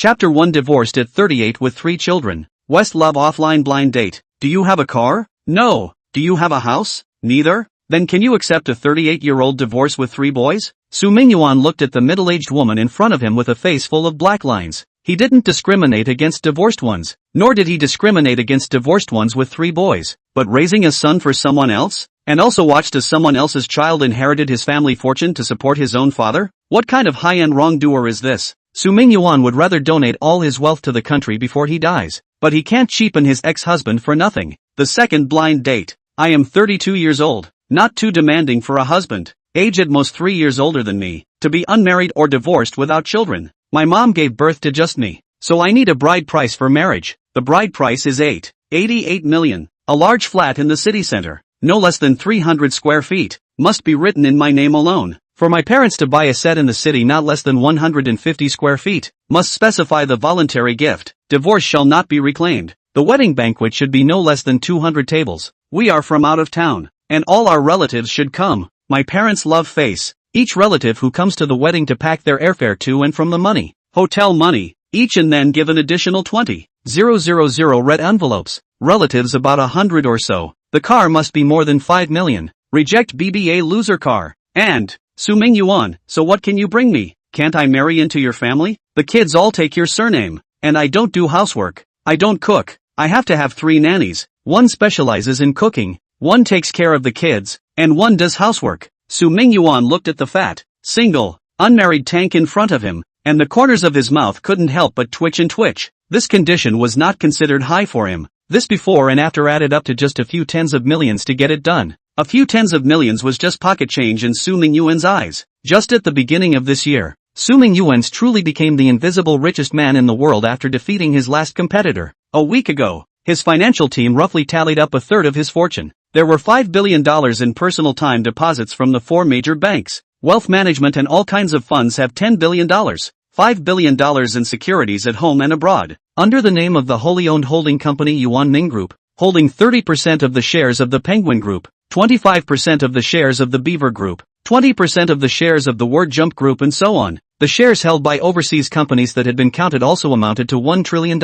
Chapter 1 Divorced at 38 with 3 children. West love offline blind date. Do you have a car? No. Do you have a house? Neither? Then can you accept a 38-year-old divorce with 3 boys? Mingyuan looked at the middle-aged woman in front of him with a face full of black lines. He didn't discriminate against divorced ones, nor did he discriminate against divorced ones with 3 boys, but raising a son for someone else? And also watched as someone else's child inherited his family fortune to support his own father? What kind of high-end wrongdoer is this? Mingyuan would rather donate all his wealth to the country before he dies, but he can't cheapen his ex-husband for nothing. The second blind date. I am 32 years old, not too demanding for a husband, age at most 3 years older than me, to be unmarried or divorced without children. My mom gave birth to just me, so I need a bride price for marriage. The bride price is 88 million. A large flat in the city center, no less than 300 square feet, must be written in my name alone. For my parents to buy a set in the city not less than 150 square feet, must specify the voluntary gift. Divorce shall not be reclaimed. The wedding banquet should be no less than 200 tables. We are from out of town, and all our relatives should come. My parents love face. Each relative who comes to the wedding to pack their airfare to and from the money, hotel money, each and then give an additional 20,000 red envelopes. Relatives about 100 or so. The car must be more than 5 million. Reject BBA loser car. And, Mingyuan, so what can you bring me? Can't I marry into your family? The kids all take your surname. And I don't do housework. I don't cook. I have to have 3 nannies. One specializes in cooking, one takes care of the kids, and one does housework. Mingyuan looked at the fat, single, unmarried tank in front of him, and the corners of his mouth couldn't help but twitch and twitch. This condition was not considered high for him. This before and after added up to just a few tens of millions to get it done. A few tens of millions was just pocket change in Mingyuan's eyes. Just at the beginning of this year, Mingyuan truly became the invisible richest man in the world after defeating his last competitor. A week ago, his financial team roughly tallied up a third of his fortune. There were $5 billion in personal time deposits from the 4 major banks. Wealth management and all kinds of funds have $10 billion, $5 billion in securities at home and abroad. Under the name of the wholly owned holding company Yuan Ming Group, holding 30% of the shares of the Penguin Group, 25% of the shares of the Beaver Group, 20% of the shares of the Word Jump Group and so on. The shares held by overseas companies that had been counted also amounted to $1 trillion,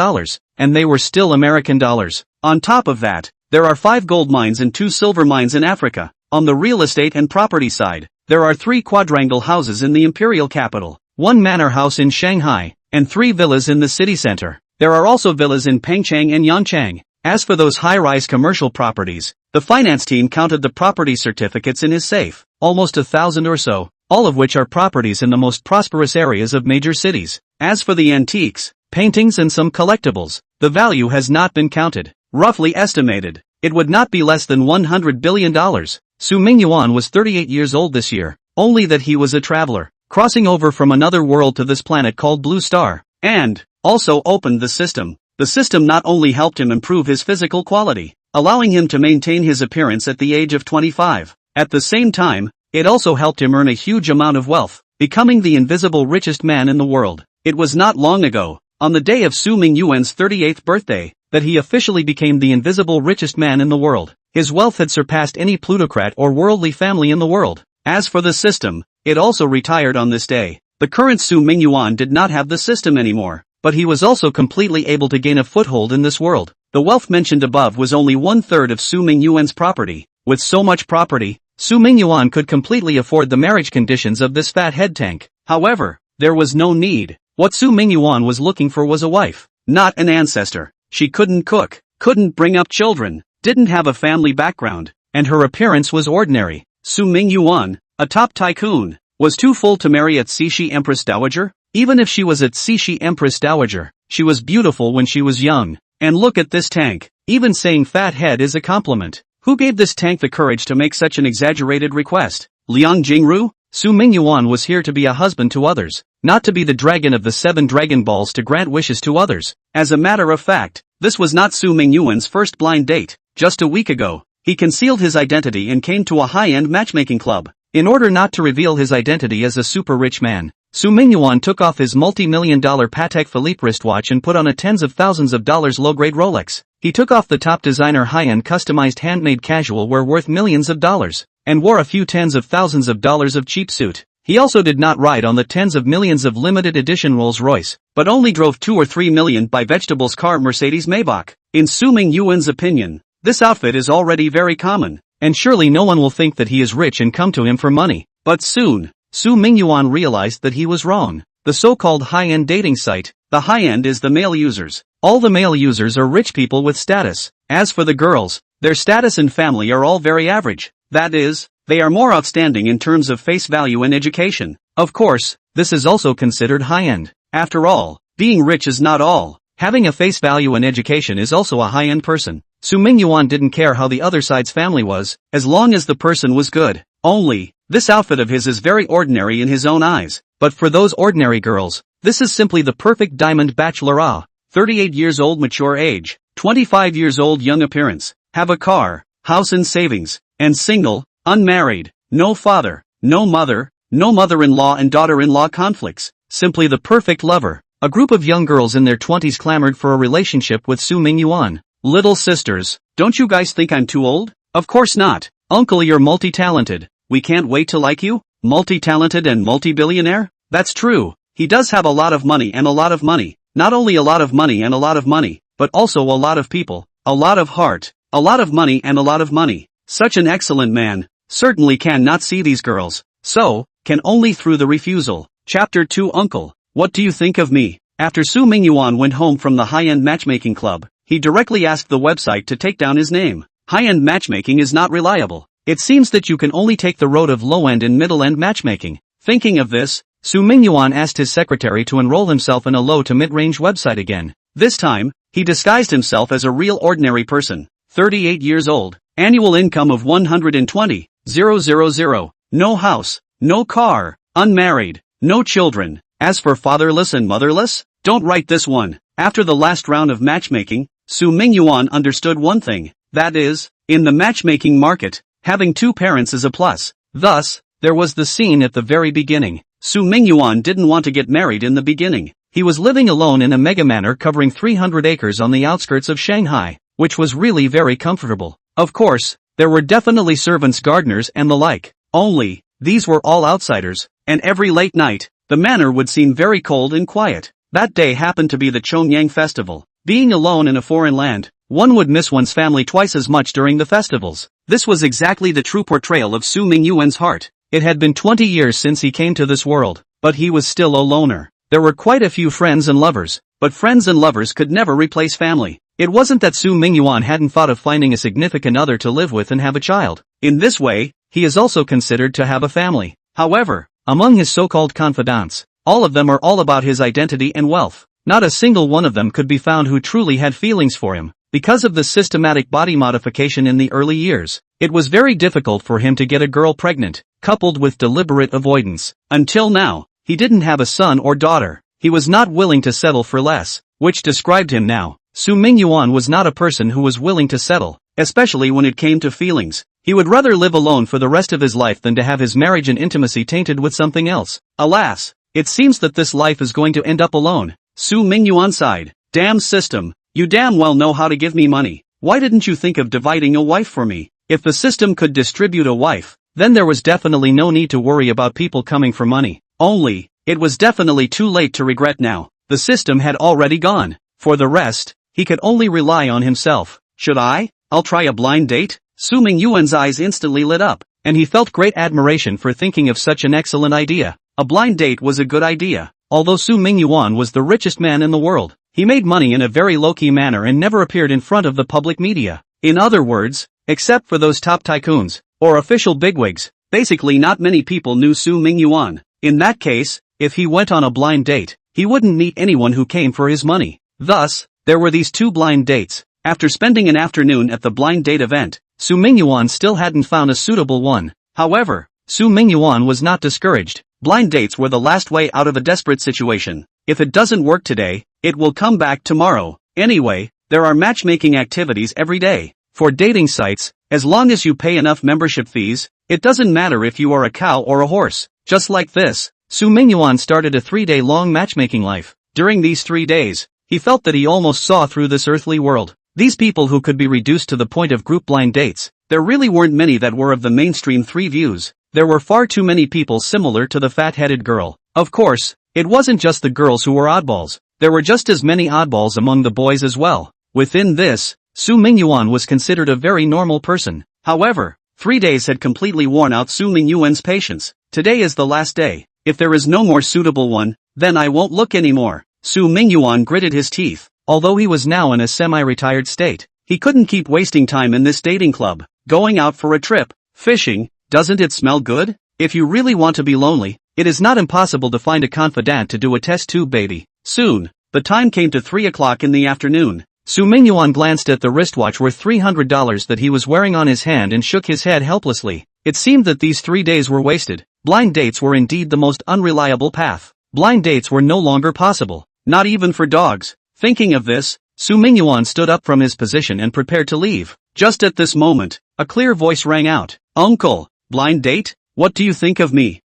and they were still American dollars. On top of that, there are 5 gold mines and 2 silver mines in Africa. On the real estate and property side, there are 3 quadrangle houses in the imperial capital, 1 manor house in Shanghai, and 3 villas in the city center. There are also villas in Pengcheng and Yanchang. As for those high-rise commercial properties, the finance team counted the property certificates in his safe, almost 1,000 or so, all of which are properties in the most prosperous areas of major cities. As for the antiques, paintings and some collectibles, the value has not been counted. Roughly estimated, it would not be less than $100 billion. Mingyuan was 38 years old this year, only that he was a traveler, crossing over from another world to this planet called Blue Star, and also opened the system. The system not only helped him improve his physical quality, allowing him to maintain his appearance at the age of 25. At the same time, it also helped him earn a huge amount of wealth, becoming the invisible richest man in the world. It was not long ago, on the day of Mingyuan's 38th birthday, that he officially became the invisible richest man in the world. His wealth had surpassed any plutocrat or worldly family in the world. As for the system, it also retired on this day. The current Mingyuan did not have the system anymore, but he was also completely able to gain a foothold in this world. The wealth mentioned above was only 1/3 of Mingyuan's property. With so much property, Mingyuan could completely afford the marriage conditions of this fat head tank. However, there was no need. What Mingyuan was looking for was a wife, not an ancestor. She couldn't cook, couldn't bring up children, didn't have a family background, and her appearance was ordinary. Mingyuan, a top tycoon, was too full to marry at Cixi Empress Dowager. Even if she was at Cixi Empress Dowager, she was beautiful when she was young. And look at this tank. Even saying fat head is a compliment. Who gave this tank the courage to make such an exaggerated request? Liang Jingru? Mingyuan was here to be a husband to others, not to be the dragon of the 7 Dragon Balls to grant wishes to others. As a matter of fact, this was not Mingyuan's first blind date. Just a week ago, he concealed his identity and came to a high-end matchmaking club. In order not to reveal his identity as a super rich man, Mingyuan took off his multi-million-dollar Patek Philippe wristwatch and put on a tens of thousands of dollars low-grade Rolex. He took off the top designer high-end customized handmade casual wear worth millions of dollars, and wore a few tens of thousands of dollars of cheap suit. He also did not ride on the tens of millions of limited edition Rolls-Royce, but only drove 2 or 3 million buy vegetables car Mercedes Maybach. In Su Mingyuan's opinion, this outfit is already very common, and surely no one will think that he is rich and come to him for money. But soon, Su Mingyuan realized that he was wrong. The so-called high-end dating site, the high-end is the male users. All the male users are rich people with status. As for the girls, their status and family are all very average. That is, they are more outstanding in terms of face value and education. Of course, this is also considered high-end. After all, being rich is not all. Having a face value and education is also a high-end person. Su Mingyuan didn't care how the other side's family was, as long as the person was good. Only, this outfit of his is very ordinary in his own eyes. But for those ordinary girls, this is simply the perfect diamond bachelorette. 38 years old mature age, 25 years old young appearance, have a car, house and savings, and single, unmarried, no father, no mother-in-law and daughter-in-law conflicts, simply the perfect lover. A group of young girls in their 20s clamored for a relationship with Su Mingyuan. Little sisters, don't you guys think I'm too old? Of course not. Uncle, you're multi-talented. We can't wait to like you? Multi-talented and multi-billionaire? That's true. He does have a lot of money and a lot of money. Not only a lot of money and a lot of money, but also a lot of people, a lot of heart, a lot of money and a lot of money. Such an excellent man. Certainly cannot see these girls. So, can only through the refusal. Chapter 2 Uncle, what do you think of me? After Su Mingyuan went home from the high-end matchmaking club, he directly asked the website to take down his name. High-end matchmaking is not reliable. It seems that you can only take the road of low-end and middle-end matchmaking. Thinking of this, Su Mingyuan asked his secretary to enroll himself in a low to mid-range website again. This time, he disguised himself as a real ordinary person. 38 years old, annual income of 120,000, no house, no car, unmarried, no children. As for fatherless and motherless, don't write this one. After the last round of matchmaking, Su Mingyuan understood one thing. That is, in the matchmaking market, having 2 parents is a plus. Thus, there was the scene at the very beginning. Su Mingyuan didn't want to get married in the beginning. He was living alone in a mega manor covering 300 acres on the outskirts of Shanghai, which was really very comfortable. Of course, there were definitely servants, gardeners and the like. Only, these were all outsiders, and every late night, the manor would seem very cold and quiet. That day happened to be the Chongyang festival. Being alone in a foreign land, one would miss one's family twice as much during the festivals. This was exactly the true portrayal of Su Mingyuan's heart. It had been 20 years since he came to this world, but he was still a loner. There were quite a few friends and lovers, but friends and lovers could never replace family. It wasn't that Su Mingyuan hadn't thought of finding a significant other to live with and have a child. In this way, he is also considered to have a family. However, among his so-called confidants, all of them are all about his identity and wealth. Not a single one of them could be found who truly had feelings for him. Because of the systematic body modification in the early years, it was very difficult for him to get a girl pregnant, coupled with deliberate avoidance. Until now, he didn't have a son or daughter. He was not willing to settle for less, which described him now. Su Mingyuan was not a person who was willing to settle, especially when it came to feelings. He would rather live alone for the rest of his life than to have his marriage and intimacy tainted with something else. Alas, it seems that this life is going to end up alone. Su Mingyuan sighed. Damn system, you damn well know how to give me money. Why didn't you think of dividing a wife for me? If the system could distribute a wife, then there was definitely no need to worry about people coming for money. Only, it was definitely too late to regret now. The system had already gone. For the rest, he could only rely on himself. Should I'll try a blind date? Su Mingyuan's eyes instantly lit up, and he felt great admiration for thinking of such an excellent idea. A blind date was a good idea. Although Su Mingyuan was the richest man in the world, he made money in a very low-key manner and never appeared in front of the public media. In other words, except for those top tycoons, or official bigwigs, basically not many people knew Su Mingyuan. In that case, if he went on a blind date, he wouldn't meet anyone who came for his money. Thus, there were these 2 blind dates. After spending an afternoon at the blind date event, Su Mingyuan still hadn't found a suitable one. However, Su Mingyuan was not discouraged. Blind dates were the last way out of a desperate situation. If it doesn't work today, it will come back tomorrow. Anyway, there are matchmaking activities every day. For dating sites, as long as you pay enough membership fees, it doesn't matter if you are a cow or a horse. Just like this, Su Mingyuan started a 3-day-long matchmaking life. During these 3 days, he felt that he almost saw through this earthly world. These people who could be reduced to the point of group blind dates, there really weren't many that were of the mainstream 3 views. There were far too many people similar to the fat-headed girl. Of course, it wasn't just the girls who were oddballs. There were just as many oddballs among the boys as well. Within this, Su Mingyuan was considered a very normal person. However, 3 days had completely worn out Su Mingyuan's patience. Today is the last day. If there is no more suitable one, then I won't look anymore. Su Mingyuan gritted his teeth. Although he was now in a semi-retired state, he couldn't keep wasting time in this dating club. Going out for a trip, fishing, doesn't it smell good? If you really want to be lonely, it is not impossible to find a confidant to do a test tube baby. Soon, the time came to 3 o'clock in the afternoon. Su Mingyuan glanced at the wristwatch worth $300 that he was wearing on his hand and shook his head helplessly. It seemed that these 3 days were wasted. Blind dates were indeed the most unreliable path. Blind dates were no longer possible, not even for dogs. Thinking of this, Su Mingyuan stood up from his position and prepared to leave. Just at this moment, a clear voice rang out. Uncle, blind date? What do you think of me?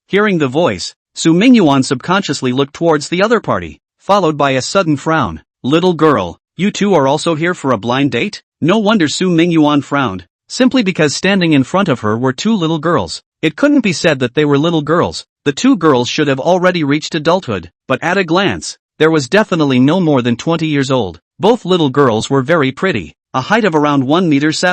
Hearing the voice, Su Mingyuan subconsciously looked towards the other party, followed by a sudden frown. Little girl, you two are also here for a blind date? No wonder Su Mingyuan frowned, simply because standing in front of her were 2 little girls. It couldn't be said that they were little girls. The 2 girls should have already reached adulthood, but at a glance, there was definitely no more than 20 years old. Both little girls were very pretty, a height of around 1.7 meters,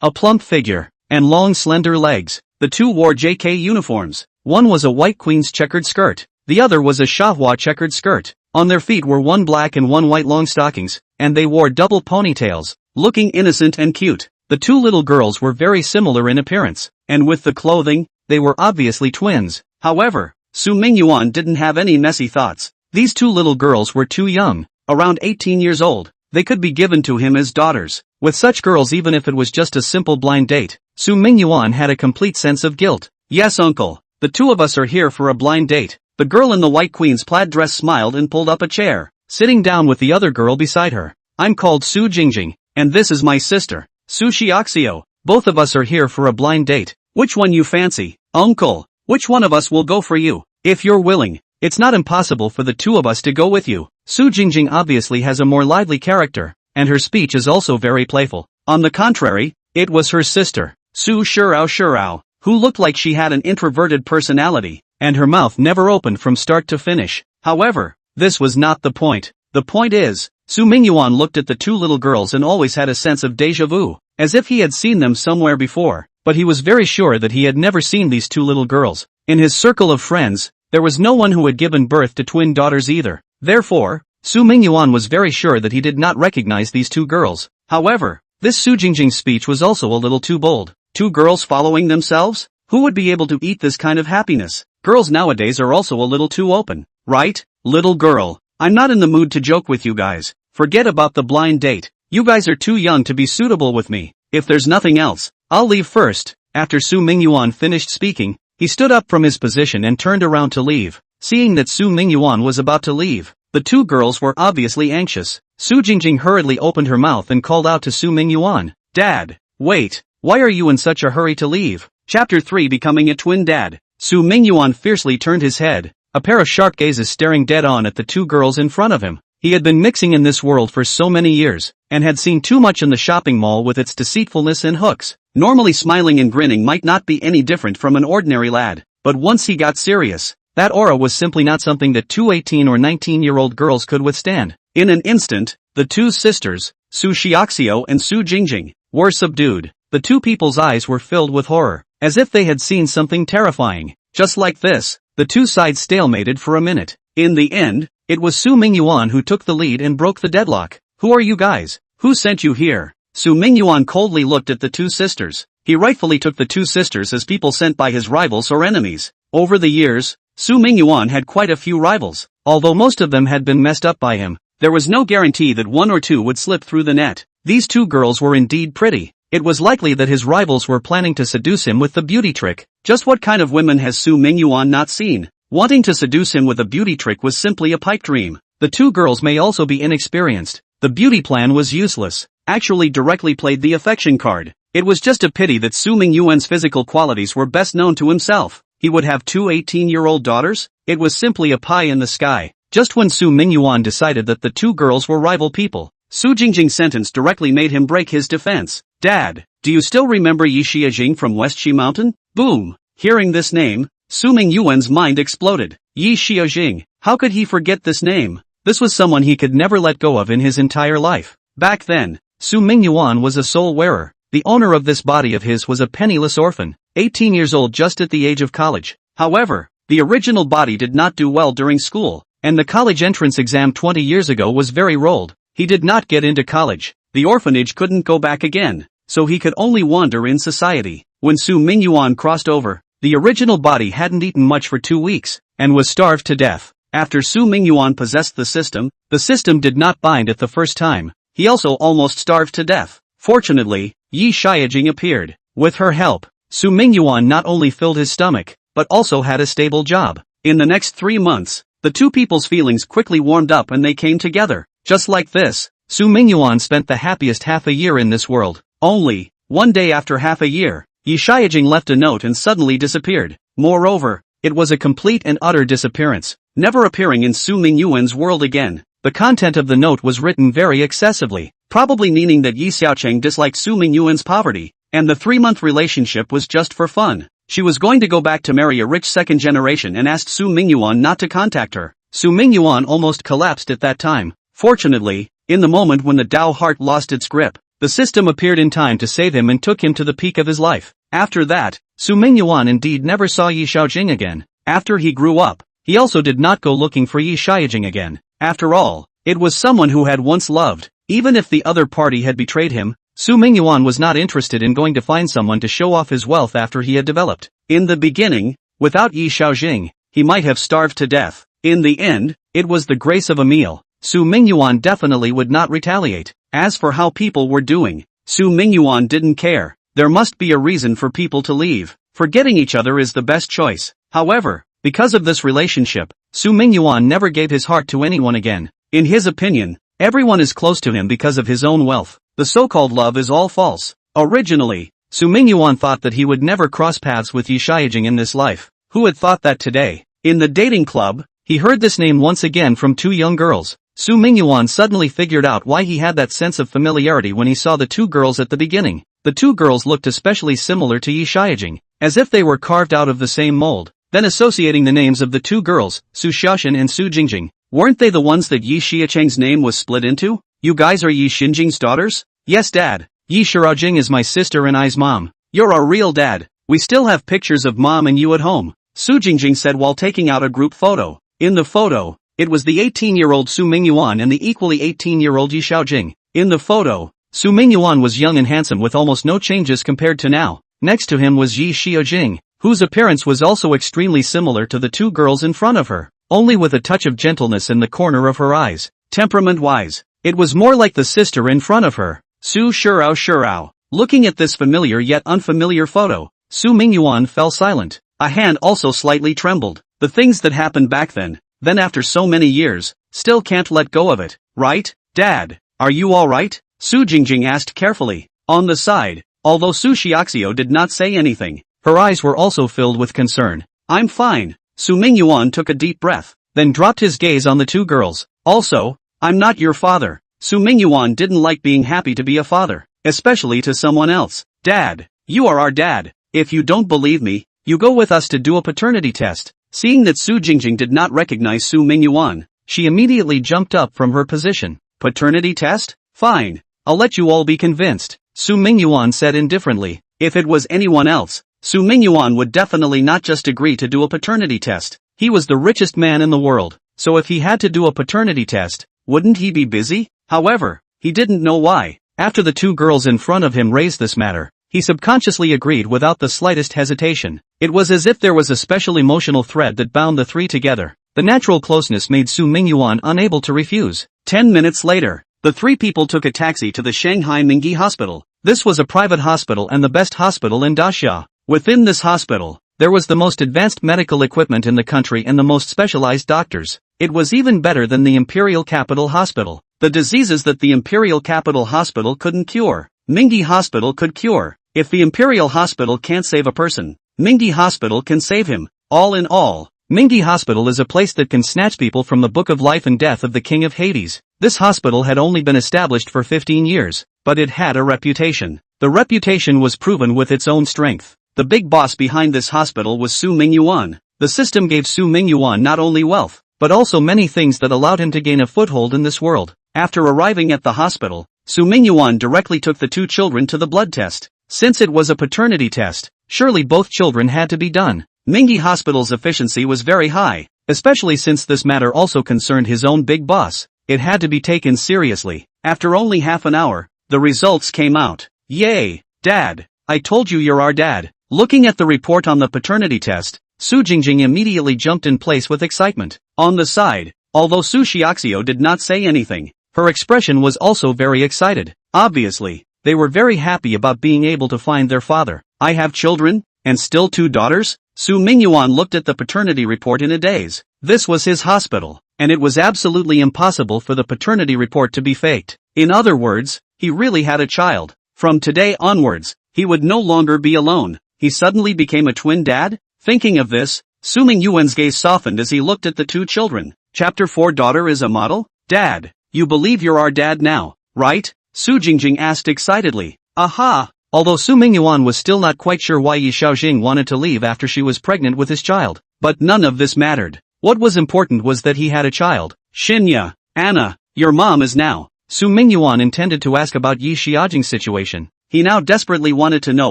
a plump figure, and long slender legs. The 2 wore JK uniforms. One was a white queen's checkered skirt, the other was a manhwa checkered skirt. On their feet were 1 black and 1 white long stockings, and they wore double ponytails, looking innocent and cute. The 2 little girls were very similar in appearance, and with the clothing, they were obviously twins. However, Su Mingyuan didn't have any messy thoughts. These 2 little girls were too young, around 18 years old. They could be given to him as daughters. With such girls, even if it was just a simple blind date, Su Mingyuan had a complete sense of guilt. Yes, uncle, the 2 of us are here for a blind date. The girl in the white queen's plaid dress smiled and pulled up a chair, sitting down with the other girl beside her. I'm called Su Jingjing, and this is my sister, Su Xiaoxiao. Both of us are here for a blind date. Which one you fancy, uncle? Which one of us will go for you? If you're willing, it's not impossible for the 2 of us to go with you. Su Jingjing obviously has a more lively character, and her speech is also very playful. On the contrary, it was her sister, Su Shurao, who looked like she had an introverted personality, and her mouth never opened from start to finish. However, this was not the point. The point is, Su Mingyuan looked at the 2 little girls and always had a sense of déjà vu, as if he had seen them somewhere before, but he was very sure that he had never seen these 2 little girls. In his circle of friends, there was no one who had given birth to twin daughters either. Therefore, Su Mingyuan was very sure that he did not recognize these 2 girls. However, this Su Jingjing's speech was also a little too bold. 2 girls following themselves? Who would be able to eat this kind of happiness? Girls nowadays are also a little too open, right? Little girl, I'm not in the mood to joke with you guys. Forget about the blind date. You guys are too young to be suitable with me. If there's nothing else, I'll leave first. After Su Mingyuan finished speaking, he stood up from his position and turned around to leave. Seeing that Su Mingyuan was about to leave, the 2 girls were obviously anxious. Su Jingjing hurriedly opened her mouth and called out to Su Mingyuan. Dad, wait, why are you in such a hurry to leave? Chapter 3, Becoming a Twin Dad. Su Mingyuan fiercely turned his head, a pair of sharp gazes staring dead on at the 2 girls in front of him. He had been mixing in this world for so many years, and had seen too much in the shopping mall with its deceitfulness and hooks. Normally smiling and grinning might not be any different from an ordinary lad, but once he got serious, that aura was simply not something that 2 18 or 19-year-old girls could withstand. In an instant, the 2 sisters, Su Xiaoxiao and Su Jingjing, were subdued. The 2 people's eyes were filled with horror, as if they had seen something terrifying. Just like this, the 2 sides stalemated for a minute. In the end, it was Su Mingyuan who took the lead and broke the deadlock. Who are you guys? Who sent you here? Su Mingyuan coldly looked at the 2 sisters. He rightfully took the 2 sisters as people sent by his rivals or enemies. Over the years, Su Mingyuan had quite a few rivals. Although most of them had been messed up by him, there was no guarantee that 1 or 2 would slip through the net. These 2 girls were indeed pretty. It was likely that his rivals were planning to seduce him with the beauty trick. Just what kind of women has Su Mingyuan not seen? Wanting to seduce him with a beauty trick was simply a pipe dream. The 2 girls may also be inexperienced. The beauty plan was useless. Actually directly played the affection card. It was just a pity that Su Mingyuan's physical qualities were best known to himself. He would have 2 18-year-old daughters? It was simply a pie in the sky. Just when Su Mingyuan decided that the 2 girls were rival people, Su Jingjing's sentence directly made him break his defense. Dad, do you still remember Yi Xiajing from West Shi Mountain? Boom! Hearing this name, Su Mingyuan's mind exploded. Yi Xiaojing, how could he forget this name? This was someone he could never let go of in his entire life. Back then, Su Mingyuan was a soul wearer. The owner of this body of his was a penniless orphan, 18 years old just at the age of college. However, the original body did not do well during school, and the college entrance exam 20 years ago was very rolled. He did not get into college. The orphanage couldn't go back again, so he could only wander in society. When Su Mingyuan crossed over, the original body hadn't eaten much for 2 weeks, and was starved to death. After Su Mingyuan possessed the system did not bind it the first time. He also almost starved to death. Fortunately, Yi Xiaojing appeared. With her help, Su Mingyuan not only filled his stomach, but also had a stable job. In the next 3 months, the two people's feelings quickly warmed up and they came together. Just like this, Su Mingyuan spent the happiest half a year in this world. Only, one day after half a year, Yi Xiaojing left a note and suddenly disappeared. Moreover, it was a complete and utter disappearance, never appearing in Su Mingyuan's world again. The content of the note was written very excessively, probably meaning that Yi Xiaojing disliked Su Mingyuan's poverty, and the 3-month relationship was just for fun. She was going to go back to marry a rich second generation and asked Su Mingyuan not to contact her. Su Mingyuan almost collapsed at that time. Fortunately, in the moment when the Tao heart lost its grip, the system appeared in time to save him and took him to the peak of his life. After that, Su Mingyuan indeed never saw Yi Xiaojing again. After he grew up, he also did not go looking for Yi Xiaojing again. After all, it was someone who had once loved. Even if the other party had betrayed him, Su Mingyuan was not interested in going to find someone to show off his wealth after he had developed. In the beginning, without Yi Xiaojing, he might have starved to death. In the end, it was the grace of a meal. Su Mingyuan definitely would not retaliate. As for how people were doing, Su Mingyuan didn't care. There must be a reason for people to leave. Forgetting each other is the best choice. However, because of this relationship, Su Mingyuan never gave his heart to anyone again. In his opinion, everyone is close to him because of his own wealth. The so-called love is all false. Originally, Su Mingyuan thought that he would never cross paths with Yi Xiaojing in this life. Who had thought that today? In the dating club, he heard this name once again from 2 young girls. Su Mingyuan suddenly figured out why he had that sense of familiarity when he saw the 2 girls at the beginning. The 2 girls looked especially similar to Yi Xiaojing, as if they were carved out of the same mold. Then associating the names of the 2 girls, Su Xiaoshan and Su Jingjing, weren't they the ones that Yi Xiaojing's name was split into? You guys are Yi Xinjing's daughters? Yes, Dad. Yi Xiaojing is my sister and I's mom. You're our real dad. We still have pictures of Mom and you at home, Su Jingjing said while taking out a group photo. In the photo, it was the 18-year-old Su Mingyuan and the equally 18-year-old Yi Xiaojing. In the photo, Su Mingyuan was young and handsome with almost no changes compared to now. Next to him was Yi Xiaojing, whose appearance was also extremely similar to the 2 girls in front of her, only with a touch of gentleness in the corner of her eyes. Temperament-wise, it was more like the sister in front of her, Su Shurao. Looking at this familiar yet unfamiliar photo, Su Mingyuan fell silent. A hand also slightly trembled. The things that happened back then after so many years, still can't let go of it, right? Dad, are you alright? Su Jingjing asked carefully. On the side, although Su Xiaoxiu did not say anything, her eyes were also filled with concern. I'm fine. Su Mingyuan took a deep breath, then dropped his gaze on the 2 girls. Also, I'm not your father. Su Mingyuan didn't like being happy to be a father, especially to someone else. Dad, you are our dad. If you don't believe me, you go with us to do a paternity test. Seeing that Su Jingjing did not recognize Su Mingyuan, she immediately jumped up from her position. Paternity test? Fine. I'll let you all be convinced, Su Mingyuan said indifferently. If it was anyone else, Su Mingyuan would definitely not just agree to do a paternity test. He was the richest man in the world, so if he had to do a paternity test, wouldn't he be busy? However, he didn't know why. After the 2 girls in front of him raised this matter, he subconsciously agreed without the slightest hesitation. It was as if there was a special emotional thread that bound the 3 together. The natural closeness made Su Mingyuan unable to refuse. 10 minutes later, the 3 people took a taxi to the Shanghai Mingyi Hospital. This was a private hospital and the best hospital in Daxia. Within this hospital, there was the most advanced medical equipment in the country and the most specialized doctors. It was even better than the Imperial Capital Hospital. The diseases that the Imperial Capital Hospital couldn't cure, Mingyi Hospital could cure. If the Imperial Hospital can't save a person, Mingyi Hospital can save him. All in all, Mingyi Hospital is a place that can snatch people from the book of life and death of the King of Hades. This hospital had only been established for 15 years, but it had a reputation. The reputation was proven with its own strength. The big boss behind this hospital was Su Mingyuan. The system gave Su Mingyuan not only wealth, but also many things that allowed him to gain a foothold in this world. After arriving at the hospital, Su Mingyuan directly took the two children to the blood test. Since it was a paternity test, surely both children had to be done. Mingy Hospital's efficiency was very high, especially since this matter also concerned his own big boss. It had to be taken seriously. After only half an hour, the results came out. Yay, Dad! I told you you're our dad. Looking at the report on the paternity test, Su Jingjing immediately jumped in place with excitement. On the side, although Su Xiaoxiu did not say anything, her expression was also very excited. Obviously, they were very happy about being able to find their father. I have children, and still 2 daughters? Su Mingyuan looked at the paternity report in a daze. This was his hospital, and it was absolutely impossible for the paternity report to be faked. In other words, he really had a child. From today onwards, he would no longer be alone. He suddenly became a twin dad? Thinking of this, Su Mingyuan's gaze softened as he looked at the 2 children. Chapter 4 Daughter is a model? Dad, you believe you're our dad now, right? Su Jingjing asked excitedly. Aha! Although Su Mingyuan was still not quite sure why Yi Xiaojing wanted to leave after she was pregnant with his child. But none of this mattered. What was important was that he had a child. Shinya, Anna, your mom is now. Su Mingyuan intended to ask about Yi Xiaojing's situation. He now desperately wanted to know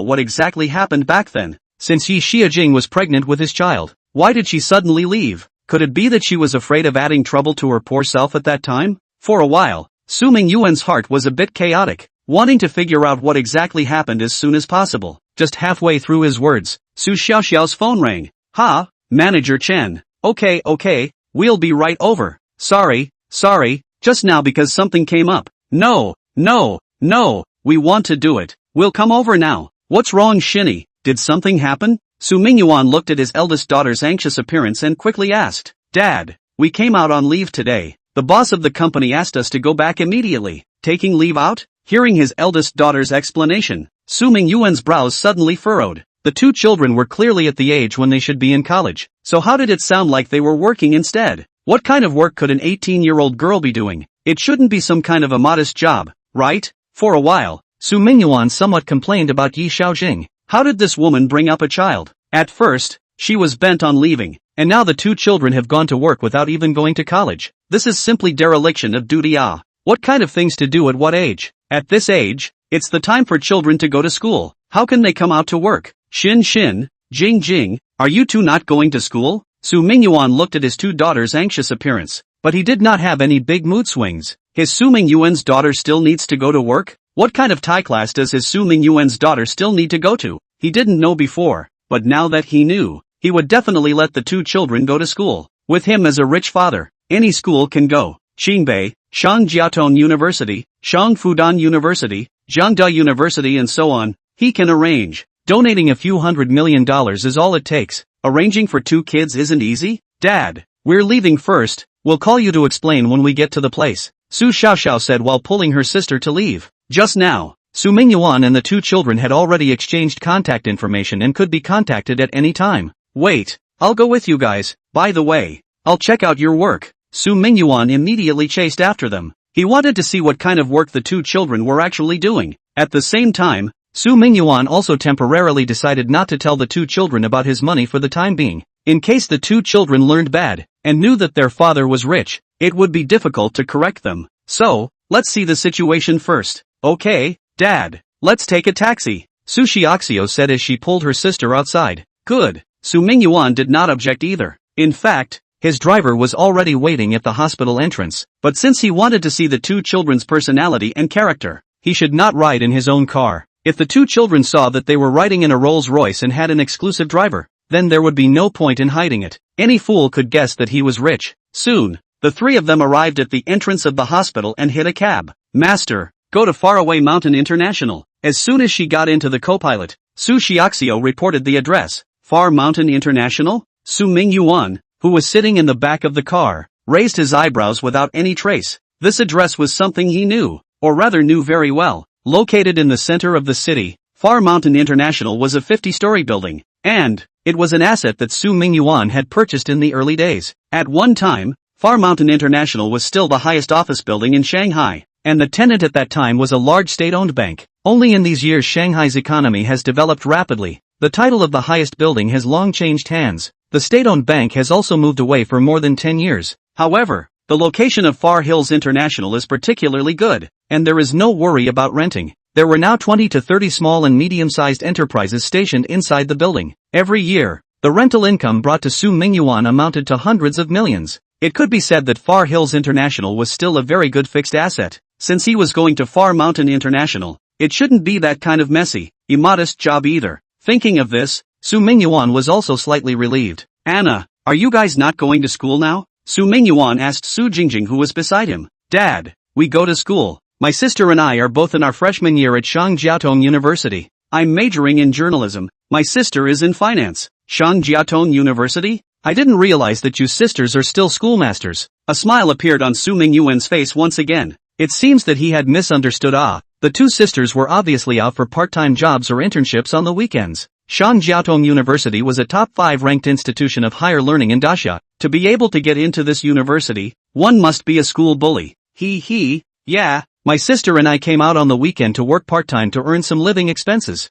what exactly happened back then. Since Yi Xiaojing was pregnant with his child, why did she suddenly leave? Could it be that she was afraid of adding trouble to her poor self at that time? For a while, Su Mingyuan's heart was a bit chaotic, wanting to figure out what exactly happened as soon as possible. Just halfway through his words, Su Xiaoxiao's phone rang. Ha, Manager Chen. Okay, we'll be right over. Sorry, just now because something came up. No, we want to do it. We'll come over now. What's wrong, Shinny? Did something happen? Su Mingyuan looked at his eldest daughter's anxious appearance and quickly asked. Dad, we came out on leave today. The boss of the company asked us to go back immediately. Taking leave out? Hearing his eldest daughter's explanation, Su Mingyuan's brows suddenly furrowed. The 2 children were clearly at the age when they should be in college. So how did it sound like they were working instead? What kind of work could an 18-year-old girl be doing? It shouldn't be some kind of a modest job, right? For a while, Su Mingyuan somewhat complained about Yi Xiaojing. How did this woman bring up a child? At first, she was bent on leaving, and now the 2 children have gone to work without even going to college. This is simply dereliction of duty. What kind of things to do at what age? At this age, it's the time for children to go to school. How can they come out to work? Jing, are you 2 not going to school? Su Mingyuan looked at his 2 daughters' anxious appearance, but he did not have any big mood swings. His Su Mingyuan's daughter still needs to go to work? What kind of Thai class does his Su Mingyuan's daughter still need to go to? He didn't know before, but now that he knew, he would definitely let the 2 children go to school. With him as a rich father, any school can go. Qingbei, Shangjiaotong University, Shangfudan University, Jiangda University and so on. He can arrange. Donating a few $100 million is all it takes. Arranging for 2 kids isn't easy? Dad, we're leaving first. We'll call you to explain when we get to the place. Su Xiaoxiao said while pulling her sister to leave. Just now, Su Mingyuan and the 2 children had already exchanged contact information and could be contacted at any time. Wait, I'll go with you guys. By the way, I'll check out your work. Su Mingyuan immediately chased after them. He wanted to see what kind of work the 2 children were actually doing. At the same time, Su Mingyuan also temporarily decided not to tell the 2 children about his money for the time being. In case the 2 children learned bad, and knew that their father was rich, it would be difficult to correct them. So, let's see the situation first. Okay, Dad, let's take a taxi, Su Xiaoxiu said as she pulled her sister outside. Good. Su Mingyuan did not object either. In fact, his driver was already waiting at the hospital entrance, but since he wanted to see the 2 children's personality and character, he should not ride in his own car. If the 2 children saw that they were riding in a Rolls-Royce and had an exclusive driver, then there would be no point in hiding it. Any fool could guess that he was rich. Soon, the 3 of them arrived at the entrance of the hospital and hit a cab. Master, go to Faraway Mountain International. As soon as she got into the co-pilot, Su Xiaoxiu reported the address. Far Mountain International? Su Mingyuan, who was sitting in the back of the car, raised his eyebrows without any trace. This address was something he knew, or rather knew very well. Located in the center of the city, Far Mountain International was a 50-story building, and it was an asset that Su Mingyuan had purchased in the early days. At one time, Far Mountain International was still the highest office building in Shanghai, and the tenant at that time was a large state-owned bank. Only in these years Shanghai's economy has developed rapidly, The title of the highest building has long changed hands. The state-owned bank has also moved away for more than 10 years. However, the location of Far Hills International is particularly good, and there is no worry about renting. There were now 20 to 30 small and medium-sized enterprises stationed inside the building. Every year, the rental income brought to Su Mingyuan amounted to hundreds of millions. It could be said that Far Hills International was still a very good fixed asset. Since he was going to Far Mountain International, it shouldn't be that kind of messy, immodest job either. Thinking of this, Su Mingyuan was also slightly relieved. Anna, are you guys not going to school now? Su Mingyuan asked Su Jingjing, who was beside him. Dad, we go to school. My sister and I are both in our freshman year at Shangjiatong University. I'm majoring in journalism. My sister is in finance. Shangjiatong University? I didn't realize that you sisters are still schoolmasters. A smile appeared on Su Mingyuan's face once again. It seems that he had misunderstood. The two sisters were obviously out for part-time jobs or internships on the weekends. Shangjiatong University was a top 5 ranked institution of higher learning in Daxia. To be able to get into this university, one must be a school bully. Yeah, my sister and I came out on the weekend to work part-time to earn some living expenses.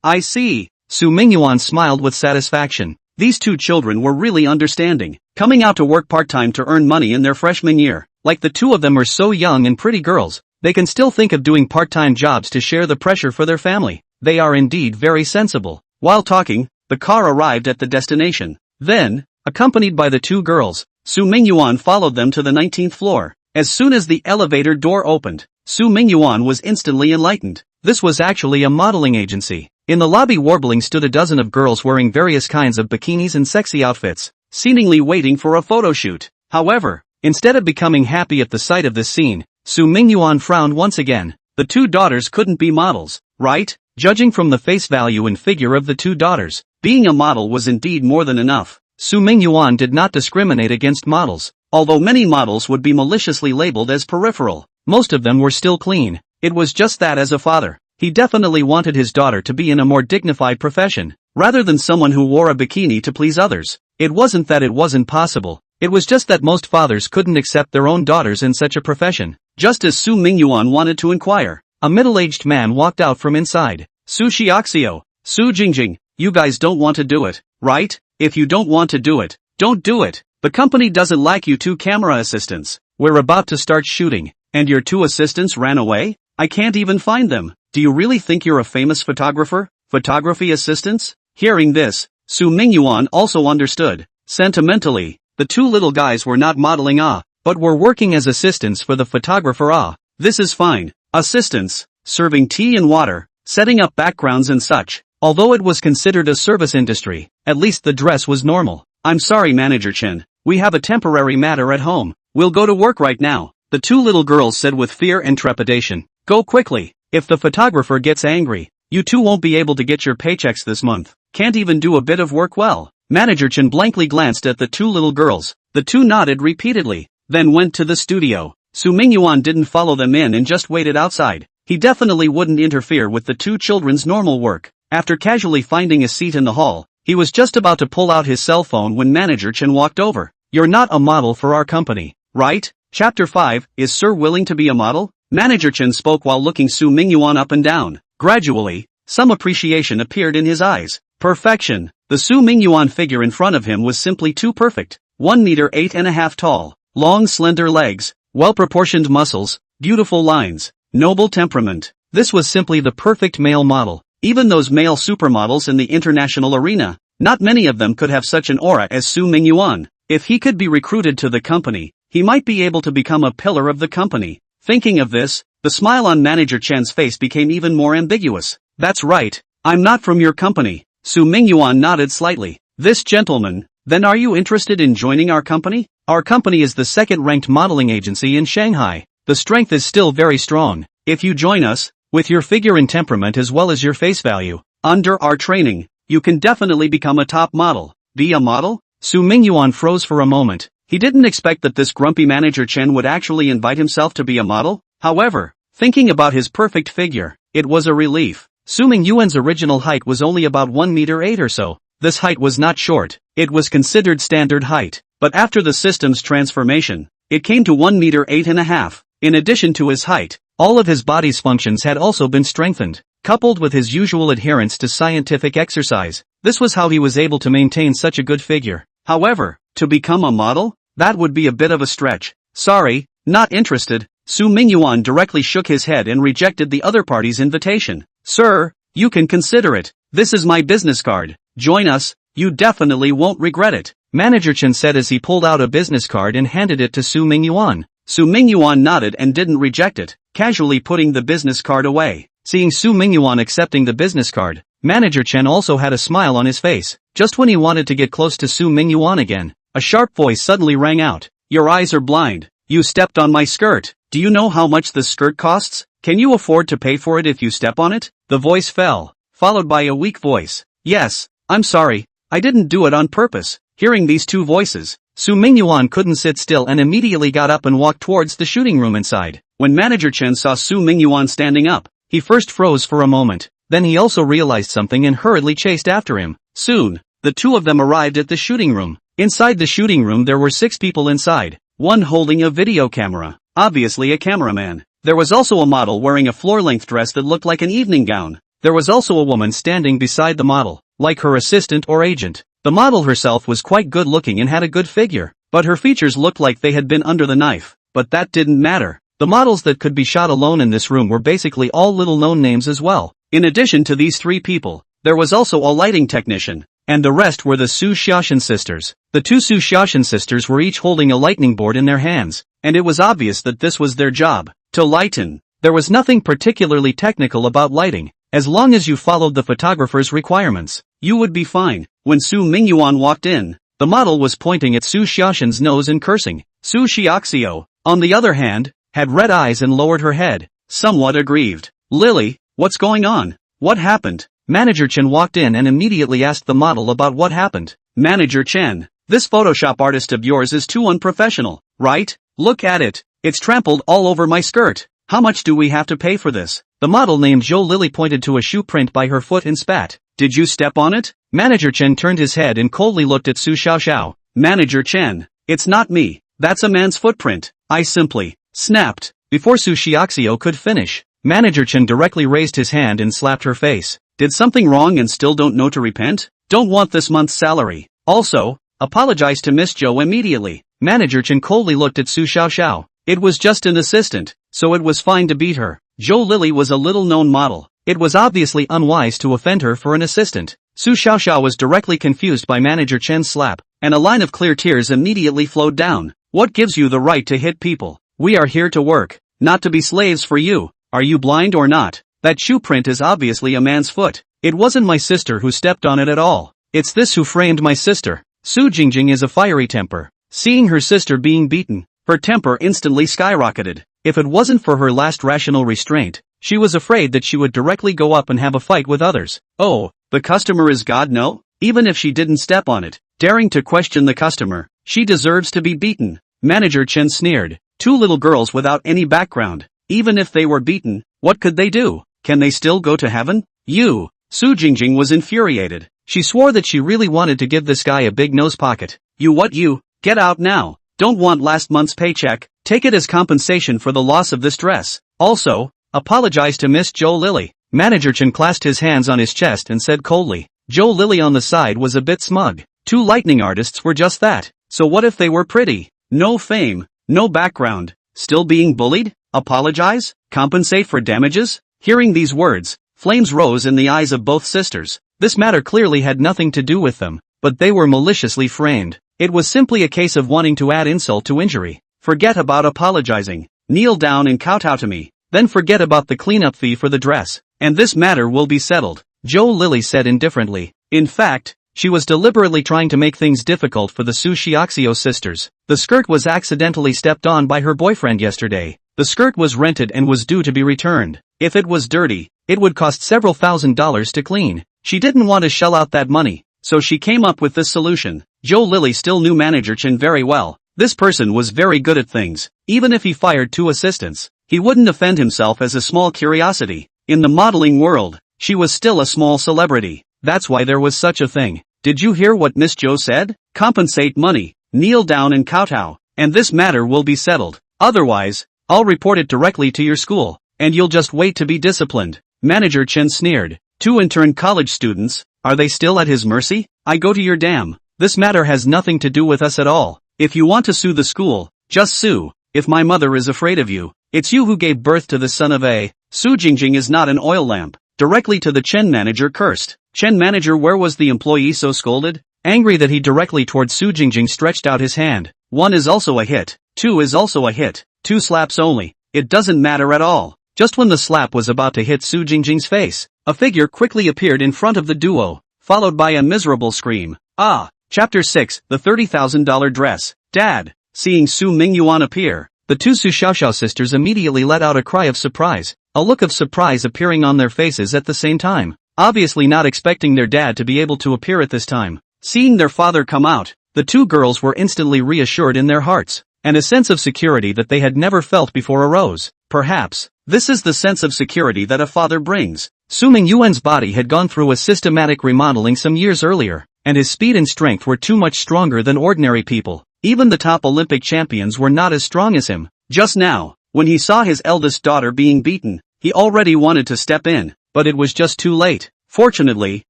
I see. Su Mingyuan smiled with satisfaction. These two children were really understanding, coming out to work part-time to earn money in their freshman year. Like the two of them are so young and pretty girls, they can still think of doing part-time jobs to share the pressure for their family. They are indeed very sensible. While talking, the car arrived at the destination. Then, accompanied by the two girls, Su Mingyuan followed them to the 19th floor. As soon as the elevator door opened, Su Mingyuan was instantly enlightened. This was actually a modeling agency. In the lobby warbling stood a dozen of girls wearing various kinds of bikinis and sexy outfits, seemingly waiting for a photo shoot. However, instead of becoming happy at the sight of this scene, Su Mingyuan frowned once again. The two daughters couldn't be models, right? Judging from the face value and figure of the two daughters, being a model was indeed more than enough. Su Mingyuan did not discriminate against models, although many models would be maliciously labeled as peripheral. Most of them were still clean. It was just that as a father, he definitely wanted his daughter to be in a more dignified profession, rather than someone who wore a bikini to please others. It wasn't that it wasn't possible, it was just that most fathers couldn't accept their own daughters in such a profession. Just as Su Mingyuan wanted to inquire, a middle-aged man walked out from inside. Su Xiaoxiu, Su Jingjing, you guys don't want to do it, right? If you don't want to do it, don't do it. The company doesn't like you two camera assistants. We're about to start shooting, and your two assistants ran away? I can't even find them. Do you really think you're a famous photographer? Photography assistants? Hearing this, Su Mingyuan also understood. Sentimentally, the two little guys were not modeling but were working as assistants for the photographer. This is fine. Assistants, serving tea and water, setting up backgrounds and such. Although it was considered a service industry, at least the dress was normal. I'm sorry, Manager Chen. We have a temporary matter at home. We'll go to work right now. The two little girls said with fear and trepidation. Go quickly. If the photographer gets angry, you two won't be able to get your paychecks this month. Can't even do a bit of work well. Manager Chen blankly glanced at the two little girls. The two nodded repeatedly, then went to the studio. Su Mingyuan didn't follow them in and just waited outside. He definitely wouldn't interfere with the two children's normal work. After casually finding a seat in the hall, he was just about to pull out his cell phone when Manager Chen walked over. You're not a model for our company, right? Chapter 5, is Sir willing to be a model? Manager Chen spoke while looking Su Mingyuan up and down. Gradually, some appreciation appeared in his eyes. Perfection. The Su Mingyuan figure in front of him was simply too perfect. 1 meter 8.5 tall, long slender legs, well-proportioned muscles, beautiful lines, noble temperament. This was simply the perfect male model. Even those male supermodels in the international arena, not many of them could have such an aura as Su Mingyuan. If he could be recruited to the company, he might be able to become a pillar of the company. Thinking of this, the smile on Manager Chen's face became even more ambiguous. That's right, I'm not from your company. Su Mingyuan nodded slightly. This gentleman, then are you interested in joining our company? Our company is the second-ranked modeling agency in Shanghai. The strength is still very strong. If you join us, with your figure and temperament as well as your face value, under our training, you can definitely become a top model. Be a model? Su Mingyuan froze for a moment. He didn't expect that this grumpy Manager Chen would actually invite himself to be a model. However, thinking about his perfect figure, it was a relief. Su Mingyuan's original height was only about 1 meter 8 or so. This height was not short. It was considered standard height. But after the system's transformation, it came to 1 meter 8.5. In addition to his height, all of his body's functions had also been strengthened. coupled with his usual adherence to scientific exercise, this was how he was able to maintain such a good figure. However, to become a model? That would be a bit of a stretch. Sorry, not interested. Mingyuan directly shook his head and rejected the other party's invitation. Sir, you can consider it. This is my business card. Join us, you definitely won't regret it. Manager Chen said as he pulled out a business card and handed it to Mingyuan. Mingyuan nodded and didn't reject it, casually putting the business card away. Seeing Mingyuan accepting the business card, Manager Chen also had a smile on his face. Just when he wanted to get close to Mingyuan again, a sharp voice suddenly rang out. Your eyes are blind. You stepped on my skirt. Do you know how much this skirt costs? Can you afford to pay for it if you step on it? The voice fell, followed by a weak voice. Yes, I'm sorry, I didn't do it on purpose. Hearing these two voices, Mingyuan couldn't sit still and immediately got up and walked towards the shooting room inside. When Manager Chen saw Mingyuan standing up, he first froze for a moment, then he also realized something and hurriedly chased after him. Soon, the two of them arrived at the shooting room. Inside the shooting room there were 6 people inside, one holding a video camera, obviously a cameraman. There was also a model wearing a floor-length dress that looked like an evening gown. There was also a woman standing beside the model, like her assistant or agent. The model herself was quite good-looking and had a good figure, but her features looked like they had been under the knife. But that didn't matter. The models that could be shot alone in this room were basically all little-known names as well. In addition to these 3 people, there was also a lighting technician, and the rest were the Su Xiaoshan sisters. The 2 Su Xiaoshan sisters were each holding a lightning board in their hands, and it was obvious that this was their job, to lighten. There was nothing particularly technical about lighting. As long as you followed the photographer's requirements, you would be fine. When Mingyuan walked in, the model was pointing at Su Xiaoshan's nose and cursing. Su Xiaoxiao, on the other hand, had red eyes and lowered her head, somewhat aggrieved. Lily, what's going on? What happened? Manager Chen walked in and immediately asked the model about what happened. Manager Chen, this Photoshop artist of yours is too unprofessional, right? Look at it. It's trampled all over my skirt. How much do we have to pay for this? The model named Zhou Lily pointed to a shoe print by her foot and spat. Did you step on it? Manager Chen turned his head and coldly looked at Su Xiaoxiao. Manager Chen, it's not me. That's a man's footprint. I simply snapped. Before Su Xiaoxiao could finish, Manager Chen directly raised his hand and slapped her face. Did something wrong and still don't know to repent? Don't want this month's salary. Also, apologize to Miss Zhou immediately. Manager Chen coldly looked at Su Xiaoxiao. It was just an assistant, so it was fine to beat her. Zhou Lily was a little-known model. It was obviously unwise to offend her for an assistant. Su Xiaoxiao was directly confused by Manager Chen's slap, and a line of clear tears immediately flowed down. What gives you the right to hit people? We are here to work, not to be slaves for you. Are you blind or not? That shoe print is obviously a man's foot. It wasn't my sister who stepped on it at all. It's this who framed my sister. Su Jingjing is a fiery temper. Seeing her sister being beaten, her temper instantly skyrocketed. If it wasn't for her last rational restraint, she was afraid that she would directly go up and have a fight with others. Oh, the customer is God? No? Even if she didn't step on it, daring to question the customer, she deserves to be beaten. Manager Chen sneered. 2 little girls without any background. Even if they were beaten, what could they do? Can they still go to heaven? You! Su Jingjing was infuriated. She swore that she really wanted to give this guy a big nose pocket. You? Get out now. Don't want last month's paycheck. Take it as compensation for the loss of this dress. Also, apologize to Miss Zhou Lily. Manager Chen clasped his hands on his chest and said coldly. Zhou Lily on the side was a bit smug. 2 lightning artists were just that. So what if they were pretty? No fame, no background, still being bullied? Apologize? Compensate for damages? Hearing these words, flames rose in the eyes of both sisters. This matter clearly had nothing to do with them, but they were maliciously framed. It was simply a case of wanting to add insult to injury. Forget about apologizing. Kneel down and kowtow to me. Then forget about the cleanup fee for the dress, and this matter will be settled. Zhou Lily said indifferently. In fact, she was deliberately trying to make things difficult for the Su Xiaoxiao sisters. The skirt was accidentally stepped on by her boyfriend yesterday. The skirt was rented and was due to be returned. If it was dirty, it would cost several $1,000s to clean. She didn't want to shell out that money, so she came up with this solution. Zhou Lily still knew Manager Chen very well. This person was very good at things. Even if he fired 2 assistants, he wouldn't offend himself as a small curiosity. In the modeling world, she was still a small celebrity. That's why there was such a thing. Did you hear what Miss Zhou said? Compensate money, kneel down and kowtow, and this matter will be settled. Otherwise, I'll report it directly to your school, and you'll just wait to be disciplined. Manager Chen sneered. 2 intern college students, are they still at his mercy? I go to your damn. This matter has nothing to do with us at all. If you want to sue the school, just sue. If my mother is afraid of you, it's you who gave birth to the son of a. Su Jingjing is not an oil lamp. Directly to the Chen manager cursed. Chen manager, where was the employee so scolded? Angry that he directly towards Su Jingjing stretched out his hand. 1 is also a hit. 2 is also a hit. 2 slaps only. It doesn't matter at all. Just when the slap was about to hit Su Jingjing's face, a figure quickly appeared in front of the duo, followed by a miserable scream. Ah! Chapter 6, The $30,000 Dress. Dad! Seeing Su Mingyuan appear, the 2 Su Xiaoxiao sisters immediately let out a cry of surprise, a look of surprise appearing on their faces at the same time, obviously not expecting their dad to be able to appear at this time. Seeing their father come out, the 2 girls were instantly reassured in their hearts, and a sense of security that they had never felt before arose. Perhaps, this is the sense of security that a father brings. Su Mingyuan's body had gone through a systematic remodeling some years earlier, and his speed and strength were too much stronger than ordinary people. Even the top Olympic champions were not as strong as him. Just now, when he saw his eldest daughter being beaten, he already wanted to step in, but it was just too late. Fortunately,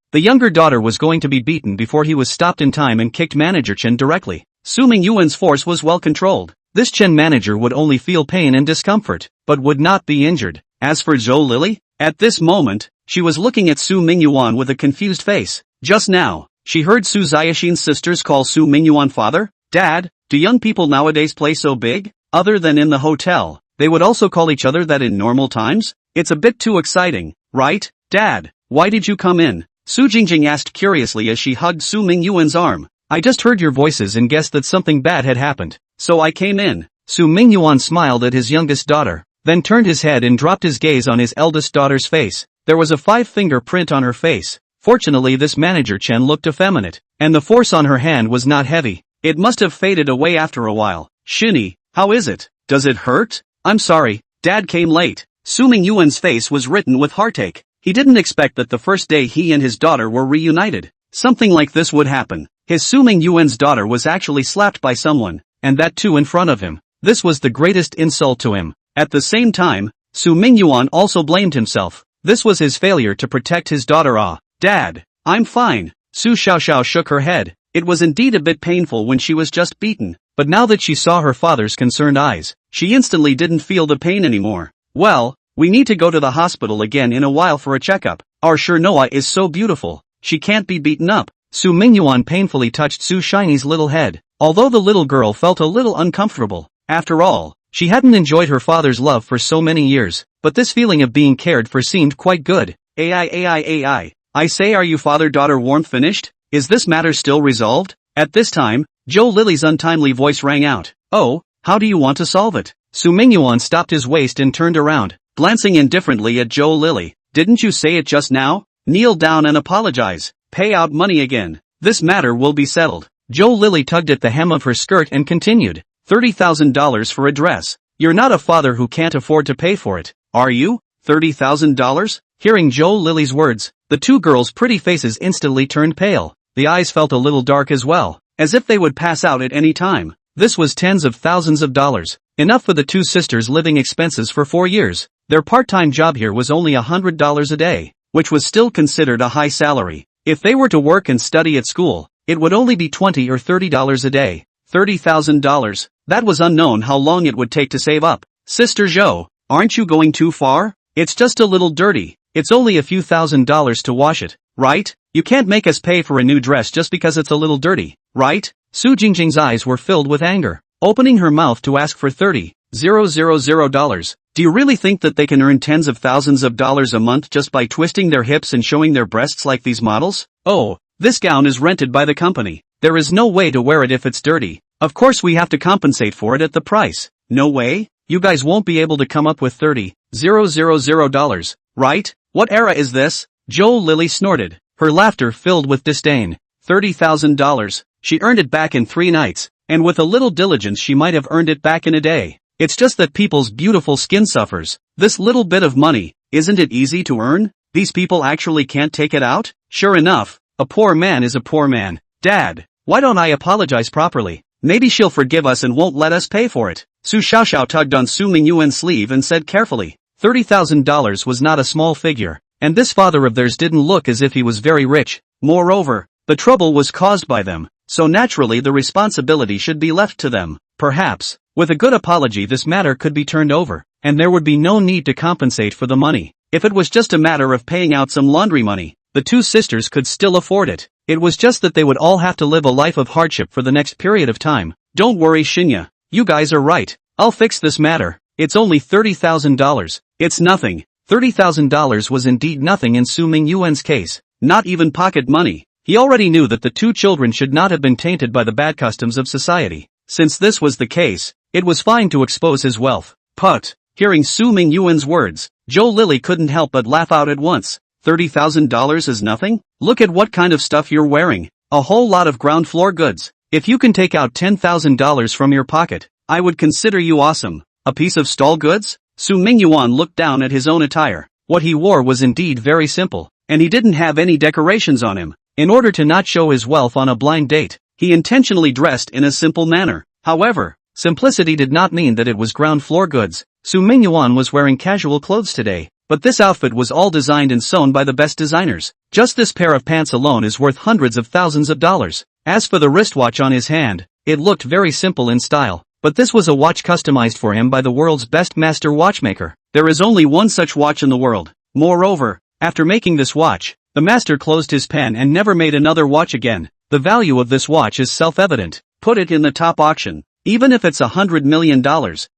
the younger daughter was going to be beaten before he was stopped in time and kicked Manager Chen directly. Su Mingyuan's force was well controlled. This Chen manager would only feel pain and discomfort, but would not be injured. As for Zhou Lily, at this moment, she was looking at Su Mingyuan with a confused face. Just now, she heard Su Xiaxin's sisters call Su Mingyuan father. Dad, do young people nowadays play so big? Other than in the hotel, they would also call each other that in normal times? It's a bit too exciting, right? Dad, why did you come in? Su Jingjing asked curiously as she hugged Su Mingyuan's arm. I just heard your voices and guessed that something bad had happened, so I came in. Su Mingyuan smiled at his youngest daughter, then turned his head and dropped his gaze on his eldest daughter's face. There was a 5-finger print on her face. Fortunately, this Manager Chen looked effeminate, and the force on her hand was not heavy. It must have faded away after a while. Shinny, how is it? Does it hurt? I'm sorry, Dad came late. Su Mingyuan's face was written with heartache. He didn't expect that the first day he and his daughter were reunited, something like this would happen. His Su Mingyuan's daughter was actually slapped by someone, and that too in front of him. This was the greatest insult to him. At the same time, Su Mingyuan also blamed himself. This was his failure to protect his daughter. Dad, I'm fine. Su Xiaoxiao shook her head. It was indeed a bit painful when she was just beaten, but now that she saw her father's concerned eyes, she instantly didn't feel the pain anymore. Well, we need to go to the hospital again in a while for a checkup. Our Noah is so beautiful, she can't be beaten up. Su Mingyuan painfully touched Su Shiny's little head, although the little girl felt a little uncomfortable. After all, she hadn't enjoyed her father's love for so many years, but this feeling of being cared for seemed quite good. AI. I say, are you father-daughter warmth finished? Is this matter still resolved? At this time, Zhou Lily's untimely voice rang out. Oh, how do you want to solve it? Su Mingyuan stopped his waist and turned around, glancing indifferently at Zhou Lily. Didn't you say it just now? Kneel down and apologize. Pay out money again. This matter will be settled. Zhou Lily tugged at the hem of her skirt and continued. $30,000 for a dress. You're not a father who can't afford to pay for it, are you? $30,000? Hearing Zhou Lily's words, the 2 girls' pretty faces instantly turned pale. The eyes felt a little dark as well, as if they would pass out at any time. This was tens of thousands of dollars, enough for the 2 sisters' living expenses for 4 years. Their part-time job here was only $100 a day, which was still considered a high salary. If they were to work and study at school, it would only be $20 or $30 a day. $30,000, that was unknown how long it would take to save up. Sister Zhou, aren't you going too far? It's just a little dirty. It's only a few $1,000s to wash it, right? You can't make us pay for a new dress just because it's a little dirty, right? Su Jingjing's eyes were filled with anger, opening her mouth to ask for $30,000. Do you really think that they can earn tens of thousands of dollars a month just by twisting their hips and showing their breasts like these models? Oh, this gown is rented by the company. There is no way to wear it if it's dirty. Of course we have to compensate for it at the price. No way? You guys won't be able to come up with $30,000, right? What era is this? Zhou Lily snorted, her laughter filled with disdain. $30,000. She earned it back in 3 nights, and with a little diligence she might have earned it back in a day. It's just that people's beautiful skin suffers. This little bit of money, isn't it easy to earn? These people actually can't take it out? Sure enough, a poor man is a poor man. Dad, why don't I apologize properly? Maybe she'll forgive us and won't let us pay for it. Su Xiaoxiao tugged on Su Mingyuan's sleeve and said carefully. $30,000 was not a small figure, and this father of theirs didn't look as if he was very rich. Moreover, the trouble was caused by them, so naturally the responsibility should be left to them. Perhaps, with a good apology this matter could be turned over, and there would be no need to compensate for the money. If it was just a matter of paying out some laundry money, the two sisters could still afford it. It was just that they would all have to live a life of hardship for the next period of time. Don't worry Shinya, you guys are right. I'll fix this matter. It's only $30,000. It's nothing. $30,000 was indeed nothing in Su Mingyuan's case, not even pocket money. He already knew that the two children should not have been tainted by the bad customs of society. Since this was the case, it was fine to expose his wealth. But, hearing Su Mingyuan's words, Zhou Lily couldn't help but laugh out at once. $30,000 is nothing? Look at what kind of stuff you're wearing. A whole lot of ground floor goods. If you can take out $10,000 from your pocket, I would consider you awesome. A piece of stall goods? Su Mingyuan looked down at his own attire. What he wore was indeed very simple, and he didn't have any decorations on him. In order to not show his wealth on a blind date, he intentionally dressed in a simple manner. However, simplicity did not mean that it was ground floor goods. Su Mingyuan was wearing casual clothes today, but this outfit was all designed and sewn by the best designers. Just this pair of pants alone is worth hundreds of thousands of dollars. As for the wristwatch on his hand, it looked very simple in style, but this was a watch customized for him by the world's best master watchmaker. There is only one such watch in the world. Moreover, after making this watch, the master closed his pen and never made another watch again. The value of this watch is self-evident. Put it in the top auction. Even if it's $100 million,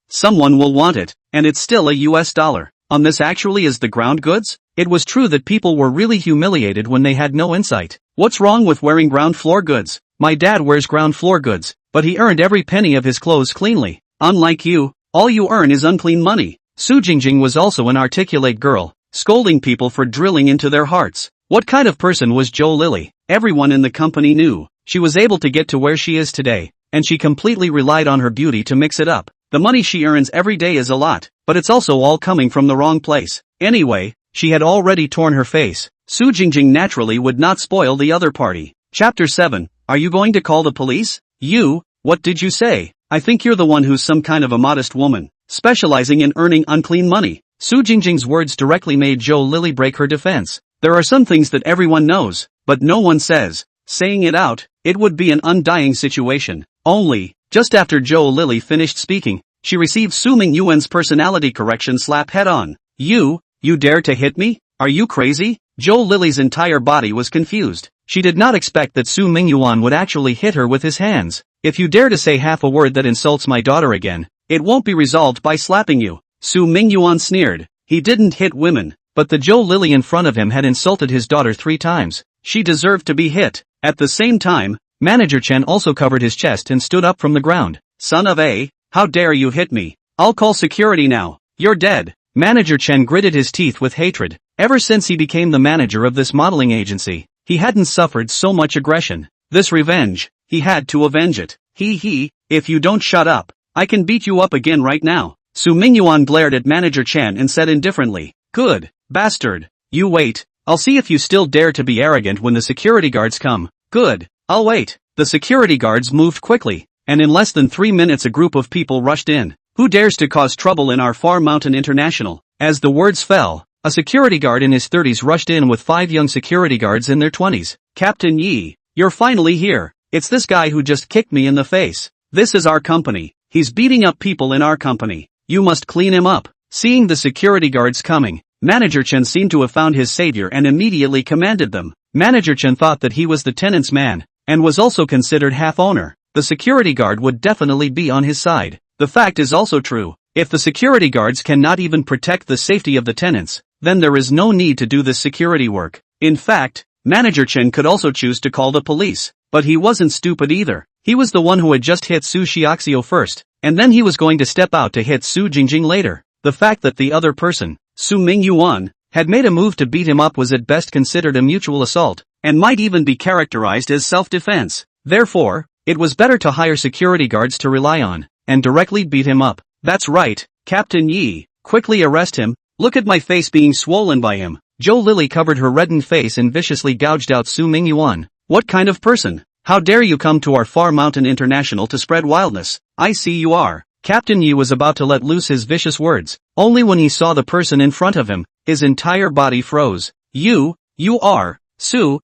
someone will want it, and it's still a US dollar. On this actually is the ground goods? It was true that people were really humiliated when they had no insight. What's wrong with wearing ground floor goods? My dad wears ground floor goods, but he earned every penny of his clothes cleanly. Unlike you, all you earn is unclean money. Su Jingjing was also an articulate girl, scolding people for drilling into their hearts. What kind of person was Zhou Lily? Everyone in the company knew. She was able to get to where she is today, and she completely relied on her beauty to mix it up. The money she earns every day is a lot, but it's also all coming from the wrong place. Anyway, she had already torn her face. Su Jingjing naturally would not spoil the other party. Chapter 7. Are you going to call the police? You? What did you say? I think you're the one who's some kind of a modest woman, specializing in earning unclean money. Su Jingjing's words directly made Zhou Lily break her defense. There are some things that everyone knows, but no one says. Saying it out, it would be an undying situation. Only, just after Zhou Lily finished speaking, she received Su Mingyuan's personality correction slap head-on. You dare to hit me? Are you crazy? Zhou Lily's entire body was confused. She did not expect that Su Mingyuan would actually hit her with his hands. If you dare to say half a word that insults my daughter again, it won't be resolved by slapping you. Su Mingyuan sneered. He didn't hit women, but the Zhou Lily in front of him had insulted his daughter 3 times. She deserved to be hit. At the same time, Manager Chen also covered his chest and stood up from the ground. Son of a, how dare you hit me? I'll call security now. You're dead. Manager Chen gritted his teeth with hatred. Ever since he became the manager of this modeling agency, he hadn't suffered so much aggression. This revenge, he had to avenge it. If you don't shut up, I can beat you up again right now. Su Mingyuan glared at Manager Chen and said indifferently, Good, bastard. You wait. I'll see if you still dare to be arrogant when the security guards come. Good, I'll wait. The security guards moved quickly, and in less than 3 minutes a group of people rushed in. Who dares to cause trouble in our Far Mountain International? As the words fell, a security guard in his 30s rushed in with 5 young security guards in their 20s. Captain Yi, you're finally here. It's this guy who just kicked me in the face. This is our company. He's beating up people in our company. You must clean him up. Seeing the security guards coming, Manager Chen seemed to have found his savior and immediately commanded them. Manager Chen thought that he was the tenant's man, and was also considered half-owner. The security guard would definitely be on his side. The fact is also true. If the security guards cannot even protect the safety of the tenants, then there is no need to do this security work. In fact, Manager Chen could also choose to call the police. But he wasn't stupid either. He was the one who had just hit Su Xiaoxiu first, and then he was going to step out to hit Su Jingjing later. The fact that the other person, Su Mingyuan, had made a move to beat him up was at best considered a mutual assault, and might even be characterized as self-defense. Therefore, it was better to hire security guards to rely on, and directly beat him up. That's right, Captain Yi, quickly arrest him. Look at my face being swollen by him. Zhou Lily covered her reddened face and viciously gouged out Su Mingyuan. What kind of person? How dare you come to our Far Mountain International to spread wildness? I see you are. Captain Yi was about to let loose his vicious words, only when he saw the person in front of him, his entire body froze. You are, Su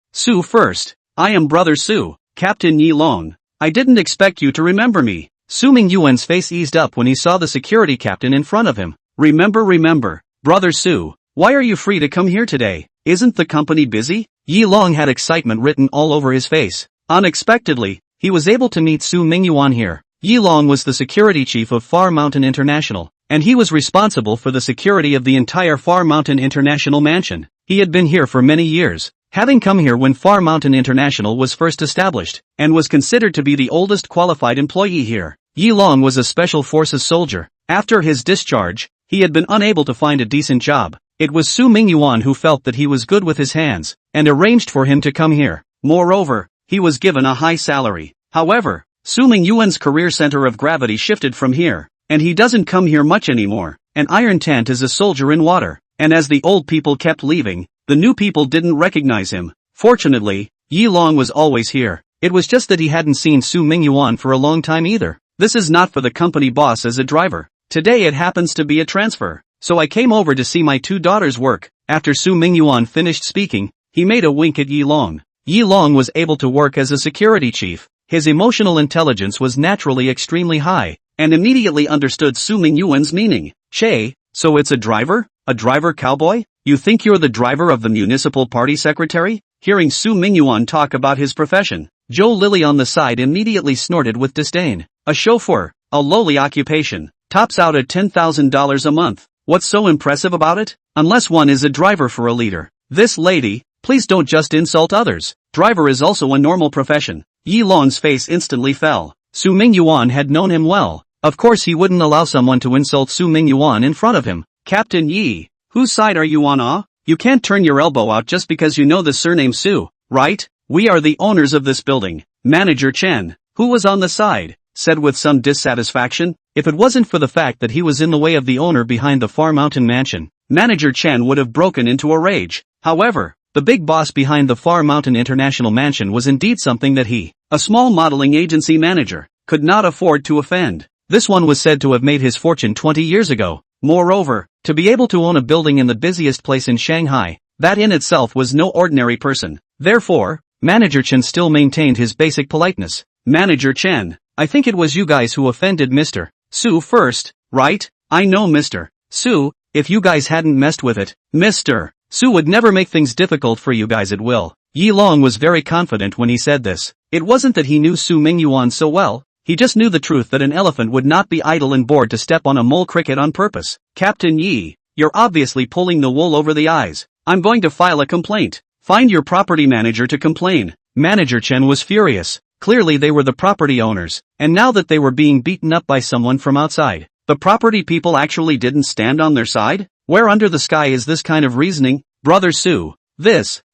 first. I am Brother Su, Captain Yi Long. I didn't expect you to remember me. Su Mingyuan's face eased up when he saw the security captain in front of him. Remember, Brother Su, why are you free to come here today? Isn't the company busy? Yi Long had excitement written all over his face. Unexpectedly, he was able to meet Su Mingyuan here. Yi Long was the security chief of Far Mountain International, and he was responsible for the security of the entire Far Mountain International mansion. He had been here for many years, having come here when Far Mountain International was first established, and was considered to be the oldest qualified employee here. Yi Long was a special forces soldier. After his discharge, he had been unable to find a decent job. It was Su Mingyuan who felt that he was good with his hands, and arranged for him to come here. Moreover, he was given a high salary. However, Su Mingyuan's career center of gravity shifted from here, and he doesn't come here much anymore. An iron tent is a soldier in water, and as the old people kept leaving, the new people didn't recognize him. Fortunately, Yi Long was always here. It was just that he hadn't seen Su Mingyuan for a long time either. This is not for the company boss as a driver. Today it happens to be a transfer, so I came over to see my two daughters work. After Su Mingyuan finished speaking, he made a wink at Yi Long. Yi Long was able to work as a security chief. His emotional intelligence was naturally extremely high, and immediately understood Su Mingyuan's meaning. Che, so it's a driver? A driver cowboy? You think you're the driver of the municipal party secretary? Hearing Su Mingyuan talk about his profession, Joe Lily on the side immediately snorted with disdain. A chauffeur, a lowly occupation, tops out at $10,000 a month. What's so impressive about it? Unless one is a driver for a leader. This lady, please don't just insult others. Driver is also a normal profession. Yi Long's face instantly fell. Su Mingyuan had known him well. Of course he wouldn't allow someone to insult Su Mingyuan in front of him. Captain Yi, whose side are you on? You can't turn your elbow out just because you know the surname Su, right? We are the owners of this building. Manager Chen, who was on the side, said with some dissatisfaction. If it wasn't for the fact that he was in the way of the owner behind the Far Mountain Mansion, Manager Chen would have broken into a rage. However, the big boss behind the Far Mountain International Mansion was indeed something that he, a small modeling agency manager, could not afford to offend. This one was said to have made his fortune 20 years ago. Moreover, to be able to own a building in the busiest place in Shanghai, that in itself was no ordinary person. Therefore, Manager Chen still maintained his basic politeness. Manager Chen, I think it was you guys who offended Mr. Su first, right? I know Mr. Su, if you guys hadn't messed with it, Mr. Su would never make things difficult for you guys at will. Yi Long was very confident when he said this. It wasn't that he knew Su Mingyuan so well, he just knew the truth that an elephant would not be idle and bored to step on a mole cricket on purpose. Captain Yi, you're obviously pulling the wool over the eyes. I'm going to file a complaint. Find your property manager to complain. Manager Chen was furious. Clearly they were the property owners, and now that they were being beaten up by someone from outside, the property people actually didn't stand on their side? Where under the sky is this kind of reasoning? Brother Su,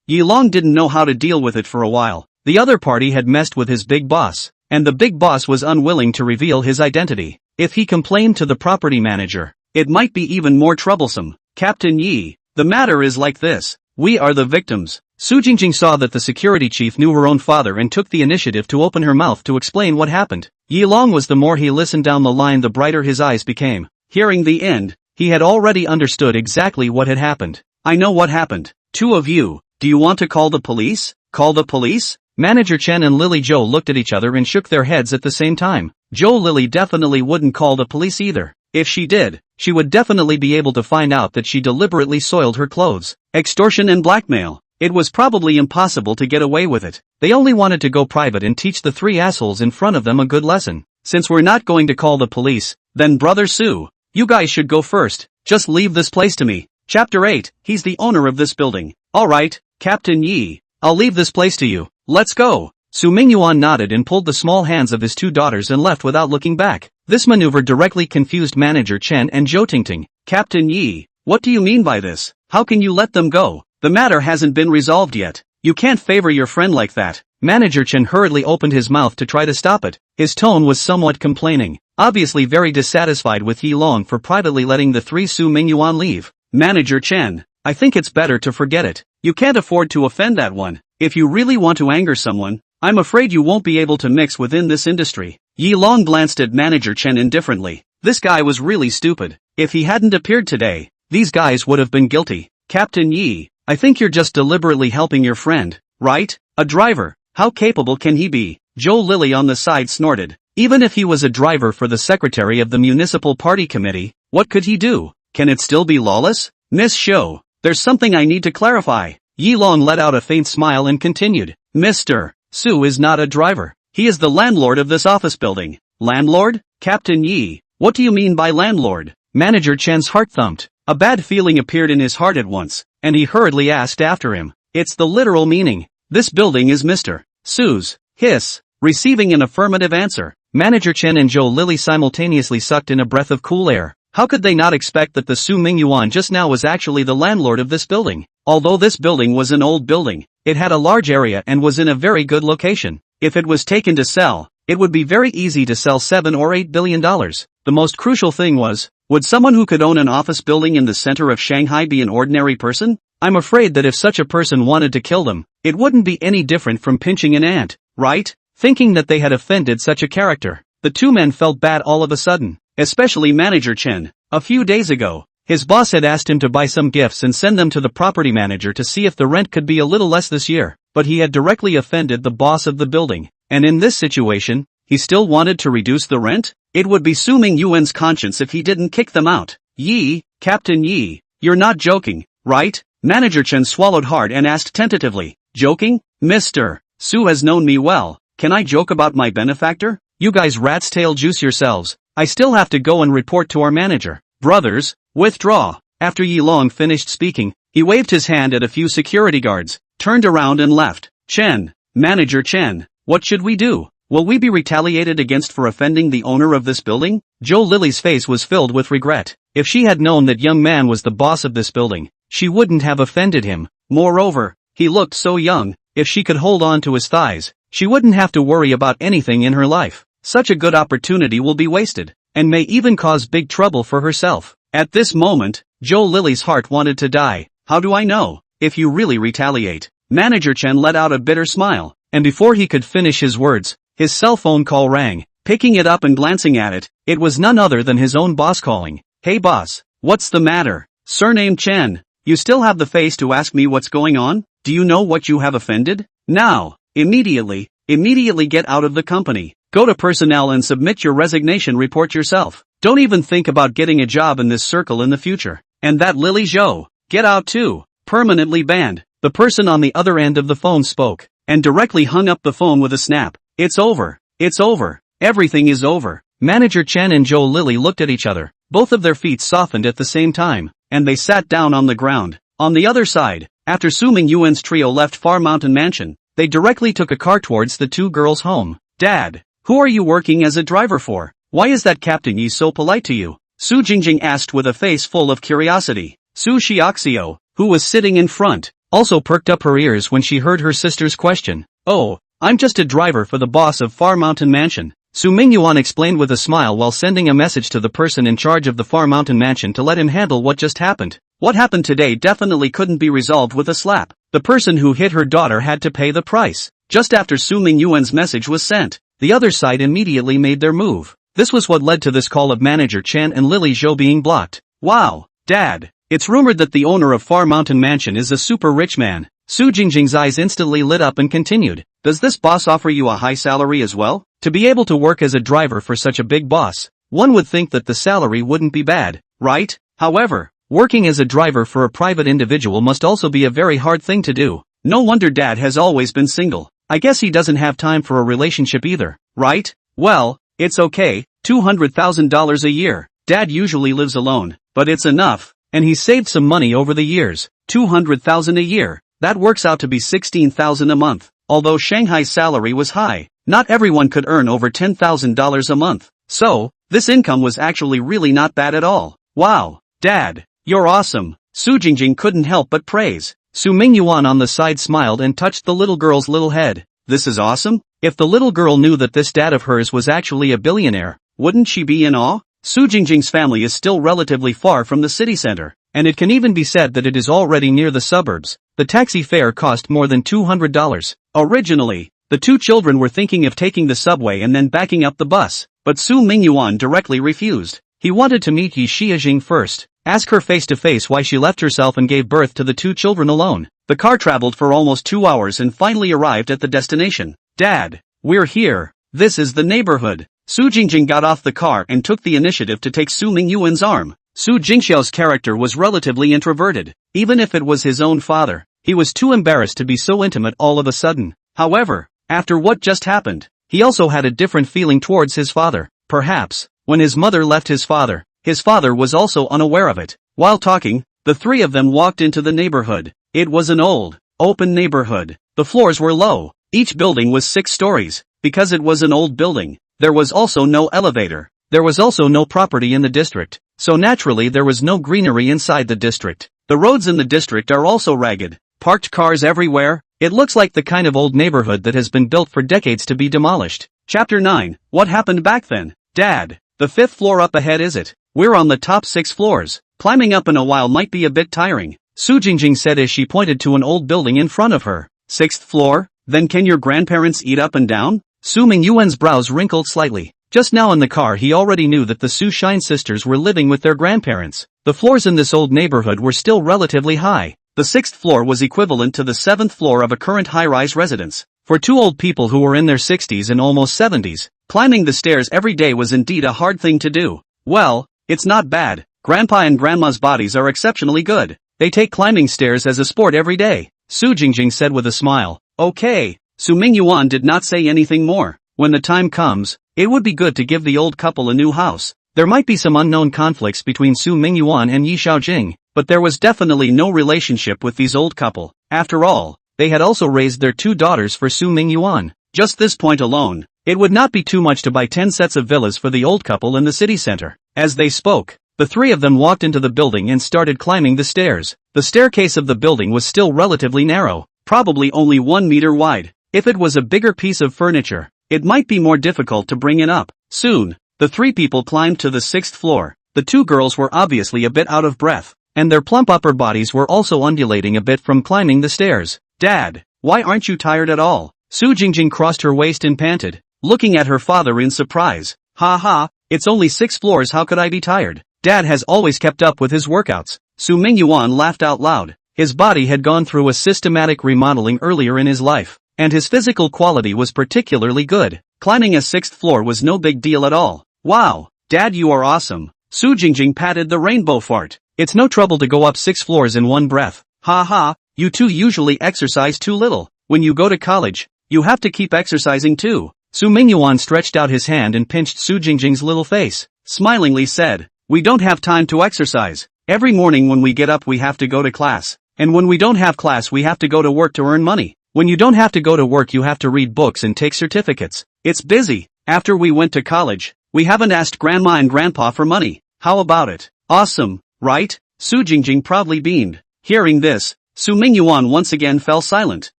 Yi Long didn't know how to deal with it for a while. The other party had messed with his big boss, and the big boss was unwilling to reveal his identity. If he complained to the property manager, it might be even more troublesome. Captain Yi, the matter is like this. We are the victims. Su Jingjing saw that the security chief knew her own father and took the initiative to open her mouth to explain what happened. Yi Long was the more he listened down the line the brighter his eyes became. Hearing the end, he had already understood exactly what had happened. I know what happened. Two of you, do you want to call the police? Call the police? Manager Chen and Lily Zhou looked at each other and shook their heads at the same time. Zhou Lily definitely wouldn't call the police either. If she did, she would definitely be able to find out that she deliberately soiled her clothes. Extortion and blackmail. It was probably impossible to get away with it. They only wanted to go private and teach the three assholes in front of them a good lesson. Since we're not going to call the police, then Brother Su, you guys should go first. Just leave this place to me. Chapter 8, he's the owner of this building. Alright, Captain Yi, I'll leave this place to you. Let's go. Su Mingyuan nodded and pulled the small hands of his two daughters and left without looking back. This maneuver directly confused Manager Chen and Zhou Tingting. Captain Yi, what do you mean by this? How can you let them go? The matter hasn't been resolved yet. You can't favor your friend like that. Manager Chen hurriedly opened his mouth to try to stop it. His tone was somewhat complaining, obviously very dissatisfied with Yi Long for privately letting the three Su Mingyuan leave. Manager Chen, I think it's better to forget it. You can't afford to offend that one. If you really want to anger someone, I'm afraid you won't be able to mix within this industry. Yi Long glanced at Manager Chen indifferently. This guy was really stupid. If he hadn't appeared today, these guys would have been guilty. Captain Yi, I think you're just deliberately helping your friend, right? A driver. How capable can he be? Joe Lily on the side snorted. Even if he was a driver for the secretary of the municipal party committee, what could he do? Can it still be lawless? Miss Show, there's something I need to clarify. Yi Long let out a faint smile and continued. Mr. Su is not a driver. He is the landlord of this office building. Landlord? Captain Yi, what do you mean by landlord? Manager Chen's heart thumped. A bad feeling appeared in his heart at once, and he hurriedly asked after him. It's the literal meaning. This building is Mr. Su's. Hiss. Receiving an affirmative answer, Manager Chen and Joe Lily simultaneously sucked in a breath of cool air. How could they not expect that the Su Mingyuan just now was actually the landlord of this building? Although this building was an old building, it had a large area and was in a very good location. If it was taken to sell, it would be very easy to sell $7 or $8 billion. The most crucial thing was, would someone who could own an office building in the center of Shanghai be an ordinary person? I'm afraid that if such a person wanted to kill them, it wouldn't be any different from pinching an ant, right? Thinking that they had offended such a character, the two men felt bad all of a sudden, especially Manager Chen. A few days ago, his boss had asked him to buy some gifts and send them to the property manager to see if the rent could be a little less this year, but he had directly offended the boss of the building, and in this situation, he still wanted to reduce the rent? It would be Su Mingyuan's conscience if he didn't kick them out. Yi, Captain Yi, you're not joking, right? Manager Chen swallowed hard and asked tentatively. Joking? Mr. Su has known me well. Can I joke about my benefactor? You guys rat's tail juice yourselves. I still have to go and report to our manager. Brothers, withdraw. After Yi Long finished speaking, he waved his hand at a few security guards, turned around and left. Chen, Manager Chen, what should we do? Will we be retaliated against for offending the owner of this building? Joe Lily's face was filled with regret. If she had known that young man was the boss of this building, she wouldn't have offended him. Moreover, he looked so young. If she could hold on to his thighs, she wouldn't have to worry about anything in her life. Such a good opportunity will be wasted, and may even cause big trouble for herself. At this moment, Joe Lily's heart wanted to die. How do I know? If you really retaliate. Manager Chen let out a bitter smile, and before he could finish his words, his cell phone call rang. Picking it up and glancing at it, it was none other than his own boss calling. Hey boss, what's the matter? Surname Chen, you still have the face to ask me what's going on? Do you know what you have offended? Now, immediately get out of the company. Go to personnel and submit your resignation report yourself. Don't even think about getting a job in this circle in the future. And that Lily Zhou, get out too. Permanently banned. The person on the other end of the phone spoke, and directly hung up the phone with a snap. It's over. It's over. Everything is over. Manager Chen and Joe Lily looked at each other. Both of their feet softened at the same time, and they sat down on the ground. On the other side, after Su Mingyuan's trio left Far Mountain Mansion, they directly took a car towards the two girls' home. Dad, who are you working as a driver for? Why is that Captain Yi so polite to you? Su Jingjing asked with a face full of curiosity. Su Xiaoxiu, who was sitting in front, also perked up her ears when she heard her sister's question. Oh, I'm just a driver for the boss of Far Mountain Mansion. Su Mingyuan explained with a smile while sending a message to the person in charge of the Far Mountain Mansion to let him handle what just happened. What happened today definitely couldn't be resolved with a slap. The person who hit her daughter had to pay the price. Just after Su Mingyuan's message was sent, the other side immediately made their move. This was what led to this call of Manager Chen and Lily Zhou being blocked. Wow, Dad, it's rumored that the owner of Far Mountain Mansion is a super rich man. Su Jingjing's eyes instantly lit up and continued. Does this boss offer you a high salary as well? To be able to work as a driver for such a big boss, one would think that the salary wouldn't be bad, right? However, working as a driver for a private individual must also be a very hard thing to do. No wonder Dad has always been single. I guess he doesn't have time for a relationship either, right? Well, it's okay, $200,000 a year. Dad usually lives alone, but it's enough, and he's saved some money over the years. $200,000 a year. That works out to be $16,000 a month. Although Shanghai's salary was high, not everyone could earn over $10,000 a month. So, this income was actually really not bad at all. Wow, Dad, you're awesome. Su Jingjing couldn't help but praise. Su Mingyuan on the side smiled and touched the little girl's little head. This is awesome? If the little girl knew that this dad of hers was actually a billionaire, wouldn't she be in awe? Su Jingjing's family is still relatively far from the city center, and it can even be said that it is already near the suburbs. The taxi fare cost more than $200. Originally, the two children were thinking of taking the subway and then backing up the bus, but Su Mingyuan directly refused. He wanted to meet Yi Xiajing first, ask her face to face why she left herself and gave birth to the 2 children alone. The car traveled for almost 2 hours and finally arrived at the destination. Dad, we're here. This is the neighborhood. Su Jingjing got off the car and took the initiative to take Su Mingyuan's arm. Su Jingxiao's character was relatively introverted. Even if it was his own father, he was too embarrassed to be so intimate all of a sudden. However, after what just happened, he also had a different feeling towards his father. Perhaps, when his mother left his father was also unaware of it. While talking, the 3 of them walked into the neighborhood. It was an old, open neighborhood. The floors were low. Each building was 6 stories. Because it was an old building, there was also no elevator. There was also no property in the district, so naturally there was no greenery inside the district. The roads in the district are also ragged. Parked cars everywhere. It looks like the kind of old neighborhood that has been built for decades to be demolished. Chapter 9. What happened back then? Dad, the 5th floor up ahead is it? We're on the top 6 floors. Climbing up in a while might be a bit tiring, Su Jingjing said as she pointed to an old building in front of her. 6th floor? Then can your grandparents eat up and down? Su Mingyuan's brows wrinkled slightly. Just now in the car he already knew that the Su Shine sisters were living with their grandparents. The floors in this old neighborhood were still relatively high. The 6th floor was equivalent to the 7th floor of a current high-rise residence. For 2 old people who were in their 60s and almost 70s, climbing the stairs every day was indeed a hard thing to do. Well, it's not bad. Grandpa and Grandma's bodies are exceptionally good. They take climbing stairs as a sport every day, Su Jingjing said with a smile. Okay. Su Mingyuan did not say anything more. When the time comes, it would be good to give the old couple a new house. There might be some unknown conflicts between Su Mingyuan and Yi Xiaojing, but there was definitely no relationship with these old couple. After all, they had also raised their 2 daughters for Su Mingyuan. Just this point alone, it would not be too much to buy 10 sets of villas for the old couple in the city center. As they spoke, the 3 of them walked into the building and started climbing the stairs. The staircase of the building was still relatively narrow, probably only 1 meter wide. If it was a bigger piece of furniture, it might be more difficult to bring it up. Soon, the 3 people climbed to the 6th floor. The 2 girls were obviously a bit out of breath, and their plump upper bodies were also undulating a bit from climbing the stairs. Dad, why aren't you tired at all? Su Jingjing crossed her waist and panted, looking at her father in surprise. Ha ha, it's only 6 floors, how could I be tired? Dad has always kept up with his workouts. Su Mingyuan laughed out loud. His body had gone through a systematic remodeling earlier in his life, and his physical quality was particularly good. Climbing a 6th floor was no big deal at all. Wow, Dad, you are awesome. Su Jingjing patted the rainbow fart. It's no trouble to go up 6 floors in one breath. Ha ha, you 2 usually exercise too little. When you go to college, you have to keep exercising too. Su Mingyuan stretched out his hand and pinched Su Jingjing's little face, smilingly said, we don't have time to exercise. Every morning when we get up we have to go to class. And when we don't have class we have to go to work to earn money. When you don't have to go to work you have to read books and take certificates. It's busy. After we went to college, we haven't asked Grandma and Grandpa for money. How about it? Awesome, right? Su Jingjing proudly beamed. Hearing this, Su Mingyuan once again fell silent.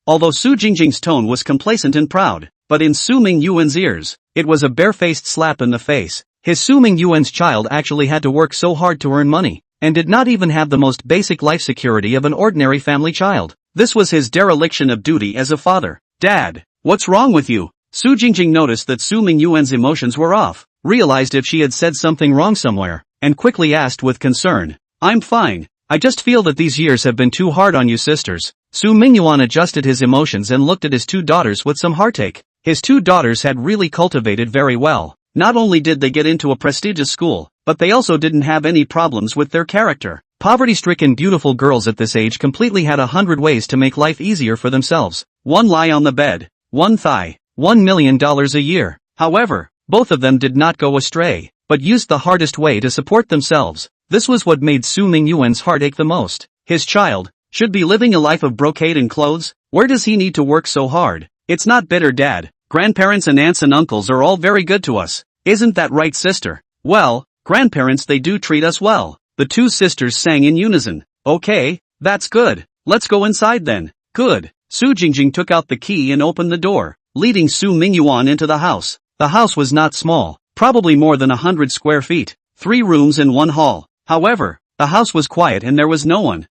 Although Su Jingjing's tone was complacent and proud, but in Su Mingyuan's ears, it was a barefaced slap in the face. His Su Mingyuan's child actually had to work so hard to earn money, and did not even have the most basic life security of an ordinary family child. This was his dereliction of duty as a father. Dad, what's wrong with you? Su Jingjing noticed that Su Mingyuan's emotions were off, realized if she had said something wrong somewhere, and quickly asked with concern, I'm fine. I just feel that these years have been too hard on you sisters. Su Mingyuan adjusted his emotions and looked at his 2 daughters with some heartache. His 2 daughters had really cultivated very well. Not only did they get into a prestigious school, but they also didn't have any problems with their character. Poverty-stricken beautiful girls at this age completely had 100 ways to make life easier for themselves. One lie on the bed, one thigh, $1 million a year. However, both of them did not go astray, but used the hardest way to support themselves. This was what made Su Mingyuan's heart ache the most. His child should be living a life of brocade and clothes. Where does he need to work so hard? It's not bitter, Dad. Grandparents and aunts and uncles are all very good to us. Isn't that right, sister? Well, grandparents, they do treat us well. The 2 sisters sang in unison. Okay, that's good. Let's go inside then. Good. Su Jingjing took out the key and opened the door, leading Su Mingyuan into the house. The house was not small, probably more than 100 square feet, 3 rooms and 1 hall. However, the house was quiet and there was no one.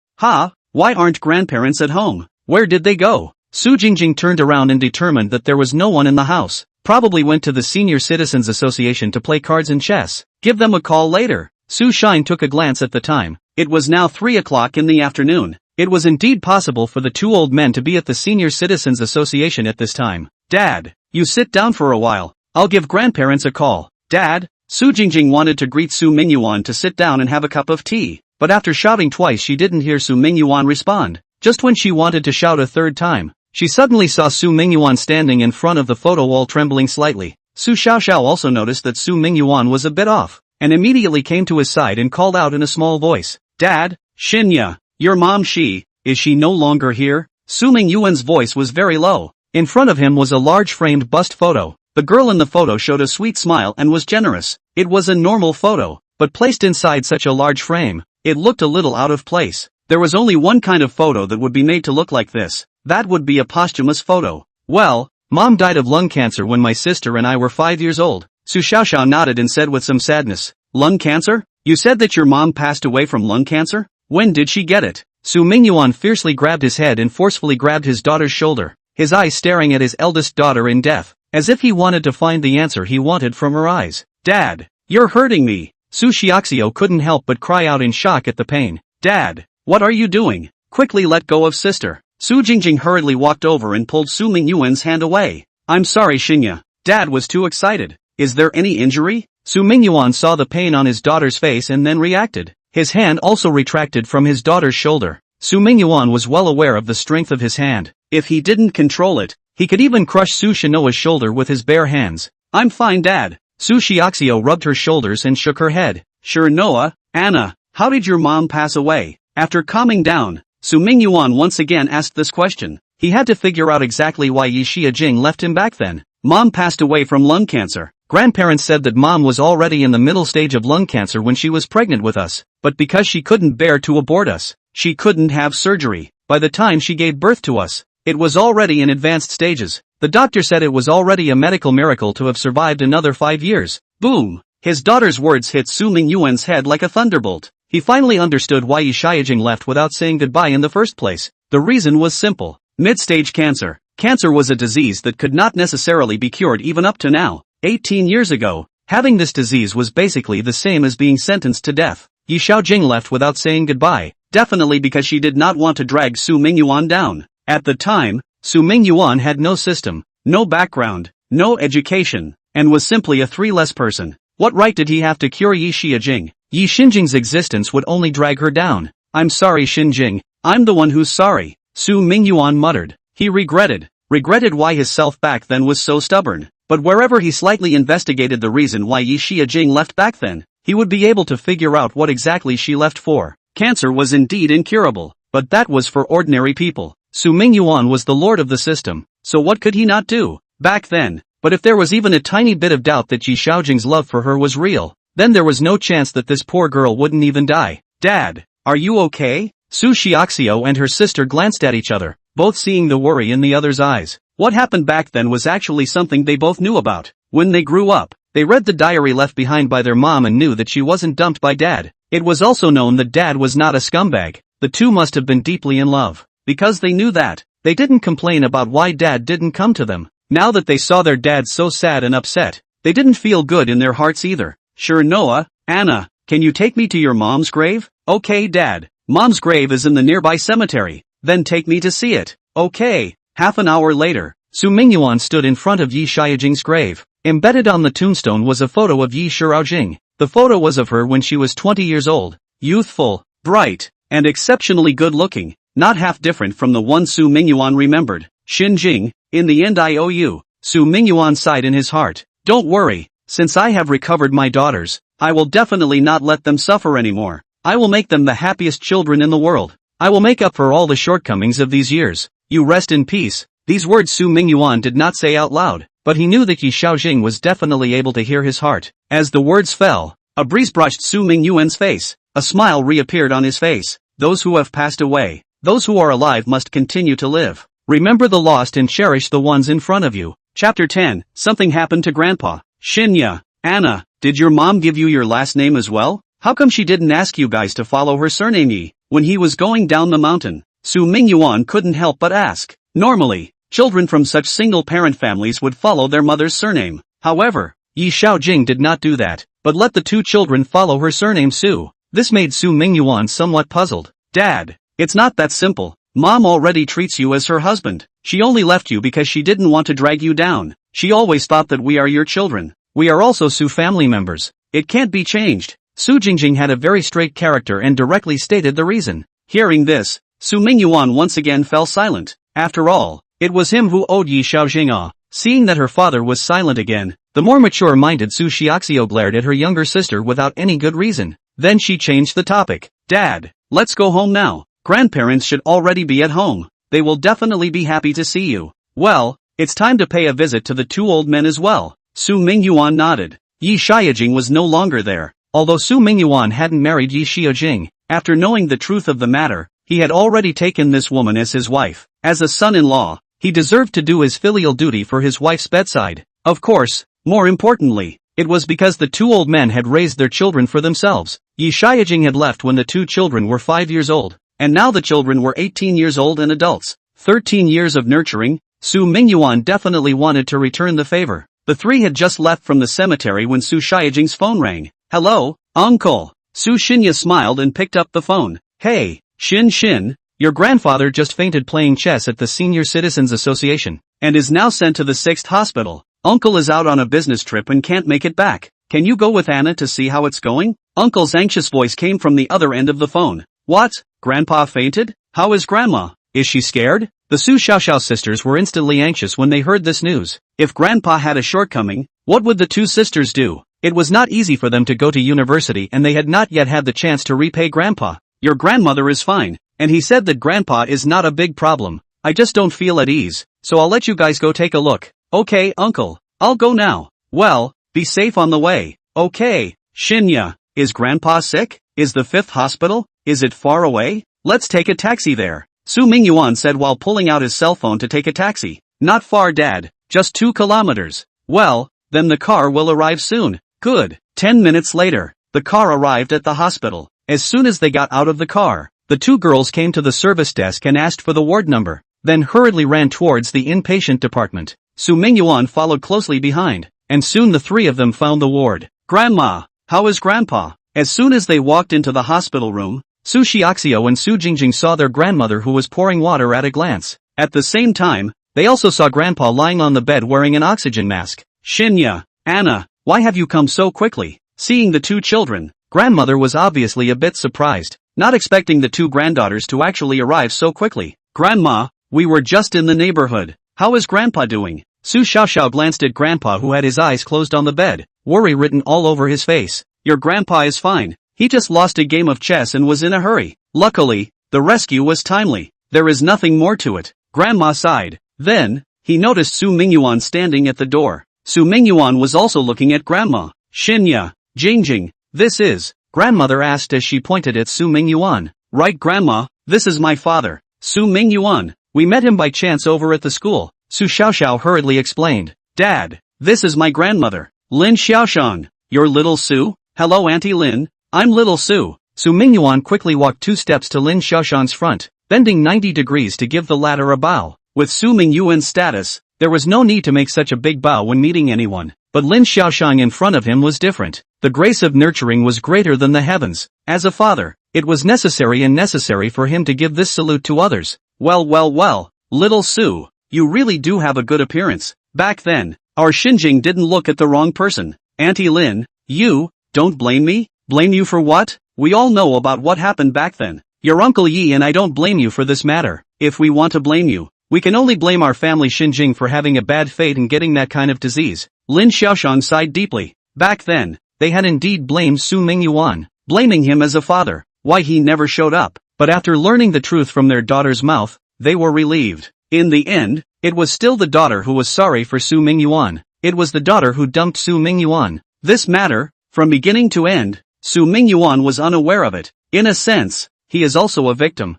Why aren't grandparents at home? Where did they go? Su Jingjing turned around and determined that there was no one in the house. probably went to the Senior Citizens Association to play cards and chess. Give them a call later. Su Shine took a glance at the time. It was now 3 o'clock in the afternoon. It was indeed possible for the two old men to be at the Senior Citizens Association at this time. Dad, you sit down for a while. I'll give grandparents a call. Dad? Su Jingjing wanted to greet Su Mingyuan to sit down and have a cup of tea, but after shouting twice she didn't hear Su Mingyuan respond. Just when she wanted to shout a third time, she suddenly saw Su Mingyuan standing in front of the photo wall trembling slightly. Su Xiaoxiao also noticed that Su Mingyuan was a bit off, and immediately came to his side and called out in a small voice. Dad? Shinya, your mom is she no longer here? Su Mingyuan's voice was very low. In front of him was a large framed bust photo. The girl in the photo showed a sweet smile and was generous. It was a normal photo, but placed inside such a large frame, it looked a little out of place. There was only one kind of photo that would be made to look like this. That would be a posthumous photo. Well, Mom died of lung cancer when my sister and I were 5 years old. Su Xiaoxiao nodded and said with some sadness, lung cancer? You said that your mom passed away from lung cancer? When did she get it? Su Mingyuan fiercely grabbed his head and forcefully grabbed his daughter's shoulder, his eyes staring at his eldest daughter in death, as if he wanted to find the answer he wanted from her eyes. Dad, you're hurting me. Su Xiaoxiao couldn't help but cry out in shock at the pain. Dad, what are you doing? Quickly let go of sister. Su Jingjing hurriedly walked over and pulled Su Mingyuan's hand away. I'm sorry Shinya. Dad was too excited. Is there any injury? Su Mingyuan saw the pain on his daughter's face and then reacted. His hand also retracted from his daughter's shoulder. Su Mingyuan was well aware of the strength of his hand. If he didn't control it, he could even crush Su Shinoa's shoulder with his bare hands. I'm fine Dad. Su Xiaoxiao rubbed her shoulders and shook her head. Sure Noah, Anna, how did your mom pass away? After calming down, Su Mingyuan once again asked this question. He had to figure out exactly why Yi Xiajing left him back then. Mom passed away from lung cancer. Grandparents said that mom was already in the middle stage of lung cancer when she was pregnant with us, but because she couldn't bear to abort us, she couldn't have surgery. By the time she gave birth to us, it was already in advanced stages. The doctor said it was already a medical miracle to have survived another 5 years. Boom! His daughter's words hit Su Mingyuan's head like a thunderbolt. He finally understood why Yi Xiajing left without saying goodbye in the first place. The reason was simple. Mid-stage cancer. Cancer was a disease that could not necessarily be cured even up to now. 18 years ago, having this disease was basically the same as being sentenced to death. Yi Xiaojing left without saying goodbye, definitely because she did not want to drag Su Mingyuan down. At the time, Su Mingyuan had no system, no background, no education, and was simply a 3-less person. What right did he have to cure Yi Xiajing? Yi Xinjing's existence would only drag her down. I'm sorry Xinjing, I'm the one who's sorry, Su Mingyuan muttered. He regretted why his self back then was so stubborn. But wherever he slightly investigated the reason why Yi Xiajing left back then, he would be able to figure out what exactly she left for. Cancer was indeed incurable, but that was for ordinary people. Su Mingyuan was the lord of the system, so what could he not do? Back then. But if there was even a tiny bit of doubt that Yi Xiaojing's love for her was real, then there was no chance that this poor girl wouldn't even die. Dad, are you okay? Su Xiaoxiao and her sister glanced at each other, both seeing the worry in the other's eyes. What happened back then was actually something they both knew about. When they grew up, they read the diary left behind by their mom and knew that she wasn't dumped by dad. It was also known that dad was not a scumbag. The two must have been deeply in love. Because they knew that, they didn't complain about why dad didn't come to them. Now that they saw their dad so sad and upset, they didn't feel good in their hearts either. Sure Noah, Anna, can you take me to your mom's grave? Okay Dad, mom's grave is in the nearby cemetery. Then take me to see it. Okay. Half an hour later, Su Mingyuan stood in front of Yi Xiajing's grave. Embedded on the tombstone was a photo of Yi Xiaojing. The photo was of her when she was 20 years old, youthful, bright, and exceptionally good-looking, not half different from the one Su Mingyuan remembered. Xinjing, in the end I owe you. Su Mingyuan sighed in his heart. Don't worry, since I have recovered my daughters, I will definitely not let them suffer anymore. I will make them the happiest children in the world. I will make up for all the shortcomings of these years. You rest in peace. These words Su Mingyuan did not say out loud, but he knew that Yi Xiaojing was definitely able to hear his heart. As the words fell, a breeze brushed Su Mingyuan's face. A smile reappeared on his face. Those who have passed away, those who are alive must continue to live. Remember the lost and cherish the ones in front of you. Chapter 10, Something Happened to Grandpa. Shinya, Anna, did your mom give you your last name as well? How come she didn't ask you guys to follow her surname Yi when he was going down the mountain? Su Mingyuan couldn't help but ask. Normally, Children from such single-parent families would follow their mother's surname. However, Yi Xiaojing did not do that, but let the two children follow her surname Su. This made Su Mingyuan somewhat puzzled. Dad, it's not that simple. Mom already treats you as her husband. She only left you because she didn't want to drag you down. She always thought that we are your children. We are also Su family members. It can't be changed. Su Jingjing had a very straight character and directly stated the reason. Hearing this, Su Mingyuan once again fell silent. After all, it was him who owed Yi Xiaojing a. Seeing that her father was silent again, the more mature-minded Su Xiaoxiao glared at her younger sister without any good reason. Then she changed the topic. Dad, let's go home now. Grandparents should already be at home. They will definitely be happy to see you. Well, it's time to pay a visit to the two old men as well. Su Mingyuan nodded. Yi Xiaojing was no longer there. Although Su Mingyuan hadn't married Yi Xiaojing, after knowing the truth of the matter, he had already taken this woman as his wife. As a son-in-law, he deserved to do his filial duty for his wife's bedside. Of course, more importantly, it was because the two old men had raised their children for themselves. Yi Xiaojing had left when the two children were 5 years old, and now the children were 18 years old and adults. 13 years of nurturing. Su Mingyuan definitely wanted to return the favor. The three had just left from the cemetery when Su Xiaojing's phone rang. Hello, uncle. Su Xinya smiled and picked up the phone. Hey, Xin, your grandfather just fainted playing chess at the Senior Citizens Association, and is now sent to the 6th hospital. Uncle is out on a business trip and can't make it back. Can you go with Anna to see how it's going? Uncle's anxious voice came from the other end of the phone. What? Grandpa fainted? How is Grandma? Is she scared? The Su Xiaoxiao sisters were instantly anxious when they heard this news. If Grandpa had a shortcoming, what would the two sisters do? It was not easy for them to go to university and they had not yet had the chance to repay Grandpa. Your grandmother is fine, and he said that Grandpa is not a big problem. I just don't feel at ease, so I'll let you guys go take a look. Okay, uncle. I'll go now. Well, be safe on the way. Okay, Shinya. Is Grandpa sick? Is the 5th hospital? Is it far away? Let's take a taxi there. Su Mingyuan said while pulling out his cell phone to take a taxi. Not far, Dad. Just 2 kilometers. Well, then the car will arrive soon. Good. 10 minutes later, the car arrived at the hospital. As soon as they got out of the car, the two girls came to the service desk and asked for the ward number, then hurriedly ran towards the inpatient department. Su Mingyuan followed closely behind, and soon the three of them found the ward. Grandma, how is Grandpa? As soon as they walked into the hospital room, Su Xiaoxiao and Su Jingjing saw their grandmother who was pouring water at a glance. At the same time, they also saw Grandpa lying on the bed wearing an oxygen mask. Shinya, Anna, why have you come so quickly? Seeing the two children, Grandmother was obviously a bit surprised, not expecting the two granddaughters to actually arrive so quickly. Grandma, we were just in the neighborhood. How is Grandpa doing? Su Xiaoxiao glanced at Grandpa who had his eyes closed on the bed, worry written all over his face. Your grandpa is fine. He just lost a game of chess and was in a hurry. Luckily, the rescue was timely. There is nothing more to it. Grandma sighed. Then, he noticed Su Mingyuan standing at the door. Su Mingyuan was also looking at Grandma. Shinya, Jingjing, this is? Grandmother asked as she pointed at Su Mingyuan. Right, Grandma, this is my father, Su Mingyuan. We met him by chance over at the school. Su Xiaoxiao hurriedly explained. Dad, this is my grandmother, Lin Xiaoshang. You're little Su? Hello Auntie Lin, I'm little Su. Su Mingyuan quickly walked 2 steps to Lin Xiaoshang's front, bending 90 degrees to give the latter a bow. With Su Mingyuan's status, there was no need to make such a big bow when meeting anyone, but Lin Xiaoshang in front of him was different. The grace of nurturing was greater than the heavens. As a father, it was necessary for him to give this salute to others. Well, little Su, you really do have a good appearance. Back then, our Xinjing didn't look at the wrong person. Auntie Lin, you, don't blame me? Blame you for what? We all know about what happened back then. Your Uncle Yi and I don't blame you for this matter. If we want to blame you, we can only blame our family Xinjing for having a bad fate and getting that kind of disease. Lin Xiaoshang sighed deeply. Back then, they had indeed blamed Su Mingyuan, blaming him as a father, why he never showed up. But after learning the truth from their daughter's mouth, they were relieved. In the end, it was still the daughter who was sorry for Su Mingyuan. It was the daughter who dumped Su Mingyuan. This matter, from beginning to end, Su Mingyuan was unaware of it. In a sense, he is also a victim.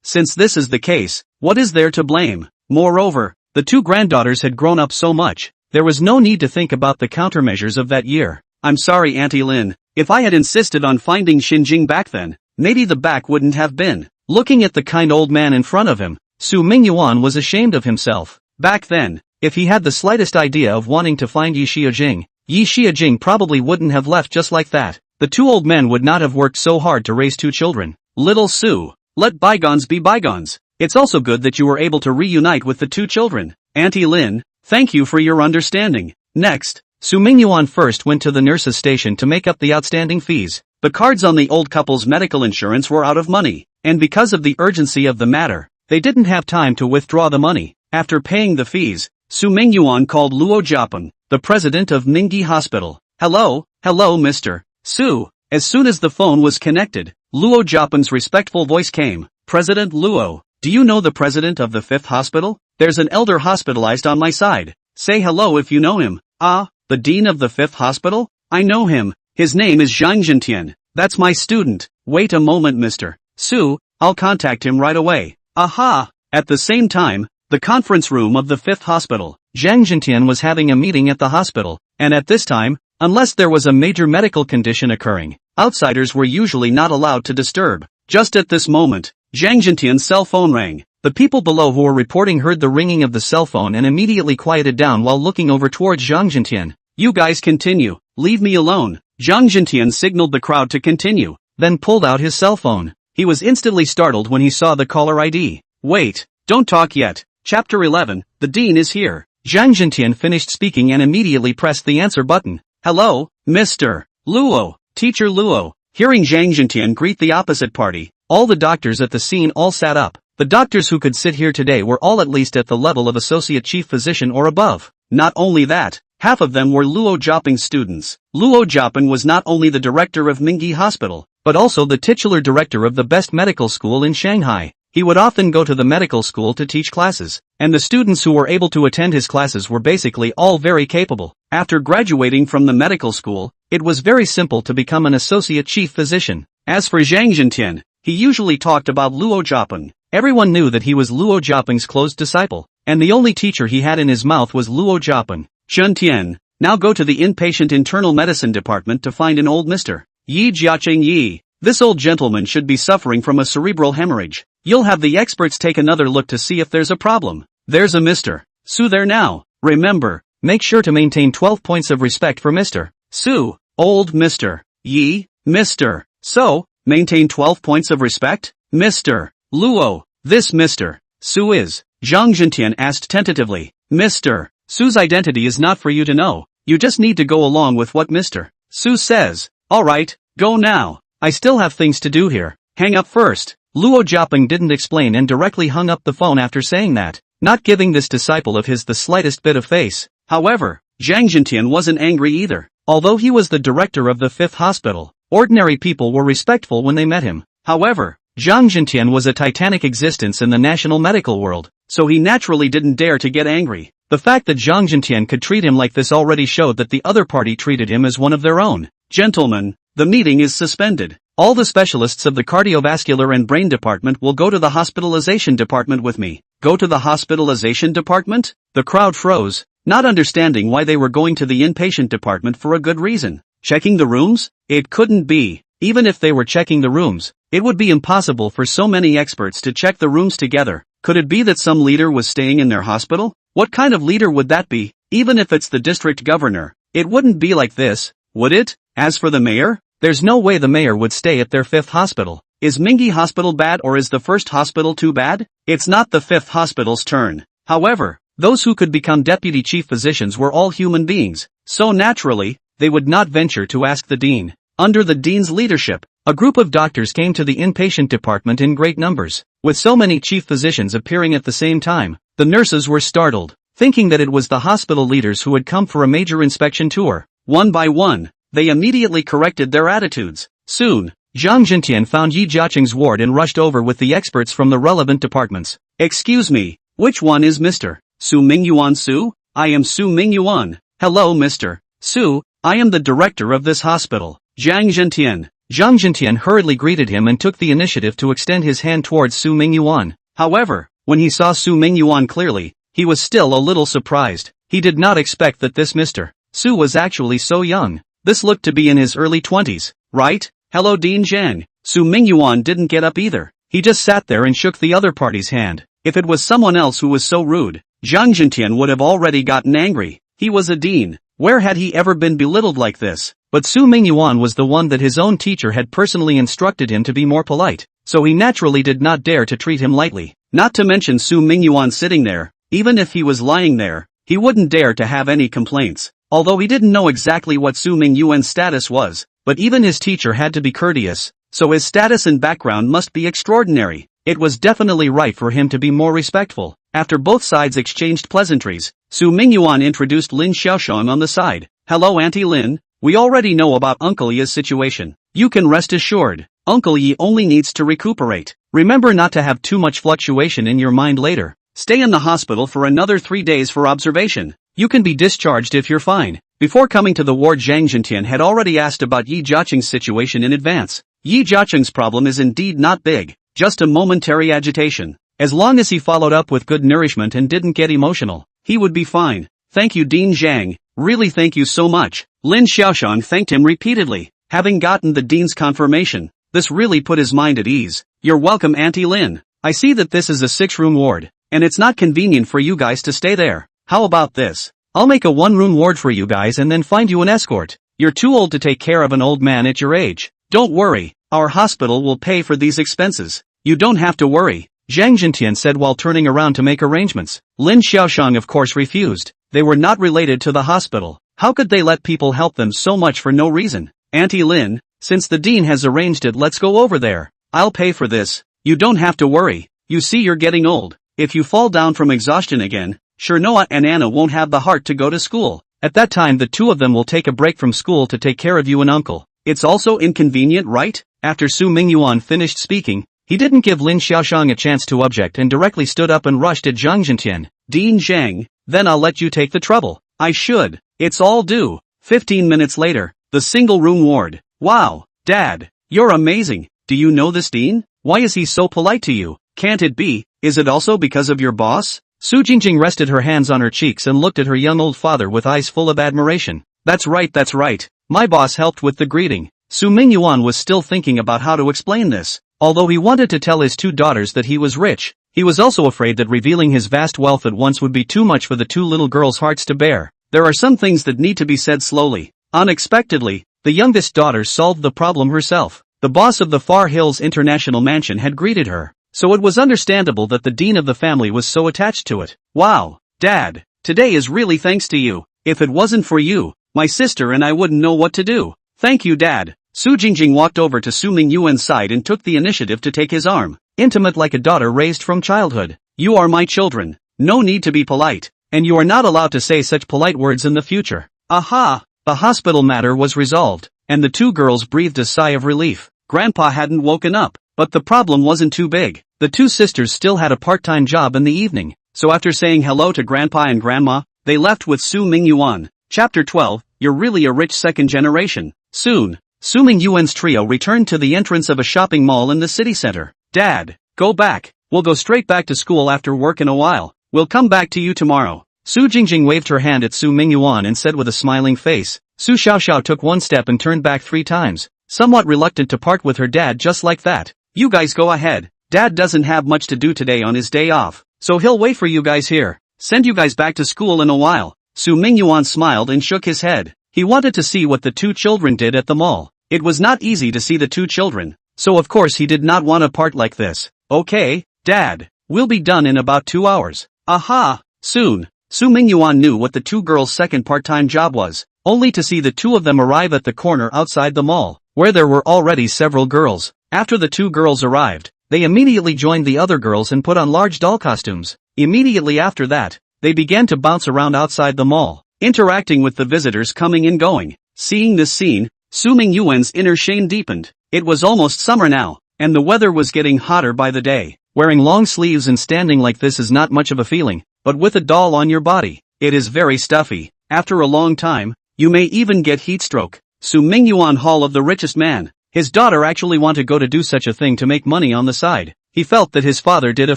Since this is the case, what is there to blame? Moreover, the two granddaughters had grown up so much, there was no need to think about the countermeasures of that year. I'm sorry Auntie Lin, if I had insisted on finding Xinjing back then, maybe the back wouldn't have been. Looking at the kind old man in front of him, Su Mingyuan was ashamed of himself. Back then, if he had the slightest idea of wanting to find Yi Xiajing probably wouldn't have left just like that. The two old men would not have worked so hard to raise two children. Little Su, let bygones be bygones. It's also good that you were able to reunite with the two children. Auntie Lin, thank you for your understanding. Next, Su Mingyuan first went to the nurse's station to make up the outstanding fees. The cards on the old couple's medical insurance were out of money, and because of the urgency of the matter, they didn't have time to withdraw the money. After paying the fees, Su Mingyuan called Luo Jiapeng, the president of Ningyi Hospital. Hello, Mr. Su. As soon as the phone was connected, Luo Jiapeng's respectful voice came. President Luo, do you know the president of the 5th hospital? There's an elder hospitalized on my side. Say hello if you know him. Ah, the dean of the 5th hospital? I know him. His name is Zhang Jintian. That's my student. Wait a moment, Mr. Su, I'll contact him right away. Aha! At the same time, the conference room of the 5th hospital, Zhang Jintian was having a meeting at the hospital, and at this time, unless there was a major medical condition occurring, outsiders were usually not allowed to disturb. Just at this moment, Zhang Jintian's cell phone rang. The people below who were reporting heard the ringing of the cell phone and immediately quieted down while looking over towards Zhang Jintian. You guys continue, leave me alone. Zhang Jintian signaled the crowd to continue, then pulled out his cell phone. He was instantly startled when he saw the caller ID. Wait, don't talk yet. Chapter 11, the dean is here. Zhang Jintian finished speaking and immediately pressed the answer button. Hello, Mr. Luo, Teacher Luo. Hearing Zhang Jintian greet the opposite party, all the doctors at the scene all sat up. The doctors who could sit here today were all at least at the level of associate chief physician or above. Not only that, half of them were Luo Jiapeng's students. Luo Jiapeng was not only the director of Ningyi Hospital, but also the titular director of the best medical school in Shanghai. He would often go to the medical school to teach classes, and the students who were able to attend his classes were basically all very capable. After graduating from the medical school, it was very simple to become an associate chief physician. As for Zhang Jintian, he usually talked about Luo Jiapeng. Everyone knew that he was Luo Jiapeng's close disciple, and the only teacher he had in his mouth was Luo Jiapeng. Chun Tian, now go to the inpatient internal medicine department to find an old Mr. Yi Jiaqing Yi. This old gentleman should be suffering from a cerebral hemorrhage. You'll have the experts take another look to see if there's a problem. There's a Mr. Su there now. Remember, make sure to maintain 12 points of respect for Mr. Su. Old Mr. Yi, Mr. So, maintain 12 points of respect? Mr. Luo, this Mr. Su is. Zhang Jintian asked tentatively. Mr. Su's identity is not for you to know. You just need to go along with what Mr. Su says. Alright, go now. I still have things to do here. Hang up first. Luo Jiapeng didn't explain and directly hung up the phone after saying that, not giving this disciple of his the slightest bit of face. However, Zhang Jintian wasn't angry either. Although he was the director of the 5th hospital, ordinary people were respectful when they met him. However, Zhang Jintian was a titanic existence in the national medical world, so he naturally didn't dare to get angry. The fact that Zhang Jintian could treat him like this already showed that the other party treated him as one of their own. Gentlemen, the meeting is suspended. All the specialists of the cardiovascular and brain department will go to the hospitalization department with me. Go to the hospitalization department? The crowd froze, not understanding why they were going to the inpatient department for a good reason. Checking the rooms? It couldn't be. Even if they were checking the rooms, it would be impossible for so many experts to check the rooms together. Could it be that some leader was staying in their hospital? What kind of leader would that be? Even if it's the district governor, it wouldn't be like this, would it? As for the mayor? There's no way the mayor would stay at their 5th hospital. Is Ningyi Hospital bad or is the 1st hospital too bad? It's not the 5th hospital's turn. However, those who could become deputy chief physicians were all human beings, so naturally, they would not venture to ask the dean. Under the dean's leadership, a group of doctors came to the inpatient department in great numbers. With so many chief physicians appearing at the same time, the nurses were startled, thinking that it was the hospital leaders who had come for a major inspection tour. One by one, they immediately corrected their attitudes. Soon, Zhang Jintian found Yi Jiaqing's ward and rushed over with the experts from the relevant departments. Excuse me, which one is Mr. Su Mingyuan Su? I am Su Mingyuan. Hello Mr. Su, I am the director of this hospital. Zhang Jintian. Zhang Jintian hurriedly greeted him and took the initiative to extend his hand towards Su Mingyuan. However, when he saw Su Mingyuan clearly, he was still a little surprised. He did not expect that this Mr. Su was actually so young. This looked to be in his early 20s, right? Hello Dean Zhang. Su Mingyuan didn't get up either. He just sat there and shook the other party's hand. If it was someone else who was so rude, Zhang Zhentian would have already gotten angry. He was a dean. Where had he ever been belittled like this? But Su Mingyuan was the one that his own teacher had personally instructed him to be more polite, so he naturally did not dare to treat him lightly. Not to mention Su Mingyuan sitting there, even if he was lying there, he wouldn't dare to have any complaints. Although he didn't know exactly what Su Mingyuan's status was, but even his teacher had to be courteous, so his status and background must be extraordinary. It was definitely right for him to be more respectful. After both sides exchanged pleasantries, Su Mingyuan introduced Lin Xiaoshang on the side. Hello Auntie Lin, we already know about Uncle Yi's situation. You can rest assured, Uncle Yi only needs to recuperate. Remember not to have too much fluctuation in your mind later. Stay in the hospital for another 3 days for observation. You can be discharged if you're fine. Before coming to the ward, Zhang Zhentian had already asked about Yi Jiaqing's situation in advance. Yi Jiaqing's problem is indeed not big, just a momentary agitation. As long as he followed up with good nourishment and didn't get emotional, he would be fine. Thank you Dean Zhang, really thank you so much. Lin Xiaoshang thanked him repeatedly. Having gotten the dean's confirmation, this really put his mind at ease. You're welcome Auntie Lin. I see that this is a 6-room ward, and it's not convenient for you guys to stay there. How about this? I'll make a 1-room ward for you guys and then find you an escort. You're too old to take care of an old man at your age. Don't worry, our hospital will pay for these expenses. You don't have to worry, Zhang Zhentian said while turning around to make arrangements. Lin Xiaoshang of course refused. They were not related to the hospital. How could they let people help them so much for no reason? Auntie Lin, since the dean has arranged it, let's go over there. I'll pay for this. You don't have to worry. You see you're getting old. If you fall down from exhaustion again, sure Noah and Anna won't have the heart to go to school. At that time the two of them will take a break from school to take care of you and uncle. It's also inconvenient, right? After Su Mingyuan finished speaking, he didn't give Lin Xiaoshang a chance to object and directly stood up and rushed at Zhang Zhentian. Dean Zhang, then I'll let you take the trouble. I should. It's all due. 15 minutes later, the single-room ward. Wow, Dad, you're amazing. Do you know this dean? Why is he so polite to you? Can't it be? Is it also because of your boss? Su Jingjing rested her hands on her cheeks and looked at her young old father with eyes full of admiration. That's right. My boss helped with the greeting. Su Mingyuan was still thinking about how to explain this. Although he wanted to tell his two daughters that he was rich, he was also afraid that revealing his vast wealth at once would be too much for the two little girls' hearts to bear. There are some things that need to be said slowly. Unexpectedly, the youngest daughter solved the problem herself. The boss of the Far Hills International Mansion had greeted her, so it was understandable that the dean of the family was so attached to it. Wow, Dad, today is really thanks to you. If it wasn't for you, my sister and I wouldn't know what to do. Thank you Dad. Su Jingjing walked over to Su Mingyuan's side and took the initiative to take his arm. Intimate like a daughter raised from childhood. You are my children. No need to be polite. And you are not allowed to say such polite words in the future. Aha! The hospital matter was resolved, and the two girls breathed a sigh of relief. Grandpa hadn't woken up, but the problem wasn't too big. The two sisters still had a part-time job in the evening, so after saying hello to Grandpa and Grandma, they left with Su Mingyuan. Chapter 12, You're really a rich second generation. Soon, Su Mingyuan's trio returned to the entrance of a shopping mall in the city center. Dad, go back. We'll go straight back to school after work in a while. We'll come back to you tomorrow. Su Jingjing waved her hand at Su Mingyuan and said with a smiling face. Su Xiaoxiao took one step and turned back 3 times, somewhat reluctant to part with her dad just like that. You guys go ahead. Dad doesn't have much to do today on his day off, so he'll wait for you guys here. Send you guys back to school in a while. Su Mingyuan smiled and shook his head. He wanted to see what the two children did at the mall. It was not easy to see the two children, so of course he did not want to part like this. Okay, Dad, we'll be done in about 2 hours. Aha, soon. Su Mingyuan knew what the two girls' second part-time job was, only to see the two of them arrive at the corner outside the mall, where there were already several girls. After the two girls arrived, they immediately joined the other girls and put on large doll costumes. Immediately after that, they began to bounce around outside the mall, interacting with the visitors coming and going. Seeing this scene, Su Mingyuan's inner shame deepened. It was almost summer now, and the weather was getting hotter by the day. Wearing long sleeves and standing like this is not much of a feeling, but with a doll on your body, it is very stuffy. After a long time, you may even get heat stroke. Su Mingyuan Hall of the richest man. His daughter actually wanted to go to do such a thing to make money on the side. He felt that his father did a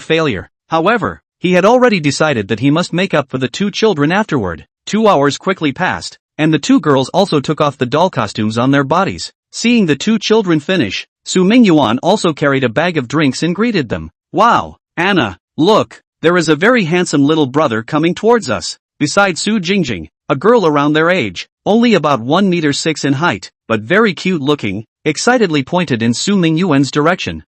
failure. However, he had already decided that he must make up for the two children afterward. 2 hours quickly passed, and the two girls also took off the doll costumes on their bodies. Seeing the two children finish, Su Mingyuan also carried a bag of drinks and greeted them. Wow, Anna, Look, there is a very handsome little brother coming towards us. Beside Su Jingjing, a girl around their age, only about 1 meter 6 in height, but very cute looking, excitedly pointed in Su Mingyuan's direction.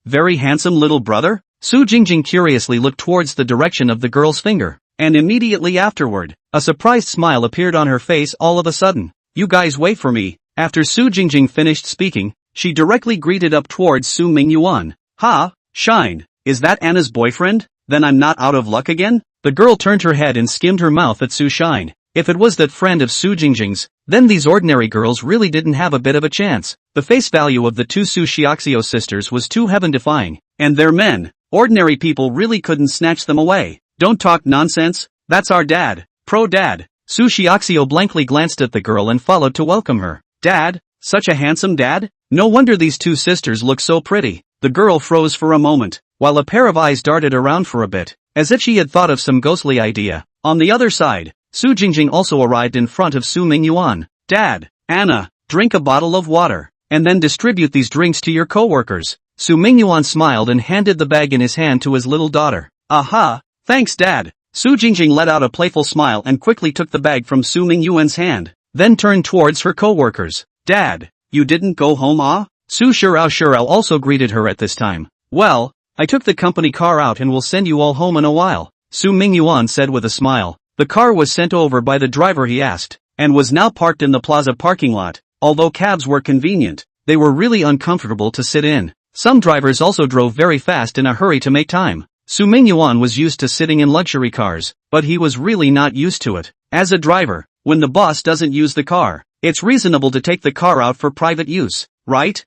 Very handsome little brother? Su Jingjing curiously looked towards the direction of the girl's finger, and immediately afterward, a surprised smile appeared on her face all of a sudden. You guys wait for me. After Su Jingjing finished speaking, she directly greeted up towards Su Mingyuan. Ha, Shine, is that Anna's boyfriend? Then I'm not out of luck again? The girl turned her head and skimmed her mouth at Su Shine. If it was that friend of Su Jingjing's, then these ordinary girls really didn't have a bit of a chance. The face value of the two Su Xiaoxiao sisters was too heaven-defying, and their men, ordinary people really couldn't snatch them away. Don't talk nonsense, that's our dad, pro-dad. Su Xiaoxiao blankly glanced at the girl and followed to welcome her. Dad? Such a handsome dad? No wonder these two sisters look so pretty. The girl froze for a moment, while a pair of eyes darted around for a bit, as if she had thought of some ghostly idea. On the other side, Su Jingjing also arrived in front of Su Mingyuan. Dad, Anna, drink a bottle of water, and then distribute these drinks to your co-workers. Su Mingyuan smiled and handed the bag in his hand to his little daughter. Aha, thanks Dad. Su Jingjing let out a playful smile and quickly took the bag from Su Mingyuan's hand, then turned towards her co-workers. Dad, you didn't go home ah? Su Shirao also greeted her at this time. Well, I took the company car out and will send you all home in a while, Su Mingyuan said with a smile. The car was sent over by the driver he asked, and was now parked in the plaza parking lot. Although cabs were convenient, they were really uncomfortable to sit in. Some drivers also drove very fast in a hurry to make time. Su Mingyuan was used to sitting in luxury cars, but he was really not used to it. As a driver, when the boss doesn't use the car, it's reasonable to take the car out for private use, right?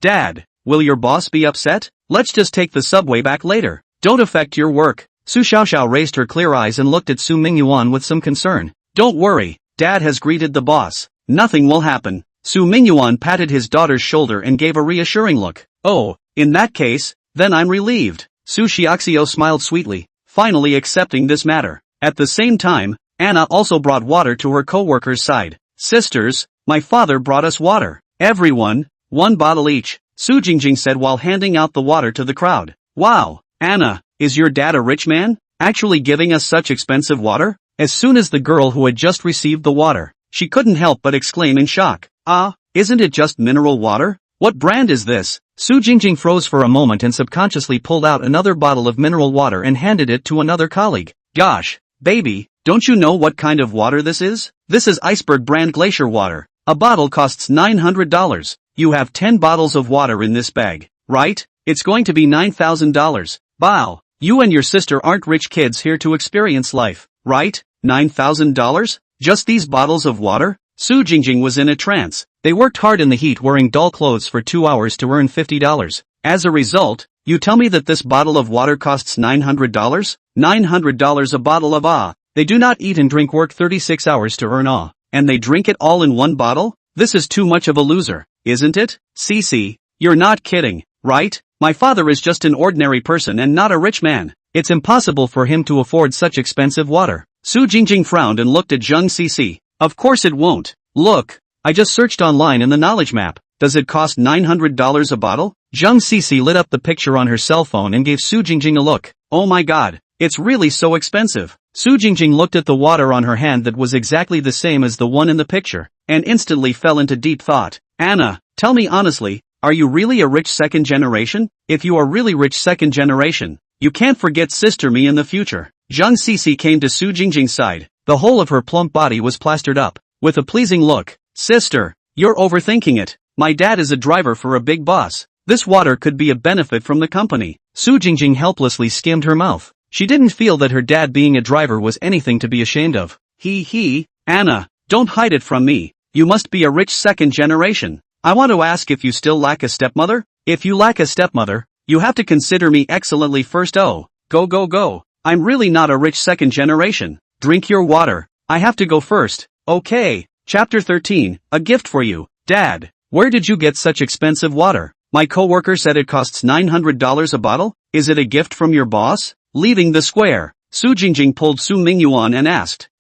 Dad, will your boss be upset? Let's just take the subway back later. Don't affect your work. Su Xiaoxiao raised her clear eyes and looked at Su Mingyuan with some concern. Don't worry, Dad has greeted the boss. Nothing will happen. Su Mingyuan patted his daughter's shoulder and gave a reassuring look. Oh, in that case, then I'm relieved. Su Xiaoxiao smiled sweetly, finally accepting this matter. At the same time, Anna also brought water to her co-worker's side. Sisters, my father brought us water. Everyone, 1 bottle each, Su Jingjing said while handing out the water to the crowd. Wow, Anna, is your dad a rich man? Actually giving us such expensive water? As soon as the girl who had just received the water, she couldn't help but exclaim in shock. Isn't it just mineral water? What brand is this? Su Jingjing froze for a moment and subconsciously pulled out another bottle of mineral water and handed it to another colleague. Gosh, baby, don't you know what kind of water this is? This is Iceberg brand glacier water. A bottle costs $900. You have 10 bottles of water in this bag, right? It's going to be $9,000. Wow, you and your sister aren't rich kids here to experience life, right? $9,000? Just these bottles of water? Su Jingjing was in a trance. They worked hard in the heat wearing dull clothes for 2 hours to earn $50. As a result, you tell me that this bottle of water costs $900? $900 a bottle of They do not eat and drink, work 36 hours to earn and they drink it all in 1 bottle? This is too much of a loser, isn't it? Cece, you're not kidding, right? My father is just an ordinary person and not a rich man. It's impossible for him to afford such expensive water. Su Jingjing frowned and looked at Zheng Cece. Of course it won't. Look, I just searched online in the knowledge map. Does it cost $900 a bottle? Zheng Cece lit up the picture on her cell phone and gave Su Jingjing a look. Oh my god, it's really so expensive. Su Jingjing looked at the water on her hand that was exactly the same as the one in the picture, and instantly fell into deep thought. Anna, tell me honestly, are you really a rich second generation? If you are really rich second generation, you can't forget sister me in the future. Zheng Cece came to Su Jingjing's side. The whole of her plump body was plastered up, with a pleasing look. Sister, you're overthinking it. My dad is a driver for a big boss. This water could be a benefit from the company. Su Jingjing helplessly skimmed her mouth. She didn't feel that her dad being a driver was anything to be ashamed of. Anna, don't hide it from me. You must be a rich second generation. I want to ask if you still lack a stepmother? If you lack a stepmother, you have to consider me excellently first. Go. I'm really not a rich second generation. Drink your water. I have to go first. Okay. Chapter 13, a gift for you. Dad, where did you get such expensive water? My coworker said it costs $900 a bottle. Is it a gift from your boss? Leaving the square, Su Jingjing pulled Su Mingyuan and asked,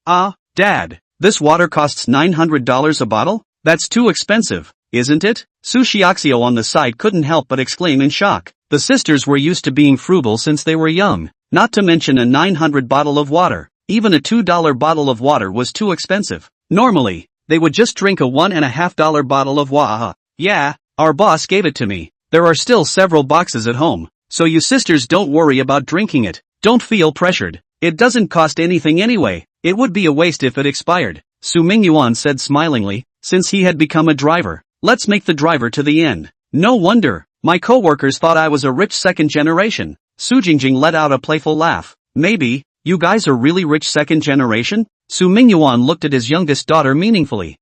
Dad, this water costs $900 a bottle? That's too expensive, isn't it? Su Xiaoxiao on the side couldn't help but exclaim in shock. The sisters were used to being frugal since they were young, not to mention a 900 bottle of water. Even a $2 bottle of water was too expensive. Normally, they would just drink a $1.50 bottle of water. Yeah, our boss gave it to me. There are still several boxes at home, so you sisters don't worry about drinking it. Don't feel pressured. It doesn't cost anything anyway. It would be a waste if it expired, Su Mingyuan said smilingly, since he had become a driver. Let's make the driver to the end. No wonder. My co-workers thought I was a rich second generation. Su Jingjing let out a playful laugh. Maybe, you guys are really rich second generation? Su Mingyuan looked at his youngest daughter meaningfully.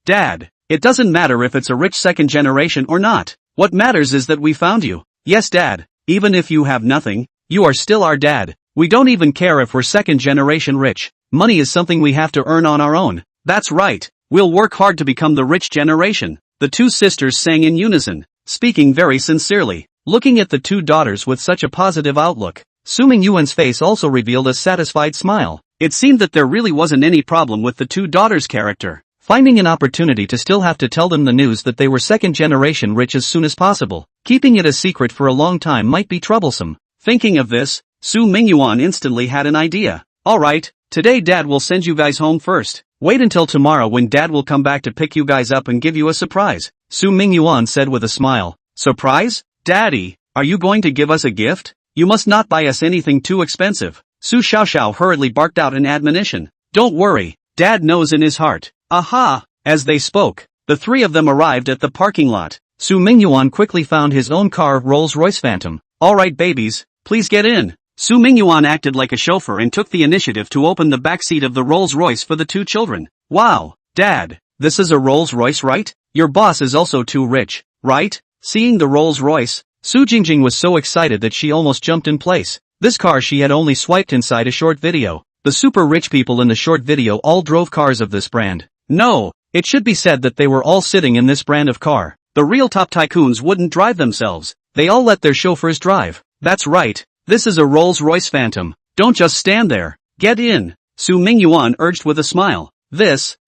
Dad. It doesn't matter if it's a rich second generation or not. What matters is that we found you. Yes, Dad. Even if you have nothing, you are still our dad. We don't even care if we're second generation rich. Money is something we have to earn on our own. That's right. We'll work hard to become the rich generation. The two sisters sang in unison, speaking very sincerely. Looking at the two daughters with such a positive outlook, Su Mingyuan's face also revealed a satisfied smile. It seemed that there really wasn't any problem with the two daughters' character. Finding an opportunity to still have to tell them the news that they were second generation rich as soon as possible, keeping it a secret for a long time might be troublesome. Thinking of this, Su Mingyuan instantly had an idea. Alright, today Dad will send you guys home first. Wait until tomorrow when Dad will come back to pick you guys up and give you a surprise, Su Mingyuan said with a smile. Surprise? Daddy, are you going to give us a gift? You must not buy us anything too expensive. Su Xiaoxiao hurriedly barked out an admonition. Don't worry, Dad knows in his heart. Aha! As they spoke, the three of them arrived at the parking lot. Su Mingyuan quickly found his own car, Rolls-Royce Phantom. Alright babies, please get in. Su Mingyuan acted like a chauffeur and took the initiative to open the back seat of the Rolls-Royce for the two children. Wow, Dad, this is a Rolls-Royce, right? Your boss is also too rich, right? Seeing the Rolls-Royce, Su Jingjing was so excited that she almost jumped in place. This car she had only swiped inside a short video. The super rich people in the short video all drove cars of this brand. No, it should be said that they were all sitting in this brand of car. The real top tycoons wouldn't drive themselves. They all let their chauffeurs drive. That's right. This is a Rolls-Royce Phantom. Don't just stand there. Get in. Su Mingyuan urged with a smile.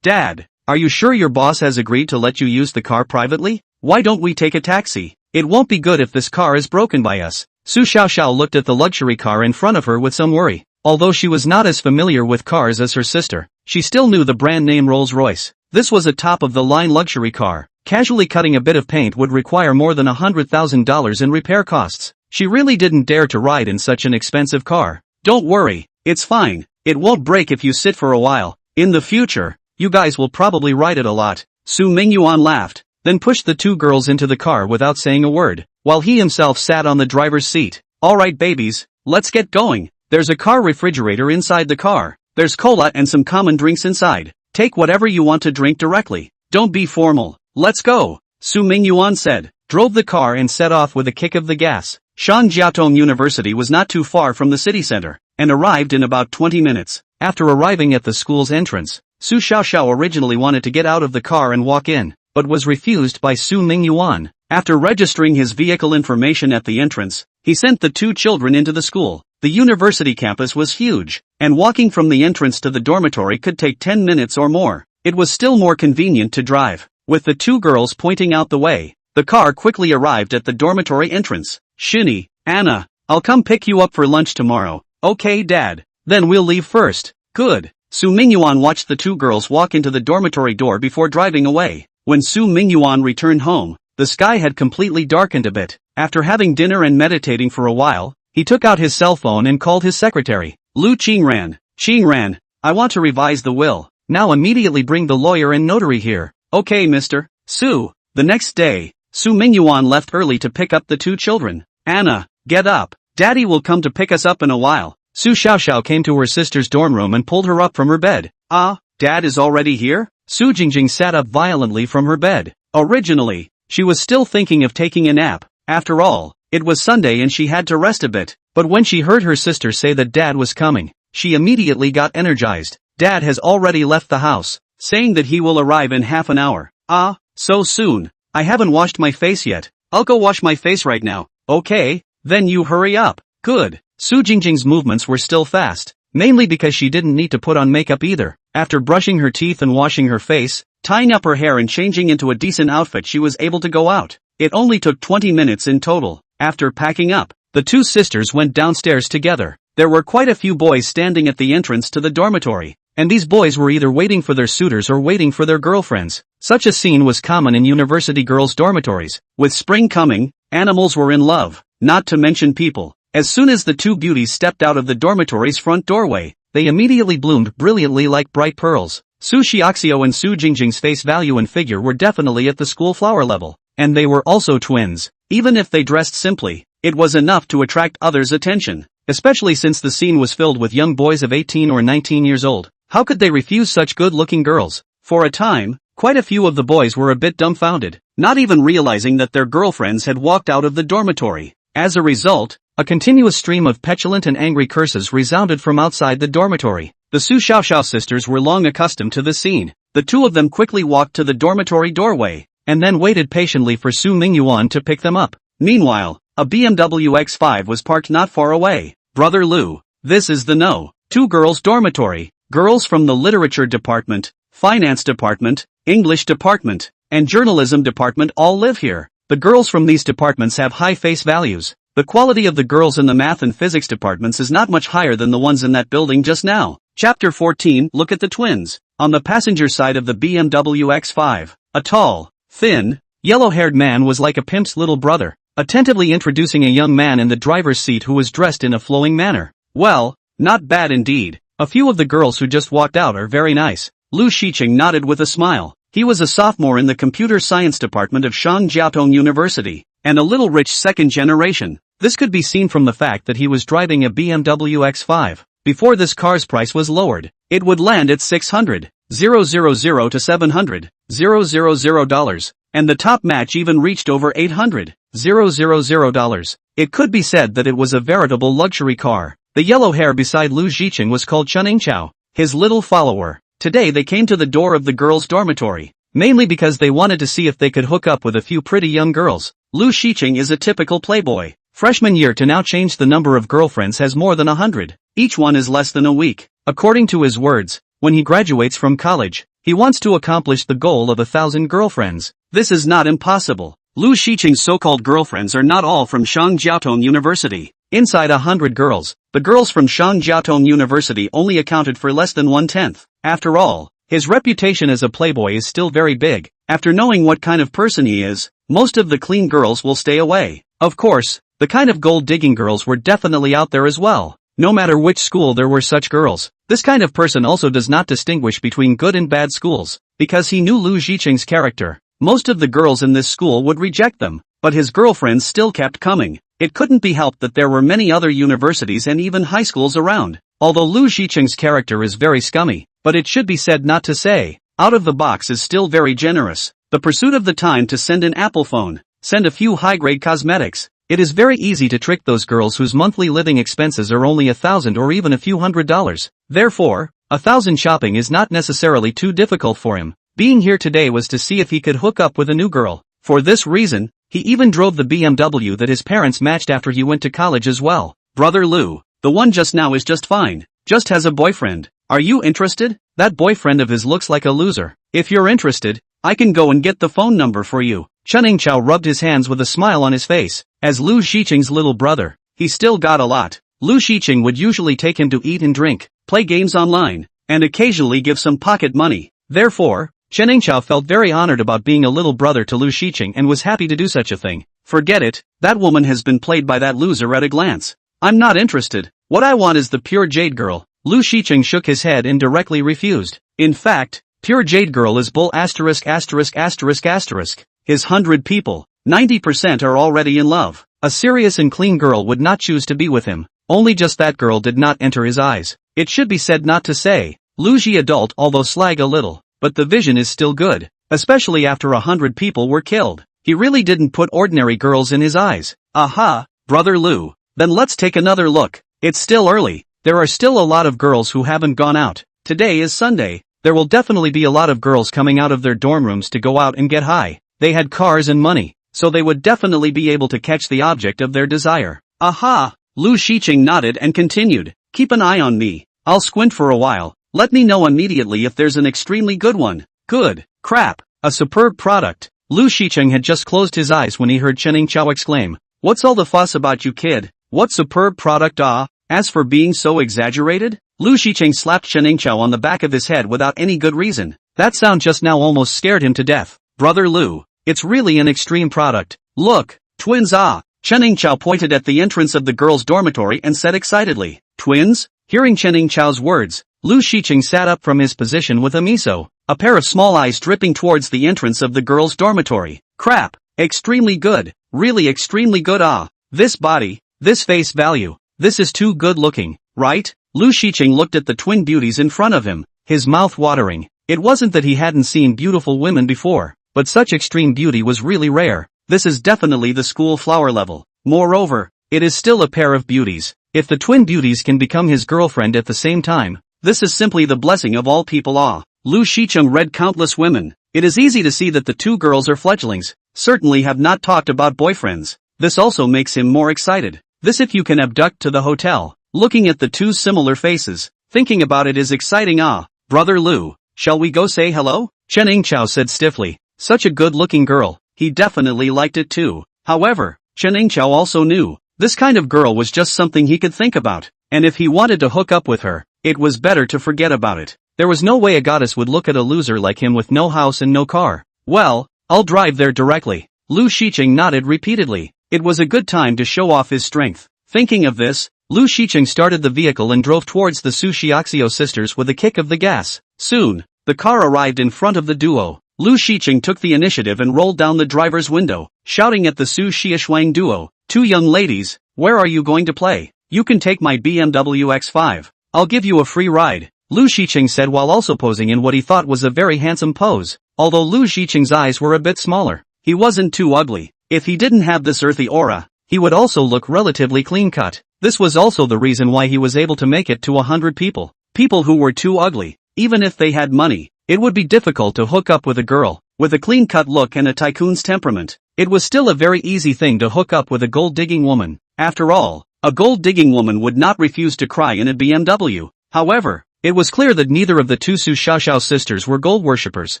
Dad, are you sure your boss has agreed to let you use the car privately? Why don't we take a taxi? It won't be good if this car is broken by us. Su Xiaoxiao looked at the luxury car in front of her with some worry. Although she was not as familiar with cars as her sister, she still knew the brand name Rolls-Royce. This was a top-of-the-line luxury car. Casually cutting a bit of paint would require more than $100,000 in repair costs. She really didn't dare to ride in such an expensive car. Don't worry, it's fine. It won't break if you sit for a while. In the future, you guys will probably ride it a lot. Su Mingyuan laughed, then pushed the two girls into the car without saying a word, while he himself sat on the driver's seat. Alright babies, let's get going. There's a car refrigerator inside the car. There's cola and some common drinks inside. Take whatever you want to drink directly. Don't be formal. Let's go, Su Mingyuan said, drove the car and set off with a kick of the gas. Shanjiatong University was not too far from the city center, and arrived in about 20 minutes. After arriving at the school's entrance, Su Xiaoxiao originally wanted to get out of the car and walk in, but was refused by Su Mingyuan. After registering his vehicle information at the entrance, he sent the two children into the school. The university campus was huge, and walking from the entrance to the dormitory could take 10 minutes or more. It was still more convenient to drive. With the two girls pointing out the way, the car quickly arrived at the dormitory entrance. Shinny, Anna, I'll come pick you up for lunch tomorrow. Okay, Dad. Then we'll leave first. Good. Su Mingyuan watched the two girls walk into the dormitory door before driving away. When Su Mingyuan returned home, the sky had completely darkened a bit. After having dinner and meditating for a while, he took out his cell phone and called his secretary. Lu Qingran. Qingran, I want to revise the will. Now immediately bring the lawyer and notary here. Okay, Mr. Su. The next day, Su Mingyuan left early to pick up the two children. Anna, get up. Daddy will come to pick us up in a while. Su Xiaoxiao came to her sister's dorm room and pulled her up from her bed. Ah, Dad is already here? Su Jingjing sat up violently from her bed. Originally, she was still thinking of taking a nap. After all, it was Sunday and she had to rest a bit. But when she heard her sister say that Dad was coming, she immediately got energized. Dad has already left the house, saying that he will arrive in half an hour. Ah, so soon. I haven't washed my face yet. I'll go wash my face right now. Okay, then you hurry up. Good. Su Jingjing's movements were still fast, mainly because she didn't need to put on makeup either. After brushing her teeth and washing her face, tying up her hair and changing into a decent outfit, she was able to go out. It only took 20 minutes in total. After packing up, the two sisters went downstairs together. There were quite a few boys standing at the entrance to the dormitory, and these boys were either waiting for their suitors or waiting for their girlfriends. Such a scene was common in university girls' dormitories. With spring coming, animals were in love, not to mention people. As soon as the two beauties stepped out of the dormitory's front doorway, they immediately bloomed brilliantly like bright pearls. Su Xiaoxiao and Su Jingjing's face value and figure were definitely at the school flower level, and they were also twins. Even if they dressed simply, it was enough to attract others' attention, especially since the scene was filled with young boys of 18 or 19 years old. How could they refuse such good-looking girls? For a time, quite a few of the boys were a bit dumbfounded, not even realizing that their girlfriends had walked out of the dormitory. As a result, a continuous stream of petulant and angry curses resounded from outside the dormitory. The Su Xiaoxiao sisters were long accustomed to this scene. The two of them quickly walked to the dormitory doorway, and then waited patiently for Su Mingyuan to pick them up. Meanwhile, a BMW X5 was parked not far away. Brother Lu, this is the No. 2 girls' dormitory. Girls from the literature department, finance department, English department, and journalism department all live here. The girls from these departments have high face values. The quality of the girls in the math and physics departments is not much higher than the ones in that building just now. Chapter 14. Look at the twins. On the passenger side of the BMW X5, a tall, thin, yellow-haired man was like a pimp's little brother, attentively introducing a young man in the driver's seat who was dressed in a flowing manner. Well, not bad indeed. A few of the girls who just walked out are very nice. Lu Shiqing nodded with a smile. He was a sophomore in the computer science department of Shangjiaotong University, and a little rich second generation. This could be seen from the fact that he was driving a BMW X5. Before this car's price was lowered, it would land at $600,000 to $700,000, and the top match even reached over $800,000. It could be said that it was a veritable luxury car. The yellow hair beside Lu Shiqing was called Chuningchao, his little follower. Today they came to the door of the girls' dormitory, mainly because they wanted to see if they could hook up with a few pretty young girls. Lu Shiqing is a typical playboy. Freshman year to now change the number of girlfriends has more than 100. Each one is less than a week. According to his words, when he graduates from college, he wants to accomplish the goal of 1,000 girlfriends. This is not impossible. Lu Shiqing's so-called girlfriends are not all from Shangjiaotong University. Inside 100 girls, the girls from Shangjiaotong University only accounted for less than 1/10. After all, his reputation as a playboy is still very big. After knowing what kind of person he is, most of the clean girls will stay away. Of course, the kind of gold-digging girls were definitely out there as well. No matter which school there were such girls, this kind of person also does not distinguish between good and bad schools. Because he knew Lu Shiqing's character, most of the girls in this school would reject them, but his girlfriends still kept coming. It couldn't be helped that there were many other universities and even high schools around. Although Lu Shiqing's character is very scummy, but it should be said not to say, out of the box is still very generous. The pursuit of the time to send an Apple phone, send a few high-grade cosmetics. It is very easy to trick those girls whose monthly living expenses are only $1,000 or even a few $100s. Therefore, 1,000 shopping is not necessarily too difficult for him. Being here today was to see if he could hook up with a new girl. For this reason, he even drove the BMW that his parents matched after he went to college as well. Brother Lu, the one just now is just fine. Just has a boyfriend. Are you interested? That boyfriend of his looks like a loser. If you're interested, I can go and get the phone number for you. Chuningchao rubbed his hands with a smile on his face. As Lu Shiqing's little brother, he still got a lot. Lu Shiqing would usually take him to eat and drink, play games online, and occasionally give some pocket money. Therefore, Chuningchao felt very honored about being a little brother to Lu Shiqing and was happy to do such a thing. Forget it, that woman has been played by that loser at a glance. I'm not interested. What I want is the pure jade girl. Lu Shiqing shook his head and directly refused. In fact, pure jade girl is bull *********. His 100 people, 90% are already in love. A serious and clean girl would not choose to be with him. Only just that girl did not enter his eyes. It should be said not to say. Lu Ji adult although slag a little, but the vision is still good. Especially after 100 people were killed. He really didn't put ordinary girls in his eyes. Aha, brother Lu. Then let's take another look. It's still early. There are still a lot of girls who haven't gone out. Today is Sunday. There will definitely be a lot of girls coming out of their dorm rooms to go out and get high. They had cars and money, so they would definitely be able to catch the object of their desire. Aha! Lu Shiqing nodded and continued. Keep an eye on me. I'll squint for a while. Let me know immediately if there's an extremely good one. Good. Crap. A superb product. Lu Shiqing had just closed his eyes when he heard Chuningchao exclaim. What's all the fuss about, you kid? What superb product, ah? As for being so exaggerated? Lu Shicheng slapped Chen Yingqiao on the back of his head without any good reason. That sound just now almost scared him to death. Brother Lu, it's really an extreme product. Look, twins, ah. Chen Yingqiao pointed at the entrance of the girls' dormitory and said excitedly, twins? Hearing Chen Yingqiao's words, Lu Shicheng sat up from his position with a miso, a pair of small eyes dripping towards the entrance of the girls' dormitory. Crap. Extremely good. Really extremely good, ah. This body, this face value, this is too good looking, right? Lu Shicheng looked at the twin beauties in front of him, his mouth watering. It wasn't that he hadn't seen beautiful women before, but such extreme beauty was really rare. This is definitely the school flower level. Moreover, it is still a pair of beauties. If the twin beauties can become his girlfriend at the same time, this is simply the blessing of all people, ah. Lu Shicheng read countless women. It is easy to see that the two girls are fledglings, certainly have not talked about boyfriends. This also makes him more excited. This if you can abduct to the hotel. Looking at the two similar faces, thinking about it is exciting, ah. Brother Lu, shall we go say hello? Chen Yingqiao said stiffly. Such a good-looking girl, he definitely liked it too. However, Chen Yingqiao also knew, this kind of girl was just something he could think about, and if he wanted to hook up with her, it was better to forget about it. There was no way a goddess would look at a loser like him with no house and no car. Well, I'll drive there directly. Lu Shicheng nodded repeatedly. It was a good time to show off his strength. Thinking of this, Lu Shicheng started the vehicle and drove towards the Su Xiaoxiao sisters with a kick of the gas. Soon, the car arrived in front of the duo. Lu Shicheng took the initiative and rolled down the driver's window, shouting at the Su Xiaoshuang duo, two young ladies, where are you going to play? You can take my BMW X5. I'll give you a free ride. Lu Shicheng said while also posing in what he thought was a very handsome pose. Although Lu Shicheng's eyes were a bit smaller, he wasn't too ugly. If he didn't have this earthy aura, he would also look relatively clean-cut. This was also the reason why he was able to make it to 100 people. People who were too ugly. Even if they had money, it would be difficult to hook up with a girl with a clean-cut look and a tycoon's temperament. It was still a very easy thing to hook up with a gold-digging woman. After all, a gold-digging woman would not refuse to cry in a BMW. However, it was clear that neither of the two Su Xiaoxiao sisters were gold worshippers.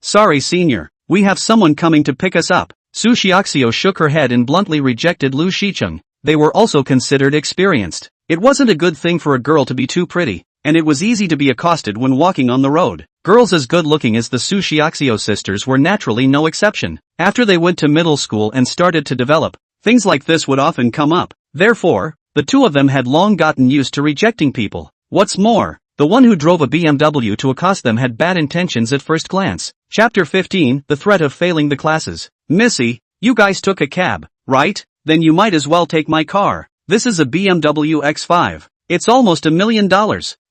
Sorry, senior, we have someone coming to pick us up. Su Xiaoxiao shook her head and bluntly rejected Lu Shicheng. They were also considered experienced. It wasn't a good thing for a girl to be too pretty, and it was easy to be accosted when walking on the road. Girls as good-looking as the Su Xiaoxiao sisters were naturally no exception. After they went to middle school and started to develop, things like this would often come up. Therefore, the two of them had long gotten used to rejecting people. What's more, the one who drove a BMW to accost them had bad intentions at first glance. Chapter 15, The Threat of Failing the Classes. Missy, you guys took a cab, right? Then you might as well take my car. This is a BMW X5. It's almost $1 million.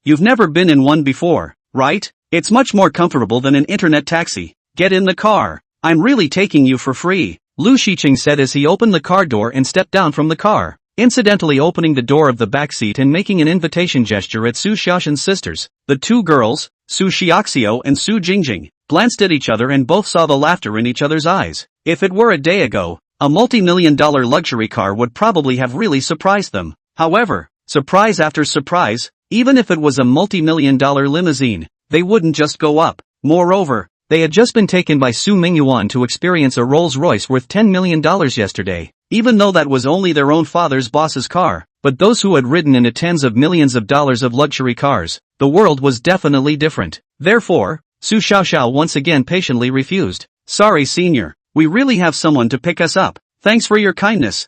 You've never been in one before, right? It's much more comfortable than an internet taxi. Get in the car. I'm really taking you for free, Lu Shicheng said as he opened the car door and stepped down from the car, incidentally opening the door of the back seat and making an invitation gesture at Su Xiaoshan's sisters. The two girls, Su Xiaoxiao and Su Jingjing, glanced at each other and both saw the laughter in each other's eyes. If it were a day ago, a multi-million-dollar luxury car would probably have really surprised them. However, surprise after surprise, even if it was a multi-million-dollar limousine, they wouldn't just go up. Moreover, they had just been taken by Su Mingyuan to experience a Rolls-Royce worth $10 million yesterday, even though that was only their own father's boss's car. But those who had ridden in tens of millions of dollars of luxury cars, the world was definitely different. Therefore, Su Xiaoxiao once again patiently refused. Sorry, senior, we really have someone to pick us up. Thanks for your kindness.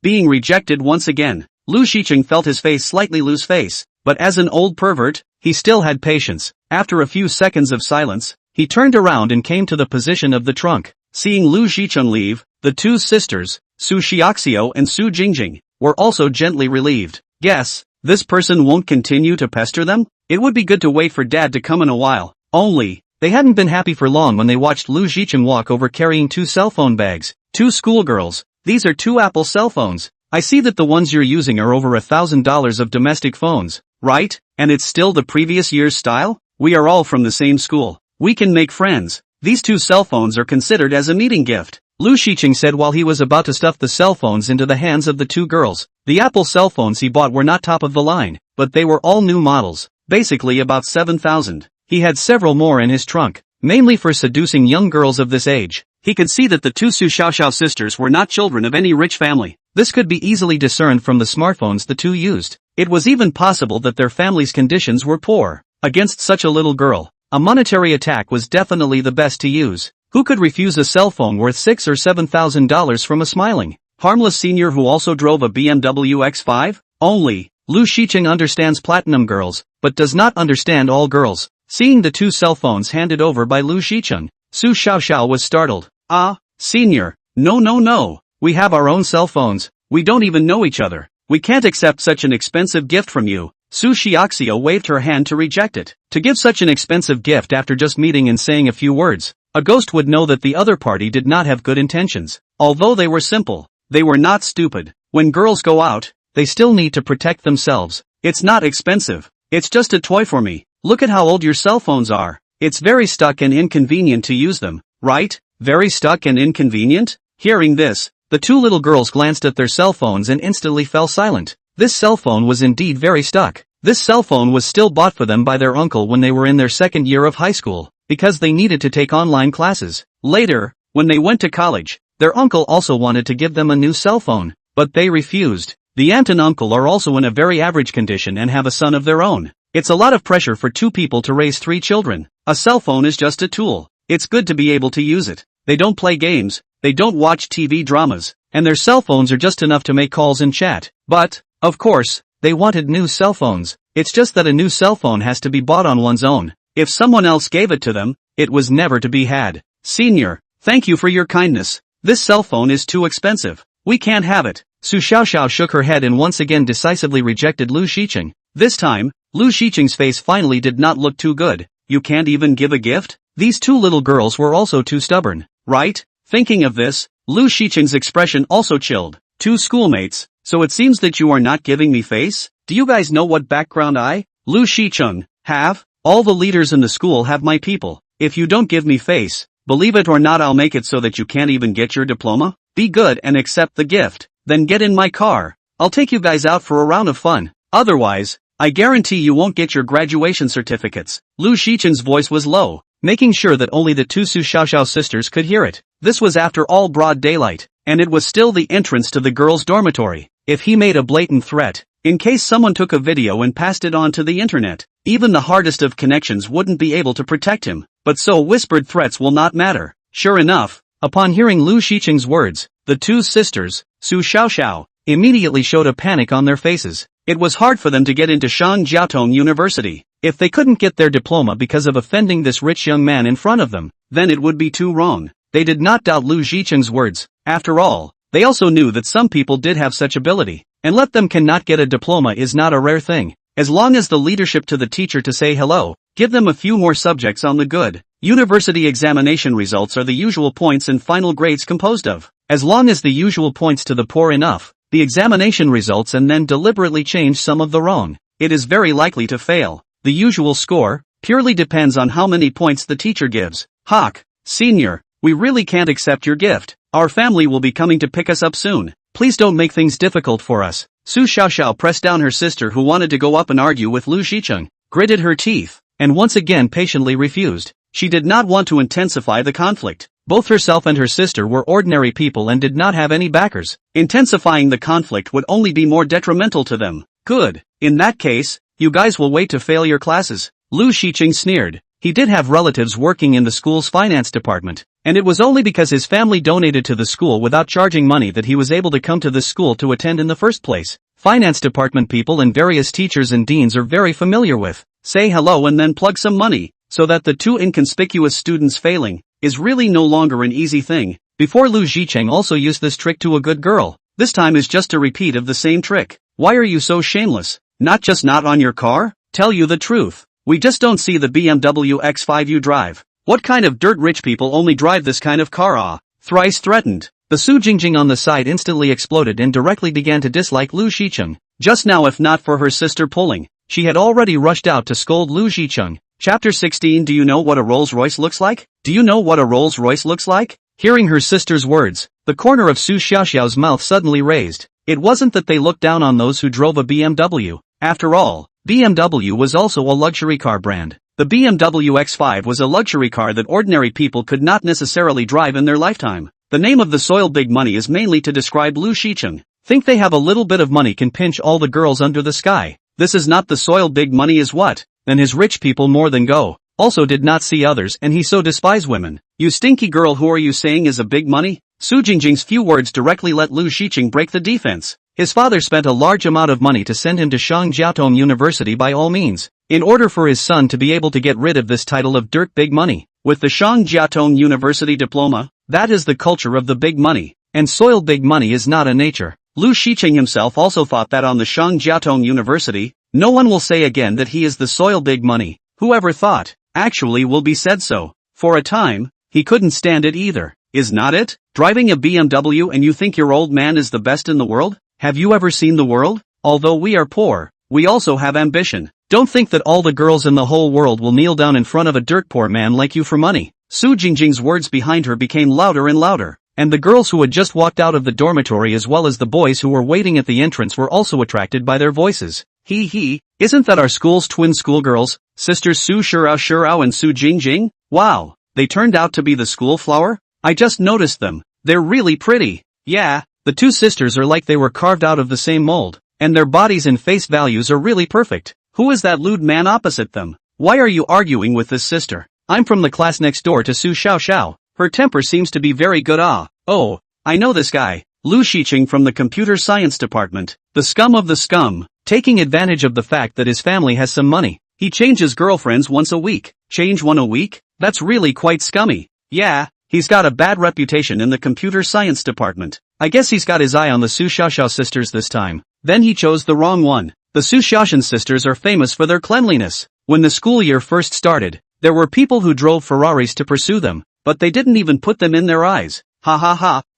Being rejected once again. Lu Shicheng felt his face slightly lose face, but as an old pervert, he still had patience. After a few seconds of silence, he turned around and came to the position of the trunk. Seeing Lu Shicheng leave, the two sisters, Su Xiaoxiao and Su Jingjing, were also gently relieved. Guess, this person won't continue to pester them? It would be good to wait for dad to come in a while. Only, they hadn't been happy for long when they watched Lu Shicheng walk over carrying two cell phone bags. Two schoolgirls, these are two Apple cell phones. I see that the ones you're using are over $1,000 of domestic phones, right? And it's still the previous year's style? We are all from the same school. We can make friends. These two cell phones are considered as a meeting gift, Lu Shicheng said while he was about to stuff the cell phones into the hands of the two girls. The Apple cell phones he bought were not top of the line, but they were all new models, basically about 7,000. He had several more in his trunk, mainly for seducing young girls of this age. He could see that the two Su Xiaoxiao sisters were not children of any rich family. This could be easily discerned from the smartphones the two used. It was even possible that their family's conditions were poor. Against such a little girl, a monetary attack was definitely the best to use. Who could refuse a cell phone worth $6,000 or $7,000 from a smiling, harmless senior who also drove a BMW X5? Only, Lu Shicheng understands platinum girls, but does not understand all girls. Seeing the two cell phones handed over by Lu Shicheng, Su Xiaoxiao was startled. Ah, senior, no. We have our own cell phones, we don't even know each other. We can't accept such an expensive gift from you. Su Xiaoxiao waved her hand to reject it. To give such an expensive gift after just meeting and saying a few words, a ghost would know that the other party did not have good intentions. Although they were simple, they were not stupid. When girls go out, they still need to protect themselves. It's not expensive. It's just a toy for me. Look at how old your cell phones are. It's very stuck and inconvenient to use them, right? Very stuck and inconvenient? Hearing this, the two little girls glanced at their cell phones and instantly fell silent. This cell phone was indeed very stuck. This cell phone was still bought for them by their uncle when they were in their second year of high school, because they needed to take online classes. Later, when they went to college, their uncle also wanted to give them a new cell phone, but they refused. The aunt and uncle are also in a very average condition and have a son of their own. It's a lot of pressure for two people to raise 3 children. A cell phone is just a tool. It's good to be able to use it. They don't play games, they don't watch TV dramas, and their cell phones are just enough to make calls and chat. But, of course, they wanted new cell phones. It's just that a new cell phone has to be bought on one's own. If someone else gave it to them, it was never to be had. Senior, thank you for your kindness. This cell phone is too expensive. We can't have it. Su Xiaoxiao shook her head and once again decisively rejected Lu Shicheng. This time, Lu Shicheng's face finally did not look too good. You can't even give a gift? These two little girls were also too stubborn, right? Thinking of this, Lu Shicheng's expression also chilled. Two schoolmates, so it seems that you are not giving me face? Do you guys know what background I, Lu Shicheng, have? All the leaders in the school have my people. If you don't give me face, believe it or not, I'll make it so that you can't even get your diploma. Be good and accept the gift, then get in my car. I'll take you guys out for a round of fun. Otherwise, I guarantee you won't get your graduation certificates. Lu Shicheng's voice was low, making sure that only the two Su Xiaoxiao sisters could hear it. This was after all broad daylight, and it was still the entrance to the girls' dormitory. If he made a blatant threat, in case someone took a video and passed it on to the internet, even the hardest of connections wouldn't be able to protect him. But so whispered threats will not matter. Sure enough, upon hearing Lu Shicheng's words, the two sisters, Su Xiaoxiao, immediately showed a panic on their faces. It was hard for them to get into Shangjiaotong University. If they couldn't get their diploma because of offending this rich young man in front of them, then it would be too wrong. They did not doubt Lu Shicheng's words. After all, they also knew that some people did have such ability, and let them cannot get a diploma is not a rare thing. As long as the leadership to the teacher to say hello, give them a few more subjects on the good. University examination results are the usual points and final grades composed of. As long as the usual points to the poor enough, the examination results and then deliberately change some of the wrong, it is very likely to fail. The usual score purely depends on how many points the teacher gives. Hawk, senior, we really can't accept your gift. Our family will be coming to pick us up soon. Please don't make things difficult for us. Su Xiaoxiao pressed down her sister who wanted to go up and argue with Lu Shicheng, gritted her teeth, and once again patiently refused. She did not want to intensify the conflict. Both herself and her sister were ordinary people and did not have any backers. Intensifying the conflict would only be more detrimental to them. Good. In that case, you guys will wait to fail your classes. Lu Shicheng sneered. He did have relatives working in the school's finance department, and it was only because his family donated to the school without charging money that he was able to come to this school to attend in the first place. Finance department people and various teachers and deans are very familiar with. Say hello and then plug some money, so that the two inconspicuous students failing is really no longer an easy thing. Before Lu Shicheng also used this trick to a good girl. This time is just a repeat of the same trick. Why are you so shameless? Not just not on your car? Tell you the truth. We just don't see the BMW X5 you drive. What kind of dirt rich people only drive this kind of car? Ah, thrice threatened. The Su Jingjing on the side instantly exploded and directly began to dislike Lu Shicheng. Just now, if not for her sister pulling, she had already rushed out to scold Lu Shicheng. Chapter 16. Do you know what a Rolls Royce looks like? Do you know what a Rolls Royce looks like? Hearing her sister's words, the corner of Su Xiaoxiao's mouth suddenly raised. It wasn't that they looked down on those who drove a BMW. After all, BMW was also a luxury car brand. The BMW X5 was a luxury car that ordinary people could not necessarily drive in their lifetime. The name of the soil big money is mainly to describe Lu Shicheng. Think they have a little bit of money can pinch all the girls under the sky. This is not the soil big money is what? Then his rich people more than go. Also did not see others and he so despise women. You stinky girl, who are you saying is a big money? Su Jingjing's few words directly let Lu Shiqing break the defense. His father spent a large amount of money to send him to Shangjiatong University by all means, in order for his son to be able to get rid of this title of dirt big money. With the Shangjiatong University diploma, that is the culture of the big money, and soil big money is not a nature. Lu Shiqing himself also thought that on the Shangjiatong University, no one will say again that he is the soil big money. Whoever thought, actually will be said so. For a time, he couldn't stand it either. Is not it? Driving a BMW and you think your old man is the best in the world? Have you ever seen the world? Although we are poor, we also have ambition. Don't think that all the girls in the whole world will kneel down in front of a dirt poor man like you for money. Su Jingjing's words behind her became louder and louder, and the girls who had just walked out of the dormitory as well as the boys who were waiting at the entrance were also attracted by their voices. Isn't that our school's twin schoolgirls, sisters Su Shurao and Su Jingjing? Wow, they turned out to be the school flower? I just noticed them. They're really pretty. Yeah, the two sisters are like they were carved out of the same mold, and their bodies and face values are really perfect. Who is that lewd man opposite them? Why are you arguing with this sister? I'm from the class next door to Su Xiao. Her temper seems to be very good. Oh, I know this guy. Lu Shiqing from the computer science department. The scum of the scum, taking advantage of the fact that his family has some money. He changes girlfriends once a week. Change one a week? That's really quite scummy. Yeah, he's got a bad reputation in the computer science department. I guess he's got his eye on the Su Xiao sisters this time. Then he chose the wrong one. The Su Xiaoshan sisters are famous for their cleanliness. When the school year first started, there were people who drove Ferraris to pursue them, but they didn't even put them in their eyes.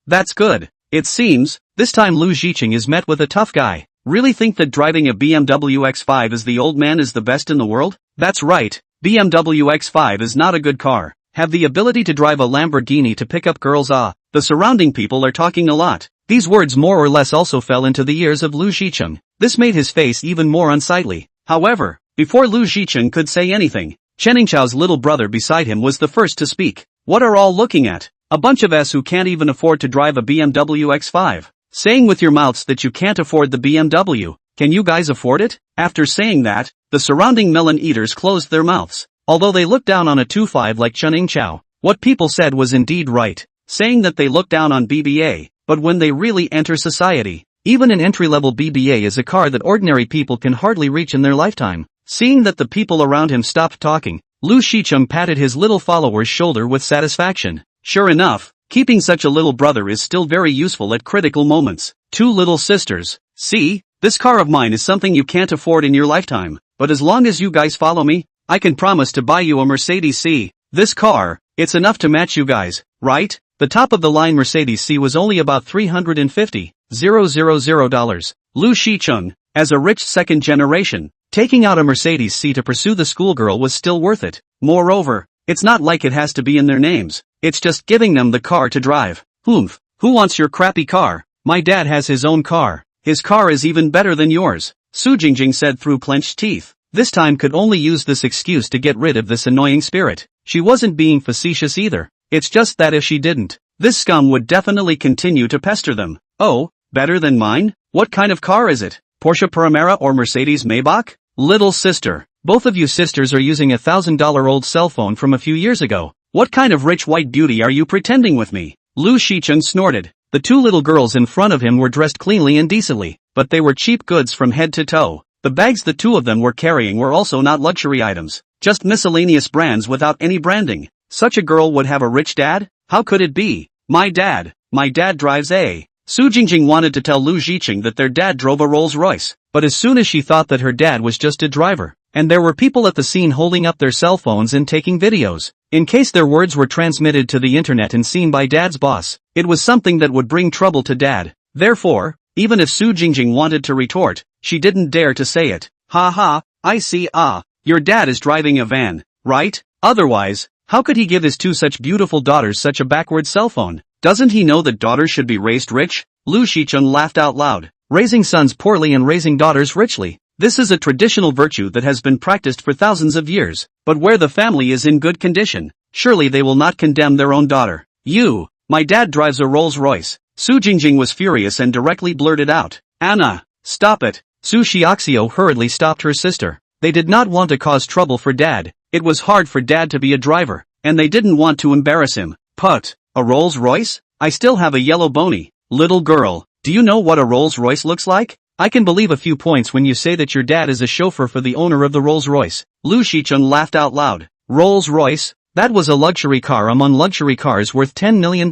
That's good. It seems, this time Lu Shiqing is met with a tough guy. Really think that driving a BMW X5 as the old man is the best in the world? That's right, BMW X5 is not a good car. Have the ability to drive a Lamborghini to pick up girls. The surrounding people are talking a lot. These words more or less also fell into the ears of Lu Shiqing. This made his face even more unsightly. However, before Lu Shiqing could say anything, Cheningchao's little brother beside him was the first to speak. What are all looking at? A bunch of S who can't even afford to drive a BMW X5. Saying with your mouths that you can't afford the BMW. Can you guys afford it? After saying that, the surrounding melon eaters closed their mouths. Although they looked down on a 2.5 like Cheningchao, what people said was indeed right, saying that they look down on BBA, but when they really enter society, even an entry-level BBA is a car that ordinary people can hardly reach in their lifetime. Seeing that the people around him stopped talking, Lu Shiqing patted his little follower's shoulder with satisfaction. Sure enough, keeping such a little brother is still very useful at critical moments. Two little sisters. See, this car of mine is something you can't afford in your lifetime, but as long as you guys follow me, I can promise to buy you a Mercedes C. This car, it's enough to match you guys, right? The top of the line Mercedes C was only about $350,000. Lu Shiqing, as a rich second generation, taking out a Mercedes C to pursue the schoolgirl was still worth it. Moreover, it's not like it has to be in their names. It's just giving them the car to drive. Who wants your crappy car? My dad has his own car. His car is even better than yours. Su Jingjing said through clenched teeth. This time could only use this excuse to get rid of this annoying spirit. She wasn't being facetious either. It's just that if she didn't, this scum would definitely continue to pester them. Oh, better than mine? What kind of car is it? Porsche Panamera or Mercedes Maybach? Little sister, both of you sisters are using a $1,000-old cell phone from a few years ago. What kind of rich white beauty are you pretending with me? Lu Shiqing snorted. The two little girls in front of him were dressed cleanly and decently, but they were cheap goods from head to toe. The bags the two of them were carrying were also not luxury items, just miscellaneous brands without any branding. Such a girl would have a rich dad? How could it be? My dad drives a... Su Jingjing wanted to tell Lu Shiqing that their dad drove a Rolls Royce, but as soon as she thought that her dad was just a driver, and there were people at the scene holding up their cell phones and taking videos, in case their words were transmitted to the internet and seen by dad's boss, it was something that would bring trouble to dad. Therefore, even if Su Jingjing wanted to retort, she didn't dare to say it. I see. Your dad is driving a van, right? Otherwise, how could he give his two such beautiful daughters such a backward cell phone? Doesn't he know that daughters should be raised rich? Lu Shiqing laughed out loud. Raising sons poorly and raising daughters richly. This is a traditional virtue that has been practiced for thousands of years, but where the family is in good condition, surely they will not condemn their own daughter. My dad drives a Rolls Royce. Su Jingjing was furious and directly blurted out, "Anna, stop it." Su Xiaoxiu hurriedly stopped her sister. They did not want to cause trouble for Dad. It was hard for Dad to be a driver, and they didn't want to embarrass him. "Put, a Rolls Royce? I still have a yellow bony." "Little girl, do you know what a Rolls Royce looks like? I can believe a few points when you say that your dad is a chauffeur for the owner of the Rolls Royce." Lu Shicheng laughed out loud. Rolls Royce? That was a luxury car among luxury cars worth $10 million.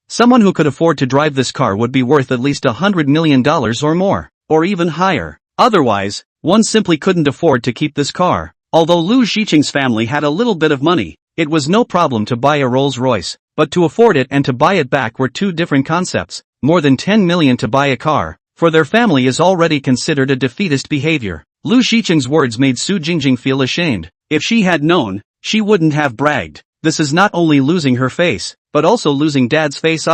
Someone who could afford to drive this car would be worth at least $100 million or more, or even higher. Otherwise, one simply couldn't afford to keep this car. Although Lu Shicheng's family had a little bit of money, it was no problem to buy a Rolls Royce, but to afford it and to buy it back were two different concepts. More than 10 million to buy a car, for their family is already considered a defeatist behavior. Lu Shicheng's words made Su Jingjing feel ashamed. If she had known, she wouldn't have bragged. This is not only losing her face, but also losing Dad's face.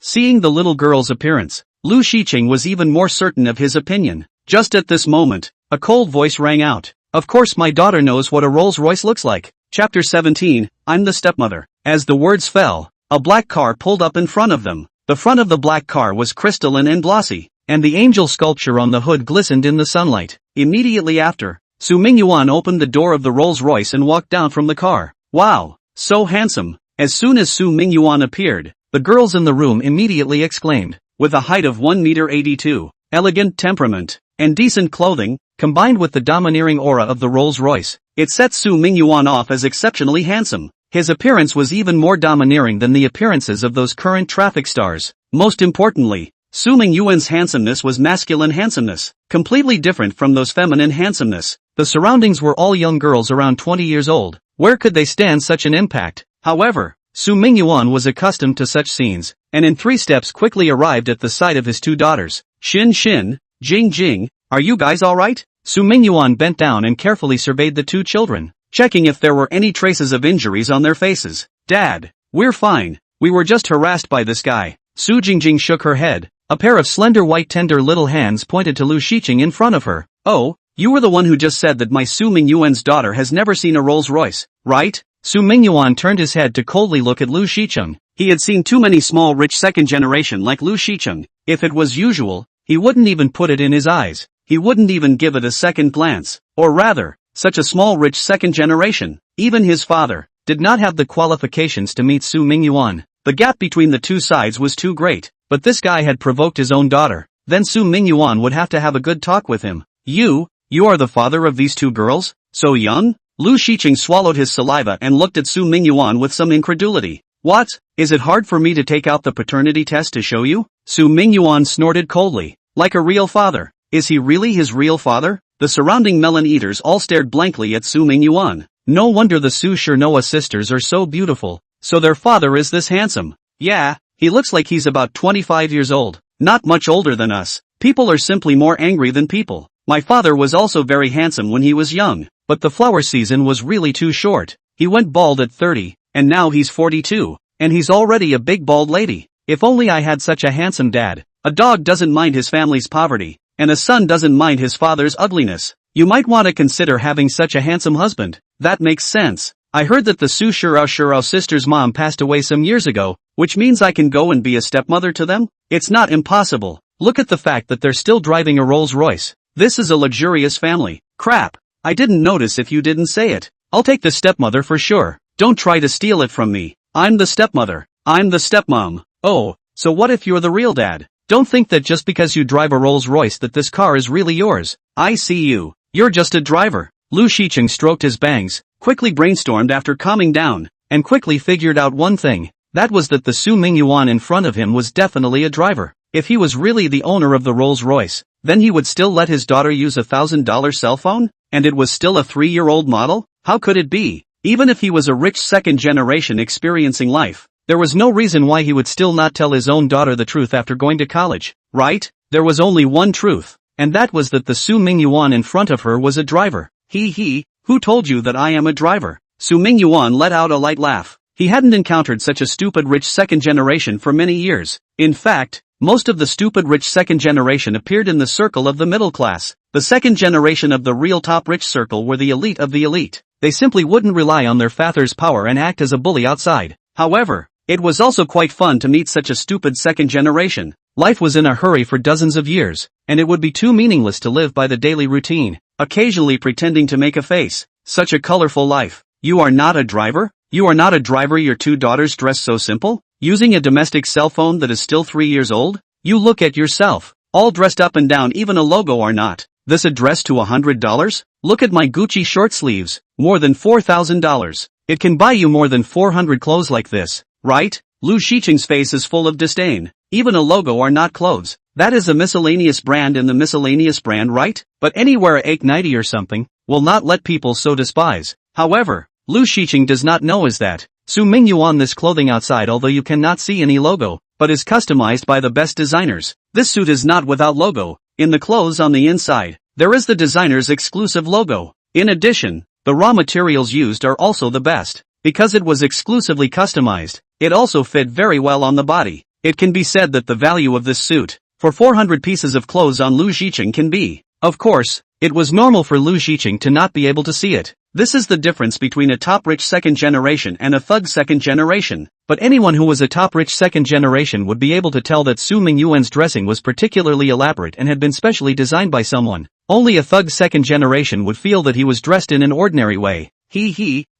Seeing the little girl's appearance, Lu Shicheng was even more certain of his opinion. Just at this moment, a cold voice rang out. "Of course my daughter knows what a Rolls Royce looks like." Chapter 17, I'm the stepmother. As the words fell, a black car pulled up in front of them. The front of the black car was crystalline and glossy, and the angel sculpture on the hood glistened in the sunlight. Immediately after, Su Mingyuan opened the door of the Rolls Royce and walked down from the car. "Wow, so handsome." As soon as Su Mingyuan appeared, the girls in the room immediately exclaimed. With a height of 1.82 m, elegant temperament, and decent clothing, combined with the domineering aura of the Rolls Royce, it set Su Mingyuan off as exceptionally handsome. His appearance was even more domineering than the appearances of those current traffic stars. Most importantly, Su Mingyuan's handsomeness was masculine handsomeness, completely different from those feminine handsomeness. The surroundings were all young girls around 20 years old. Where could they stand such an impact? However, Su Mingyuan was accustomed to such scenes, and in 3 steps quickly arrived at the side of his 2 daughters. "Xin Xin, Jing Jing, are you guys alright?" Su Mingyuan bent down and carefully surveyed the 2 children, checking if there were any traces of injuries on their faces. "Dad, we're fine. We were just harassed by this guy." Su Jingjing shook her head. A pair of slender white tender little hands pointed to Lu Shicheng in front of her. "Oh, you were the one who just said that my Su Mingyuan's daughter has never seen a Rolls Royce, right?" Su Mingyuan turned his head to coldly look at Lu Shicheng. He had seen too many small rich second generation like Lu Shicheng. If it was usual, he wouldn't even put it in his eyes. He wouldn't even give it a second glance. Or rather, such a small rich second generation, even his father, did not have the qualifications to meet Su Mingyuan. The gap between the 2 sides was too great, but this guy had provoked his own daughter. Then Su Mingyuan would have to have a good talk with him. You are the father of these 2 girls? So young?" Lu Shicheng swallowed his saliva and looked at Su Mingyuan with some incredulity. "What? Is it hard for me to take out the paternity test to show you?" Su Mingyuan snorted coldly. "Like a real father. Is he really his real father?" The surrounding melon eaters all stared blankly at Su Mingyuan. No wonder the Su Shirnoa sisters are so beautiful. So their father is this handsome. Yeah, he looks like he's about 25 years old. Not much older than us. People are simply more angry than people. My father was also very handsome when he was young, but the flower season was really too short. He went bald at 30, and now he's 42, and he's already a big bald lady. If only I had such a handsome dad. A dog doesn't mind his family's poverty, and a son doesn't mind his father's ugliness. You might want to consider having such a handsome husband. That makes sense. I heard that the Su Shirao sisters' mom passed away some years ago, which means I can go and be a stepmother to them? It's not impossible. Look at the fact that they're still driving a Rolls Royce. This is a luxurious family. Crap. I didn't notice if you didn't say it. I'll take the stepmother for sure. Don't try to steal it from me. I'm the stepmother. I'm the stepmom. Oh, so what if you're the real dad? Don't think that just because you drive a Rolls Royce that this car is really yours. I see you. You're just a driver. Lu Shicheng stroked his bangs, quickly brainstormed after calming down, and quickly figured out one thing. That was that the Su Mingyuan in front of him was definitely a driver. If he was really the owner of the Rolls Royce, then he would still let his daughter use a $1,000 cell phone? And it was still a 3-year-old model? How could it be? Even if he was a rich second generation experiencing life, there was no reason why he would still not tell his own daughter the truth after going to college, right? There was only one truth, and that was that the Su Mingyuan in front of her was a driver. Who told you that I am a driver? Su Mingyuan let out a light laugh. He hadn't encountered such a stupid rich second generation for many years. In fact, most of the stupid rich second generation appeared in the circle of the middle class. The second generation of the real top rich circle were the elite of the elite. They simply wouldn't rely on their father's power and act as a bully outside. However, It was also quite fun to meet such a stupid second generation. Life was in a hurry for dozens of years, and it would be too meaningless to live by the daily routine, occasionally pretending to make a face. Such a colorful life. You are not a driver? You are not a driver, your two daughters dress so simple? Using a domestic cell phone that is still 3 years old? You look at yourself. All dressed up and down, even a logo are not. This address to $100? Look at my Gucci short sleeves. More than $4,000. It can buy you more than 400 clothes like this, right? Lu Shiqing's face is full of disdain. Even a logo are not clothes. That is a miscellaneous brand in the miscellaneous brand, right? But anywhere a 890 or something will not let people so despise. However, Lu Shiqing does not know is that Su Mingyuan, this clothing outside, although you cannot see any logo, but is customized by the best designers. This suit is not without logo. In the clothes on the inside, there is the designer's exclusive logo. In addition, the raw materials used are also the best. Because it was exclusively customized, it also fit very well on the body. It can be said that the value of this suit, for 400 pieces of clothes on Lu Shiqing can be. Of course, it was normal for Lu Shiqing to not be able to see it. This is the difference between a top-rich second generation and a thug second generation. But anyone who was a top-rich second generation would be able to tell that Su Mingyuan's dressing was particularly elaborate and had been specially designed by someone. Only a thug second generation would feel that he was dressed in an ordinary way.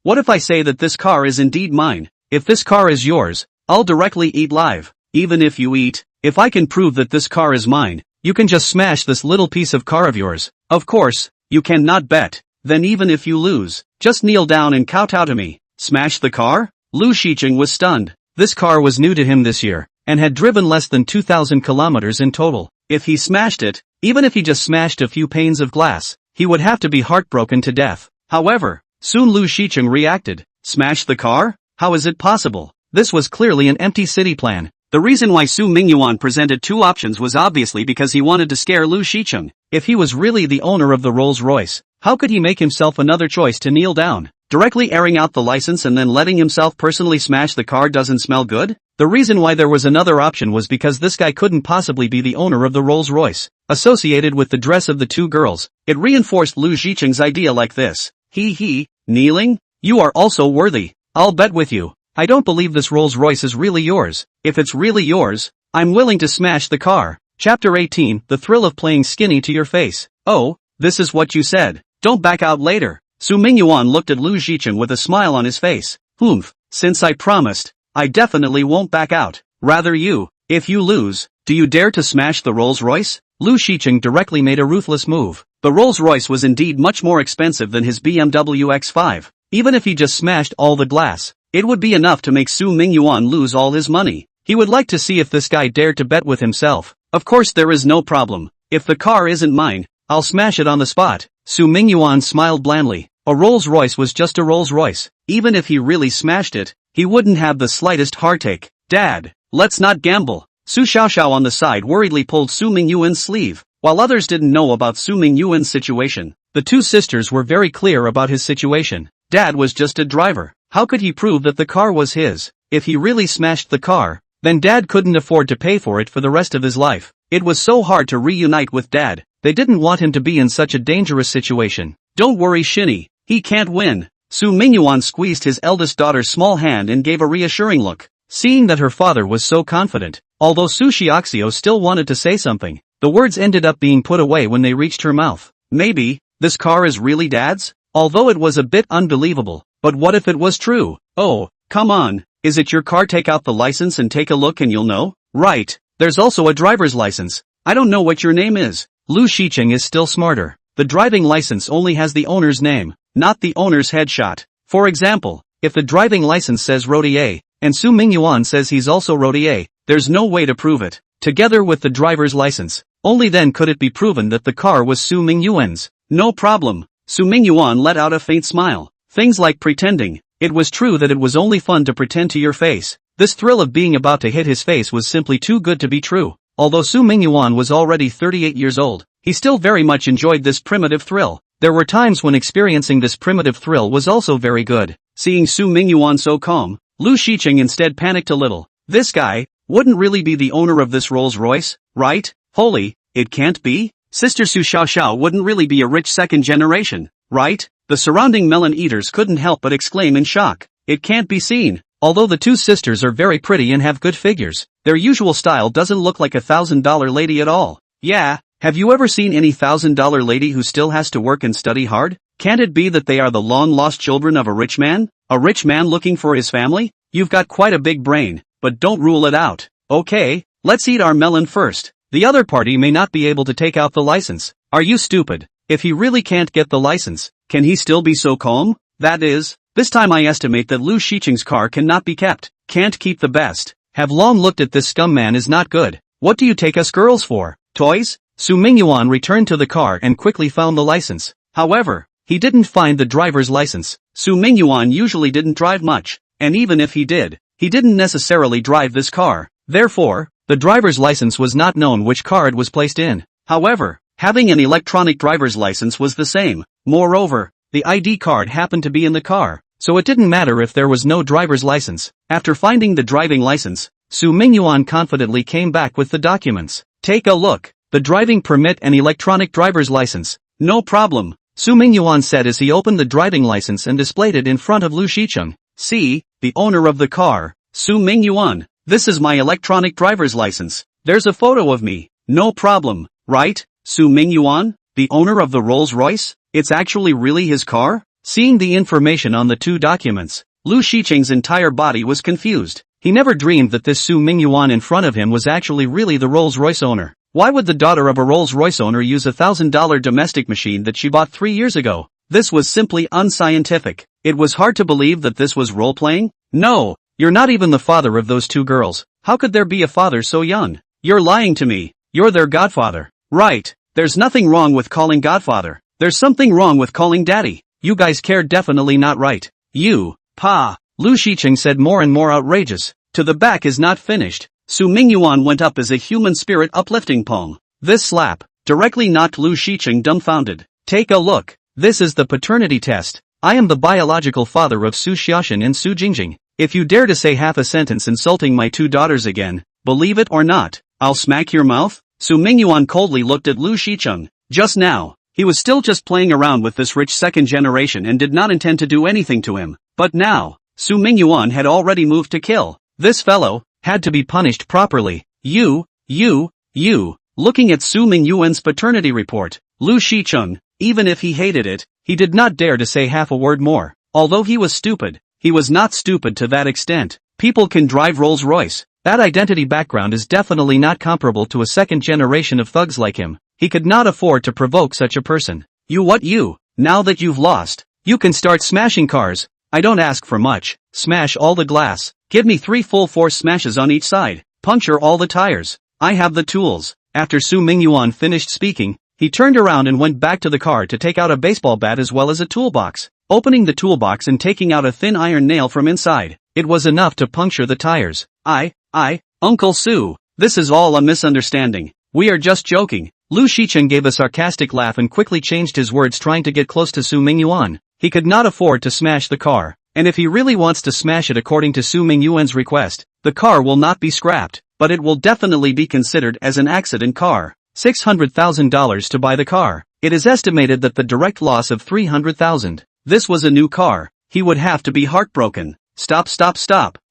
What if I say that this car is indeed mine? If this car is yours, I'll directly eat live. Even if you eat, if I can prove that this car is mine, you can just smash this little piece of car of yours. Of course, you cannot bet. Then even if you lose, just kneel down and kowtow to me. Smash the car? Lu Shiqing was stunned. This car was new to him this year, and had driven less than 2,000 kilometers in total. If he smashed it, even if he just smashed a few panes of glass, he would have to be heartbroken to death. However, soon Lu Shiqing reacted. Smash the car? How is it possible? This was clearly an empty city plan. The reason why Su Mingyuan presented two options was obviously because he wanted to scare Lu Shiqing. If he was really the owner of the Rolls-Royce, how could he make himself another choice to kneel down? Directly airing out the license and then letting himself personally smash the car doesn't smell good? The reason why there was another option was because this guy couldn't possibly be the owner of the Rolls-Royce. Associated with the dress of the two girls, it reinforced Lu Shiqing's idea like this. Kneeling? You are also worthy. I'll bet with you. I don't believe this Rolls-Royce is really yours. If it's really yours, I'm willing to smash the car. Chapter 18, the thrill of playing skinny to your face. Oh, this is what you said. Don't back out later. Su Mingyuan looked at Lu Shiqing with a smile on his face. Since I promised, I definitely won't back out. Rather you. If you lose, do you dare to smash the Rolls-Royce? Lu Shiqing directly made a ruthless move. The Rolls-Royce was indeed much more expensive than his BMW X5. Even if he just smashed all the glass, it would be enough to make Su Mingyuan lose all his money. He would like to see if this guy dared to bet with himself. Of course there is no problem. If the car isn't mine, I'll smash it on the spot. Su Mingyuan smiled blandly. A Rolls-Royce was just a Rolls-Royce. Even if he really smashed it, he wouldn't have the slightest heartache. Dad, let's not gamble. Su Xiaoxiao on the side worriedly pulled Su Mingyuan's sleeve. While others didn't know about Su Mingyuan's situation, the two sisters were very clear about his situation. Dad was just a driver. How could he prove that the car was his? If he really smashed the car, then Dad couldn't afford to pay for it for the rest of his life. It was so hard to reunite with Dad. They didn't want him to be in such a dangerous situation. Don't worry, Shinny. He can't win. Su Mingyuan squeezed his eldest daughter's small hand and gave a reassuring look. Seeing that her father was so confident, although Su Xiaoxiao still wanted to say something, the words ended up being put away when they reached her mouth. Maybe, this car is really Dad's? Although it was a bit unbelievable, but what if it was true? Oh, come on, is it your car? Take out the license and take a look and you'll know. Right, there's also a driver's license. I don't know what your name is. Lu Shiqing is still smarter. The driving license only has the owner's name, not the owner's headshot. For example, if the driving license says Routier, and Su Mingyuan says he's also Routier, there's no way to prove it. Together with the driver's license, only then could it be proven that the car was Su Mingyuan's. No problem. Su Mingyuan let out a faint smile. Things like pretending. It was true that it was only fun to pretend to your face. This thrill of being about to hit his face was simply too good to be true. Although Su Mingyuan was already 38 years old, he still very much enjoyed this primitive thrill. There were times when experiencing this primitive thrill was also very good. Seeing Su Mingyuan so calm, Lu Shiqing instead panicked a little. This guy wouldn't really be the owner of this Rolls-Royce, right? Holy, it can't be? Sister Su Xiaoxiao wouldn't really be a rich second generation, right? The surrounding melon eaters couldn't help but exclaim in shock. It can't be seen. Although the two sisters are very pretty and have good figures, their usual style doesn't look like a $1,000 lady at all. Yeah, have you ever seen any $1,000 lady who still has to work and study hard? Can't it be that they are the long-lost children of a rich man? A rich man looking for his family? You've got quite a big brain, but don't rule it out. Okay, let's eat our melon first. The other party may not be able to take out the license. Are you stupid? If he really can't get the license, can he still be so calm? That is, this time I estimate that Lu Shicheng's car cannot be kept. Can't keep the best. Have long looked at this scum man is not good. What do you take us girls for? Toys? Su Mingyuan returned to the car and quickly found the license. However, he didn't find the driver's license. Su Mingyuan usually didn't drive much, and even if he didn't necessarily drive this car. Therefore, the driver's license was not known which car it was placed in. However, having an electronic driver's license was the same. Moreover, the ID card happened to be in the car, so it didn't matter if there was no driver's license. After finding the driving license, Su Mingyuan confidently came back with the documents. Take a look. The driving permit and electronic driver's license. No problem, Su Mingyuan said as he opened the driving license and displayed it in front of Lu Shicheng. See, the owner of the car, Su Mingyuan. This is my electronic driver's license. There's a photo of me. No problem, right, Su Mingyuan? The owner of the Rolls-Royce? It's actually really his car? Seeing the information on the two documents, Lu Shicheng's entire body was confused. He never dreamed that this Su Mingyuan in front of him was actually really the Rolls-Royce owner. Why would the daughter of a Rolls-Royce owner use a $1,000 domestic machine that she bought 3 years ago? This was simply unscientific. It was hard to believe that this was role-playing. No, you're not even the father of those two girls. How could there be a father so young? You're lying to me. You're their godfather. Right, there's nothing wrong with calling godfather. There's something wrong with calling daddy. You guys care definitely not right. You, pa, Lu Shicheng said more and more outrageous. To the back is not finished. Su Mingyuan went up as a human spirit uplifting palm. This slap directly knocked Lu Shicheng dumbfounded. Take a look. This is the paternity test. I am the biological father of Su Xiaoshan and Su Jingjing. If you dare to say half a sentence insulting my two daughters again, believe it or not, I'll smack your mouth. Su Mingyuan coldly looked at Lu Shicheng. Just now, he was still just playing around with this rich second generation and did not intend to do anything to him. But now, Su Mingyuan had already moved to kill. This fellow had to be punished properly. Looking at Su Mingyuan's paternity report, Lu Shicheng, even if he hated it, he did not dare to say half a word more. Although he was stupid, he was not stupid to that extent. People can drive Rolls-Royce. That identity background is definitely not comparable to a second generation of thugs like him. He could not afford to provoke such a person. Now that you've lost, you can start smashing cars. I don't ask for much. Smash all the glass. Give me 3 full force smashes on each side. Puncture all the tires. I have the tools. After Su Mingyuan finished speaking, he turned around and went back to the car to take out a baseball bat as well as a toolbox. Opening the toolbox and taking out a thin iron nail from inside, it was enough to puncture the tires. Uncle Su, this is all a misunderstanding. We are just joking. Lu Shicheng gave a sarcastic laugh and quickly changed his words trying to get close to Su Mingyuan. He could not afford to smash the car, and if he really wants to smash it according to Su Mingyuan's request, the car will not be scrapped, but it will definitely be considered as an accident car. $600,000 to buy the car. It is estimated that the direct loss of $300,000. This was a new car. He would have to be heartbroken. Stop.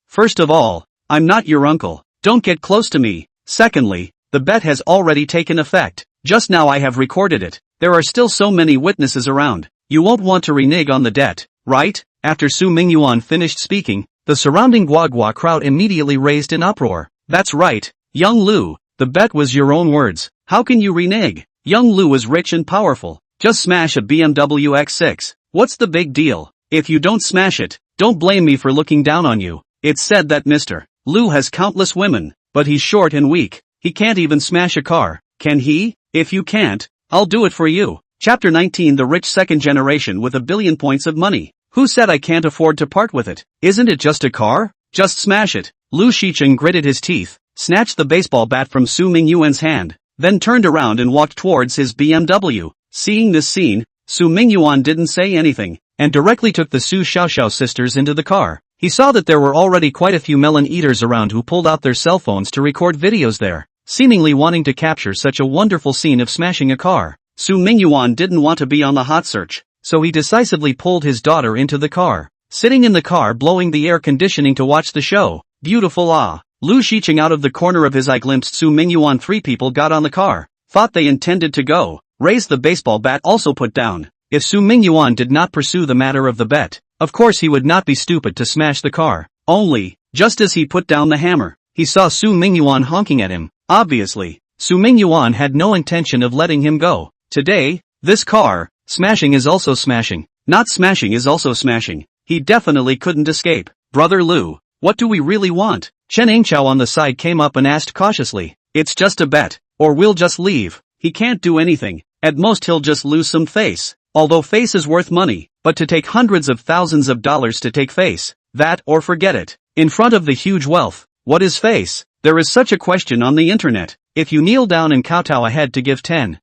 First of all, I'm not your uncle. Don't get close to me. Secondly, the bet has already taken effect. Just now I have recorded it. There are still so many witnesses around. You won't want to renege on the debt, right? After Su Mingyuan finished speaking, the surrounding Guagua crowd immediately raised an uproar. That's right, young Lu, the bet was your own words. How can you renege? Young Lu is rich and powerful. Just smash a BMW X6. What's the big deal? If you don't smash it, don't blame me for looking down on you. It's said that Mr. Lu has countless women, but he's short and weak. He can't even smash a car. Can he? If you can't, I'll do it for you. Chapter 19 The rich second generation with a billion points of money. Who said I can't afford to part with it? Isn't it just a car? Just smash it. Lu Shicheng gritted his teeth, snatched the baseball bat from Su Mingyuan's hand, then turned around and walked towards his BMW. Seeing this scene, Su Mingyuan didn't say anything, and directly took the Su Xiaoxiao sisters into the car. He saw that there were already quite a few melon eaters around who pulled out their cell phones to record videos there, seemingly wanting to capture such a wonderful scene of smashing a car. Su Mingyuan didn't want to be on the hot search, so he decisively pulled his daughter into the car. sitting in the car blowing the air conditioning to watch the show. Beautiful ah. Lu Shiqing out of the corner of his eye glimpsed Su Mingyuan. 3 people got on the car. Thought they intended to go. Raised the baseball bat also put down. If Su Mingyuan did not pursue the matter of the bet, of course he would not be stupid to smash the car. Only, just as he put down the hammer, he saw Su Mingyuan honking at him. Obviously, Su Mingyuan had no intention of letting him go. Today, this car, smashing is also smashing. Not smashing is also smashing. He definitely couldn't escape. Brother Lu, what do we really want? Chen Yingqiao on the side came up and asked cautiously. It's just a bet, or we'll just leave. He can't do anything. At most he'll just lose some face. Although face is worth money, but to take hundreds of thousands of dollars to take face, that or forget it. In front of the huge wealth, what is face? There is such a question on the internet. If you kneel down and kowtow ahead to give 10,000,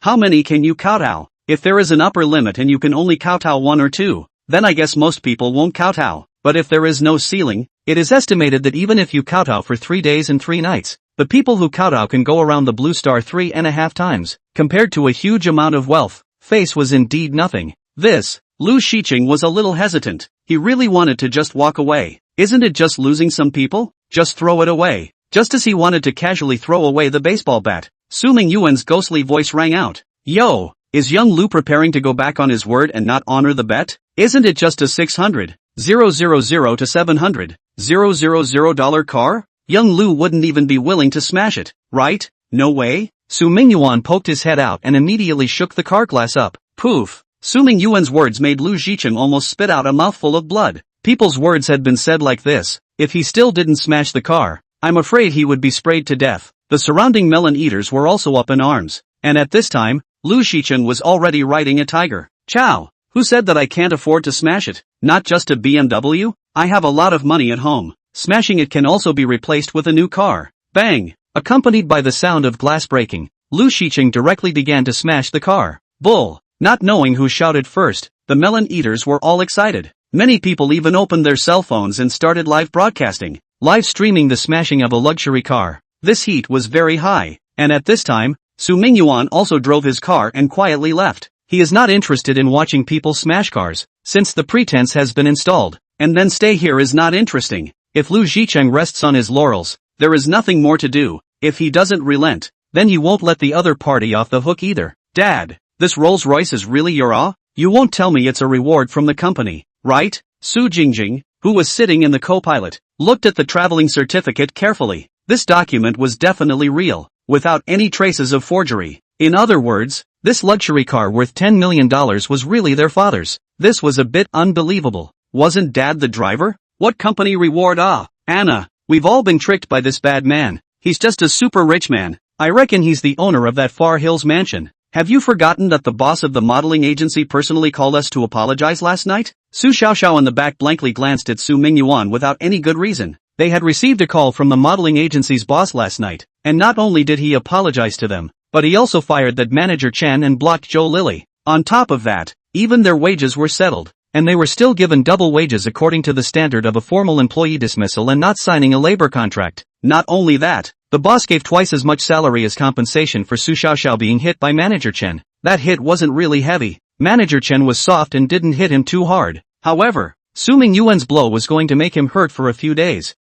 how many can you kowtow? If there is an upper limit and you can only kowtow 1 or 2, then I guess most people won't kowtow. But if there is no ceiling, it is estimated that even if you kowtow for 3 days and 3 nights, the people who kowtow can go around the blue star 3.5 times. Compared to a huge amount of wealth, face was indeed nothing. This, Lu Shiqing was a little hesitant. He really wanted to just walk away. Isn't it just losing some people? Just throw it away. Just as he wanted to casually throw away the baseball bat, Su Mingyuan's ghostly voice rang out. Yo, is young Lu preparing to go back on his word and not honor the bet? Isn't it just a 600,000 to 700,000 dollar car? Young Lu wouldn't even be willing to smash it, right? No way? Su Mingyuan poked his head out and immediately shook the car glass up. Poof! Su Mingyuan's words made Lu Shiqing almost spit out a mouthful of blood. People's words had been said like this. If he still didn't smash the car, I'm afraid he would be sprayed to death. The surrounding melon eaters were also up in arms. And at this time, Lu Shiqing was already riding a tiger. Chow! Who said that I can't afford to smash it? Not just a BMW? I have a lot of money at home. Smashing it can also be replaced with a new car. Bang! Accompanied by the sound of glass breaking, Lu Shiqing directly began to smash the car. Bull! Not knowing who shouted first, the melon eaters were all excited. Many people even opened their cell phones and started live broadcasting, live streaming the smashing of a luxury car. This heat was very high, and at this time, Su Mingyuan also drove his car and quietly left. He is not interested in watching people smash cars, since the pretense has been installed, and then stay here is not interesting. If Lu Shiqing rests on his laurels, there is nothing more to do. If he doesn't relent, then he won't let the other party off the hook either. Dad, this Rolls Royce is really your You won't tell me it's a reward from the company, right? Su Jingjing, who was sitting in the co-pilot, looked at the traveling certificate carefully. This document was definitely real, without any traces of forgery. In other words, this luxury car worth $10 million was really their father's. This was a bit unbelievable. Wasn't Dad the driver? What company reward? Anna, we've all been tricked by this bad man. He's just a super rich man. I reckon he's the owner of that Far Hills mansion. Have you forgotten that the boss of the modeling agency personally called us to apologize last night? Su Xiaoxiao in the back blankly glanced at Su Mingyuan without any good reason. They had received a call from the modeling agency's boss last night, and not only did he apologize to them, but he also fired that manager Chen and blocked Zhou Lily. On top of that, even their wages were settled, and they were still given double wages according to the standard of a formal employee dismissal and not signing a labor contract. Not only that, the boss gave twice as much salary as compensation for Su Xiaoxiao being hit by manager Chen. That hit wasn't really heavy. Manager Chen was soft and didn't hit him too hard. However, Su Mingyuan's blow was going to make him hurt for a few days.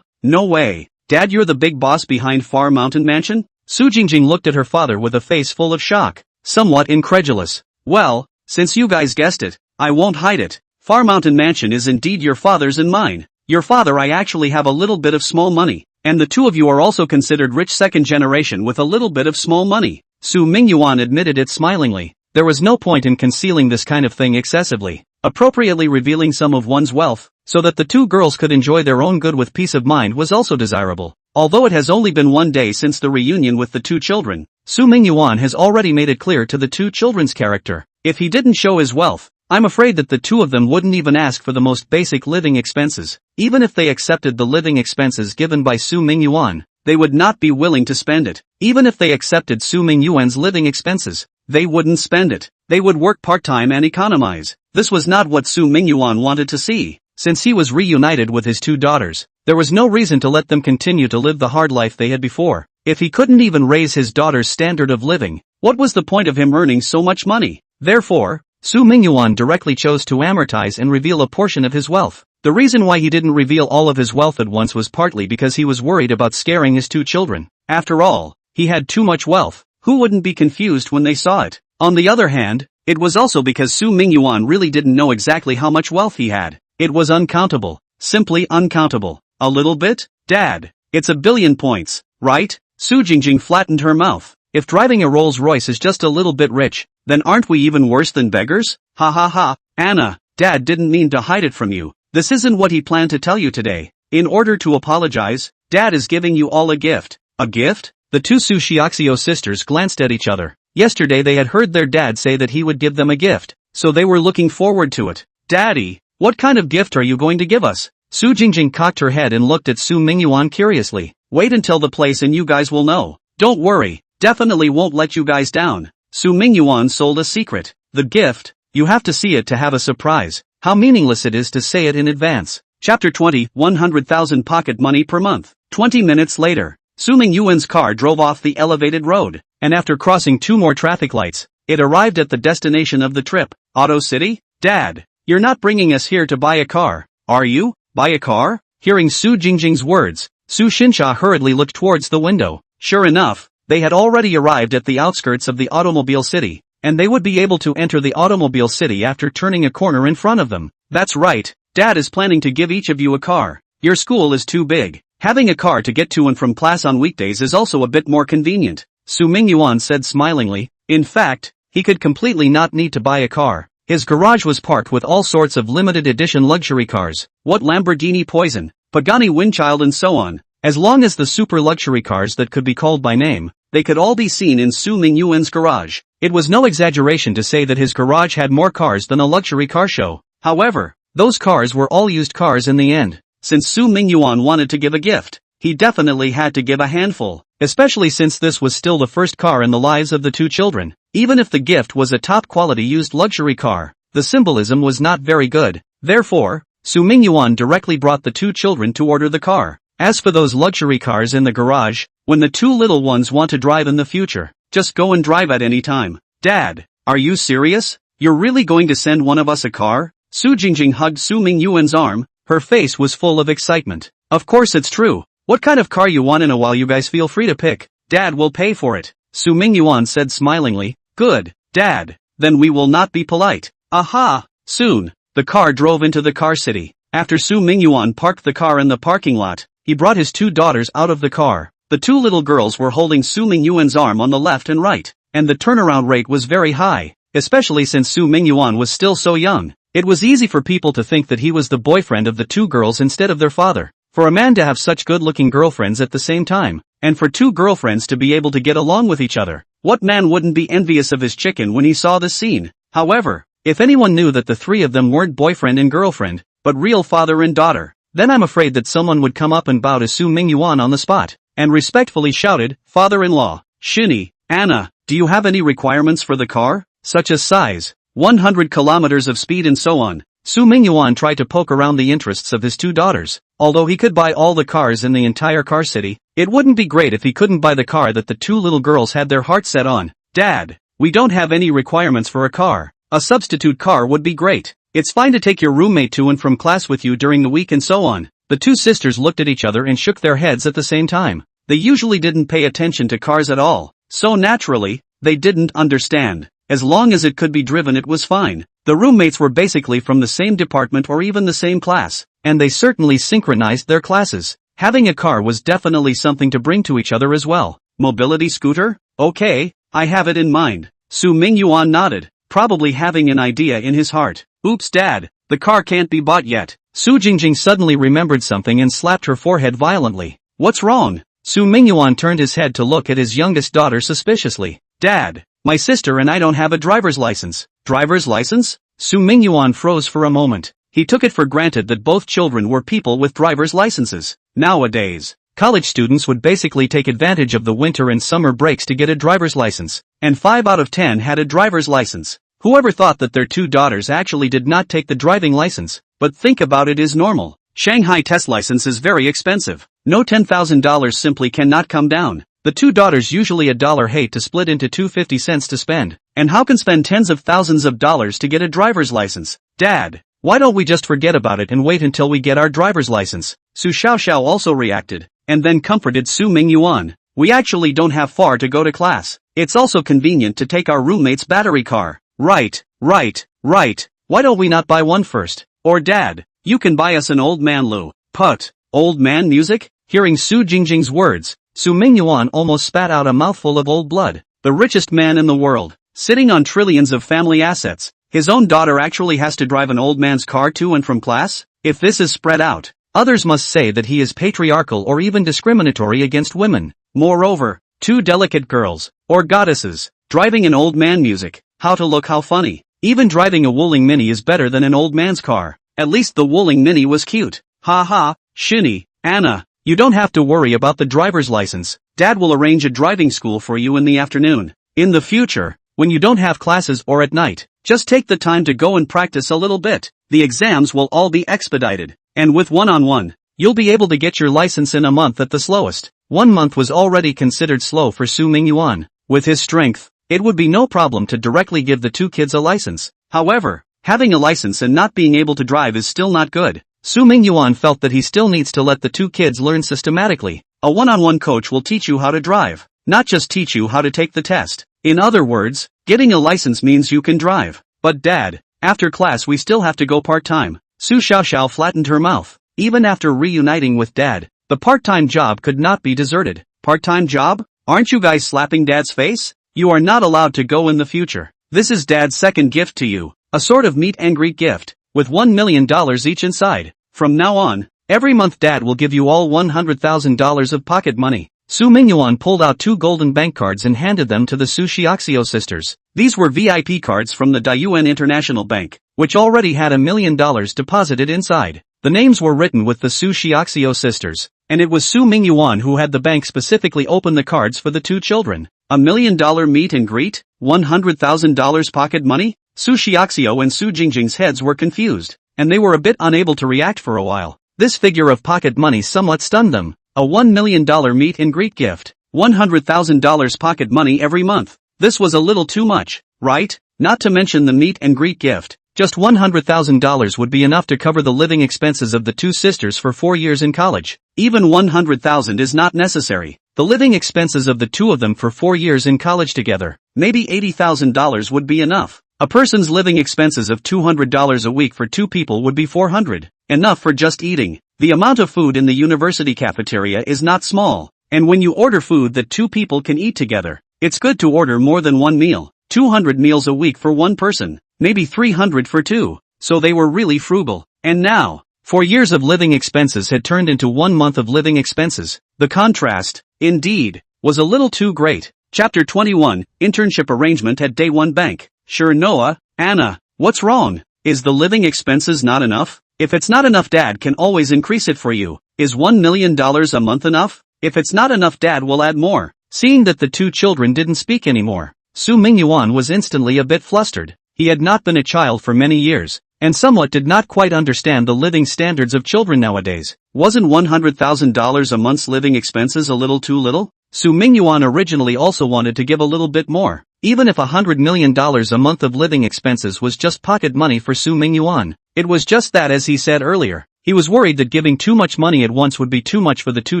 No way. Dad, you're the big boss behind Far Mountain Mansion? Su Jingjing looked at her father with a face full of shock, somewhat incredulous. Well, since you guys guessed it, I won't hide it. Far Mountain Mansion is indeed your father's and mine. Your father I actually have a little bit of small money, and the two of you are also considered rich second generation with a little bit of small money. Su Mingyuan admitted it smilingly. There was no point in concealing this kind of thing excessively. Appropriately revealing some of one's wealth, so that the two girls could enjoy their own good with peace of mind was also desirable. Although it has only been 1 day since the reunion with the two children, Su Mingyuan has already made it clear to the two children's character. If he didn't show his wealth, I'm afraid that the two of them wouldn't even ask for the most basic living expenses. Even if they accepted the living expenses given by Su Mingyuan, they would not be willing to spend it. Even if they accepted Su Mingyuan's living expenses, they wouldn't spend it. They would work part-time and economize. This was not what Su Mingyuan wanted to see. Since he was reunited with his two daughters, there was no reason to let them continue to live the hard life they had before. If he couldn't even raise his daughter's standard of living, what was the point of him earning so much money? Therefore, Su Mingyuan directly chose to amortize and reveal a portion of his wealth. The reason why he didn't reveal all of his wealth at once was partly because he was worried about scaring his 2 children. After all, he had too much wealth. Who wouldn't be confused when they saw it? On the other hand, it was also because Su Mingyuan really didn't know exactly how much wealth he had. It was uncountable. Simply uncountable. A little bit? Dad, it's a billion points, right? Su Jingjing flattened her mouth. If driving a Rolls Royce is just a little bit rich, then aren't we even worse than beggars? Ha ha ha. Anna, Dad didn't mean to hide it from you. This isn't what he planned to tell you today. In order to apologize, Dad is giving you all a gift. A gift? The 2 Su Xiaoxiao sisters glanced at each other. Yesterday they had heard their dad say that he would give them a gift, so they were looking forward to it. Daddy, what kind of gift are you going to give us? Su Jingjing cocked her head and looked at Su Mingyuan curiously. Wait until the place and you guys will know. Don't worry, definitely won't let you guys down. Su Mingyuan sold a secret. The gift, you have to see it to have a surprise. How meaningless it is to say it in advance. Chapter 20, 100,000 pocket money per month. 20 minutes later, Su Mingyuan's car drove off the elevated road, and after crossing 2 more traffic lights, it arrived at the destination of the trip. Auto City? Dad, you're not bringing us here to buy a car, are you? Buy a car? Hearing Su Jingjing's words, Su Xinsha hurriedly looked towards the window. Sure enough, they had already arrived at the outskirts of the automobile city, and they would be able to enter the automobile city after turning a corner in front of them. That's right, Dad is planning to give each of you a car. Your school is too big. Having a car to get to and from class on weekdays is also a bit more convenient, Su Mingyuan said smilingly. In fact, he could completely not need to buy a car. His garage was parked with all sorts of limited edition luxury cars. What Lamborghini Poison, Pagani Windchild and so on. As long as the super luxury cars that could be called by name, they could all be seen in Su Mingyuan's garage. It was no exaggeration to say that his garage had more cars than a luxury car show. However, those cars were all used cars in the end. Since Su Mingyuan wanted to give a gift, he definitely had to give a handful, especially since this was still the first car in the lives of the 2 children. Even if the gift was a top-quality used luxury car, the symbolism was not very good. Therefore, Su Mingyuan directly brought the 2 children to order the car. As for those luxury cars in the garage, when the 2 little ones want to drive in the future, just go and drive at any time. Dad, are you serious? You're really going to send one of us a car? Su Jingjing hugged Su Mingyuan's arm. Her face was full of excitement. Of course it's true. What kind of car you want in a while you guys feel free to pick. Dad will pay for it. Su Mingyuan said smilingly. Good, Dad. Then we will not be polite. Aha! Soon, the car drove into the car city. After Su Mingyuan parked the car in the parking lot, he brought his 2 daughters out of the car. The 2 little girls were holding Su Mingyuan's arm on the left and right, and the turnaround rate was very high, especially since Su Mingyuan was still so young. It was easy for people to think that he was the boyfriend of the 2 girls instead of their father. For a man to have such good-looking girlfriends at the same time, and for 2 girlfriends to be able to get along with each other, what man wouldn't be envious of his chicken when he saw this scene? However, if anyone knew that the 3 of them weren't boyfriend and girlfriend, but real father and daughter, then I'm afraid that someone would come up and bow to Su Mingyuan on the spot, and respectfully shouted, "Father-in-law, Shinny, Anna, do you have any requirements for the car? Such as size, 100 kilometers of speed and so on." Su Mingyuan tried to poke around the interests of his 2 daughters. Although he could buy all the cars in the entire car city, it wouldn't be great if he couldn't buy the car that the 2 little girls had their hearts set on. Dad, we don't have any requirements for a car. A substitute car would be great. It's fine to take your roommate to and from class with you during the week and so on. The 2 sisters looked at each other and shook their heads at the same time. They usually didn't pay attention to cars at all, so naturally, they didn't understand. As long as it could be driven it was fine. The roommates were basically from the same department or even the same class, and they certainly synchronized their classes. Having a car was definitely something to bring to each other as well. Mobility scooter? Okay, I have it in mind. Su Mingyuan nodded, probably having an idea in his heart. Oops Dad, the car can't be bought yet. Su Jingjing suddenly remembered something and slapped her forehead violently. What's wrong? Su Mingyuan turned his head to look at his youngest daughter suspiciously. Dad, my sister and I don't have a driver's license. Driver's license? Su Mingyuan froze for a moment. He took it for granted that both children were people with driver's licenses. Nowadays, college students would basically take advantage of the winter and summer breaks to get a driver's license, and 5 out of 10 had a driver's license. Whoever thought that their 2 daughters actually did not take the driving license? But think about it is normal. Shanghai test license is very expensive. No $10,000 simply cannot come down. The two daughters usually $1 hate to split into 2 50 cents to spend. And how can spend tens of thousands of dollars to get a driver's license? Dad, why don't we just forget about it and wait until we get our driver's license? Su Xiaoxiao also reacted, and then comforted Su Mingyuan. We actually don't have far to go to class. It's also convenient to take our roommate's battery car. Right. Why don't we not buy one first? Or Dad, you can buy us an old man Lu. Put. Old man music? Hearing Su Jingjing's words, Su Mingyuan almost spat out a mouthful of old blood. The richest man in the world, sitting on trillions of family assets. His own daughter actually has to drive an old man's car to and from class? If this is spread out, others must say that he is patriarchal or even discriminatory against women. Moreover, two delicate girls, or goddesses, driving an old man music. How to look how funny. Even driving a Wuling Mini is better than an old man's car. At least the Wuling Mini was cute. Ha, Shinny, Anna, you don't have to worry about the driver's license. Dad will arrange a driving school for you in the afternoon. In the future, when you don't have classes or at night, just take the time to go and practice a little bit. The exams will all be expedited. And with one-on-one, you'll be able to get your license in a month at the slowest. 1 month was already considered slow for Su Mingyuan. With his strength, it would be no problem to directly give the two kids a license. However, having a license and not being able to drive is still not good. Su Mingyuan felt that he still needs to let the two kids learn systematically. A one-on-one coach will teach you how to drive, not just teach you how to take the test. In other words, getting a license means you can drive. But Dad, after class we still have to go part-time. Su Xiaoxiao flattened her mouth. Even after reuniting with Dad, the part-time job could not be deserted. Part-time job? Aren't you guys slapping Dad's face? You are not allowed to go in the future. This is Dad's second gift to you. A sort of meet and greet gift, with $1 million each inside. From now on, every month Dad will give you all $100,000 of pocket money. Su Mingyuan pulled out 2 golden bank cards and handed them to the Su Xiaoxiao sisters. These were VIP cards from the Dayuan International Bank, which already had $1 million deposited inside. The names were written with the Su Xiaoxiao sisters, and it was Su Mingyuan who had the bank specifically open the cards for the two children. $1 million meet and greet? $100,000 pocket money? Su Xiaoxiao and Su Jingjing's heads were confused, and they were a bit unable to react for a while. This figure of pocket money somewhat stunned them. A $1 million meet and greet gift. $100,000 pocket money every month. This was a little too much, right? Not to mention the meet and greet gift. Just $100,000 would be enough to cover the living expenses of the two sisters for 4 years in college. Even $100,000 is not necessary. The living expenses of the two of them for 4 years in college together, maybe $80,000 would be enough. A person's living expenses of $200 a week for 2 people would be $400. Enough for just eating. The amount of food in the university cafeteria is not small, and when you order food that 2 people can eat together, it's good to order more than 1 meal. 200 meals a week for 1 person, maybe 300 for 2, so they were really frugal. And now, 4 years of living expenses had turned into 1 month of living expenses. The contrast, indeed, was a little too great. Chapter 21, Internship Arrangement at Day 1 Bank. Sure Noah, Anna, what's wrong? Is the living expenses not enough? If it's not enough Dad can always increase it for you. Is $1 million a month enough? If it's not enough Dad will add more. Seeing that the two children didn't speak anymore, Su Mingyuan was instantly a bit flustered. He had not been a child for many years, and somewhat did not quite understand the living standards of children nowadays. Wasn't $100,000 a month's living expenses a little too little? Su Mingyuan originally also wanted to give a little bit more. Even if $100 million a month of living expenses was just pocket money for Su Mingyuan, it was just that, as he said earlier. He was worried that giving too much money at once would be too much for the two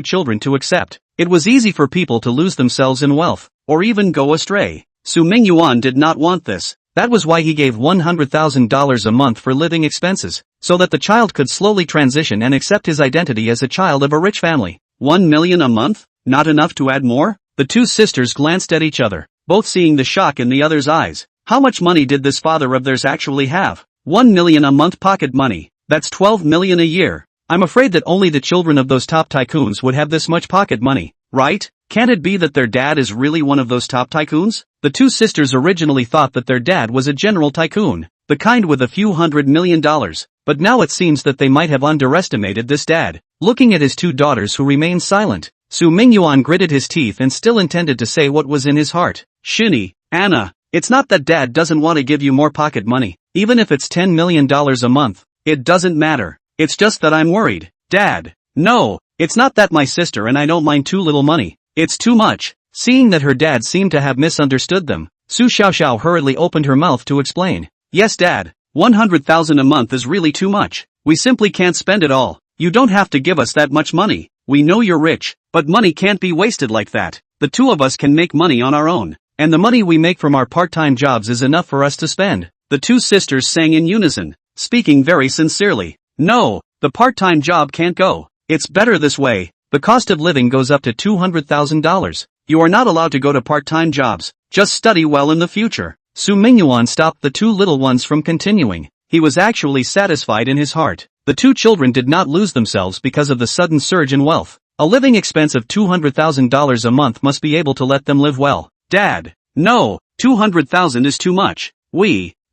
children to accept. It was easy for people to lose themselves in wealth, or even go astray. Su Mingyuan did not want this. That was why he gave $100,000 a month for living expenses, so that the child could slowly transition and accept his identity as a child of a rich family. $1 million a month? Not enough to add more? The two sisters glanced at each other, both seeing the shock in the other's eyes. How much money did this father of theirs actually have? $1 million a month pocket money. That's $12 million a year. I'm afraid that only the children of those top tycoons would have this much pocket money, right? Can't it be that their dad is really one of those top tycoons? The two sisters originally thought that their dad was a general tycoon, the kind with a few $100 million, but now it seems that they might have underestimated this dad. Looking at his two daughters who remained silent, Su Mingyuan gritted his teeth and still intended to say what was in his heart. Shinny, Anna, it's not that Dad doesn't want to give you more pocket money, even if it's $10 million a month. It doesn't matter. It's just that I'm worried. Dad, no, it's not that my sister and I don't mind too little money. It's too much. Seeing that her dad seemed to have misunderstood them, Su Xiaoxiao hurriedly opened her mouth to explain. Yes dad, 100,000 a month is really too much. We simply can't spend it all. You don't have to give us that much money. We know you're rich, but money can't be wasted like that. The two of us can make money on our own, and the money we make from our part-time jobs is enough for us to spend. The two sisters sang in unison, speaking very sincerely. No, the part-time job can't go. It's better this way. The cost of living goes up to $200,000. You are not allowed to go to part-time jobs. Just study well in the future. Su Mingyuan stopped the two little ones from continuing. He was actually satisfied in his heart. The two children did not lose themselves because of the sudden surge in wealth. A living expense of $200,000 a month must be able to let them live well. Dad. No, 200,000 is too much.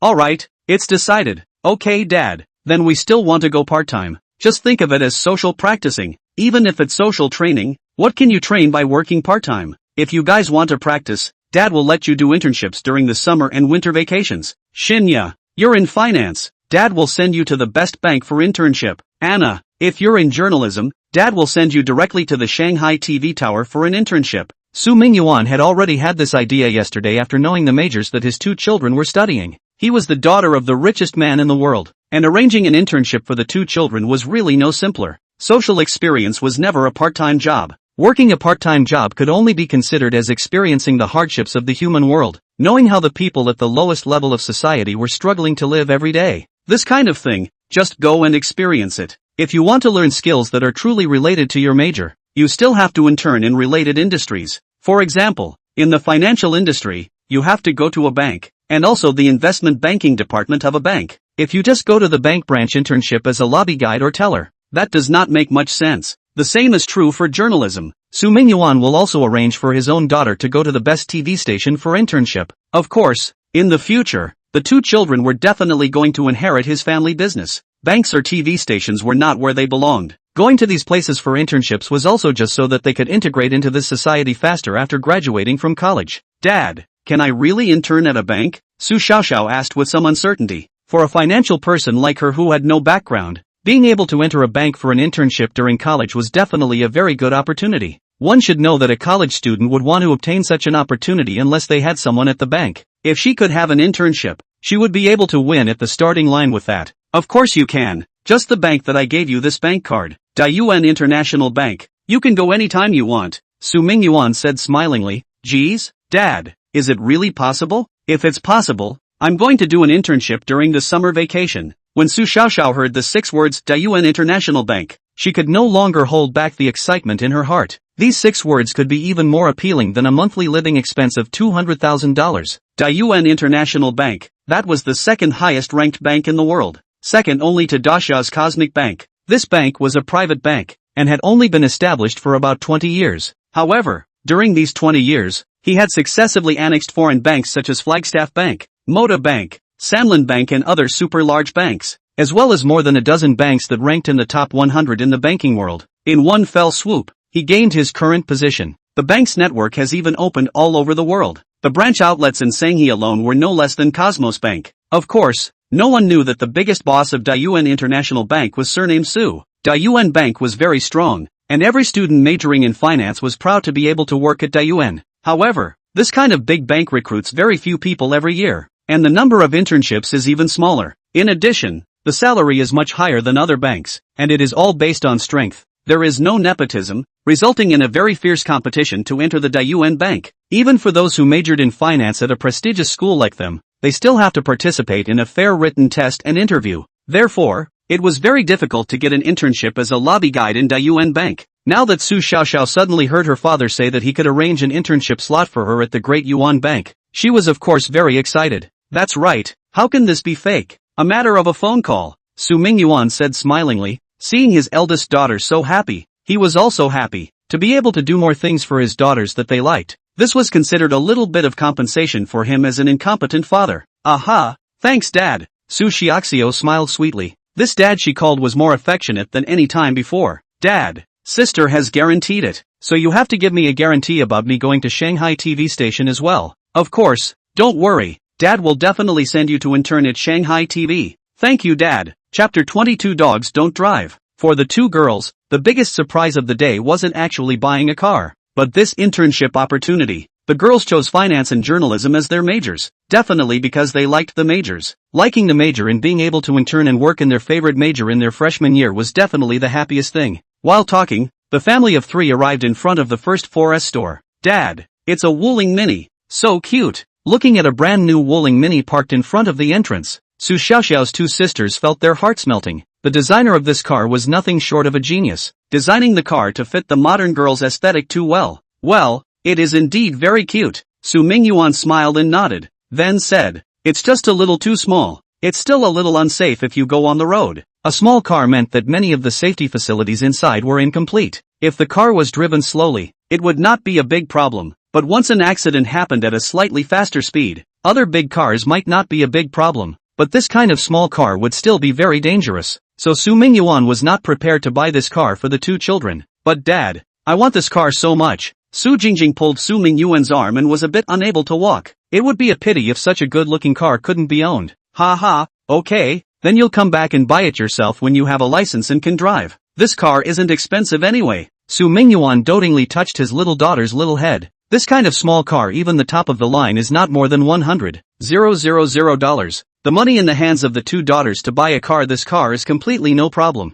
Alright, it's decided. Okay dad, then we still want to go part-time. Just think of it as social practicing. Even if it's social training, what can you train by working part-time? If you guys want to practice, dad will let you do internships during the summer and winter vacations. Shinya, you're in finance. Dad will send you to the best bank for internship. Anna, if you're in journalism, dad will send you directly to the Shanghai TV tower for an internship. Su Mingyuan had already had this idea yesterday after knowing the majors that his two children were studying. He was the daughter of the richest man in the world, and arranging an internship for the two children was really no simpler. Social experience was never a part-time job. Working a part-time job could only be considered as experiencing the hardships of the human world, knowing how the people at the lowest level of society were struggling to live every day. This kind of thing, just go and experience it. If you want to learn skills that are truly related to your major, you still have to intern in related industries. For example, in the financial industry, you have to go to a bank, and also the investment banking department of a bank. If you just go to the bank branch internship as a lobby guide or teller, that does not make much sense. The same is true for journalism. Su Mingyuan will also arrange for his own daughter to go to the best TV station for internship. Of course, in the future, the two children were definitely going to inherit his family business. Banks or TV stations were not where they belonged. Going to these places for internships was also just so that they could integrate into this society faster after graduating from college. Dad, can I really intern at a bank? Su Xiaoxiao asked with some uncertainty. For a financial person like her who had no background, being able to enter a bank for an internship during college was definitely a very good opportunity. One should know that a college student would want to obtain such an opportunity unless they had someone at the bank. If she could have an internship, she would be able to win at the starting line with that. Of course you can. Just the bank that I gave you this bank card. Dayuan International Bank. You can go anytime you want. Su Mingyuan said smilingly. Geez, Dad, is it really possible? If it's possible, I'm going to do an internship during the summer vacation. When Su Xiaoxiao heard the 6 words Dayuan International Bank, she could no longer hold back the excitement in her heart. These 6 words could be even more appealing than a monthly living expense of $200,000. Dayuan International Bank, that was the second highest ranked bank in the world, second only to Dasha's Cosmic Bank. This bank was a private bank, and had only been established for about 20 years. However, during these 20 years, he had successively annexed foreign banks such as Flagstaff Bank, Moda Bank, Sanlin Bank and other super large banks, as well as more than a dozen banks that ranked in the top 100 in the banking world. In one fell swoop, he gained his current position. The bank's network has even opened all over the world. The branch outlets in Shanghai alone were no less than Cosmos Bank. Of course, no one knew that the biggest boss of Dayuan International Bank was surnamed Su. Dayuan Bank was very strong, and every student majoring in finance was proud to be able to work at Dayuan. However, this kind of big bank recruits very few people every year, and the number of internships is even smaller. In addition, the salary is much higher than other banks, and it is all based on strength. There is no nepotism, resulting in a very fierce competition to enter the Dayuan Bank. Even for those who majored in finance at a prestigious school like them, they still have to participate in a fair written test and interview. Therefore, it was very difficult to get an internship as a lobby guide in Dayuan Bank. Now that Su Xiaoxiao suddenly heard her father say that he could arrange an internship slot for her at the Great Yuan Bank, she was of course very excited. That's right, how can this be fake? A matter of a phone call, Su Mingyuan said smilingly. Seeing his eldest daughter so happy, he was also happy to be able to do more things for his daughters that they liked. This was considered a little bit of compensation for him as an incompetent father. Aha, thanks Dad. Su Xiaoxiao smiled sweetly. This dad she called was more affectionate than any time before. Dad, sister has guaranteed it, so you have to give me a guarantee about me going to Shanghai TV station as well. Of course, don't worry, Dad will definitely send you to intern at Shanghai TV. Thank you Dad. Chapter 22 Dogs Don't Drive. For the two girls, the biggest surprise of the day wasn't actually buying a car, but this internship opportunity. The girls chose finance and journalism as their majors, definitely because they liked the majors. Liking the major and being able to intern and work in their favorite major in their freshman year was definitely the happiest thing. While talking, the family of 3 arrived in front of the first 4S store. Dad, it's a Wuling Mini. So cute. Looking at a brand new Wuling Mini parked in front of the entrance, Su Xiaoxiao's 2 sisters felt their hearts melting. The designer of this car was nothing short of a genius, designing the car to fit the modern girl's aesthetic too well. Well, it is indeed very cute. Su Mingyuan smiled and nodded, then said, it's just a little too small. It's still a little unsafe if you go on the road. A small car meant that many of the safety facilities inside were incomplete. If the car was driven slowly, it would not be a big problem, but once an accident happened at a slightly faster speed, other big cars might not be a big problem, but this kind of small car would still be very dangerous. So Su Mingyuan was not prepared to buy this car for the 2 children. But Dad, I want this car so much. Su Jingjing pulled Su Mingyuan's arm and was a bit unable to walk. It would be a pity if such a good-looking car couldn't be owned. Ha ha, okay, then you'll come back and buy it yourself when you have a license and can drive. This car isn't expensive anyway. Su Mingyuan dotingly touched his little daughter's little head. This kind of small car, even the top of the line, is not more than $100,000. The money in the hands of the 2 daughters to buy a car. This car is completely no problem.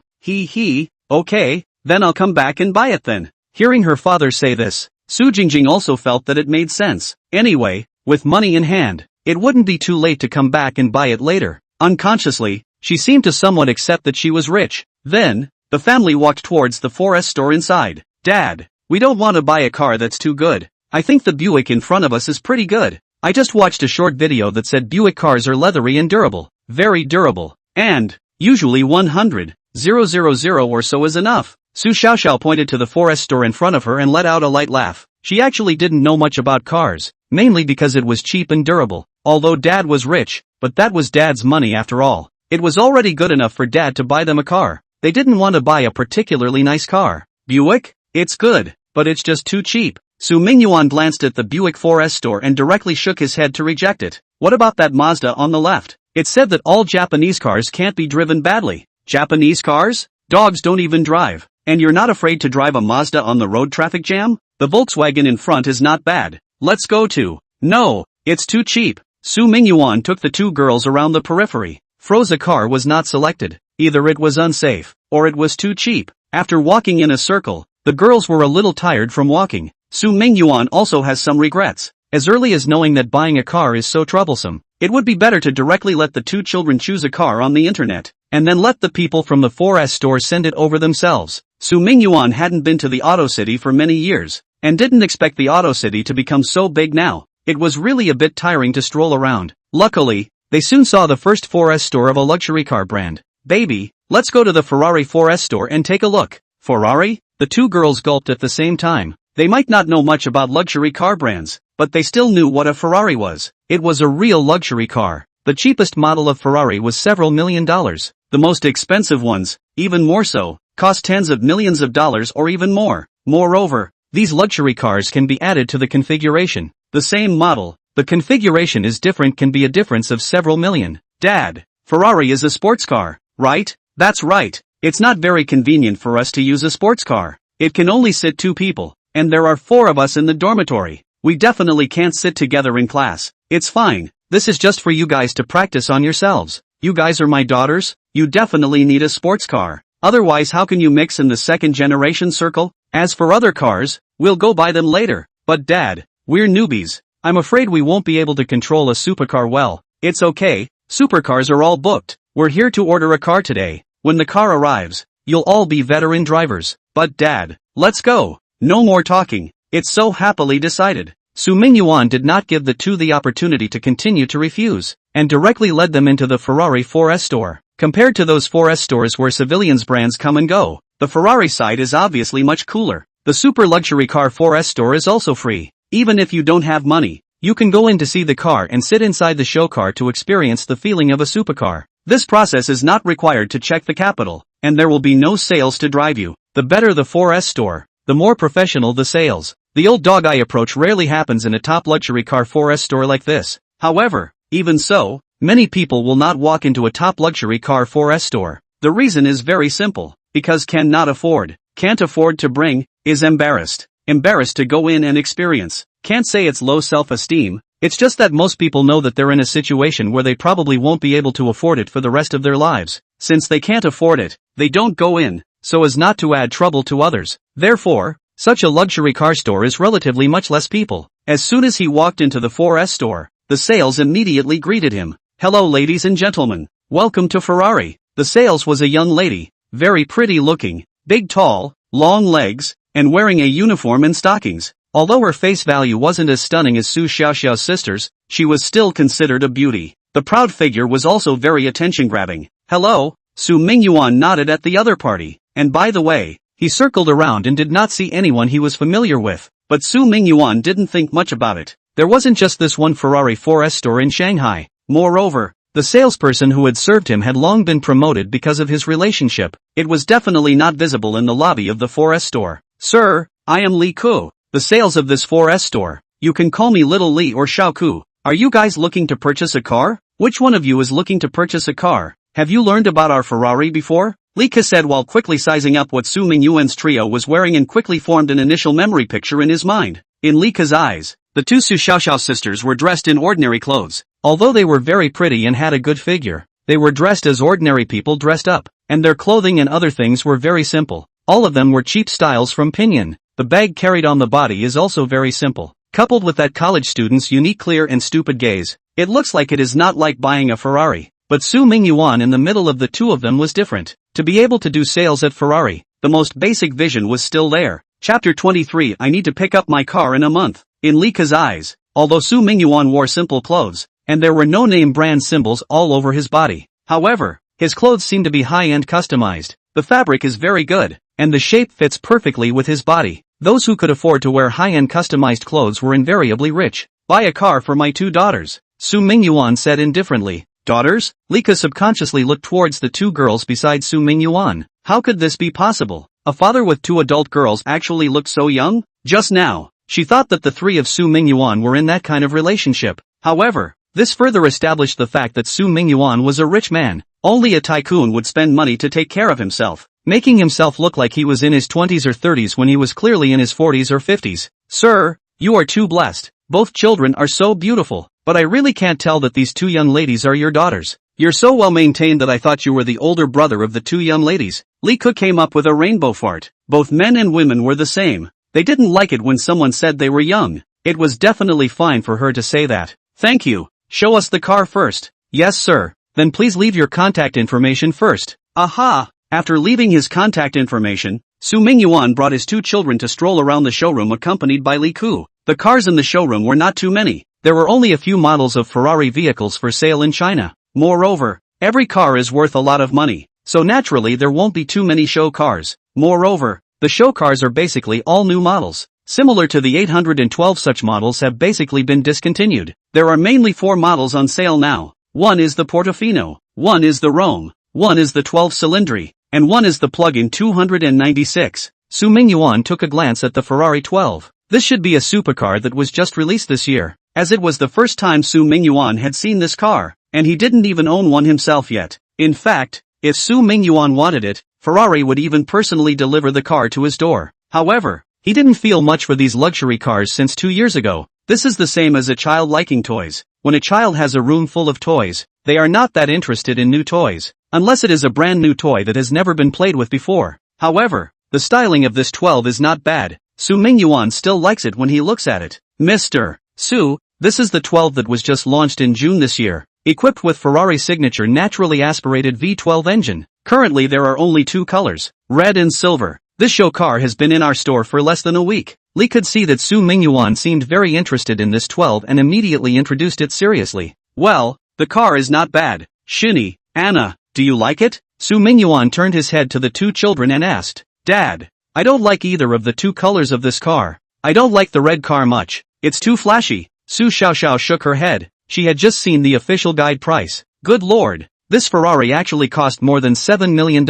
Okay, then I'll come back and buy it then. Hearing her father say this, Su Jingjing also felt that it made sense. Anyway, with money in hand, it wouldn't be too late to come back and buy it later. Unconsciously, she seemed to somewhat accept that she was rich. Then, the family walked towards the 4S store inside. Dad, we don't want to buy a car that's too good. I think the Buick in front of us is pretty good. I just watched a short video that said Buick cars are leathery and durable. Very durable. And, usually 100,000 or so is enough. Su Xiaoxiao pointed to the 4S store in front of her and let out a light laugh. She actually didn't know much about cars, mainly because it was cheap and durable. Although Dad was rich, but that was Dad's money after all. It was already good enough for Dad to buy them a car. They didn't want to buy a particularly nice car. Buick? It's good, but it's just too cheap. Su Mingyuan glanced at the Buick 4S store and directly shook his head to reject it. What about that Mazda on the left? It said that all Japanese cars can't be driven badly. Japanese cars? Dogs don't even drive. And you're not afraid to drive a Mazda on the road traffic jam? The Volkswagen in front is not bad. Let's go to. No, it's too cheap. Su Mingyuan took the 2 girls around the periphery. Froza car was not selected. Either it was unsafe, or it was too cheap. After walking in a circle, the girls were a little tired from walking. Su Mingyuan also has some regrets. As early as knowing that buying a car is so troublesome, it would be better to directly let the 2 children choose a car on the internet, and then let the people from the 4S store send it over themselves. Su Mingyuan hadn't been to the Auto City for many years, and didn't expect the Auto City to become so big now. It was really a bit tiring to stroll around. Luckily, they soon saw the first 4S store of a luxury car brand. Baby, let's go to the Ferrari 4S store and take a look. Ferrari? The 2 girls gulped at the same time. They might not know much about luxury car brands, but they still knew what a Ferrari was. It was a real luxury car. The cheapest model of Ferrari was several $1,000,000. The most expensive ones, even more so, cost tens of millions of dollars or even more. Moreover, these luxury cars can be added to the configuration. The same model, the configuration is different, can be a difference of several million. Dad, Ferrari is a sports car, right? That's right. It's not very convenient for us to use a sports car. It can only sit 2 people, and there are 4 of us in the dormitory. We definitely can't sit together in class. It's fine. This is just for you guys to practice on yourselves. You guys are my daughters. You definitely need a sports car. Otherwise, how can you mix in the 2nd generation circle? As for other cars, we'll go buy them later. But Dad, we're newbies. I'm afraid we won't be able to control a supercar well. It's okay. Supercars are all booked. We're here to order a car today. When the car arrives, you'll all be veteran drivers. But Dad, let's go. No more talking. It's so happily decided. Su Mingyuan did not give the 2 the opportunity to continue to refuse, and directly led them into the Ferrari 4S store. Compared to those 4S stores where civilians brands come and go, the Ferrari side is obviously much cooler. The super luxury car 4S store is also free. Even if you don't have money, you can go in to see the car and sit inside the show car to experience the feeling of a supercar. This process is not required to check the capital, and there will be no sales to drive you. The better the 4S store, the more professional the sales. The old dog eye approach rarely happens in a top luxury car 4S store like this. However, even so, many people will not walk into a top luxury car 4S store. The reason is very simple, because can't afford to bring, is embarrassed. embarrassed to go in and experience. Can't say it's low self-esteem, it's just that most people know that they're in a situation where they probably won't be able to afford it for the rest of their lives. Since they can't afford it, they don't go in, so as not to add trouble to others. Therefore, such a luxury car store is relatively much less people. As soon as he walked into the 4S store, the sales immediately greeted him. Hello ladies and gentlemen, welcome to Ferrari. The sales was a young lady, very pretty looking, big tall, long legs, and wearing a uniform and stockings. Although her face value wasn't as stunning as Su Xiaoxiao's sisters, she was still considered a beauty. The proud figure was also very attention-grabbing. Hello, Su Mingyuan nodded at the other party, and by the way, he circled around and did not see anyone he was familiar with, but Su Mingyuan didn't think much about it. There wasn't just this one Ferrari 4S store in Shanghai. Moreover, the salesperson who had served him had long been promoted because of his relationship. It was definitely not visible in the lobby of the 4S store. Sir, I am Li Ku, the sales of this 4S store. You can call me Little Li or Xiao Ku. Are you guys looking to purchase a car? Which one of you is looking to purchase a car? Have you learned about our Ferrari before? Li Ku said while quickly sizing up what Su Mingyuan's trio was wearing and quickly formed an initial memory picture in his mind. In Li Ku's eyes, the two Su Xiaoxiao sisters were dressed in ordinary clothes. Although they were very pretty and had a good figure, they were dressed as ordinary people dressed up, and their clothing and other things were very simple. All of them were cheap styles from Pingyuan. The bag carried on the body is also very simple. Coupled with that college student's unique clear and stupid gaze, it looks like it is not like buying a Ferrari. But Su Mingyuan in the middle of the two of them was different. To be able to do sales at Ferrari, the most basic vision was still there. Chapter 23 I need to pick up my car in a month. In Li Ku's eyes, although Su Mingyuan wore simple clothes, and there were no name brand symbols all over his body. However, his clothes seem to be high-end customized. The fabric is very good, and the shape fits perfectly with his body. Those who could afford to wear high-end customized clothes were invariably rich. Buy a car for my two daughters, Su Mingyuan said indifferently. Daughters? Li Ku subconsciously looked towards the two girls beside Su Mingyuan. How could this be possible? A father with two adult girls actually looked so young? Just now, she thought that the three of Su Mingyuan were in that kind of relationship. However, this further established the fact that Su Mingyuan was a rich man. Only a tycoon would spend money to take care of himself, making himself look like he was in his 20s or 30s when he was clearly in his 40s or 50s. Sir, you are too blessed. Both children are so beautiful, but I really can't tell that these two young ladies are your daughters. You're so well maintained that I thought you were the older brother of the two young ladies. Li Ku came up with a rainbow fart. Both men and women were the same. They didn't like it when someone said they were young. It was definitely fine for her to say that. Thank you. Show us the car first. Yes sir. Then please leave your contact information first. Aha! After leaving his contact information, Su Mingyuan brought his two children to stroll around the showroom accompanied by Li Ku. The cars in the showroom were not too many. There were only a few models of Ferrari vehicles for sale in China. Moreover, every car is worth a lot of money, so naturally there won't be too many show cars. Moreover, the show cars are basically all new models. Similar to the 812 such models have basically been discontinued. There are mainly 4 models on sale now. One is the Portofino, one is the Rome, one is the 12 Cylindri, and one is the plug-in 296. Su Mingyuan took a glance at the Ferrari 12. This should be a supercar that was just released this year, as it was the first time Su Mingyuan had seen this car, and he didn't even own one himself yet. In fact, if Su Mingyuan wanted it, Ferrari would even personally deliver the car to his door. However, he didn't feel much for these luxury cars since 2 years ago. This is the same as a child liking toys. When a child has a room full of toys, they are not that interested in new toys, unless it is a brand new toy that has never been played with before. However, the styling of this 12 is not bad. Su Mingyuan still likes it when he looks at it. Mr. Su, this is the 12 that was just launched in June this year, equipped with Ferrari's signature naturally aspirated V12 engine. Currently there are only 2 colors, red and silver. This show car has been in our store for less than a week. Li could see that Su Mingyuan seemed very interested in this 12 and immediately introduced it seriously. Well, the car is not bad. Shinny, Anna, do you like it? Su Mingyuan turned his head to the 2 children and asked, Dad, I don't like either of the 2 colors of this car. I don't like the red car much. It's too flashy. Su Xiaoxiao shook her head. She had just seen the official guide price. Good lord, this Ferrari actually cost more than $7 million.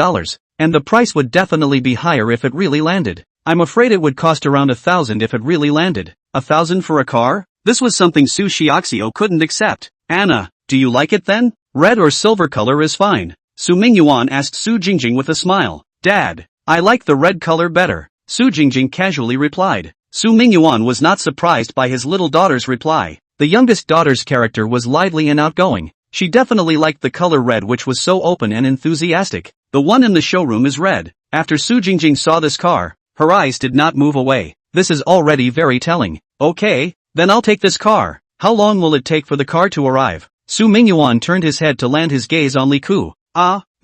And the price would definitely be higher if it really landed. I'm afraid it would cost around 1,000 if it really landed. 1,000 for a car? This was something Su Xiaoxiao couldn't accept. Anna, do you like it then? Red or silver color is fine. Su Mingyuan asked Su Jingjing with a smile. Dad, I like the red color better. Su Jingjing casually replied. Su Mingyuan was not surprised by his little daughter's reply. The youngest daughter's character was lively and outgoing. She definitely liked the color red, which was so open and enthusiastic. The one in the showroom is red. After Su Jingjing saw this car, her eyes did not move away. This is already very telling. Okay, then I'll take this car. How long will it take for the car to arrive? Su Mingyuan turned his head to land his gaze on Li Ku.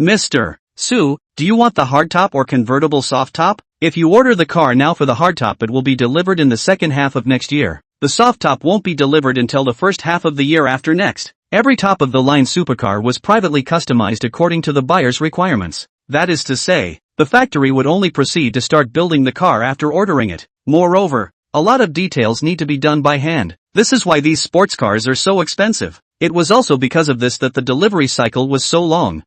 Mr. Su, do you want the hardtop or convertible soft top? If you order the car now for the hardtop, it will be delivered in the second half of next year. The soft top won't be delivered until the first half of the year after next. Every top-of-the-line supercar was privately customized according to the buyer's requirements. That is to say, the factory would only proceed to start building the car after ordering it. Moreover, a lot of details need to be done by hand. This is why these sports cars are so expensive. It was also because of this that the delivery cycle was so long.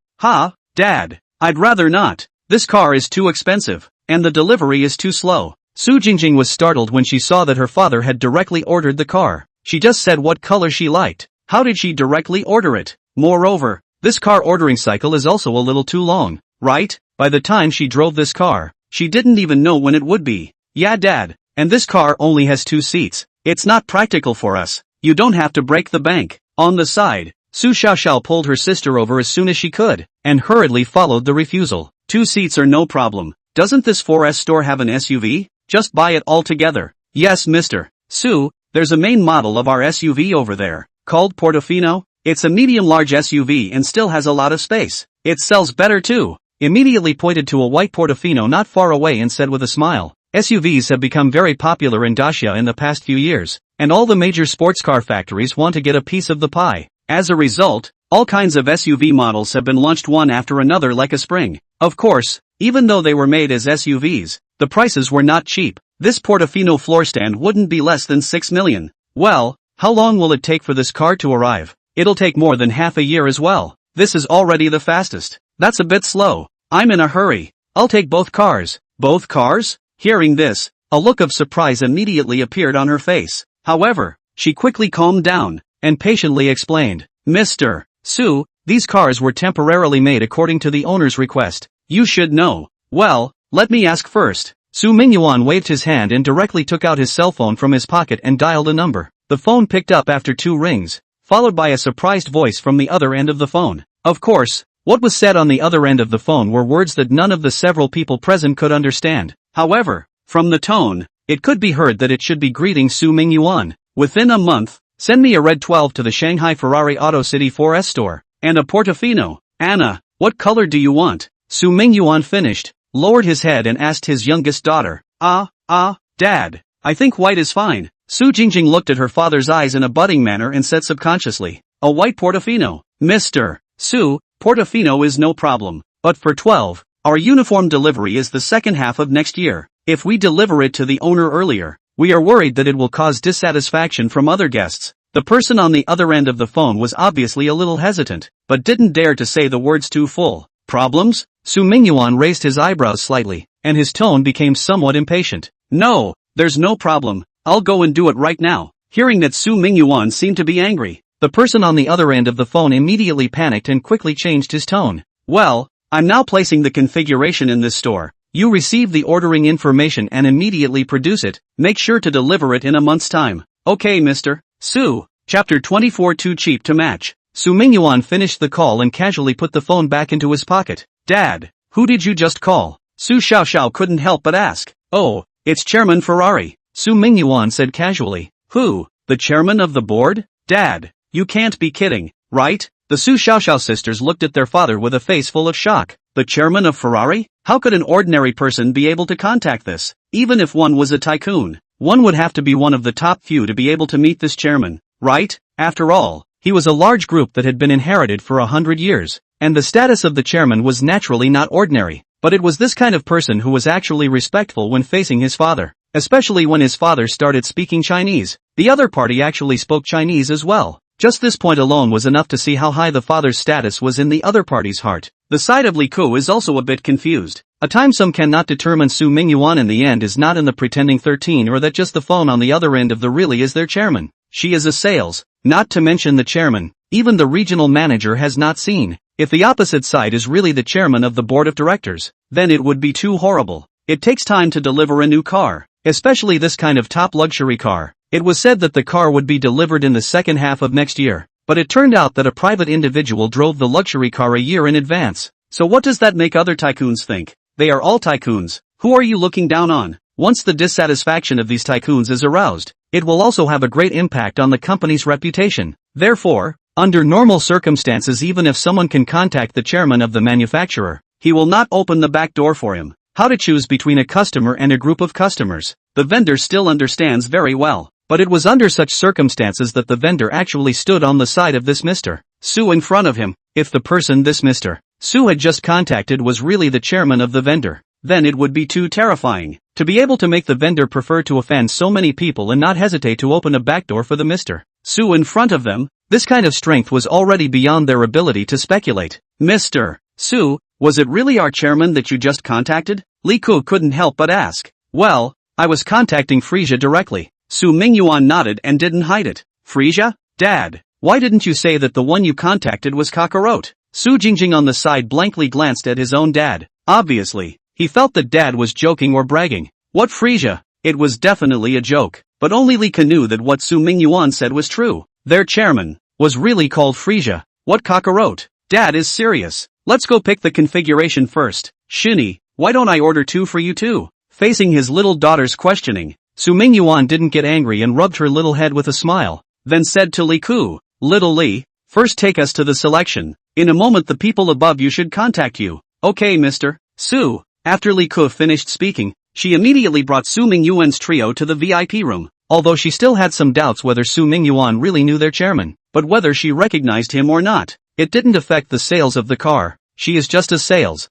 Dad, I'd rather not. This car is too expensive, and the delivery is too slow. Su Jingjing was startled when she saw that her father had directly ordered the car. She just said what color she liked. How did she directly order it? Moreover, this car ordering cycle is also a little too long, right? By the time she drove this car, she didn't even know when it would be. Yeah, Dad, and this car only has 2 seats. It's not practical for us. You don't have to break the bank. On the side, Su Xiaoxiao pulled her sister over as soon as she could, and hurriedly followed the refusal. 2 seats are no problem. Doesn't this 4S store have an SUV? Just buy it all together. Yes, Mr. Su, there's a main model of our SUV over there, called Portofino. It's a medium-large SUV and still has a lot of space. It sells better too. Immediately pointed to a white Portofino not far away and said with a smile, SUVs have become very popular in Dacia in the past few years, and all the major sports car factories want to get a piece of the pie. As a result, all kinds of SUV models have been launched one after another like a spring. Of course, even though they were made as SUVs, the prices were not cheap. This Portofino floor stand wouldn't be less than 6 million. Well, how long will it take for this car to arrive? It'll take more than half a year as well. This is already the fastest. That's a bit slow. I'm in a hurry. I'll take both cars. Both cars? Hearing this, a look of surprise immediately appeared on her face. However, she quickly calmed down, and patiently explained, Mr. Su, these cars were temporarily made according to the owner's request. You should know. Well, let me ask first. Su Mingyuan waved his hand and directly took out his cell phone from his pocket and dialed a number. The phone picked up after 2 rings, followed by a surprised voice from the other end of the phone. Of course, what was said on the other end of the phone were words that none of the several people present could understand. However, from the tone, it could be heard that it should be greeting Su Mingyuan. Within a month, send me a red 12 to the Shanghai Ferrari Auto City 4S store, and a Portofino. Anna, what color do you want? Su Mingyuan finished, lowered his head and asked his youngest daughter, Dad, I think white is fine. Su Jingjing looked at her father's eyes in a budding manner and said subconsciously, a white Portofino. Mr. Su, Portofino is no problem, but for 12, our uniform delivery is the second half of next year. If we deliver it to the owner earlier, we are worried that it will cause dissatisfaction from other guests. The person on the other end of the phone was obviously a little hesitant, but didn't dare to say the words too full. Problems? Su Mingyuan raised his eyebrows slightly, and his tone became somewhat impatient. No, there's no problem. I'll go and do it right now. Hearing that Su Mingyuan seemed to be angry, the person on the other end of the phone immediately panicked and quickly changed his tone. Well, I'm now placing the configuration in this store. You receive the ordering information and immediately produce it. Make sure to deliver it in a month's time. Okay, Mr. Su. Chapter 24. Too cheap to match. Su Mingyuan finished the call and casually put the phone back into his pocket. Dad, who did you just call? Su Xiaoxiao couldn't help but ask. Oh, it's Chairman Ferrari. Su Mingyuan said casually. Who? The chairman of the board? Dad, you can't be kidding, right? The Su Xiaoxiao sisters looked at their father with a face full of shock. The chairman of Ferrari? How could an ordinary person be able to contact this? Even if one was a tycoon, one would have to be one of the top few to be able to meet this chairman, right? After all, he was a large group that had been inherited for 100 years, and the status of the chairman was naturally not ordinary. But it was this kind of person who was actually respectful when facing his father, especially when his father started speaking Chinese. The other party actually spoke Chinese as well. Just this point alone was enough to see how high the father's status was in the other party's heart. The side of Li Ku is also a bit confused. A time some cannot determine Su Mingyuan in the end is not in the pretending 13 or that just the phone on the other end of the really is their chairman. She is a sales, not to mention the chairman, even the regional manager has not seen. If the opposite side is really the chairman of the board of directors, then it would be too horrible. It takes time to deliver a new car, especially this kind of top luxury car. It was said that the car would be delivered in the second half of next year, but it turned out that a private individual drove the luxury car a year in advance. So what does that make other tycoons think? They are all tycoons. Who are you looking down on? Once the dissatisfaction of these tycoons is aroused, it will also have a great impact on the company's reputation. Therefore, under normal circumstances, even if someone can contact the chairman of the manufacturer, he will not open the back door for him. How to choose between a customer and a group of customers. The vendor still understands very well, but it was under such circumstances that the vendor actually stood on the side of this Mr. Su in front of him. If the person this Mr. Su had just contacted was really the chairman of the vendor, then it would be too terrifying. To be able to make the vendor prefer to offend so many people and not hesitate to open a back door for the Mr. Su in front of them, this kind of strength was already beyond their ability to speculate. Mr. Su, was it really our chairman that you just contacted? Li Ku couldn't help but ask. Well, I was contacting Frisia directly. Su Mingyuan nodded and didn't hide it. Frisia? Dad, why didn't you say that the one you contacted was Kakarot? Su Jingjing on the side blankly glanced at his own dad. Obviously, he felt that Dad was joking or bragging. What Frisia? It was definitely a joke, but only Li Ku knew that what Su Mingyuan said was true. Their chairman was really called Frisia. What Kakarot? Dad is serious. Let's go pick the configuration first. Shinny, why don't I order 2 for you too? Facing his little daughter's questioning, Su Mingyuan didn't get angry and rubbed her little head with a smile, then said to Li Ku, Little Li, first take us to the selection. In a moment the people above you should contact you. Okay, Mr. Su. After Li Ku finished speaking, she immediately brought Su Mingyuan's trio to the VIP room, although she still had some doubts whether Su Mingyuan really knew their chairman, but whether she recognized him or not. It didn't affect the sales of the car. She is just a sales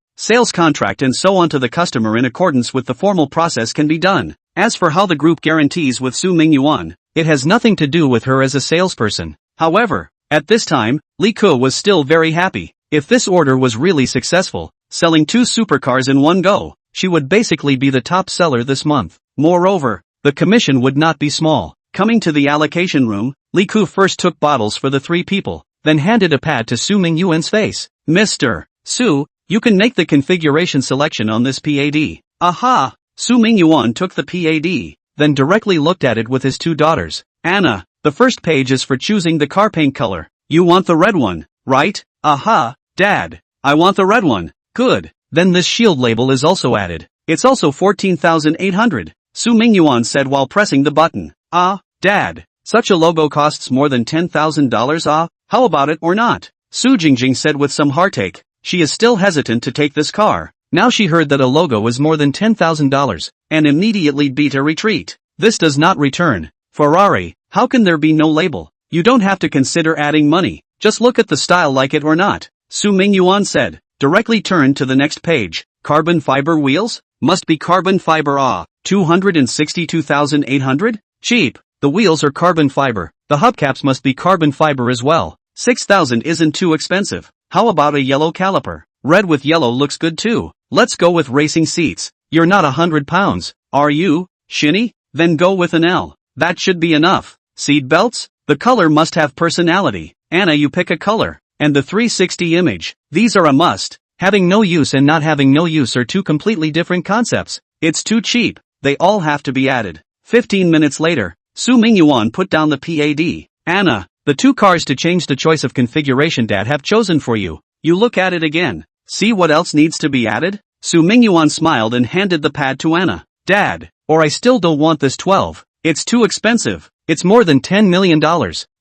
contract and so on to the customer in accordance with the formal process can be done. As for how the group guarantees with Su Mingyuan, it has nothing to do with her as a salesperson. However, at this time, Li Ku was still very happy. If this order was really successful, selling 2 supercars in one go, she would basically be the top seller this month. Moreover, the commission would not be small. Coming to the allocation room, Li Ku first took bottles for the 3 people, then handed a pad to Su Mingyuan's face. Mr. Su, you can make the configuration selection on this PAD. Aha! Su Mingyuan took the PAD, then directly looked at it with his 2 daughters. Anna, the first page is for choosing the car paint color. You want the red one, right? Aha, Dad, I want the red one. Good. Then this shield label is also added. It's also 14,800, Su Mingyuan said while pressing the button. Ah, Dad, such a logo costs more than $10,000. Ah, how about it or not? Su Jingjing said with some heartache. She is still hesitant to take this car. Now she heard that a logo was more than $10,000, and immediately beat a retreat. This does not return. Ferrari, how can there be no label? You don't have to consider adding money. Just look at the style, like it or not. Su Mingyuan said. Directly turned to the next page. Carbon fiber wheels? Must be carbon fiber. Ah, 262,800? Cheap. The wheels are carbon fiber. The hubcaps must be carbon fiber as well. 6,000 isn't too expensive. How about a yellow caliper? Red with yellow looks good too. Let's go with racing seats. You're not 100 pounds, are you, Shinny? Then go with an L. That should be enough. Seat belts? The color must have personality. Anna, you pick a color. And the 360 image. These are a must. Having no use and not having no use are 2 completely different concepts. It's too cheap. They all have to be added. 15 minutes later, Su Mingyuan put down the PAD. Anna, the 2 cars to change the choice of configuration Dad have chosen for you. You look at it again. See what else needs to be added? Su Mingyuan smiled and handed the pad to Anna. Dad, or I still don't want this 12. It's too expensive. It's more than $10 million.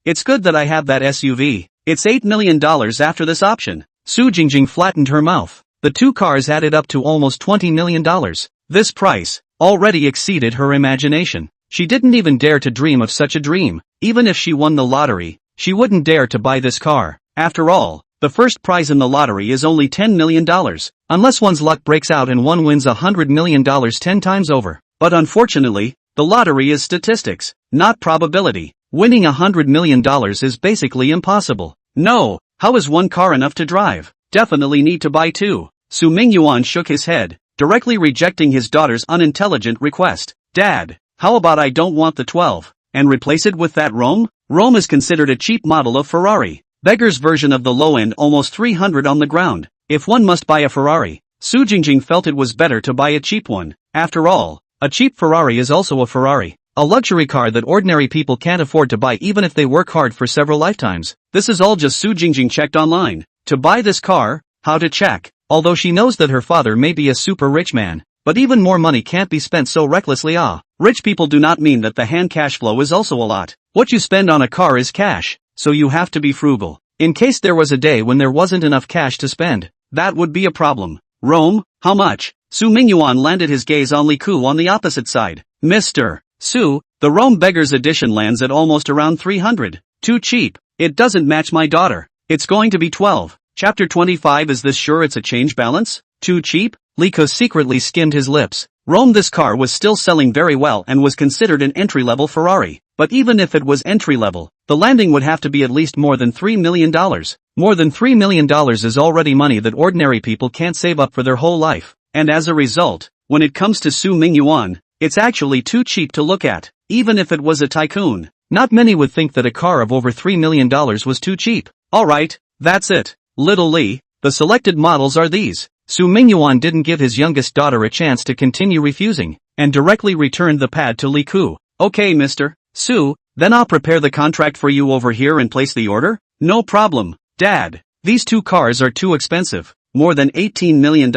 It's good that I have that SUV. It's $8 million after this option. Su Jingjing flattened her mouth. The 2 cars added up to almost $20 million. This price already exceeded her imagination. She didn't even dare to dream of such a dream. Even if she won the lottery, she wouldn't dare to buy this car. After all, the first prize in the lottery is only $10 million. Unless one's luck breaks out and one wins $100 million 10 times over. But unfortunately, the lottery is statistics, not probability. Winning $100 million is basically impossible. No, how is 1 car enough to drive? Definitely need to buy 2. Su Mingyuan shook his head, directly rejecting his daughter's unintelligent request. Dad, how about I don't want the 12, and replace it with that Rome? Rome is considered a cheap model of Ferrari. Beggar's version of the low-end, almost 300 on the ground. If one must buy a Ferrari, Su Jingjing felt it was better to buy a cheap one. After all, A cheap Ferrari is also a Ferrari. A luxury car that ordinary people can't afford to buy even if they work hard for several lifetimes. This is all just Su Jingjing checked online. To buy this car, how to check. Although she knows that her father may be a super rich man. But even more money can't be spent so recklessly. Rich people do not mean that the hand cash flow is also a lot. What you spend on a car is cash, so you have to be frugal. In case there was a day when there wasn't enough cash to spend, that would be a problem. Rome, how much? Su Mingyuan landed his gaze on Li Ku on the opposite side. Mr. Su, the Rome Beggars edition lands at almost around 300. Too cheap. It doesn't match my daughter. It's going to be 12. Chapter 25. Is this sure it's a change balance? Too cheap? Li Ku secretly skimmed his lips. Rome, this car was still selling very well and was considered an entry-level Ferrari. But even if it was entry-level, the landing would have to be at least more than $3 million. More than $3 million is already money that ordinary people can't save up for their whole life. And as a result, when it comes to Su Mingyuan, it's actually too cheap to look at. Even if it was a tycoon, not many would think that a car of over $3 million was too cheap. Alright, that's it. Little Li, the selected models are these. Su Mingyuan didn't give his youngest daughter a chance to continue refusing, and directly returned the pad to Li Ku. Okay, Mr. Su, then I'll prepare the contract for you over here and place the order? No problem, Dad. These two cars are too expensive. More than $18 million.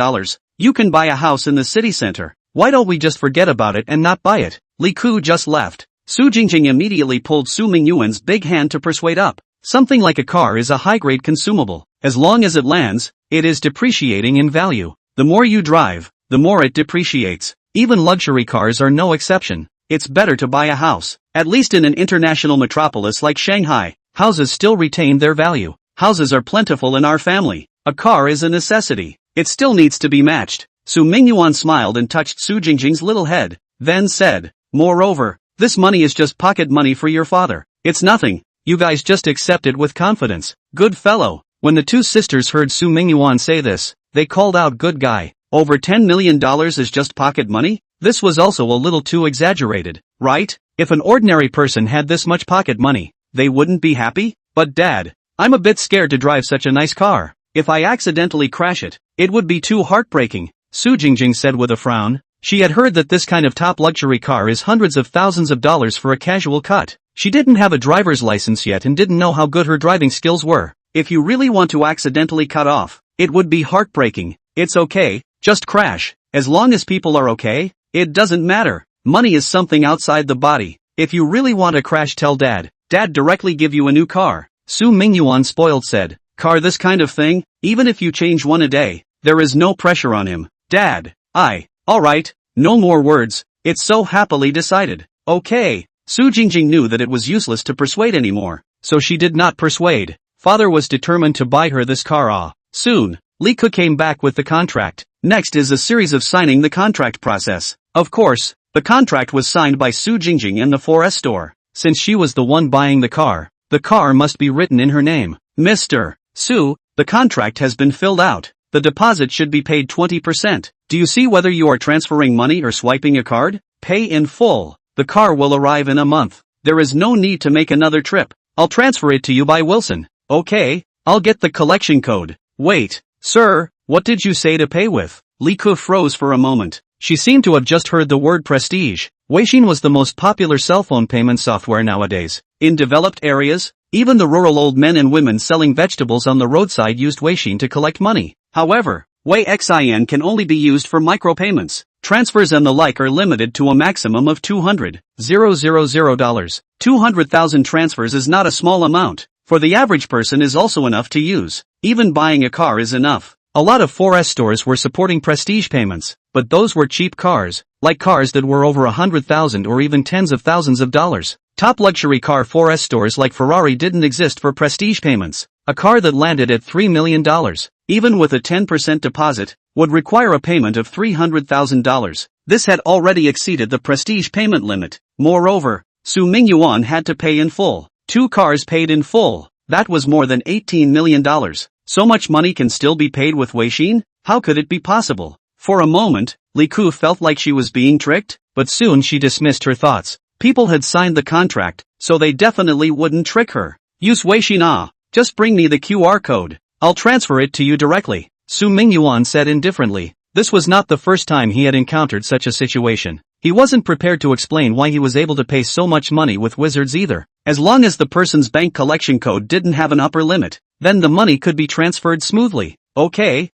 You can buy a house in the city center. Why don't we just forget about it and not buy it? Li Ku just left. Su Jingjing immediately pulled Su Mingyuan's big hand to persuade up. Something like a car is a high-grade consumable. As long as it lands, it is depreciating in value. The more you drive, the more it depreciates. Even luxury cars are no exception. It's better to buy a house. At least in an international metropolis like Shanghai, houses still retain their value. Houses are plentiful in our family. A car is a necessity. It still needs to be matched. Su Mingyuan smiled and touched Su Jingjing's little head, then said, moreover, this money is just pocket money for your father. It's nothing. You guys just accept it with confidence. Good fellow. When the two sisters heard Su Mingyuan say this, they called out, good guy. Over $10 million is just pocket money? This was also a little too exaggerated, right? If an ordinary person had this much pocket money, they wouldn't be happy? But Dad, I'm a bit scared to drive such a nice car. If I accidentally crash it, it would be too heartbreaking, Su Jingjing said with a frown. She had heard that this kind of top luxury car is hundreds of thousands of dollars for a casual cut. She didn't have a driver's license yet and didn't know how good her driving skills were. If you really want to accidentally cut off, it would be heartbreaking. It's okay, just crash. As long as people are okay, it doesn't matter. Money is something outside the body. If you really want to crash, tell Dad. Dad directly give you a new car. Su Mingyuan spoiled said. Car, this kind of thing, even if you change one a day, there is no pressure on him. Dad, alright, no more words. It's so happily decided. Okay. Su Jingjing knew that it was useless to persuade anymore, so she did not persuade. Father was determined to buy her this car. Soon, Li Ku came back with the contract. Next is a series of signing the contract process. Of course, the contract was signed by Su Jingjing in the 4S store. Since she was the one buying the car must be written in her name. Mr. Su, the contract has been filled out. The deposit should be paid 20%. Do you see whether you are transferring money or swiping a card? Pay in full. The car will arrive in a month. There is no need to make another trip. I'll transfer it to you by Wilson. Okay, I'll get the collection code. Wait, sir, what did you say to pay with? Li Ku froze for a moment. She seemed to have just heard the word prestige. Weixin was the most popular cell phone payment software nowadays. In developed areas, even the rural old men and women selling vegetables on the roadside used Weixin to collect money. However, Weixin can only be used for micropayments. Transfers and the like are limited to a maximum of $200,000. 200,000 transfers is not a small amount. For the average person is also enough to use. Even buying a car is enough. A lot of 4S stores were supporting prestige payments, but those were cheap cars, like cars that were over 100,000 or even tens of thousands of dollars. Top luxury car 4S stores like Ferrari didn't exist for prestige payments. A car that landed at $3 million, even with a 10% deposit, would require a payment of $300,000. This had already exceeded the prestige payment limit. Moreover, Su Mingyuan had to pay in full. 2 cars paid in full. That was more than $18 million. So much money can still be paid with Weixin? How could it be possible? For a moment, Li Ku felt like she was being tricked, but soon she dismissed her thoughts. People had signed the contract, so they definitely wouldn't trick her. Use Weixin. Just bring me the QR code. I'll transfer it to you directly. Su Mingyuan said indifferently. This was not the first time he had encountered such a situation. He wasn't prepared to explain why he was able to pay so much money with wizards either. As long as the person's bank collection code didn't have an upper limit, then the money could be transferred smoothly. Okay,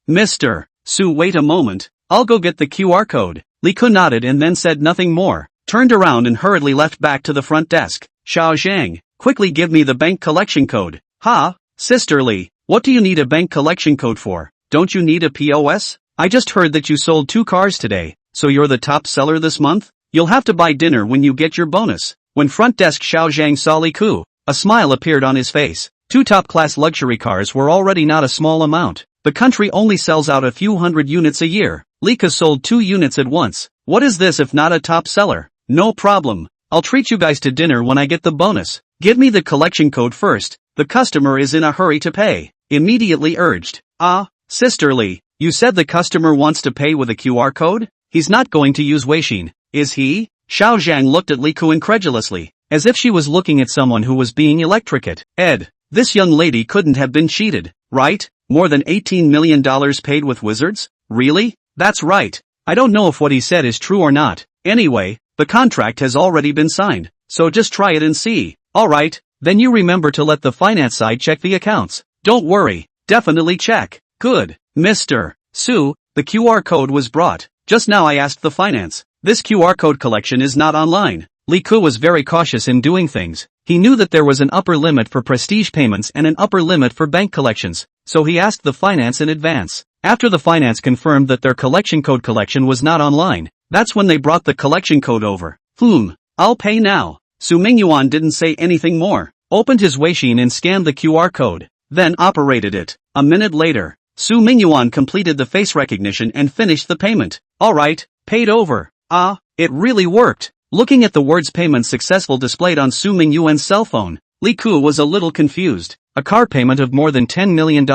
Mr. Su, wait a moment. I'll go get the QR code. Li Ke nodded and then said nothing more, turned around and hurriedly left back to the front desk. Xiao Zhang, quickly give me the bank collection code. Ha, Sister Li, what do you need a bank collection code for? Don't you need a POS? I just heard that you sold 2 cars today, so you're the top seller this month? You'll have to buy dinner when you get your bonus. When front desk Xiao Zhang saw Li Ke, a smile appeared on his face. 2 top-class luxury cars were already not a small amount. The country only sells out a few hundred units a year. Li Ke sold 2 units at once. What is this if not a top seller? No problem. I'll treat you guys to dinner when I get the bonus. Give me the collection code first. The customer is in a hurry to pay. Immediately urged. Ah, Sister Li, you said the customer wants to pay with a QR code? He's not going to use Weixin, is he? Xiao Zhang looked at Li Ke incredulously, as if she was looking at someone who was being electrocuted. This young lady couldn't have been cheated, right? More than $18 million paid with wizards? Really? That's right. I don't know if what he said is true or not. Anyway, the contract has already been signed, so just try it and see. Alright, then you remember to let the finance side check the accounts. Don't worry, definitely check. Good. Mr. Su, the QR code was brought. Just now I asked the finance. This QR code collection is not online. Li Ke was very cautious in doing things. He knew that there was an upper limit for prestige payments and an upper limit for bank collections, so he asked the finance in advance. After the finance confirmed that their collection code collection was not online, that's when they brought the collection code over. I'll pay now. Su Mingyuan didn't say anything more, opened his Weixin and scanned the QR code, then operated it. A minute later, Su Mingyuan completed the face recognition and finished the payment. Alright, paid over. Ah, it really worked. Looking at the words payment successful displayed on Su Mingyuan's cell phone, Li Ke was a little confused. A car payment of more than $10 million,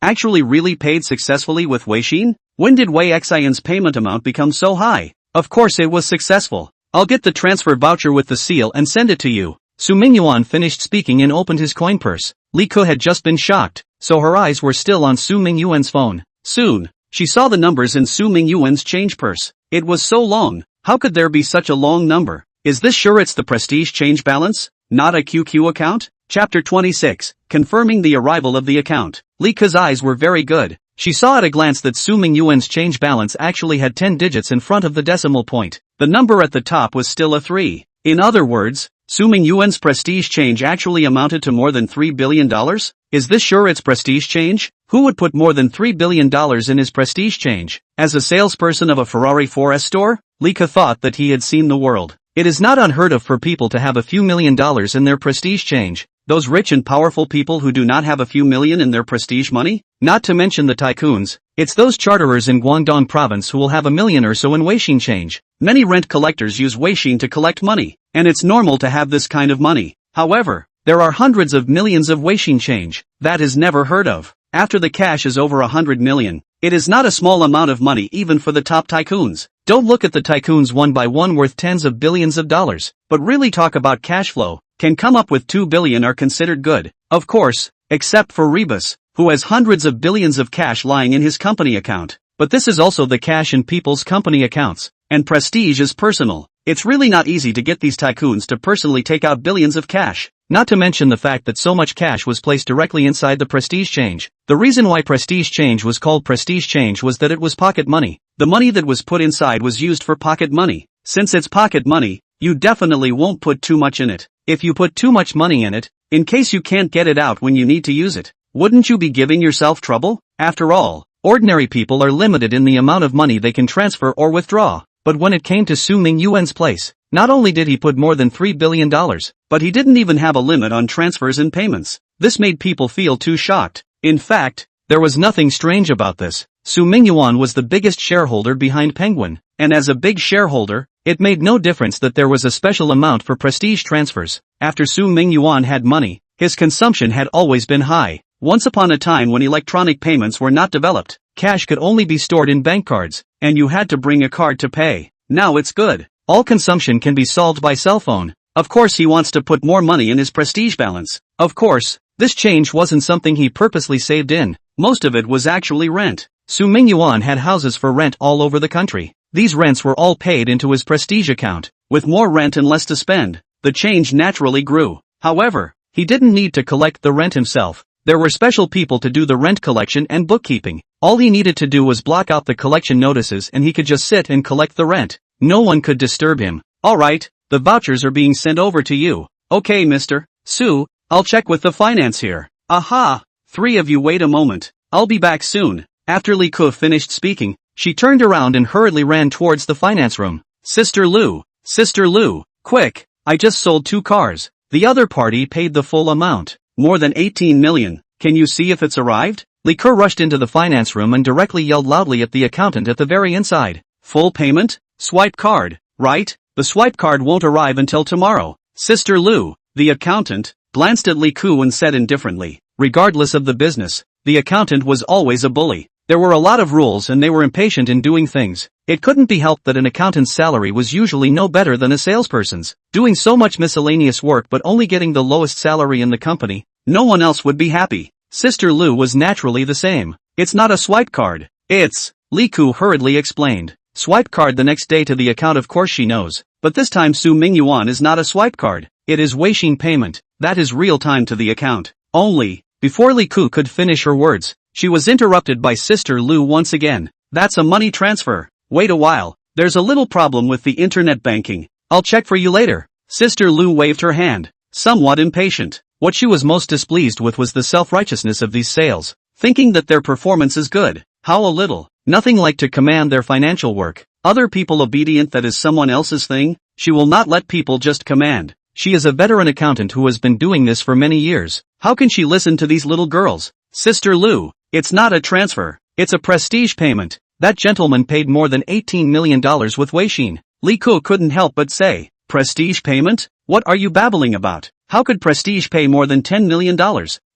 actually really paid successfully with Weixin? When did Wei Xian's payment amount become so high? Of course it was successful. I'll get the transfer voucher with the seal and send it to you. Su Mingyuan finished speaking and opened his coin purse. Li Ke had just been shocked, so her eyes were still on Su Mingyuan's phone. Soon, she saw the numbers in Su Mingyuan's change purse. It was so long. How could there be such a long number? Is this sure it's the prestige change balance, not a QQ account? Chapter 26, confirming the arrival of the account. Li Ke's eyes were very good. She saw at a glance that Su Mingyuan's change balance actually had 10 digits in front of the decimal point. The number at the top was still a 3. In other words, Su Mingyuan's prestige change actually amounted to more than $3 billion? Is this sure it's prestige change? Who would put more than $3 billion in his prestige change? As a salesperson of a Ferrari 4S store, Li Ke thought that he had seen the world. It is not unheard of for people to have a few $1,000,000 in their prestige change. Those rich and powerful people who do not have a few million in their prestige money? Not to mention the tycoons. It's those charterers in Guangdong province who will have $1 million or so in Weixin change. Many rent collectors use Weixin to collect money, and it's normal to have this kind of money. However, there are hundreds of millions of Weixin change. That is never heard of. After the cash is over 100 million, it is not a small amount of money even for the top tycoons. Don't look at the tycoons one by one worth tens of billions of dollars, but really talk about cash flow. Can come up with 2 billion are considered good. Of course, except for Rebus, who has hundreds of billions of cash lying in his company account. But this is also the cash in people's company accounts, and prestige is personal. It's really not easy to get these tycoons to personally take out billions of cash. Not to mention the fact that so much cash was placed directly inside the prestige change. The reason why prestige change was called prestige change was that it was pocket money. The money that was put inside was used for pocket money. Since it's pocket money, you definitely won't put too much in it. If you put too much money in it, in case you can't get it out when you need to use it, wouldn't you be giving yourself trouble? After all, ordinary people are limited in the amount of money they can transfer or withdraw. But when it came to Su Mingyuan's place, not only did he put more than $3 billion, but he didn't even have a limit on transfers and payments. This made people feel too shocked. In fact, there was nothing strange about this. Su Mingyuan was the biggest shareholder behind Penguin, and as a big shareholder, it made no difference that there was a special amount for prestige transfers. After Su Mingyuan had money, his consumption had always been high. Once upon a time when electronic payments were not developed, cash could only be stored in bank cards, and you had to bring a card to pay. Now it's good. All consumption can be solved by cell phone. Of course he wants to put more money in his prestige balance. Of course, this change wasn't something he purposely saved in. Most of it was actually rent. Su Mingyuan had houses for rent all over the country. These rents were all paid into his prestige account. With more rent and less to spend, the change naturally grew. However, he didn't need to collect the rent himself. There were special people to do the rent collection and bookkeeping. All he needed to do was block out the collection notices and he could just sit and collect the rent. No one could disturb him. Alright, the vouchers are being sent over to you. Okay, Mr. Su, I'll check with the finance here. Aha! Three of you wait a moment. I'll be back soon. After Li Ku finished speaking, she turned around and hurriedly ran towards the finance room. Sister Lu, quick, I just sold 2 cars. The other party paid the full amount. More than 18 million. Can you see if it's arrived? Li Ku rushed into the finance room and directly yelled loudly at the accountant at the very inside. Full payment? Swipe card, right? The swipe card won't arrive until tomorrow. Sister Lu, the accountant, glanced at Li Ku and said indifferently, regardless of the business, the accountant was always a bully. There were a lot of rules and they were impatient in doing things. It couldn't be helped that an accountant's salary was usually no better than a salesperson's. Doing so much miscellaneous work but only getting the lowest salary in the company, no one else would be happy. Sister Lu was naturally the same. It's not a swipe card. It's, Li Ku hurriedly explained. Swipe card the next day to the account, of course she knows. But this time Su Mingyuan is not a swipe card. It is Weixin payment. That is real time to the account. Only, before Li Ku could finish her words, she was interrupted by Sister Lu once again. That's a money transfer. Wait a while. There's a little problem with the internet banking. I'll check for you later. Sister Lu waved her hand, somewhat impatient. What she was most displeased with was the self-righteousness of these sales, thinking that their performance is good. How a little. Nothing like to command their financial work. Other people obedient, that is someone else's thing. She will not let people just command. She is a veteran accountant who has been doing this for many years. How can she listen to these little girls? Sister Lu, it's not a transfer. It's a prestige payment. That gentleman paid more than $18 million with Weixin. Li Ku couldn't help but say, prestige payment? What are you babbling about? How could prestige pay more than $10 million?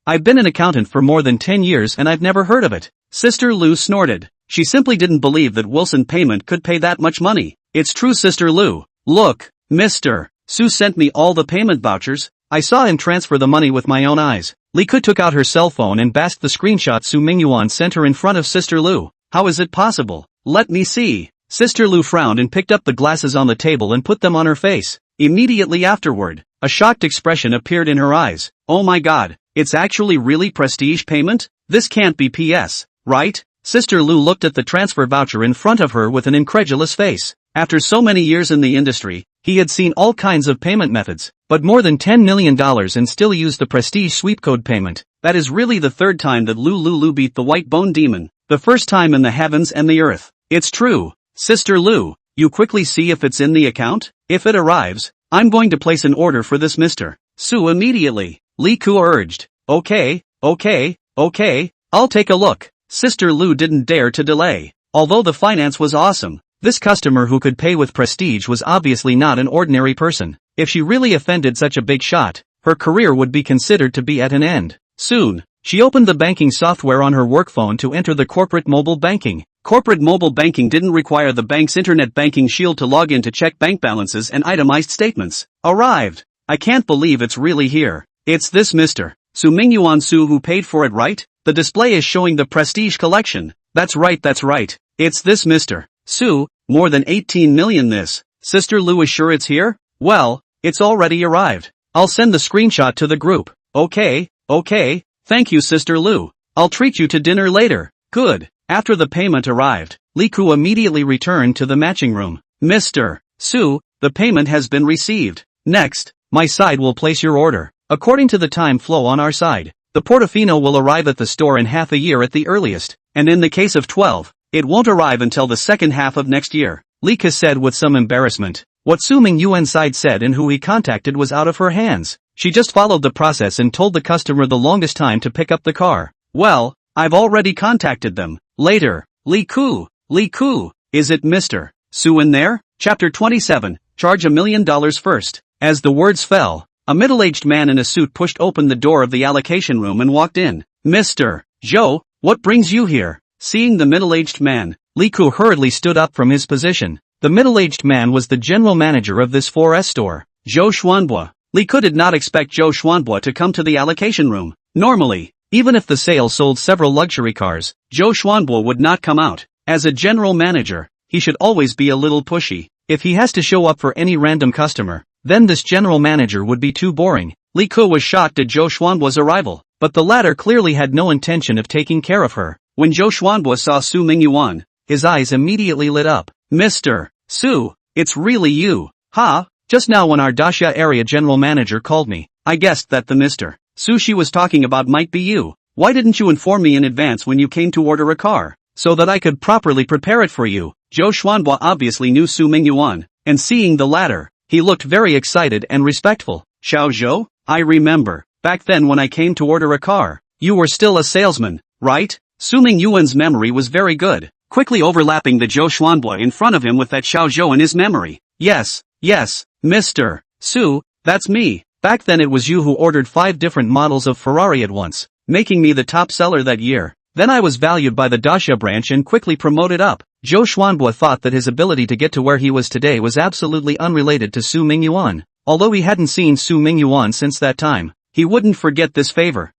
I've been an accountant for more than 10 years and I've never heard of it. Sister Lu snorted. She simply didn't believe that Wilson Payment could pay that much money. It's true, Sister Lu. Look, Mr. Su sent me all the payment vouchers. I saw him transfer the money with my own eyes. Li Ku took out her cell phone and basked the screenshot Su Mingyuan sent her in front of Sister Lu. How is it possible? Let me see. Sister Lu frowned and picked up the glasses on the table and put them on her face. Immediately afterward, a shocked expression appeared in her eyes. Oh my god, it's actually really prestige payment? This can't be PS, right? Sister Lu looked at the transfer voucher in front of her with an incredulous face. After so many years in the industry, he had seen all kinds of payment methods, but more than $10 million and still used the prestige sweep code payment. That is really the third time that Lu beat the white bone demon. The first time in the heavens and the earth. It's true. Sister Lu, you quickly see if it's in the account? If it arrives, I'm going to place an order for this Mr. Su immediately. Li Ku urged. Okay, I'll take a look. Sister Lu didn't dare to delay. Although the finance was awesome, this customer who could pay with prestige was obviously not an ordinary person. If she really offended such a big shot, her career would be considered to be at an end. Soon, she opened the banking software on her work phone to enter the corporate mobile banking. Corporate mobile banking didn't require the bank's internet banking shield to log in to check bank balances and itemized statements. Arrived. I can't believe it's really here. It's this Mr. Su Mingyuan Su who paid for it, right? The display is showing the prestige collection. That's right. It's this Mr. Su, more than 18 million this. Sister Lu is sure it's here? Well, it's already arrived. I'll send the screenshot to the group. Okay. Thank you, Sister Lu. I'll treat you to dinner later. Good. After the payment arrived, Li Ku immediately returned to the matching room. Mr. Su, the payment has been received. Next, my side will place your order. According to the time flow on our side, the Portofino will arrive at the store in half a year at the earliest, and in the case of 12, it won't arrive until the second half of next year. Li Ku said with some embarrassment. What Su Mingyuan side said and who he contacted was out of her hands. She just followed the process and told the customer the longest time to pick up the car. Well, I've already contacted them. Later. Li Ku, is it Mr. Su in there? Chapter 27, charge $1 million first. As the words fell, a middle-aged man in a suit pushed open the door of the allocation room and walked in. Mr. Zhou, what brings you here? Seeing the middle-aged man, Li Ku hurriedly stood up from his position. The middle-aged man was the general manager of this 4S store, Zhou Xuanbo. Li Ku did not expect Zhou Xuanbo to come to the allocation room. Normally, even if the sale sold several luxury cars, Zhou Xuanbo would not come out. As a general manager, he should always be a little pushy. If he has to show up for any random customer, then this general manager would be too boring. Li Ke was shocked at Zhou Xuanbo's arrival, but the latter clearly had no intention of taking care of her. When Zhou Xuanbo saw Su Mingyuan, his eyes immediately lit up. Mr. Su, it's really you. Ha, just now when our Daxia area general manager called me, I guessed that the Mr. Su she was talking about might be you. Why didn't you inform me in advance when you came to order a car, so that I could properly prepare it for you? Zhou Xuanbo obviously knew Su Mingyuan, and seeing the latter, he looked very excited and respectful. Xiao Zhou, I remember, back then when I came to order a car, you were still a salesman, right? Su Mingyuan's memory was very good, quickly overlapping the Zhou Xuanbo in front of him with that Xiao Zhou in his memory. Yes, Mr. Su, that's me. Back then it was you who ordered 5 different models of Ferrari at once, making me the top seller that year. Then I was valued by the Daxia branch and quickly promoted up. Zhou Xuanbo thought that his ability to get to where he was today was absolutely unrelated to Su Mingyuan. Although he hadn't seen Su Mingyuan since that time, he wouldn't forget this favor.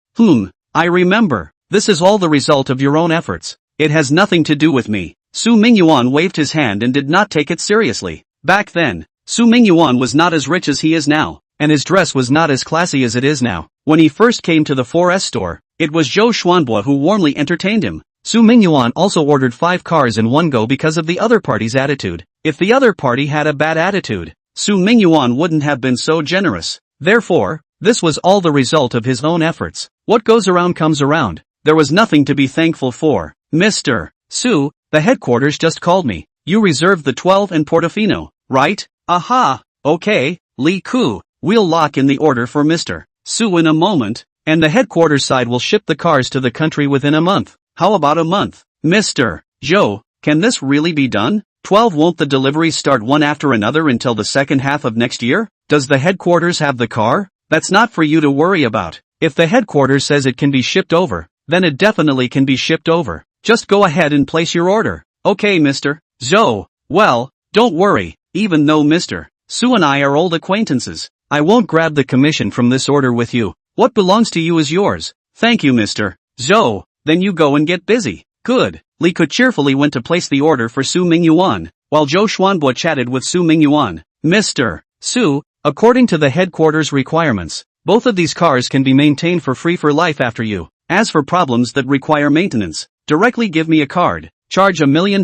I remember. This is all the result of your own efforts. It has nothing to do with me. Su Mingyuan waved his hand and did not take it seriously. Back then, Su Mingyuan was not as rich as he is now, and his dress was not as classy as it is now. When he first came to the 4S store, it was Zhou Xuanbo who warmly entertained him. Su Mingyuan also ordered 5 cars in one go because of the other party's attitude. If the other party had a bad attitude, Su Mingyuan wouldn't have been so generous. Therefore, this was all the result of his own efforts. What goes around comes around. There was nothing to be thankful for. Mr. Su, the headquarters just called me. You reserved the 12 and Portofino, right? Aha, okay, Li Ke, we'll lock in the order for Mr. Su in a moment, and the headquarters side will ship the cars to the country within a month. How about a month? Mr. Zhou, can this really be done? 12 Won't the deliveries start one after another until the second half of next year? Does the headquarters have the car? That's not for you to worry about. If the headquarters says it can be shipped over, then it definitely can be shipped over. Just go ahead and place your order. Okay, Mr. Zhou. Well, don't worry, even though Mr. Su and I are old acquaintances, I won't grab the commission from this order with you. What belongs to you is yours. Thank you, Mr. Zhou. Then you go and get busy. Good. Li Ke cheerfully went to place the order for Su Mingyuan, while Zhou Xuanbo chatted with Su Mingyuan. Mr. Su, according to the headquarters requirements, both of these cars can be maintained for free for life after you. As for problems that require maintenance, directly give me a card. Charge $1 million.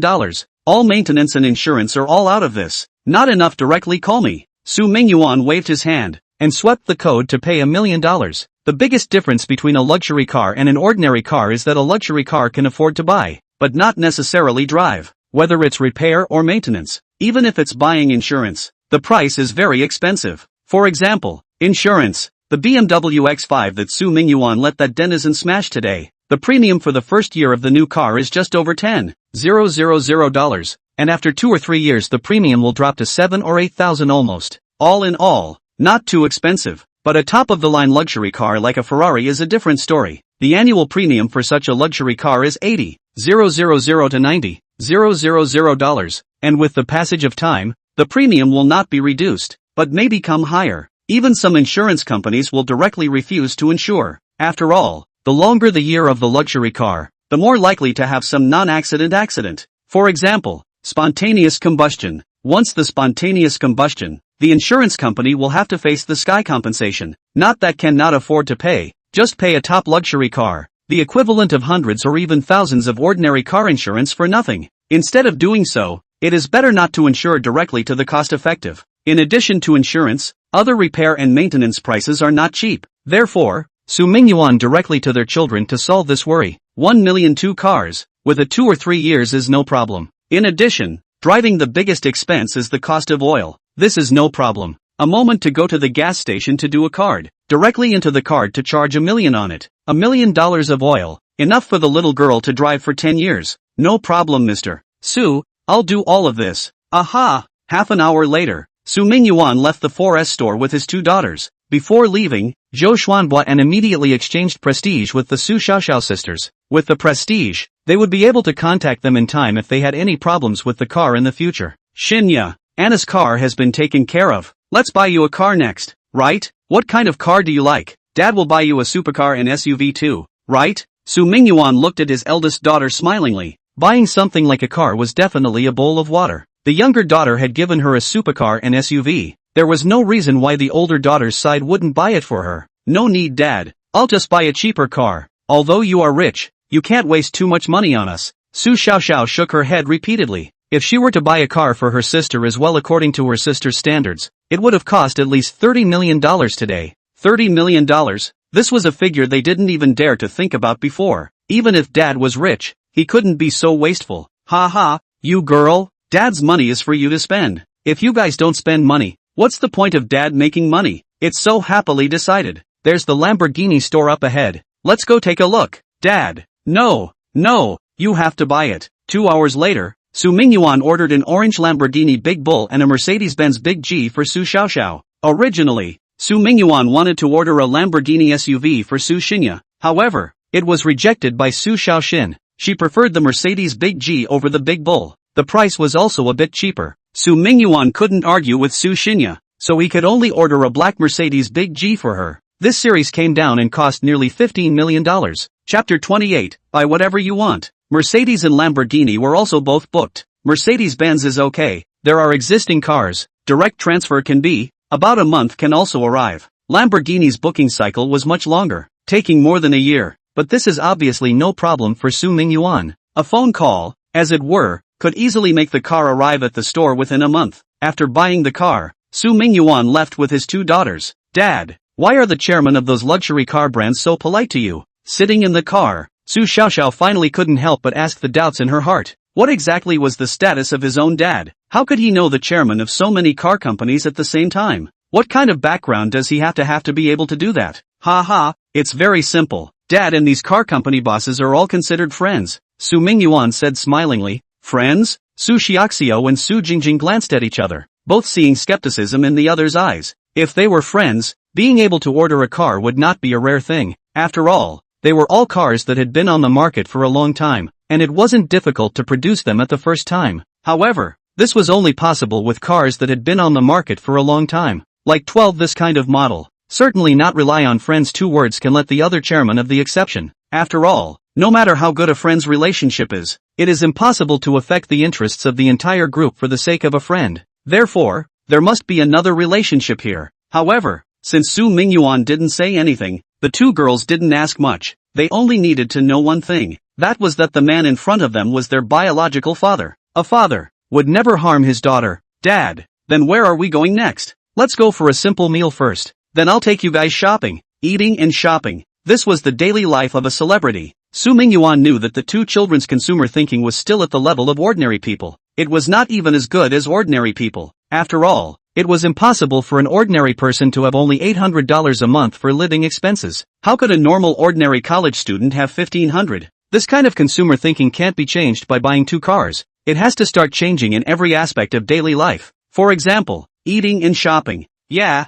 All maintenance and insurance are all out of this. Not enough, directly call me. Su Mingyuan waved his hand and swept the code to pay $1 million. The biggest difference between a luxury car and an ordinary car is that a luxury car can afford to buy, but not necessarily drive, whether it's repair or maintenance. Even if it's buying insurance, the price is very expensive. For example, insurance. The BMW X5 that Su Mingyuan let that denizen smash today. The premium for the first year of the new car is just over $10,000, and after 2 or 3 years the premium will drop to 7 or 8,000 almost. All in all, not too expensive, but a top-of-the-line luxury car like a Ferrari is a different story. The annual premium for such a luxury car is $80,000 to $90,000, and with the passage of time, the premium will not be reduced, but may become higher. Even some insurance companies will directly refuse to insure. After all, the longer the year of the luxury car, the more likely to have some non-accident accident. For example, spontaneous combustion. Once the spontaneous combustion, the insurance company will have to face the sky compensation. Not that cannot afford to pay, just pay a top luxury car, the equivalent of hundreds or even thousands of ordinary car insurance for nothing. Instead of doing so, it is better not to insure directly to the cost-effective. In addition to insurance, other repair and maintenance prices are not cheap. Therefore, Su Mingyuan directly to their children to solve this worry. 1 million 2 cars, with a 2 or 3 years is no problem. In addition, driving the biggest expense is the cost of oil. This is no problem. A moment to go to the gas station to do a card. Directly into the card to charge $1 million on it. $1 million of oil. Enough for the little girl to drive for 10 years. No problem, Mr. Su, I'll do all of this. Aha! Half an hour later, Su Mingyuan left the 4S store with his 2 daughters. Before leaving, Zhou Xuanbo and immediately exchanged prestige with the Su Xiaoxiao sisters. With the prestige, they would be able to contact them in time if they had any problems with the car in the future. Shinya, Anna's car has been taken care of. Let's buy you a car next, right? What kind of car do you like? Dad will buy you a supercar and SUV too, right? Su Mingyuan looked at his eldest daughter smilingly. Buying something like a car was definitely a bowl of water. The younger daughter had given her a supercar and SUV. There was no reason why the older daughter's side wouldn't buy it for her. No need, Dad. I'll just buy a cheaper car. Although you are rich, you can't waste too much money on us. Su Xiaoxiao shook her head repeatedly. If she were to buy a car for her sister as well according to her sister's standards, it would have cost at least $30 million today. $30 million? This was a figure they didn't even dare to think about before. Even if Dad was rich, he couldn't be so wasteful. Ha ha, you girl, Dad's money is for you to spend. If you guys don't spend money, what's the point of Dad making money? It's so happily decided. There's the Lamborghini store up ahead. Let's go take a look. Dad. No, you have to buy it. 2 hours later, Su Mingyuan ordered an orange Lamborghini Big Bull and a Mercedes-Benz Big G for Su Xiaoxiao. Originally, Su Mingyuan wanted to order a Lamborghini SUV for Su Xinya. However, it was rejected by Su Xiaoxin. She preferred the Mercedes Big G over the Big Bull. The price was also a bit cheaper. Su Mingyuan couldn't argue with Su Xinya, so he could only order a black Mercedes Big G for her. This series came down and cost nearly $15 million. Chapter 28, Buy Whatever You Want. Mercedes and Lamborghini were also both booked. Mercedes-Benz is okay, there are existing cars, direct transfer can be, about a month can also arrive. Lamborghini's booking cycle was much longer, taking more than a year, but this is obviously no problem for Su Mingyuan. A phone call, as it were, could easily make the car arrive at the store within a month. After buying the car, Su Mingyuan left with his 2 daughters. Dad, why are the chairmen of those luxury car brands so polite to you? Sitting in the car, Su Xiaoxiao finally couldn't help but ask the doubts in her heart. What exactly was the status of his own dad? How could he know the chairman of so many car companies at the same time? What kind of background does he have to be able to do that? Ha ha, it's very simple. Dad and these car company bosses are all considered friends, Su Mingyuan said smilingly. Friends? Su Xiaoxiao and Su Jingjing glanced at each other, both seeing skepticism in the other's eyes. If they were friends, being able to order a car would not be a rare thing. After all, they were all cars that had been on the market for a long time, and it wasn't difficult to produce them at the first time. However, this was only possible with cars that had been on the market for a long time. Like 12 this kind of model. Certainly not rely on friends. 2 words can let the other chairman of the exception. After all, no matter how good a friend's relationship is, it is impossible to affect the interests of the entire group for the sake of a friend. Therefore, there must be another relationship here. However, since Su Mingyuan didn't say anything, the 2 girls didn't ask much. They only needed to know one thing. That was that the man in front of them was their biological father. A father would never harm his daughter. Dad, then where are we going next? Let's go for a simple meal first. Then I'll take you guys shopping. Eating and shopping. This was the daily life of a celebrity. Su Mingyuan knew that the 2 children's consumer thinking was still at the level of ordinary people. It was not even as good as ordinary people. After all, it was impossible for an ordinary person to have only $800 a month for living expenses. How could a normal ordinary college student have $1,500? This kind of consumer thinking can't be changed by buying 2 cars. It has to start changing in every aspect of daily life. For example, eating and shopping. Yeah,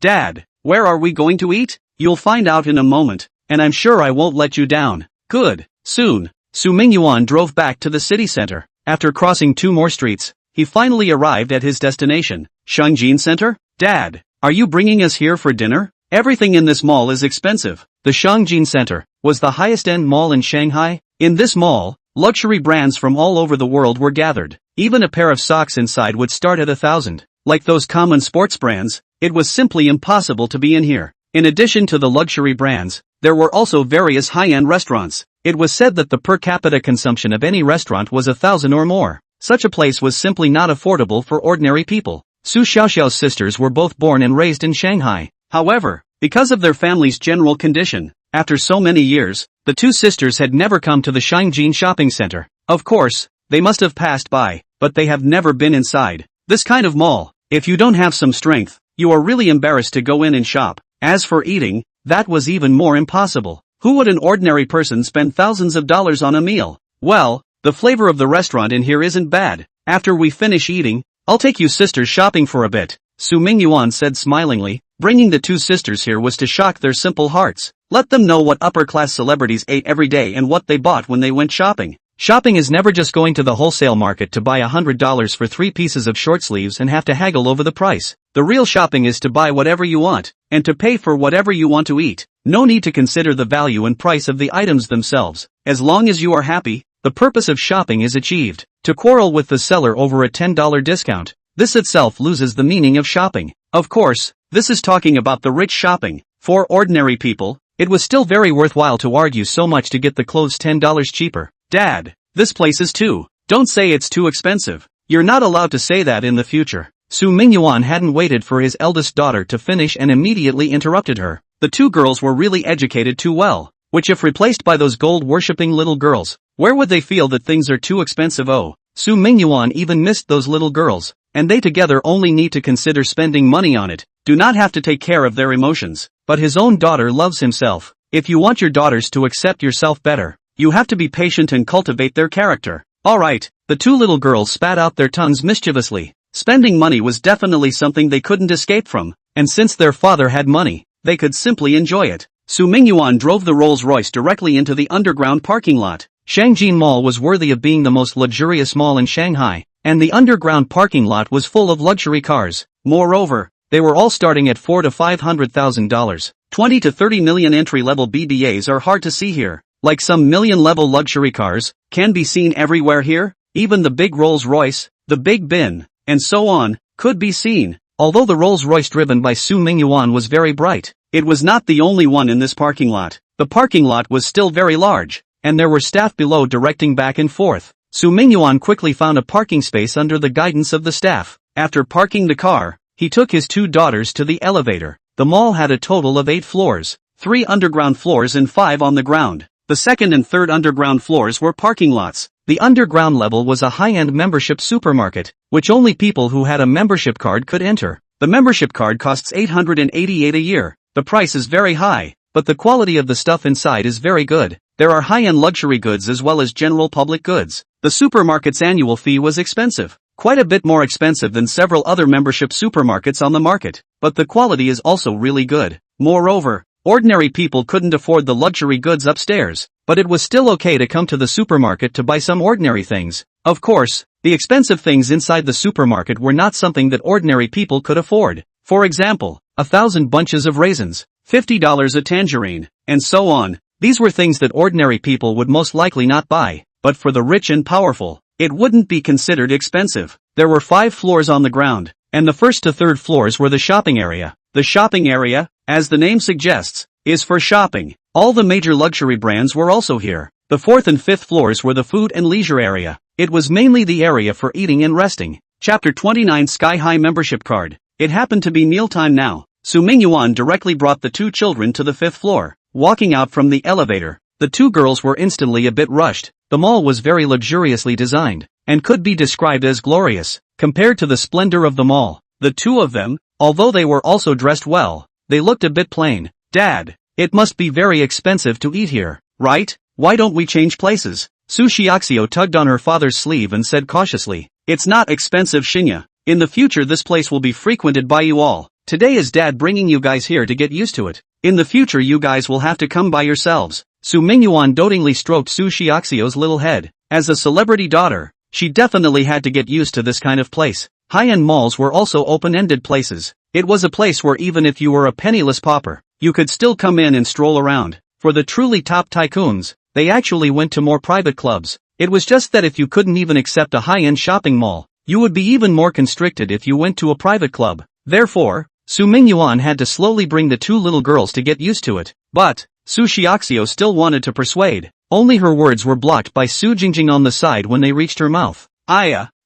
Dad, where are we going to eat? You'll find out in a moment, and I'm sure I won't let you down. Good. Soon, Su Mingyuan drove back to the city center. After crossing 2 more streets, he finally arrived at his destination. Shangjin Center? Dad, are you bringing us here for dinner? Everything in this mall is expensive. The Shangjin Center was the highest-end mall in Shanghai. In this mall, luxury brands from all over the world were gathered. Even a pair of socks inside would start at 1,000. Like those common sports brands, it was simply impossible to be in here. In addition to the luxury brands, there were also various high-end restaurants. It was said that the per capita consumption of any restaurant was 1,000 or more. Such a place was simply not affordable for ordinary people. Su Xiaoxiao's sisters were both born and raised in Shanghai. However, because of their family's general condition, after so many years, the 2 sisters had never come to the Shangjin shopping center. Of course, they must have passed by, but they have never been inside. This kind of mall, if you don't have some strength, you are really embarrassed to go in and shop. As for eating, that was even more impossible. Who would an ordinary person spend thousands of dollars on a meal? Well, the flavor of the restaurant in here isn't bad. After we finish eating, I'll take you sisters shopping for a bit, Su Mingyuan said smilingly. Bringing the 2 sisters here was to shock their simple hearts. Let them know what upper-class celebrities ate every day and what they bought when they went shopping. Shopping is never just going to the wholesale market to buy $100 for 3 pieces of short sleeves and have to haggle over the price. The real shopping is to buy whatever you want, and to pay for whatever you want to eat. No need to consider the value and price of the items themselves. As long as you are happy, the purpose of shopping is achieved. To quarrel with the seller over a $10 discount, this itself loses the meaning of shopping. Of course, this is talking about the rich shopping. For ordinary people, it was still very worthwhile to argue so much to get the clothes $10 cheaper. Dad, this place is too. Don't say it's too expensive. You're not allowed to say that in the future. Mingyuan hadn't waited for his eldest daughter to finish and immediately interrupted her. The two girls were really educated too well, which if replaced by those gold-worshipping little girls, where would they feel that things are too expensive? Oh, Mingyuan even missed those little girls, and they together only need to consider spending money on it, do not have to take care of their emotions. But his own daughter loves himself. If you want your daughters to accept yourself better, you have to be patient and cultivate their character. Alright, the two little girls spat out their tongues mischievously. Spending money was definitely something they couldn't escape from, and since their father had money, they could simply enjoy it. Mingyuan drove the Rolls-Royce directly into the underground parking lot. Shangjin Mall was worthy of being the most luxurious mall in Shanghai, and the underground parking lot was full of luxury cars. Moreover, they were all starting at $400,000 to $500,000. 20 to 30 million entry-level BBAs are hard to see here. Like some million-level luxury cars, can be seen everywhere here. Even the big Rolls-Royce, the Big Bin, and so on, could be seen. Although the Rolls-Royce driven by Mingyuan was very bright, it was not the only one in this parking lot. The parking lot was still very large, and there were staff below directing back and forth. Mingyuan quickly found a parking space under the guidance of the staff. After parking the car, he took his two daughters to the elevator. The mall had a total of 8 floors, 3 underground floors and 5 on the ground. The second and third underground floors were parking lots. The underground level was a high-end membership supermarket, which only people who had a membership card could enter. The membership card costs $888 a year. The price is very high, but the quality of the stuff inside is very good. There are high-end luxury goods as well as general public goods. The supermarket's annual fee was expensive, quite a bit more expensive than several other membership supermarkets on the market, but the quality is also really good. Moreover, ordinary people couldn't afford the luxury goods upstairs, but it was still okay to come to the supermarket to buy some ordinary things. Of course, the expensive things inside the supermarket were not something that ordinary people could afford. For example, 1,000 bunches of raisins, $50 a tangerine, and so on. These were things that ordinary people would most likely not buy, but for the rich and powerful, it wouldn't be considered expensive. There were 5 floors on the ground, and the first to third floors were the shopping area. The shopping area, as the name suggests, is for shopping. All the major luxury brands were also here. The 4th and 5th floors were the food and leisure area. It was mainly the area for eating and resting. Chapter 29 Sky High Membership Card. It happened to be mealtime now. Mingyuan directly brought the 2 children to the 5th floor. Walking out from the elevator, the 2 girls were instantly a bit rushed. The mall was very luxuriously designed, and could be described as glorious. Compared to the splendor of the mall, the 2 of them, although they were also dressed well, they looked a bit plain. Dad, it must be very expensive to eat here, right? Why don't we change places? Xiaoxiao tugged on her father's sleeve and said cautiously, it's not expensive, Shinya. In the future this place will be frequented by you all. Today is Dad bringing you guys here to get used to it. In the future you guys will have to come by yourselves. Mingyuan dotingly stroked Xiaoxiao's little head. As a celebrity daughter, she definitely had to get used to this kind of place. High-end malls were also open-ended places. It was a place where even if you were a penniless pauper, you could still come in and stroll around. For the truly top tycoons, they actually went to more private clubs. It was just that if you couldn't even accept a high-end shopping mall, you would be even more constricted if you went to a private club. Therefore, Mingyuan had to slowly bring the 2 little girls to get used to it. But Xiaoxiao still wanted to persuade. Only her words were blocked by Su Jingjing on the side when they reached her mouth.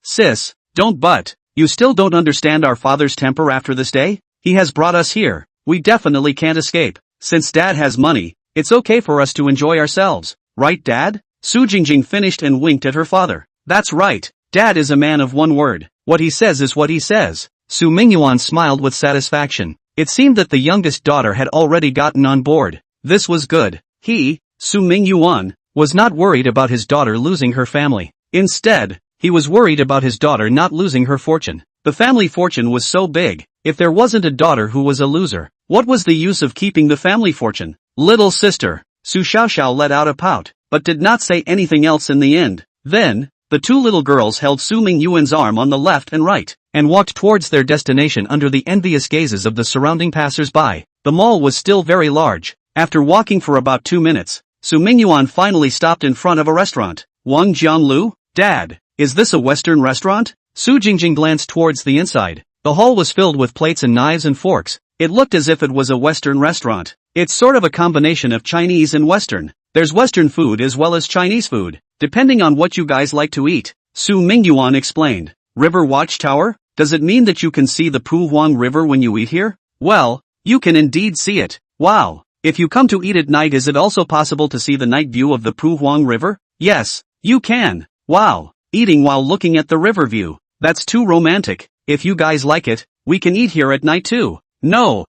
Sis, don't butt. You still don't understand our father's temper after this day? He has brought us here. We definitely can't escape. Since Dad has money, it's okay for us to enjoy ourselves. Right, Dad? Su Jingjing finished and winked at her father. That's right. Dad is a man of one word. What he says is what he says. Mingyuan smiled with satisfaction. It seemed that the youngest daughter had already gotten on board. This was good. He, Mingyuan, was not worried about his daughter losing her family. Instead, he was worried about his daughter not losing her fortune. The family fortune was so big, if there wasn't a daughter who was a loser, what was the use of keeping the family fortune? Little sister, Su Xiaoxiao let out a pout, but did not say anything else in the end. Then, the 2 little girls held Mingyuan's arm on the left and right, and walked towards their destination under the envious gazes of the surrounding passers-by. The mall was still very large. After walking for about 2 minutes, Mingyuan finally stopped in front of a restaurant. Wang Jianlu? Dad, is this a Western restaurant? Su Jingjing glanced towards the inside. The hall was filled with plates and knives and forks. It looked as if it was a Western restaurant. It's sort of a combination of Chinese and Western. There's Western food as well as Chinese food, depending on what you guys like to eat. Su Mingyuan explained. River Watchtower? Does it mean that you can see the Pu Huang River when you eat here? Well, you can indeed see it. Wow. If you come to eat at night, is it also possible to see the night view of the Pu Huang River? Yes, you can. Wow. Eating while looking at the river view. That's too romantic. If you guys like it, we can eat here at night too. No,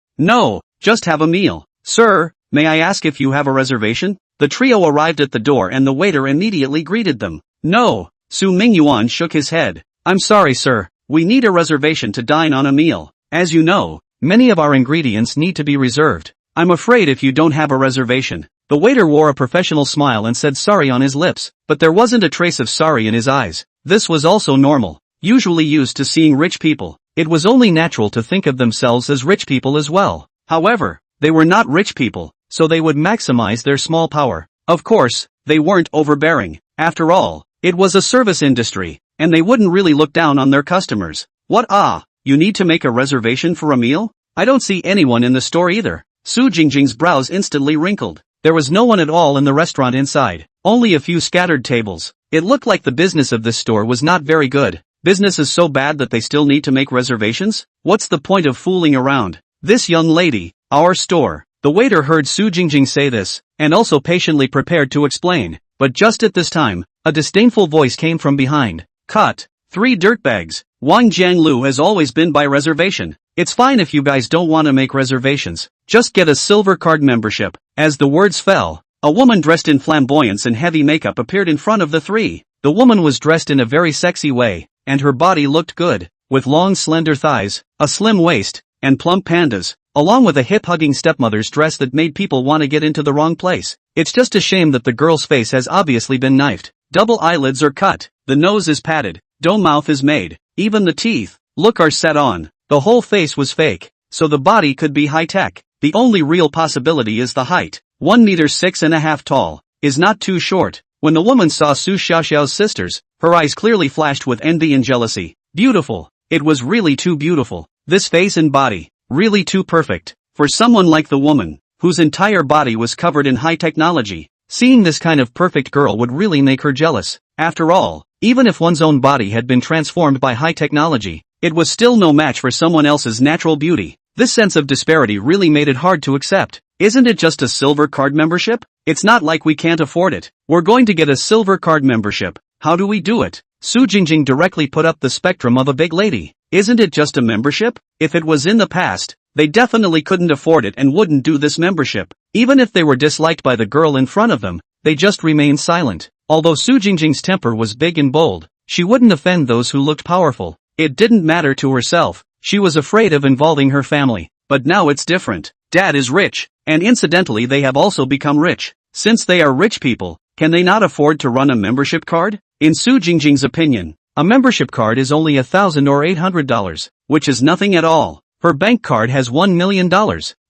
just have a meal. Sir, may I ask if you have a reservation? The trio arrived at the door and the waiter immediately greeted them. No, Su Mingyuan shook his head. I'm sorry, sir. We need a reservation to dine on a meal. As you know, many of our ingredients need to be reserved. I'm afraid if you don't have a reservation. The waiter wore a professional smile and said sorry on his lips, but there wasn't a trace of sorry in his eyes. This was also normal. Usually used to seeing rich people, it was only natural to think of themselves as rich people as well. However, they were not rich people, so they would maximize their small power. Of course, they weren't overbearing. After all, it was a service industry, and they wouldn't really look down on their customers. What? You need to make a reservation for a meal? I don't see anyone in the store either. Su Jingjing's brows instantly wrinkled. There was no one at all in the restaurant inside, only a few scattered tables. It looked like the business of this store was not very good. Business is so bad that they still need to make reservations? What's the point of fooling around? This young lady, our store. The waiter heard Su Jingjing say this, and also patiently prepared to explain. But just at this time, a disdainful voice came from behind. Cut. 3 dirtbags. Wang Jianglu has always been by reservation. It's fine if you guys don't want to make reservations. Just get a silver card membership. As the words fell, a woman dressed in flamboyance and heavy makeup appeared in front of the three. The woman was dressed in a very sexy way, and her body looked good, with long slender thighs, a slim waist, and plump pandas, along with a hip-hugging stepmother's dress that made people want to get into the wrong place. It's just a shame that the girl's face has obviously been knifed. Double eyelids are cut, the nose is padded, dome mouth is made, even the teeth, look, are set on. The whole face was fake, so the body could be high-tech. The only real possibility is the height. 1 meter 6.5 tall, is not too short. When the woman saw Su Xiaoxiao's sisters, her eyes clearly flashed with envy and jealousy. Beautiful. It was really too beautiful. This face and body, really too perfect. For someone like the woman, whose entire body was covered in high technology, seeing this kind of perfect girl would really make her jealous. After all, even if one's own body had been transformed by high technology, it was still no match for someone else's natural beauty. This sense of disparity really made it hard to accept. Isn't it just a silver card membership? It's not like we can't afford it. We're going to get a silver card membership. How do we do it? Su Jingjing directly put up the spectrum of a big lady. Isn't it just a membership? If it was in the past, they definitely couldn't afford it and wouldn't do this membership. Even if they were disliked by the girl in front of them, they just remained silent. Although Su Jingjing's temper was big and bold, she wouldn't offend those who looked powerful. It didn't matter to herself. She was afraid of involving her family. But now it's different. Dad is rich, and incidentally they have also become rich. Since they are rich people, can they not afford to run a membership card? In Su Jingjing's opinion, a membership card is only $1,000 or $800, which is nothing at all. Her bank card has $1 million.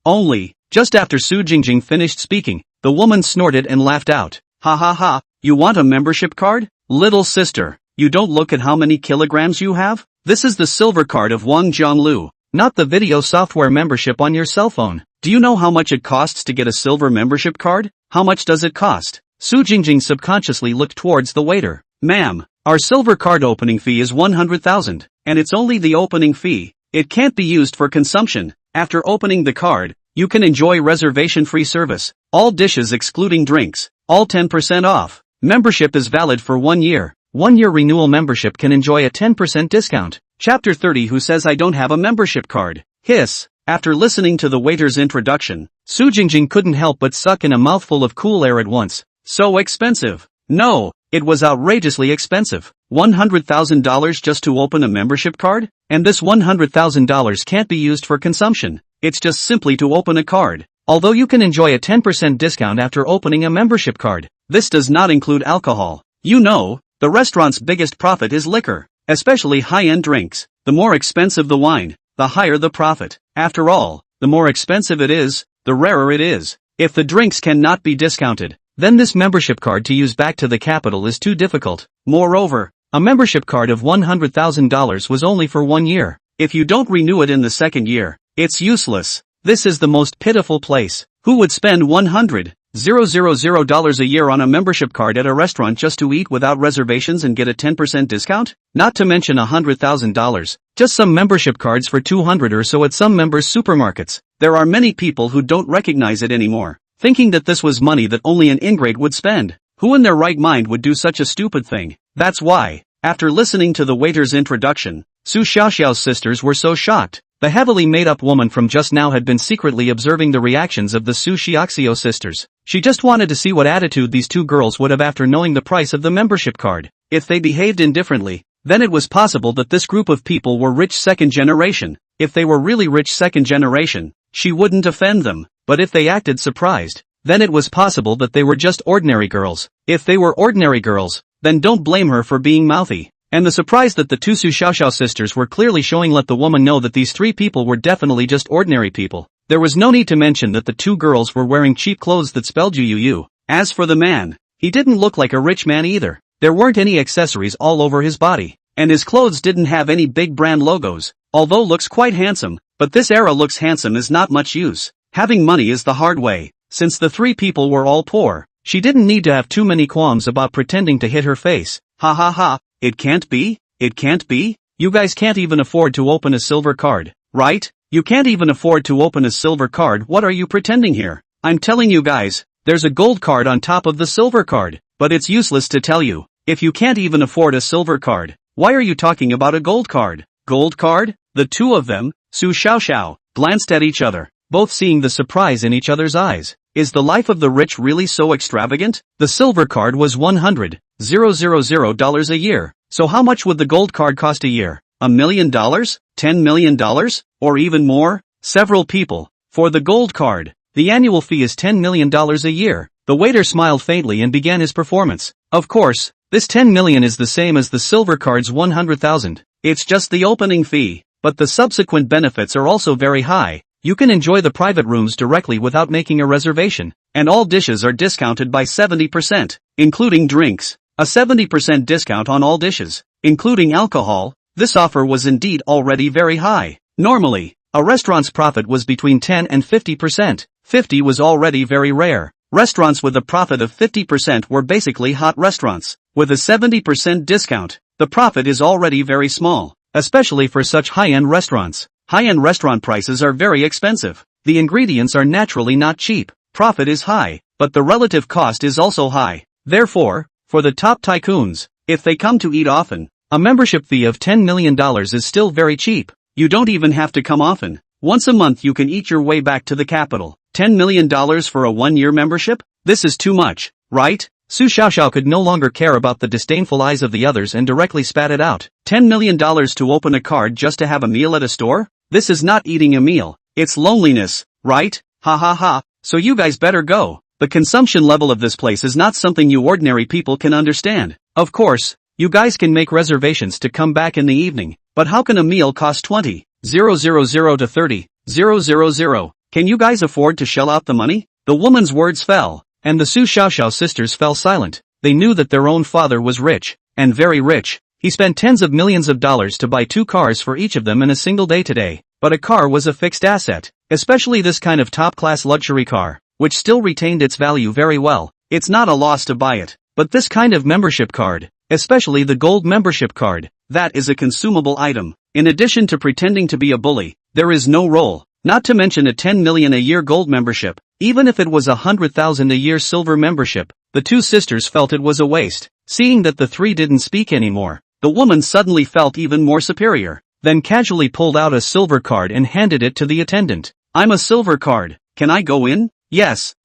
Only. Just after Su Jingjing finished speaking, the woman snorted and laughed out. Ha ha ha, you want a membership card? Little sister, you don't look at how many kilograms you have? This is the silver card of Wang Jianglu, not the video software membership on your cell phone. Do you know how much it costs to get a silver membership card? How much does it cost? Su Jingjing subconsciously looked towards the waiter. Ma'am, our silver card opening fee is 100,000, and it's only the opening fee. It can't be used for consumption. After opening the card, you can enjoy reservation-free service. All dishes excluding drinks, all 10% off. Membership is valid for 1 year. 1-year renewal membership can enjoy a 10% discount. Chapter 30. Who says I don't have a membership card? Hiss. After listening to the waiter's introduction, Su Jingjing couldn't help but suck in a mouthful of cool air at once. So expensive. No, it was outrageously expensive. $100,000 just to open a membership card? And this $100,000 can't be used for consumption. It's just simply to open a card. Although you can enjoy a 10% discount after opening a membership card, this does not include alcohol. You know, the restaurant's biggest profit is liquor, especially high-end drinks. The more expensive the wine, the higher the profit. After all, the more expensive it is, the rarer it is. If the drinks cannot be discounted, then this membership card to use back to the capital is too difficult. Moreover, a membership card of $100,000 was only for 1 year. If you don't renew it in the second year, it's useless. This is the most pitiful place. Who would spend $100,000 a year on a membership card at a restaurant just to eat without reservations and get a 10% discount? Not to mention $100,000, just some membership cards for $200 or so at some members' supermarkets. There are many people who don't recognize it anymore, thinking that this was money that only an ingrate would spend. Who in their right mind would do such a stupid thing? That's why, after listening to the waiter's introduction, Su Xiaoxiao's sisters were so shocked. The heavily made-up woman from just now had been secretly observing the reactions of the Su Xiaoxiao sisters. She just wanted to see what attitude these two girls would have after knowing the price of the membership card. If they behaved indifferently, then it was possible that this group of people were rich second generation. If they were really rich second generation, she wouldn't offend them. But if they acted surprised, then it was possible that they were just ordinary girls. If they were ordinary girls, then don't blame her for being mouthy. And the surprise that the two Su Xiaoxiao sisters were clearly showing let the woman know that these three people were definitely just ordinary people. There was no need to mention that the two girls were wearing cheap clothes that spelled UUU. As for the man, he didn't look like a rich man either. There weren't any accessories all over his body, and his clothes didn't have any big brand logos. Although looks quite handsome, but this era looks handsome is not much use. Having money is the hard way. Since the three people were all poor, she didn't need to have too many qualms about pretending to hit her face. Ha ha ha. It can't be? It can't be? You guys can't even afford to open a silver card, right? You can't even afford to open a silver card. What are you pretending here? I'm telling you guys, there's a gold card on top of the silver card, but it's useless to tell you. If you can't even afford a silver card, why are you talking about a gold card? Gold card? The two of them, Su Xiaoxiao, glanced at each other, both seeing the surprise in each other's eyes. Is the life of the rich really so extravagant? The silver card was $100,000 a year. So how much would the gold card cost a year? $1 million? $10 million? Or even more? Several people. For the gold card, the annual fee is $10 million a year. The waiter smiled faintly and began his performance. Of course, this $10 million is the same as the silver card's $100,000. It's just the opening fee, but the subsequent benefits are also very high. You can enjoy the private rooms directly without making a reservation, and all dishes are discounted by 70%, including drinks. A 70% discount on all dishes, including alcohol. This offer was indeed already very high. Normally, a restaurant's profit was between 10 and 50%. 50 was already very rare. Restaurants with a profit of 50% were basically hot restaurants. With a 70% discount, the profit is already very small, especially for such high-end restaurants. High-end restaurant prices are very expensive. The ingredients are naturally not cheap. Profit is high, but the relative cost is also high. Therefore, for the top tycoons, if they come to eat often, a membership fee of $10 million is still very cheap. You don't even have to come often. Once a month you can eat your way back to the capital. $10 million for a 1-year membership? This is too much, right? Su Xiaoxiao could no longer care about the disdainful eyes of the others and directly spat it out. $10 million to open a card just to have a meal at a store? This is not eating a meal. It's loneliness, right? Ha ha ha. So you guys better go. The consumption level of this place is not something you ordinary people can understand. Of course, you guys can make reservations to come back in the evening, but how can a meal cost 20,000 to 30,000? Can you guys afford to shell out the money? The woman's words fell, and the Su Xiaoxiao sisters fell silent. They knew that their own father was rich, and very rich. He spent tens of millions of dollars to buy 2 cars for each of them in a single day today. But a car was a fixed asset, especially this kind of top-class luxury car, which still retained its value very well. It's not a loss to buy it, but this kind of membership card, especially the gold membership card, that is a consumable item. In addition to pretending to be a bully, there is no role, not to mention a 10 million a year gold membership. Even if it was 100,000 a year silver membership, the two sisters felt it was a waste. Seeing that the three didn't speak anymore, the woman suddenly felt even more superior, then casually pulled out a silver card and handed it to the attendant. I'm a silver card, can I go in? Yes,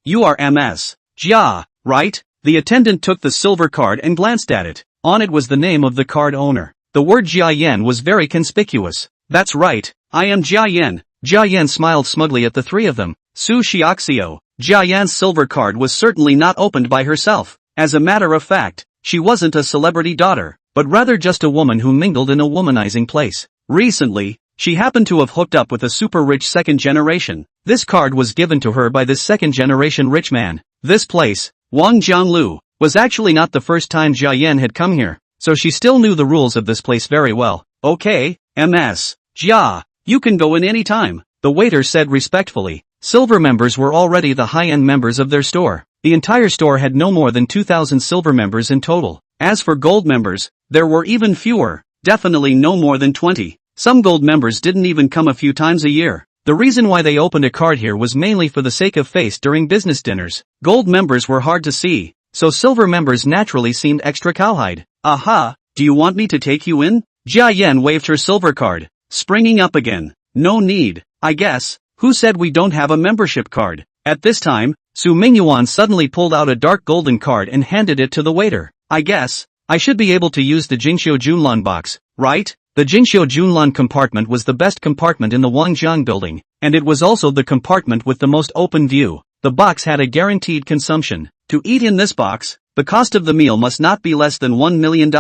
you are MS. Jia, right? The attendant took the silver card and glanced at it. On it was the name of the card owner. The word Jia Yan was very conspicuous. That's right, I am Jia Yan. Jia Yan smiled smugly at the three of them. Su Xiaoxiao, Jia Yan's silver card was certainly not opened by herself. As a matter of fact, she wasn't a celebrity daughter, but rather just a woman who mingled in a womanizing place. Recently, she happened to have hooked up with a super rich second generation. This card was given to her by this second generation rich man. This place, Wang Jianglu, was actually not the first time Jia Yan had come here, so she still knew the rules of this place very well. Okay, Ms. Jia, you can go in any time, the waiter said respectfully. Silver members were already the high-end members of their store. The entire store had no more than 2,000 silver members in total. As for gold members, there were even fewer, definitely no more than 20. Some gold members didn't even come a few times a year. The reason why they opened a card here was mainly for the sake of face during business dinners. Gold members were hard to see, so silver members naturally seemed extra cowhide. Aha, do you want me to take you in? Jia Yan waved her silver card, springing up again. No need, I guess. Who said we don't have a membership card? At this time, Su Mingyuan suddenly pulled out a dark golden card and handed it to the waiter. I guess I should be able to use the Jingxiu Junlan box, right? The Jingxiu Junlan compartment was the best compartment in the Wangjiang building, and it was also the compartment with the most open view. The box had a guaranteed consumption. To eat in this box, the cost of the meal must not be less than $1 million.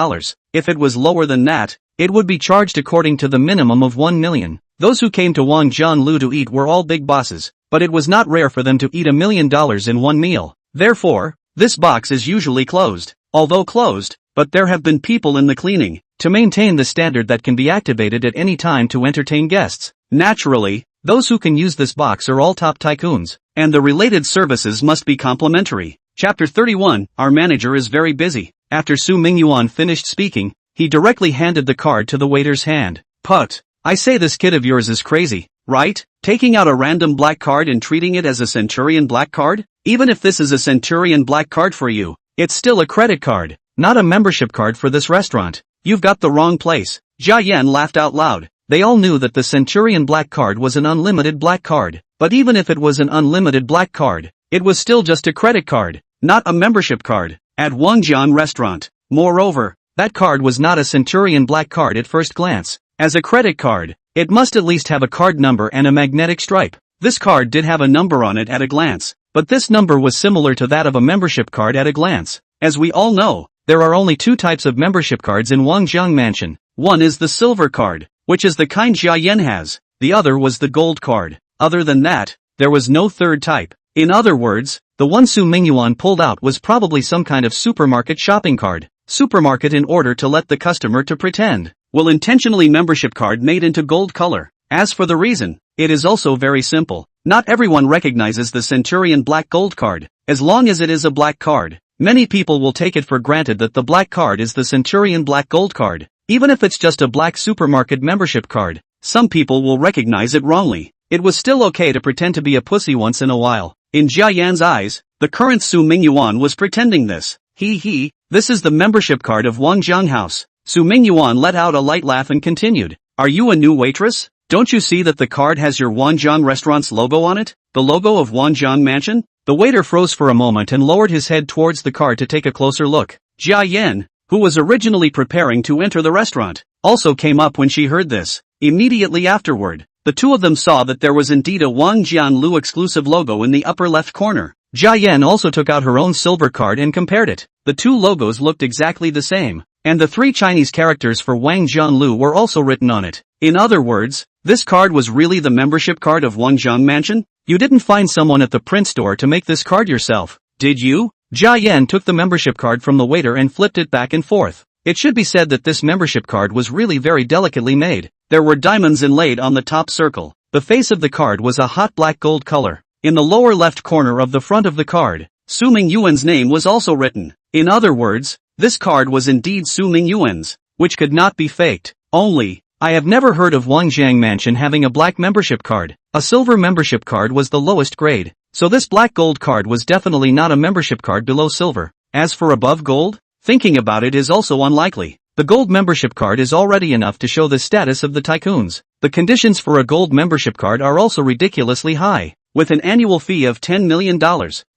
If it was lower than that, it would be charged according to the minimum of 1 million. Those who came to Wangjianglu to eat were all big bosses, but it was not rare for them to eat $1 million in one meal. Therefore, this box is usually closed. Although closed, but there have been people in the cleaning, to maintain the standard that can be activated at any time to entertain guests. Naturally, those who can use this box are all top tycoons, and the related services must be complimentary. Chapter 31, Our manager is very busy. After Su Mingyuan finished speaking, he directly handed the card to the waiter's hand. Put. I say this kid of yours is crazy, right? Taking out a random black card and treating it as a Centurion black card? Even if this is a Centurion black card for you, it's still a credit card, not a membership card for this restaurant. You've got the wrong place. Jia Yan laughed out loud. They all knew that the Centurion black card was an unlimited black card, but even if it was an unlimited black card, it was still just a credit card, not a membership card, at Wangjiang restaurant. Moreover, that card was not a Centurion black card at first glance. As a credit card, it must at least have a card number and a magnetic stripe. This card did have a number on it at a glance, but this number was similar to that of a membership card at a glance. As we all know, there are only two types of membership cards in Wangjiang Mansion. One is the silver card, which is the kind Jia Yan has. The other was the gold card. Other than that, there was no third type. In other words, the one Su Mingyuan pulled out was probably some kind of supermarket shopping card. Supermarket in order to let the customer to pretend. Will intentionally membership card made into gold color. As for the reason, it is also very simple. Not everyone recognizes the Centurion black gold card. As long as it is a black card, many people will take it for granted that the black card is the Centurion black gold card. Even if it's just a black supermarket membership card, some people will recognize it wrongly. It was still okay to pretend to be a pussy once in a while. In Jia Yan's eyes, the current Su Mingyuan was pretending this. This is the membership card of Wangjiang House. Su Mingyuan let out a light laugh and continued. Are you a new waitress? Don't you see that the card has your Wangjiang restaurant's logo on it? The logo of Wangjiang Mansion? The waiter froze for a moment and lowered his head towards the card to take a closer look. Jia Yan, who was originally preparing to enter the restaurant, also came up when she heard this. Immediately afterward, the two of them saw that there was indeed a Wangjianglu exclusive logo in the upper left corner. Jia Yan also took out her own silver card and compared it. The two logos looked exactly the same, and the three Chinese characters for Wangjianglu were also written on it. In other words, this card was really the membership card of Wangjiang Mansion? You didn't find someone at the print store to make this card yourself, did you? Jia Yan took the membership card from the waiter and flipped it back and forth. It should be said that this membership card was really very delicately made. There were diamonds inlaid on the top circle. The face of the card was a hot black gold color. In the lower left corner of the front of the card, Su Mingyuan's name was also written. In other words, this card was indeed Su Mingyuan's, which could not be faked. Only, I have never heard of Wangjiang Mansion having a black membership card. A silver membership card was the lowest grade, so this black gold card was definitely not a membership card below silver. As for above gold, thinking about it is also unlikely. The gold membership card is already enough to show the status of the tycoons. The conditions for a gold membership card are also ridiculously high. With an annual fee of $10 million,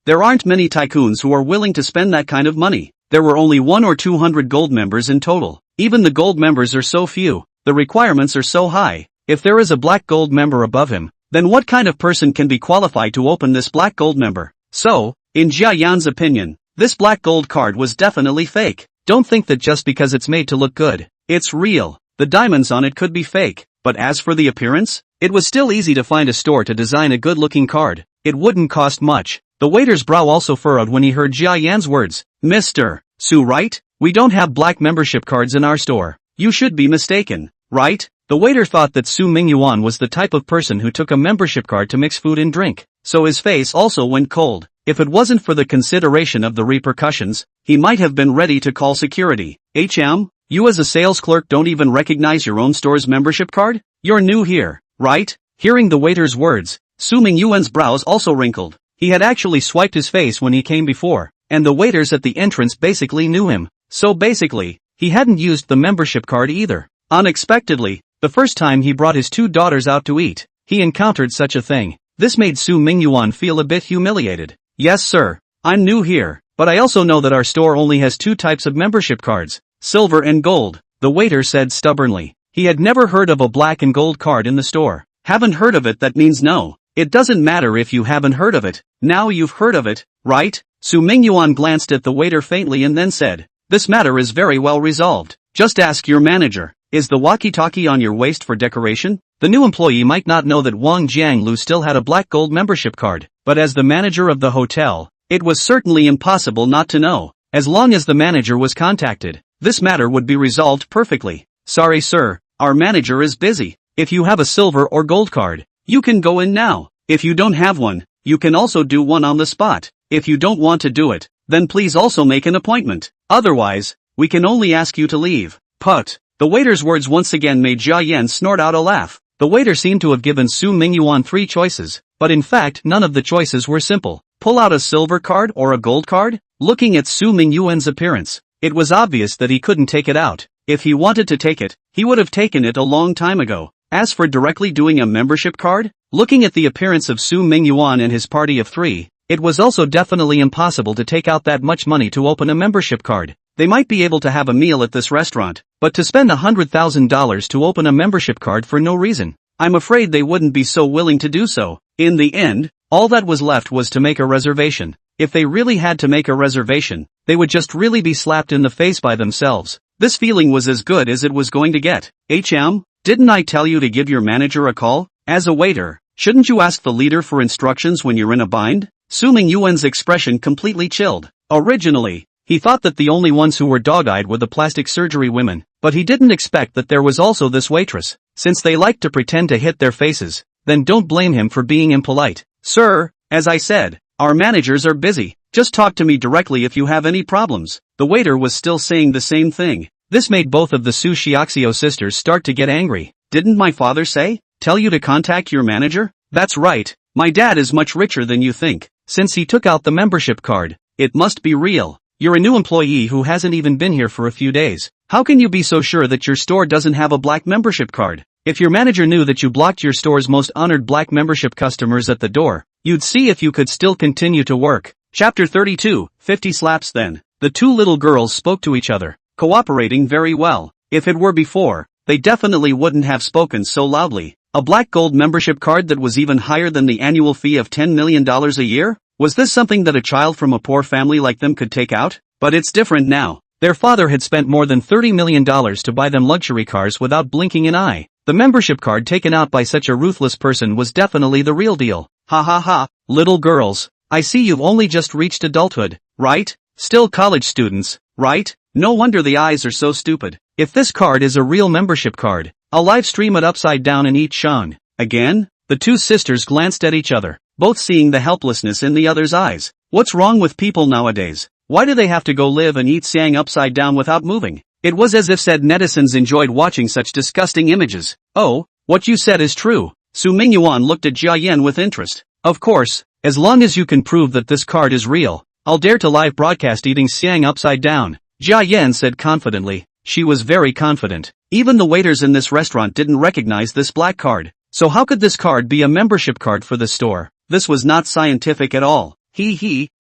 there aren't many tycoons who are willing to spend that kind of money. There were only 100 or 200 gold members in total. Even the gold members are so few, the requirements are so high. If there is a black gold member above him, then what kind of person can be qualified to open this black gold member? So, in Jia Yan's opinion, this black gold card was definitely fake. Don't think that just because it's made to look good, it's real. The diamonds on it could be fake, but as for the appearance, it was still easy to find a store to design a good-looking card. It wouldn't cost much. The waiter's brow also furrowed when he heard Jia Yan's words. Mr. Su, right? We don't have black membership cards in our store. You should be mistaken, right? The waiter thought that Su Mingyuan was the type of person who took a membership card to mix food and drink, so his face also went cold. If it wasn't for the consideration of the repercussions, he might have been ready to call security. You as a sales clerk don't even recognize your own store's membership card? You're new here, right? Hearing the waiter's words, Su Mingyuan's brows also wrinkled. He had actually swiped his face when he came before, and the waiters at the entrance basically knew him. So basically, he hadn't used the membership card either. Unexpectedly, the first time he brought his 2 daughters out to eat, he encountered such a thing. This made Su Mingyuan feel a bit humiliated. Yes sir, I'm new here, but I also know that our store only has 2 types of membership cards, silver and gold, the waiter said stubbornly. He had never heard of a black and gold card in the store. Haven't heard of it, that means no. It doesn't matter if you haven't heard of it. Now you've heard of it, right? Su Mingyuan glanced at the waiter faintly and then said, this matter is very well resolved. Just ask your manager. Is the walkie-talkie on your waist for decoration? The new employee might not know that Wang Jianglu still had a black gold membership card, but as the manager of the hotel, it was certainly impossible not to know. As long as the manager was contacted, this matter would be resolved perfectly. Sorry sir, our manager is busy. If you have a silver or gold card, you can go in now. If you don't have one, you can also do one on the spot. If you don't want to do it, then please also make an appointment. Otherwise, we can only ask you to leave. Put. The waiter's words once again made Jia Yan snort out a laugh. The waiter seemed to have given Su Mingyuan 3 choices, but in fact none of the choices were simple. Pull out a silver card or a gold card? Looking at Su Mingyuan's appearance, it was obvious that he couldn't take it out. If he wanted to take it, he would have taken it a long time ago. As for directly doing a membership card, looking at the appearance of Su Mingyuan and his party of 3, it was also definitely impossible to take out that much money to open a membership card. They might be able to have a meal at this restaurant, but to spend $100,000 to open a membership card for no reason, I'm afraid they wouldn't be so willing to do so. In the end, all that was left was to make a reservation. If they really had to make a reservation, they would just really be slapped in the face by themselves. This feeling was as good as it was going to get. Didn't I tell you to give your manager a call? As a waiter, shouldn't you ask the leader for instructions when you're in a bind? Su Mingyuan's expression completely chilled. Originally, he thought that the only ones who were dog-eyed were the plastic surgery women, but he didn't expect that there was also this waitress. Since they like to pretend to hit their faces, then don't blame him for being impolite. Sir, as I said, our managers are busy. Just talk to me directly if you have any problems. The waiter was still saying the same thing. This made both of the Su Xiaxio sisters start to get angry. Didn't my father say? Tell you to contact your manager? That's right. My dad is much richer than you think. Since he took out the membership card, it must be real. You're a new employee who hasn't even been here for a few days. How can you be so sure that your store doesn't have a black membership card? If your manager knew that you blocked your store's most honored black membership customers at the door, you'd see if you could still continue to work. Chapter 32, 50 slaps. Then, the 2 little girls spoke to each other, cooperating very well. If it were before, they definitely wouldn't have spoken so loudly. A black gold membership card that was even higher than the annual fee of $10 million a year? Was this something that a child from a poor family like them could take out? But it's different now. Their father had spent more than $30 million to buy them luxury cars without blinking an eye. The membership card taken out by such a ruthless person was definitely the real deal. Ha ha ha, little girls. I see you've only just reached adulthood, right? Still college students, right? No wonder the eyes are so stupid. If this card is a real membership card, I'll live stream it upside down and eat Shang. Again? The 2 sisters glanced at each other, both seeing the helplessness in the other's eyes. What's wrong with people nowadays? Why do they have to go live and eat Sang upside down without moving? It was as if said netizens enjoyed watching such disgusting images. Oh, what you said is true. Su Mingyuan looked at Jia Yan with interest. Of course, as long as you can prove that this card is real, I'll dare to live broadcast eating Sang upside down, Jia Yan said confidently. She was very confident. Even the waiters in this restaurant didn't recognize this black card. So how could this card be a membership card for the store? This was not scientific at all.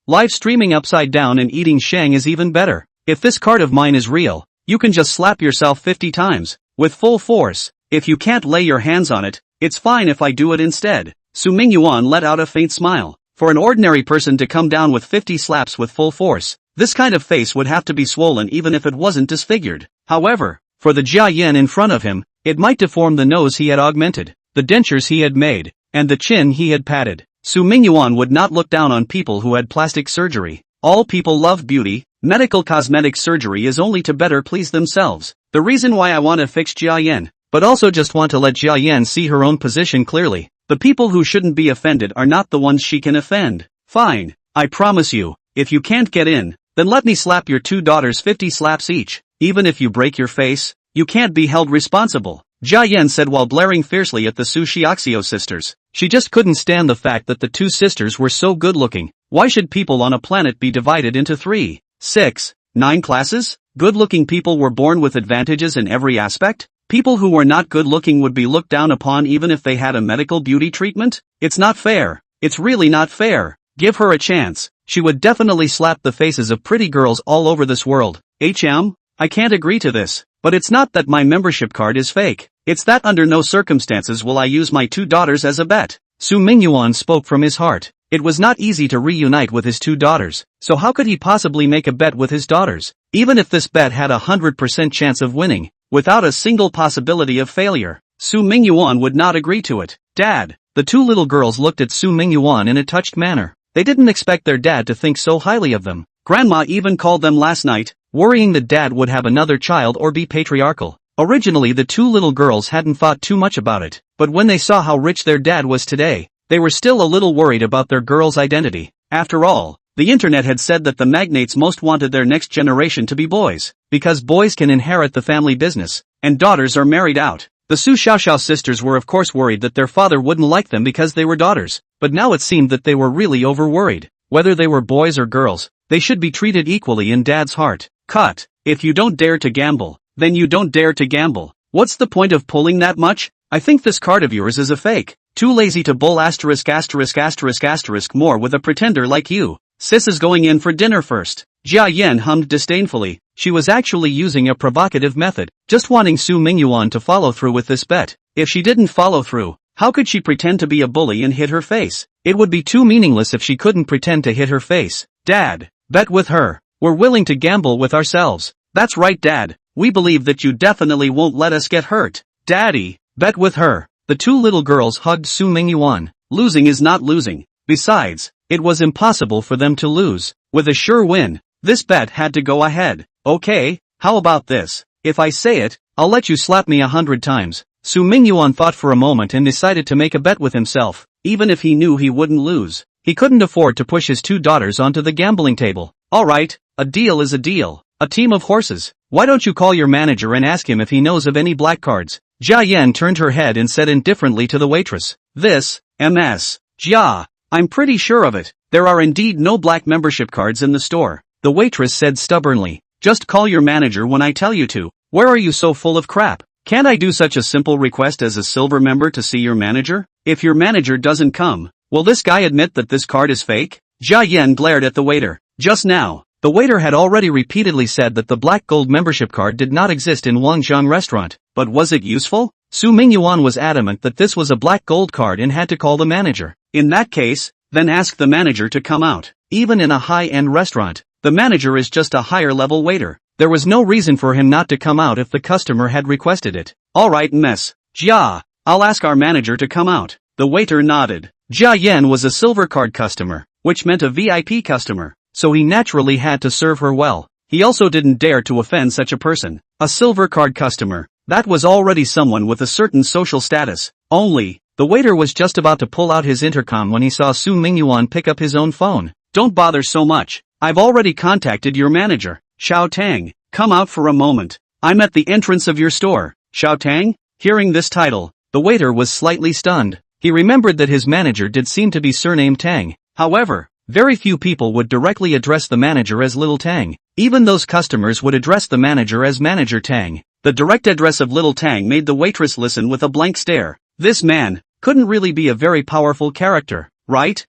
Live streaming upside down and eating Shang is even better. If this card of mine is real, you can just slap yourself 50 times, with full force. If you can't lay your hands on it, it's fine if I do it instead. Su Mingyuan let out a faint smile. For an ordinary person to come down with 50 slaps with full force, this kind of face would have to be swollen even if it wasn't disfigured. However, for the Jia Yan in front of him, it might deform the nose he had augmented, the dentures he had made, and the chin he had padded. Su Mingyuan would not look down on people who had plastic surgery. All people love beauty. Medical cosmetic surgery is only to better please themselves. The reason why I want to fix Jia Yan, but also just want to let Jia Yan see her own position clearly. The people who shouldn't be offended are not the ones she can offend. Fine, I promise you, if you can't get in, then let me slap your 2 daughters 50 slaps each. Even if you break your face, you can't be held responsible, Jia Yan said while blaring fiercely at the Su Xiaoxiao sisters. She just couldn't stand the fact that the 2 sisters were so good-looking. Why should people on a planet be divided into 3, 6, 9 classes? Good-looking people were born with advantages in every aspect? People who were not good-looking would be looked down upon even if they had a medical beauty treatment? It's not fair. It's really not fair. Give her a chance. She would definitely slap the faces of pretty girls all over this world. I can't agree to this. But it's not that my membership card is fake. It's that under no circumstances will I use my 2 daughters as a bet. Su Mingyuan spoke from his heart. It was not easy to reunite with his 2 daughters, so how could he possibly make a bet with his daughters? Even if this bet had 100% chance of winning, without a single possibility of failure, Su Mingyuan would not agree to it. Dad. The 2 little girls looked at Su Mingyuan in a touched manner. They didn't expect their dad to think so highly of them. Grandma even called them last night, worrying that dad would have another child or be patriarchal. Originally the 2 little girls hadn't thought too much about it, but when they saw how rich their dad was today, they were still a little worried about their girl's identity. After all, the internet had said that the magnates most wanted their next generation to be boys, because boys can inherit the family business, and daughters are married out. The Su Xiaoxiao sisters were of course worried that their father wouldn't like them because they were daughters, but now it seemed that they were really over-worried. Whether they were boys or girls, they should be treated equally in dad's heart. Cut. If you don't dare to gamble, then you don't dare to gamble. What's the point of pulling that much? I think this card of yours is a fake. Too lazy to bull ***** more with a pretender like you. Sis is going in for dinner first. Jia Yan hummed disdainfully. She was actually using a provocative method, just wanting Su Mingyuan to follow through with this bet. If she didn't follow through, how could she pretend to be a bully and hit her face? It would be too meaningless if she couldn't pretend to hit her face. Dad, bet with her. We're willing to gamble with ourselves. That's right, Dad. We believe that you definitely won't let us get hurt. Daddy, bet with her. The 2 little girls hugged Su Mingyuan. Losing is not losing. Besides, it was impossible for them to lose. With a sure win, this bet had to go ahead. Okay, how about this? If I say it, I'll let you slap me 100 times. Su Mingyuan thought for a moment and decided to make a bet with himself, even if he knew he wouldn't lose. He couldn't afford to push his 2 daughters onto the gambling table. Alright, a deal is a deal. A team of horses. Why don't you call your manager and ask him if he knows of any black cards? Jia Yan turned her head and said indifferently to the waitress. This, Ms. Jia, I'm pretty sure of it. There are indeed no black membership cards in the store. The waitress said stubbornly. Just call your manager when I tell you to. Where are you so full of crap? Can't I do such a simple request as a silver member to see your manager? If your manager doesn't come, will this guy admit that this card is fake? Jia Yan glared at the waiter. Just now, the waiter had already repeatedly said that the black gold membership card did not exist in Wangjiang restaurant, but was it useful? Su Mingyuan was adamant that this was a black gold card and had to call the manager. In that case, then ask the manager to come out. Even in a high-end restaurant, the manager is just a higher-level waiter. There was no reason for him not to come out if the customer had requested it. Alright, Ms. Jia, I'll ask our manager to come out. The waiter nodded. Jia Yan was a silver card customer, which meant a VIP customer, so he naturally had to serve her well. He also didn't dare to offend such a person. A silver card customer. That was already someone with a certain social status. Only, the waiter was just about to pull out his intercom when he saw Su Mingyuan pick up his own phone. Don't bother so much. I've already contacted your manager. Xiao Tang, come out for a moment. I'm at the entrance of your store. Xiao Tang? Hearing this title, the waiter was slightly stunned. He remembered that his manager did seem to be surnamed Tang. However, very few people would directly address the manager as Little Tang. Even those customers would address the manager as Manager Tang. The direct address of Little Tang made the waitress listen with a blank stare. This man couldn't really be a very powerful character, right?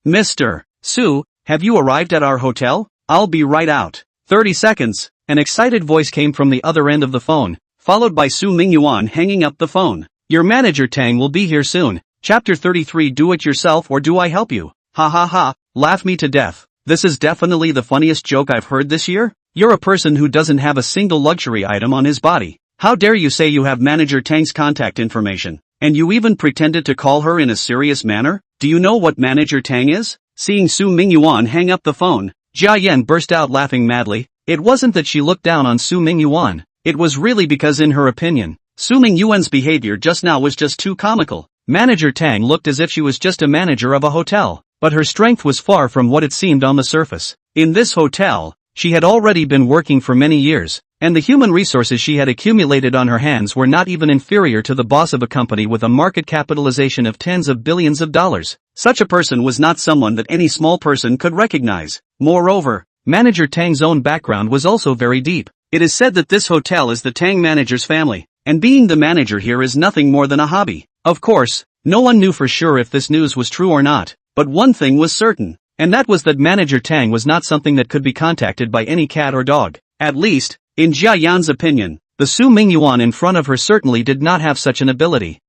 Mr. Su, have you arrived at our hotel? I'll be right out. 30 seconds. An excited voice came from the other end of the phone, followed by Su Mingyuan hanging up the phone. Your manager Tang will be here soon. Chapter 33. Do it yourself or do I help you? Ha ha ha, laugh me to death. This is definitely the funniest joke I've heard this year. You're a person who doesn't have a single luxury item on his body. How dare you say you have manager Tang's contact information, and you even pretended to call her in a serious manner? do you know what Manager Tang is? Seeing Su Mingyuan hang up the phone, Jia Yan burst out laughing madly. It wasn't that she looked down on Su Mingyuan. It was really because in her opinion, Su Mingyuan's behavior just now was just too comical. Manager Tang looked as if she was just a manager of a hotel, but her strength was far from what it seemed on the surface. In this hotel, she had already been working for many years, and the human resources she had accumulated on her hands were not even inferior to the boss of a company with a market capitalization of tens of billions of dollars. Such a person was not someone that any small person could recognize. Moreover, Manager Tang's own background was also very deep. It is said that this hotel is the Tang manager's family, and being the manager here is nothing more than a hobby. Of course, no one knew for sure if this news was true or not, but one thing was certain, and that was that Manager Tang was not something that could be contacted by any cat or dog. At least, in Jia Yan's opinion, the Su Mingyuan in front of her certainly did not have such an ability.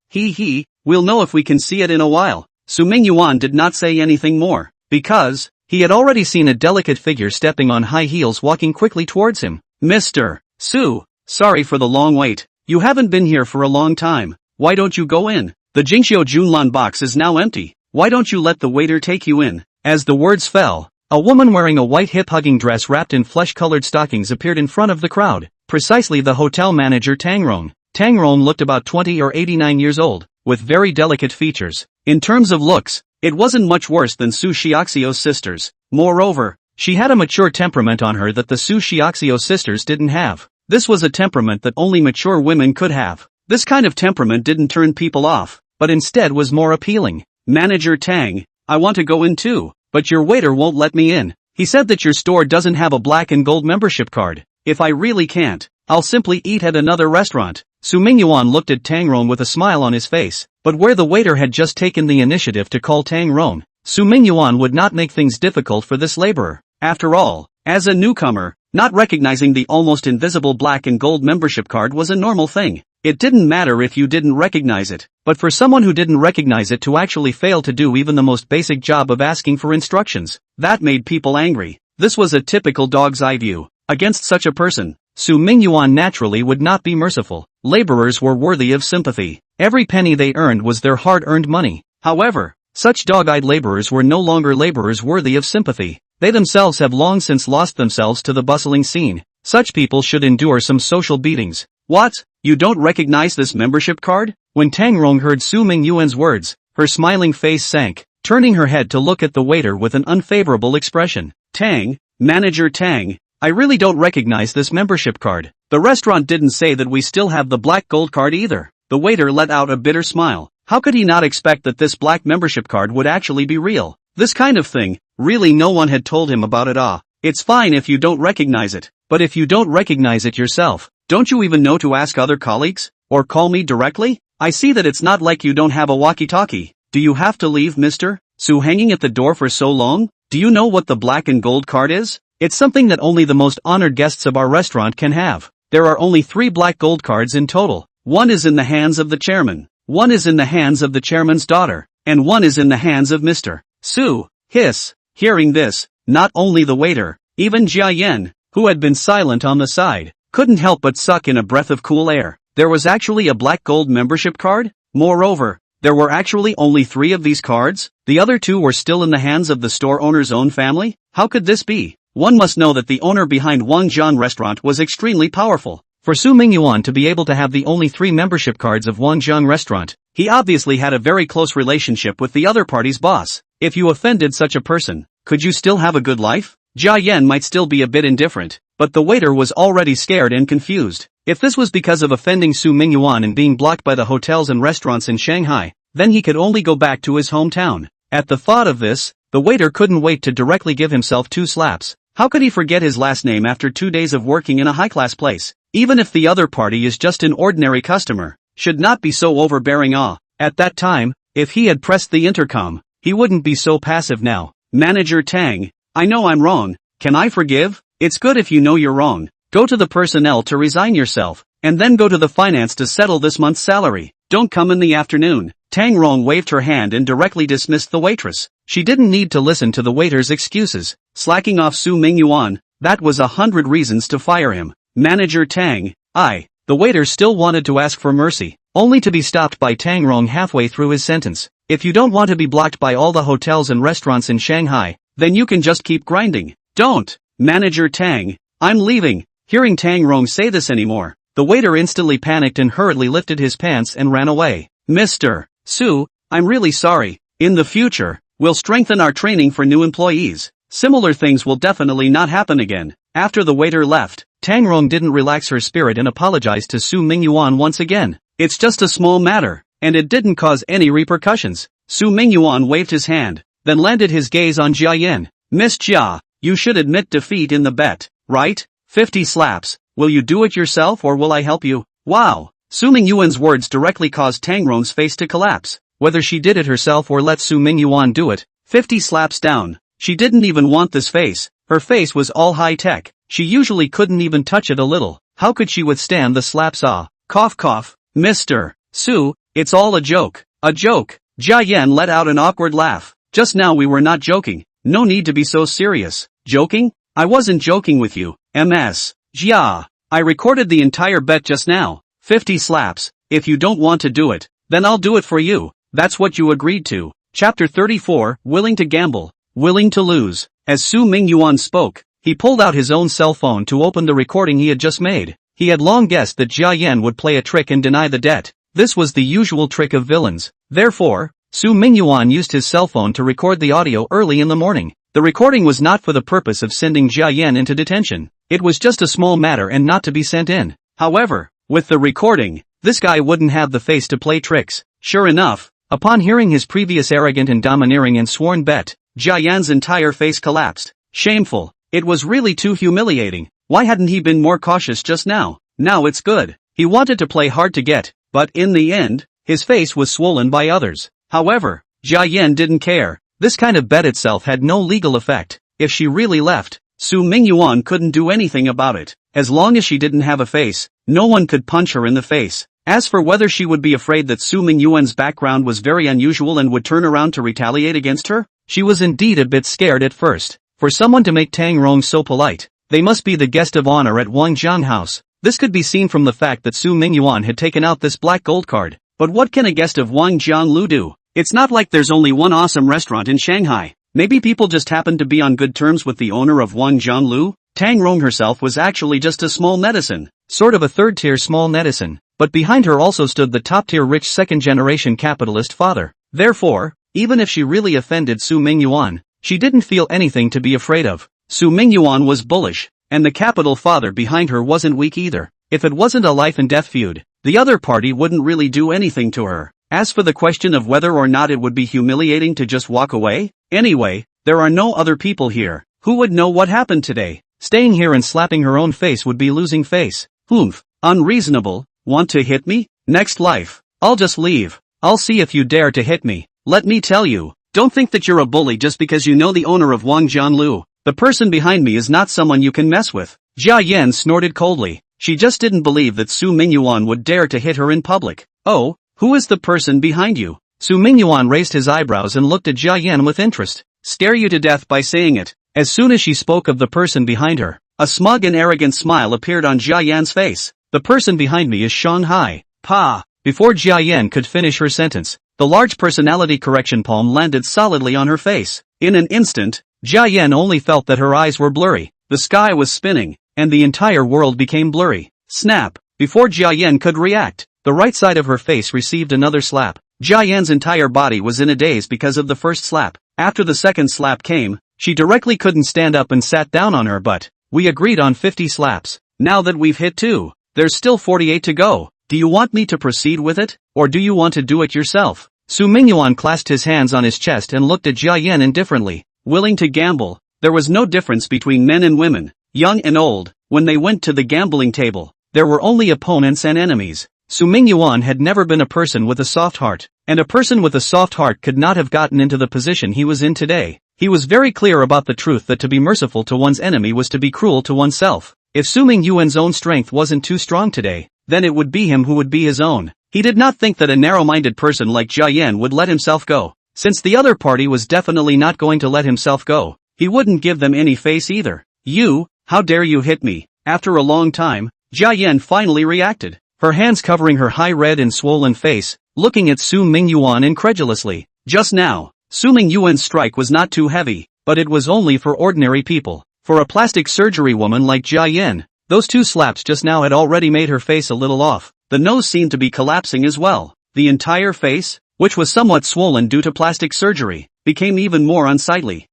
We'll know if we can see it in a while. Su Mingyuan did not say anything more, because he had already seen a delicate figure stepping on high heels walking quickly towards him. Mr. Su, sorry for the long wait. You haven't been here for a long time. Why don't you go in? The Jingxiu Junlan box is now empty. Why don't you let the waiter take you in? As the words fell, a woman wearing a white hip-hugging dress wrapped in flesh-colored stockings appeared in front of the crowd. Precisely the hotel manager Tang Rong. Tang Rong looked about 20 or 89 years old, with very delicate features. In terms of looks, it wasn't much worse than Su Xiaoxio's sisters. Moreover, she had a mature temperament on her that the Su Xiaoxio sisters didn't have. This was a temperament that only mature women could have. This kind of temperament didn't turn people off, but instead was more appealing. Manager Tang, I want to go in too, but your waiter won't let me in. He said that your store doesn't have a black and gold membership card. If I really can't, I'll simply eat at another restaurant. Su Mingyuan looked at Tang Rong with a smile on his face, but where the waiter had just taken the initiative to call Tang Rong, Su Mingyuan would not make things difficult for this laborer. After all, as a newcomer, not recognizing the almost invisible black and gold membership card was a normal thing. It didn't matter if you didn't recognize it, but for someone who didn't recognize it to actually fail to do even the most basic job of asking for instructions, that made people angry. This was a typical dog's eye view. Against such a person, Su Mingyuan naturally would not be merciful. Laborers were worthy of sympathy. Every penny they earned was their hard-earned money. However, such dog-eyed laborers were no longer laborers worthy of sympathy. They themselves have long since lost themselves to the bustling scene. Such people should endure some social beatings. What? You don't recognize this membership card? When Tang Rong heard Su Mingyuan's words, her smiling face sank, turning her head to look at the waiter with an unfavorable expression. Tang, Manager Tang, I really don't recognize this membership card. The restaurant didn't say that we still have the black gold card either. The waiter let out a bitter smile. How could he not expect that this black membership card would actually be real? This kind of thing, really no one had told him about it. It's fine if you don't recognize it, but if you don't recognize it yourself, don't you even know to ask other colleagues? Or call me directly? I see that it's not like you don't have a walkie-talkie. Do you have to leave, Mr. Su, hanging at the door for so long? Do you know what the black and gold card is? It's something that only the most honored guests of our restaurant can have. There are only 3 black gold cards in total. One is in the hands of the chairman, one is in the hands of the chairman's daughter, and one is in the hands of Mr. Su. Hiss. Hearing this, not only the waiter, even Jia Yan, who had been silent on the side, couldn't help but suck in a breath of cool air. There was actually a black gold membership card? Moreover, there were actually only 3 of these cards? The other 2 were still in the hands of the store owner's own family? How could this be? One must know that the owner behind Wangjian restaurant was extremely powerful. For Su Mingyuan to be able to have the only 3 membership cards of Wangjian restaurant, he obviously had a very close relationship with the other party's boss. If you offended such a person, could you still have a good life? Jia Yan might still be a bit indifferent, but the waiter was already scared and confused. If this was because of offending Su Mingyuan and being blocked by the hotels and restaurants in Shanghai, then he could only go back to his hometown. At the thought of this, the waiter couldn't wait to directly give himself 2 slaps. How could he forget his last name after 2 days of working in a high-class place? Even if the other party is just an ordinary customer, should not be so overbearing. At that time, if he had pressed the intercom, he wouldn't be so passive now. Manager Tang, I know I'm wrong. Can I forgive? It's good if you know you're wrong. Go to the personnel to resign yourself, and then go to the finance to settle this month's salary. Don't come in the afternoon. Tang Rong waved her hand and directly dismissed the waitress. She didn't need to listen to the waiter's excuses. Slacking off Su Mingyuan, that was 100 reasons to fire him. Manager Tang, the waiter still wanted to ask for mercy. only to be stopped by Tang Rong halfway through his sentence. If you don't want to be blocked by all the hotels and restaurants in Shanghai, then you can just keep grinding. Don't. Manager Tang, I'm leaving. Hearing Tang Rong say this anymore, the waiter instantly panicked and hurriedly lifted his pants and ran away. Mr. Su, I'm really sorry. In the future, we'll strengthen our training for new employees. Similar things will definitely not happen again. After the waiter left, Tang Rong didn't relax her spirit and apologized to Su Mingyuan once again. It's just a small matter, and it didn't cause any repercussions. Su Mingyuan waved his hand, then landed his gaze on Jia Yan. Miss Jia, you should admit defeat in the bet, right? 50 slaps. Will you do it yourself or will I help you? Wow. Su Mingyuan's words directly caused Tang Rong's face to collapse. Whether she did it herself or let Su Mingyuan do it, 50 slaps down. She didn't even want this face. Her face was all high-tech. She usually couldn't even touch it a little. How could she withstand the slaps? Cough cough. Mr. Su, it's all a joke. A joke. Jia Yan let out an awkward laugh. Just now we were not joking. No need to be so serious. Joking? I wasn't joking with you. Ms. Jia. I recorded the entire bet just now. 50 slaps. If you don't want to do it, then I'll do it for you. That's what you agreed to. Chapter 34, Willing to Gamble. Willing to lose. As Su Mingyuan spoke, he pulled out his own cell phone to open the recording he had just made. He had long guessed that Jia Yan would play a trick and deny the debt. This was the usual trick of villains. Therefore, Su Mingyuan used his cell phone to record the audio early in the morning. The recording was not for the purpose of sending Jia Yan into detention. It was just a small matter and not to be sent in. However, with the recording, this guy wouldn't have the face to play tricks. Sure enough, upon hearing his previous arrogant and domineering and sworn bet, Jia Yan's entire face collapsed. Shameful. It was really too humiliating. Why hadn't he been more cautious just now? Now it's good. He wanted to play hard to get, but in the end, his face was swollen by others. However, Jia Yan didn't care. This kind of bet itself had no legal effect. If she really left, Su Mingyuan couldn't do anything about it. As long as she didn't have a face, no one could punch her in the face. As for whether she would be afraid that Su Mingyuan's background was very unusual and would turn around to retaliate against her, she was indeed a bit scared at first. For someone to make Tang Rong so polite, they must be the guest of honor at Wang Jiang House. This could be seen from the fact that Su Mingyuan had taken out this black gold card. But what can a guest of Wang Jiang do? It's not like there's only one awesome restaurant in Shanghai. Maybe people just happened to be on good terms with the owner of Wang Jiang. Tang Rong herself was actually just a small netizen. Sort of a third-tier small netizen. But behind her also stood the top-tier rich second-generation capitalist father. Therefore, even if she really offended Su Mingyuan, she didn't feel anything to be afraid of. Su Mingyuan was bullish, and the capital father behind her wasn't weak either. If it wasn't a life-and-death feud, the other party wouldn't really do anything to her. As for the question of whether or not it would be humiliating to just walk away, anyway, there are no other people here. Who would know what happened today? Staying here and slapping her own face would be losing face. Humph. Unreasonable. Want to hit me? Next life. I'll just leave. I'll see if you dare to hit me. Let me tell you, don't think that you're a bully just because you know the owner of Wang Jiang. The person behind me is not someone you can mess with. Jia Yan snorted coldly. She just didn't believe that Su Mingyuan would dare to hit her in public. Oh, who is the person behind you? Su Mingyuan raised his eyebrows and looked at Jia Yan with interest. Scare you to death by saying it. As soon as she spoke of the person behind her, a smug and arrogant smile appeared on Jia Yan's face. The person behind me is Shanghai. Pa. Before Jia Yan could finish her sentence, the large personality correction palm landed solidly on her face. In an instant, Jia Yan only felt that her eyes were blurry, the sky was spinning, and the entire world became blurry. Snap! Before Jia Yan could react, the right side of her face received another slap. Jia Yan's entire body was in a daze because of the first slap. After the second slap came, she directly couldn't stand up and sat down on her butt. We agreed on 50 slaps. Now that we've hit 2, there's still 48 to go. Do you want me to proceed with it, or do you want to do it yourself? Su Mingyuan clasped his hands on his chest and looked at Jia Yan indifferently. Willing to gamble. There was no difference between men and women, young and old, when they went to the gambling table. There were only opponents and enemies. Su Mingyuan had never been a person with a soft heart, and a person with a soft heart could not have gotten into the position he was in today. He was very clear about the truth that to be merciful to one's enemy was to be cruel to oneself. If Su Mingyuan's own strength wasn't too strong today, then it would be him who would be his own. He did not think that a narrow-minded person like Jia Yan would let himself go. Since the other party was definitely not going to let himself go, he wouldn't give them any face either. You, how dare you hit me? After a long time, Jia Yan finally reacted. her hands covering her high red and swollen face, looking at Su Mingyuan incredulously. Just now, Su Mingyuan's strike was not too heavy, but it was only for ordinary people. For a plastic surgery woman like Jia Yan, those 2 slaps just now had already made her face a little off. The nose seemed to be collapsing as well. The entire face, which was somewhat swollen due to plastic surgery, became even more unsightly.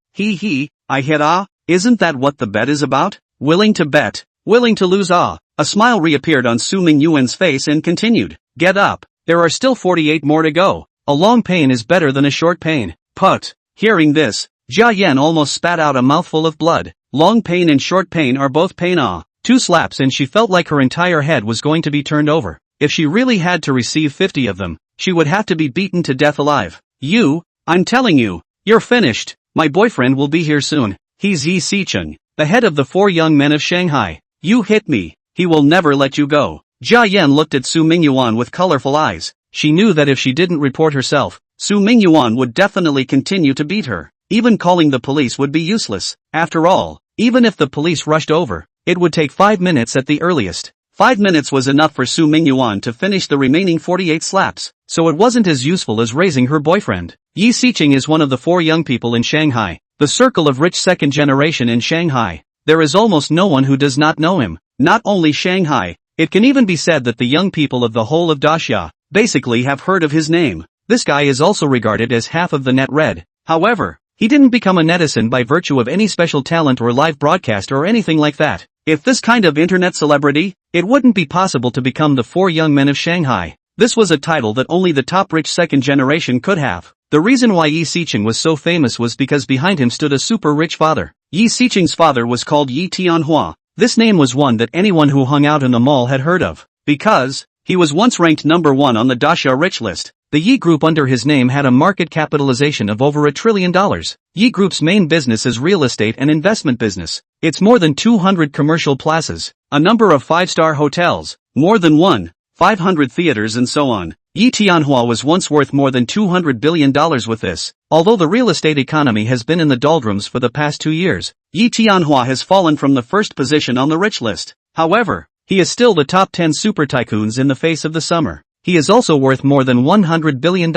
I hit isn't that what the bet is about? Willing to bet, willing to lose A smile reappeared on Su Mingyuan's face and continued. Get up, there are still 48 more to go. A long pain is better than a short pain. Put. Hearing this, Jia Yan almost spat out a mouthful of blood. Long pain and short pain are both pain. 2 slaps and she felt like her entire head was going to be turned over. If she really had to receive 50 of them, she would have to be beaten to death alive. I'm telling you, you're finished. My boyfriend will be here soon. He's Yi Sicheng, the head of the 4 young men of Shanghai. You hit me. He will never let you go. Jia Yan looked at Su Mingyuan with colorful eyes. She knew that if she didn't report herself, Su Mingyuan would definitely continue to beat her. Even calling the police would be useless. After all, even if the police rushed over, it would take 5 minutes at the earliest. 5 minutes was enough for Su Mingyuan to finish the remaining 48 slaps, so it wasn't as useful as raising her boyfriend. Yi Sicheng is one of the 4 young people in Shanghai, the circle of rich second generation in Shanghai. There is almost no one who does not know him. Not only Shanghai, it can even be said that the young people of the whole of Daxia basically have heard of his name. This guy is also regarded as half of the net red. However, he didn't become a netizen by virtue of any special talent or live broadcast or anything like that. If this kind of internet celebrity, it wouldn't be possible to become the 4 young men of Shanghai. This was a title that only the top rich second generation could have. The reason why Yi Sicheng was so famous was because behind him stood a super rich father. Yi Sicheng's father was called Yi Tianhua. This name was one that anyone who hung out in the mall had heard of, because he was once ranked number 1 on the Daxia rich list. The Yi Group under his name had a market capitalization of over $1 trillion. Yi Group's main business is real estate and investment business. It's more than 200 commercial plazas, a number of 5-star hotels, more than 500 theaters and so on. Yi Tianhua was once worth more than $200 billion with this. Although the real estate economy has been in the doldrums for the past 2 years, Yi Tianhua has fallen from the first position on the rich list. However, he is still the top 10 super tycoons in the face of the summer. He is also worth more than $100 billion.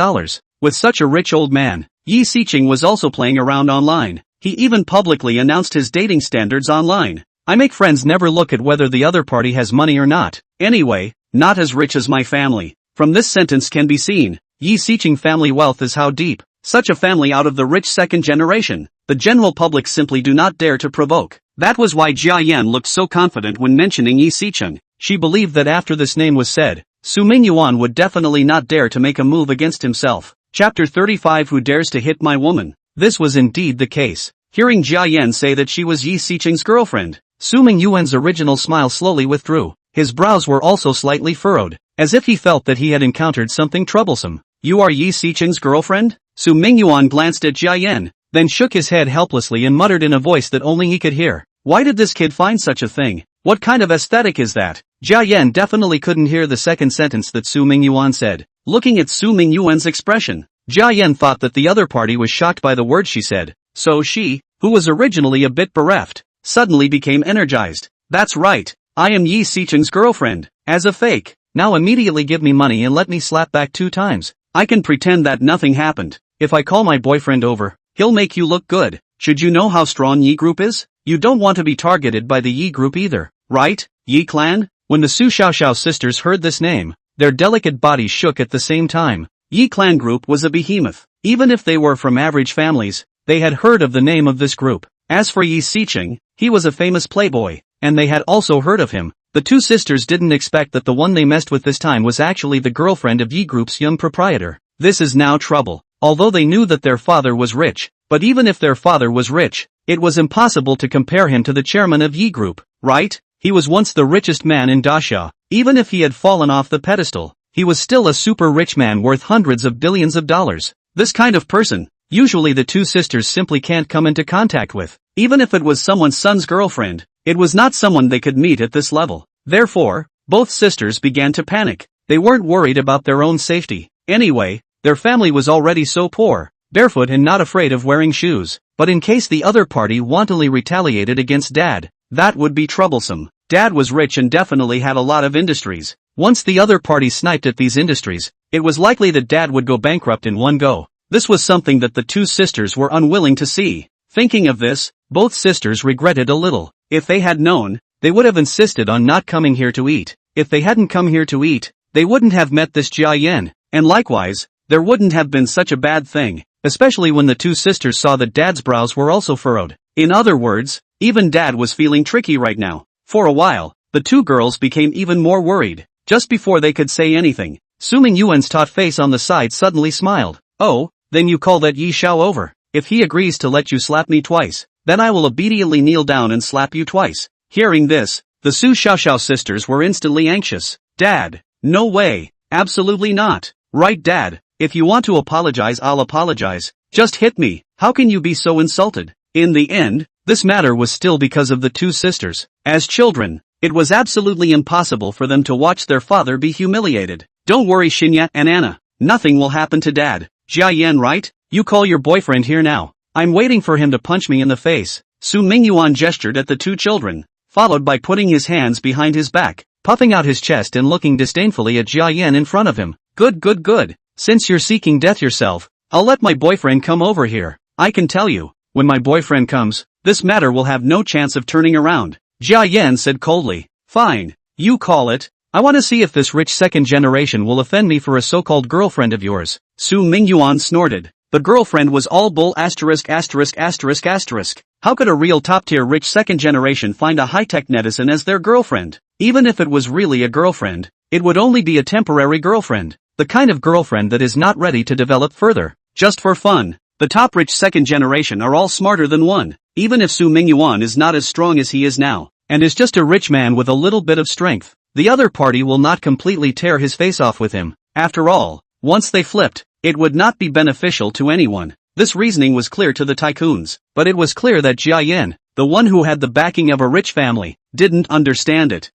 With such a rich old man, Yi Sicheng was also playing around online. He even publicly announced his dating standards online. I make friends never look at whether the other party has money or not. Anyway, not as rich as my family. From this sentence can be seen, Yi Sicheng family wealth is how deep. Such a family out of the rich second generation, the general public simply do not dare to provoke. That was why Jia Yan looked so confident when mentioning Yi Sicheng. She believed that after this name was said, Su Mingyuan would definitely not dare to make a move against himself. Chapter 35 Who Dares to Hit My Woman? This was indeed the case. Hearing Jia Yan say that she was Yi Sicheng's girlfriend, Su Mingyuan's original smile slowly withdrew. His brows were also slightly furrowed, as if he felt that he had encountered something troublesome. You are Yi Sicheng's girlfriend? Su Mingyuan glanced at Jia Yan, then shook his head helplessly and muttered in a voice that only he could hear. Why did this kid find such a thing? What kind of aesthetic is that? Jia Yan definitely couldn't hear the second sentence that Su Mingyuan said. Looking at Su Mingyuan's expression, Jia Yan thought that the other party was shocked by the words she said. So she, who was originally a bit bereft, suddenly became energized. That's right, I am Yi Sicheng's girlfriend. As a fake. Now immediately give me money and let me slap back 2 times. I can pretend that nothing happened. If I call my boyfriend over, he'll make you look good. Should you know how strong Yi Group is? You don't want to be targeted by the Yi Group either, right, Yi Clan? When the Su Xiaoxiao sisters heard this name, their delicate bodies shook at the same time. Yi Clan Group was a behemoth. Even if they were from average families, they had heard of the name of this group. As for Yi Sicheng, he was a famous playboy, and they had also heard of him. The 2 sisters didn't expect that the one they messed with this time was actually the girlfriend of Yi Group's young proprietor. This is now trouble. Although they knew that their father was rich, but even if their father was rich, it was impossible to compare him to the chairman of Yi Group, right? He was once the richest man in Daxia. Even if he had fallen off the pedestal, he was still a super rich man worth hundreds of billions of dollars. This kind of person, usually the 2 sisters simply can't come into contact with. Even if it was someone's son's girlfriend, it was not someone they could meet at this level. Therefore, both sisters began to panic. They weren't worried about their own safety. Anyway, their family was already so poor, barefoot and not afraid of wearing shoes. But in case the other party wantonly retaliated against Dad, that would be troublesome. Dad was rich and definitely had a lot of industries. Once the other party sniped at these industries, it was likely that dad would go bankrupt in one go. This was something that the two sisters were unwilling to see. Thinking of this, both sisters regretted a little. If they had known, they would have insisted on not coming here to eat. If they hadn't come here to eat, they wouldn't have met this Jia Yan, and likewise, there wouldn't have been such a bad thing, especially when the two sisters saw that dad's brows were also furrowed. In other words, even dad was feeling tricky right now. For a while, the two girls became even more worried. Just before they could say anything, Mingyuan's taut face on the side suddenly smiled. Oh, then you call that Yi Xiao over? If he agrees to let you slap me twice, then I will obediently kneel down and slap you twice. Hearing this, the Su Xiaoxiao sisters were instantly anxious. Dad, no way, absolutely not. Right, Dad, if you want to apologize, I'll apologize. Just hit me. How can you be so insulted? In the end, this matter was still because of the two sisters. As children, it was absolutely impossible for them to watch their father be humiliated. Don't worry, Shinya and Anna, nothing will happen to Dad. Jia Yan, right? You call your boyfriend here now. I'm waiting for him to punch me in the face. Su Mingyuan gestured at the two children, followed by putting his hands behind his back, puffing out his chest and looking disdainfully at Jia Yan in front of him. Good. Since you're seeking death yourself, I'll let my boyfriend come over here. I can tell you, when my boyfriend comes, this matter will have no chance of turning around. Jia Yan said coldly. Fine, you call it. I want to see if this rich second generation will offend me for a so-called girlfriend of yours. Su Mingyuan snorted. The girlfriend was all bull ********. How could a real top-tier rich second generation find a high-tech netizen as their girlfriend? Even if it was really a girlfriend, it would only be a temporary girlfriend. The kind of girlfriend that is not ready to develop further. Just for fun. The top rich second generation are all smarter than one. Even if Su Mingyuan is not as strong as he is now, and is just a rich man with a little bit of strength, the other party will not completely tear his face off with him. After all, once they flipped, it would not be beneficial to anyone. This reasoning was clear to the tycoons, but it was clear that Jia Yan, the one who had the backing of a rich family, didn't understand it.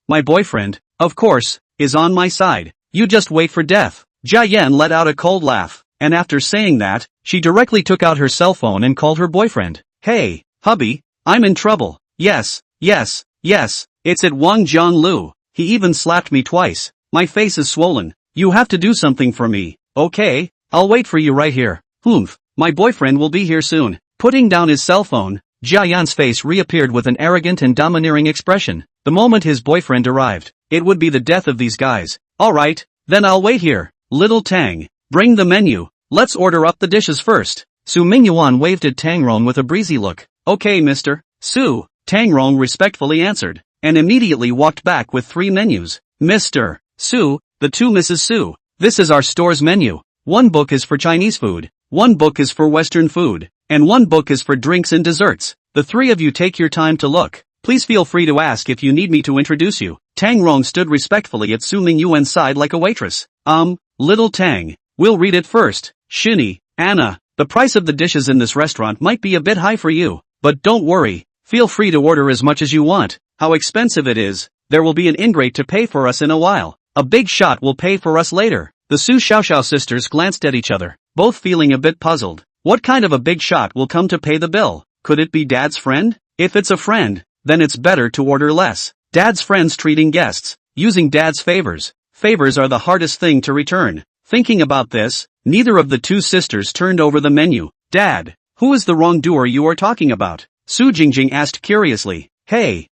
My boyfriend, of course, is on my side. You just wait for death. Jia Yan let out a cold laugh, and after saying that, she directly took out her cell phone and called her boyfriend. Hey, hubby, I'm in trouble. Yes, it's at Wang Jianglu. He even slapped me twice. My face is swollen. You have to do something for me. Okay, I'll wait for you right here. My boyfriend will be here soon. Putting down his cell phone, Jia Yan's face reappeared with an arrogant and domineering expression. The moment his boyfriend arrived, it would be the death of these guys. Alright, then I'll wait here. Little Tang, bring the menu. Let's order up the dishes first. Su Mingyuan waved at Tangrong with a breezy look. Okay, Mr. Su, Tangrong respectfully answered, and immediately walked back with 3 menus. Mr. Su, the two Mrs. Su. This is our store's menu. 1 book is for Chinese food, 1 book is for Western food, and 1 book is for drinks and desserts. The 3 of you take your time to look. Please feel free to ask if you need me to introduce you. Tangrong stood respectfully at Su Mingyuan's side like a waitress. Little Tang, we'll read it first. Shinny, Anna, the price of the dishes in this restaurant might be a bit high for you, but don't worry, feel free to order as much as you want. How expensive it is, there will be an ingrate to pay for us in a while. A big shot will pay for us later. The Su Xiaoxiao sisters glanced at each other, both feeling a bit puzzled. What kind of a big shot will come to pay the bill? Could it be Dad's friend? If it's a friend, then it's better to order less. Dad's friends treating guests, using Dad's favors. Favors are the hardest thing to return. Thinking about this, neither of the two sisters turned over the menu. Dad, who is the wrongdoer you are talking about? Su Jingjing asked curiously. Hey,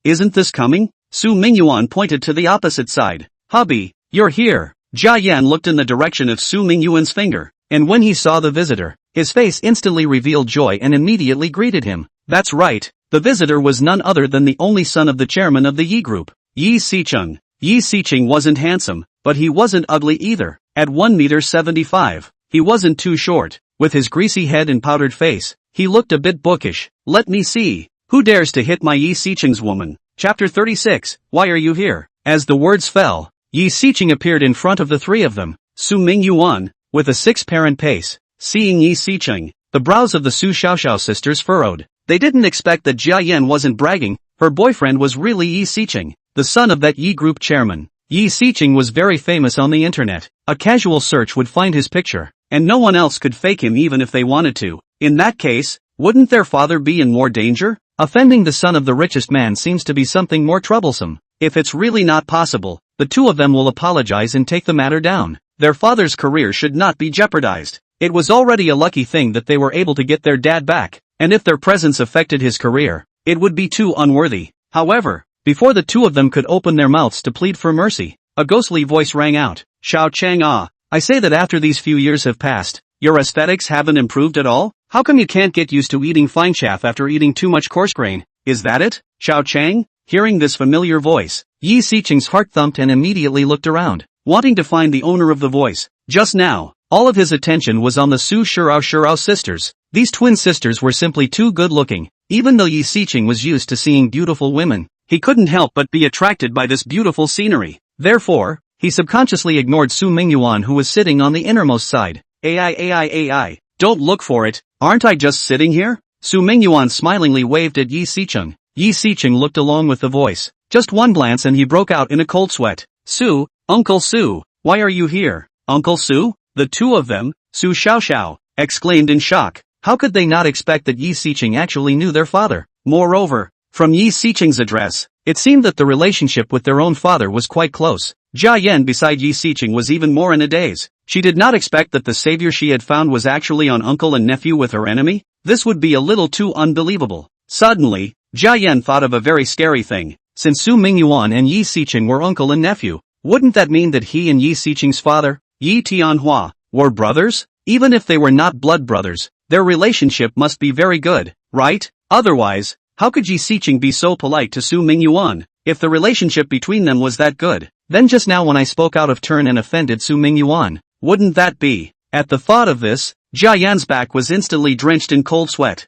isn't this coming? Su Mingyuan pointed to the opposite side. Hubby, you're here. Jia Yan looked in the direction of Su Mingyuan's finger, and when he saw the visitor, his face instantly revealed joy and immediately greeted him. That's right, the visitor was none other than the only son of the chairman of the Yi Group, Yi Xicheng. Yi Xicheng wasn't handsome, but he wasn't ugly either. At 1.75 meters, he wasn't too short. With his greasy head and powdered face, he looked a bit bookish. Let me see. Who dares to hit my Yi Xicheng's woman? Chapter 36, Why are you here? As the words fell, Yi Xicheng appeared in front of the 3 of them. Su Mingyuan, with a 6-parent pace. Seeing Yi Xicheng, the brows of the Su Xiaoxiao sisters furrowed. They didn't expect that Jia Yan wasn't bragging. Her boyfriend was really Yi Xicheng, the son of that Yi Group chairman. Yi Xicheng was very famous on the internet. A casual search would find his picture, and no one else could fake him even if they wanted to. In that case, wouldn't their father be in more danger? Offending the son of the richest man seems to be something more troublesome. If it's really not possible, the two of them will apologize and take the matter down. Their father's career should not be jeopardized. It was already a lucky thing that they were able to get their dad back, and if their presence affected his career, it would be too unworthy. However, before the two of them could open their mouths to plead for mercy, a ghostly voice rang out, "Xiao Chang ah, I say that after these few years have passed, your aesthetics haven't improved at all? How come you can't get used to eating fine chaff after eating too much coarse grain? Is that it, Xiao Chang?" Hearing this familiar voice, Yi Xiqing's heart thumped and immediately looked around, wanting to find the owner of the voice. Just now, all of his attention was on the Su Shurao sisters. These twin sisters were simply too good-looking. Even though Yi Xiqing was used to seeing beautiful women, he couldn't help but be attracted by this beautiful scenery. Therefore, he subconsciously ignored Su Mingyuan, who was sitting on the innermost side. AI, don't look for it, aren't I just sitting here? Su Mingyuan smilingly waved at Yi Xiqing. Yi Xiqing looked along with the voice. Just one glance and he broke out in a cold sweat. "Su, Uncle Su, why are you here?" "Uncle Su?" The two of them, Su Xiaoxiao, exclaimed in shock. How could they not expect that Yi Xiqing actually knew their father? Moreover, from Yi Xiqing's address, it seemed that the relationship with their own father was quite close. Jia Yan beside Yi Xiqing was even more in a daze. She did not expect that the savior she had found was actually an uncle and nephew with her enemy. This would be a little too unbelievable. Suddenly, Jia Yan thought of a very scary thing. Since Su Mingyuan and Yi Xiqing were uncle and nephew, wouldn't that mean that he and Yi Xiqing's father, Yi Tianhua, were brothers? Even if they were not blood brothers, their relationship must be very good, right? Otherwise, how could Yi Xiqing be so polite to Su Mingyuan? If the relationship between them was that good, then just now when I spoke out of turn and offended Su Mingyuan, wouldn't that be? At the thought of this, Jia Yan's back was instantly drenched in cold sweat.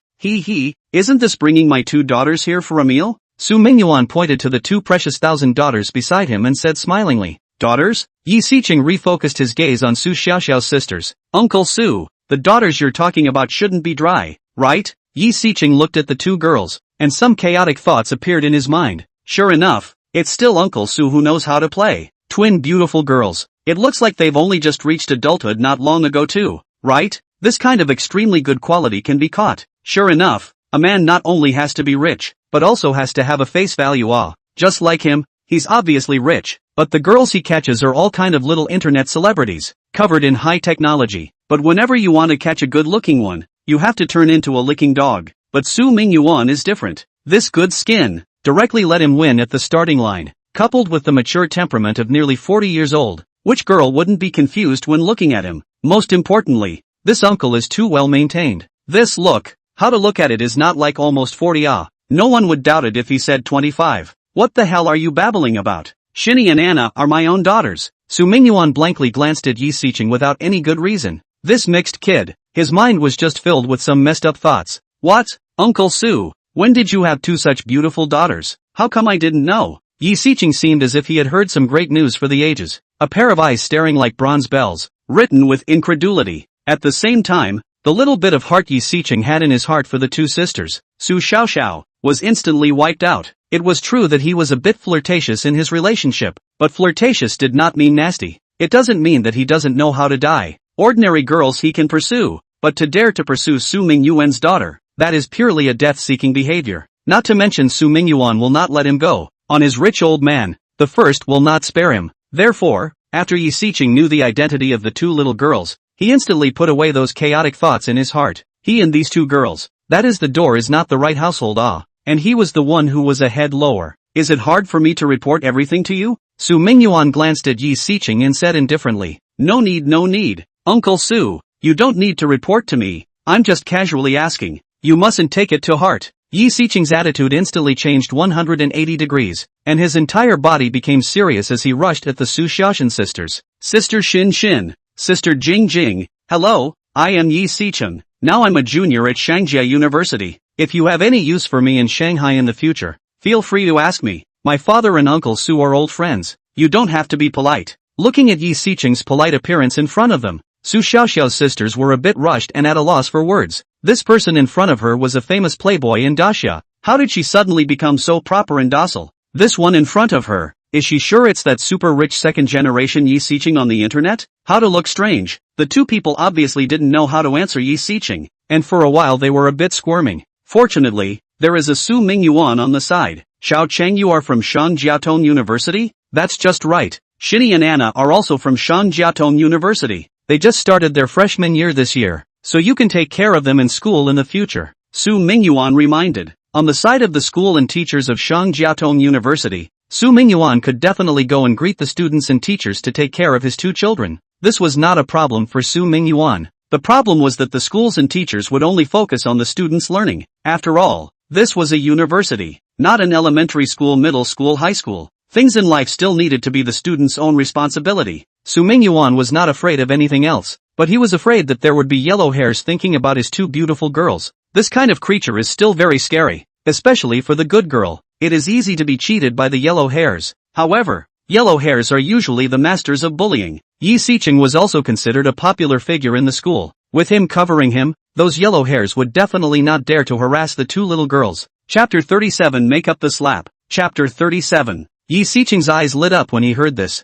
Isn't this bringing my two daughters here for a meal? Su Mingyuan pointed to the two precious 1,000 daughters beside him and said smilingly. Daughters? Yi Xiqing refocused his gaze on Su Xiaoxiao's sisters. Uncle Su, the daughters you're talking about shouldn't be dry, right? Yi Xiqing looked at the two girls, and some chaotic thoughts appeared in his mind. Sure enough, it's still Uncle Su who knows how to play. Twin beautiful girls. It looks like they've only just reached adulthood not long ago too, right? This kind of extremely good quality can be caught. Sure enough, a man not only has to be rich, but also has to have a face value. Just like him, he's obviously rich, but the girls he catches are all kind of little internet celebrities, covered in high technology. But whenever you want to catch a good-looking one, you have to turn into a licking dog. But Su Mingyuan is different. This good skin directly let him win at the starting line, coupled with the mature temperament of nearly 40 years old. Which girl wouldn't be confused when looking at him? Most importantly, this uncle is too well maintained. This look, how to look at it is not like almost 40. No one would doubt it if he said 25. What the hell are you babbling about? Shinny and Anna are my own daughters. Su Mingyuan blankly glanced at Yi Xiqing without any good reason. This mixed kid, his mind was just filled with some messed up thoughts. What? Uncle Su, when did you have two such beautiful daughters? How come I didn't know? Yi Xiqing seemed as if he had heard some great news for the ages. A pair of eyes staring like bronze bells, written with incredulity. At the same time, the little bit of heart Yi Xiqing had in his heart for the two sisters, Su Xiaoxiao, was instantly wiped out. It was true that he was a bit flirtatious in his relationship, but flirtatious did not mean nasty. It doesn't mean that he doesn't know how to die. Ordinary girls he can pursue, but to dare to pursue Su Mingyuan's daughter, that is purely a death-seeking behavior. Not to mention Su Mingyuan will not let him go. On his rich old man, the first will not spare him. Therefore, after Yi Xiqing knew the identity of the two little girls, he instantly put away those chaotic thoughts in his heart. He and these two girls, that is the door is not the right household. And he was the one who was a head lower. Is it hard for me to report everything to you? Su Mingyuan glanced at Yi Xiqing and said indifferently. No need. Uncle Su, you don't need to report to me, I'm just casually asking. You mustn't take it to heart. Yi Xiqing's attitude instantly changed 180 degrees, and his entire body became serious as he rushed at the Su Xiaoshan sisters. Sister Xin, Sister Jing, hello, I am Yi Xiqing. Now I'm a junior at Shanghai University. If you have any use for me in Shanghai in the future, feel free to ask me. My father and Uncle Su are old friends. You don't have to be polite. Looking at Yi Xiqing's polite appearance in front of them, Su Xiaoxiao's sisters were a bit rushed and at a loss for words. This person in front of her was a famous playboy in Daxia. How did she suddenly become so proper and docile? This one in front of her, is she sure it's that super rich second generation Yi Xiqing on the internet? How to look strange. The two people obviously didn't know how to answer Yi Xiqing, and for a while they were a bit squirming. Fortunately, There is a Su Mingyuan on the side. Xiao Cheng, you are from Shangjiatong University? That's just right. Shinny and Anna are also from Shangjiatong University. They just started their freshman year this year, so you can take care of them in school in the future. Su Mingyuan reminded. On the side of the school and teachers of Shangjiatong University, Su Mingyuan could definitely go and greet the students and teachers to take care of his two children. This was not a problem for Su Mingyuan. The problem was that the schools and teachers would only focus on the students' learning. After all, this was a university, not an elementary school, middle school, high school. Things in life still needed to be the student's own responsibility. Su Mingyuan was not afraid of anything else, but he was afraid that there would be yellow hairs thinking about his two beautiful girls. This kind of creature is still very scary, especially for the good girl. It is easy to be cheated by the yellow hairs. However, yellow hairs are usually the masters of bullying. Yi Sicheng was also considered a popular figure in the school. With him covering him, those yellow hairs would definitely not dare to harass the two little girls. Chapter 37, Make Up the Slap. Chapter 37. Yi Sicheng's eyes lit up when he heard this.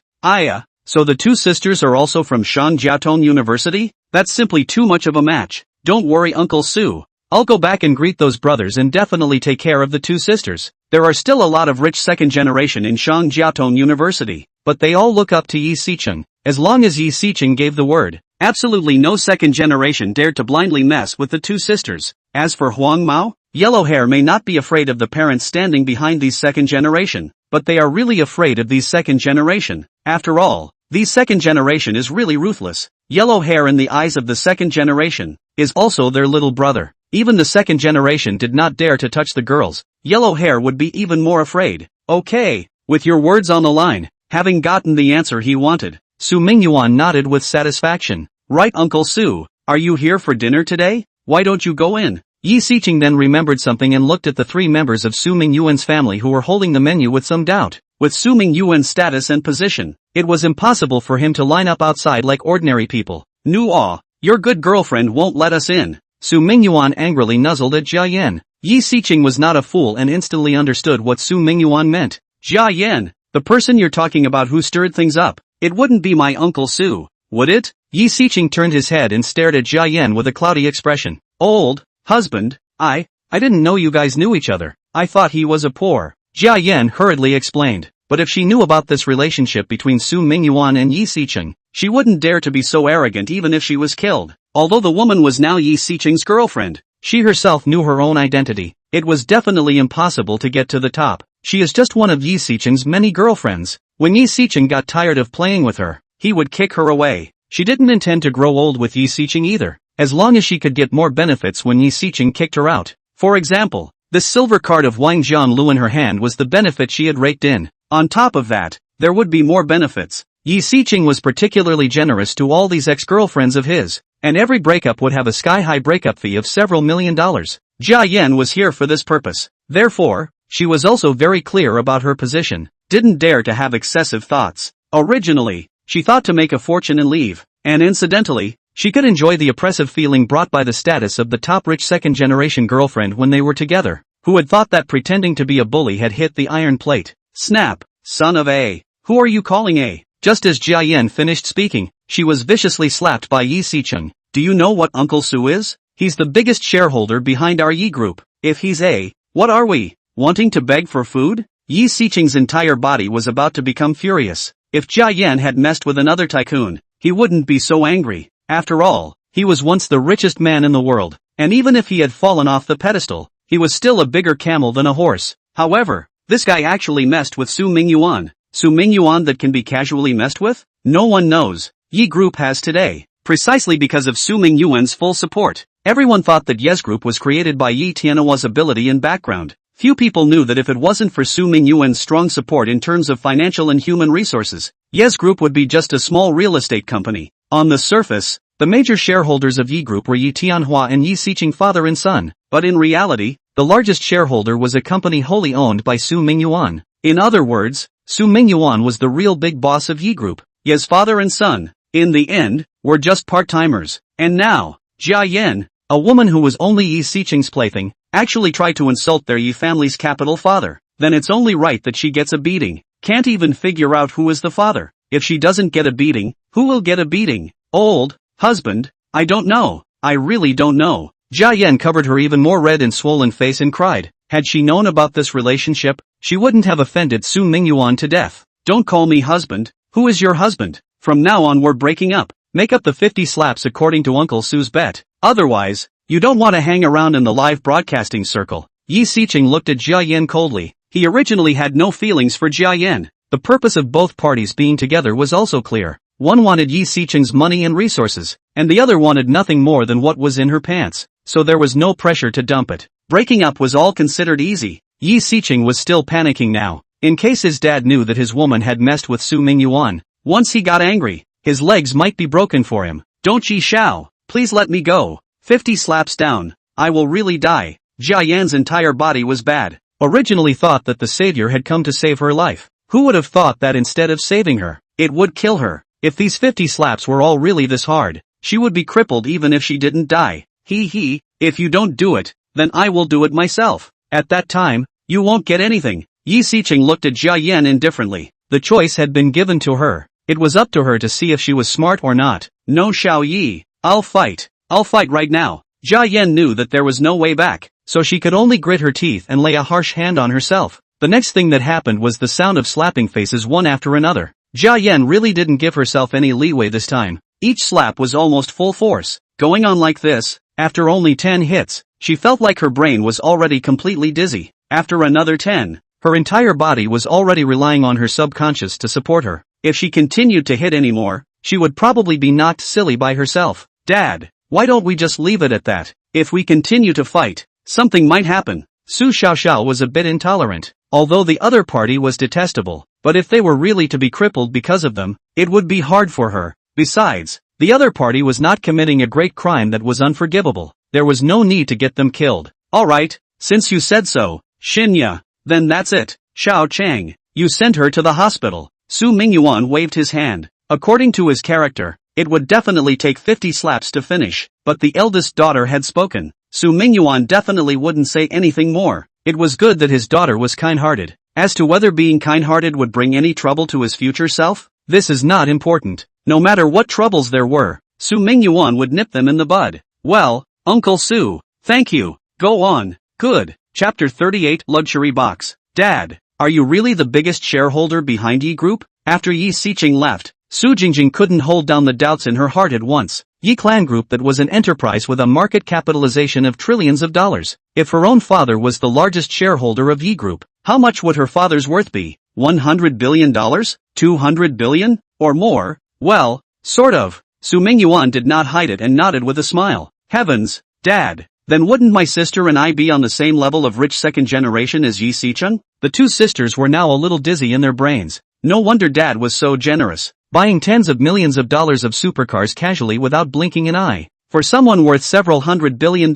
So the two sisters are also from Shangjiatong University? That's simply too much of a match. Don't worry, Uncle Su. I'll go back and greet those brothers and definitely take care of the two sisters. There are still a lot of rich second generation in Shangjiatong University, but they all look up to Yi Sicheng. As long as Yi Sicheng gave the word, absolutely no second generation dared to blindly mess with the two sisters. As for Huang Mao, yellow hair may not be afraid of the parents standing behind these second generation, but they are really afraid of these second generation. After all, these second generation is really ruthless. Yellow hair in the eyes of the second generation is also their little brother. Even the second generation did not dare to touch the girls. Yellow hair would be even more afraid. Okay, with your words on the line, having gotten the answer he wanted, Su Mingyuan nodded with satisfaction. Right, Uncle Su, are you here for dinner today? Why don't you go in? Yi Sicheng then remembered something and looked at the three members of Su Mingyuan's family who were holding the menu with some doubt. With Su Mingyuan's status and position, it was impossible for him to line up outside like ordinary people. Your good girlfriend won't let us in. Su Mingyuan angrily nuzzled at Jia Yan. Yi Sicheng was not a fool and instantly understood what Su Mingyuan meant. Jia Yan, the person you're talking about who stirred things up. It wouldn't be my Uncle Su, would it? Yi Sicheng turned his head and stared at Jia Yan with a cloudy expression. Old husband, I didn't know you guys knew each other. I thought he was a poor. Jia Yan hurriedly explained. But if she knew about this relationship between Su Mingyuan and Yi Sicheng, she wouldn't dare to be so arrogant even if she was killed. Although the woman was now Yi Sicheng's girlfriend, she herself knew her own identity. It was definitely impossible to get to the top. She is just one of Yi Sicheng's many girlfriends. When Yi Sicheng got tired of playing with her, he would kick her away. She didn't intend to grow old with Yi Sicheng either, as long as she could get more benefits when Yi Sicheng kicked her out. For example, this silver card of Wang Jianlu in her hand was the benefit she had raked in. On top of that, there would be more benefits. Yi Sicheng was particularly generous to all these ex-girlfriends of his, and every breakup would have a sky-high breakup fee of several $1 million. Jia Yan was here for this purpose. Therefore, she was also very clear about her position, didn't dare to have excessive thoughts. Originally, she thought to make a fortune and leave, and incidentally, she could enjoy the oppressive feeling brought by the status of the top rich second-generation girlfriend when they were together. Who had thought that pretending to be a bully had hit the iron plate? Snap, son of a. Who are you calling a? Just as Jia Yan finished speaking, she was viciously slapped by Yi Sicheng. Do you know what Uncle Su is? He's the biggest shareholder behind our Yi Group. If he's a, what are we? Wanting to beg for food? Yi Sicheng's entire body was about to become furious. If Jia Yan had messed with another tycoon, he wouldn't be so angry. After all, he was once the richest man in the world, and even if he had fallen off the pedestal, he was still a bigger camel than a horse. However, this guy actually messed with Su Mingyuan. Su Mingyuan that can be casually messed with? No one knows. Yi Group has today, precisely because of Su Mingyuan's full support. Everyone thought that Yes Group was created by Yi Tianhua's ability and background. Few people knew that if it wasn't for Su Mingyuan's strong support in terms of financial and human resources, Yes Group would be just a small real estate company. On the surface, the major shareholders of Yi Group were Yi Tianhua and Yi Sicheng father and son, but in reality, the largest shareholder was a company wholly owned by Su Mingyuan. In other words, Su Mingyuan was the real big boss of Yi Group. Ye's father and son, in the end, were just part-timers. And now, Jia Yan, a woman who was only Yi Sicheng's plaything, actually tried to insult their Yi family's capital father. Then it's only right that she gets a beating. Can't even figure out who is the father. If she doesn't get a beating, who will get a beating? Old husband? I don't know. I really don't know. Jia Yan covered her even more red and swollen face and cried. Had she known about this relationship, she wouldn't have offended Su Mingyuan to death. Don't call me husband. Who is your husband? From now on we're breaking up. Make up the 50 slaps according to Uncle Su's bet. Otherwise, you don't want to hang around in the live broadcasting circle. Yi Siqing looked at Jia Yan coldly. He originally had no feelings for Jia Yan. The purpose of both parties being together was also clear. One wanted Yi Siqing's money and resources, and the other wanted nothing more than what was in her pants, so there was no pressure to dump it. Breaking up was all considered easy. Yi Siqing was still panicking now, in case his dad knew that his woman had messed with Su Mingyuan. Once he got angry, his legs might be broken for him. Don't Yi Shao, please let me go. 50 slaps down, I will really die. Jia Yan's entire body was bad. Originally thought that the savior had come to save her life. Who would have thought that instead of saving her, it would kill her? If these 50 slaps were all really this hard, she would be crippled even if she didn't die. If you don't do it, then I will do it myself. At that time, you won't get anything. Yi Siqing looked at Jia Yan indifferently. The choice had been given to her. It was up to her to see if she was smart or not. No Xiao Yi, I'll fight right now. Jia Yan knew that there was no way back, so she could only grit her teeth and lay a harsh hand on herself. The next thing that happened was the sound of slapping faces one after another. Jia Yan really didn't give herself any leeway this time. Each slap was almost full force. Going on like this, after only 10 hits, she felt like her brain was already completely dizzy. After another 10, her entire body was already relying on her subconscious to support her. If she continued to hit anymore, she would probably be knocked silly by herself. Dad, why don't we just leave it at that? If we continue to fight, something might happen. Su Xiaoxiao was a bit intolerant, although the other party was detestable. But if they were really to be crippled because of them, it would be hard for her. Besides, the other party was not committing a great crime that was unforgivable. There was no need to get them killed. Alright, since you said so, Shinya, then that's it. Xiao Chang, you sent her to the hospital. Su Mingyuan waved his hand. According to his character, it would definitely take 50 slaps to finish, but the eldest daughter had spoken. Su Mingyuan definitely wouldn't say anything more. It was good that his daughter was kind-hearted. As to whether being kind-hearted would bring any trouble to his future self, this is not important. No matter what troubles there were, Su Mingyuan would nip them in the bud. Well, Uncle Su, thank you. Go on. Good. Chapter 38 Luxury Box. Dad, are you really the biggest shareholder behind Yi Group? After Yi Siqing left, Su Jingjing couldn't hold down the doubts in her heart at once. Yi Clan Group, that was an enterprise with a market capitalization of trillions of dollars. If her own father was the largest shareholder of Yi Group, how much would her father's worth be? $100 billion? $200 billion? Or more? Well, sort of. Su Mingyuan did not hide it and nodded with a smile. Heavens, Dad, then wouldn't my sister and I be on the same level of rich second generation as Yi Siqing? The two sisters were now a little dizzy in their brains. No wonder Dad was so generous, buying tens of millions of dollars of supercars casually without blinking an eye. For someone worth several $100 billion,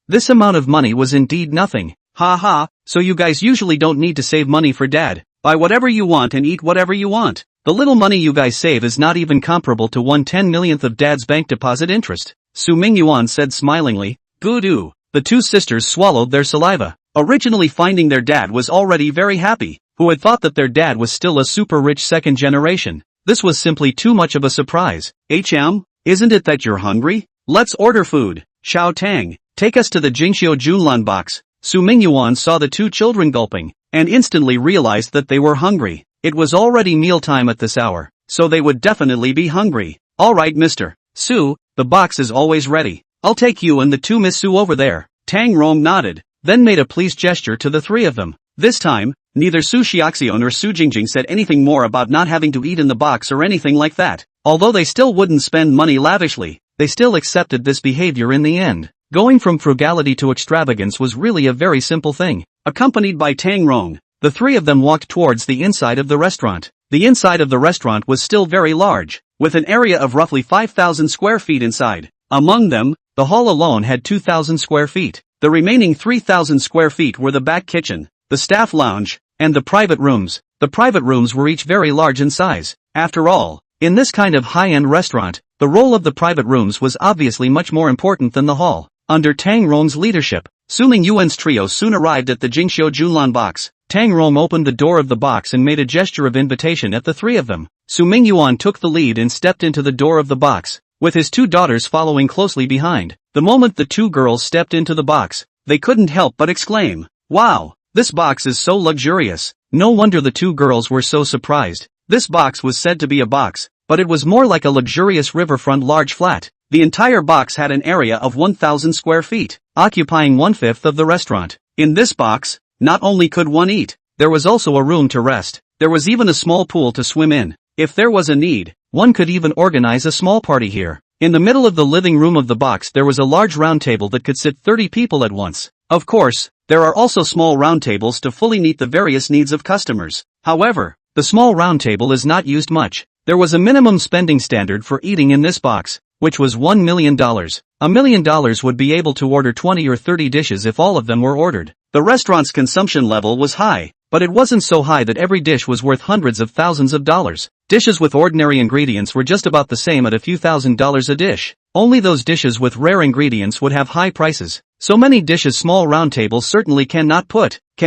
this amount of money was indeed nothing. So you guys usually don't need to save money for Dad. Buy whatever you want and eat whatever you want. The little money you guys save is not even comparable to 1/10 of Dad's bank deposit interest. Su Mingyuan said smilingly. Good. The two sisters swallowed their saliva. Originally finding their dad was already very happy. Who had thought that their dad was still a super rich second generation? This was simply too much of a surprise. Isn't it that you're hungry? Let's order food. Xiao Tang, take us to the Jingxiu Junlan box. Su Mingyuan saw the two children gulping, and instantly realized that they were hungry. It was already mealtime at this hour, so they would definitely be hungry. Alright Mr. Su, the box is always ready. I'll take you and the two Miss Su over there. Tang Rong nodded, then made a pleased gesture to the three of them. This time, neither Su Xiaoxiao nor Su Jingjing said anything more about not having to eat in the box or anything like that. Although they still wouldn't spend money lavishly, they still accepted this behavior in the end. Going from frugality to extravagance was really a very simple thing. Accompanied by Tang Rong, the three of them walked towards the inside of the restaurant. The inside of the restaurant was still very large, with an area of roughly 5,000 square feet inside. Among them, the hall alone had 2,000 square feet. The remaining 3,000 square feet were the back kitchen, the staff lounge, and the private rooms. The private rooms were each very large in size. After all, in this kind of high-end restaurant, the role of the private rooms was obviously much more important than the hall. Under Tang Rong's leadership, Su Mingyuan's trio soon arrived at the Jingxiu Junlan box. Tang Rong opened the door of the box and made a gesture of invitation at the three of them. Su Mingyuan took the lead and stepped into the door of the box, with his two daughters following closely behind. The moment the two girls stepped into the box, they couldn't help but exclaim, Wow, this box is so luxurious. No wonder the two girls were so surprised. This box was said to be a box, but it was more like a luxurious riverfront large flat. The entire box had an area of 1,000 square feet, occupying 1/5 of the restaurant. In this box, not only could one eat, there was also a room to rest. There was even a small pool to swim in. If there was a need, one could even organize a small party here. In the middle of the living room of the box there was a large round table that could sit 30 people at once. Of course, there are also small round tables to fully meet the various needs of customers. However, the small round table is not used much. There was a minimum spending standard for eating in this box, which was $1 million. $1 million would be able to order 20 or 30 dishes if all of them were ordered. The restaurant's consumption level was high, but it wasn't so high that every dish was worth hundreds of thousands of dollars. Dishes with ordinary ingredients were just about the same at a few $1,000s a dish. Only those dishes with rare ingredients would have high prices. So many dishes small round tables certainly can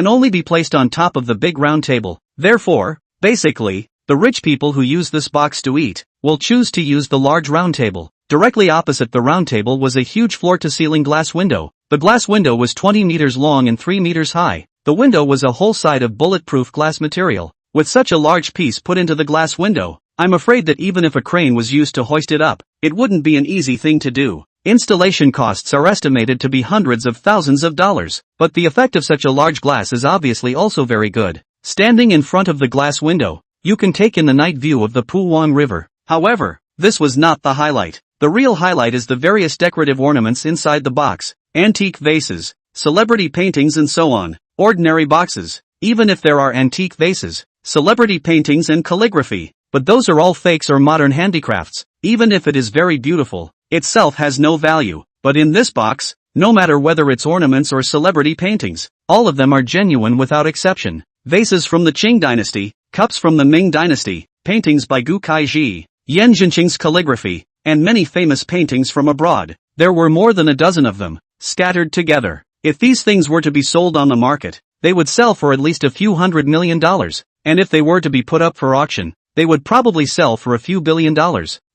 only be placed on top of the big round table. Therefore, basically, the rich people who use this box to eat will choose to use the large round table. Directly opposite the round table was a huge floor-to-ceiling glass window. The glass window was 20 meters long and 3 meters high. The window was a whole side of bulletproof glass material. With such a large piece put into the glass window, I'm afraid that even if a crane was used to hoist it up, it wouldn't be an easy thing to do. Installation costs are estimated to be hundreds of thousands of dollars, but the effect of such a large glass is obviously also very good. Standing in front of the glass window, you can take in the night view of the Puwang River. However, this was not the highlight. The real highlight is the various decorative ornaments inside the box. Antique vases, celebrity paintings and so on. Ordinary boxes. Even if there are antique vases, celebrity paintings and calligraphy, but those are all fakes or modern handicrafts. Even if it is very beautiful, itself has no value. But in this box, no matter whether it's ornaments or celebrity paintings, all of them are genuine without exception. Vases from the Qing dynasty, cups from the Ming dynasty, paintings by Gu Kaiji, Yan Zhenqing's calligraphy, and many famous paintings from abroad. There were more than a dozen of them, scattered together. If these things were to be sold on the market, they would sell for at least a few $100 million, and if they were to be put up for auction, they would probably sell for a few $1 billion.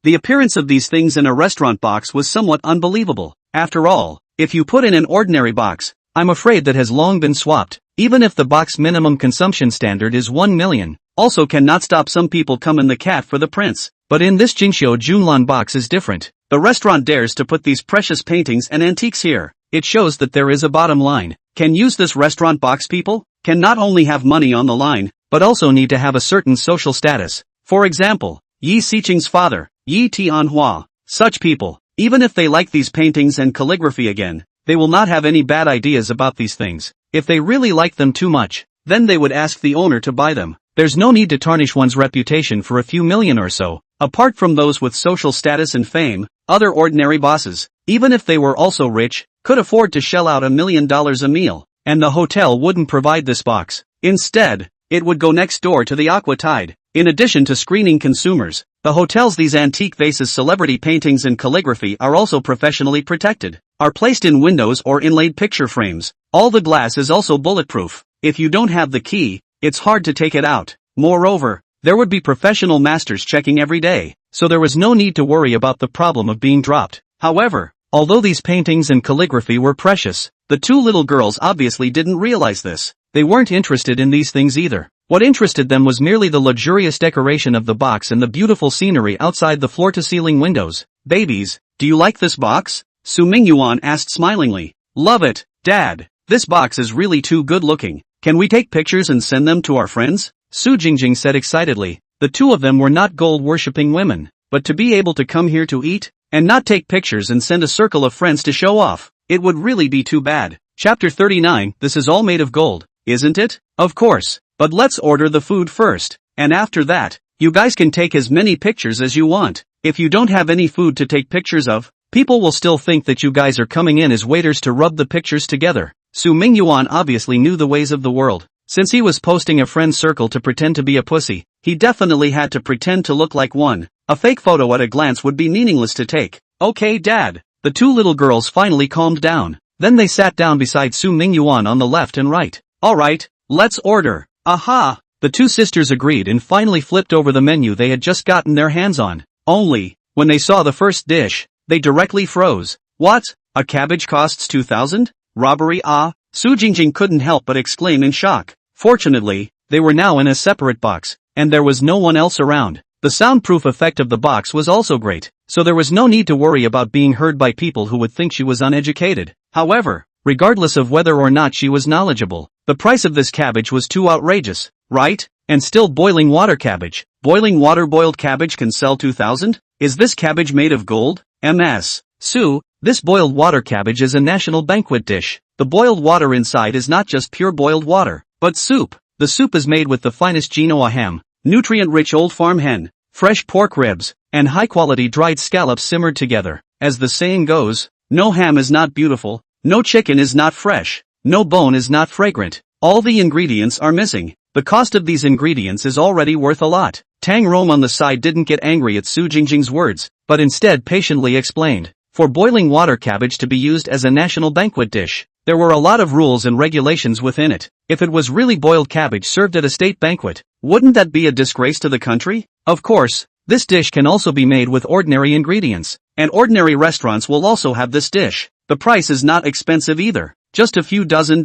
The appearance of these things in a restaurant box was somewhat unbelievable. After all, if you put in an ordinary box, I'm afraid that has long been swapped. Even if the box minimum consumption standard is 1 million, also cannot stop some people coming the cat for the prince. But in this Jingxiu Junlan box is different. The restaurant dares to put these precious paintings and antiques here. It shows that there is a bottom line. Can use this restaurant box people? Can not only have money on the line, but also need to have a certain social status. For example, Yi Xiqing's father, Yi Tianhua. Such people, even if they like these paintings and calligraphy again, they will not have any bad ideas about these things. If they really like them too much, then they would ask the owner to buy them. There's no need to tarnish one's reputation for a few million or so. Apart from those with social status and fame, other ordinary bosses, even if they were also rich, could afford to shell out $1 million a meal, and the hotel wouldn't provide this box. Instead, it would go next door to the Aqua Tide. In addition to screening consumers, the hotels these antique vases, celebrity paintings and calligraphy are also professionally protected, are placed in windows or inlaid picture frames. All the glass is also bulletproof. If you don't have the key, it's hard to take it out. Moreover, there would be professional masters checking every day, so there was no need to worry about the problem of being dropped. However, although these paintings and calligraphy were precious, the two little girls obviously didn't realize this. They weren't interested in these things either. What interested them was merely the luxurious decoration of the box and the beautiful scenery outside the floor-to-ceiling windows. Babies, do you like this box? Su Mingyuan asked smilingly. Love it, Dad. This box is really too good looking. Can we take pictures and send them to our friends? Su Jingjing said excitedly. The two of them were not gold-worshipping women, but to be able to come here to eat, and not take pictures and send a circle of friends to show off, it would really be too bad. Chapter 39. This is all made of gold, isn't it? Of course, but let's order the food first, and after that, you guys can take as many pictures as you want. If you don't have any food to take pictures of, people will still think that you guys are coming in as waiters to rub the pictures together. Su Mingyuan obviously knew the ways of the world. Since he was posting a friend circle to pretend to be a pussy, he definitely had to pretend to look like one. A fake photo at a glance would be meaningless to take. Okay, Dad. The two little girls finally calmed down. Then they sat down beside Su Mingyuan on the left and right. Alright, let's order. Aha! The two sisters agreed and finally flipped over the menu they had just gotten their hands on. Only, when they saw the first dish, they directly froze. What? A cabbage costs 2,000? Robbery? Ah, Su Jingjing couldn't help but exclaim in shock. Fortunately, they were now in a separate box, and there was no one else around. The soundproof effect of the box was also great, so there was no need to worry about being heard by people who would think she was uneducated. However, regardless of whether or not she was knowledgeable, the price of this cabbage was too outrageous, right? And still boiling water cabbage. Boiling water boiled cabbage can sell 2,000? Is this cabbage made of gold? MS. Su, this boiled water cabbage is a national banquet dish. The boiled water inside is not just pure boiled water, but soup. The soup is made with the finest Genoa ham, nutrient-rich old farm hen, fresh pork ribs, and high-quality dried scallops simmered together. As the saying goes, no ham is not beautiful, no chicken is not fresh, no bone is not fragrant. All the ingredients are missing. The cost of these ingredients is already worth a lot. Tang Rome on the side didn't get angry at Su Jingjing's words, but instead patiently explained. For boiling water cabbage to be used as a national banquet dish, there were a lot of rules and regulations within it. If it was really boiled cabbage served at a state banquet, wouldn't that be a disgrace to the country? Of course, this dish can also be made with ordinary ingredients, and ordinary restaurants will also have this dish. The price is not expensive either, just a few $dozen.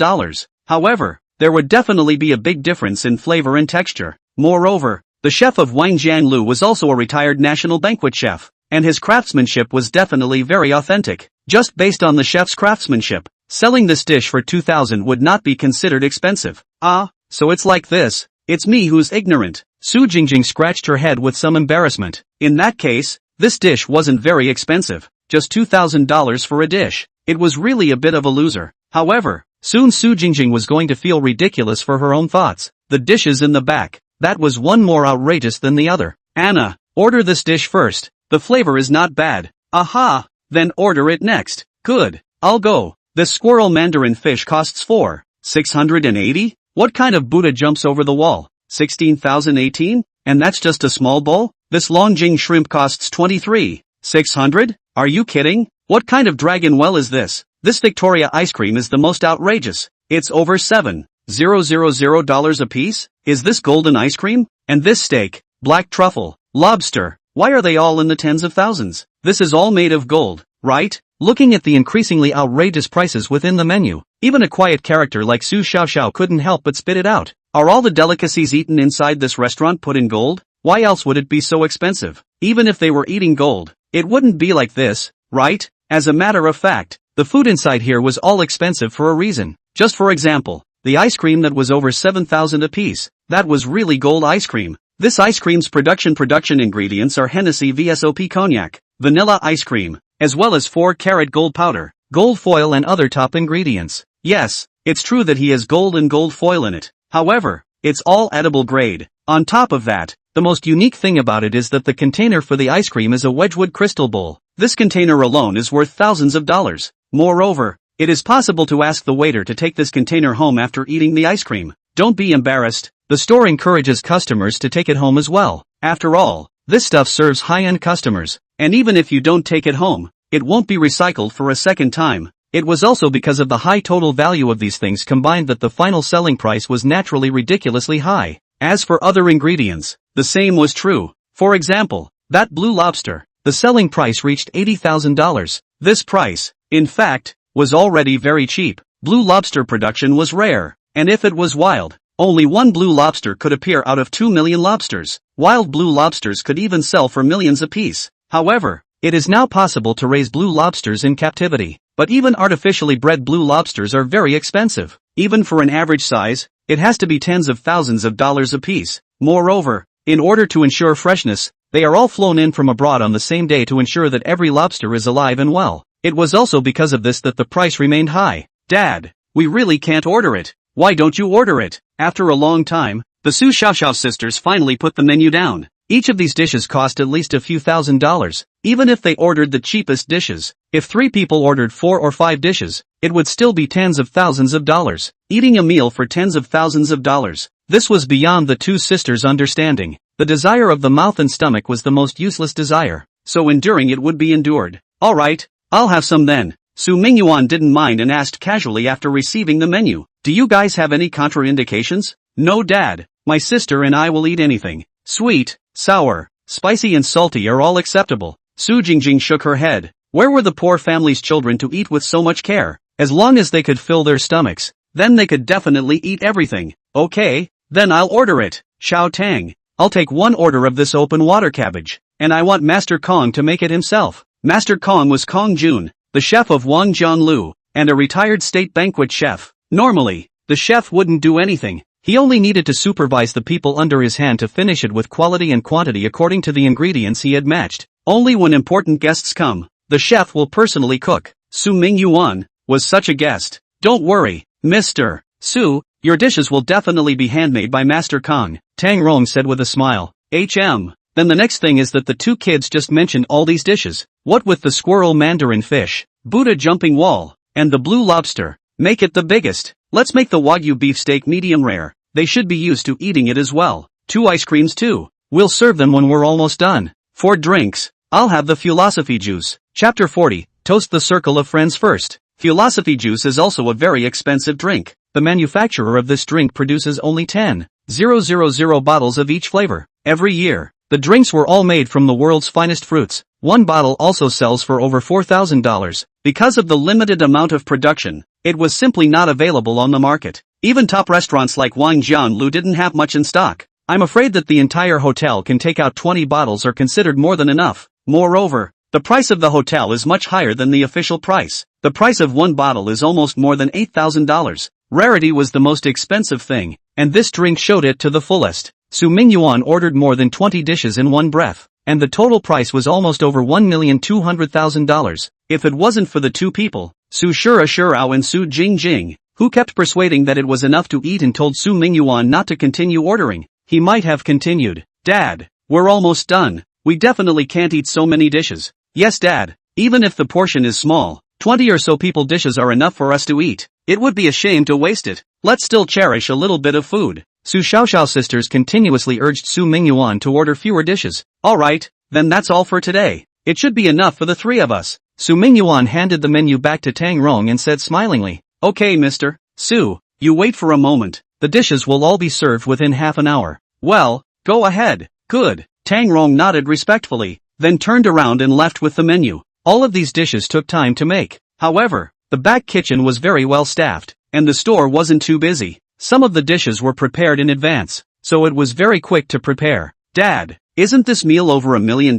However, there would definitely be a big difference in flavor and texture. Moreover, the chef of Wang Jianlu was also a retired national banquet chef, and his craftsmanship was definitely very authentic. Just based on the chef's craftsmanship, selling this dish for 2,000 would not be considered expensive. Ah, so it's like this. It's me who's ignorant. Su Jingjing scratched her head with some embarrassment. In that case, this dish wasn't very expensive, just $2,000 for a dish. It was really a bit of a loser. However, soon Su Jingjing was going to feel ridiculous for her own thoughts. The dishes in the back, that was one more outrageous than the other. Anna, order this dish first. The flavor is not bad. Aha, then order it next. Good, I'll go. This squirrel mandarin fish costs 4,680? What kind of Buddha jumps over the wall? 16,018? And that's just a small bowl? This Longjing shrimp costs 23,600? Are you kidding? What kind of dragon well is this? This Victoria ice cream is the most outrageous. It's over $7,000 a piece? Is this golden ice cream? And this steak, black truffle, lobster, why are they all in the tens of thousands? This is all made of gold, right? Looking at the increasingly outrageous prices within the menu, even a quiet character like Su Xiaoxiao couldn't help but spit it out. Are all the delicacies eaten inside this restaurant put in gold? Why else would it be so expensive? Even if they were eating gold, it wouldn't be like this, right? As a matter of fact, the food inside here was all expensive for a reason. Just for example, the ice cream that was over 7,000 a piece, that was really gold ice cream. This ice cream's production ingredients are Hennessy VSOP cognac, vanilla ice cream, as well as 4-karat gold powder, gold foil and other top ingredients. Yes, it's true that he has gold and gold foil in it. However, it's all edible grade. On top of that, the most unique thing about it is that the container for the ice cream is a Wedgwood crystal bowl. This container alone is worth thousands of dollars. Moreover, it is possible to ask the waiter to take this container home after eating the ice cream. Don't be embarrassed. The store encourages customers to take it home as well. After all, this stuff serves high-end customers, and even if you don't take it home, it won't be recycled for a second time. It was also because of the high total value of these things combined that the final selling price was naturally ridiculously high. As for other ingredients, the same was true. For example, that blue lobster, the selling price reached $80,000. This price, in fact, was already very cheap. Blue lobster production was rare, and if it was wild, only one blue lobster could appear out of 2 million lobsters. Wild blue lobsters could even sell for millions apiece. However, it is now possible to raise blue lobsters in captivity, but even artificially bred blue lobsters are very expensive. Even for an average size, it has to be tens of thousands of dollars apiece. Moreover, in order to ensure freshness, they are all flown in from abroad on the same day to ensure that every lobster is alive and well. It was also because of this that the price remained high. Dad, we really can't order it. Why don't you order it? After a long time, the Su Xiaoxiao sisters finally put the menu down. Each of these dishes cost at least a few $1,000s, even if they ordered the cheapest dishes. If 3 people ordered 4 or 5 dishes, it would still be tens of thousands of dollars. Eating a meal for tens of thousands of dollars. This was beyond the 2 sisters' understanding. The desire of the mouth and stomach was the most useless desire, so enduring it would be endured. Alright, I'll have some then. Su Mingyuan didn't mind and asked casually after receiving the menu. Do you guys have any contraindications? No, Dad. My sister and I will eat anything. Sweet, sour, spicy and salty are all acceptable. Su Jingjing shook her head. Where were the poor family's children to eat with so much care? As long as they could fill their stomachs, then they could definitely eat everything. Okay, then I'll order it. Xiao Tang. I'll take one order of this open water cabbage. And I want Master Kong to make it himself. Master Kong was Kong Jun, the chef of Wang Jianlu, and a retired state banquet chef. Normally, the chef wouldn't do anything. He only needed to supervise the people under his hand to finish it with quality and quantity according to the ingredients he had matched. Only when important guests come, the chef will personally cook. Su Mingyuan was such a guest. Don't worry, Mr. Su, your dishes will definitely be handmade by Master Kong, Tang Rong said with a smile. Then the next thing is that the two kids just mentioned all these dishes. What with the squirrel mandarin fish, Buddha jumping wall, and the blue lobster? Make it the biggest. Let's make the Wagyu beefsteak medium rare. They should be used to eating it as well. 2 ice creams too. We'll serve them when we're almost done. For drinks, I'll have the philosophy juice. Chapter 40, Toast the circle of friends first. Philosophy juice is also a very expensive drink. The manufacturer of this drink produces only 10,000 bottles of each flavor every year. The drinks were all made from the world's finest fruits. One bottle also sells for over $4,000. Because of the limited amount of production, it was simply not available on the market. Even top restaurants like Wang Jianlu didn't have much in stock. I'm afraid that the entire hotel can take out 20 bottles are considered more than enough. Moreover, the price of the hotel is much higher than the official price. The price of one bottle is almost more than $8,000. Rarity was the most expensive thing, and this drink showed it to the fullest. Su Mingyuan ordered more than 20 dishes in one breath, and the total price was almost over $1,200,000. If it wasn't for the two people, Su Shurao and Su Jingjing, who kept persuading that it was enough to eat and told Su Mingyuan not to continue ordering, he might have continued. Dad, we're almost done. We definitely can't eat so many dishes. Yes, Dad, even if the portion is small, 20 or so people dishes are enough for us to eat. It would be a shame to waste it. Let's still cherish a little bit of food. Su Xiaoxiao sisters continuously urged Su Mingyuan to order fewer dishes. Alright, then that's all for today. It should be enough for the three of us. Su Mingyuan handed the menu back to Tang Rong and said smilingly, Okay Mr. Su, you wait for a moment. The dishes will all be served within half an hour. Well, go ahead. Good. Tang Rong nodded respectfully, then turned around and left with the menu. All of these dishes took time to make. However, the back kitchen was very well staffed, and the store wasn't too busy. Some of the dishes were prepared in advance, so it was very quick to prepare. Dad, isn't this meal over $1 million?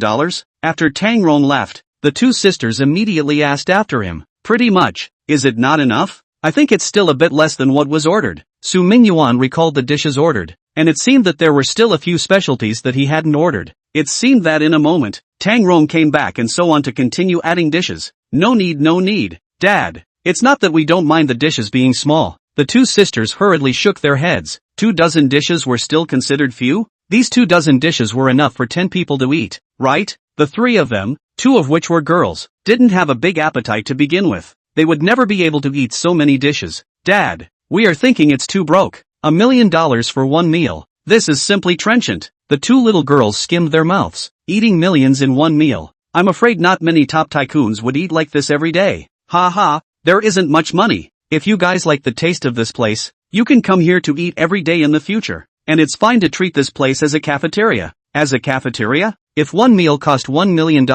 After Tang Rong left, the two sisters immediately asked after him. Pretty much. Is it not enough? I think it's still a bit less than what was ordered. Su Mingyuan recalled the dishes ordered, and it seemed that there were still a few specialties that he hadn't ordered. It seemed that in a moment, Tang Rong came back and so on to continue adding dishes. No need. Dad, it's not that we don't mind the dishes being small. The two sisters hurriedly shook their heads. 24 dishes were still considered few? These 24 dishes were enough for 10 people to eat, right? The three of them, 2 of which were girls, didn't have a big appetite to begin with. They would never be able to eat so many dishes. Dad, we are thinking it's too broke. $1 million for one meal. This is simply trenchant. The two little girls skimmed their mouths. Eating millions in one meal. I'm afraid not many top tycoons would eat like this every day. Ha, there isn't much money. If you guys like the taste of this place, you can come here to eat every day in the future. And it's fine to treat this place as a cafeteria. As a cafeteria? If one meal cost $1 million,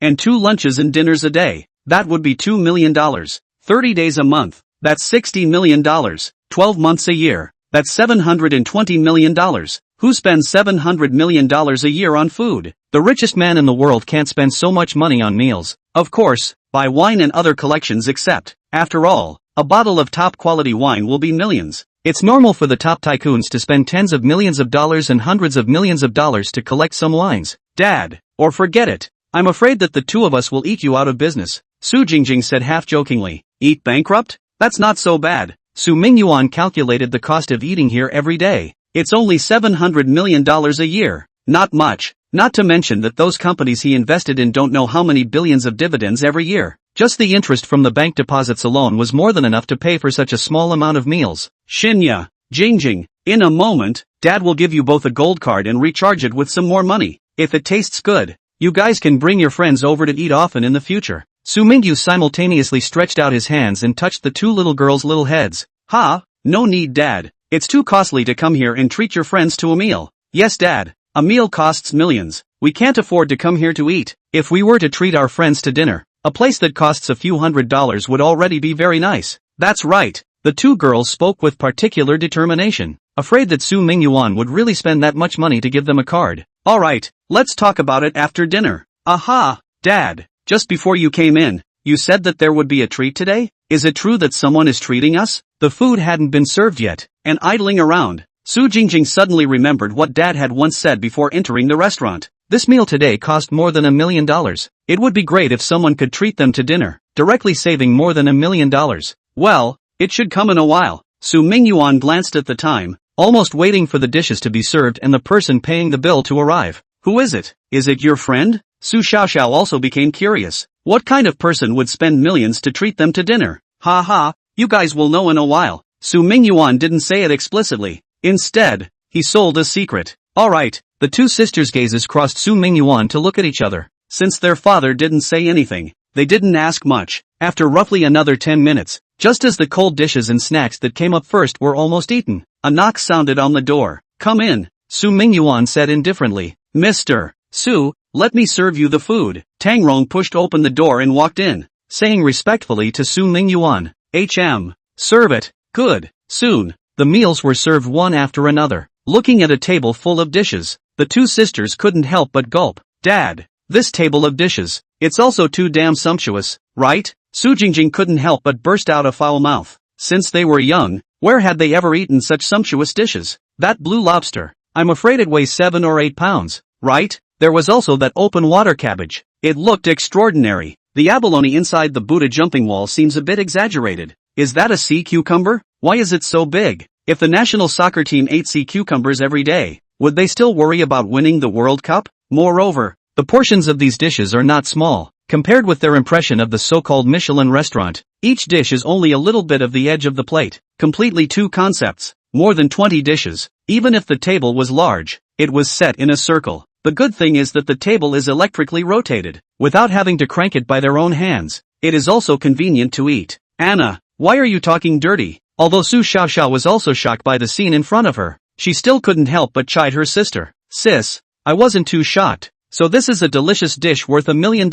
and 2 lunches and dinners a day, that would be $2 million. 30 days a month, that's $60 million. 12 months a year, that's $720 million. Who spends $700 million a year on food? The richest man in the world can't spend so much money on meals. Of course, buy wine and other collections except, after all, a bottle of top quality wine will be millions. It's normal for the top tycoons to spend tens of millions of dollars and hundreds of millions of dollars to collect some wines. Dad, or forget it. I'm afraid that the two of us will eat you out of business. Su Jingjing said half-jokingly. Eat bankrupt? That's not so bad. Su Mingyuan calculated the cost of eating here every day. It's only $700 million a year. Not much. Not to mention that those companies he invested in don't know how many billions of dividends every year. Just the interest from the bank deposits alone was more than enough to pay for such a small amount of meals. Shinya, Jingjing, in a moment, Dad will give you both a gold card and recharge it with some more money. If it tastes good, you guys can bring your friends over to eat often in the future. Su Mingyu simultaneously stretched out his hands and touched the two little girls' little heads. Ha, no need, Dad. It's too costly to come here and treat your friends to a meal. Yes, Dad, a meal costs millions. We can't afford to come here to eat. If we were to treat our friends to dinner, A place that costs a few $100s would already be very nice. That's right. The two girls spoke with particular determination, afraid that Su Mingyuan would really spend that much money to give them a card. Alright, let's talk about it after dinner. Aha, Dad, just before you came in, you said that there would be a treat today? Is it true that someone is treating us? The food hadn't been served yet, and idling around, Su Jingjing suddenly remembered what Dad had once said before entering the restaurant. This meal today cost more than $1 million. It would be great if someone could treat them to dinner, directly saving more than $1 million. Well, it should come in a while. Su Mingyuan glanced at the time, almost waiting for the dishes to be served and the person paying the bill to arrive. Who is it? Is it your friend? Su Xiaoxiao also became curious. What kind of person would spend millions to treat them to dinner? Ha ha, you guys will know in a while. Su Mingyuan didn't say it explicitly. Instead, he sold a secret. Alright, the two sisters' gazes crossed Su Mingyuan to look at each other. Since their father didn't say anything, they didn't ask much. After roughly another 10 minutes, just as the cold dishes and snacks that came up first were almost eaten, a knock sounded on the door. Come in, Su Mingyuan said indifferently. Mr. Su, let me serve you the food. Tang Rong pushed open the door and walked in, saying respectfully to Su Mingyuan, serve it. Good. Soon, the meals were served one after another. Looking at a table full of dishes, the two sisters couldn't help but gulp. Dad, this table of dishes, it's also too damn sumptuous, right? Su Jingjing couldn't help but burst out a foul mouth. Since they were young, where had they ever eaten such sumptuous dishes? That blue lobster, I'm afraid it weighs 7 or 8 pounds, right? There was also that open water cabbage. It looked extraordinary. The abalone inside the Buddha jumping wall seems a bit exaggerated. Is that a sea cucumber? Why is it so big? If the national soccer team ate sea cucumbers every day, would they still worry about winning the World Cup? Moreover, the portions of these dishes are not small. Compared with their impression of the so-called Michelin restaurant, each dish is only a little bit of the edge of the plate. Completely two concepts. More than 20 dishes. Even if the table was large, it was set in a circle. The good thing is that the table is electrically rotated, without having to crank it by their own hands. It is also convenient to eat. Anna, why are you talking dirty? Although Su Xiaoxiao was also shocked by the scene in front of her, she still couldn't help but chide her sister. Sis, I wasn't too shocked. So this is a delicious dish worth $1 million.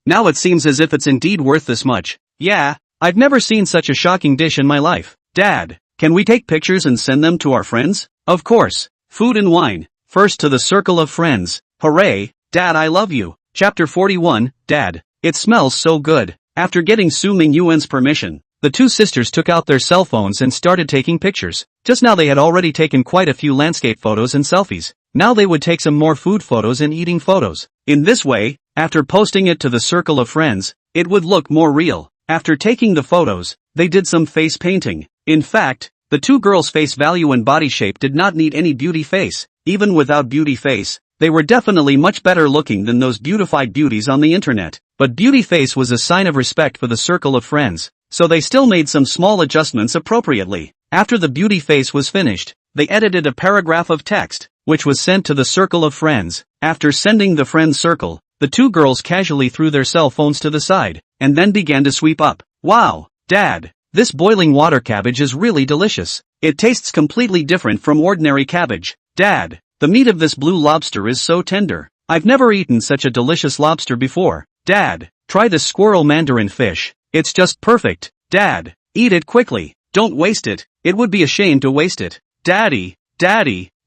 Now it seems as if it's indeed worth this much. Yeah, I've never seen such a shocking dish in my life. Dad, can we take pictures and send them to our friends? Of course. Food and wine. First to the circle of friends. Hooray, Dad, I love you. Chapter 41, Dad, it smells so good. After getting Su Mingyuan's permission, the two sisters took out their cell phones and started taking pictures. Just now they had already taken quite a few landscape photos and selfies. Now they would take some more food photos and eating photos. In this way, after posting it to the circle of friends, it would look more real. After taking the photos, they did some face painting. In fact, the two girls' face value and body shape did not need any beauty face. Even without beauty face, they were definitely much better looking than those beautified beauties on the internet. But beauty face was a sign of respect for the circle of friends, so they still made some small adjustments appropriately. After the beauty face was finished, they edited a paragraph of text, which was sent to the circle of friends. After sending the friends circle, the two girls casually threw their cell phones to the side, and then began to sweep up. Wow, Dad, this boiling water cabbage is really delicious. It tastes completely different from ordinary cabbage. Dad, the meat of this blue lobster is so tender. I've never eaten such a delicious lobster before. Dad, try this squirrel mandarin fish. It's just perfect. Dad, eat it quickly. Don't waste it. It would be a shame to waste it. Daddy,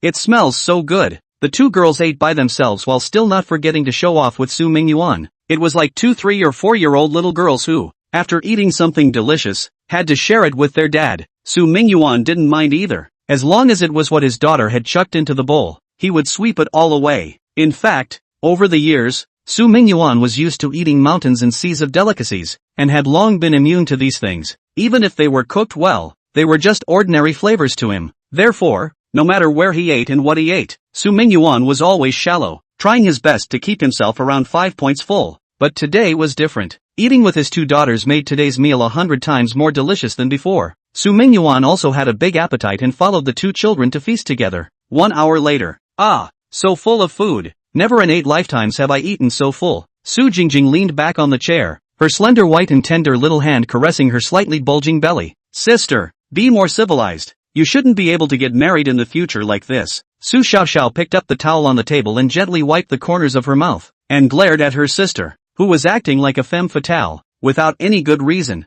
it smells so good. The two girls ate by themselves while still not forgetting to show off with Su Mingyuan. It was like 2, 3 or 4-year-old little girls who, after eating something delicious, had to share it with their dad. Su Mingyuan didn't mind either. As long as it was what his daughter had chucked into the bowl, he would sweep it all away. In fact, over the years, Su Mingyuan was used to eating mountains and seas of delicacies, and had long been immune to these things. Even if they were cooked well, they were just ordinary flavors to him. Therefore, no matter where he ate and what he ate, Su Mingyuan was always shallow, trying his best to keep himself around 5 points full. But today was different. Eating with his two daughters made today's meal 100 times more delicious than before. Su Mingyuan also had a big appetite and followed the two children to feast together. 1 hour later. Ah, so full of food. Never in 8 lifetimes have I eaten so full. Su Jingjing leaned back on the chair, her slender white and tender little hand caressing her slightly bulging belly. Sister, be more civilized. You shouldn't be able to get married in the future like this. Su Xiaoxiao picked up the towel on the table and gently wiped the corners of her mouth, and glared at her sister. who was acting like a femme fatale, without any good reason.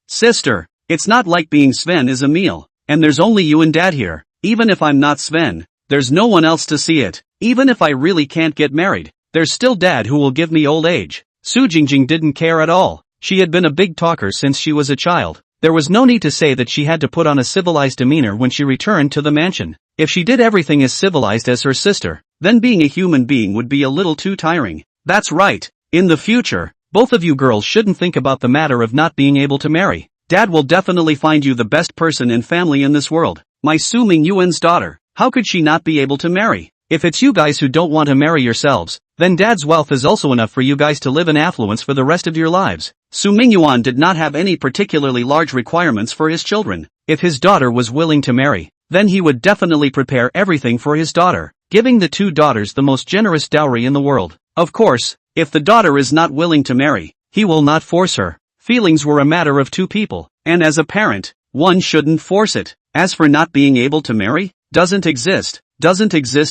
Sister, it's not like being Sven is a meal, and there's only you and Dad here. Even if I'm not Sven, there's no one else to see it. Even if I really can't get married, there's still Dad who will give me old age. Su Jingjing didn't care at all. She had been a big talker since she was a child. There was no need to say that she had to put on a civilized demeanor when she returned to the mansion. If she did everything as civilized as her sister, then being a human being would be a little too tiring. That's right. In the future, both of you girls shouldn't think about the matter of not being able to marry. Dad will definitely find you the best person and family in this world. My Su Mingyuan's daughter. How could she not be able to marry? If it's you guys who don't want to marry yourselves, then Dad's wealth is also enough for you guys to live in affluence for the rest of your lives. Su Mingyuan did not have any particularly large requirements for his children. If his daughter was willing to marry, then he would definitely prepare everything for his daughter, giving the two daughters the most generous dowry in the world. Of course, if the daughter is not willing to marry, he will not force her. Feelings were a matter of two people, and as a parent, one shouldn't force it. As for not being able to marry, doesn't exist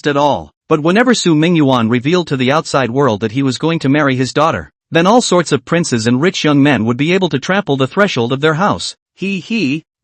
at all. But whenever Su Mingyuan revealed to the outside world that he was going to marry his daughter, then all sorts of princes and rich young men would be able to trample the threshold of their house.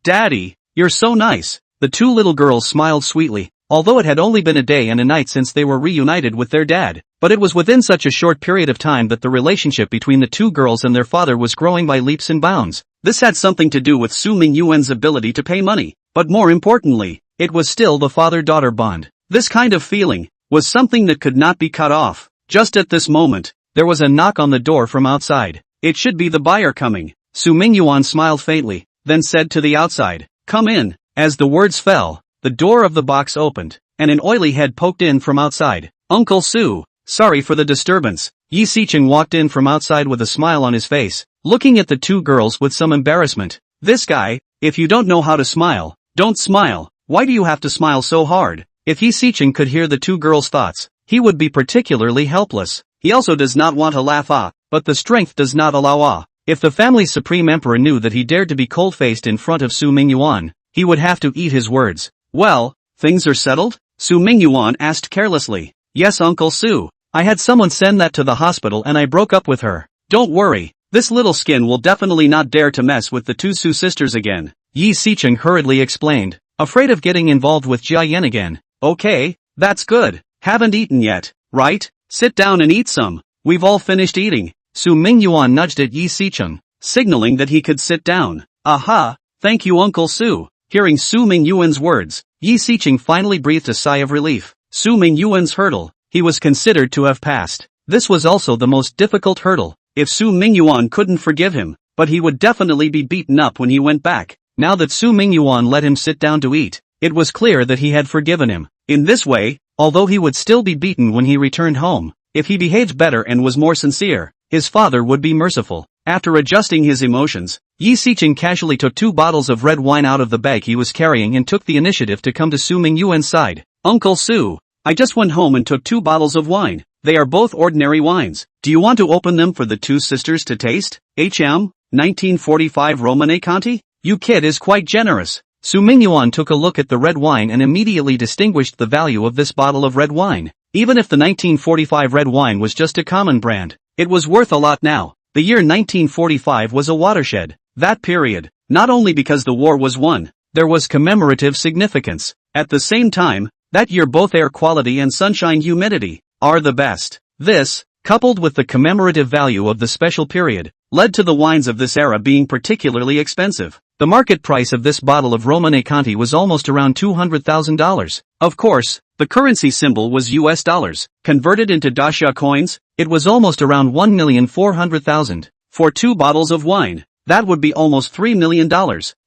Daddy, you're so nice. The two little girls smiled sweetly, although it had only been a day and a night since they were reunited with their dad. But it was within such a short period of time that the relationship between the two girls and their father was growing by leaps and bounds. This had something to do with Su Mingyuan's ability to pay money, but more importantly, it was still the father-daughter bond. This kind of feeling was something that could not be cut off. Just at this moment, there was a knock on the door from outside. It should be the buyer coming. Su Mingyuan smiled faintly, then said to the outside, "Come in." As the words fell, the door of the box opened, and an oily head poked in from outside. "Uncle Su, sorry for the disturbance." Yi Sicheng walked in from outside with a smile on his face, looking at the two girls with some embarrassment. "This guy, if you don't know how to smile, don't smile. Why do you have to smile so hard?" If Yi Sicheng could hear the two girls' thoughts, he would be particularly helpless. He also does not want to laugh but the strength does not allow If the family's supreme emperor knew that he dared to be cold-faced in front of Su Mingyuan, he would have to eat his words. "Well, things are settled?" Su Mingyuan asked carelessly. "Yes, Uncle Su. I had someone send that to the hospital and I broke up with her." "Don't worry, this little skin will definitely not dare to mess with the two Su sisters again," Yi Sicheng hurriedly explained, afraid of getting involved with Jia Yan again. "Okay, that's good. Haven't eaten yet, right? Sit down and eat some. We've all finished eating." Su Mingyuan nudged at Yi Sicheng, signaling that he could sit down. "Aha, thank you Uncle Su." Hearing Su Mingyuan's words, Yi Sicheng finally breathed a sigh of relief. Su Mingyuan's hurdle, he was considered to have passed. This was also the most difficult hurdle. If Su Mingyuan couldn't forgive him, but he would definitely be beaten up when he went back. Now that Su Mingyuan let him sit down to eat, it was clear that he had forgiven him. In this way, although he would still be beaten when he returned home, if he behaved better and was more sincere, his father would be merciful. After adjusting his emotions, Yi Sicheng casually took 2 bottles of red wine out of the bag he was carrying and took the initiative to come to Su Mingyuan's side. "Uncle Su, I just went home and took 2 bottles of wine. They are both ordinary wines. Do you want to open them for the 2 sisters to taste?" 1945 Reunited? You kid is quite generous. Su Mingyuan took a look at the red wine and immediately distinguished the value of this bottle of red wine. Even if the 1945 red wine was just a common brand, it was worth a lot now. The year 1945 was a watershed. That period, not only because the war was won, there was commemorative significance. At the same time, that year both air quality and sunshine humidity are the best. This, coupled with the commemorative value of the special period, led to the wines of this era being particularly expensive. The market price of this bottle of Reconnecting was almost around $200,000. Of course, the currency symbol was US dollars. Converted into Daxia coins, it was almost around $1,400,000. For 2 bottles of wine, that would be almost $3 million.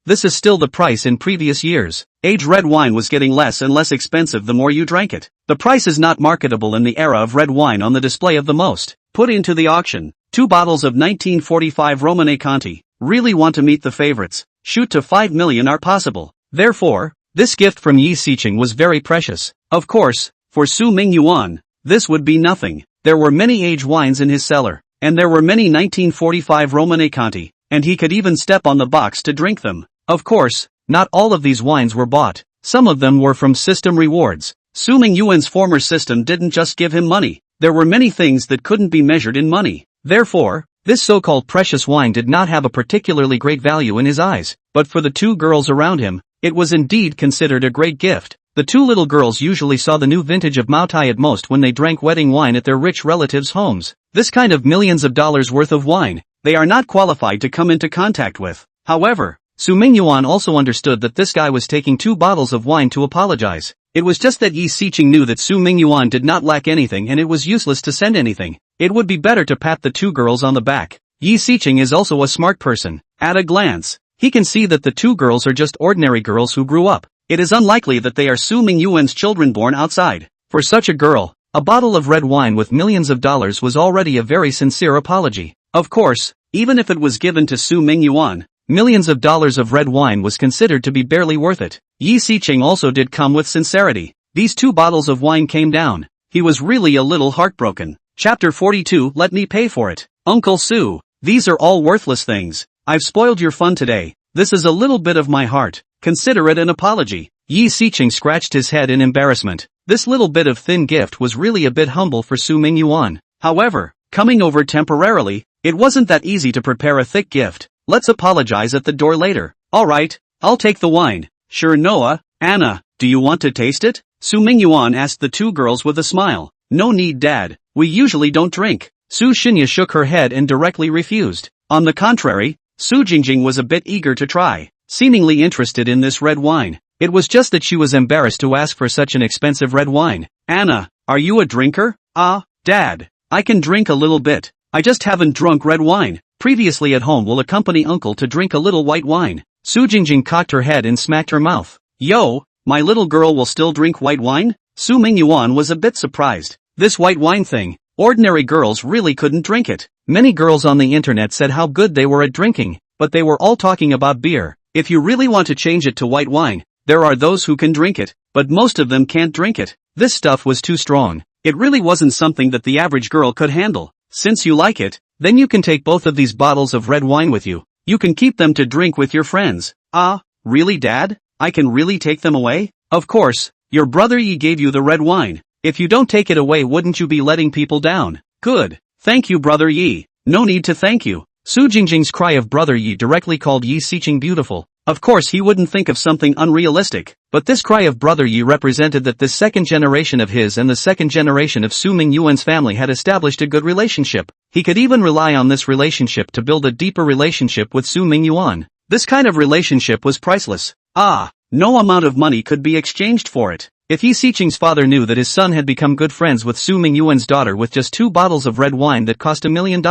This is still the price in previous years. Aged red wine was getting less and less expensive the more you drank it. The price is not marketable in the era of red wine on the display of the most. Put into the auction. 2 bottles of 1945 Reconnecting. Really want to meet the favorites. Shoot to 5 million are possible. Therefore, this gift from Yi Sicheng was very precious. Of course, for Su Mingyuan, this would be nothing. There were many aged wines in his cellar, and there were many 1945 Reconnecting, and he could even step on the box to drink them. Of course, not all of these wines were bought. Some of them were from system rewards. Su Mingyuan's former system didn't just give him money. There were many things that couldn't be measured in money. Therefore, this so-called precious wine did not have a particularly great value in his eyes, but for the two girls around him, it was indeed considered a great gift. The two little girls usually saw the new vintage of Maotai at most when they drank wedding wine at their rich relatives' homes. This kind of millions of dollars worth of wine, they are not qualified to come into contact with. However, Su Mingyuan also understood that this guy was taking 2 bottles of wine to apologize. It was just that Yi Xiqing knew that Su Mingyuan did not lack anything and it was useless to send anything. It would be better to pat the two girls on the back. Yi Xiqing is also a smart person. At a glance, he can see that the two girls are just ordinary girls who grew up. It is unlikely that they are Su Mingyuan's children born outside. For such a girl, a bottle of red wine with millions of dollars was already a very sincere apology. Of course, even if it was given to Su Mingyuan, millions of dollars of red wine was considered to be barely worth it. Yi Xiqing also did come with sincerity. These 2 bottles of wine came down. He was really a little heartbroken. Chapter 42. Let me pay for it. Uncle Su, these are all worthless things. I've spoiled your fun today. This is a little bit of my heart. Consider it an apology. Yi Xiqing scratched his head in embarrassment. This little bit of thin gift was really a bit humble for Su Mingyuan. However, coming over temporarily, it wasn't that easy to prepare a thick gift. Let's apologize at the door later. Alright, I'll take the wine. Sure Noah, Anna, do you want to taste it? Su Mingyuan asked the two girls with a smile. No need dad, we usually don't drink. Su Xinya shook her head and directly refused. On the contrary, Su Jingjing was a bit eager to try, seemingly interested in this red wine. It was just that she was embarrassed to ask for such an expensive red wine. Anna, are you a drinker? Dad, I can drink a little bit. I just haven't drunk red wine. Previously at home will accompany uncle to drink a little white wine. Su Jingjing cocked her head and smacked her mouth. Yo, my little girl will still drink white wine? Su Mingyuan was a bit surprised. This white wine thing, ordinary girls really couldn't drink it. Many girls on the internet said how good they were at drinking, but they were all talking about beer. If you really want to change it to white wine, there are those who can drink it, but most of them can't drink it. This stuff was too strong. It really wasn't something that the average girl could handle. Since you like it, then you can take both of these bottles of red wine with you. You can keep them to drink with your friends. Really dad? I can really take them away? Of course, your brother Yi gave you the red wine. If you don't take it away wouldn't you be letting people down? Good. Thank you brother Yi. No need to thank you. Su Jingjing's cry of brother Yi directly called Yi Xiqing beautiful. Of course he wouldn't think of something unrealistic, but this cry of brother Yi represented that this second generation of his and the second generation of Su Mingyuan's family had established a good relationship. He could even rely on this relationship to build a deeper relationship with Su Mingyuan. This kind of relationship was priceless. No amount of money could be exchanged for it. If Yi Xiqing's father knew that his son had become good friends with Su Mingyuan's daughter with just 2 bottles of red wine that cost $1 million,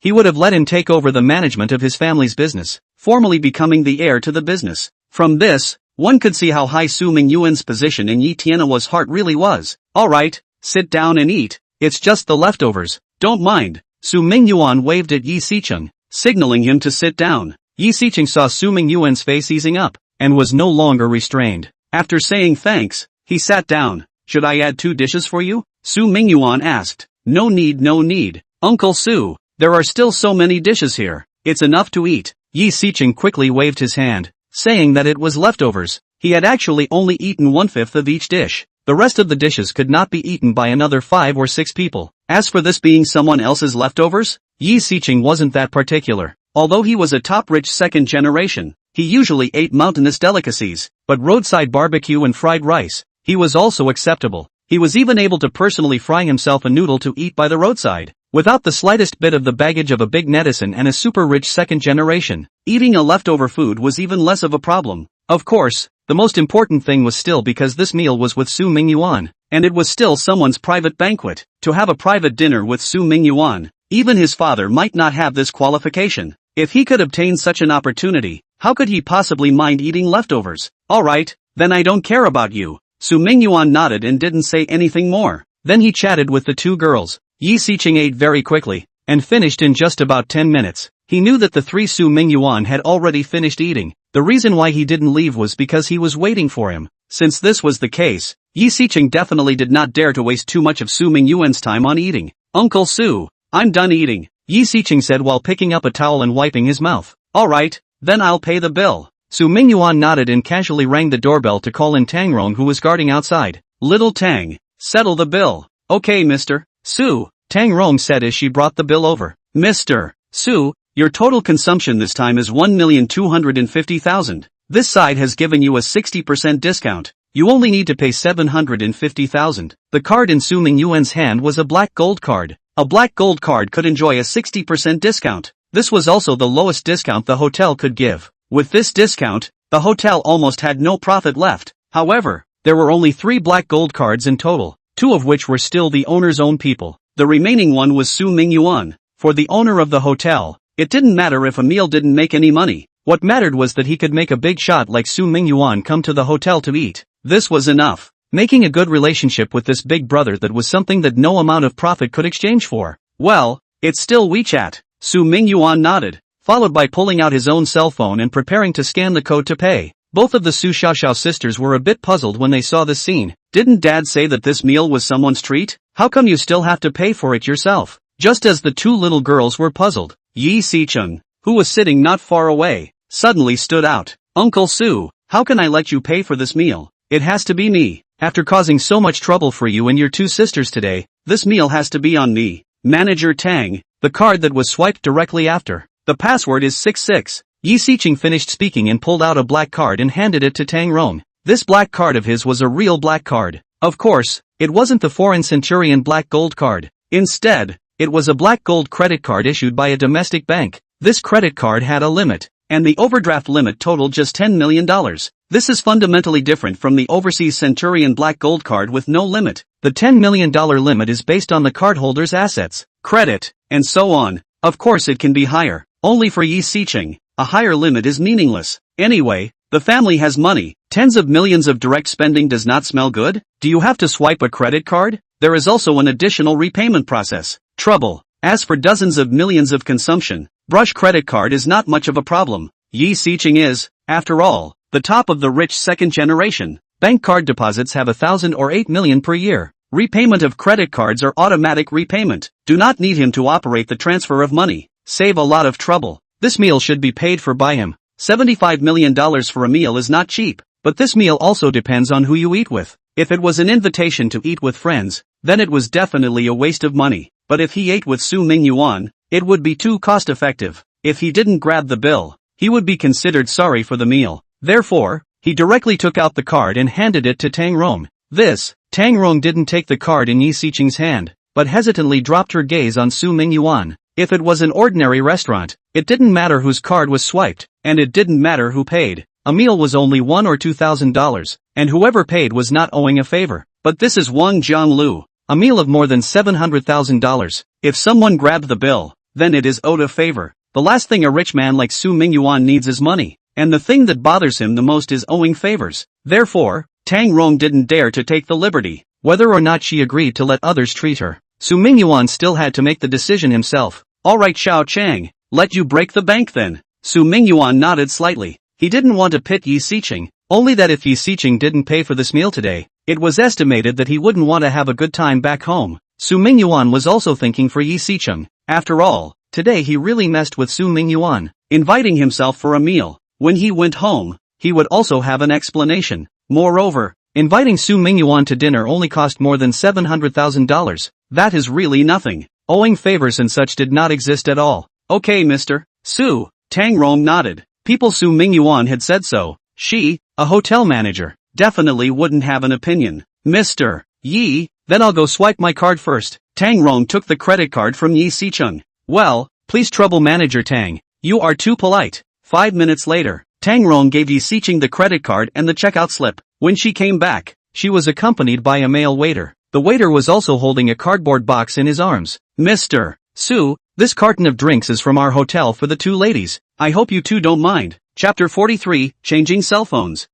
he would have let him take over the management of his family's business, formally becoming the heir to the business. From this, one could see how high Su Mingyuan's position in Yi Tianhua's heart really was. Alright, sit down and eat. It's just the leftovers. Don't mind. Su Mingyuan waved at Yi Xiqing, signaling him to sit down. Yi Xiqing saw Su Mingyuan's face easing up, and was no longer restrained. After saying thanks, he sat down. Should I add 2 dishes for you? Su Mingyuan asked. No need. Uncle Su, there are still so many dishes here. It's enough to eat. Yi Xiqing quickly waved his hand, saying that it was leftovers. He had actually only eaten 1/5 of each dish. The rest of the dishes could not be eaten by another 5 or 6 people. As for this being someone else's leftovers, Yi Xiqing wasn't that particular. Although he was a top-rich second generation, he usually ate mountainous delicacies, but roadside barbecue and fried rice, he was also acceptable. He was even able to personally fry himself a noodle to eat by the roadside, without the slightest bit of the baggage of a big netizen and a super-rich second generation. Eating a leftover food was even less of a problem. Of course, the most important thing was still because this meal was with Su Mingyuan, and it was still someone's private banquet. To have a private dinner with Su Mingyuan, even his father might not have this qualification. If he could obtain such an opportunity, how could he possibly mind eating leftovers? Alright, then I don't care about you. Su Mingyuan nodded and didn't say anything more. Then he chatted with the 2 girls. Yi Xiqing ate very quickly, and finished in just about 10 minutes. He knew that the 3 Su Mingyuan had already finished eating. The reason why he didn't leave was because he was waiting for him. Since this was the case, Yi Xiqing definitely did not dare to waste too much of Su Mingyuan's time on eating. Uncle Su, I'm done eating, Yi Xiqing said while picking up a towel and wiping his mouth. Alright, then I'll pay the bill. Su Mingyuan nodded and casually rang the doorbell to call in Tang Rong, who was guarding outside. Little Tang, settle the bill. Okay Mr. Su, Tang Rong said as she brought the bill over. Mr. Su, your total consumption this time is 1,250,000. This side has given you a 60% discount. You only need to pay 750,000. The card in Su Mingyuan's hand was a black gold card. A black gold card could enjoy a 60% discount. This was also the lowest discount the hotel could give. With this discount, the hotel almost had no profit left. However, there were only 3 black gold cards in total, 2 of which were still the owner's own people. The remaining one was Su Mingyuan. For the owner of the hotel, it didn't matter if a meal didn't make any money. What mattered was that he could make a big shot like Su Mingyuan come to the hotel to eat. This was enough. Making a good relationship with this big brother that was something that no amount of profit could exchange for. Well, it's still WeChat. Su Mingyuan nodded, followed by pulling out his own cell phone and preparing to scan the code to pay. Both of the Su Xiaoxiao sisters were a bit puzzled when they saw this scene. Didn't Dad say that this meal was someone's treat? How come you still have to pay for it yourself? Just as the 2 little girls were puzzled, Yi Sicheng, who was sitting not far away, suddenly stood out. Uncle Su, how can I let you pay for this meal? It has to be me. After causing so much trouble for you and your 2 sisters today, this meal has to be on me. Manager Tang, the card that was swiped directly after. The password is 66. Yi Sicheng finished speaking and pulled out a black card and handed it to Tang Rong. This black card of his was a real black card. Of course, it wasn't the foreign centurion black gold card. Instead, it was a black gold credit card issued by a domestic bank. This credit card had a limit, and the overdraft limit totaled just $10 million. This is fundamentally different from the overseas centurion black gold card with no limit. The $10 million limit is based on the cardholder's assets, credit, and so on. Of course it can be higher. Only for Yi Sicheng, a higher limit is meaningless. Anyway, the family has money. Tens of millions of direct spending does not smell good? Do you have to swipe a credit card? There is also an additional repayment process. Trouble. As for dozens of millions of consumption, brush credit card is not much of a problem. Yi Sicheng is, after all, the top of the rich second generation. Bank card deposits have 1,000 or 8 million per year. Repayment of credit cards are automatic repayment. Do not need him to operate the transfer of money. Save a lot of trouble. This meal should be paid for by him. $75 million for a meal is not cheap, but this meal also depends on who you eat with. If it was an invitation to eat with friends, then it was definitely a waste of money. But if he ate with Su Mingyuan, it would be too cost-effective. If he didn't grab the bill, he would be considered sorry for the meal. Therefore, he directly took out the card and handed it to Tang Rong. Tang Rong didn't take the card in Yi Sicheng's hand, but hesitantly dropped her gaze on Su Mingyuan. If it was an ordinary restaurant, it didn't matter whose card was swiped, and it didn't matter who paid. A meal was only $1,000 or $2,000, and whoever paid was not owing a favor. But this is Wang Jianglu, a meal of more than $700,000. If someone grabbed the bill, then it is owed a favor. The last thing a rich man like Su Mingyuan needs is money, and the thing that bothers him the most is owing favors. Therefore, Tang Rong didn't dare to take the liberty, whether or not she agreed to let others treat her. Su Mingyuan still had to make the decision himself. Alright Xiao Chang, let you break the bank then. Su Mingyuan nodded slightly. He didn't want to pit Yi Sicheng, only that if Yi Sicheng didn't pay for this meal today, it was estimated that he wouldn't want to have a good time back home. Su Mingyuan was also thinking for Yi Sicheng. After all, today he really messed with Su Mingyuan, inviting himself for a meal. When he went home, he would also have an explanation. Moreover, inviting Su Mingyuan to dinner only cost more than $700,000. That is really nothing. Owing favors and such did not exist at all. Okay Mr. Su, Tang Rong nodded. People Su Mingyuan had said so. She, a hotel manager, definitely wouldn't have an opinion. Mr. Yi, then I'll go swipe my card first. Tang Rong took the credit card from Yi Sicheng. Well, please trouble manager Tang. You are too polite. 5 minutes later, Tang Rong gave Yi Sicheng the credit card and the checkout slip. When she came back, she was accompanied by a male waiter. The waiter was also holding a cardboard box in his arms. Mr. Su, this carton of drinks is from our hotel for the 2 ladies. I hope you two don't mind. Chapter 43, Changing Cell Phones.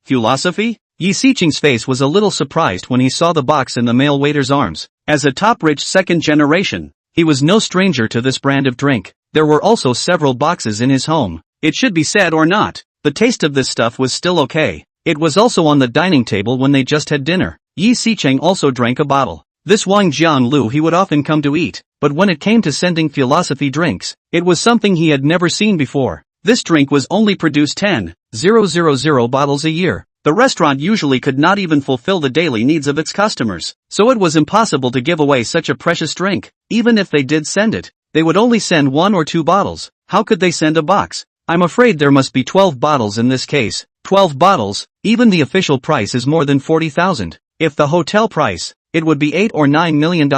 Philosophy? Yi Sicheng's face was a little surprised when he saw the box in the male waiter's arms. As a top-rich second generation, he was no stranger to this brand of drink. There were also several boxes in his home. It should be said or not, the taste of this stuff was still okay. It was also on the dining table when they just had dinner. Yi Sicheng also drank a bottle. This Wang Jianglu he would often come to eat, but when it came to sending philosophy drinks, it was something he had never seen before. This drink was only produced 10,000 bottles a year. The restaurant usually could not even fulfill the daily needs of its customers, so it was impossible to give away such a precious drink. Even if they did send it, they would only send 1 or 2 bottles. How could they send a box? I'm afraid there must be 12 bottles in this case. 12 bottles, even the official price is more than 40,000. If the hotel price, it would be $8 or $9 million.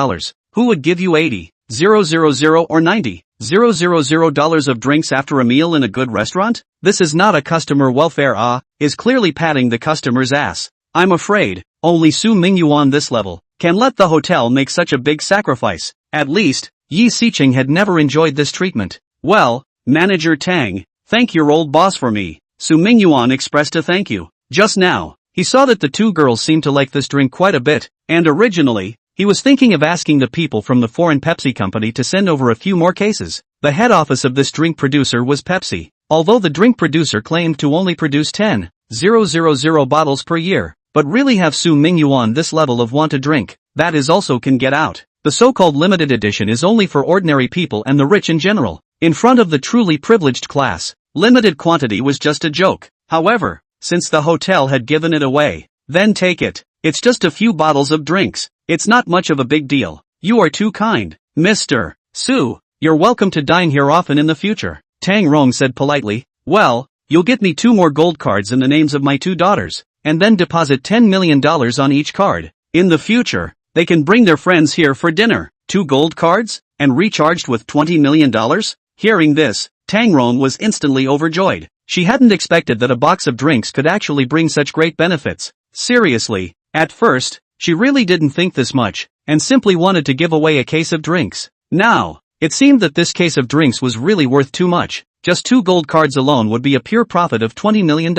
Who would give you 80,000 or 90,000 dollars of drinks after a meal in a good restaurant? This is not a customer welfare is clearly patting the customer's ass. I'm afraid, only Su Mingyuan this level, can let the hotel make such a big sacrifice. At least, Yi Siqing had never enjoyed this treatment. Well, Manager Tang, thank your old boss for me. Su Mingyuan expressed a thank you. Just now, he saw that the 2 girls seemed to like this drink quite a bit, and originally, he was thinking of asking the people from the foreign Pepsi company to send over a few more cases. The head office of this drink producer was Pepsi, although the drink producer claimed to only produce 10,000 bottles per year, but really have Su Mingyuan this level of want to drink, that is also can get out. The so-called limited edition is only for ordinary people and the rich in general. In front of the truly privileged class, limited quantity was just a joke. However, since the hotel had given it away, then take it. It's just a few bottles of drinks. It's not much of a big deal. You are too kind, Mr. Su. You're welcome to dine here often in the future. Tang Rong said politely. Well, you'll get me 2 more gold cards in the names of my 2 daughters, and then deposit $10 million on each card. In the future, they can bring their friends here for dinner. 2 gold cards? And recharged with $20 million? Hearing this, Tang Rong was instantly overjoyed. She hadn't expected that a box of drinks could actually bring such great benefits. Seriously, at first, she really didn't think this much, and simply wanted to give away a case of drinks. Now, it seemed that this case of drinks was really worth too much. Just 2 gold cards alone would be a pure profit of $20 million.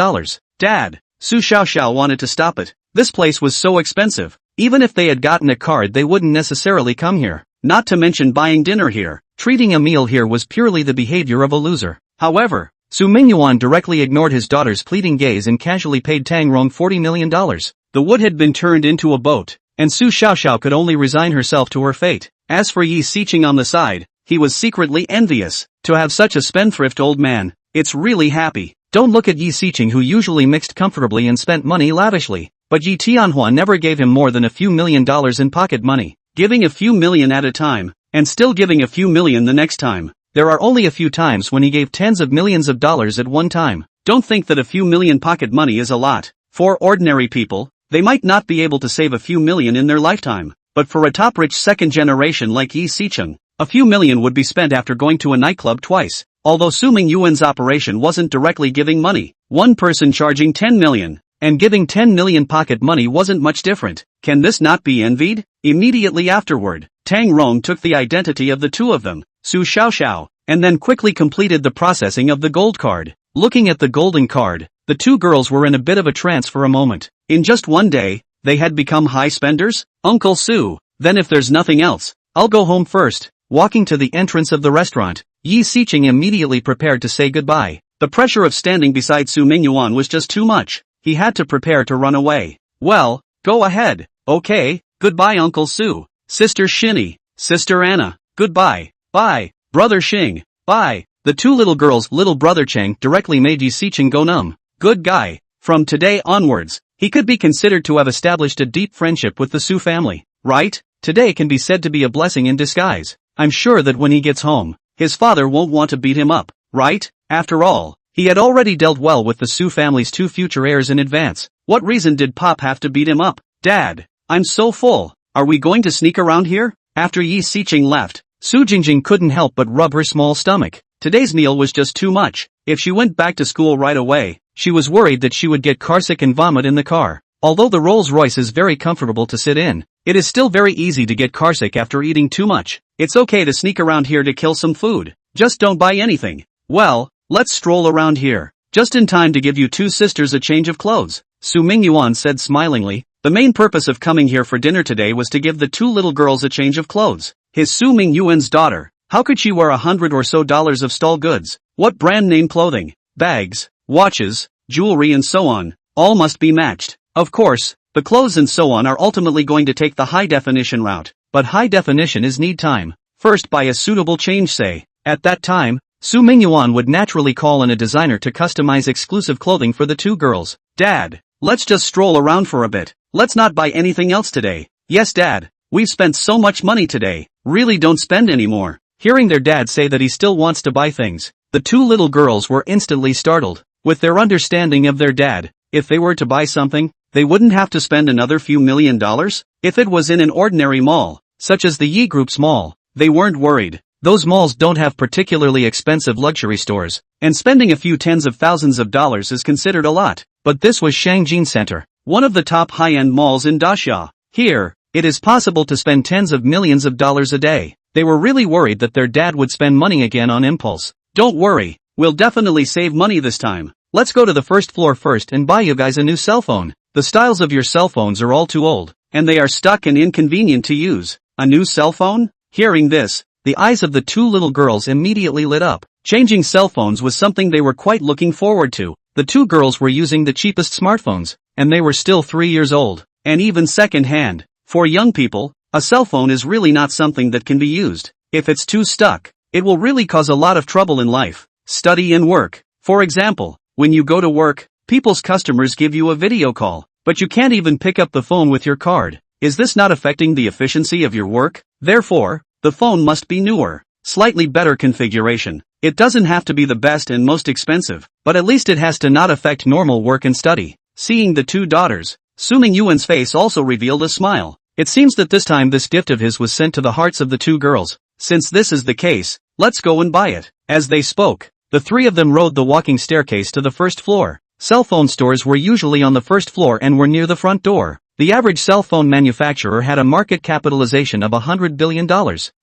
Dad, Su Xiaoxiao wanted to stop it. This place was so expensive. Even if they had gotten a card they wouldn't necessarily come here. Not to mention buying dinner here. Treating a meal here was purely the behavior of a loser. However, Su Mingyuan directly ignored his daughter's pleading gaze and casually paid Tang Rong $40 million. The wood had been turned into a boat, and Su Xiaoxiao could only resign herself to her fate. As for Yi Siqing on the side, he was secretly envious. To have such a spendthrift old man, it's really happy. Don't look at Yi Siqing, who usually mixed comfortably and spent money lavishly. But Yi Tianhua never gave him more than a few $1,000,000 in pocket money, giving a few million at a time, and still giving a few million the next time. There are only a few times when he gave tens of millions of dollars at one time. Don't think that a few million pocket money is a lot. For ordinary people, they might not be able to save a few million in their lifetime, but for a top-rich second generation like Yi Siqing, a few million would be spent after going to a nightclub twice. Although Su Mingyuan's operation wasn't directly giving money, one person charging 10 million. And giving 10 million pocket money wasn't much different. Can this not be envied? Immediately afterward, Tang Rong took the identity of the 2 of them, Su Xiaoxiao, and then quickly completed the processing of the gold card. Looking at the golden card, the 2 girls were in a bit of a trance for a moment. In just one day, they had become high spenders? Uncle Su, then if there's nothing else, I'll go home first. Walking to the entrance of the restaurant, Yi Siqing immediately prepared to say goodbye. The pressure of standing beside Su Mingyuan was just too much. He had to prepare to run away. Well, go ahead. Okay, goodbye Uncle Su, Sister Shinny, Sister Anna, goodbye, bye, Brother Xing, bye. The 2 little girls' little brother Cheng directly made Yi Siqing go numb. Good guy. From today onwards, he could be considered to have established a deep friendship with the Su family, right? Today can be said to be a blessing in disguise. I'm sure that when he gets home, his father won't want to beat him up, right? After all, he had already dealt well with the Su family's 2 future heirs in advance. What reason did Pop have to beat him up? Dad, I'm so full. Are we going to sneak around here? After Yi Siqing left, Su Jingjing couldn't help but rub her small stomach. Today's meal was just too much. If she went back to school right away, she was worried that she would get carsick and vomit in the car. Although the Rolls-Royce is very comfortable to sit in, it is still very easy to get carsick after eating too much. It's okay to sneak around here to kill some food. Just don't buy anything. Well, let's stroll around here. Just in time to give you 2 sisters a change of clothes. Su Mingyuan said smilingly. The main purpose of coming here for dinner today was to give the 2 little girls a change of clothes. His Su Mingyuan's daughter. How could she wear $100 or so of stall goods? What brand name clothing, bags, watches, jewelry and so on, all must be matched. Of course, the clothes and so on are ultimately going to take the high definition route, but high definition is need time. First buy a suitable change say. At that time, Su Mingyuan would naturally call in a designer to customize exclusive clothing for the 2 girls. Dad, let's just stroll around for a bit. Let's not buy anything else today. Yes Dad, we've spent so much money today. Really don't spend anymore. Hearing their dad say that he still wants to buy things, the two little girls were instantly startled. With their understanding of their dad, if they were to buy something, they wouldn't have to spend another few $1,000,000. If it was in an ordinary mall, such as the Yi Group's mall, they weren't worried. Those malls don't have particularly expensive luxury stores, and spending a few tens of thousands of dollars is considered a lot. But this was Shangjin Center, one of the top high-end malls in Daxia. Here, it is possible to spend tens of millions of dollars a day. They were really worried that their dad would spend money again on impulse. Don't worry, we'll definitely save money this time. Let's go to the first floor first and buy you guys a new cell phone. The styles of your cell phones are all too old, and they are stuck and inconvenient to use. A new cell phone? Hearing this, the eyes of the two little girls immediately lit up. Changing cell phones was something they were quite looking forward to. The two girls were using the cheapest smartphones, and they were still 3 years old, and even second-hand. For young people, a cell phone is really not something that can be used. If it's too stuck, it will really cause a lot of trouble in life, study and work. For example, when you go to work, people's customers give you a video call, but you can't even pick up the phone with your card. Is this not affecting the efficiency of your work? Therefore, the phone must be newer, slightly better configuration. It doesn't have to be the best and most expensive, but at least it has to not affect normal work and study. Seeing the two daughters, Su Mingyuan's face also revealed a smile. It seems that this time this gift of his was sent to the hearts of the two girls. Since this is the case, let's go and buy it. As they spoke, the three of them rode the walking staircase to the first floor. Cell phone stores were usually on the first floor and were near the front door. The average cell phone manufacturer had a market capitalization of $100 billion,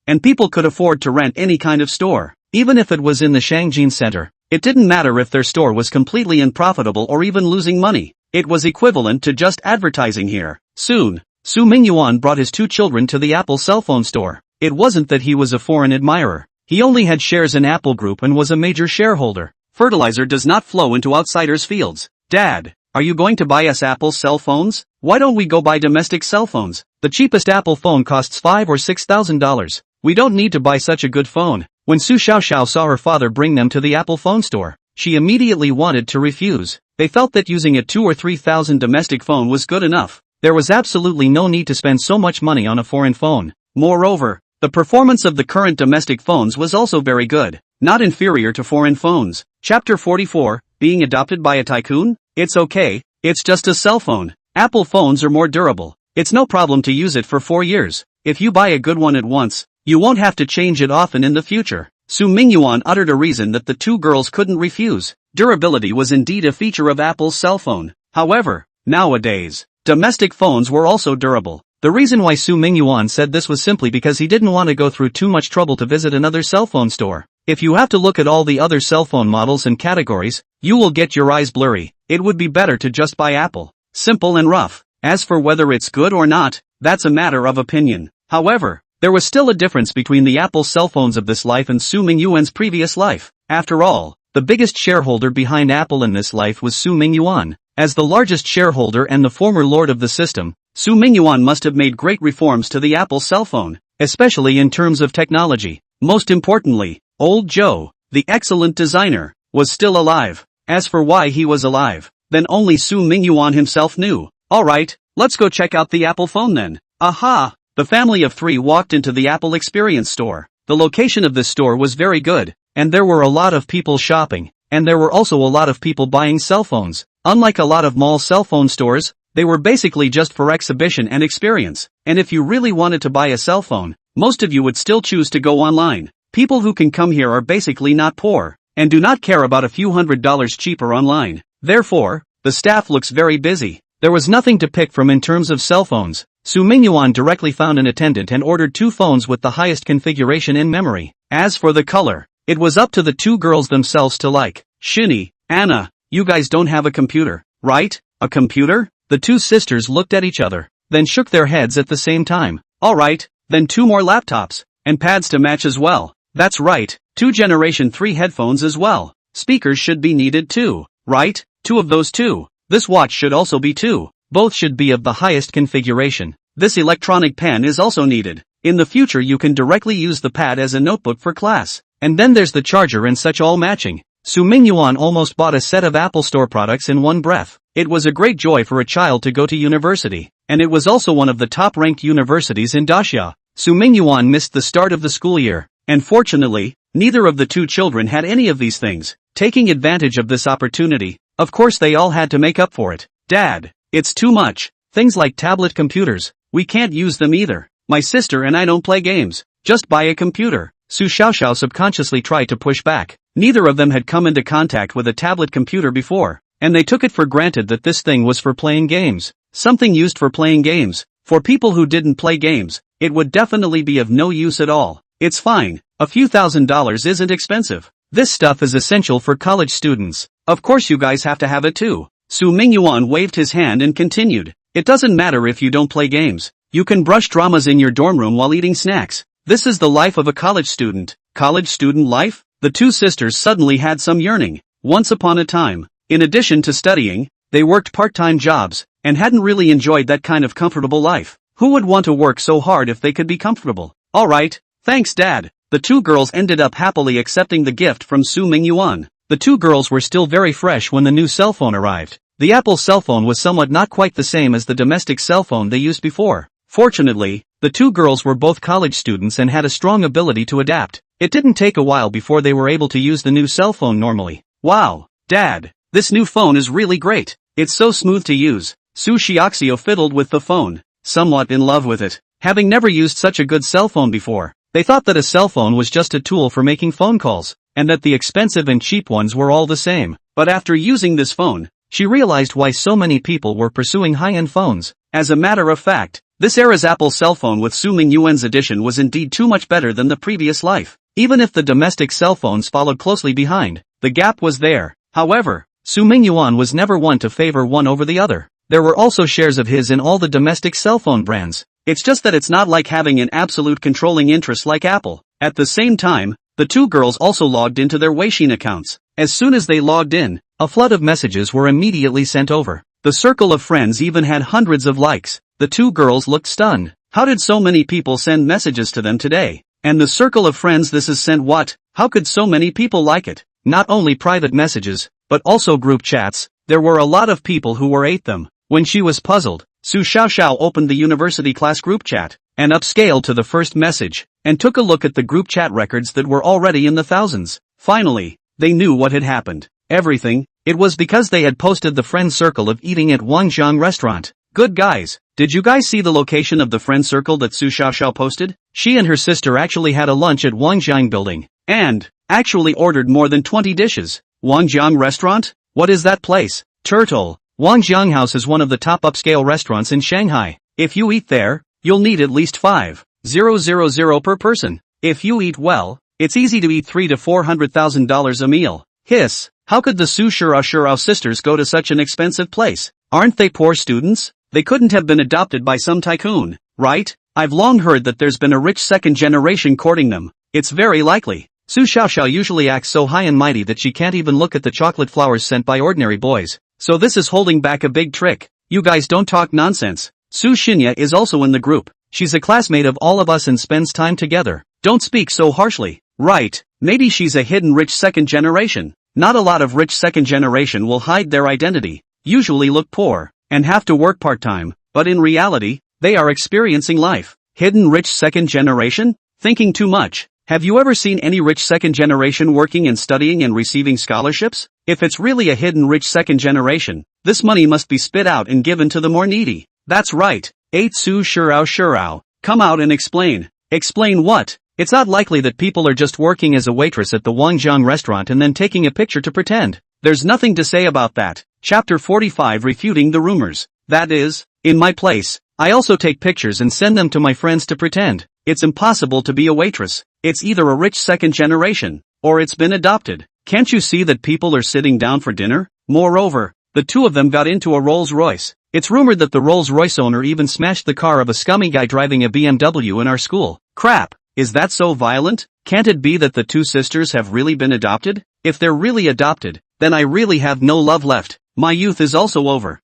and people could afford to rent any kind of store. Even if it was in the Shangjin Center, it didn't matter if their store was completely unprofitable or even losing money. It was equivalent to just advertising here. Soon, Su Mingyuan brought his two children to the Apple cell phone store. It wasn't that he was a foreign admirer. He only had shares in Apple Group and was a major shareholder. Fertilizer does not flow into outsiders' fields. Dad, are you going to buy us Apple cell phones? Why don't we go buy domestic cell phones? The cheapest Apple phone costs $5,000 or $6,000. We don't need to buy such a good phone. When Su Xiaoxiao saw her father bring them to the Apple phone store, she immediately wanted to refuse. They felt that using a $2,000 or $3,000 domestic phone was good enough. There was absolutely no need to spend so much money on a foreign phone. Moreover, the performance of the current domestic phones was also very good, not inferior to foreign phones. Chapter 44, Being adopted by a tycoon? It's okay, it's just a cell phone. Apple phones are more durable. It's no problem to use it for 4 years. If you buy a good one at once, you won't have to change it often in the future. Su Mingyuan uttered a reason that the two girls couldn't refuse. Durability was indeed a feature of Apple's cell phone. However, nowadays, domestic phones were also durable. The reason why Su Mingyuan said this was simply because he didn't want to go through too much trouble to visit another cell phone store. If you have to look at all the other cell phone models and categories, you will get your eyes blurry. It would be better to just buy Apple. Simple and rough. As for whether it's good or not, that's a matter of opinion. However, there was still a difference between the Apple cell phones of this life and Su Mingyuan's previous life. After all, the biggest shareholder behind Apple in this life was Su Mingyuan. As the largest shareholder and the former lord of the system, Su Mingyuan must have made great reforms to the Apple cell phone, especially in terms of technology. Most importantly, Old Joe, the excellent designer, was still alive. As for why he was alive, then only Su Mingyuan himself knew. Alright, let's go check out the Apple phone then. Aha! The family of three walked into the Apple Experience store. The location of this store was very good, and there were a lot of people shopping, and there were also a lot of people buying cell phones. Unlike a lot of mall cell phone stores, they were basically just for exhibition and experience, and if you really wanted to buy a cell phone, most of you would still choose to go online. People who can come here are basically not poor, and do not care about a few $100s cheaper online. Therefore, the staff looks very busy. There was nothing to pick from in terms of cell phones. Su Mingyuan directly found an attendant and ordered 2 phones with the highest configuration in memory. As for the color, it was up to the 2 girls themselves to like. Shinny, Anna, you guys don't have a computer, right? A computer? The 2 sisters looked at each other, then shook their heads at the same time. Alright, then 2 more laptops, and pads to match as well. That's right, 2 Generation 3 headphones as well. Speakers should be needed too, right? 2 of those too. This watch should also be 2. Both should be of the highest configuration. This electronic pen is also needed. In the future you can directly use the pad as a notebook for class. And then there's the charger and such, all matching. Su Mingyuan almost bought a set of Apple Store products in one breath. It was a great joy for a child to go to university, and it was also one of the top-ranked universities in Daxia. Su Mingyuan missed the start of the school year, And fortunately, neither of the two children had any of these things. Taking advantage of this opportunity, of course they all had to make up for it. Dad, it's too much. Things like tablet computers, we can't use them either. My sister and I don't play games. Just buy a computer. Su Xiaoxiao subconsciously tried to push back. Neither of them had come into contact with a tablet computer before, and they took it for granted that this thing was for playing games. Something used for playing games. For people who didn't play games, it would definitely be of no use at all. It's fine. A few $1,000s isn't expensive. This stuff is essential for college students. Of course you guys have to have it too. Su Mingyuan waved his hand and continued. It doesn't matter if you don't play games. You can brush dramas in your dorm room while eating snacks. This is the life of a college student. College student life? The two sisters suddenly had some yearning. Once upon a time, in addition to studying, they worked part-time jobs, and hadn't really enjoyed that kind of comfortable life. Who would want to work so hard if they could be comfortable? Alright, thanks Dad. The two girls ended up happily accepting the gift from Su Mingyuan. The two girls were still very fresh when the new cell phone arrived. The Apple cell phone was somewhat not quite the same as the domestic cell phone they used before. Fortunately, the two girls were both college students and had a strong ability to adapt. It didn't take a while before they were able to use the new cell phone normally. Wow, Dad, this new phone is really great. It's so smooth to use. Su Xiaoxiao fiddled with the phone, somewhat in love with it. Having never used such a good cell phone before, they thought that a cell phone was just a tool for making phone calls, and that the expensive and cheap ones were all the same. But after using this phone, she realized why so many people were pursuing high-end phones. As a matter of fact, this era's Apple cell phone with Su Mingyuan's edition was indeed too much better than the previous life. Even if the domestic cell phones followed closely behind, the gap was there. However, Su Mingyuan was never one to favor one over the other. There were also shares of his in all the domestic cell phone brands. It's just that it's not like having an absolute controlling interest like Apple. At the same time, the two girls also logged into their Weixin accounts. As soon as they logged in, a flood of messages were immediately sent over. The circle of friends even had hundreds of likes. The two girls looked stunned. How did so many people send messages to them today? And the circle of friends this is sent what? How could so many people like it? Not only private messages, but also group chats. There were a lot of people who were ate them. When she was puzzled, Su Xiaoxiao opened the university class group chat, and upscaled to the first message, and took a look at the group chat records that were already in the thousands. Finally, they knew what had happened. Everything. It was because they had posted the friend circle of eating at Wangjiang restaurant. Good guys, did you guys see the location of the friend circle that Su Xiaoxiao posted? She and her sister actually had a lunch at Wangjiang building, and actually ordered more than 20 dishes. Wangjiang restaurant? What is that place? Turtle. Wangjiang House is one of the top upscale restaurants in Shanghai. If you eat there, you'll need at least 5,000 per person. If you eat well, it's easy to eat $300,000 to $400,000 a meal. Hiss, how could the Su Xiaoxiao sisters go to such an expensive place? Aren't they poor students? They couldn't have been adopted by some tycoon, right? I've long heard that there's been a rich second generation courting them. It's very likely. Su Xiaoxiao usually acts so high and mighty that she can't even look at the chocolate flowers sent by ordinary boys. So this is holding back a big trick. You guys don't talk nonsense. Su Xinya is also in the group. She's a classmate of all of us and spends time together. Don't speak so harshly. Right, maybe she's a hidden rich second generation. Not a lot of rich second generation will hide their identity, usually look poor, and have to work part-time, but in reality, they are experiencing life. Hidden rich second generation? Thinking too much. Have you ever seen any rich second generation working and studying and receiving scholarships? If it's really a hidden rich second generation, this money must be spit out and given to the more needy. That's right. 8 Su Shurao. Come out and explain. Explain what? It's not likely that people are just working as a waitress at the Wangjiang restaurant and then taking a picture to pretend. There's nothing to say about that. Chapter 45 Refuting the Rumors. That is, in my place, I also take pictures and send them to my friends to pretend. It's impossible to be a waitress. It's either a rich second generation, or it's been adopted. Can't you see that people are sitting down for dinner? Moreover, the two of them got into a Rolls-Royce. It's rumored that the Rolls-Royce owner even smashed the car of a scummy guy driving a BMW in our school. Crap, is that so violent? Can't it be that the two sisters have really been adopted? If they're really adopted, then I really have no love left. My youth is also over.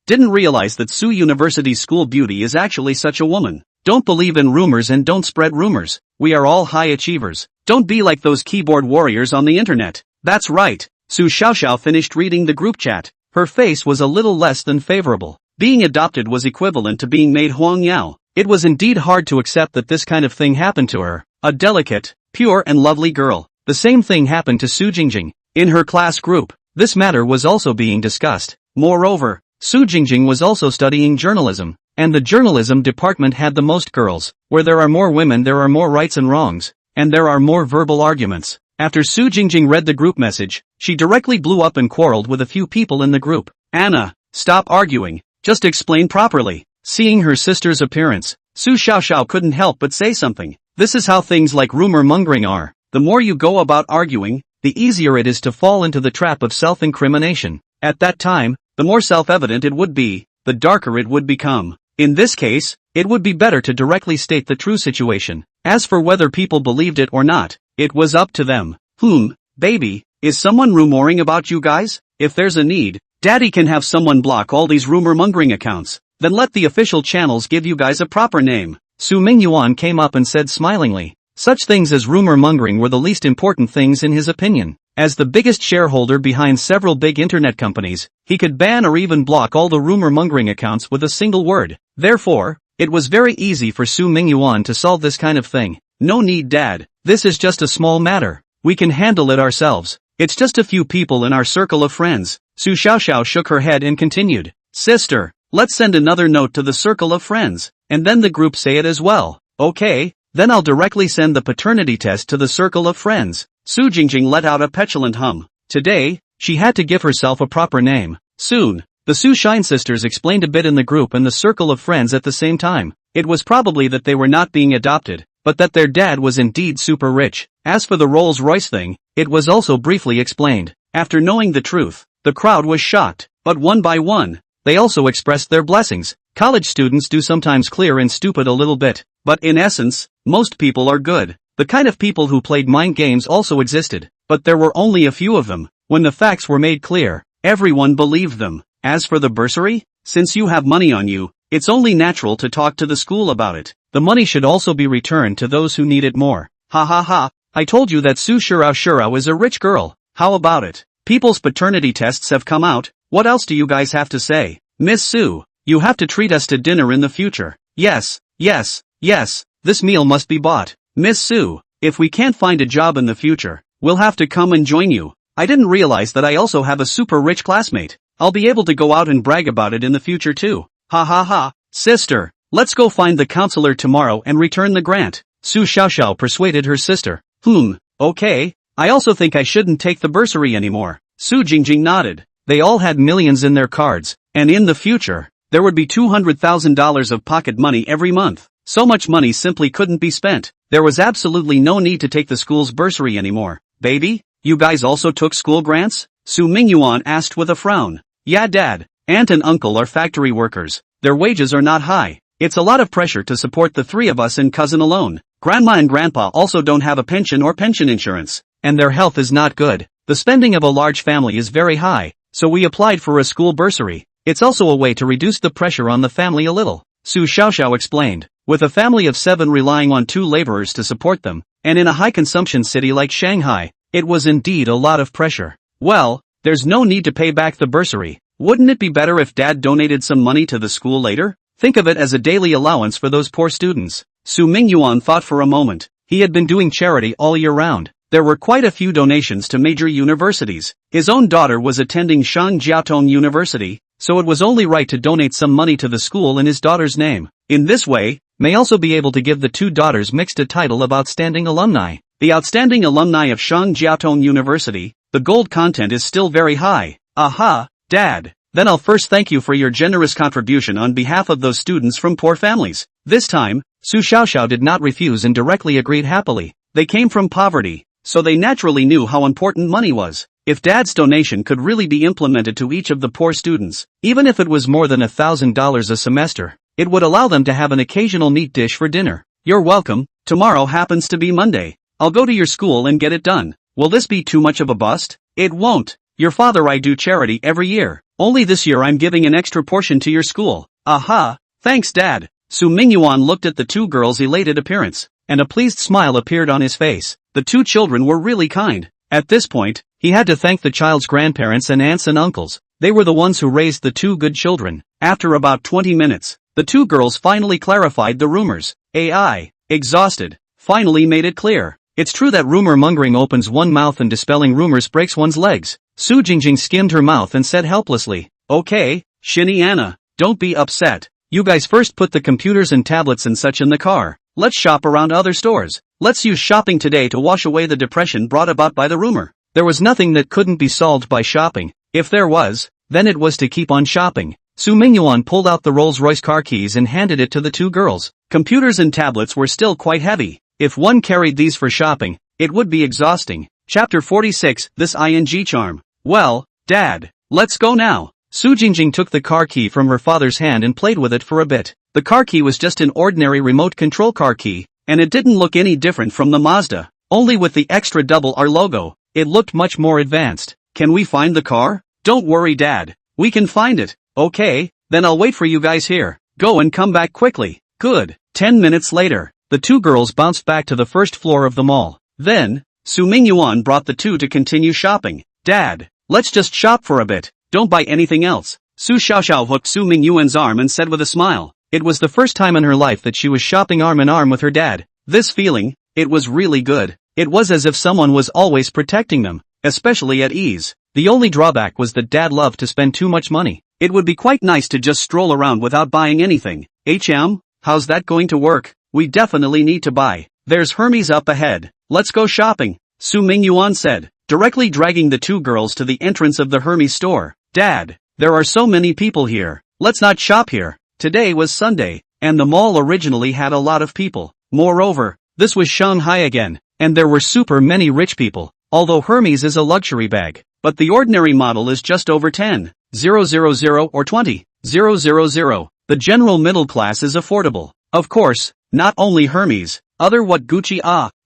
Didn't realize that Su University's school beauty is actually such a woman. Don't believe in rumors and don't spread rumors. We are all high achievers. Don't be like those keyboard warriors on the internet. That's right. Su Xiaoxiao finished reading the group chat. Her face was a little less than favorable. Being adopted was equivalent to being made Huang Yao. It was indeed hard to accept that this kind of thing happened to her. a delicate, pure and lovely girl. The same thing happened to Su Jingjing. In her class group, this matter was also being discussed. Moreover, Su Jingjing was also studying journalism, and the journalism department had the most girls. Where there are more women there are more rights and wrongs, and there are more verbal arguments. After Su Jingjing read the group message, she directly blew up and quarreled with a few people in the group. Anna, stop arguing, just explain properly. Seeing her sister's appearance, Su Xiaoxiao couldn't help but say something. This is how things like rumor mongering are. The more you go about arguing, the easier it is to fall into the trap of self-incrimination. At that time, the more self-evident it would be, the darker it would become. In this case, it would be better to directly state the true situation. As for whether people believed it or not, it was up to them. Baby, is someone rumoring about you guys? If there's a need, Daddy can have someone block all these rumor-mongering accounts. Then let the official channels give you guys a proper name. Su Mingyuan came up and said smilingly. Such things as rumor-mongering were the least important things in his opinion. As the biggest shareholder behind several big internet companies, he could ban or even block all the rumor-mongering accounts with a single word. Therefore, it was very easy for Su Mingyuan to solve this kind of thing. No need, Dad. This is just a small matter. We can handle it ourselves. It's just a few people in our circle of friends. Su Xiaoxiao shook her head and continued. Sister, let's send another note to the circle of friends, and then the group say it as well. Okay, then I'll directly send the paternity test to the circle of friends. Su Jingjing let out a petulant hum. Today, she had to give herself a proper name. Soon, the Su Shine sisters explained a bit in the group and the circle of friends at the same time. It was probably that they were not being adopted, but that their dad was indeed super rich. As for the Rolls-Royce thing, it was also briefly explained. After knowing the truth, the crowd was shocked, but one by one, they also expressed their blessings. College students do sometimes clear and stupid a little bit, but in essence, most people are good. The kind of people who played mind games also existed, but there were only a few of them. When the facts were made clear, everyone believed them. As for the bursary, since you have money on you, it's only natural to talk to the school about it. The money should also be returned to those who need it more. Ha ha ha, I told you that Su Shirao is a rich girl. How about it? People's paternity tests have come out. What else do you guys have to say? Miss Su, you have to treat us to dinner in the future. Yes, this meal must be bought. Miss Su, if we can't find a job in the future, we'll have to come and join you. I didn't realize that I also have a super rich classmate. I'll be able to go out and brag about it in the future too. Ha ha ha. Sister, let's go find the counselor tomorrow and return the grant. Su Xiaoxiao persuaded her sister. Okay, I also think I shouldn't take the bursary anymore. Su Jingjing nodded. They all had millions in their cards, and in the future, there would be $200,000 of pocket money every month. So much money simply couldn't be spent. There was absolutely no need to take the school's bursary anymore. Baby, you guys also took school grants? Su Mingyuan asked with a frown. Yeah, Dad. Aunt and uncle are factory workers. Their wages are not high. It's a lot of pressure to support the three of us and cousin alone. Grandma and grandpa also don't have a pension or pension insurance, and their health is not good. The spending of a large family is very high, so we applied for a school bursary. It's also a way to reduce the pressure on the family a little. Su Xiaoxiao explained. With a family of 7 relying on 2 laborers to support them, and in a high-consumption city like Shanghai, it was indeed a lot of pressure. Well, there's no need to pay back the bursary. Wouldn't it be better if Dad donated some money to the school later? Think of it as a daily allowance for those poor students. Su Mingyuan thought for a moment. He had been doing charity all year round. There were quite a few donations to major universities. His own daughter was attending Shangjiaotong University, so it was only right to donate some money to the school in his daughter's name. In this way, may also be able to give the 2 daughters mixed a title of outstanding alumni. The outstanding alumni of Shangjiaotong University, the gold content is still very high. Aha, Dad. Then I'll first thank you for your generous contribution on behalf of those students from poor families. This time, Su Xiaoxiao did not refuse and directly agreed happily. They came from poverty, so they naturally knew how important money was. If Dad's donation could really be implemented to each of the poor students, even if it was more than $1,000 a semester, it would allow them to have an occasional meat dish for dinner. You're welcome. Tomorrow happens to be Monday. I'll go to your school and get it done. Will this be too much of a bust? It won't. Your father I do charity every year. Only this year I'm giving an extra portion to your school. Aha, thanks Dad. Su Mingyuan looked at the 2 girls' elated appearance, and a pleased smile appeared on his face. The 2 children were really kind. At this point, he had to thank the child's grandparents and aunts and uncles. They were the ones who raised the 2 good children. After about 20 minutes, the 2 girls finally clarified the rumors. AI, exhausted, finally made it clear. It's true that rumor mongering opens one mouth and dispelling rumors breaks one's legs. Su Jingjing skimmed her mouth and said helplessly, okay, Shinny Anna, don't be upset. You guys first put the computers and tablets and such in the car. Let's shop around other stores. Let's use shopping today to wash away the depression brought about by the rumor. There was nothing that couldn't be solved by shopping. If there was, then it was to keep on shopping. Su Mingyuan pulled out the Rolls-Royce car keys and handed it to the two girls. Computers and tablets were still quite heavy. If one carried these for shopping, it would be exhausting. Chapter 46, This ING Charm. Well, Dad, let's go now. Su Jingjing took the car key from her father's hand and played with it for a bit. The car key was just an ordinary remote control car key, and it didn't look any different from the Mazda. Only with the extra double R logo, it looked much more advanced. Can we find the car? Don't worry, Dad. We can find it. Okay, then I'll wait for you guys here. Go and come back quickly. Good. 10 minutes later, the two girls bounced back to the first floor of the mall. Then, Su Mingyuan brought the two to continue shopping. Dad, let's just shop for a bit. Don't buy anything else. Su Xiaoxiao hooked Su Mingyuan's arm and said with a smile. It was the first time in her life that she was shopping arm in arm with her dad. This feeling, it was really good. It was as if someone was always protecting them, especially at ease. The only drawback was that Dad loved to spend too much money. It would be quite nice to just stroll around without buying anything. How's that going to work? We definitely need to buy. There's Hermes up ahead. Let's go shopping, Su Mingyuan said, directly dragging the two girls to the entrance of the Hermes store. Dad, there are so many people here. Let's not shop here. Today was Sunday, and the mall originally had a lot of people. Moreover, this was Shanghai again, and there were super many rich people. Although Hermes is a luxury bag, but the ordinary model is just over 10,000 or 20,000. The general middle class is affordable. Of course, not only Hermes, other Gucci,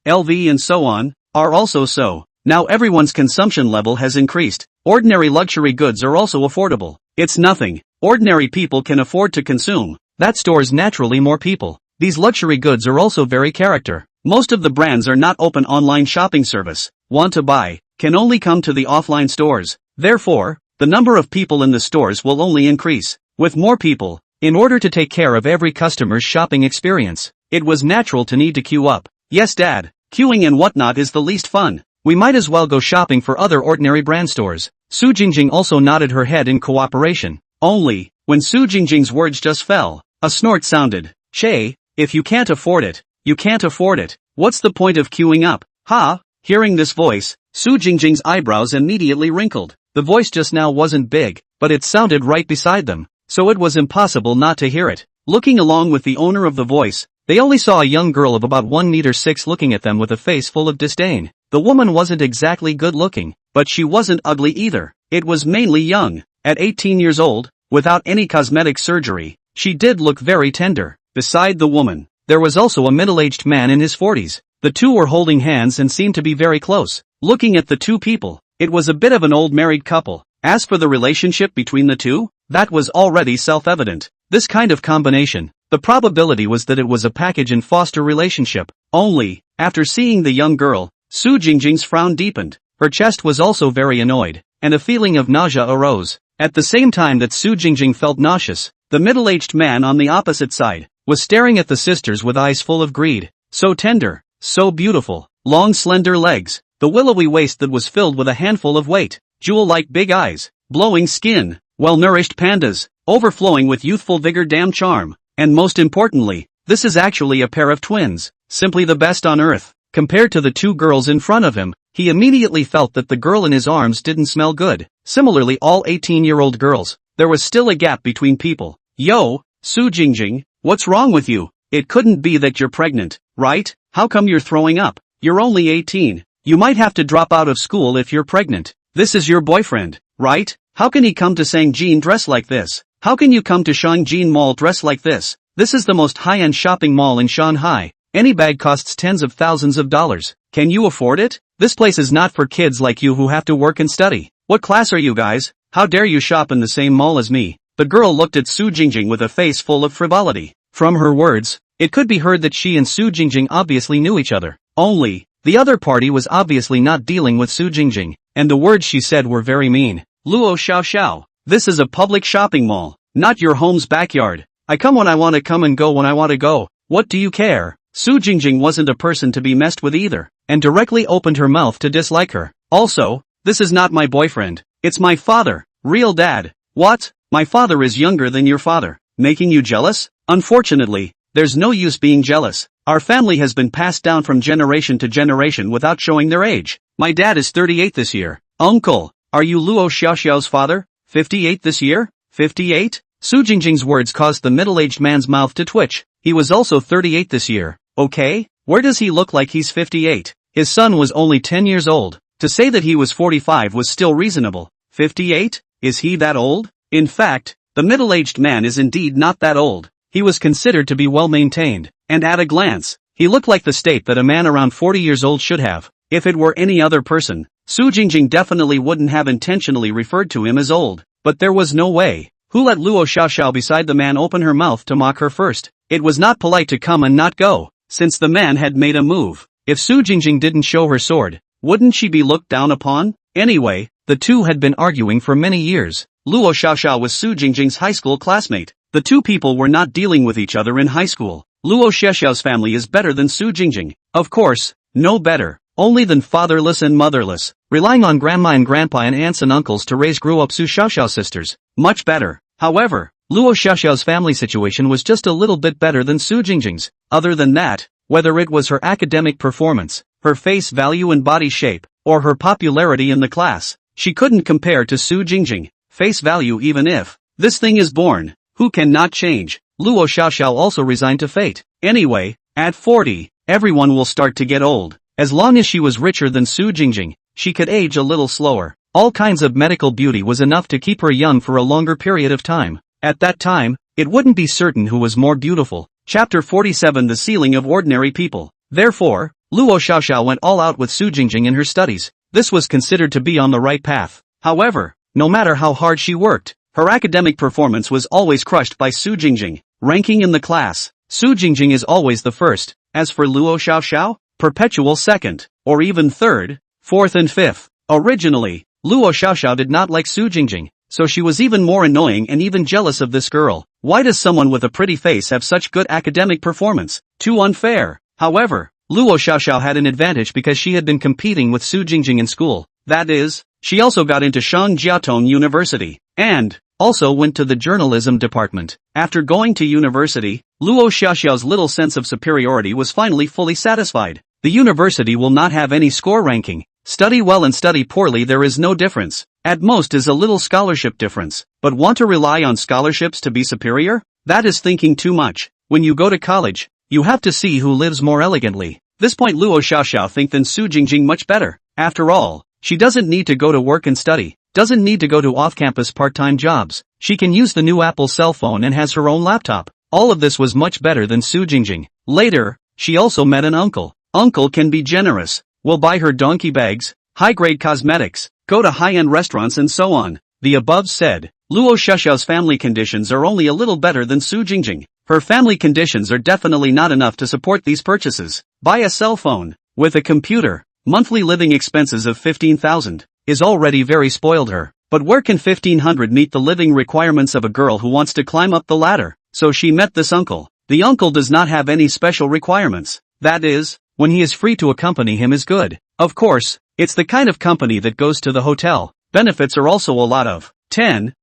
LV and so on, are also so. Now everyone's consumption level has increased. Ordinary luxury goods are also affordable. It's nothing. Ordinary people can afford to consume. That stores naturally more people. These luxury goods are also very character. Most of the brands are not open online shopping service. Want to buy, can only come to the offline stores. Therefore, the number of people in the stores will only increase. With more people, in order to take care of every customer's shopping experience, it was natural to need to queue up. Yes, Dad, queuing and whatnot is the least fun. We might as well go shopping for other ordinary brand stores. Su Jingjing also nodded her head in cooperation. Only, when Su Jingjing's words just fell, a snort sounded. Che, if you can't afford it, you can't afford it. What's the point of queuing up? Ha! Hearing this voice, Su Jingjing's eyebrows immediately wrinkled. The voice just now wasn't big, but it sounded right beside them, so it was impossible not to hear it. Looking along with the owner of the voice, they only saw a young girl of about 1.6 m looking at them with a face full of disdain. The woman wasn't exactly good looking, but she wasn't ugly either. It was mainly young. At 18 years old, without any cosmetic surgery, she did look very tender. Beside the woman, there was also a middle-aged man in his 40s. The two were holding hands and seemed to be very close. Looking at the two people, it was a bit of an old married couple. As for the relationship between the two, that was already self-evident. This kind of combination, the probability was that it was a package and foster relationship. Only, after seeing the young girl, Su Jingjing's frown deepened. Her chest was also very annoyed, and a feeling of nausea arose. At the same time that Su Jingjing felt nauseous, the middle-aged man on the opposite side was staring at the sisters with eyes full of greed. So tender, so beautiful, long slender legs, the willowy waist that was filled with a handful of weight, jewel-like big eyes, glowing skin, well-nourished pandas, overflowing with youthful vigor, damn charm, and most importantly, this is actually a pair of twins, simply the best on earth. Compared to the two girls in front of him, he immediately felt that the girl in his arms didn't smell good. Similarly, all 18-year-old girls, there was still a gap between people. Yo, Su Jingjing, what's wrong with you? It couldn't be that you're pregnant, right? How come you're throwing up? You're only 18. You might have to drop out of school if you're pregnant. This is your boyfriend, right? How can he come to Sangjin dressed like this? How can you come to Sangjin Mall dressed like this? This is the most high-end shopping mall in Shanghai. Any bag costs tens of thousands of dollars. Can you afford it? This place is not for kids like you who have to work and study. What class are you guys? How dare you shop in the same mall as me? The girl looked at Su Jingjing with a face full of frivolity. From her words, it could be heard that she and Su Jingjing obviously knew each other. Only, the other party was obviously not dealing with Su Jingjing, and the words she said were very mean. Luo Xiao, this is a public shopping mall, not your home's backyard. I come when I want to come and go when I want to go. What do you care? Su Jingjing wasn't a person to be messed with either, and directly opened her mouth to dislike her. Also, this is not my boyfriend. It's my father, real dad. What? My father is younger than your father, making you jealous? Unfortunately, there's no use being jealous. Our family has been passed down from generation to generation without showing their age. My dad is 38 this year. Uncle, are you Luo Xiaoxiao's father? 58 this year? 58? Su Jingjing's words caused the middle-aged man's mouth to twitch. He was also 38 this year. Okay, where does he look like he's 58? His son was only 10 years old. To say that he was 45 was still reasonable. 58? Is he that old? In fact, the middle-aged man is indeed not that old. He was considered to be well-maintained, and at a glance, he looked like the state that a man around 40 years old should have. If it were any other person, Su Jingjing definitely wouldn't have intentionally referred to him as old, but there was no way. Who let Luo Xiaoxiao beside the man open her mouth to mock her first? It was not polite to come and not go, since the man had made a move. If Su Jingjing didn't show her sword, wouldn't she be looked down upon? Anyway, the two had been arguing for many years. Luo Xiaoxiao was Su Jingjing's high school classmate. The two people were not dealing with each other in high school. Luo Xiaoxiao's family is better than Su Jingjing. Of course, no better. Only than fatherless and motherless, relying on grandma and grandpa and aunts and uncles to raise grew-up Su Xiaoxiao sisters. Much better. However, Luo Xiaoxiao's family situation was just a little bit better than Su Jingjing's. Other than that, whether it was her academic performance, her face value and body shape, or her popularity in the class, she couldn't compare to Su Jingjing. Face value even if this thing is born, who cannot change. Luo Xiaoxiao also resigned to fate. Anyway, at 40, everyone will start to get old. As long as she was richer than Su Jingjing, she could age a little slower. All kinds of medical beauty was enough to keep her young for a longer period of time. At that time, it wouldn't be certain who was more beautiful. Chapter 47 The Ceiling of Ordinary People. Therefore, Luo Xiaoxiao went all out with Su Jingjing in her studies. This was considered to be on the right path. However, no matter how hard she worked, her academic performance was always crushed by Su Jingjing. Ranking in the class, Su Jingjing is always the first. As for Luo Xiaoxiao, perpetual second, or even third, fourth and fifth. Originally, Luo Xiaoxiao did not like Su Jingjing, so she was even more annoying and even jealous of this girl. Why does someone with a pretty face have such good academic performance? Too unfair. However, Luo Xiaoxiao had an advantage because she had been competing with Su Jingjing in school. That is, she also got into Shangjiatong University, and also went to the journalism department. After going to university, Luo Xiaoxiao's little sense of superiority was finally fully satisfied. The university will not have any score ranking. Study well and study poorly, there is no difference. At most is a little scholarship difference. But want to rely on scholarships to be superior? That is thinking too much. When you go to college, you have to see who lives more elegantly. This point Luo Xiaoxiao think than Su Jingjing much better. After all, she doesn't need to go to work and study. Doesn't need to go to off-campus part-time jobs. She can use the new Apple cell phone and has her own laptop. All of this was much better than Su Jingjing. Later, she also met an uncle. Uncle can be generous. Will buy her donkey bags, high-grade cosmetics, go to high-end restaurants and so on. The above said, Luo Xiaoxiao's family conditions are only a little better than Su Jingjing. Her family conditions are definitely not enough to support these purchases. Buy a cell phone, with a computer, monthly living expenses of 15,000, is already very spoiled her. But where can 1,500 meet the living requirements of a girl who wants to climb up the ladder? So she met this uncle. The uncle does not have any special requirements. That is, when he is free to accompany him is good. Of course, it's the kind of company that goes to the hotel. Benefits are also a lot of 10,000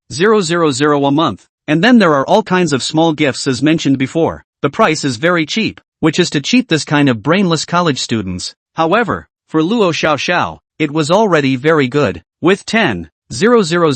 a month. And then there are all kinds of small gifts as mentioned before. The price is very cheap, which is to cheat this kind of brainless college students. However, for Luo Xiaoxiao, it was already very good. With 10,000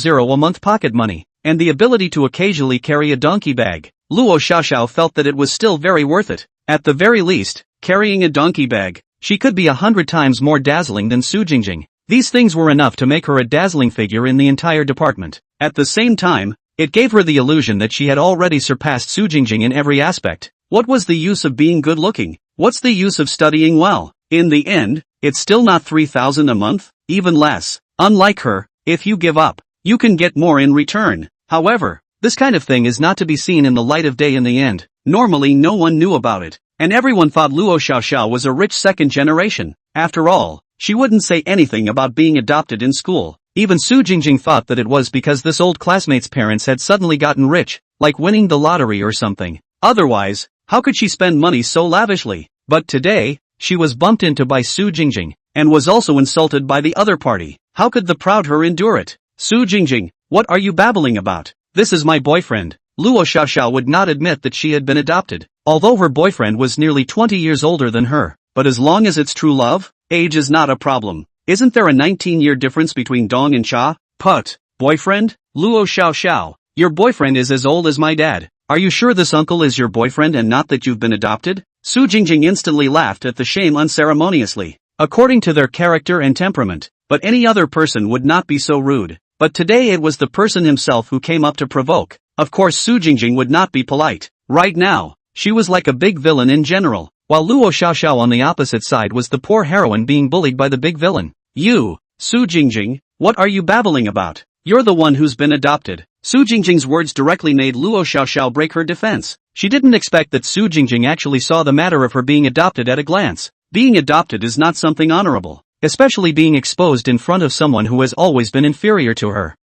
a month pocket money, and the ability to occasionally carry a donkey bag, Luo Xiaoxiao felt that it was still very worth it. At the very least, carrying a donkey bag, she could be 100 times more dazzling than Su Jingjing. These things were enough to make her a dazzling figure in the entire department. At the same time, it gave her the illusion that she had already surpassed Su Jingjing in every aspect. What was the use of being good looking? What's the use of studying well? In the end, it's still not 3,000 a month, even less. Unlike her, if you give up, you can get more in return. However, this kind of thing is not to be seen in the light of day in the end. Normally no one knew about it, and everyone thought Luo Xiaoxiao was a rich second generation. After all, she wouldn't say anything about being adopted in school. Even Su Jingjing thought that it was because this old classmate's parents had suddenly gotten rich, like winning the lottery or something. Otherwise, how could she spend money so lavishly? But today, she was bumped into by Su Jingjing, and was also insulted by the other party. How could the proud her endure it? Su Jingjing, what are you babbling about? This is my boyfriend. Luo Xiaoxiao would not admit that she had been adopted, although her boyfriend was nearly 20 years older than her. But as long as it's true love, age is not a problem. Isn't there a 19-year difference between Dong and Cha? Put. Boyfriend? Luo Xiaoxiao, your boyfriend is as old as my dad. Are you sure this uncle is your boyfriend and not that you've been adopted? Su Jingjing instantly laughed at the shame unceremoniously. According to their character and temperament, but any other person would not be so rude. But today it was the person himself who came up to provoke. Of course Su Jingjing would not be polite. Right now, she was like a big villain in general, while Luo Xiaoxiao on the opposite side was the poor heroine being bullied by the big villain. You, Su Jingjing, what are you babbling about? You're the one who's been adopted. Su Jingjing's words directly made Luo Xiaoxiao break her defense. She didn't expect that Su Jingjing actually saw the matter of her being adopted at a glance. Being adopted is not something honorable, especially being exposed in front of someone who has always been inferior to her.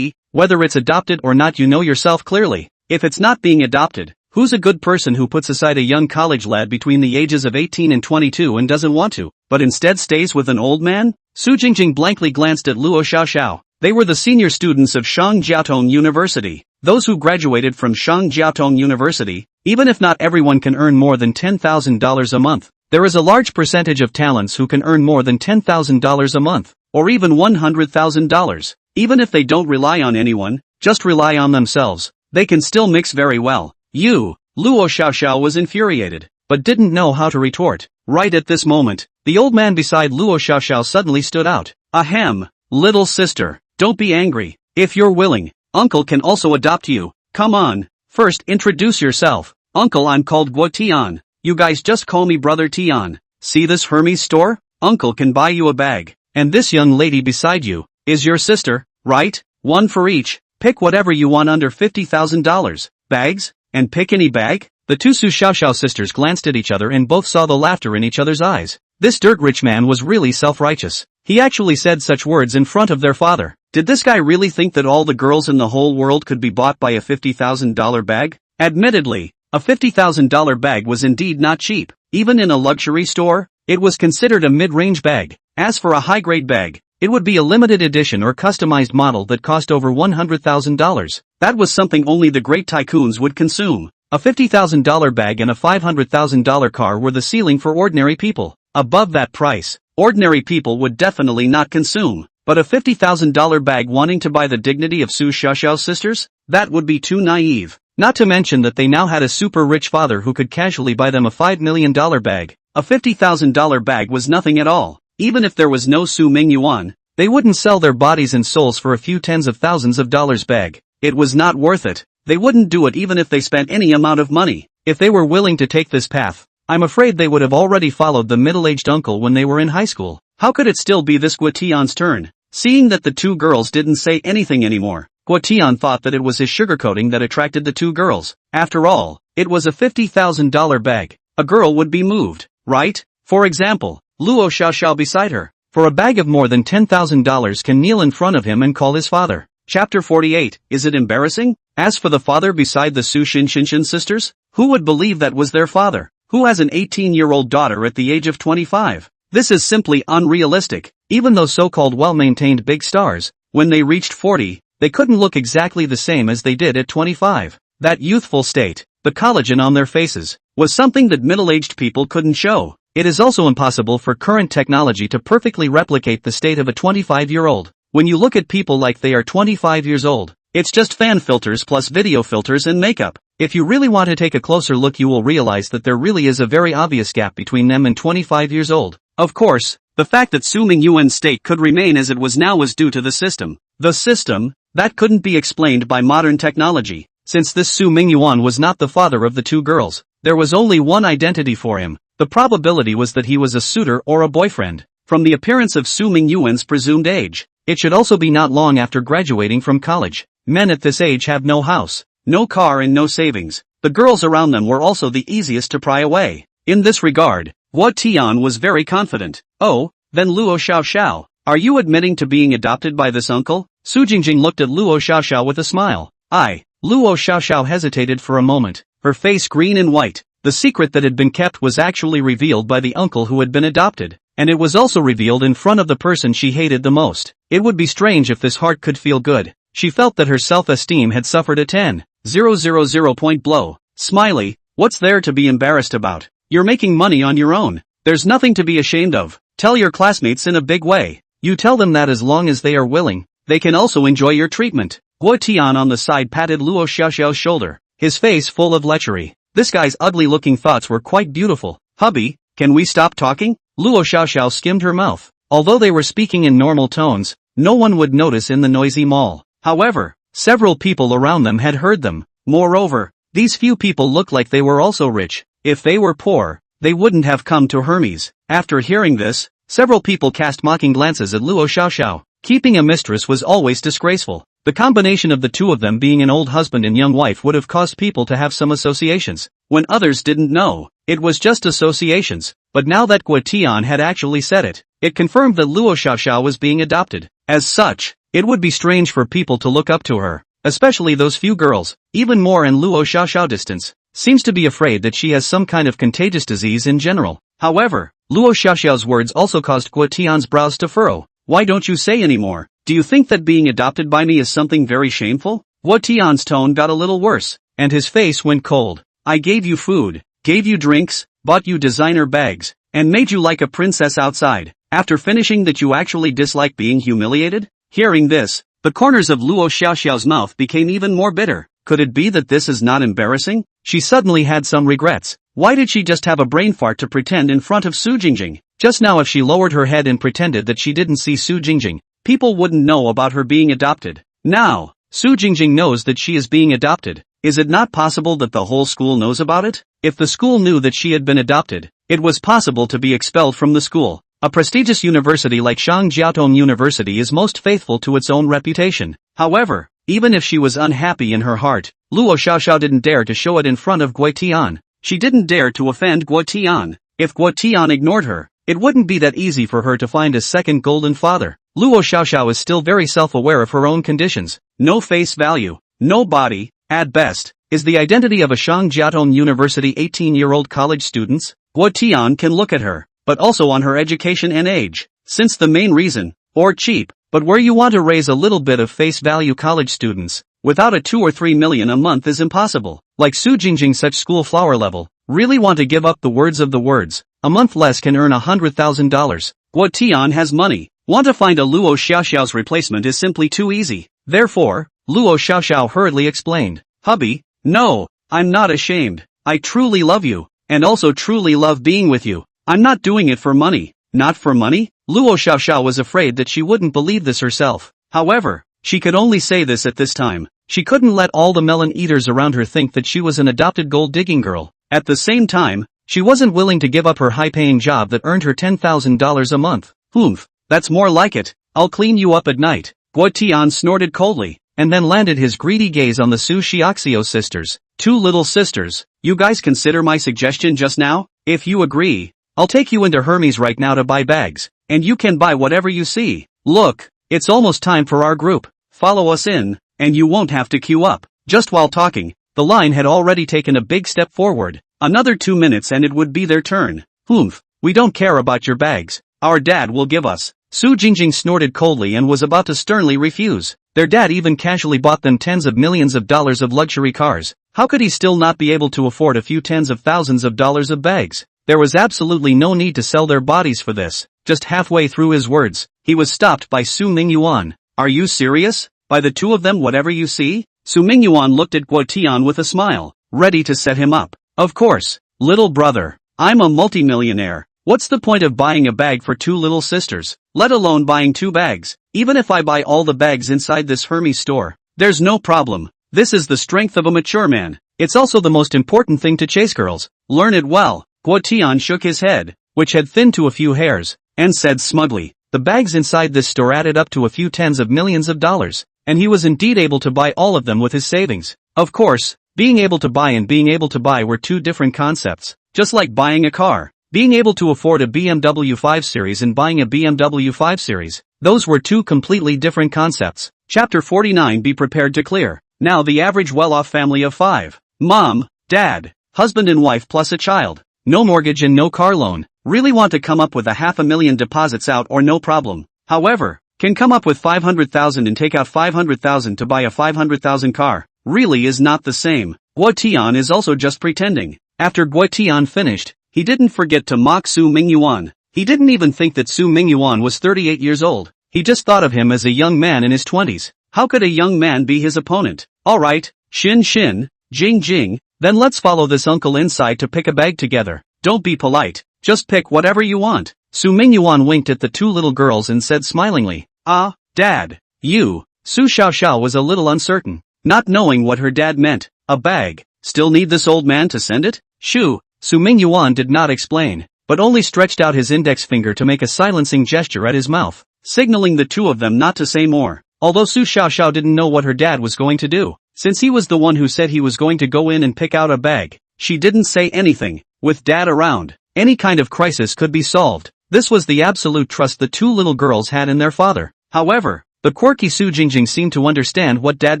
Whether it's adopted or not, you know yourself clearly. If it's not being adopted, who's a good person who puts aside a young college lad between the ages of 18 and 22 and doesn't want to, but instead stays with an old man? Su Jingjing blankly glanced at Luo Xiaoxiao. They were the senior students of Shangjiaotong University. Those who graduated from Shangjiaotong University, even if not everyone can earn more than $10,000 a month, there is a large percentage of talents who can earn more than $10,000 a month, or even $100,000. Even if they don't rely on anyone, just rely on themselves, they can still mix very well. Luo Xiaoxiao was infuriated, but didn't know how to retort. Right at this moment, the old man beside Luo Xiaoxiao suddenly stood out. Ahem, little sister, don't be angry. If you're willing, uncle can also adopt you. Come on, first introduce yourself. Uncle, I'm called Guo Tian. You guys just call me Brother Tian. See this Hermes store? Uncle can buy you a bag. And this young lady beside you is your sister, right? One for each. Pick whatever you want under $50,000. Bags? And pick any bag? The two Su Xiaoxiao sisters glanced at each other and both saw the laughter in each other's eyes. This dirt-rich man was really self-righteous. He actually said such words in front of their father. Did this guy really think that all the girls in the whole world could be bought by a $50,000 bag? Admittedly, a $50,000 bag was indeed not cheap. Even in a luxury store, it was considered a mid-range bag. As for a high-grade bag, it would be a limited edition or customized model that cost over $100,000. That was something only the great tycoons would consume. A $50,000 bag and a $500,000 car were the ceiling for ordinary people. Above that price, ordinary people would definitely not consume. But a $50,000 bag wanting to buy the dignity of Su Xiaoxiao's sisters? That would be too naive. Not to mention that they now had a super rich father who could casually buy them a $5 million bag. A $50,000 bag was nothing at all. Even if there was no Su Mingyuan, they wouldn't sell their bodies and souls for a few tens of thousands of dollars bag. It was not worth it. They wouldn't do it even if they spent any amount of money. If they were willing to take this path, I'm afraid they would have already followed the middle-aged uncle when they were in high school. How could it still be this Guo Tian's turn? Seeing that the two girls didn't say anything anymore, Guo Tian thought that it was his sugarcoating that attracted the two girls. After all, it was a $50,000 bag. A girl would be moved, right? For example, Luo Xiaoxiao beside her, for a bag of more than $10,000 can kneel in front of him and call his father. Chapter 48, is it embarrassing? As for the father beside the Su Shinshin sisters, who would believe that was their father, who has an 18-year-old daughter at the age of 25? This is simply unrealistic. Even though so-called well-maintained big stars, when they reached 40, they couldn't look exactly the same as they did at 25. That youthful state, the collagen on their faces, was something that middle-aged people couldn't show. It is also impossible for current technology to perfectly replicate the state of a 25-year-old. When you look at people like they are 25 years old, it's just fan filters plus video filters and makeup. If you really want to take a closer look, you will realize that there really is a very obvious gap between them and 25 years old. Of course, the fact that Su Mingyuan's state could remain as it was now was due to the system. The system? That couldn't be explained by modern technology. Since this Su Mingyuan was not the father of the two girls, there was only one identity for him. The probability was that he was a suitor or a boyfriend. From the appearance of Su Mingyuan's presumed age, it should also be not long after graduating from college. Men at this age have no house, no car and no savings. The girls around them were also the easiest to pry away. In this regard, Guo Tian was very confident. Oh, then Luo Xiaoxiao, are you admitting to being adopted by this uncle? Su Jingjing looked at Luo Xiaoxiao with a smile. Luo Xiaoxiao hesitated for a moment, her face green and white. The secret that had been kept was actually revealed by the uncle who had been adopted, and it was also revealed in front of the person she hated the most. It would be strange if this heart could feel good. She felt that her self-esteem had suffered a 10,000 point blow. Smiley, what's there to be embarrassed about? You're making money on your own. There's nothing to be ashamed of. Tell your classmates in a big way. You tell them that as long as they are willing, they can also enjoy your treatment. Guo Tian on the side patted Luo Xiaoxiao's shoulder, his face full of lechery. This guy's ugly-looking thoughts were quite beautiful. Hubby, can we stop talking? Luo Xiaoxiao skimmed her mouth. Although they were speaking in normal tones, no one would notice in the noisy mall. However, several people around them had heard them. Moreover, these few people looked like they were also rich. If they were poor, they wouldn't have come to Hermes. After hearing this, several people cast mocking glances at Luo Xiaoxiao. Keeping a mistress was always disgraceful. The combination of the two of them being an old husband and young wife would have caused people to have some associations. When others didn't know, it was just associations. But now that Guo Tian had actually said it, it confirmed that Luo Xiaoxiao was being adopted. As such, it would be strange for people to look up to her, especially those few girls. Even more in Luo Xiaoxiao distance, seems to be afraid that she has some kind of contagious disease in general. However, Luo Xiaoxiao's words also caused Guo Tian's brows to furrow. Why don't you say any more? Do you think that being adopted by me is something very shameful? Guo Tian's tone got a little worse, and his face went cold. I gave you food, gave you drinks, bought you designer bags, and made you like a princess outside. After finishing that, you actually dislike being humiliated? Hearing this, the corners of Luo Xiaoxiao's mouth became even more bitter. Could it be that this is not embarrassing? She suddenly had some regrets. Why did she just have a brain fart to pretend in front of Su Jingjing? Just now if she lowered her head and pretended that she didn't see Su Jingjing, people wouldn't know about her being adopted. Now, Su Jingjing knows that she is being adopted. Is it not possible that the whole school knows about it? If the school knew that she had been adopted, it was possible to be expelled from the school. A prestigious university like Shangjiaotong University is most faithful to its own reputation. However, even if she was unhappy in her heart, Luo Xiaoxiao didn't dare to show it in front of Guo Tian. She didn't dare to offend Guo Tian. If Guo Tian ignored her, it wouldn't be that easy for her to find a second golden father. Luo Xiaoxiao is still very self-aware of her own conditions. No face value, no body, at best, is the identity of a Shangjiaotong University 18-year-old college students. Guo Tian can look at her, but also on her education and age. Since the main reason, or cheap, but where you want to raise a little bit of face value college students, without a 2 or 3 million a month is impossible. Like Su Jingjing such school flower level, really want to give up the words of the words. A month less can earn $100,000. Guo Tian has money. Want to find a Luo Xiaoxiao's replacement is simply too easy. Therefore, Luo Xiaoxiao hurriedly explained. Hubby, no, I'm not ashamed. I truly love you, and also truly love being with you. I'm not doing it for money. Not for money? Luo Xiaoxiao was afraid that she wouldn't believe this herself. However, she could only say this at this time. She couldn't let all the melon eaters around her think that she was an adopted gold-digging girl. At the same time, she wasn't willing to give up her high-paying job that earned her $10,000 a month. Humph, that's more like it. I'll clean you up at night. Guo Tian snorted coldly, and then landed his greedy gaze on the Su Xiaoxiao sisters. Two little sisters, you guys consider my suggestion just now? If you agree, I'll take you into Hermes right now to buy bags, and you can buy whatever you see. Look, it's almost time for our group. Follow us in, and you won't have to queue up. Just while talking, the line had already taken a big step forward. Another 2 minutes and it would be their turn. Humph, we don't care about your bags. Our dad will give us. Su Jingjing snorted coldly and was about to sternly refuse. Their dad even casually bought them tens of millions of dollars of luxury cars. How could he still not be able to afford a few tens of thousands of dollars of bags? There was absolutely no need to sell their bodies for this. Just halfway through his words, he was stopped by Su Mingyuan. Are you serious? By the two of them whatever you see? Su Mingyuan looked at Guo Tian with a smile, ready to set him up. Of course, little brother. I'm a multimillionaire. What's the point of buying a bag for two little sisters, let alone buying 2 bags? Even if I buy all the bags inside this Hermes store, there's no problem. This is the strength of a mature man. It's also the most important thing to chase girls. Learn it well. Guo Tian shook his head, which had thinned to a few hairs, and said smugly, the bags inside this store added up to a few tens of millions of dollars, and he was indeed able to buy all of them with his savings. Of course, being able to buy and being able to buy were two different concepts, just like buying a car. Being able to afford a BMW 5 Series and buying a BMW 5 Series, those were two completely different concepts. Chapter 49. Be prepared to clear. Now the average well-off family of 5. Mom, Dad, husband and wife plus a child. No mortgage and no car loan. Really want to come up with $500,000 deposits out or no problem. However, can come up with 500,000 and take out 500,000 to buy a 500,000 car. Really is not the same. Guo Tian is also just pretending. After Guo Tian finished, he didn't forget to mock Su Mingyuan. He didn't even think that Su Mingyuan was 38 years old. He just thought of him as a young man in his 20s. How could a young man be his opponent? Alright, Shin Shin, Jing Jing, then let's follow this uncle inside to pick a bag together. Don't be polite, just pick whatever you want. Su Mingyuan winked at the two little girls and said smilingly, "Ah, Dad, you." Su Xiaoxiao was a little uncertain, not knowing what her dad meant. A bag, still need this old man to send it? Su Mingyuan did not explain, but only stretched out his index finger to make a silencing gesture at his mouth, signaling the two of them not to say more. Although Su Xiaoxiao didn't know what her dad was going to do, since he was the one who said he was going to go in and pick out a bag, she didn't say anything. With Dad around, any kind of crisis could be solved. This was the absolute trust the two little girls had in their father. However, the quirky Su Jingjing seemed to understand what Dad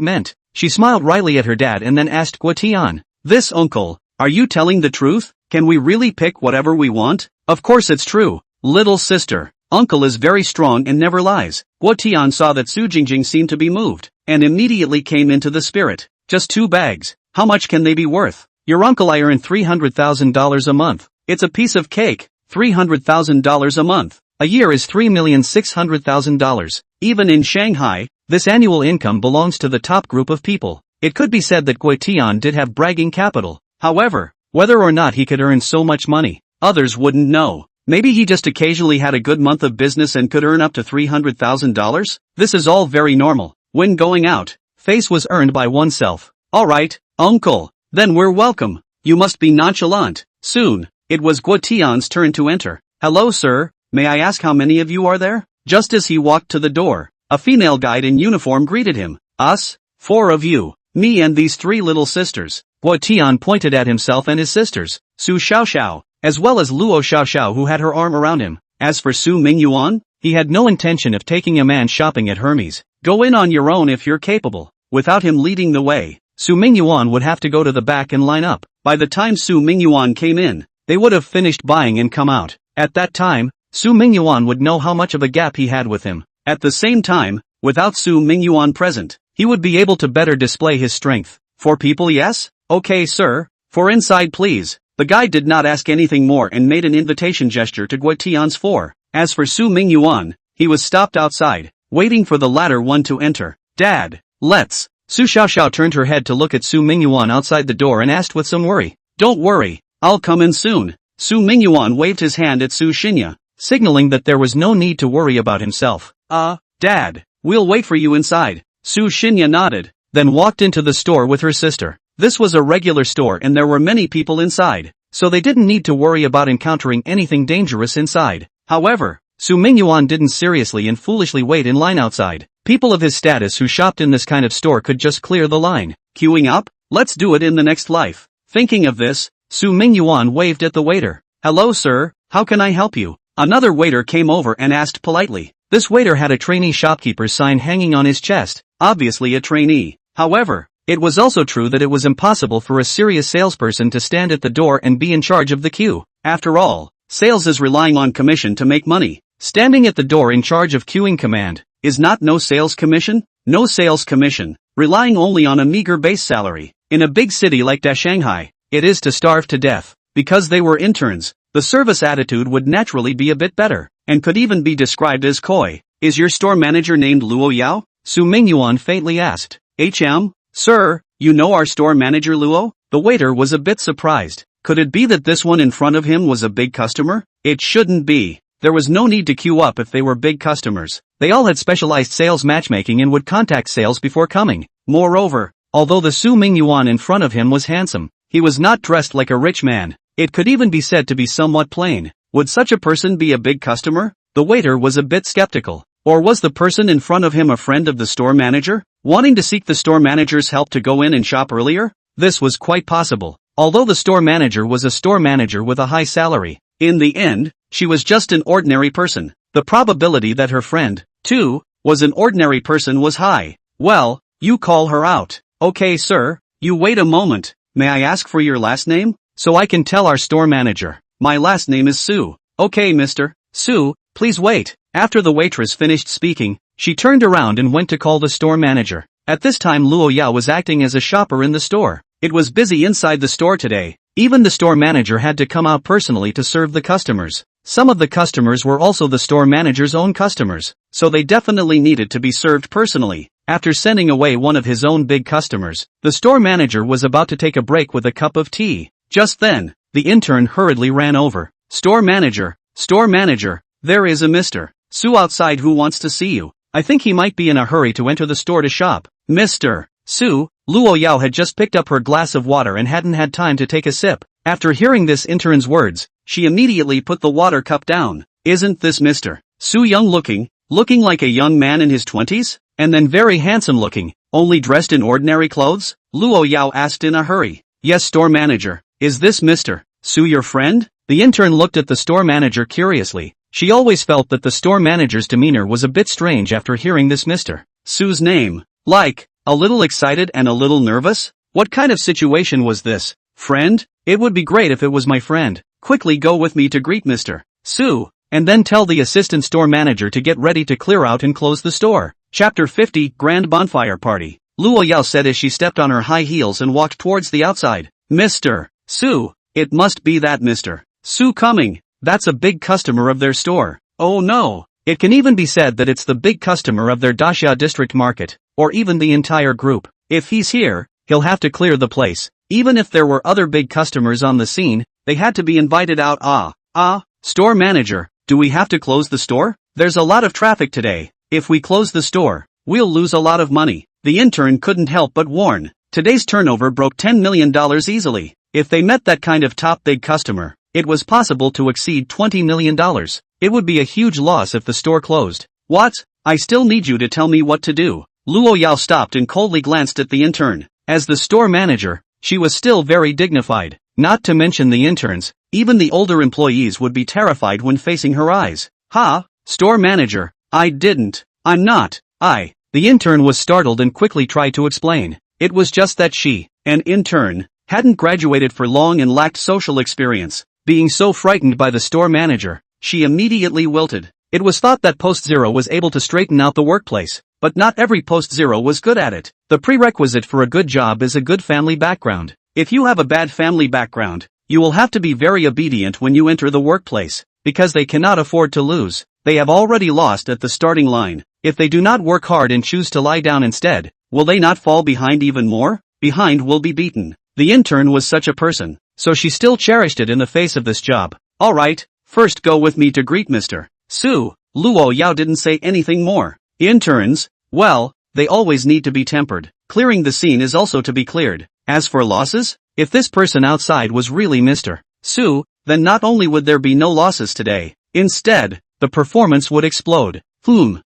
meant. She smiled wryly at her dad and then asked Guo Tian, "This uncle, are you telling the truth? Can we really pick whatever we want?" "Of course it's true, little sister. Uncle is very strong and never lies." Guo Tian saw that Su Jingjing seemed to be moved, and immediately came into the spirit. "Just 2 bags, how much can they be worth? Your uncle I earn $300,000 a month. It's a piece of cake. $300,000 a month. A year is $3,600,000. Even in Shanghai, this annual income belongs to the top group of people." It could be said that Guo Tian did have bragging capital. However, whether or not he could earn so much money, others wouldn't know. Maybe he just occasionally had a good month of business and could earn up to $300,000? This is all very normal. When going out, face was earned by oneself. "Alright, uncle, then we're welcome. You must be nonchalant." Soon, it was Guo Tian's turn to enter. "Hello sir, may I ask how many of you are there?" Just as he walked to the door, a female guide in uniform greeted him. "Us? 4 of you. Me and these 3 little sisters." Guo Tian pointed at himself and his sisters, Su Xiaoxiao, as well as Luo Xiaoxiao who had her arm around him. As for Su Mingyuan, he had no intention of taking a man shopping at Hermes. "Go in on your own if you're capable." Without him leading the way, Su Mingyuan would have to go to the back and line up. By the time Su Mingyuan came in, they would have finished buying and come out. At that time, Su Mingyuan would know how much of a gap he had with him. At the same time, without Su Mingyuan present, he would be able to better display his strength. "For people, yes? Okay sir, for inside please." The guy did not ask anything more and made an invitation gesture to Guo Tian's 4. As for Su Mingyuan, he was stopped outside, waiting for the latter one to enter. "Dad, let's." Su Xiaoxiao turned her head to look at Su Mingyuan outside the door and asked with some worry. "Don't worry, I'll come in soon." Su Mingyuan waved his hand at Su Xinya, signaling that there was no need to worry about himself. Dad, we'll wait for you inside." Su Xinya nodded, then walked into the store with her sister. This was a regular store and there were many people inside, so they didn't need to worry about encountering anything dangerous inside. However, Su Mingyuan didn't seriously and foolishly wait in line outside. People of his status who shopped in this kind of store could just clear the line. Queuing up? Let's do it in the next life. Thinking of this, Su Mingyuan waved at the waiter. "Hello sir, how can I help you?" Another waiter came over and asked politely. This waiter had a trainee shopkeeper's sign hanging on his chest, obviously a trainee. However, it was also true that it was impossible for a serious salesperson to stand at the door and be in charge of the queue. After all, sales is relying on commission to make money. Standing at the door in charge of queuing command is not no sales commission? No sales commission, relying only on a meager base salary. In a big city like Shanghai, it is to starve to death. Because they were interns, the service attitude would naturally be a bit better, and could even be described as coy. "Is your store manager named Luo Yao?" Su Mingyuan faintly asked. Sir, you know our store manager Luo?" The waiter was a bit surprised. Could it be that this one in front of him was a big customer? It shouldn't be. There was no need to queue up if they were big customers. They all had specialized sales matchmaking and would contact sales before coming. Moreover, although the Su Mingyuan in front of him was handsome, he was not dressed like a rich man. It could even be said to be somewhat plain. Would such a person be a big customer? The waiter was a bit skeptical. Or was the person in front of him a friend of the store manager, wanting to seek the store manager's help to go in and shop earlier? This was quite possible, although the store manager was a store manager with a high salary. In the end, she was just an ordinary person. The probability that her friend, too, was an ordinary person was high. "Well, you call her out." "Okay sir, you wait a moment. May I ask for your last name?" so I can tell our store manager. My last name is Su. Okay, Mr. Su, please wait. After the waitress finished speaking, she turned around and went to call the store manager. At this time Luo Yao was acting as a shopper in the store. It was busy inside the store today. Even the store manager had to come out personally to serve the customers. Some of the customers were also the store manager's own customers, so they definitely needed to be served personally. After sending away one of his own big customers, the store manager was about to take a break with a cup of tea. Just then, the intern hurriedly ran over. Store manager, there is a Mr. Su outside who wants to see you. I think he might be in a hurry to enter the store to shop. Mr. Su, Luo Yao had just picked up her glass of water and hadn't had time to take a sip. After hearing this intern's words, she immediately put the water cup down. Isn't this Mr. Su young looking like a young man in his 20s? And then very handsome looking, only dressed in ordinary clothes? Luo Yao asked in a hurry. Yes, store manager. Is this Mr. Su your friend? The intern looked at the store manager curiously. She always felt that the store manager's demeanor was a bit strange after hearing this Mr. Su's name. Like, a little excited and a little nervous? What kind of situation was this? Friend? It would be great if it was my friend. Quickly go with me to greet Mr. Su, and then tell the assistant store manager to get ready to clear out and close the store. Chapter 50, Grand Bonfire Party. Luo Yao said as she stepped on her high heels and walked towards the outside. Mr. Su, it must be that Mr. Su coming. That's a big customer of their store. Oh no. It can even be said that it's the big customer of their Daxia district market, or even the entire group. If he's here, he'll have to clear the place. Even if there were other big customers on the scene, they had to be invited out. Store manager, do we have to close the store? There's a lot of traffic today. If we close the store, we'll lose a lot of money. The intern couldn't help but warn. Today's turnover broke $10 million easily. If they met that kind of top big customer, it was possible to exceed $20 million. It would be a huge loss if the store closed. What? I still need you to tell me what to do. Luo Yao stopped and coldly glanced at the intern. As the store manager, she was still very dignified. Not to mention the interns, even the older employees would be terrified when facing her eyes. Store manager, I'm not. The intern was startled and quickly tried to explain. It was just that she, an intern, hadn't graduated for long and lacked social experience. Being so frightened by the store manager, she immediately wilted. It was thought that Post Zero was able to straighten out the workplace, but not every Post Zero was good at it. The prerequisite for a good job is a good family background. If you have a bad family background, you will have to be very obedient when you enter the workplace, because they cannot afford to lose. They have already lost at the starting line. If they do not work hard and choose to lie down instead, will they not fall behind even more? Behind will be beaten. The intern was such a person, so she still cherished it in the face of this job. Alright, first go with me to greet Mr. Su. Luo Yao didn't say anything more. Interns, well, they always need to be tempered. Clearing the scene is also to be cleared. As for losses, if this person outside was really Mr. Su, then not only would there be no losses today, instead, the performance would explode.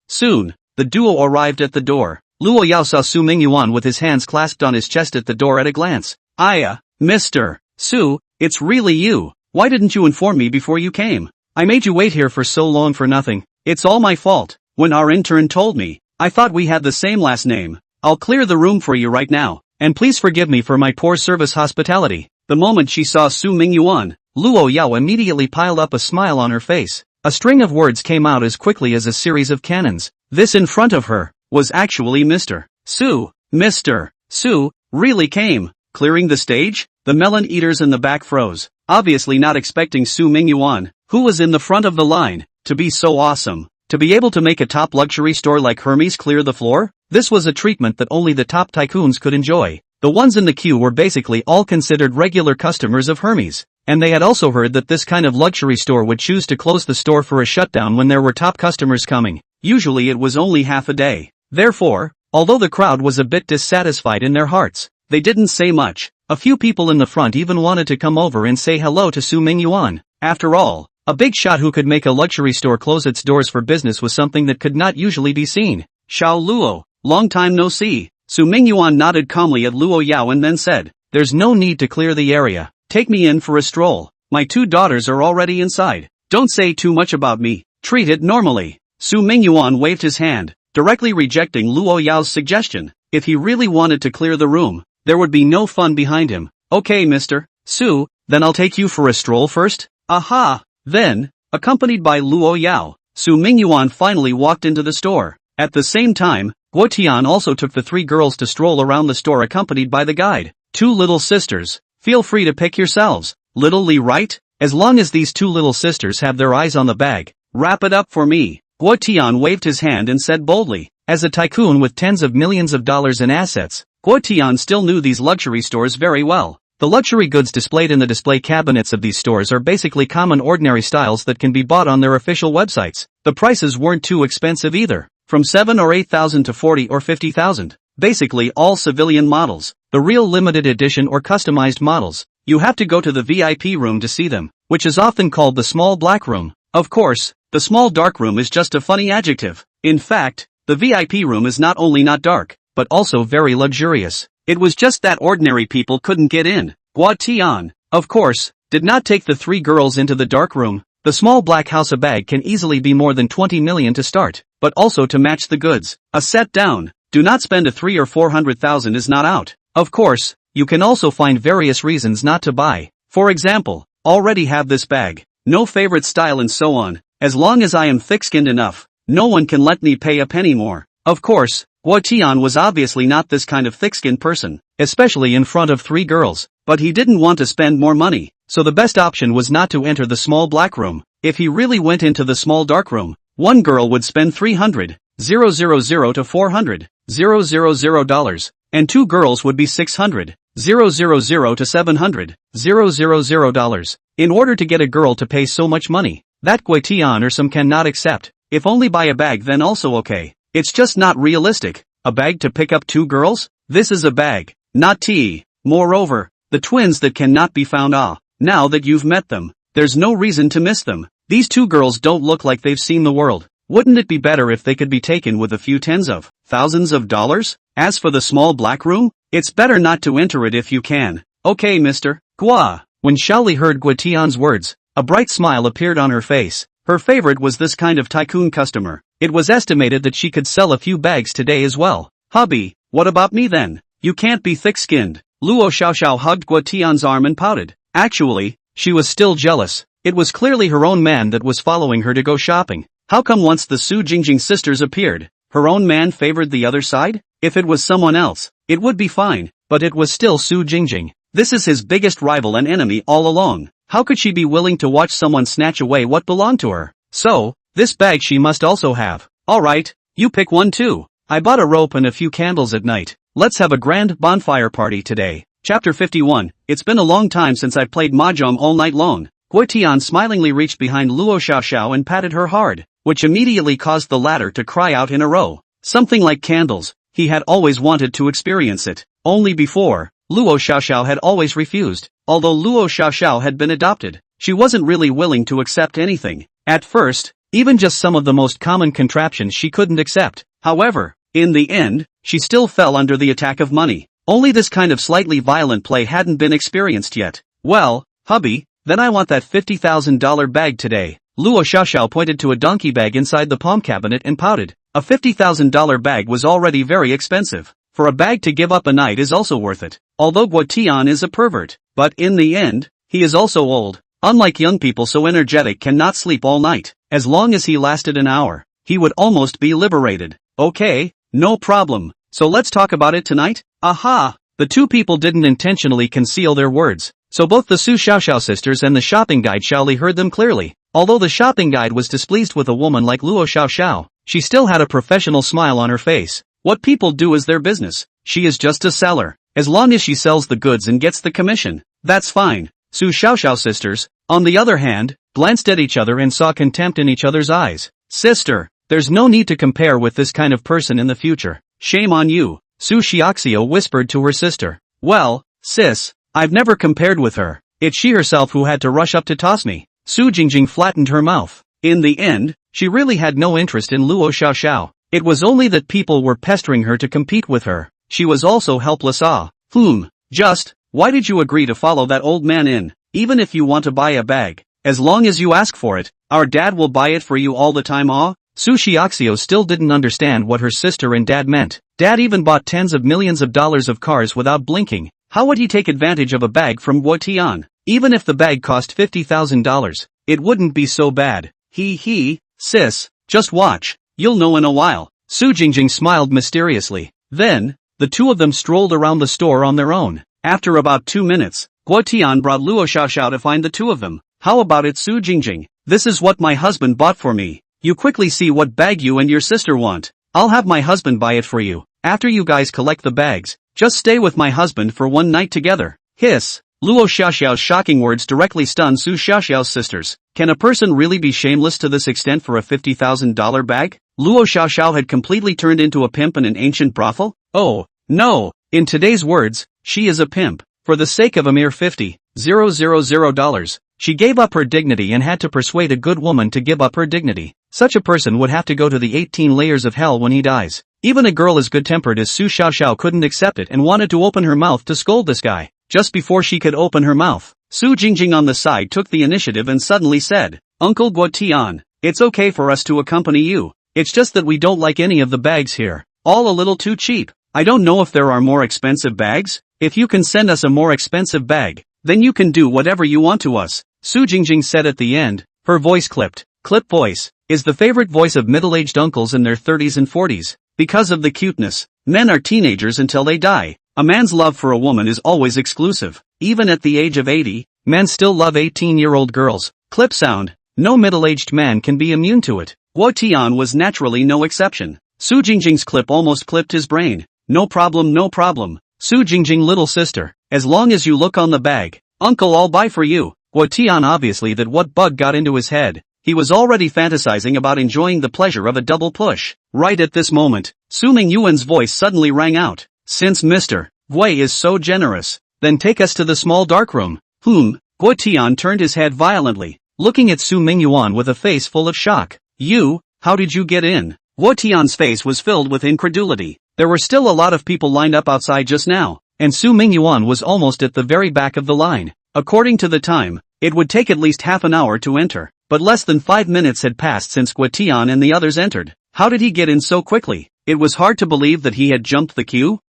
Soon, the duo arrived at the door. Luo Yao saw Su Mingyuan with his hands clasped on his chest at the door at a glance. Mr. Su, it's really you. Why didn't you inform me before you came? I made you wait here for so long for nothing. It's all my fault. When our intern told me, I thought we had the same last name. I'll clear the room for you right now, and please forgive me for my poor service hospitality. The moment she saw Su Mingyuan, Luo Yao immediately piled up a smile on her face. A string of words came out as quickly as a series of cannons. This in front of her was actually Mr. Su. Mr. Su really came. Clearing the stage, the melon eaters in the back froze, obviously not expecting Su Mingyuan, who was in the front of the line, to be so awesome. To be able to make a top luxury store like Hermes clear the floor? This was a treatment that only the top tycoons could enjoy. The ones in the queue were basically all considered regular customers of Hermes, and they had also heard that this kind of luxury store would choose to close the store for a shutdown when there were top customers coming. Usually it was only half a day. Therefore, although the crowd was a bit dissatisfied in their hearts, they didn't say much. A few people in the front even wanted to come over and say hello to Su Mingyuan. After all, a big shot who could make a luxury store close its doors for business was something that could not usually be seen. Xiao Luo, long time no see. Su Mingyuan nodded calmly at Luo Yao and then said, there's no need to clear the area. Take me in for a stroll. My two daughters are already inside. Don't say too much about me. Treat it normally. Su Mingyuan waved his hand, directly rejecting Luo Yao's suggestion. If he really wanted to clear the room, there would be no fun behind him. Okay Mr. Su, then I'll take you for a stroll first? Aha! Then, accompanied by Luo Yao, Su Mingyuan finally walked into the store. At the same time, Guo Tian also took the three girls to stroll around the store accompanied by the guide. Two little sisters. Feel free to pick yourselves. Little Li, right? As long as these two little sisters have their eyes on the bag, wrap it up for me. Guo Tian waved his hand and said boldly. As a tycoon with tens of millions of dollars in assets, Guo Tian still knew these luxury stores very well. The luxury goods displayed in the display cabinets of these stores are basically common ordinary styles that can be bought on their official websites. The prices weren't too expensive either, from 7 or 8,000 to 40 or 50,000. Basically all civilian models, the real limited edition or customized models. You have to go to the VIP room to see them, which is often called the small black room. Of course, the small dark room is just a funny adjective. In fact, the VIP room is not only not dark, but also very luxurious. It was just that ordinary people couldn't get in. Guo Tian, of course, did not take the three girls into the dark room. The small black house, a bag can easily be more than 20 million to start, but also to match the goods. A set down, do not spend a 3 or 400,000 is not out. Of course, you can also find various reasons not to buy. For example, already have this bag, no favorite style and so on. As long as I am thick-skinned enough, no one can let me pay a penny more. Of course, Guo Tian was obviously not this kind of thick-skinned person, especially in front of three girls, but he didn't want to spend more money, so the best option was not to enter the small black room. If he really went into the small dark room, one girl would spend $300,000 to $400,000, and two girls would be $600,000 to $700,000 in order to get a girl to pay so much money. That Guo Tian or some cannot accept. If only buy a bag then also okay. It's just not realistic. A bag to pick up two girls? This is a bag, not tea. Moreover, the twins that cannot be found. Now that you've met them, there's no reason to miss them. These two girls don't look like they've seen the world. Wouldn't it be better if they could be taken with a few tens of thousands of dollars? As for the small black room, it's better not to enter it if you can. Okay, Mr. Guo. When Xiaoli heard Guo Tian's words, a bright smile appeared on her face. Her favorite was this kind of tycoon customer. It was estimated that she could sell a few bags today as well. Hubby, what about me then? You can't be thick-skinned. Luo Xiaoxiao hugged Guo Tian's arm and pouted. Actually, she was still jealous. It was clearly her own man that was following her to go shopping. How come once the Su Jingjing sisters appeared, her own man favored the other side? If it was someone else, it would be fine, but it was still Su Jingjing. This is his biggest rival and enemy all along. How could she be willing to watch someone snatch away what belonged to her? So, this bag she must also have. Alright, you pick one too. I bought a rope and a few candles at night. Let's have a grand bonfire party today. Chapter 51. It's been a long time since I played mahjong all night long. Guo Tian smilingly reached behind Luo Xiaoxiao and patted her hard, which immediately caused the latter to cry out in a row. Something like candles. He had always wanted to experience it. Only before, Luo Xiaoxiao had always refused. Although Luo Xiaoxiao had been adopted, she wasn't really willing to accept anything. At first, even just some of the most common contraptions she couldn't accept. However, in the end, she still fell under the attack of money. Only this kind of slightly violent play hadn't been experienced yet. Well, hubby, then I want that $50,000 bag today. Luo Xiaoxiao pointed to a donkey bag inside the palm cabinet and pouted. A $50,000 bag was already very expensive. For a bag to give up a night is also worth it. Although Guo Tian is a pervert, but in the end, he is also old. Unlike young people so energetic cannot sleep all night. As long as he lasted an hour, he would almost be liberated. Okay, no problem. So let's talk about it tonight? Aha! The two people didn't intentionally conceal their words, so both the Su Xiaoxiao sisters and the shopping guide Xiaoli heard them clearly. Although the shopping guide was displeased with a woman like Luo Xiaoxiao, she still had a professional smile on her face. What people do is their business. She is just a seller. As long as she sells the goods and gets the commission, that's fine. Su Xiaoxiao sisters, on the other hand, glanced at each other and saw contempt in each other's eyes. Sister, there's no need to compare with this kind of person in the future. Shame on you, Su Xiaoxiao whispered to her sister. Well, sis, I've never compared with her. It's she herself who had to rush up to toss me. Su Jingjing flattened her mouth. In the end, she really had no interest in Luo Xiaoxiao. It was only that people were pestering her to compete with her. She was also helpless. Just, why did you agree to follow that old man in? Even if you want to buy a bag, as long as you ask for it, our dad will buy it for you all the time. Su Xiaoxiao still didn't understand what her sister and dad meant. Dad even bought tens of millions of dollars of cars without blinking. How would he take advantage of a bag from Guo Tian? Even if the bag cost $50,000, it wouldn't be so bad. Sis, just watch. You'll know in a while. Su Jingjing smiled mysteriously. Then, the two of them strolled around the store on their own. After about 2 minutes, Guo Tian brought Luo Xiaoxiao to find the two of them. How about it, Su Jingjing? This is what my husband bought for me. You quickly see what bag you and your sister want. I'll have my husband buy it for you. After you guys collect the bags, just stay with my husband for one night together. Hiss. Luo Xiaoxiao's shocking words directly stunned Su Xiaoxiao's sisters. Can a person really be shameless to this extent for a $50,000 bag? Luo Xiaoxiao had completely turned into a pimp in an ancient brothel? Oh, no. In today's words, she is a pimp. For the sake of a mere $50,000, she gave up her dignity and had to persuade a good woman to give up her dignity. Such a person would have to go to the 18 layers of hell when he dies. Even a girl as good-tempered as Su Xiaoxiao couldn't accept it and wanted to open her mouth to scold this guy. Just before she could open her mouth, Su Jingjing on the side took the initiative and suddenly said, Uncle Guo Tian, it's okay for us to accompany you. It's just that we don't like any of the bags here. All a little too cheap. I don't know if there are more expensive bags. If you can send us a more expensive bag, then you can do whatever you want to us. Su Jingjing said at the end. Her voice clipped. Clip voice is the favorite voice of middle-aged uncles in their 30s and 40s. Because of the cuteness, men are teenagers until they die. A man's love for a woman is always exclusive. Even at the age of 80, men still love 18-year-old girls. Clip sound. No middle-aged man can be immune to it. Guo Tian was naturally no exception. Su Jingjing's clip almost clipped his brain. No problem, no problem. Su Jingjing, little sister, as long as you look on the bag, Uncle, I'll buy for you. Guo Tian obviously that what bug got into his head. He was already fantasizing about enjoying the pleasure of a double push. Right at this moment, Su Mingyuan's voice suddenly rang out. Since Mr. Wei is so generous, then take us to the small dark room. Guo Tian turned his head violently, looking at Su Mingyuan with a face full of shock. How did you get in? Guo Tian's face was filled with incredulity. There were still a lot of people lined up outside just now, and Su Mingyuan was almost at the very back of the line. According to the time, it would take at least half an hour to enter, but less than 5 minutes had passed since Guo Tian and the others entered. How did he get in so quickly? It was hard to believe that he had jumped the queue.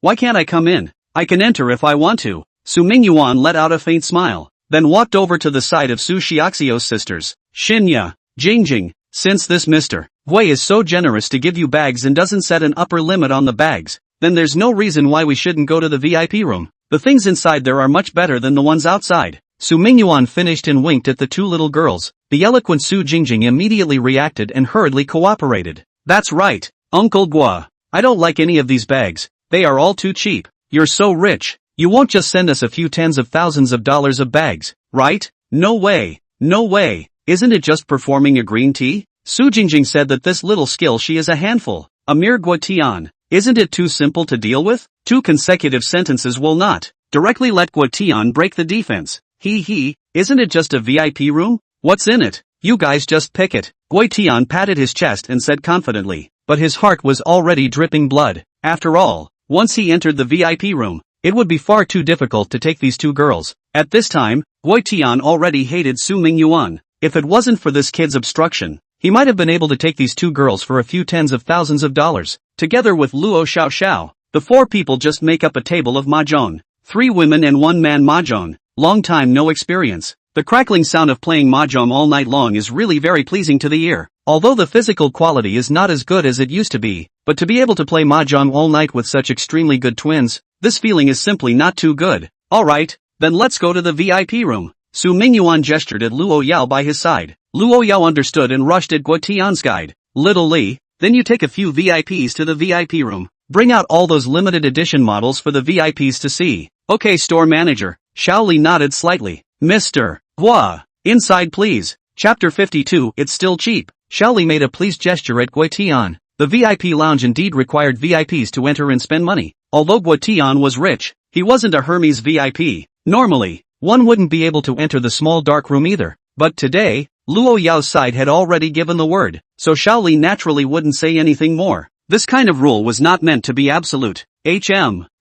Why can't I come in? I can enter if I want to. Su Mingyuan let out a faint smile, then walked over to the side of Su Xiaoxiao's sisters. Shinya, Jingjing, since this Mr. Wei is so generous to give you bags and doesn't set an upper limit on the bags, then there's no reason why we shouldn't go to the VIP room. The things inside there are much better than the ones outside. Su Mingyuan finished and winked at the two little girls. The eloquent Su Jingjing immediately reacted and hurriedly cooperated. That's right, Uncle Guo. I don't like any of these bags. They are all too cheap. You're so rich. You won't just send us a few tens of thousands of dollars of bags, right? No way. No way. Isn't it just performing a green tea? Su Jingjing said that this little skill she is a handful. A mere Guo Tian. Isn't it too simple to deal with? 2 consecutive sentences will not directly let Guo Tian break the defense. Isn't it just a VIP room? What's in it? You guys just pick it. Guo Tian patted his chest and said confidently, but his heart was already dripping blood. After all, once he entered the VIP room, it would be far too difficult to take these two girls. At this time, Guo Tian already hated Su Mingyuan. If it wasn't for this kid's obstruction, he might have been able to take these two girls for a few tens of thousands of dollars. Together with Luo Xiaoxiao, the 4 people just make up a table of mahjong. 3 women and 1 man mahjong. Long time no experience. The crackling sound of playing mahjong all night long is really very pleasing to the ear. Although the physical quality is not as good as it used to be, but to be able to play mahjong all night with such extremely good twins, this feeling is simply not too good. Alright, then let's go to the VIP room. Su Mingyuan gestured at Luo Yao by his side. Luo Yao understood and rushed at Guo Tian's guide. Little Li, then you take a few VIPs to the VIP room. Bring out all those limited edition models for the VIPs to see. Okay, store manager. Xiao Li nodded slightly. Mr. Guo, inside please. Chapter 52. It's still cheap. Xiao Li made a pleased gesture at Guo Tian. The VIP lounge indeed required VIPs to enter and spend money. Although Guo Tian was rich, he wasn't a Hermes VIP. Normally, one wouldn't be able to enter the small dark room either. But today, Luo Yao's side had already given the word, so Xiao Li naturally wouldn't say anything more. This kind of rule was not meant to be absolute.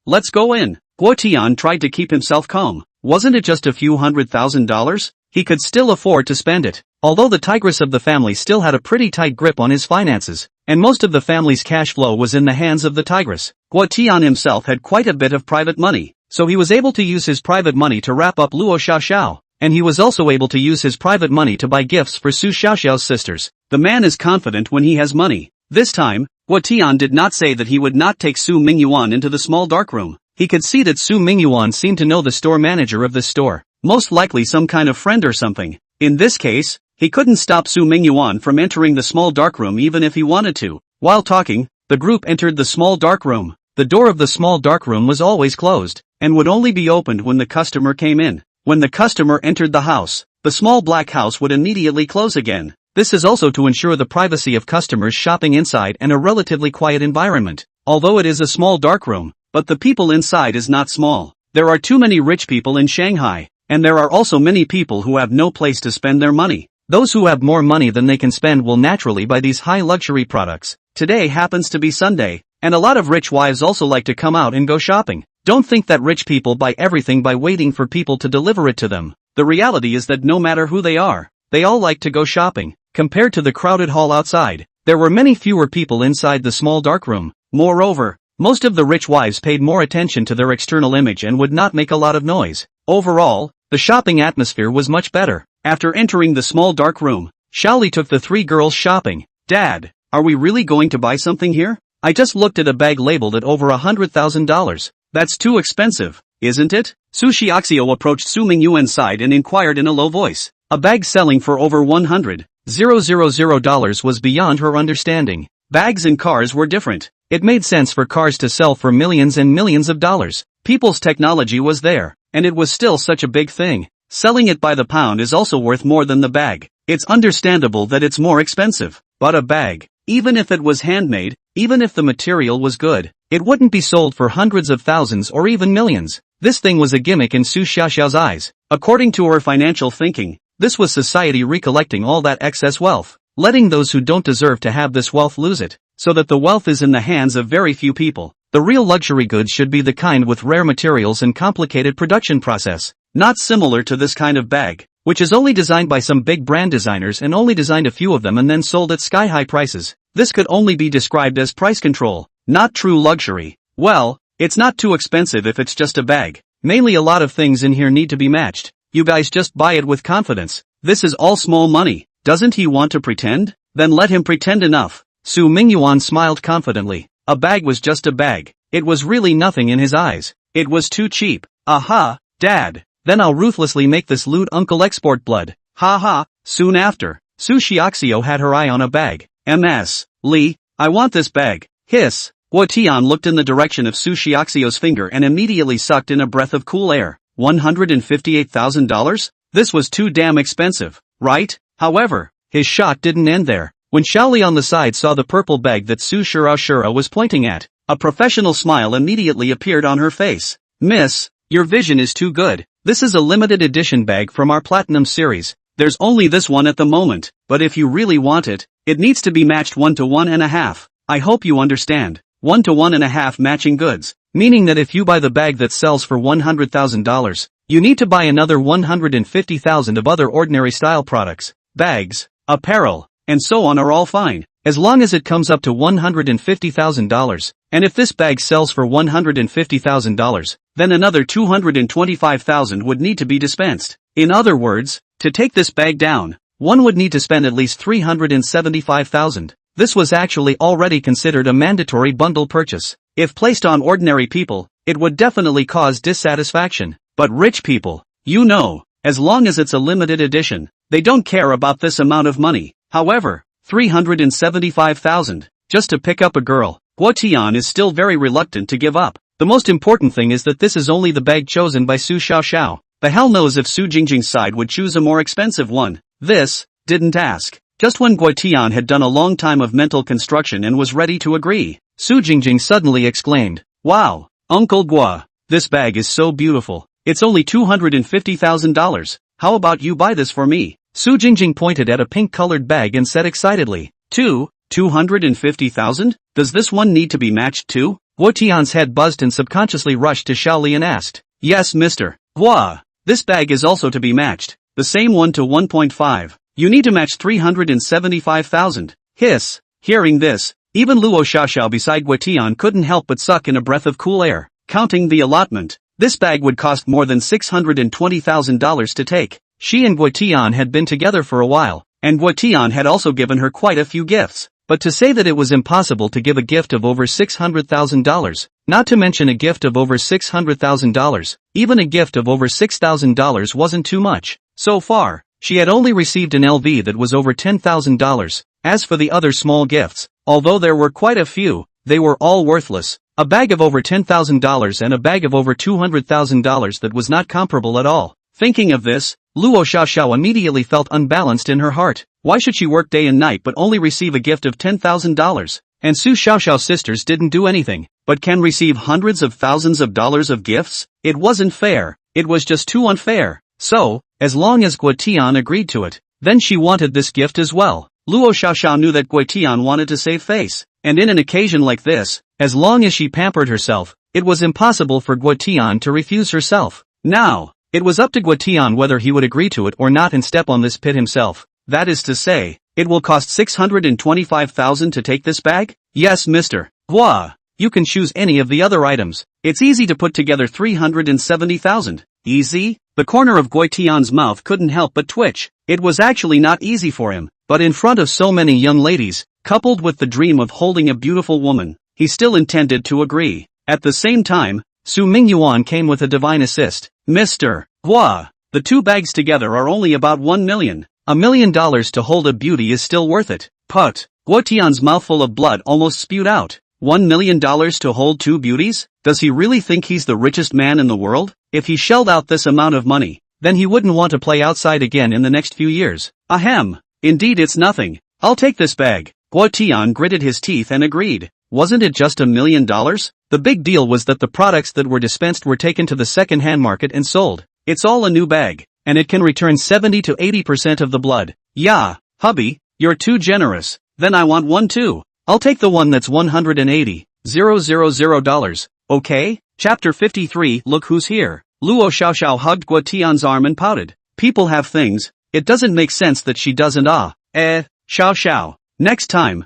Let's go in. Guo Tian tried to keep himself calm. Wasn't it just a few $100,000? He could still afford to spend it. Although the tigress of the family still had a pretty tight grip on his finances, and most of the family's cash flow was in the hands of the tigress, Guo Tian himself had quite a bit of private money, so he was able to use his private money to wrap up Luo Xiaoxiao, and he was also able to use his private money to buy gifts for Su Xiaoxiao's sisters. The man is confident when he has money. This time, Guo Tian did not say that he would not take Su Mingyuan into the small darkroom. He could see that Su Mingyuan seemed to know the store manager of this store, most likely some kind of friend or something. In this case, he couldn't stop Su Mingyuan from entering the small darkroom even if he wanted to. While talking, the group entered the small darkroom. The door of the small darkroom was always closed, and would only be opened when the customer came in. When the customer entered the house, the small black house would immediately close again. This is also to ensure the privacy of customers shopping inside and a relatively quiet environment. Although it is a small darkroom, but the people inside is not small. There are too many rich people in Shanghai, and there are also many people who have no place to spend their money. Those who have more money than they can spend will naturally buy these high luxury products. Today happens to be Sunday, and a lot of rich wives also like to come out and go shopping. Don't think that rich people buy everything by waiting for people to deliver it to them. The reality is that no matter who they are, they all like to go shopping. Compared to the crowded hall outside, there were many fewer people inside the small darkroom. Moreover, most of the rich wives paid more attention to their external image and would not make a lot of noise. Overall, the shopping atmosphere was much better. After entering the small dark room, Xiaoli took the three girls shopping. Dad, are we really going to buy something here? I just looked at a bag labeled at over $100,000. That's too expensive, isn't it? Su Xiaoxiao approached Su Mingyuan's side and inquired in a low voice. A bag selling for over $100,000 was beyond her understanding. Bags and cars were different. It made sense for cars to sell for millions and millions of dollars. People's technology was there, and it was still such a big thing. Selling it by the pound is also worth more than the bag. It's understandable that it's more expensive. But a bag, even if it was handmade, even if the material was good, it wouldn't be sold for hundreds of thousands or even millions. This thing was a gimmick in Su Xiaoxiao's eyes. According to her financial thinking, this was society recollecting all that excess wealth, letting those who don't deserve to have this wealth lose it, so that the wealth is in the hands of very few people. The real luxury goods should be the kind with rare materials and complicated production process, not similar to this kind of bag, which is only designed by some big brand designers and only designed a few of them and then sold at sky-high prices. This could only be described as price control, not true luxury. Well, it's not too expensive if it's just a bag. Mainly a lot of things in here need to be matched. You guys just buy it with confidence. This is all small money. Doesn't he want to pretend? Then let him pretend enough. Su Mingyuan smiled confidently. A bag was just a bag. It was really nothing in his eyes. It was too cheap. Aha, Dad. Then I'll ruthlessly make this lewd uncle export blood. Ha ha. Soon after, Su Xiaoxiao had her eye on a bag. Ms. Li, I want this bag. Hiss. Guo Tian looked in the direction of Su Xiaoxiao's finger and immediately sucked in a breath of cool air. $158,000? This was too damn expensive, right? However, his shock didn't end there. When Xiaoli on the side saw the purple bag that Su Xiaoxiao was pointing at, a professional smile immediately appeared on her face. Miss, your vision is too good. This is a limited edition bag from our Platinum series. There's only this one at the moment, but if you really want it, it needs to be matched 1 to 1.5. I hope you understand. 1 to 1.5 matching goods, meaning that if you buy the bag that sells for $100,000, you need to buy another $150,000 of other ordinary style products. Bags, apparel, and so on are all fine, as long as it comes up to $150,000. And if this bag sells for $150,000, then another $225,000 would need to be dispensed. In other words, to take this bag down, one would need to spend at least $375,000. This was actually already considered a mandatory bundle purchase. If placed on ordinary people, it would definitely cause dissatisfaction. But rich people, you know, as long as it's a limited edition, they don't care about this amount of money. However, $375,000, just to pick up a girl, Guo Tian is still very reluctant to give up. The most important thing is that this is only the bag chosen by Su Xiaoxiao. The hell knows if Su Jingjing's side would choose a more expensive one. This, didn't ask. Just when Guo Tian had done a long time of mental construction and was ready to agree, Su Jingjing suddenly exclaimed, "Wow, Uncle Guo, this bag is so beautiful. It's only $250,000. How about you buy this for me?" Su Jingjing pointed at a pink-colored bag and said excitedly, $250,000? Does this one need to be matched too? Guo Tian's head buzzed and subconsciously rushed to Xiaoli and asked, "Yes, Mr. Guo. This bag is also to be matched. The same 1 to 1.5. You need to match $375,000. Hiss. Hearing this, even Luo Xiaoxiao beside Guo Tian couldn't help but suck in a breath of cool air. Counting the allotment, This bag would cost more than $620,000 to take. She and Guotian had been together for a while, and Guotian had also given her quite a few gifts. But to say that it was impossible to give a gift of over $600,000, not to mention a gift of over $600,000, even a gift of over $6,000 wasn't too much. So far, she had only received an LV that was over $10,000. As for the other small gifts, although there were quite a few, they were all worthless. A bag of over $10,000 and a bag of over $200,000 that was not comparable at all. Thinking of this, Luo Xiaoxiao immediately felt unbalanced in her heart. Why should she work day and night but only receive a gift of $10,000? And Su Xiaoxiao's sisters didn't do anything, but can receive hundreds of thousands of dollars of gifts? It wasn't fair. It was just too unfair. So, as long as Guotian agreed to it, then she wanted this gift as well. Luo Xiaoxiao knew that Guotian wanted to save face, and in an occasion like this, as long as she pampered herself, it was impossible for Guotian to refuse herself. Now, it was up to Guotian whether he would agree to it or not and step on this pit himself. That is to say, it will cost $625,000 to take this bag? Yes, Mr. Hua. You can choose any of the other items. It's easy to put together $370,000. Easy? The corner of Guotian's mouth couldn't help but twitch. It was actually not easy for him, but in front of so many young ladies, coupled with the dream of holding a beautiful woman, he still intended to agree. At the same time, Su Mingyuan came with a divine assist. Mr. Hua, the two bags together are only about $1 million. $1 million to hold a beauty is still worth it. Put. Guotian's mouthful of blood almost spewed out. $1 million to hold two beauties? Does he really think he's the richest man in the world? If he shelled out this amount of money, then he wouldn't want to play outside again in the next few years. Ahem. Indeed it's nothing. I'll take this bag. Guotian gritted his teeth and agreed. Wasn't it just $1 million? The big deal was that the products that were dispensed were taken to the second-hand market and sold. It's all a new bag, and it can return 70 to 80% of the blood. Yeah, hubby, you're too generous. Then I want one too. I'll take the one that's $180,000. Okay? Chapter 53. Look who's here. Luo Xiaoxiao hugged Guotian's arm and pouted. People have things. It doesn't make sense that she doesn't. Xiaoxiao. Next time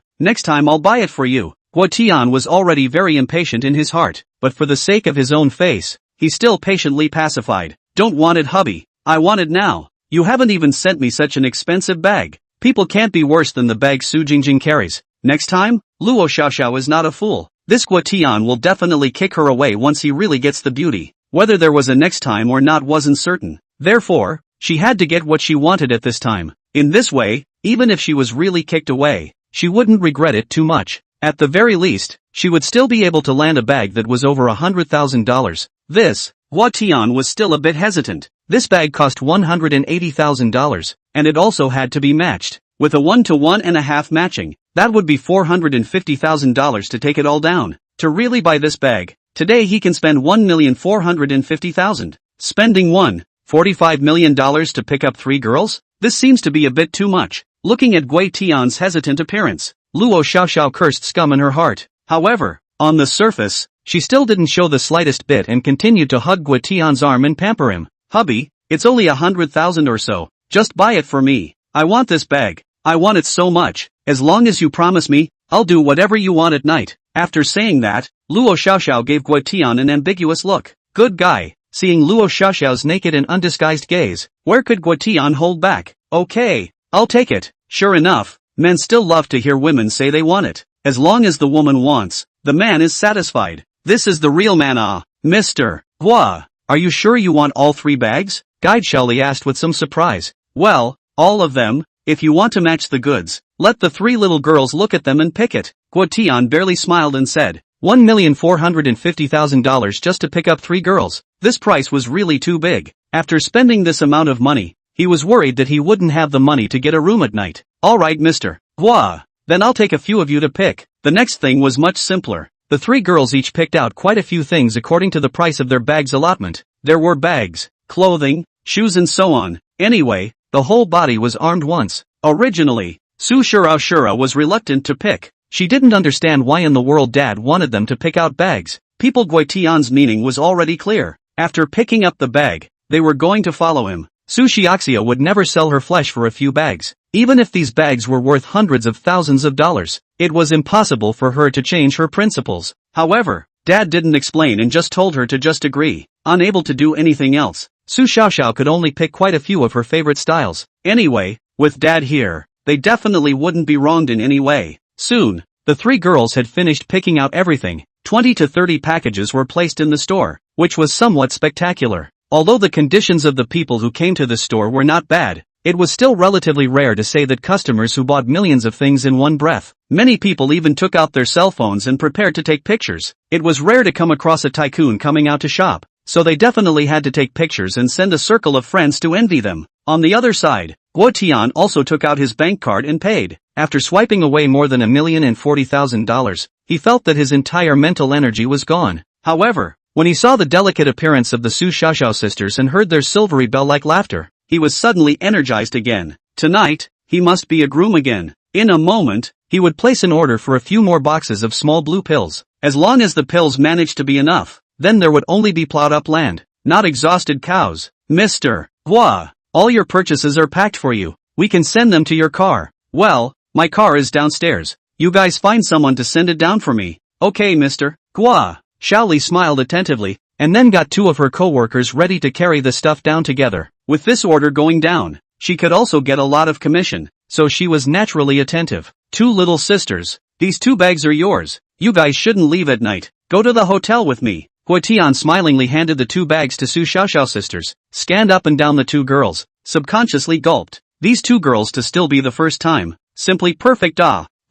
I'll buy it for you. Guotian was already very impatient in his heart, but for the sake of his own face, he still patiently pacified. Don't want it, hubby. I want it now. You haven't even sent me such an expensive bag. People can't be worse than the bag Su Jingjing carries. Next time, Luo Xiaoxiao is not a fool. This Guotian will definitely kick her away once he really gets the beauty. Whether there was a next time or not wasn't certain. Therefore, she had to get what she wanted at this time. In this way, even if she was really kicked away, she wouldn't regret it too much. At the very least, she would still be able to land a bag that was over $100,000. Guotian was still a bit hesitant. This bag cost $180,000, and it also had to be matched. With a 1 to 1.5 matching, that would be $450,000 to take it all down. To really buy this bag, today he can spend $1,450,000. Spending $1.45 million to pick up 3 girls? This seems to be a bit too much. Looking at Guotian's hesitant appearance, Luo Xiaoxiao cursed scum in her heart. However, on the surface, she still didn't show the slightest bit and continued to hug Guotian's arm and pamper him. Hubby, it's only $100,000 or so. Just buy it for me. I want this bag. I want it so much. As long as you promise me, I'll do whatever you want at night. After saying that, Luo Xiaoxiao gave Guotian an ambiguous look. Good guy. Seeing Luo Xiaoxiao's naked and undisguised gaze, where could Guotian hold back? Okay, I'll take it. Sure enough, men still love to hear women say they want it. As long as the woman wants, the man is satisfied. This is the real manhwa. Mr. Hua, are you sure you want all 3 bags? Guide Shaoli asked with some surprise. Well, all of them. If you want to match the goods, let the 3 little girls look at them and pick it. Guotian barely smiled and said, $1,450,000 just to pick up 3 girls. This price was really too big. After spending this amount of money, he was worried that he wouldn't have the money to get a room at night. Alright, Mr. Hua, then I'll take a few of you to pick. The next thing was much simpler. The 3 girls each picked out quite a few things according to the price of their bag's allotment. There were bags, clothing, shoes and so on. Anyway, the whole body was armed once. Originally, Su Shura was reluctant to pick. She didn't understand why in the world Dad wanted them to pick out bags. People Guotian's meaning was already clear. After picking up the bag, they were going to follow him. Su Xiaoxia would never sell her flesh for a few bags. Even if these bags were worth hundreds of thousands of dollars, it was impossible for her to change her principles. However, Dad didn't explain and just told her to just agree. Unable to do anything else, Su Xiaoxiao could only pick quite a few of her favorite styles. Anyway, with Dad here, they definitely wouldn't be wronged in any way. Soon, the three girls had finished picking out everything. 20 to 30 packages were placed in the store, which was somewhat spectacular. Although the conditions of the people who came to the store were not bad, it was still relatively rare to say that customers who bought millions of things in one breath. Many people even took out their cell phones and prepared to take pictures. It was rare to come across a tycoon coming out to shop, so they definitely had to take pictures and send a circle of friends to envy them. On the other side, Guo Tian also took out his bank card and paid. After swiping away more than $1,040,000, he felt that his entire mental energy was gone. However, when he saw the delicate appearance of the Su Xiaoxiao sisters and heard their silvery bell-like laughter, he was suddenly energized again. Tonight, he must be a groom again. In a moment, he would place an order for a few more boxes of small blue pills. As long as the pills managed to be enough, then there would only be plowed up land, not exhausted cows. Mr. Hua, all your purchases are packed for you. We can send them to your car. Well, my car is downstairs. You guys find someone to send it down for me. Okay, Mr. Hua. Xiaoli smiled attentively, and then got two of her co-workers ready to carry the stuff down together. With this order going down, she could also get a lot of commission, so she was naturally attentive. Two little sisters, these 2 bags are yours. You guys shouldn't leave at night. Go to the hotel with me. Guo Tian smilingly handed the 2 bags to Su Xiaoxiao sisters, scanned up and down the 2 girls, subconsciously gulped. These 2 girls to still be the first time. Simply perfect.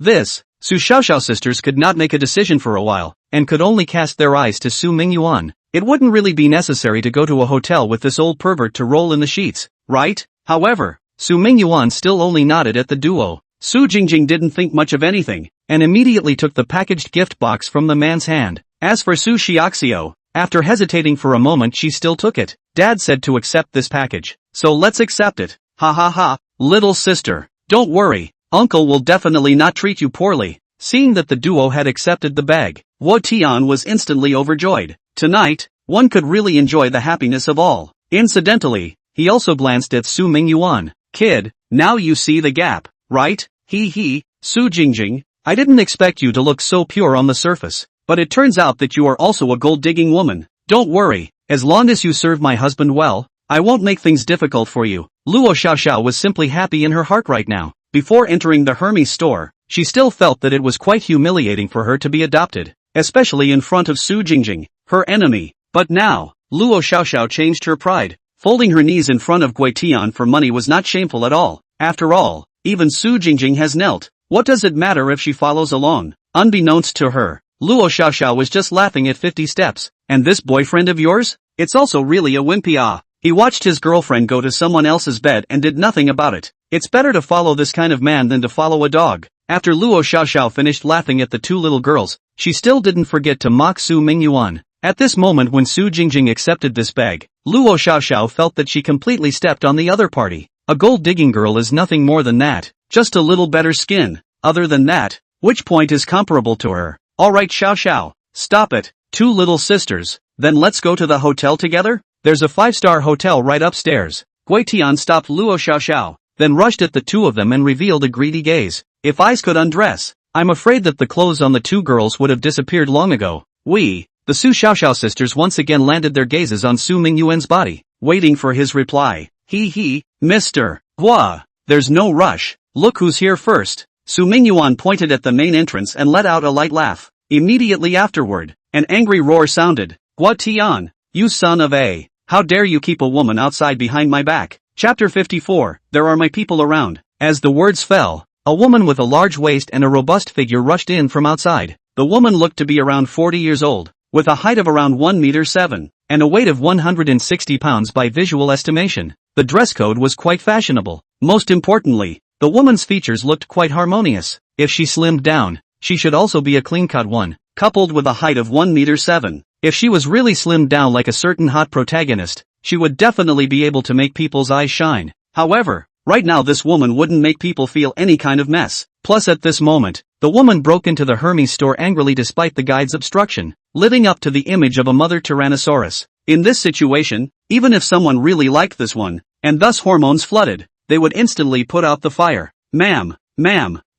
This, Su Xiaoxiao sisters could not make a decision for a while, and could only cast their eyes to Su Mingyuan. It wouldn't really be necessary to go to a hotel with this old pervert to roll in the sheets, right? However, Su Mingyuan still only nodded at the duo. Su Jingjing didn't think much of anything, and immediately took the packaged gift box from the man's hand. As for Su Xiaoxiao, after hesitating for a moment she still took it. Dad said to accept this package, so let's accept it. Ha ha ha, little sister, don't worry, Uncle will definitely not treat you poorly. Seeing that the duo had accepted the bag, Guo Tian was instantly overjoyed. Tonight, one could really enjoy the happiness of all. Incidentally, he also glanced at Su Mingyuan. Kid, now you see the gap, right? He, Su Jingjing, I didn't expect you to look so pure on the surface, but it turns out that you are also a gold-digging woman. Don't worry, as long as you serve my husband well, I won't make things difficult for you. Luo Xiaoxiao was simply happy in her heart right now. Before entering the Hermes store, she still felt that it was quite humiliating for her to be adopted, especially in front of Su Jingjing, her enemy. But now, Luo Xiaoxiao changed her pride. Folding her knees in front of Guo Tian for money was not shameful at all. After all, even Su Jingjing has knelt. What does it matter if she follows along? Unbeknownst to her, Luo Xiaoxiao was just laughing at 50 steps. And this boyfriend of yours? It's also really a wimpy. He watched his girlfriend go to someone else's bed and did nothing about it. It's better to follow this kind of man than to follow a dog. After Luo Xiaoxiao finished laughing at the 2 little girls, she still didn't forget to mock Su Mingyuan. At this moment when Su Jingjing accepted this bag, Luo Xiaoxiao felt that she completely stepped on the other party. A gold-digging girl is nothing more than that, just a little better skin. Other than that, which point is comparable to her? Alright Xiaoxiao, stop it. 2 little sisters, then let's go to the hotel together? There's a 5-star hotel right upstairs. Guo Tian stopped Luo Xiaoxiao, then rushed at the 2 of them and revealed a greedy gaze. If eyes could undress, I'm afraid that the clothes on the 2 girls would have disappeared long ago. The Su Xiaoxiao sisters once again landed their gazes on Su Mingyuan's body, waiting for his reply. Mr. Hua, there's no rush. Look who's here first. Su Mingyuan pointed at the main entrance and let out a light laugh. Immediately afterward, an angry roar sounded. Guo Tian, you son of a, how dare you keep a woman outside behind my back? Chapter 54, There are my people around. As the words fell, a woman with a large waist and a robust figure rushed in from outside. The woman looked to be around 40 years old, with a height of around 1 meter 7, and a weight of 160 pounds by visual estimation. The dress code was quite fashionable. Most importantly, the woman's features looked quite harmonious. If she slimmed down, she should also be a clean-cut one, coupled with a height of 1 meter 7. If she was really slimmed down like a certain hot protagonist, she would definitely be able to make people's eyes shine. However, right now this woman wouldn't make people feel any kind of mess. Plus at this moment, the woman broke into the Hermes store angrily despite the guide's obstruction, living up to the image of a mother Tyrannosaurus. In this situation, even if someone really liked this one, and thus hormones flooded, they would instantly put out the fire. Ma'am,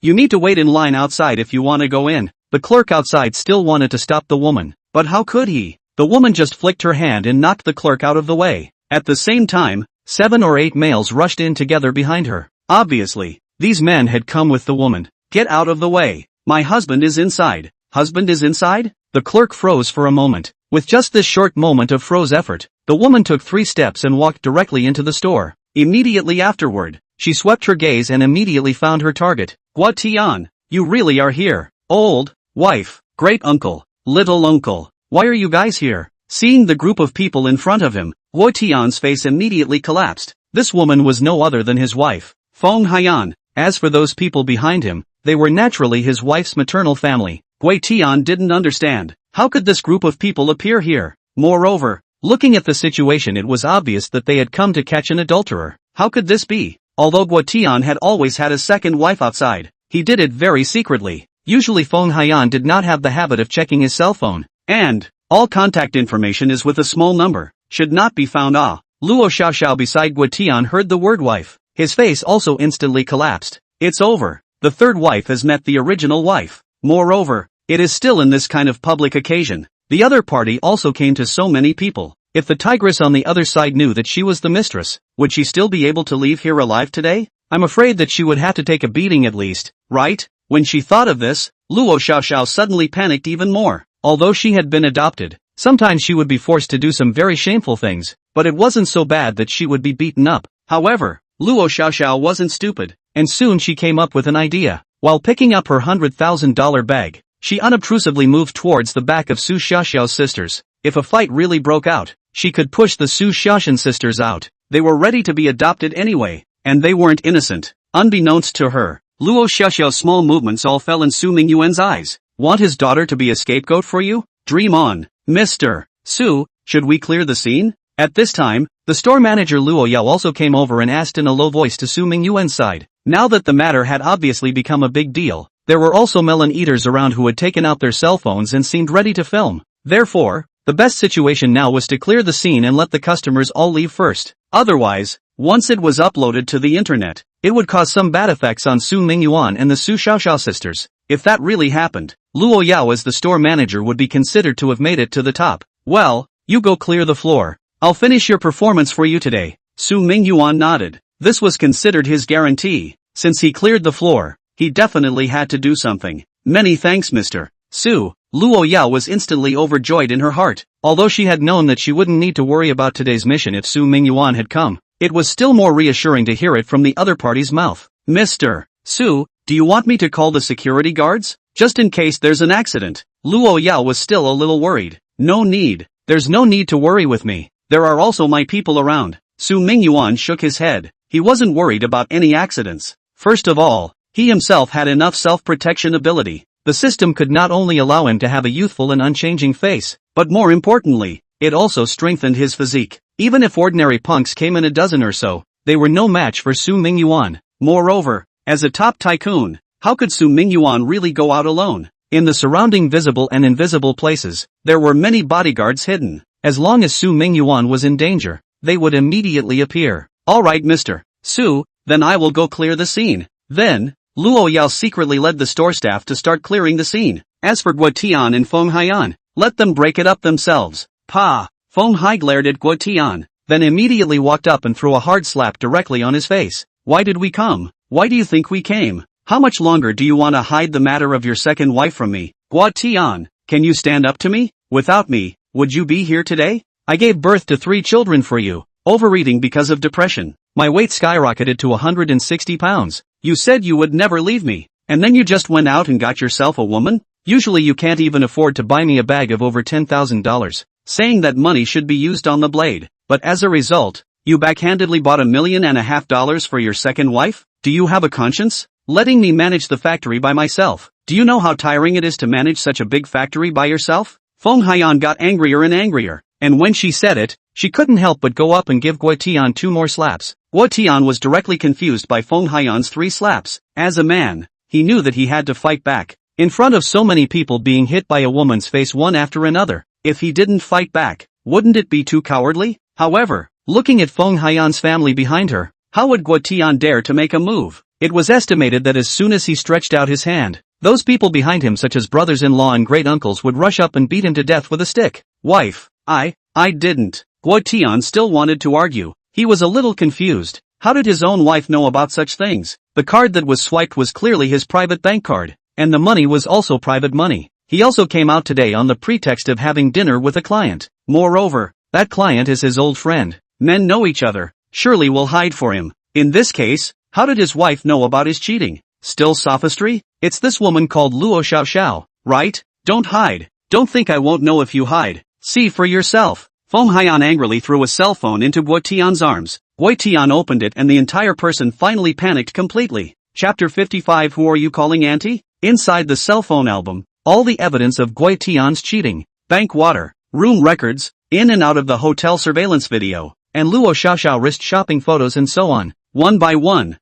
you need to wait in line outside if you want to go in. The clerk outside still wanted to stop the woman, but how could he? The woman just flicked her hand and knocked the clerk out of the way. At the same time, 7 or 8 males rushed in together behind her. Obviously, these men had come with the woman. Get out of the way. My husband is inside. Husband is inside? The clerk froze for a moment. With just this short moment of froze effort, the woman took 3 steps and walked directly into the store. Immediately afterward, she swept her gaze and immediately found her target. Guo Tian, you really are here. Old, wife, great uncle, little uncle. Why are you guys here? Seeing the group of people in front of him, Guo Tian's face immediately collapsed. This woman was no other than his wife, Feng Haiyan. As for those people behind him, they were naturally his wife's maternal family. Guo Tian didn't understand. How could this group of people appear here? Moreover, looking at the situation, it was obvious that they had come to catch an adulterer. How could this be? Although Guo Tian had always had a second wife outside, he did it very secretly. Usually Feng Haiyan did not have the habit of checking his cell phone, and all contact information is with a small number, should not be found. Luo Xiaoxiao beside Guo Tian heard the word wife. His face also instantly collapsed. It's over. The third wife has met the original wife. Moreover, it is still in this kind of public occasion. The other party also came to so many people. If the tigress on the other side knew that she was the mistress, would she still be able to leave here alive today? I'm afraid that she would have to take a beating at least, right? When she thought of this, Luo Xiaoxiao suddenly panicked even more. Although she had been adopted, sometimes she would be forced to do some very shameful things, but it wasn't so bad that she would be beaten up. However, Luo Xiaoxiao wasn't stupid, and soon she came up with an idea. While picking up her $100,000 bag, she unobtrusively moved towards the back of Su Xiaoxiao's sisters. If a fight really broke out, she could push the Su Xiaoxian sisters out. They were ready to be adopted anyway, and they weren't innocent. Unbeknownst to her, Luo Xiaoxiao's small movements all fell in Su Mingyuan's eyes. Want his daughter to be a scapegoat for you? Dream on, Mr. Su, should we clear the scene? At this time, the store manager Luo Yao also came over and asked in a low voice to Su Mingyuan's side. Now that the matter had obviously become a big deal, there were also melon eaters around who had taken out their cell phones and seemed ready to film. Therefore, the best situation now was to clear the scene and let the customers all leave first. Otherwise, once it was uploaded to the internet, it would cause some bad effects on Su Mingyuan and the Su Xiaoxiao sisters. If that really happened, Luo Yao as the store manager would be considered to have made it to the top. Well, you go clear the floor. I'll finish your performance for you today. Su Mingyuan nodded. This was considered his guarantee. Since he cleared the floor, he definitely had to do something. Many thanks, Mr. Su. Luo Yao was instantly overjoyed in her heart. Although she had known that she wouldn't need to worry about today's mission if Su Mingyuan had come, it was still more reassuring to hear it from the other party's mouth. Mr. Su, do you want me to call the security guards? Just in case there's an accident. Luo Yao was still a little worried. No need. There's no need to worry with me. There are also my people around. Su Mingyuan shook his head. He wasn't worried about any accidents. First of all, he himself had enough self-protection ability. The system could not only allow him to have a youthful and unchanging face, but more importantly, it also strengthened his physique. Even if ordinary punks came in a dozen or so, they were no match for Su Mingyuan. Moreover, as a top tycoon, how could Su Mingyuan really go out alone? In the surrounding visible and invisible places, there were many bodyguards hidden. As long as Su Mingyuan was in danger, they would immediately appear. Alright, Mr. Su, then I will go clear the scene. Then, Luo Yao secretly led the store staff to start clearing the scene. As for Guo Tian and Feng Haiyan, let them break it up themselves. Pa! Feng Hai glared at Guo Tian, then immediately walked up and threw a hard slap directly on his face. Why did we come? Why do you think we came? How much longer do you want to hide the matter of your second wife from me? Guo Tian, can you stand up to me? Without me, would you be here today? I gave birth to 3 children for you. Overeating because of depression. My weight skyrocketed to 160 pounds. You said you would never leave me, and then you just went out and got yourself a woman? Usually you can't even afford to buy me a bag of over $10,000, saying that money should be used on the blade, but as a result, you backhandedly bought $1.5 million for your second wife? Do you have a conscience? Letting me manage the factory by myself. Do you know how tiring it is to manage such a big factory by yourself? Feng Haiyan got angrier and angrier, and when she said it, she couldn't help but go up and give Guo Tian 2 more slaps. Guo Tian was directly confused by Feng Haiyan's 3 slaps. As a man, he knew that he had to fight back. In front of so many people being hit by a woman's face one after another, if he didn't fight back, wouldn't it be too cowardly? However, looking at Feng Haiyan's family behind her, how would Guo Tian dare to make a move? It was estimated that as soon as he stretched out his hand, those people behind him such as brothers-in-law and great-uncles would rush up and beat him to death with a stick. Wife. I didn't. Guo Tian still wanted to argue. He was a little confused. How did his own wife know about such things? The card that was swiped was clearly his private bank card, and the money was also private money. He also came out today on the pretext of having dinner with a client. Moreover, that client is his old friend. Men know each other. Surely will hide for him. In this case, how did his wife know about his cheating? Still sophistry? It's this woman called Luo Xiaoxiao, right? Don't hide. Don't think I won't know if you hide. See for yourself. Feng Haiyan angrily threw a cell phone into Guo Tian's arms. Guo Tian opened it and the entire person finally panicked completely. Chapter 55. Who are you calling auntie? Inside the cell phone album, all the evidence of Guo Tian's cheating. Bank water, room records, in and out of the hotel surveillance video, and Luo Xiaoxiao wrist shopping photos and so on. One by one.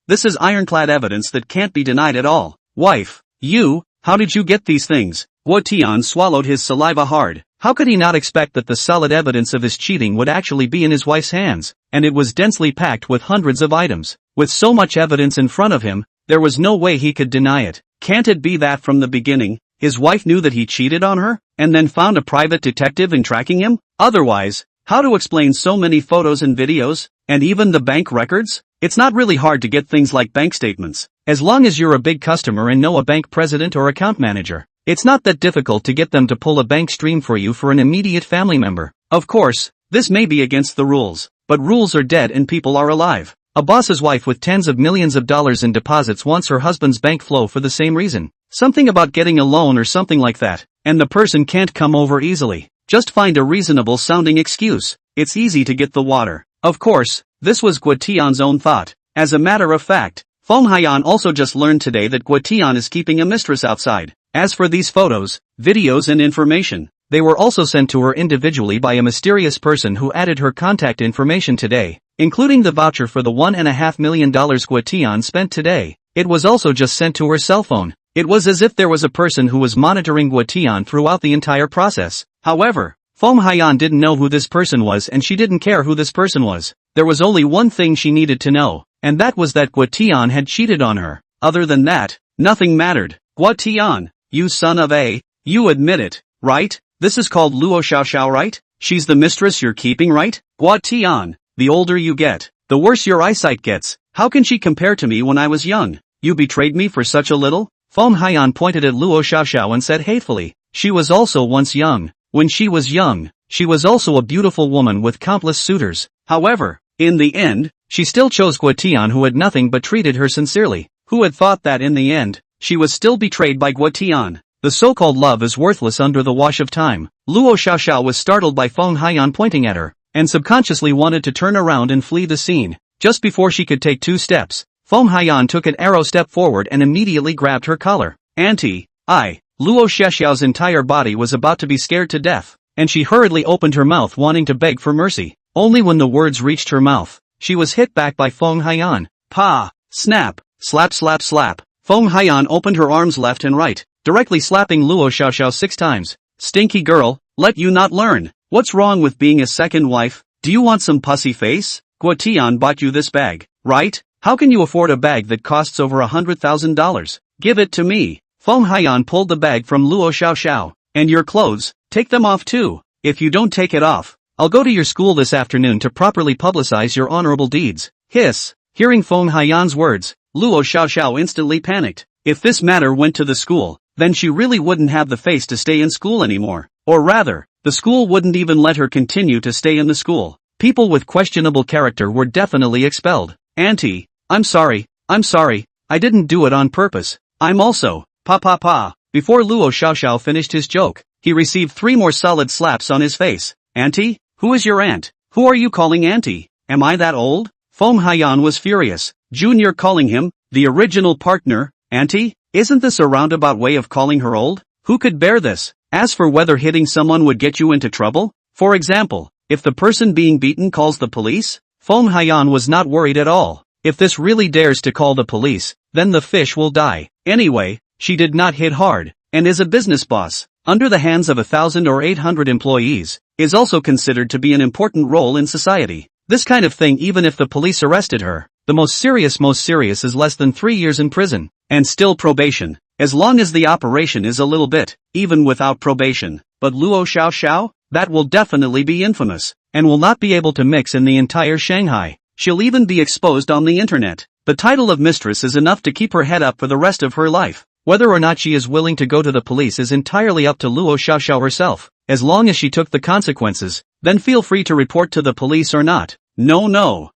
This is ironclad evidence that can't be denied at all. Wife, how did you get these things? Guo Tian swallowed his saliva hard. How could he not expect that the solid evidence of his cheating would actually be in his wife's hands? And it was densely packed with hundreds of items. With so much evidence in front of him, there was no way he could deny it. Can't it be that from the beginning, his wife knew that he cheated on her, and then found a private detective in tracking him? Otherwise, how to explain so many photos and videos, and even the bank records? It's not really hard to get things like bank statements, as long as you're a big customer and know a bank president or account manager. It's not that difficult to get them to pull a bank stream for you for an immediate family member. Of course, this may be against the rules, but rules are dead and people are alive. A boss's wife with tens of millions of dollars in deposits wants her husband's bank flow for the same reason. Something about getting a loan or something like that, and the person can't come over easily. Just find a reasonable sounding excuse. It's easy to get the water. Of course, this was Guo Tian's own thought. As a matter of fact, Feng Haiyan also just learned today that Guo Tian is keeping a mistress outside. As for these photos, videos and information, they were also sent to her individually by a mysterious person who added her contact information today, including the voucher for the $1.5 million Guo Tian spent today. It was also just sent to her cell phone. It was as if there was a person who was monitoring Guo Tian throughout the entire process. However, Feng Haiyan didn't know who this person was and she didn't care who this person was. There was only one thing she needed to know, and that was that Guo Tian had cheated on her. Other than that, nothing mattered. Guo Tian, you son of a, you admit it, right? This is called Luo Xiaoxiao, right? She's the mistress you're keeping, right? Guo Tian, the older you get, the worse your eyesight gets. How can she compare to me when I was young? You betrayed me for such a little? Feng Haiyan pointed at Luo Xiaoxiao and said hatefully, she was also once young. When she was young, she was also a beautiful woman with countless suitors. However, in the end, she still chose Guo Tian who had nothing but treated her sincerely. Who had thought that in the end, she was still betrayed by Guo Tian? The so-called love is worthless under the wash of time. Luo Xiaoxiao was startled by Feng Haiyan pointing at her, and subconsciously wanted to turn around and flee the scene. Just before she could take 2 steps, Feng Haiyan took an arrow step forward and immediately grabbed her collar. Auntie, Luo Xiaoxiao's entire body was about to be scared to death, and she hurriedly opened her mouth wanting to beg for mercy. Only when the words reached her mouth, she was hit back by Feng Haiyan. Pa! Snap! Slap slap slap! Feng Haiyan opened her arms left and right, directly slapping Luo Xiaoxiao 6 times. Stinky girl, let you not learn. What's wrong with being a second wife? Do you want some pussy face? Guo Tian bought you this bag, right? How can you afford a bag that costs over $100,000? Give it to me. Feng Haiyan pulled the bag from Luo Xiaoxiao. And your clothes, take them off too. If you don't take it off, I'll go to your school this afternoon to properly publicize your honorable deeds. Hiss. Hearing Feng Haiyan's words, Luo Xiaoxiao instantly panicked. If this matter went to the school, then she really wouldn't have the face to stay in school anymore. Or rather, the school wouldn't even let her continue to stay in the school. People with questionable character were definitely expelled. Auntie, I'm sorry, I didn't do it on purpose. I'm also, pa. Before Luo Xiaoxiao finished his joke, he received 3 more solid slaps on his face. Auntie? Who is your aunt? Who are you calling auntie? Am I that old? Feng Haiyan was furious. Junior calling him, the original partner, auntie? Isn't this a roundabout way of calling her old? Who could bear this? As for whether hitting someone would get you into trouble, for example, if the person being beaten calls the police, Feng Haiyan was not worried at all. If this really dares to call the police, then the fish will die. Anyway, she did not hit hard, and is a business boss, under the hands of 1,000 or 800 employees, is also considered to be an important role in society. This kind of thing even if the police arrested her, the most serious is less than 3 years in prison. And still probation. As long as the operation is a little bit, even without probation. But Luo Xiao? That will definitely be infamous, and will not be able to mix in the entire Shanghai. She'll even be exposed on the internet. The title of mistress is enough to keep her head up for the rest of her life. Whether or not she is willing to go to the police is entirely up to Luo Xiao herself. As long as she took the consequences, then feel free to report to the police or not. No,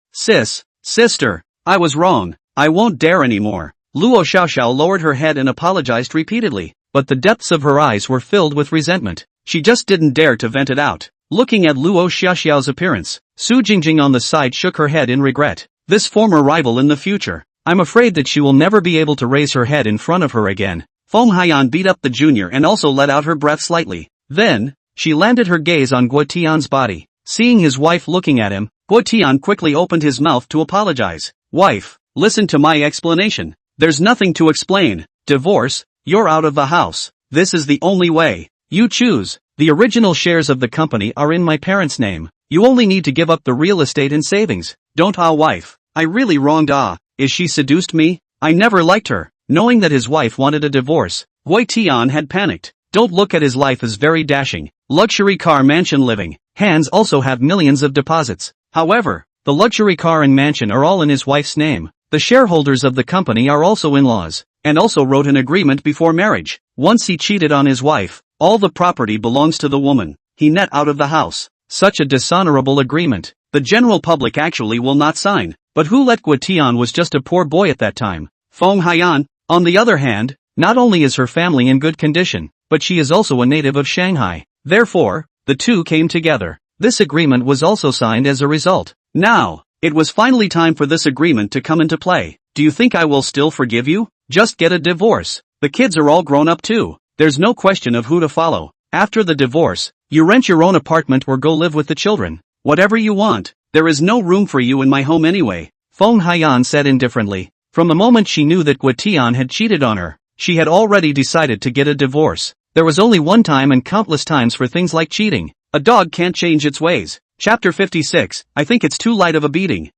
sister, I was wrong, I won't dare anymore. Luo Xiao lowered her head and apologized repeatedly, but the depths of her eyes were filled with resentment. She just didn't dare to vent it out. Looking at Luo Xiao's appearance, Su Jingjing on the side shook her head in regret. This former rival in the future. I'm afraid that she will never be able to raise her head in front of her again. Feng Haiyan beat up the junior and also let out her breath slightly. Then, she landed her gaze on Guo Tian's body. Seeing his wife looking at him, Guo Tian quickly opened his mouth to apologize. Wife, listen to my explanation. There's nothing to explain. Divorce, you're out of the house. This is the only way. You choose. The original shares of the company are in my parents' name. You only need to give up the real estate and savings. Don't wife. I really wronged Is she seduced me? I never liked her. Knowing that his wife wanted a divorce, Wei Tian had panicked. Don't look at his life as very dashing. Luxury car mansion living. Hans also have millions of deposits. However, the luxury car and mansion are all in his wife's name. The shareholders of the company are also in-laws, and also wrote an agreement before marriage. Once he cheated on his wife, all the property belongs to the woman. He net out of the house. Such a dishonorable agreement. The general public actually will not sign. But who let Guo Tian was just a poor boy at that time. Feng Haiyan, on the other hand, not only is her family in good condition, but she is also a native of Shanghai. Therefore, the two came together. This agreement was also signed as a result. Now, it was finally time for this agreement to come into play. Do you think I will still forgive you? Just get a divorce. The kids are all grown up too. There's no question of who to follow. After the divorce, you rent your own apartment or go live with the children. Whatever you want. There is no room for you in my home anyway. Feng Haiyan said indifferently. From the moment she knew that Guo Tian had cheated on her, she had already decided to get a divorce. There was only one time and countless times for things like cheating. A dog can't change its ways. Chapter 56, I think it's too light of a beating.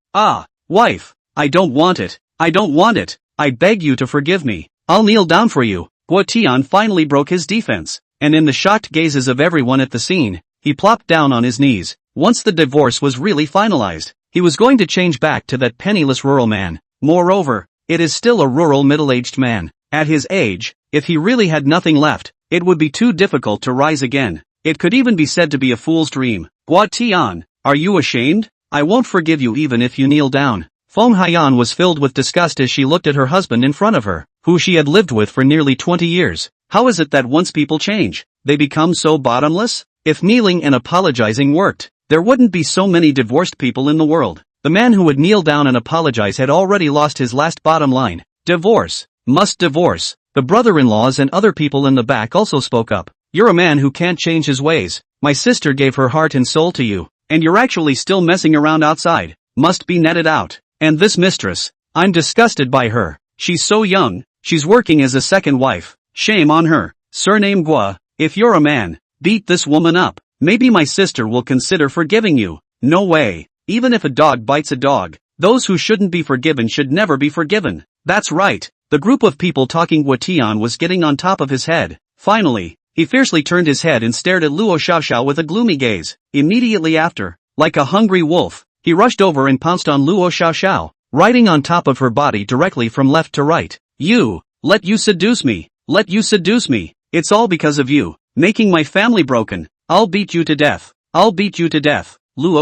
Wife. I don't want it. I beg you to forgive me. I'll kneel down for you. Guo Tian finally broke his defense, and in the shocked gazes of everyone at the scene, he plopped down on his knees. Once the divorce was really finalized, he was going to change back to that penniless rural man. Moreover, it is still a rural middle-aged man. At his age, if he really had nothing left, it would be too difficult to rise again. It could even be said to be a fool's dream. Guo Tian, are you ashamed? I won't forgive you even if you kneel down. Feng Haiyan was filled with disgust as she looked at her husband in front of her, who she had lived with for nearly 20 years. How is it that once people change, they become so bottomless? If kneeling and apologizing worked, there wouldn't be so many divorced people in the world. The man who would kneel down and apologize had already lost his last bottom line. Divorce. Must divorce. The brother-in-laws and other people in the back also spoke up. You're a man who can't change his ways. My sister gave her heart and soul to you, and you're actually still messing around outside. Must be netted out. And this mistress, I'm disgusted by her. She's so young, she's working as a second wife. Shame on her. Surname Guo, if you're a man, beat this woman up. Maybe my sister will consider forgiving you. No way. Even if a dog bites a dog, those who shouldn't be forgiven should never be forgiven. That's right. The group of people talking Guo Tian was getting on top of his head. Finally, he fiercely turned his head and stared at Luo Xiao with a gloomy gaze. Immediately after, like a hungry wolf, he rushed over and pounced on Luo Xiao, riding on top of her body directly from left to right. Let you seduce me. It's all because of you, making my family broken. I'll beat you to death. Luo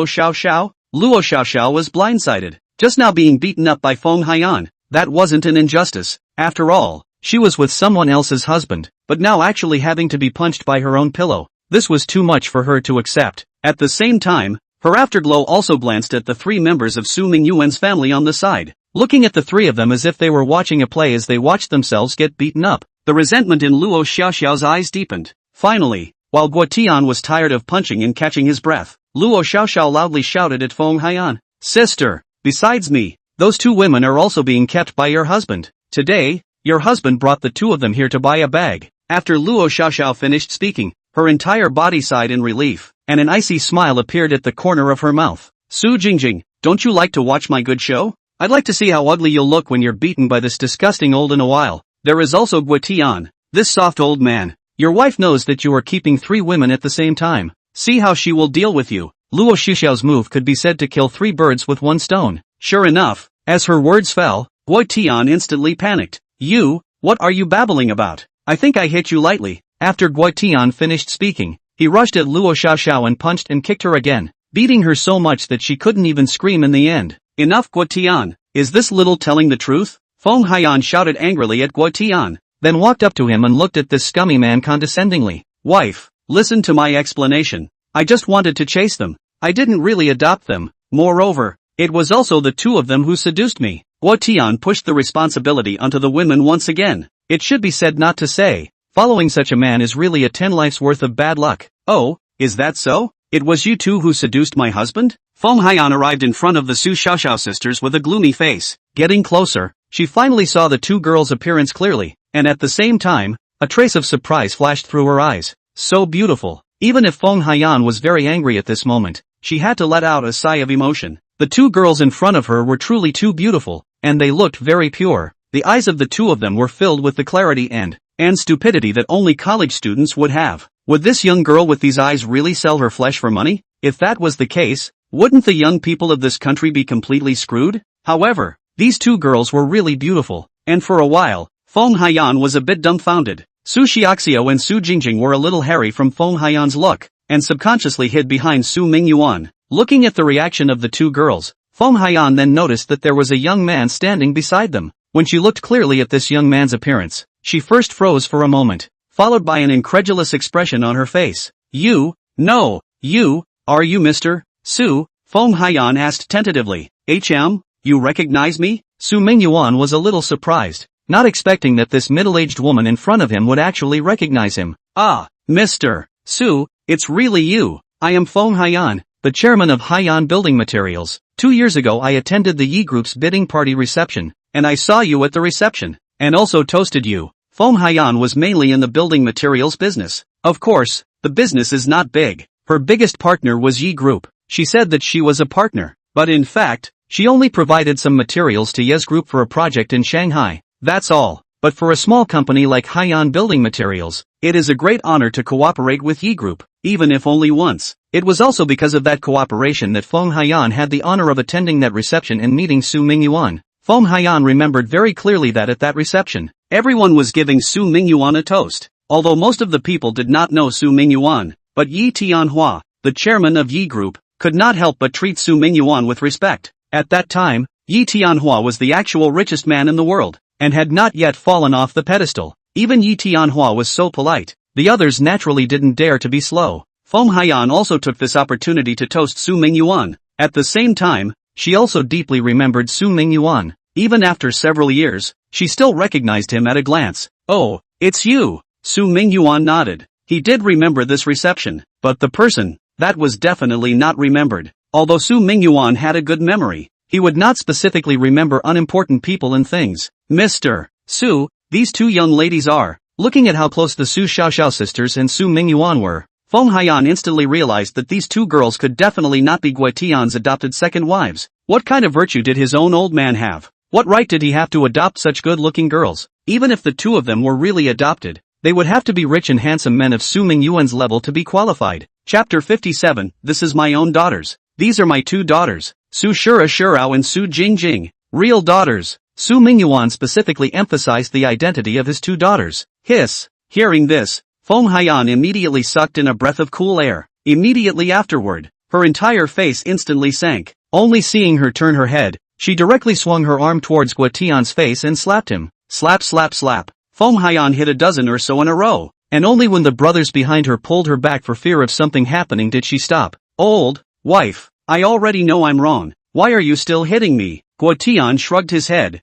Xiao was blindsided. Just now being beaten up by Feng Haiyan, that wasn't an injustice. After all, she was with someone else's husband, but now actually having to be punched by her own pillow. This was too much for her to accept. At the same time, her afterglow also glanced at the three members of Su Mingyuan's family on the side, looking at the three of them as if they were watching a play as they watched themselves get beaten up. The resentment in Luo Xiao's eyes deepened. Finally, while Guo Tian was tired of punching and catching his breath, Luo Xiao loudly shouted at Feng Haiyan, "Sister, besides me, those two women are also being kept by your husband. Today, your husband brought the two of them here to buy a bag." After Luo Xiao finished speaking, her entire body sighed in relief, and an icy smile appeared at the corner of her mouth. "Su Jingjing, don't you like to watch my good show? I'd like to see how ugly you'll look when you're beaten by this disgusting old in a while." there is also Guetian, this soft old man. Your wife knows that you are keeping 3 women at the same time. See how she will deal with you. Luo Shuxiao's move could be said to kill 3 birds with 1 stone. Sure enough, as her words fell, Guetian instantly panicked. You, what are you babbling about? I think I hit you lightly. After Guetian finished speaking, he rushed at Luo Xiaoxiao and punched and kicked her again, beating her so much that she couldn't even scream in the end. Enough, Guetian. Is this little telling the truth? Feng Haiyan shouted angrily at Guetian, then walked up to him and looked at this scummy man condescendingly. Wife, listen to my explanation. I just wanted to chase them. I didn't really adopt them. Moreover, it was also the 2 of them who seduced me. Guetian pushed the responsibility onto the women once again. It should be said not to say. Following such a man is really a 10 lives worth of bad luck. Oh, is that so? It was you 2 who seduced my husband? Feng Haiyan arrived in front of the Su Xiaoxiao sisters with a gloomy face. Getting closer, she finally saw the 2 girls' appearance clearly, and at the same time, a trace of surprise flashed through her eyes. So beautiful. Even if Feng Haiyan was very angry at this moment, she had to let out a sigh of emotion. The 2 girls in front of her were truly too beautiful, and they looked very pure. The eyes of the 2 of them were filled with the clarity and stupidity that only college students would have. Would this young girl with these eyes really sell her flesh for money? If that was the case, wouldn't the young people of this country be completely screwed? However, these 2 girls were really beautiful, and for a while, Feng Haiyan was a bit dumbfounded. Su Xiaoxiao and Su Jingjing were a little hairy from Feng Haiyan's look, and subconsciously hid behind Su Mingyuan. Looking at the reaction of the 2 girls, Feng Haiyan then noticed that there was a young man standing beside them. When she looked clearly at this young man's appearance, she first froze for a moment, followed by an incredulous expression on her face. You, no, you, are you Mr. Su? Feng Haiyan asked tentatively. You recognize me? Su Mingyuan was a little surprised, not expecting that this middle-aged woman in front of him would actually recognize him. Ah, Mr. Su, it's really you. I am Feng Haiyan, the chairman of Haiyan Building Materials. 2 years ago I attended the Yi Group's bidding party reception, and I saw you at the reception, and also toasted you. Feng Haiyan was mainly in the building materials business. Of course, the business is not big. Her biggest partner was Yi Group. She said that she was a partner, but in fact, she only provided some materials to Yes Group for a project in Shanghai. That's all. But for a small company like Haiyan Building Materials, it is a great honor to cooperate with Yi Group, even if only once. It was also because of that cooperation that Feng Haiyan had the honor of attending that reception and meeting Su Mingyuan. Feng Haiyan remembered very clearly that at that reception, everyone was giving Su Mingyuan a toast. Although most of the people did not know Su Mingyuan, but Yi Tianhua, the chairman of Yi Group, could not help but treat Su Mingyuan with respect. At that time, Yi Tianhua was the actual richest man in the world, and had not yet fallen off the pedestal. Even Yi Tianhua was so polite, the others naturally didn't dare to be slow. Feng Haiyan also took this opportunity to toast Su Mingyuan. At the same time, she also deeply remembered Su Mingyuan. Even after several years, she still recognized him at a glance. Oh, it's you. Su Mingyuan nodded. He did remember this reception, but the person, that was definitely not remembered. Although Su Mingyuan had a good memory, he would not specifically remember unimportant people and things. Mr. Su, these 2 young ladies are. Looking at how close the Su Xiaoxiao sisters and Su Mingyuan were, Feng Haiyan instantly realized that these 2 girls could definitely not be Guetian's adopted second wives. What kind of virtue did his own old man have? What right did he have to adopt such good-looking girls? Even if the 2 of them were really adopted, they would have to be rich and handsome men of Su Mingyuan's level to be qualified. Chapter 57, This is my own daughters. These are my 2 daughters, Su Shurao and Su Jingjing. Real daughters. Su Mingyuan specifically emphasized the identity of his 2 daughters. Hiss. Hearing this, Feng Haiyan immediately sucked in a breath of cool air. Immediately afterward, her entire face instantly sank. Only seeing her turn her head, she directly swung her arm towards Guetian's face and slapped him. Slap slap slap. Feng Haiyan hit a dozen or so in a row, and only when the brothers behind her pulled her back for fear of something happening did she stop. Old wife, I already know I'm wrong. Why are you still hitting me? Guetian shrugged his head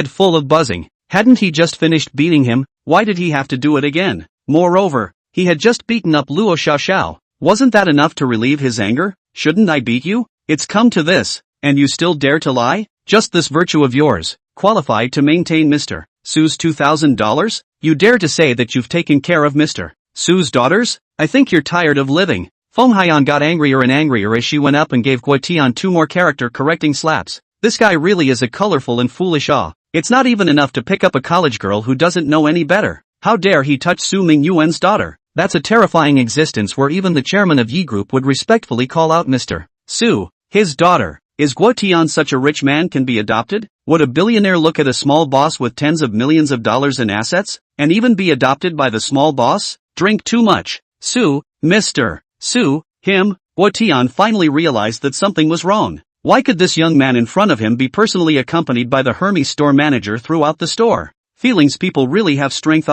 full of buzzing. Hadn't he just finished beating him? Why did he have to do it again? Moreover, he had just beaten up Luo Xiaoxiao. Wasn't that enough to relieve his anger? Shouldn't I beat you? It's come to this, and you still dare to lie? Just this virtue of yours, qualified to maintain Mr. Su's $2,000? You dare to say that you've taken care of Mr. Su's daughters? I think you're tired of living. Feng Haiyan got angrier and angrier as she went up and gave Guetian 2 more character-correcting slaps. This guy really is a colorful and foolish It's not even enough to pick up a college girl who doesn't know any better. How dare he touch Su Mingyuan's daughter? That's a terrifying existence where even the chairman of Yi Group would respectfully call out Mr. Su, his daughter. Is Guo Tian such a rich man can be adopted? Would a billionaire look at a small boss with tens of millions of dollars in assets, and even be adopted by the small boss? Drink too much. Su, Mr. Su, him. Guo Tian finally realized that something was wrong. Why could this young man in front of him be personally accompanied by the Hermes store manager throughout the store? Feelings people really have strength.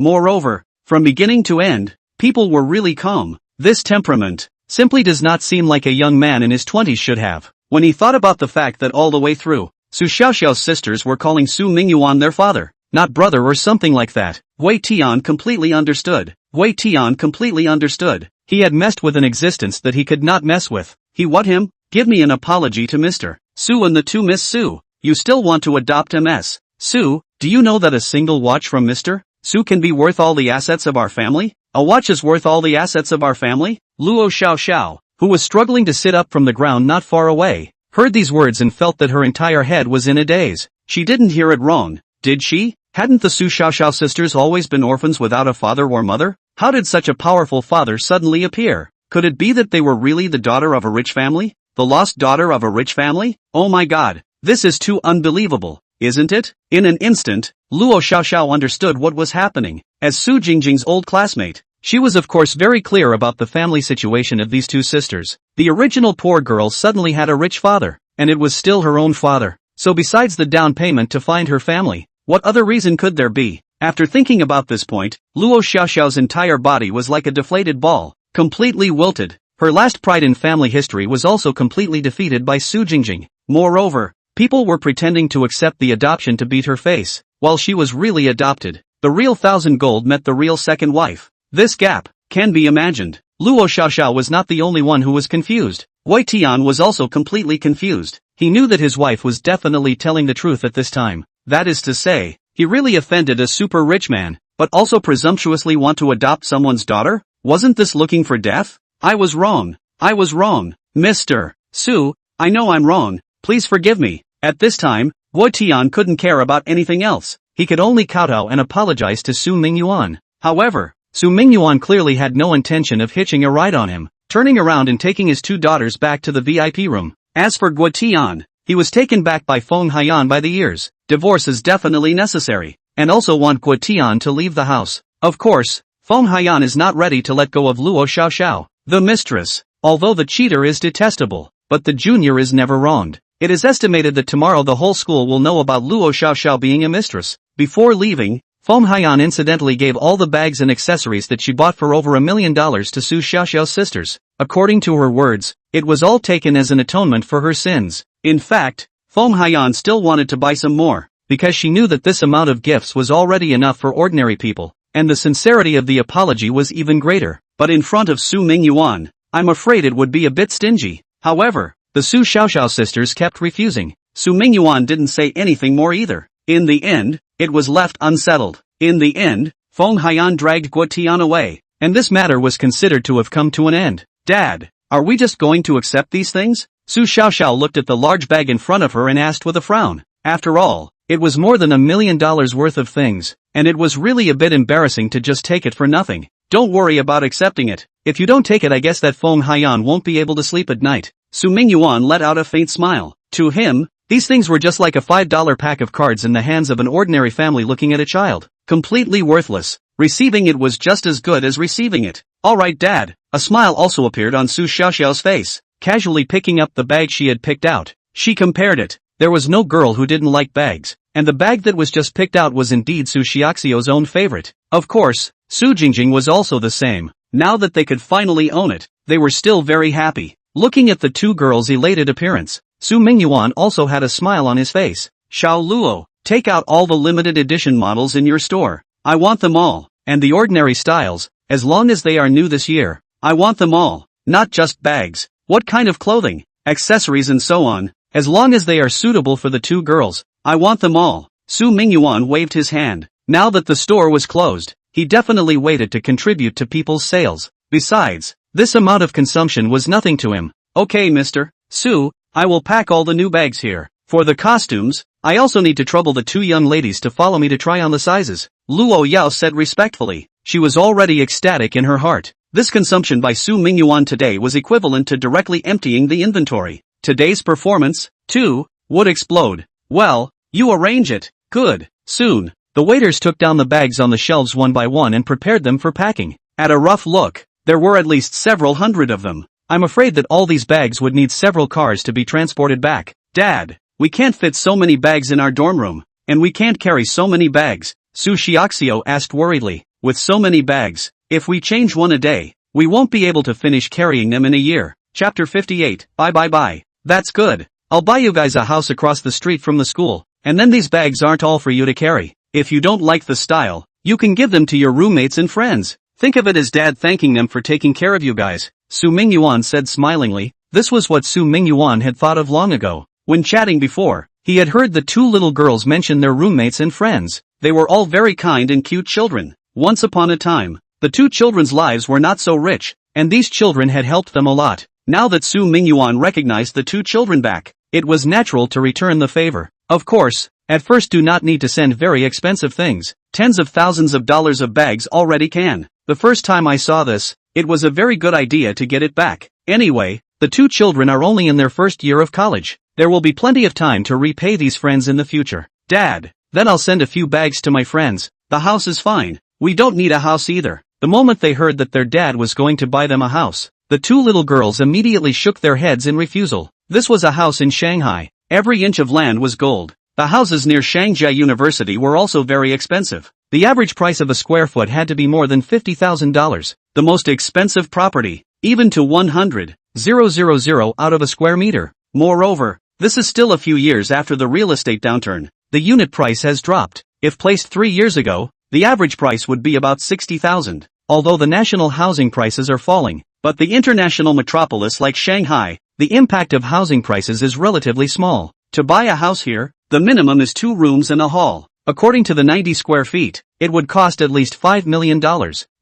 Moreover, from beginning to end, people were really calm. This temperament simply does not seem like a young man in his 20s should have. When he thought about the fact that all the way through, Su Xiaoxiao's sisters were calling Su Mingyuan their father, not brother or something like that, Wei Tian completely understood. Wei Tian completely understood. He had messed with an existence that he could not mess with. He what him? Give me an apology to Mr. Su and the two Miss Su. You still want to adopt Ms. Su? Do you know that a single watch from Mr. Su can be worth all the assets of our family? A watch is worth all the assets of our family? Luo Xiaoxiao, who was struggling to sit up from the ground not far away, heard these words and felt that her entire head was in a daze. She didn't hear it wrong, did she? Hadn't the Su Xiaoxiao sisters always been orphans without a father or mother? How did such a powerful father suddenly appear? Could it be that they were really the daughter of a rich family? The lost daughter of a rich family? Oh my god, this is too unbelievable, isn't it? In an instant, Luo Xiaoxiao understood what was happening. As Su Jingjing's old classmate, she was of course very clear about the family situation of these two sisters. The original poor girl suddenly had a rich father, and it was still her own father. So besides the down payment to find her family, what other reason could there be? After thinking about this point, Luo Xiaoxiao's entire body was like a deflated ball, completely wilted. Her last pride in family history was also completely defeated by Su Jingjing. Moreover, people were pretending to accept the adoption to beat her face, while she was really adopted. The real 1,000 gold met the real second wife. This gap can be imagined. Luo Xiaoxiao was not the only one who was confused. Wei Tian was also completely confused. He knew that his wife was definitely telling the truth at this time. That is to say, he really offended a super rich man, but also presumptuously want to adopt someone's daughter? Wasn't this looking for death? I was wrong. I was wrong. Mr. Su, I know I'm wrong. Please forgive me. At this time, Guo Tian couldn't care about anything else. He could only kowtow and apologize to Su Mingyuan. However, Su Mingyuan clearly had no intention of hitching a ride on him, turning around and taking his two daughters back to the VIP room. As for Guo Tian, he was taken back by Feng Haiyan by the ears. Divorce is definitely necessary, and also want Guo Tian to leave the house. Of course, Feng Haiyan is not ready to let go of Luo Xiaoxiao, the mistress. Although the cheater is detestable, but the junior is never wronged. It is estimated that tomorrow the whole school will know about Luo Xiaoxiao being a mistress. Before leaving, Feng Haiyan incidentally gave all the bags and accessories that she bought for over $1 million to Su Xiaoxiao's sisters. According to her words, it was all taken as an atonement for her sins. In fact, Feng Haiyan still wanted to buy some more, because she knew that this amount of gifts was already enough for ordinary people, and the sincerity of the apology was even greater. But in front of Su Mingyuan, I'm afraid it would be a bit stingy. However, the Su Xiaoxiao sisters kept refusing. Su Mingyuan didn't say anything more either. In the end, it was left unsettled. In the end, Feng Haiyan dragged Guo Tian away, and this matter was considered to have come to an end. Dad, are we just going to accept these things? Su Xiaoxiao looked at the large bag in front of her and asked with a frown. After all, it was more than $1 million worth of things, and it was really a bit embarrassing to just take it for nothing. Don't worry about accepting it. If you don't take it, I guess that Feng Haiyan won't be able to sleep at night. Su Mingyuan let out a faint smile. To him, these things were just like a $5 pack of cards in the hands of an ordinary family looking at a child. Completely worthless. Receiving it was just as good as receiving it. Alright Dad. A smile also appeared on Su Xiaoxiao's face. Casually picking up the bag she had picked out, she compared it. There was no girl who didn't like bags, and the bag that was just picked out was indeed Su Xiaoxiao's own favorite. Of course, Su Jingjing was also the same. Now that they could finally own it, they were still very happy. Looking at the two girls' elated appearance, Su Mingyuan also had a smile on his face. Xiao Luo, take out all the limited edition models in your store. I want them all, and the ordinary styles, as long as they are new this year. I want them all, not just bags. What kind of clothing, accessories and so on, as long as they are suitable for the two girls. I want them all. Su Mingyuan waved his hand. Now that the store was closed, he definitely waited to contribute to people's sales. Besides, this amount of consumption was nothing to him. Okay Mr. Su, I will pack all the new bags here. For the costumes, I also need to trouble the 2 young ladies to follow me to try on the sizes, Luo Yao said respectfully. She was already ecstatic in her heart. This consumption by Su Mingyuan today was equivalent to directly emptying the inventory. Today's performance, too, would explode. Well, you arrange it. Good. Soon, the waiters took down the bags on the shelves one by one and prepared them for packing. At a rough look, there were at least several hundred of them. I'm afraid that all these bags would need several cars to be transported back. Dad, we can't fit so many bags in our dorm room, and we can't carry so many bags, Su Xiaoxiu asked worriedly. With so many bags, if we change one a day, we won't be able to finish carrying them in a year. Chapter 58, Bye. That's good. I'll buy you guys a house across the street from the school, and then these bags aren't all for you to carry. If you don't like the style, you can give them to your roommates and friends. Think of it as Dad thanking them for taking care of you guys, Su Mingyuan said smilingly. This was what Su Mingyuan had thought of long ago. When chatting before, he had heard the 2 little girls mention their roommates and friends. They were all very kind and cute children. Once upon a time, the 2 children's lives were not so rich, and these children had helped them a lot. Now that Su Mingyuan recognized the 2 children back, it was natural to return the favor. Of course, at first do not need to send very expensive things. Tens of thousands of dollars of bags already can. The first time I saw this, it was a very good idea to get it back. Anyway, the 2 children are only in their first year of college. There will be plenty of time to repay these friends in the future. Dad, then I'll send a few bags to my friends. The house is fine. We don't need a house either. The moment they heard that their dad was going to buy them a house, the 2 little girls immediately shook their heads in refusal. This was a house in Shanghai. Every inch of land was gold. The houses near Shanghai University were also very expensive. The average price of a square foot had to be more than $50,000. The most expensive property, even to 100,000 out of a square meter. Moreover, this is still a few years after the real estate downturn. The unit price has dropped. If placed 3 years ago, the average price would be about 60,000. Although the national housing prices are falling, but the international metropolis like Shanghai, the impact of housing prices is relatively small. To buy a house here, the minimum is 2 rooms and a hall. According to the 90 square feet, it would cost at least $5 million.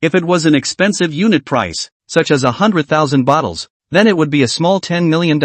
If it was an expensive unit price, such as 100,000 bottles, then it would be a small $10 million.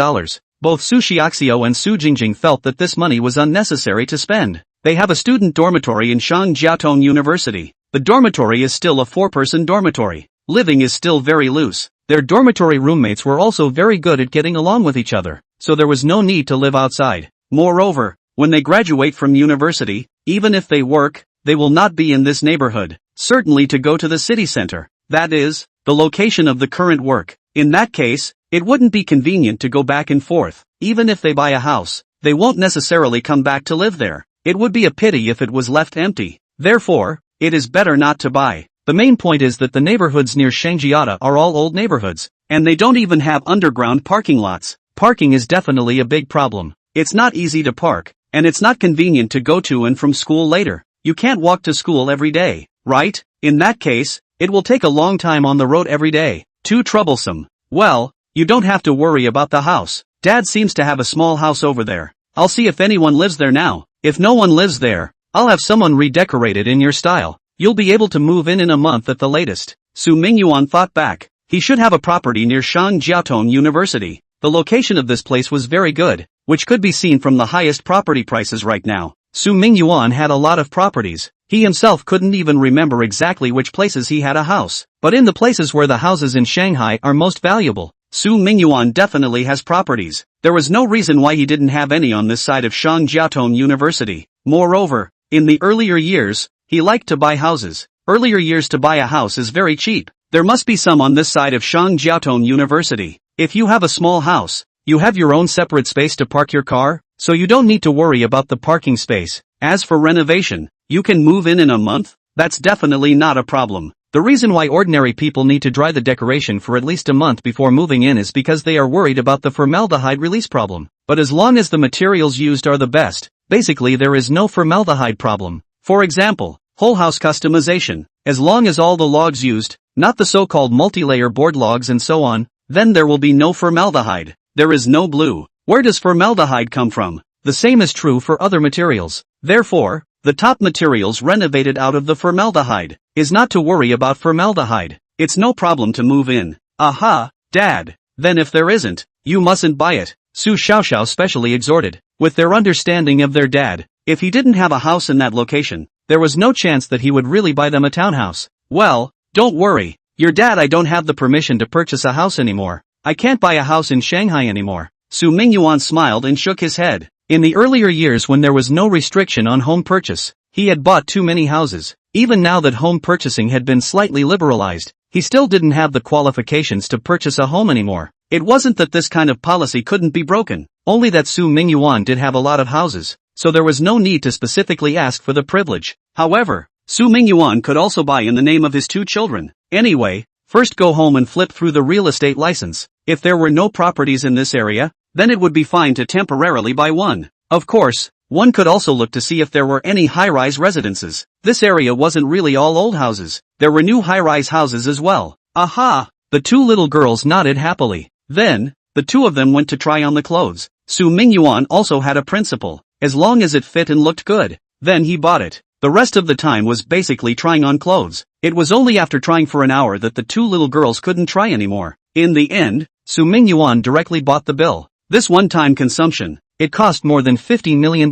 Both Su Xiaoxiu and Su Jingjing felt that this money was unnecessary to spend. They have a student dormitory in Shangjiaotong University. The dormitory is still a 4-person dormitory. Living is still very loose. Their dormitory roommates were also very good at getting along with each other, so there was no need to live outside. Moreover, when they graduate from university, even if they work, they will not be in this neighborhood. Certainly to go to the city center. That is, the location of the current work. In that case, it wouldn't be convenient to go back and forth. Even if they buy a house, they won't necessarily come back to live there. It would be a pity if it was left empty. Therefore, it is better not to buy. The main point is that the neighborhoods near Shangjiata are all old neighborhoods, and they don't even have underground parking lots. Parking is definitely a big problem. It's not easy to park, and it's not convenient to go to and from school later. You can't walk to school every day, right? In that case, it will take a long time on the road every day. Too troublesome. Well, you don't have to worry about the house. Dad seems to have a small house over there. I'll see if anyone lives there now. If no one lives there, I'll have someone redecorate it in your style. You'll be able to move in a month at the latest. Su Mingyuan thought back. He should have a property near Shangjiaotong University. The location of this place was very good, which could be seen from the highest property prices right now. Su Mingyuan had a lot of properties. He himself couldn't even remember exactly which places he had a house, but in the places where the houses in Shanghai are most valuable, Su Mingyuan definitely has properties. There was no reason why he didn't have any on this side of Shangjiaotong University. Moreover, in the earlier years, he liked to buy houses. Earlier years to buy a house is very cheap. There must be some on this side of Shangjiaotong University. If you have a small house, you have your own separate space to park your car, so you don't need to worry about the parking space. As for renovation, you can move in a month. That's definitely not a problem. The reason why ordinary people need to dry the decoration for at least a month before moving in is because they are worried about the formaldehyde release problem. But as long as the materials used are the best, basically there is no formaldehyde problem. For example, whole house customization. As long as all the logs used, not the so-called multi-layer board logs and so on, then there will be no formaldehyde. There is no blue. Where does formaldehyde come from? The same is true for other materials. Therefore, the top materials renovated out of the formaldehyde is not to worry about formaldehyde. It's no problem to move in. Aha, Dad. Then if there isn't, you mustn't buy it, Su Xiaoxiao specially exhorted. with their understanding of their dad. If he didn't have a house in that location, there was no chance that he would really buy them a townhouse. Well, don't worry, your dad, I don't have the permission to purchase a house anymore. I can't buy a house in Shanghai anymore. Su Mingyuan smiled and shook his head. In the earlier years when there was no restriction on home purchase, he had bought too many houses. Even now that home purchasing had been slightly liberalized, he still didn't have the qualifications to purchase a home anymore. It wasn't that this kind of policy couldn't be broken, only that Su Mingyuan did have a lot of houses, so there was no need to specifically ask for the privilege. However, Su Mingyuan could also buy in the name of his 2 children. Anyway, first go home and flip through the real estate license. If there were no properties in this area, then it would be fine to temporarily buy one. Of course, one could also look to see if there were any high-rise residences. This area wasn't really all old houses. There were new high-rise houses as well. Aha! The 2 little girls nodded happily. Then, the 2 of them went to try on the clothes. Su Mingyuan also had a principle. As long as it fit and looked good, then he bought it. The rest of the time was basically trying on clothes. It was only after trying for an hour that the 2 little girls couldn't try anymore. In the end, Su Mingyuan directly bought the bill. This one-time consumption, it cost more than $50 million.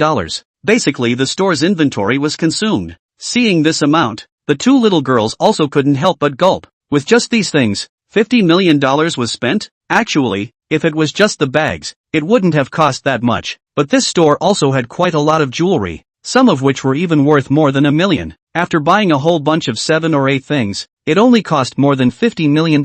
Basically, the store's inventory was consumed. Seeing this amount, the 2 little girls also couldn't help but gulp. With just these things, $50 million was spent? Actually, if it was just the bags, it wouldn't have cost that much. But this store also had quite a lot of jewelry, some of which were even worth more than $1 million. After buying a whole bunch of 7 or 8 things, it only cost more than $50 million.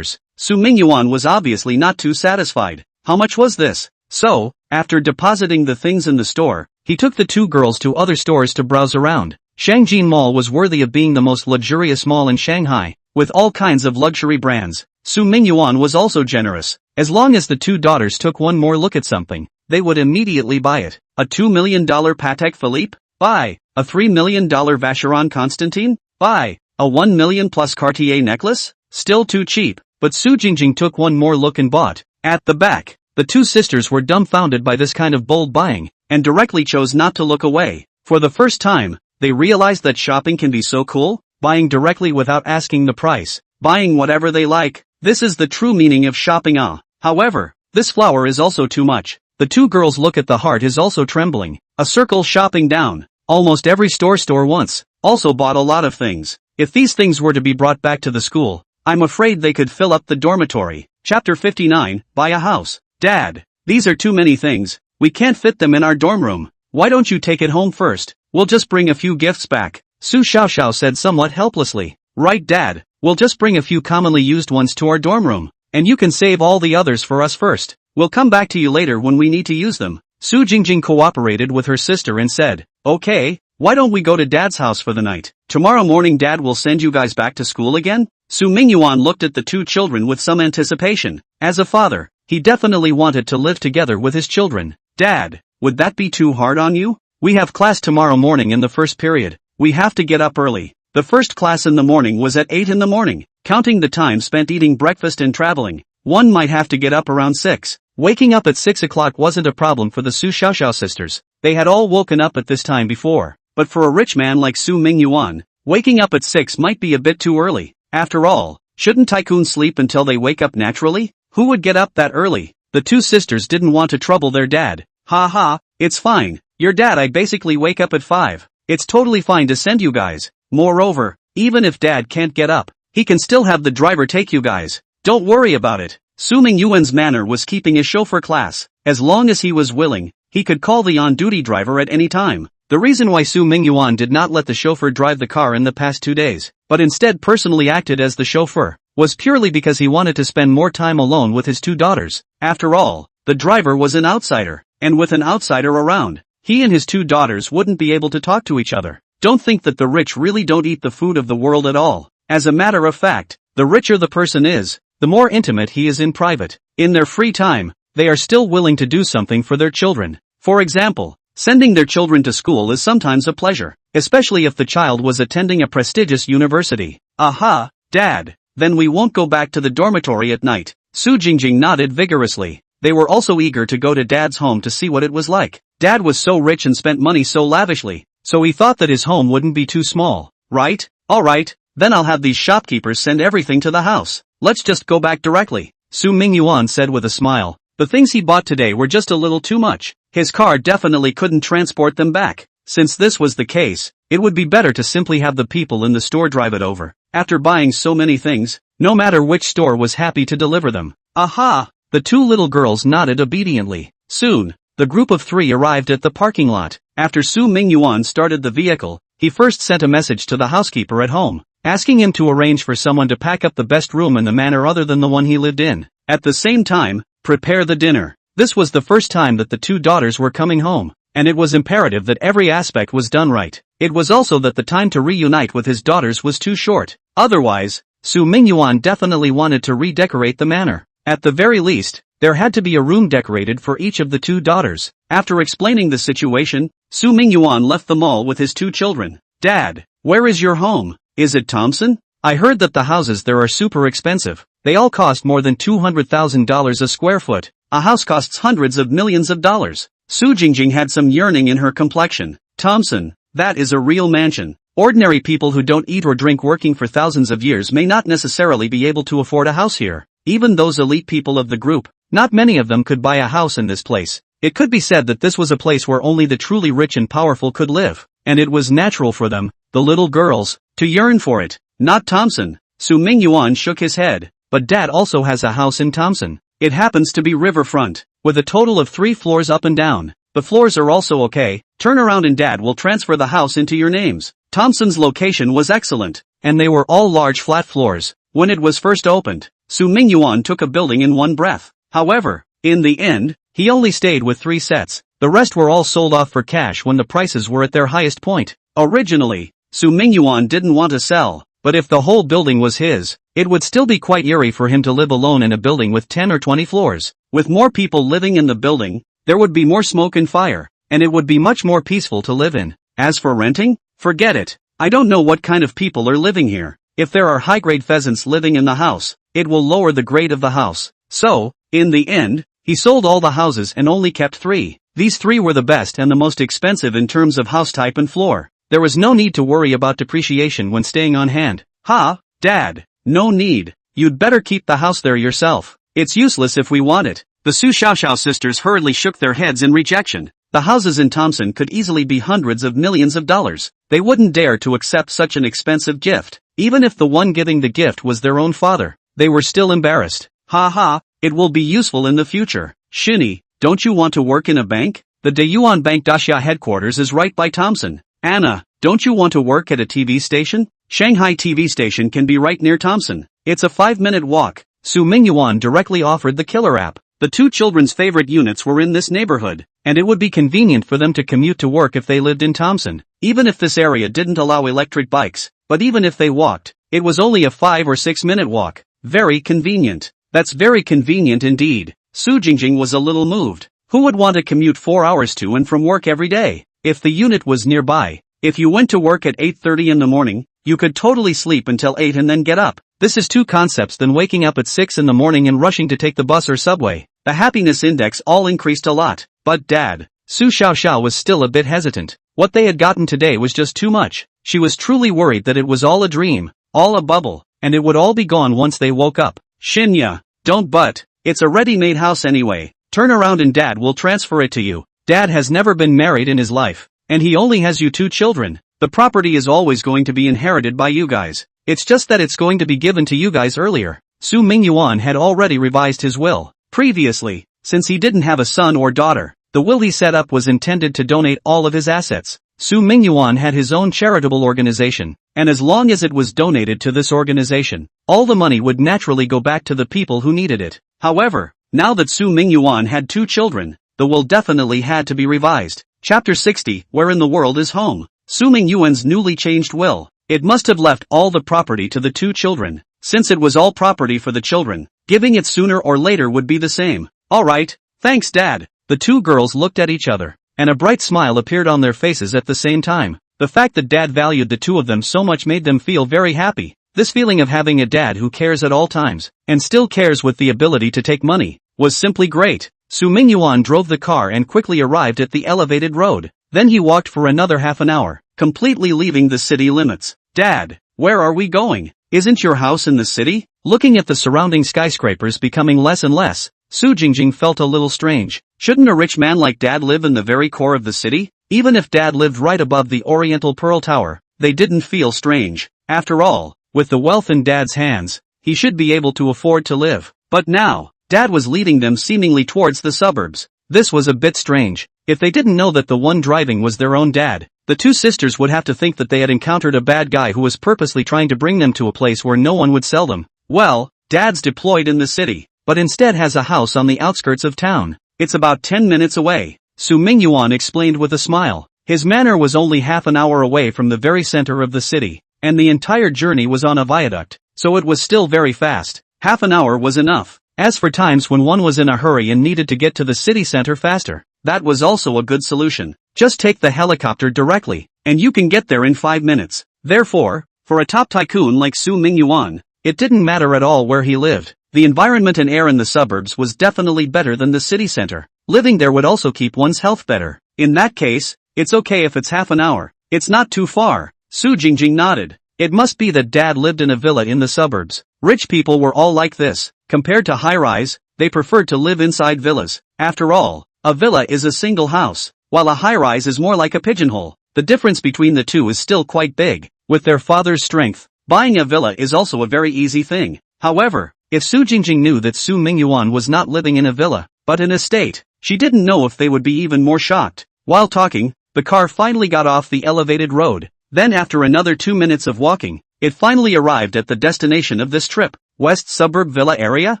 Su Mingyuan was obviously not too satisfied. How much was this? So, after depositing the things in the store, he took the 2 girls to other stores to browse around. Shangjin Mall was worthy of being the most luxurious mall in Shanghai, with all kinds of luxury brands. Su Mingyuan was also generous. As long as the 2 daughters took one more look at something, they would immediately buy it. A $2 million Patek Philippe? Buy. A $3 million Vacheron Constantin? Buy. A $1 million plus Cartier necklace? Still too cheap. But Su Jingjing took one more look and bought. At the back, the 2 sisters were dumbfounded by this kind of bold buying, and directly chose not to look away. For the first time, they realized that shopping can be so cool, buying directly without asking the price, buying whatever they like. This is the true meaning of shopping. However, this flower is also too much. The 2 girls look at the heart is also trembling. A circle shopping down. Almost every store once, also bought a lot of things. If these things were to be brought back to the school, I'm afraid they could fill up the dormitory. Chapter 59, Buy a House. Dad, these are too many things. We can't fit them in our dorm room. Why don't you take it home first? We'll just bring a few gifts back. Su Xiaoxiao said somewhat helplessly. Right, Dad, we'll just bring a few commonly used ones to our dorm room, and you can save all the others for us first. We'll come back to you later when we need to use them. Su Jingjing cooperated with her sister and said, okay, why don't we go to Dad's house for the night? Tomorrow morning Dad will send you guys back to school again? Su Mingyuan looked at the 2 children with some anticipation. As a father, he definitely wanted to live together with his children. Dad, would that be too hard on you? We have class tomorrow morning in the first period. We have to get up early. The first class in the morning was at 8 in the morning. Counting the time spent eating breakfast and traveling, one might have to get up around 6. Waking up at 6 o'clock wasn't a problem for the Su Xiaoxiao sisters. They had all woken up at this time before. But for a rich man like Su Mingyuan, waking up at 6 might be a bit too early. After all, shouldn't tycoons sleep until they wake up naturally? Who would get up that early? The 2 sisters didn't want to trouble their dad. Ha ha, it's fine. Your dad, I basically wake up at 5. It's totally fine to send you guys. Moreover, even if Dad can't get up, he can still have the driver take you guys. Don't worry about it. Su Mingyuan's manor was keeping his chauffeur class. As long as he was willing, he could call the on-duty driver at any time. The reason why Su Mingyuan did not let the chauffeur drive the car in the past 2 days, but instead personally acted as the chauffeur, was purely because he wanted to spend more time alone with his 2 daughters. After all, the driver was an outsider, and with an outsider around, he and his 2 daughters wouldn't be able to talk to each other. Don't think that the rich really don't eat the food of the world at all. As a matter of fact, the richer the person is, the more intimate he is in private. In their free time, they are still willing to do something for their children. For example, sending their children to school is sometimes a pleasure, especially if the child was attending a prestigious university. Aha, Dad, then we won't go back to the dormitory at night. Su Jingjing nodded vigorously. They were also eager to go to Dad's home to see what it was like. Dad was so rich and spent money so lavishly, so he thought that his home wouldn't be too small, right? Alright, then I'll have these shopkeepers send everything to the house. Let's just go back directly, Su Mingyuan said with a smile. The things he bought today were just a little too much. His car definitely couldn't transport them back. Since this was the case, it would be better to simply have the people in the store drive it over. After buying so many things, no matter which store was happy to deliver them. Aha! The two little girls nodded obediently. Soon, the group of three arrived at the parking lot. After Su Mingyuan started the vehicle, he first sent a message to the housekeeper at home, asking him to arrange for someone to pack up the best room in the manor other than the one he lived in. At the same time, prepare the dinner. This was the first time that the two daughters were coming home, and it was imperative that every aspect was done right. It was also that the time to reunite with his daughters was too short. Otherwise, Su Mingyuan definitely wanted to redecorate the manor. At the very least, there had to be a room decorated for each of the two daughters. After explaining the situation, Su Mingyuan left the mall with his two children. Dad, where is your home? Is it Thompson? I heard that the houses there are super expensive. They all cost more than $200,000 a square foot. A house costs hundreds of millions of dollars. Su Jingjing had some yearning in her complexion. Thompson, that is a real mansion. Ordinary people who don't eat or drink working for thousands of years may not necessarily be able to afford a house here. Even those elite people of the group, not many of them could buy a house in this place. It could be said that this was a place where only the truly rich and powerful could live, and it was natural for them, the little girls, to yearn for it. Not Thompson. Su Mingyuan shook his head, but Dad also has a house in Thompson. It happens to be riverfront, with a total of 3 floors up and down. The floors are also okay. Turn around and Dad will transfer the house into your names. Thompson's location was excellent, and they were all large flat floors. When it was first opened, Su Mingyuan took a building in one breath. However, in the end, he only stayed with 3 sets. The rest were all sold off for cash when the prices were at their highest point. Originally, Su Mingyuan didn't want to sell, but if the whole building was his, it would still be quite eerie for him to live alone in a building with 10 or 20 floors. With more people living in the building, there would be more smoke and fire, and it would be much more peaceful to live in. As for renting, forget it. I don't know what kind of people are living here. If there are high-grade pheasants living in the house, it will lower the grade of the house. So, in the end, he sold all the houses and only kept 3. These 3 were the best and the most expensive in terms of house type and floor. There was no need to worry about depreciation when staying on hand. Ha, Dad, no need. You'd better keep the house there yourself. It's useless if we want it. The Su Xiaoxiao sisters hurriedly shook their heads in rejection. The houses in Thompson could easily be hundreds of millions of dollars. They wouldn't dare to accept such an expensive gift. Even if the one giving the gift was their own father, they were still embarrassed. Ha ha, it will be useful in the future. Shinny, don't you want to work in a bank? The Dayuan Bank Daxia headquarters is right by Thompson. Anna, don't you want to work at a TV station? Shanghai TV station can be right near Thompson. It's a 5-minute walk. Su Mingyuan directly offered the killer app. The two children's favorite units were in this neighborhood, and it would be convenient for them to commute to work if they lived in Thompson, even if this area didn't allow electric bikes. But even if they walked, it was only a 5 or 6 minute walk. Very convenient. That's very convenient indeed. Su Jingjing was a little moved. Who would want to commute 4 hours to and from work every day? If the unit was nearby, if you went to work at 8:30 in the morning, you could totally sleep until 8 and then get up. This is 2 concepts than waking up at 6 in the morning and rushing to take the bus or subway. The happiness index all increased a lot. But Dad, Su Xiaoxiao was still a bit hesitant. What they had gotten today was just too much. She was truly worried that it was all a dream, all a bubble, and it would all be gone once they woke up. Shinya, don't but. It's a ready-made house anyway. Turn around and Dad will transfer it to you. Dad has never been married in his life, and he only has you 2 children. The property is always going to be inherited by you guys. It's just that it's going to be given to you guys earlier. Su Mingyuan had already revised his will. Previously, since he didn't have a son or daughter, the will he set up was intended to donate all of his assets. Su Mingyuan had his own charitable organization, and as long as it was donated to this organization, all the money would naturally go back to the people who needed it. However, now that Su Mingyuan had 2 children, the will definitely had to be revised. Chapter 60, Where in the World is Home? Su Mingyuan's newly changed will. It must have left all the property to the 2 children. Since it was all property for the children, giving it sooner or later would be the same. Alright, thanks Dad. The 2 girls looked at each other, and a bright smile appeared on their faces at the same time. The fact that Dad valued the 2 of them so much made them feel very happy. This feeling of having a dad who cares at all times, and still cares with the ability to take money, was simply great. Su Mingyuan drove the car and quickly arrived at the elevated road. Then he walked for another half an hour, completely leaving the city limits. Dad, where are we going? Isn't your house in the city? Looking at the surrounding skyscrapers becoming less and less, Su Jingjing felt a little strange. Shouldn't a rich man like Dad live in the very core of the city? Even if Dad lived right above the Oriental Pearl Tower, they didn't feel strange. After all, with the wealth in Dad's hands, he should be able to afford to live. But now, Dad was leading them seemingly towards the suburbs. This was a bit strange. If they didn't know that the one driving was their own dad, the two sisters would have to think that they had encountered a bad guy who was purposely trying to bring them to a place where no one would sell them. Well, Dad's deployed in the city, but instead has a house on the outskirts of town. It's about 10 minutes away, Su Mingyuan explained with a smile. His manor was only half an hour away from the very center of the city, and the entire journey was on a viaduct, so it was still very fast. Half an hour was enough. As for times when one was in a hurry and needed to get to the city center faster, that was also a good solution. Just take the helicopter directly, and you can get there in 5 minutes. Therefore, for a top tycoon like Su Mingyuan, it didn't matter at all where he lived. The environment and air in the suburbs was definitely better than the city center. Living there would also keep one's health better. In that case, it's okay if it's half an hour. It's not too far. Su Jingjing nodded. It must be that Dad lived in a villa in the suburbs. Rich people were all like this. Compared to high-rise, they preferred to live inside villas. After all, a villa is a single house, while a high-rise is more like a pigeonhole. The difference between the two is still quite big. With their father's strength, buying a villa is also a very easy thing. However, if Su Jingjing knew that Su Mingyuan was not living in a villa, but an estate, she didn't know if they would be even more shocked. While talking, the car finally got off the elevated road. Then after another 2 minutes of walking, it finally arrived at the destination of this trip. West Suburb Villa Area?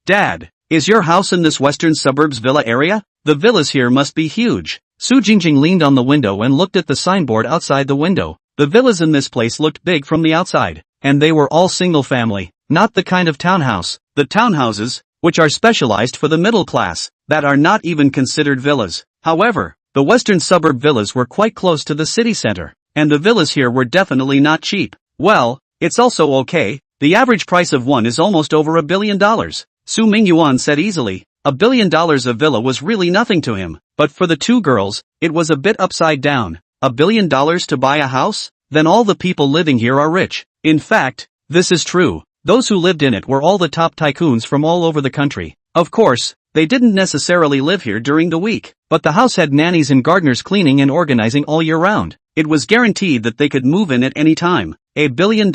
Dad, is your house in this Western Suburbs Villa area? The villas here must be huge. Su Jingjing leaned on the window and looked at the signboard outside the window. The villas in this place looked big from the outside, and they were all single family, not the kind of townhouse. The townhouses, which are specialized for the middle class, that are not even considered villas. However, the Western Suburb villas were quite close to the city center, and the villas here were definitely not cheap. Well, it's also okay. The average price of one is almost over $1 billion. Su Mingyuan said easily. $1 billion a villa was really nothing to him, but for the two girls, it was a bit upside down. $1 billion to buy a house? Then all the people living here are rich. In fact, this is true. Those who lived in it were all the top tycoons from all over the country. Of course, they didn't necessarily live here during the week, but the house had nannies and gardeners cleaning and organizing all year round. It was guaranteed that they could move in at any time. $1 billion?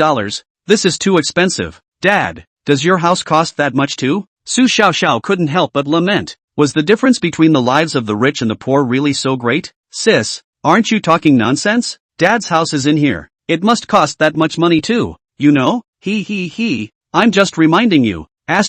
This is too expensive. Dad, does your house cost that much too? Su Xiaoxiao couldn't help but lament. Was the difference between the lives of the rich and the poor really so great? Sis, aren't you talking nonsense? Dad's house is in here. It must cost that much money too. You know? I'm just reminding you. **********.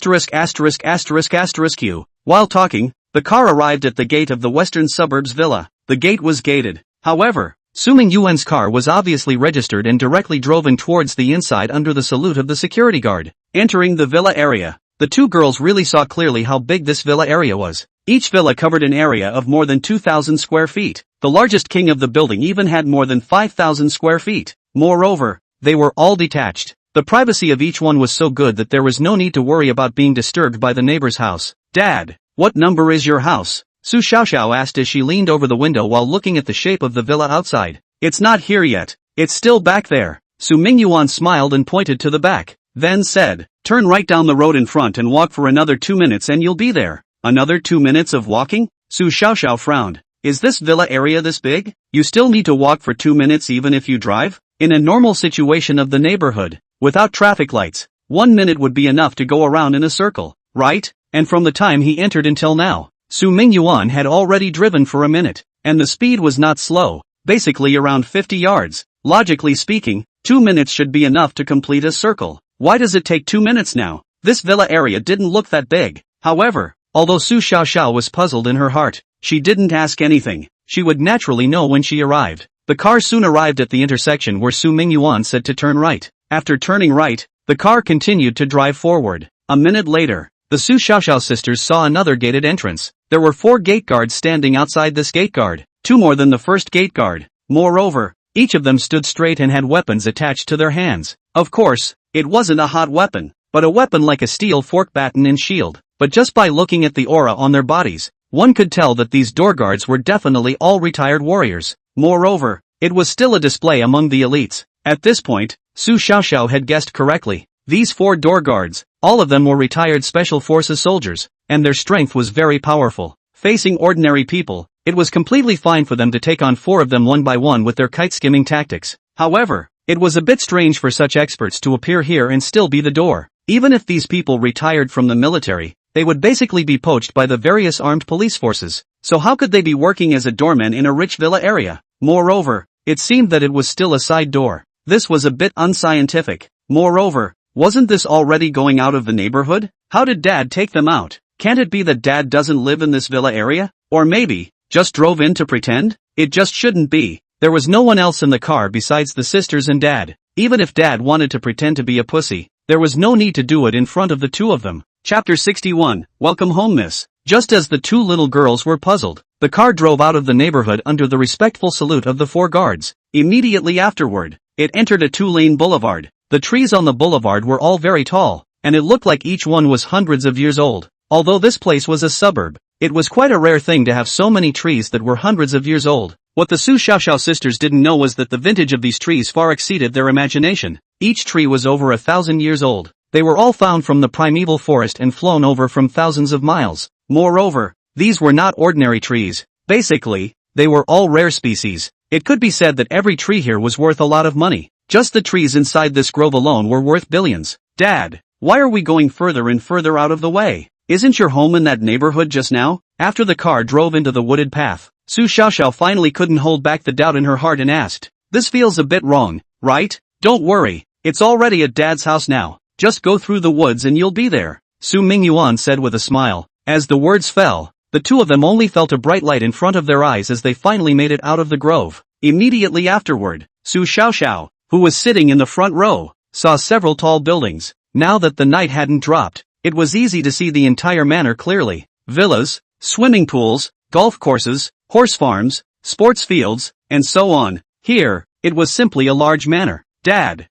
While talking, the car arrived at the gate of the Western Suburbs Villa. The gate was gated. However, Su Mingyuan's car was obviously registered and directly drove in towards the inside under the salute of the security guard. Entering the villa area, the two girls really saw clearly how big this villa area was. Each villa covered an area of more than 2,000 square feet. The largest king of the building even had more than 5,000 square feet. Moreover, they were all detached. The privacy of each one was so good that there was no need to worry about being disturbed by the neighbor's house. Dad, what number is your house? Su Xiaoxiao asked as she leaned over the window while looking at the shape of the villa outside. It's not here yet. It's still back there. Su Mingyuan smiled and pointed to the back, then said, turn right down the road in front and walk for another 2 minutes and you'll be there. Another 2 minutes of walking? Su Xiaoxiao frowned. Is this villa area this big? You still need to walk for 2 minutes even if you drive? In a normal situation of the neighborhood, without traffic lights, 1 minute would be enough to go around in a circle, right? And from the time he entered until now, Su Mingyuan had already driven for a minute, and the speed was not slow, basically around 50 yards. Logically speaking, 2 minutes should be enough to complete a circle. Why does it take 2 minutes now? This villa area didn't look that big. However, although Su Xiaoxiao was puzzled in her heart, she didn't ask anything. She would naturally know when she arrived. The car soon arrived at the intersection where Su Mingyuan said to turn right. After turning right, the car continued to drive forward. A minute later, the Su Xiaoxiao sisters saw another gated entrance. There were 4 gate guards standing outside this gate guard, 2 more than the first gate guard. Moreover, each of them stood straight and had weapons attached to their hands. Of course, it wasn't a hot weapon, but a weapon like a steel fork baton and shield. But just by looking at the aura on their bodies, one could tell that these door guards were definitely all retired warriors. Moreover, it was still a display among the elites. At this point, Su Xiaoxiao had guessed correctly. These 4 door guards, all of them were retired special forces soldiers. and their strength was very powerful. Facing ordinary people, it was completely fine for them to take on 4 of them one by one with their kite-skimming tactics. However, it was a bit strange for such experts to appear here and still be the door. Even if these people retired from the military, they would basically be poached by the various armed police forces. So how could they be working as a doorman in a rich villa area? Moreover, it seemed that it was still a side door. This was a bit unscientific. Moreover, wasn't this already going out of the neighborhood? How did Dad take them out? Can't it be that Dad doesn't live in this villa area? Or maybe, just drove in to pretend? It just shouldn't be. There was no one else in the car besides the sisters and Dad. Even if Dad wanted to pretend to be a pussy, there was no need to do it in front of the 2 of them. Chapter 61, Welcome home, miss. Just as the 2 little girls were puzzled, the car drove out of the neighborhood under the respectful salute of the 4 guards. Immediately afterward, it entered a 2-lane boulevard. The trees on the boulevard were all very tall, and it looked like each one was hundreds of years old. Although this place was a suburb, it was quite a rare thing to have so many trees that were hundreds of years old. What the Su Xiaoxiao sisters didn't know was that the vintage of these trees far exceeded their imagination. Each tree was over 1,000 years old. They were all found from the primeval forest and flown over from thousands of miles. Moreover, these were not ordinary trees. Basically, they were all rare species. It could be said that every tree here was worth a lot of money. Just the trees inside this grove alone were worth billions. Dad, why are we going further and further out of the way? Isn't your home in that neighborhood just now? After the car drove into the wooded path, Su Xiaoxiao finally couldn't hold back the doubt in her heart and asked, "This feels a bit wrong, right? Don't worry, it's already at Dad's house now. Just go through the woods and you'll be there," Su Mingyuan said with a smile. As the words fell, the 2 of them only felt a bright light in front of their eyes as they finally made it out of the grove. Immediately afterward, Su Xiaoxiao, who was sitting in the front row, saw several tall buildings. Now that the night hadn't dropped, it was easy to see the entire manor clearly. Villas, swimming pools, golf courses, horse farms, sports fields, and so on. Here, it was simply a large manor. Dad,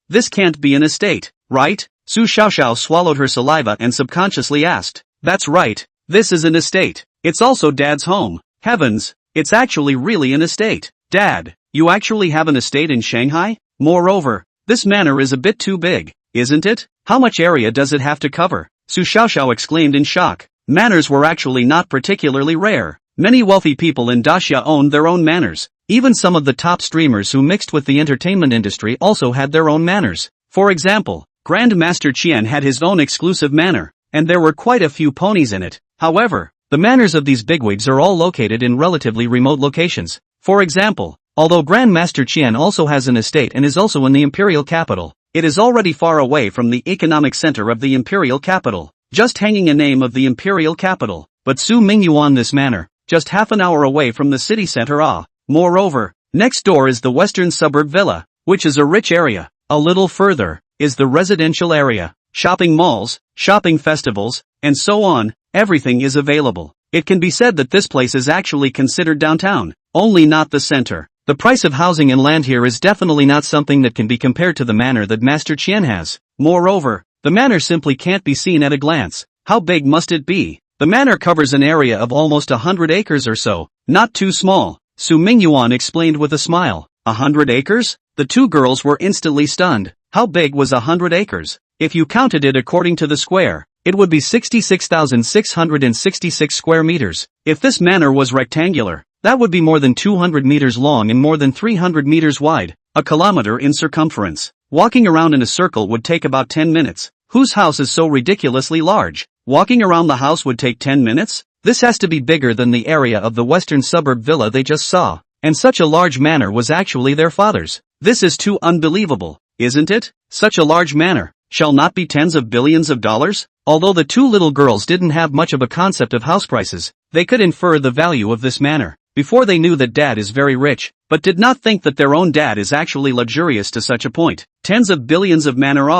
this can't be an estate, right? Su Xiaoxiao swallowed her saliva and subconsciously asked. That's right, this is an estate. It's also Dad's home. Heavens, it's actually really an estate. Dad, you actually have an estate in Shanghai? Moreover, this manor is a bit too big, isn't it? How much area does it have to cover? Su Xiaoxiao exclaimed in shock. Manors were actually not particularly rare. Many wealthy people in Daxia owned their own manors. Even some of the top streamers who mixed with the entertainment industry also had their own manors. For example, Grand Master Qian had his own exclusive manor, and there were quite a few ponies in it. However, the manors of these bigwigs are all located in relatively remote locations. For example, although Grand Master Qian also has an estate and is also in the imperial capital, it is already far away from the economic center of the imperial capital, just hanging a name of the imperial capital. But Su Mingyuan, this manor, just half an hour away from the city center. Moreover, next door is the western suburb villa, which is a rich area. A little further is the residential area, shopping malls, shopping festivals, and so on. Everything is available. It can be said that this place is actually considered downtown, only not the center. The price of housing and land here is definitely not something that can be compared to the manor that Master Qian has. Moreover, the manor simply can't be seen at a glance. How big must it be? The manor covers an area of almost 100 acres or so. Not too small, Su Mingyuan explained with a smile. 100 acres? The 2 girls were instantly stunned. How big was 100 acres? If you counted it according to the square, it would be 66,666 square meters. If this manor was rectangular, that would be more than 200 meters long and more than 300 meters wide, a kilometer in circumference. Walking around in a circle would take about 10 minutes. Whose house is so ridiculously large? Walking around the house would take 10 minutes? This has to be bigger than the area of the western suburb villa they just saw. And such a large manor was actually their father's. This is too unbelievable, isn't it? Such a large manor shall not be tens of billions of dollars? Although the 2 little girls didn't have much of a concept of house prices, they could infer the value of this manor before they knew that Dad is very rich, but did not think that their own dad is actually luxurious to such a point. Tens of billions of manor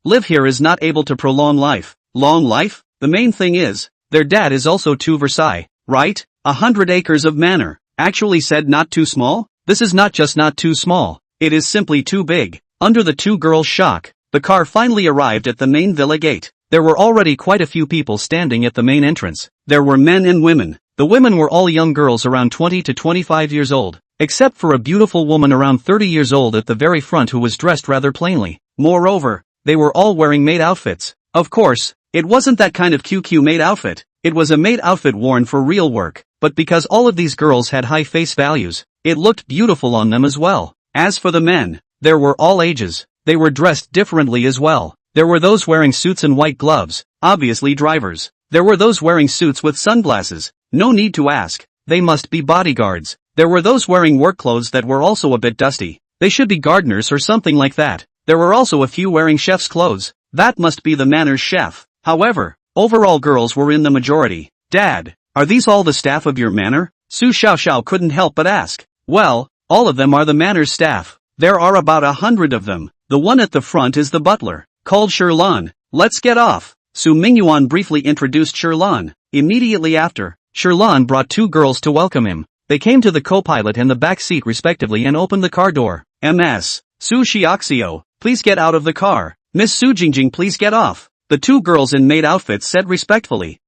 live here is not able to prolong life. Long life? The main thing is, their dad is also too Versailles, right? 100 acres of manor. Actually said not too small? This is not just not too small, it is simply too big. Under the 2 girls' shock, the car finally arrived at the main villa gate. There were already quite a few people standing at the main entrance. There were men and women. The women were all young girls around 20 to 25 years old, except for a beautiful woman around 30 years old at the very front who was dressed rather plainly. Moreover, they were all wearing maid outfits. Of course, It wasn't that kind of QQ maid outfit, it was a maid outfit worn for real work, but because all of these girls had high face values, it looked beautiful on them as well. As for the men, there were all ages, they were dressed differently as well. There were those wearing suits and white gloves, obviously drivers. There were those wearing suits with sunglasses, no need to ask, they must be bodyguards. There were those wearing work clothes that were also a bit dusty, they should be gardeners or something like that. There were also a few wearing chef's clothes, that must be the manor's chef. However, overall girls were in the majority. Dad, are these all the staff of your manor? Su Xiaoxiao couldn't help but ask. Well, all of them are the manor's staff. There are about 100 of them. The one at the front is the butler, called Shirlan. Let's get off. Su Mingyuan briefly introduced Shirlan. Immediately after, Shirlan brought two girls to welcome him. They came to the co-pilot and the back seat respectively and opened the car door. Ms. Su Xiaoxiao, please get out of the car. Miss Su Jingjing, please get off. The two girls in maid outfits said respectfully.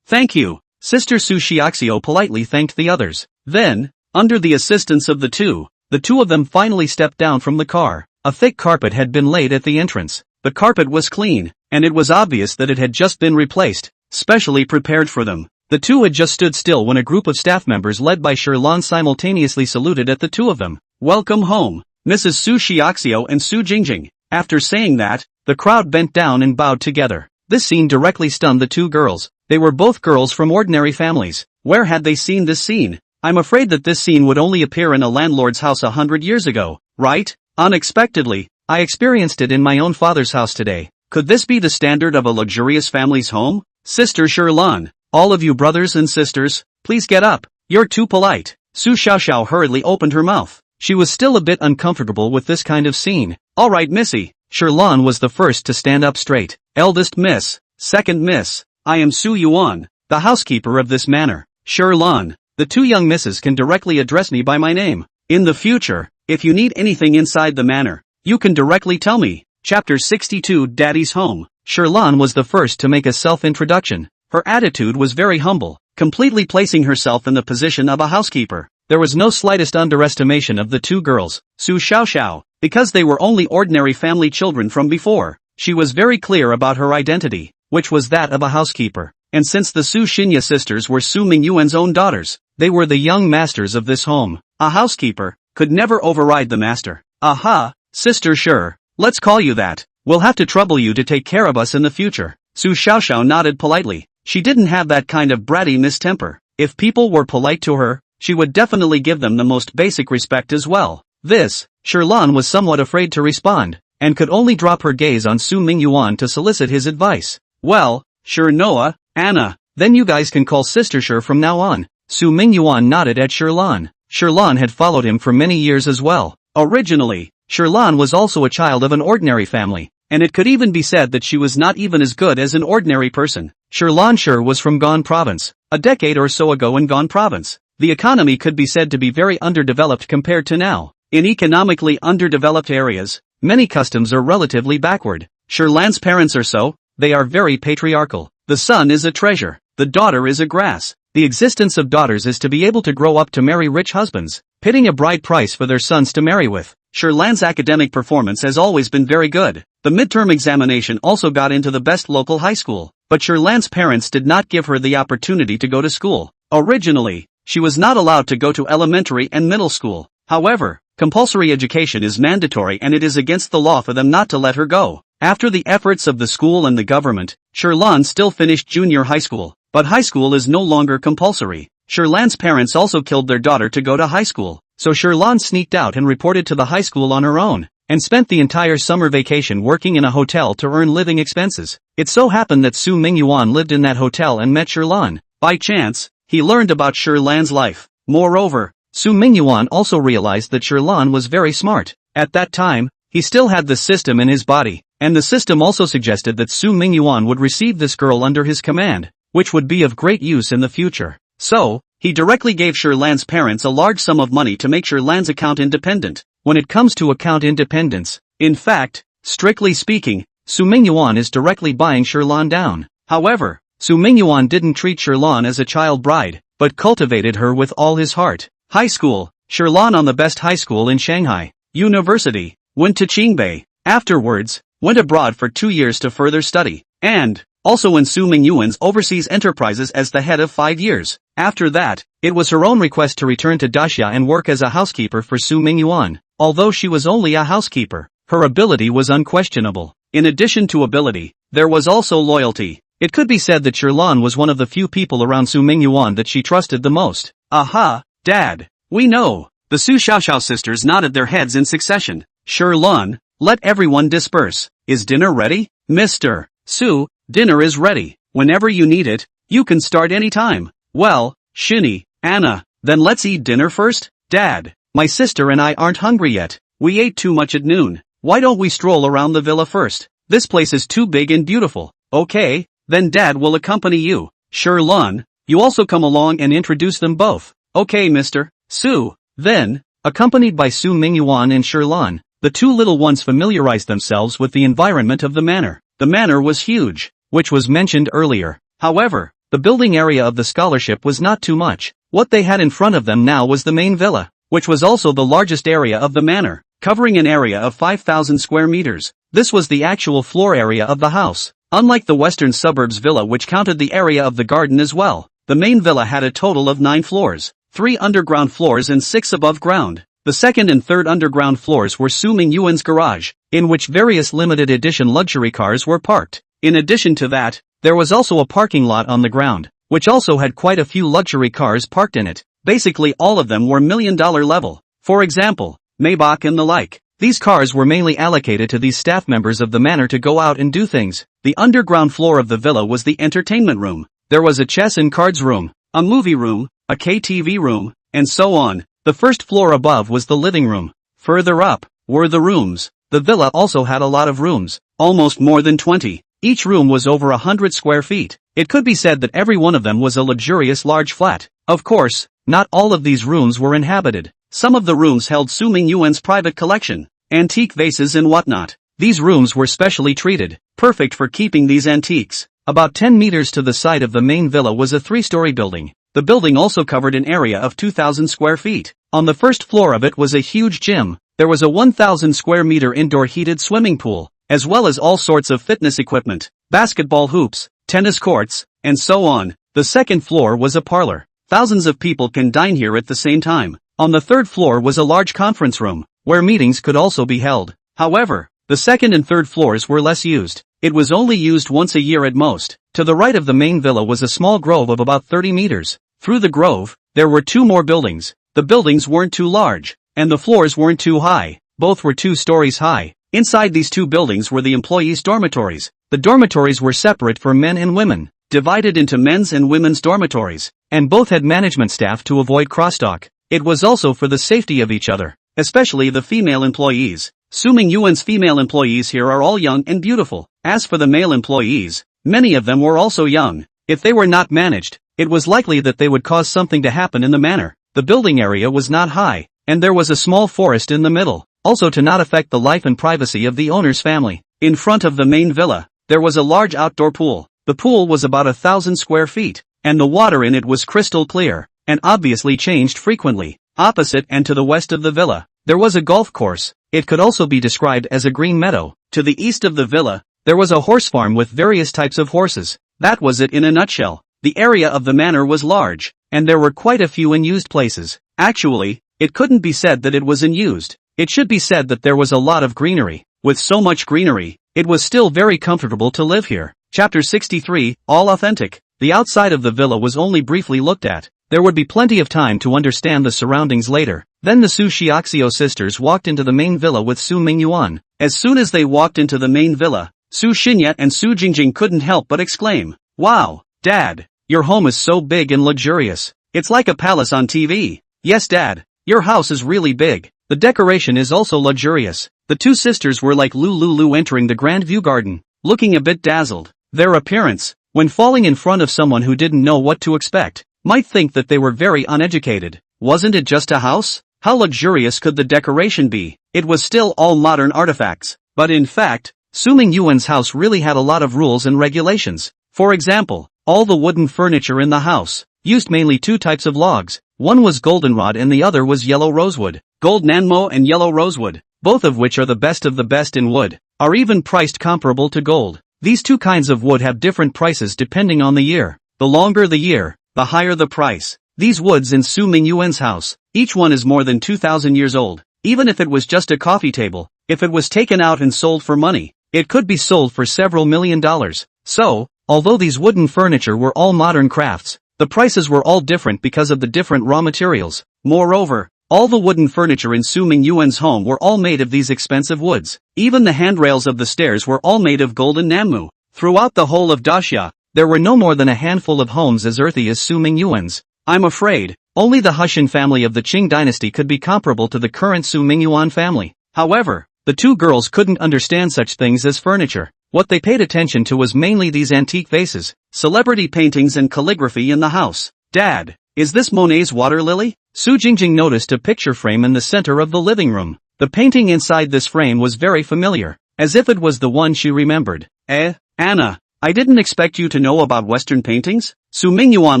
Thank you. Sister Su Xiaoxiao politely thanked the others. Then, under the assistance of the two of them finally stepped down from the car. A thick carpet had been laid at the entrance. The carpet was clean, and it was obvious that it had just been replaced, specially prepared for them. The two had just stood still when a group of staff members led by Shirlan simultaneously saluted at the two of them. Welcome home, Mrs. Su Xiaoxiao and Su Jingjing. After saying that, the crowd bent down and bowed together. This scene directly stunned the two girls. They were both girls from ordinary families. Where had they seen this scene? I'm afraid that this scene would only appear in a landlord's house 100 years ago, right? Unexpectedly, I experienced it in my own father's house today. Could this be the standard of a luxurious family's home? Sister Shirlan, all of you brothers and sisters, please get up. You're too polite. Su Xiaoxiao hurriedly opened her mouth. She was still a bit uncomfortable with this kind of scene. Alright Missy. Shirlan was the first to stand up straight. Eldest miss, second miss, I am Su Yuan, the housekeeper of this manor. Shirlan, the two young misses can directly address me by my name. In the future, if you need anything inside the manor, you can directly tell me. Chapter 62 Daddy's Home. Shirlan was the first to make a self-introduction. Her attitude was very humble, completely placing herself in the position of a housekeeper. There was no slightest underestimation of the two girls, Su Xiaoxiao, because they were only ordinary family children from before. She was very clear about her identity, which was that of a housekeeper. And since the Su Xinya sisters were Su Mingyuan's own daughters, they were the young masters of this home. A housekeeper could never override the master. Aha, sister, sure, let's call you that. We'll have to trouble you to take care of us in the future. Su Xiaoxiao nodded politely. She didn't have that kind of bratty mistemper. If people were polite to her, she would definitely give them the most basic respect as well. This, Shirlan was somewhat afraid to respond, and could only drop her gaze on Su Mingyuan to solicit his advice. Well, sure Noah, Anna, then you guys can call Sister Sure from now on. Su Mingyuan nodded at Shirlan. Shirlan had followed him for many years as well. Originally, Shirlan was also a child of an ordinary family, and it could even be said that she was not even as good as an ordinary person. Shirlan Sure was from Gan province. A decade or so ago in Gan province, the economy could be said to be very underdeveloped compared to now. In economically underdeveloped areas, many customs are relatively backward. Shirlan's parents are so, they are very patriarchal. The son is a treasure, the daughter is a grass. The existence of daughters is to be able to grow up to marry rich husbands, pitting a bride price for their sons to marry with. Shirlan's academic performance has always been very good. The midterm examination also got into the best local high school, but Shirlan's parents did not give her the opportunity to go to school. Originally, she was not allowed to go to elementary and middle school. However, compulsory education is mandatory and it is against the law for them not to let her go. After the efforts of the school and the government, Shirlan still finished junior high school, but high school is no longer compulsory. Shirlan's parents also killed their daughter to go to high school, so Shirlan sneaked out and reported to the high school on her own, and spent the entire summer vacation working in a hotel to earn living expenses. It so happened that Su Mingyuan lived in that hotel and met Shirlan. By chance, he learned about Shirlan's life. Moreover, Su Mingyuan also realized that Shirlan was very smart. At that time, he still had the system in his body, and the system also suggested that Su Mingyuan would receive this girl under his command, which would be of great use in the future. So, he directly gave Shirlan's parents a large sum of money to make Shirlan's account independent. When it comes to account independence, in fact, strictly speaking, Su Mingyuan is directly buying Shirlan down. However, Su Mingyuan didn't treat Shirlan as a child bride, but cultivated her with all his heart. High school, Shirlan on the best high school in Shanghai. University, went to Qingbei. Afterwards, went abroad for 2 years to further study. And, also in Su Mingyuan's overseas enterprises as the head of 5 years. After that, it was her own request to return to Daxia and work as a housekeeper for Su Mingyuan. Although she was only a housekeeper, her ability was unquestionable. In addition to ability, there was also loyalty. It could be said that Shirlan was one of the few people around Su Mingyuan that she trusted the most. Aha, Dad. We know. The Su Xiaoxiao sisters nodded their heads in succession. Shirlan, let everyone disperse. Is dinner ready? Mr. Su, dinner is ready. Whenever you need it, you can start any time. Well, Shinny, Anna, then let's eat dinner first? Dad, my sister and I aren't hungry yet. We ate too much at noon. Why don't we stroll around the villa first? This place is too big and beautiful. Okay, then Dad will accompany you. Shirlan, you also come along and introduce them both. Okay, Mr. Su. Then, accompanied by Su Mingyuan and Shirlan, the two little ones familiarized themselves with the environment of the manor. The manor was huge, which was mentioned earlier. However, the building area of the scholarship was not too much. What they had in front of them now was the main villa, which was also the largest area of the manor, covering an area of 5,000 square meters. This was the actual floor area of the house. Unlike the western suburbs villa which counted the area of the garden as well, the main villa had a total of 9 floors, 3 underground floors and 6 above ground. The second and third underground floors were Su Mingyuan's garage, in which various limited edition luxury cars were parked. In addition to that, there was also a parking lot on the ground, which also had quite a few luxury cars parked in it. Basically all of them were million-dollar level. For example, Maybach and the like. These cars were mainly allocated to these staff members of the manor to go out and do things. The underground floor of the villa was the entertainment room. There was a chess and cards room, a movie room, a KTV room, and so on. The first floor above was the living room. Further up were the rooms. The villa also had a lot of rooms, almost more than 20. Each room was over 100 square feet. It could be said that every one of them was a luxurious large flat. Of course, not all of these rooms were inhabited. Some of the rooms held Su Mingyuan's private collection, antique vases and whatnot. These rooms were specially treated, perfect for keeping these antiques. About 10 meters to the side of the main villa was a 3-story building. The building also covered an area of 2,000 square feet. On the first floor of it was a huge gym. There was a 1,000 square meter indoor heated swimming pool, as well as all sorts of fitness equipment, basketball hoops, tennis courts, and so on. The second floor was a parlor. Thousands of people can dine here at the same time. On the third floor was a large conference room, where meetings could also be held. However, the second and third floors were less used. It was only used once a year at most. To the right of the main villa was a small grove of about 30 meters. Through the grove, there were 2 more buildings. The buildings weren't too large, and the floors weren't too high. Both were 2 stories high. Inside these 2 buildings were the employees' dormitories. The dormitories were separate for men and women, divided into men's and women's dormitories, and both had management staff to avoid crosstalk. It was also for the safety of each other, especially the female employees. Su Mingyuan's female employees here are all young and beautiful. As for the male employees, many of them were also young. If they were not managed, it was likely that they would cause something to happen in the manor. The building area was not high, and there was a small forest in the middle, also to not affect the life and privacy of the owner's family. In front of the main villa, there was a large outdoor pool. The pool was about 1,000 square feet, and the water in it was crystal clear, and obviously changed frequently. Opposite and to the west of the villa, there was a golf course. It could also be described as a green meadow. To the east of the villa, there was a horse farm with various types of horses. That was it in a nutshell. The area of the manor was large, and there were quite a few unused places. Actually, it couldn't be said that it was unused. It should be said that there was a lot of greenery. With so much greenery, it was still very comfortable to live here. Chapter 63, All Authentic. The outside of the villa was only briefly looked at. There would be plenty of time to understand the surroundings later. Then the Su Xiaoxiao sisters walked into the main villa with Su Mingyuan. As soon as they walked into the main villa, Su Xinyat and Su Jingjing couldn't help but exclaim, "Wow, Dad, your home is so big and luxurious. It's like a palace on TV." "Yes, Dad, your house is really big. The decoration is also luxurious." The two sisters were like Lulu entering the Grand View Garden, looking a bit dazzled. Their appearance, when falling in front of someone who didn't know what to expect, might think that they were very uneducated. Wasn't it just a house? How luxurious could the decoration be? It was still all modern artifacts. But in fact, Su Mingyuan's house really had a lot of rules and regulations. For example, all the wooden furniture in the house used mainly 2 types of logs. One was goldenrod and the other was yellow rosewood. Gold nanmo and yellow rosewood, both of which are the best of the best in wood, are even priced comparable to gold. These two kinds of wood have different prices depending on the year. The longer the year, the higher the price. These woods in Su Mingyuan's house, each one is more than 2,000 years old. Even if it was just a coffee table, if it was taken out and sold for money, it could be sold for several $1,000,000. So, although these wooden furniture were all modern crafts, the prices were all different because of the different raw materials. Moreover, all the wooden furniture in Su Mingyuan's home were all made of these expensive woods. Even the handrails of the stairs were all made of golden namu. Throughout the whole of Daxia, there were no more than a handful of homes as earthy as Su Mingyuan's. I'm afraid, only the Hushan family of the Qing dynasty could be comparable to the current Su Mingyuan family. However, the two girls couldn't understand such things as furniture. What they paid attention to was mainly these antique vases, celebrity paintings and calligraphy in the house. Dad, is this Monet's water lily? Su Jingjing noticed a picture frame in the center of the living room. The painting inside this frame was very familiar, as if it was the one she remembered. Anna, I didn't expect you to know about Western paintings? Su Mingyuan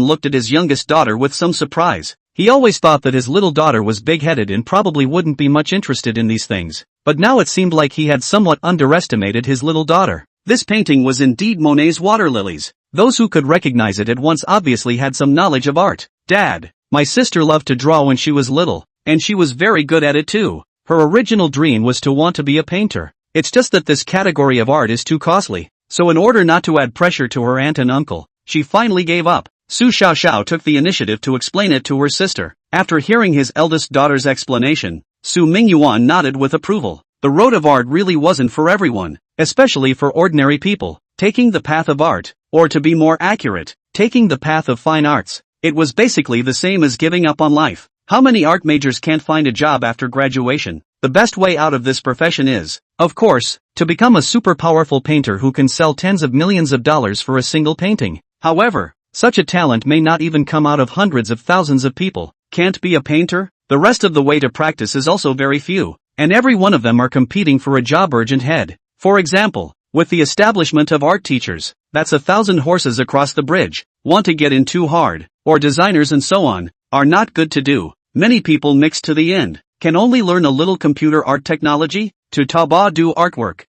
looked at his youngest daughter with some surprise. He always thought that his little daughter was big-headed and probably wouldn't be much interested in these things. But now it seemed like he had somewhat underestimated his little daughter. This painting was indeed Monet's water lilies. Those who could recognize it at once obviously had some knowledge of art. Dad, my sister loved to draw when she was little, and she was very good at it too. Her original dream was to want to be a painter. It's just that this category of art is too costly. So in order not to add pressure to her aunt and uncle, she finally gave up. Su Xiaoxiao took the initiative to explain it to her sister. After hearing his eldest daughter's explanation, Su Mingyuan nodded with approval. The road of art really wasn't for everyone, especially for ordinary people. Taking the path of art, or to be more accurate, taking the path of fine arts, it was basically the same as giving up on life. How many art majors can't find a job after graduation? The best way out of this profession is, of course, to become a super powerful painter who can sell tens of millions of dollars for a single painting. However, such a talent may not even come out of hundreds of thousands of people. Can't be a painter? The rest of the way to practice is also very few, and every one of them are competing for a job urgent head. For example, with the establishment of art teachers, that's 1,000 horses across the bridge. Want to get in too hard, or designers and so on, are not good to do. Many people mix to the end, can only learn a little computer art technology, to taba do artwork,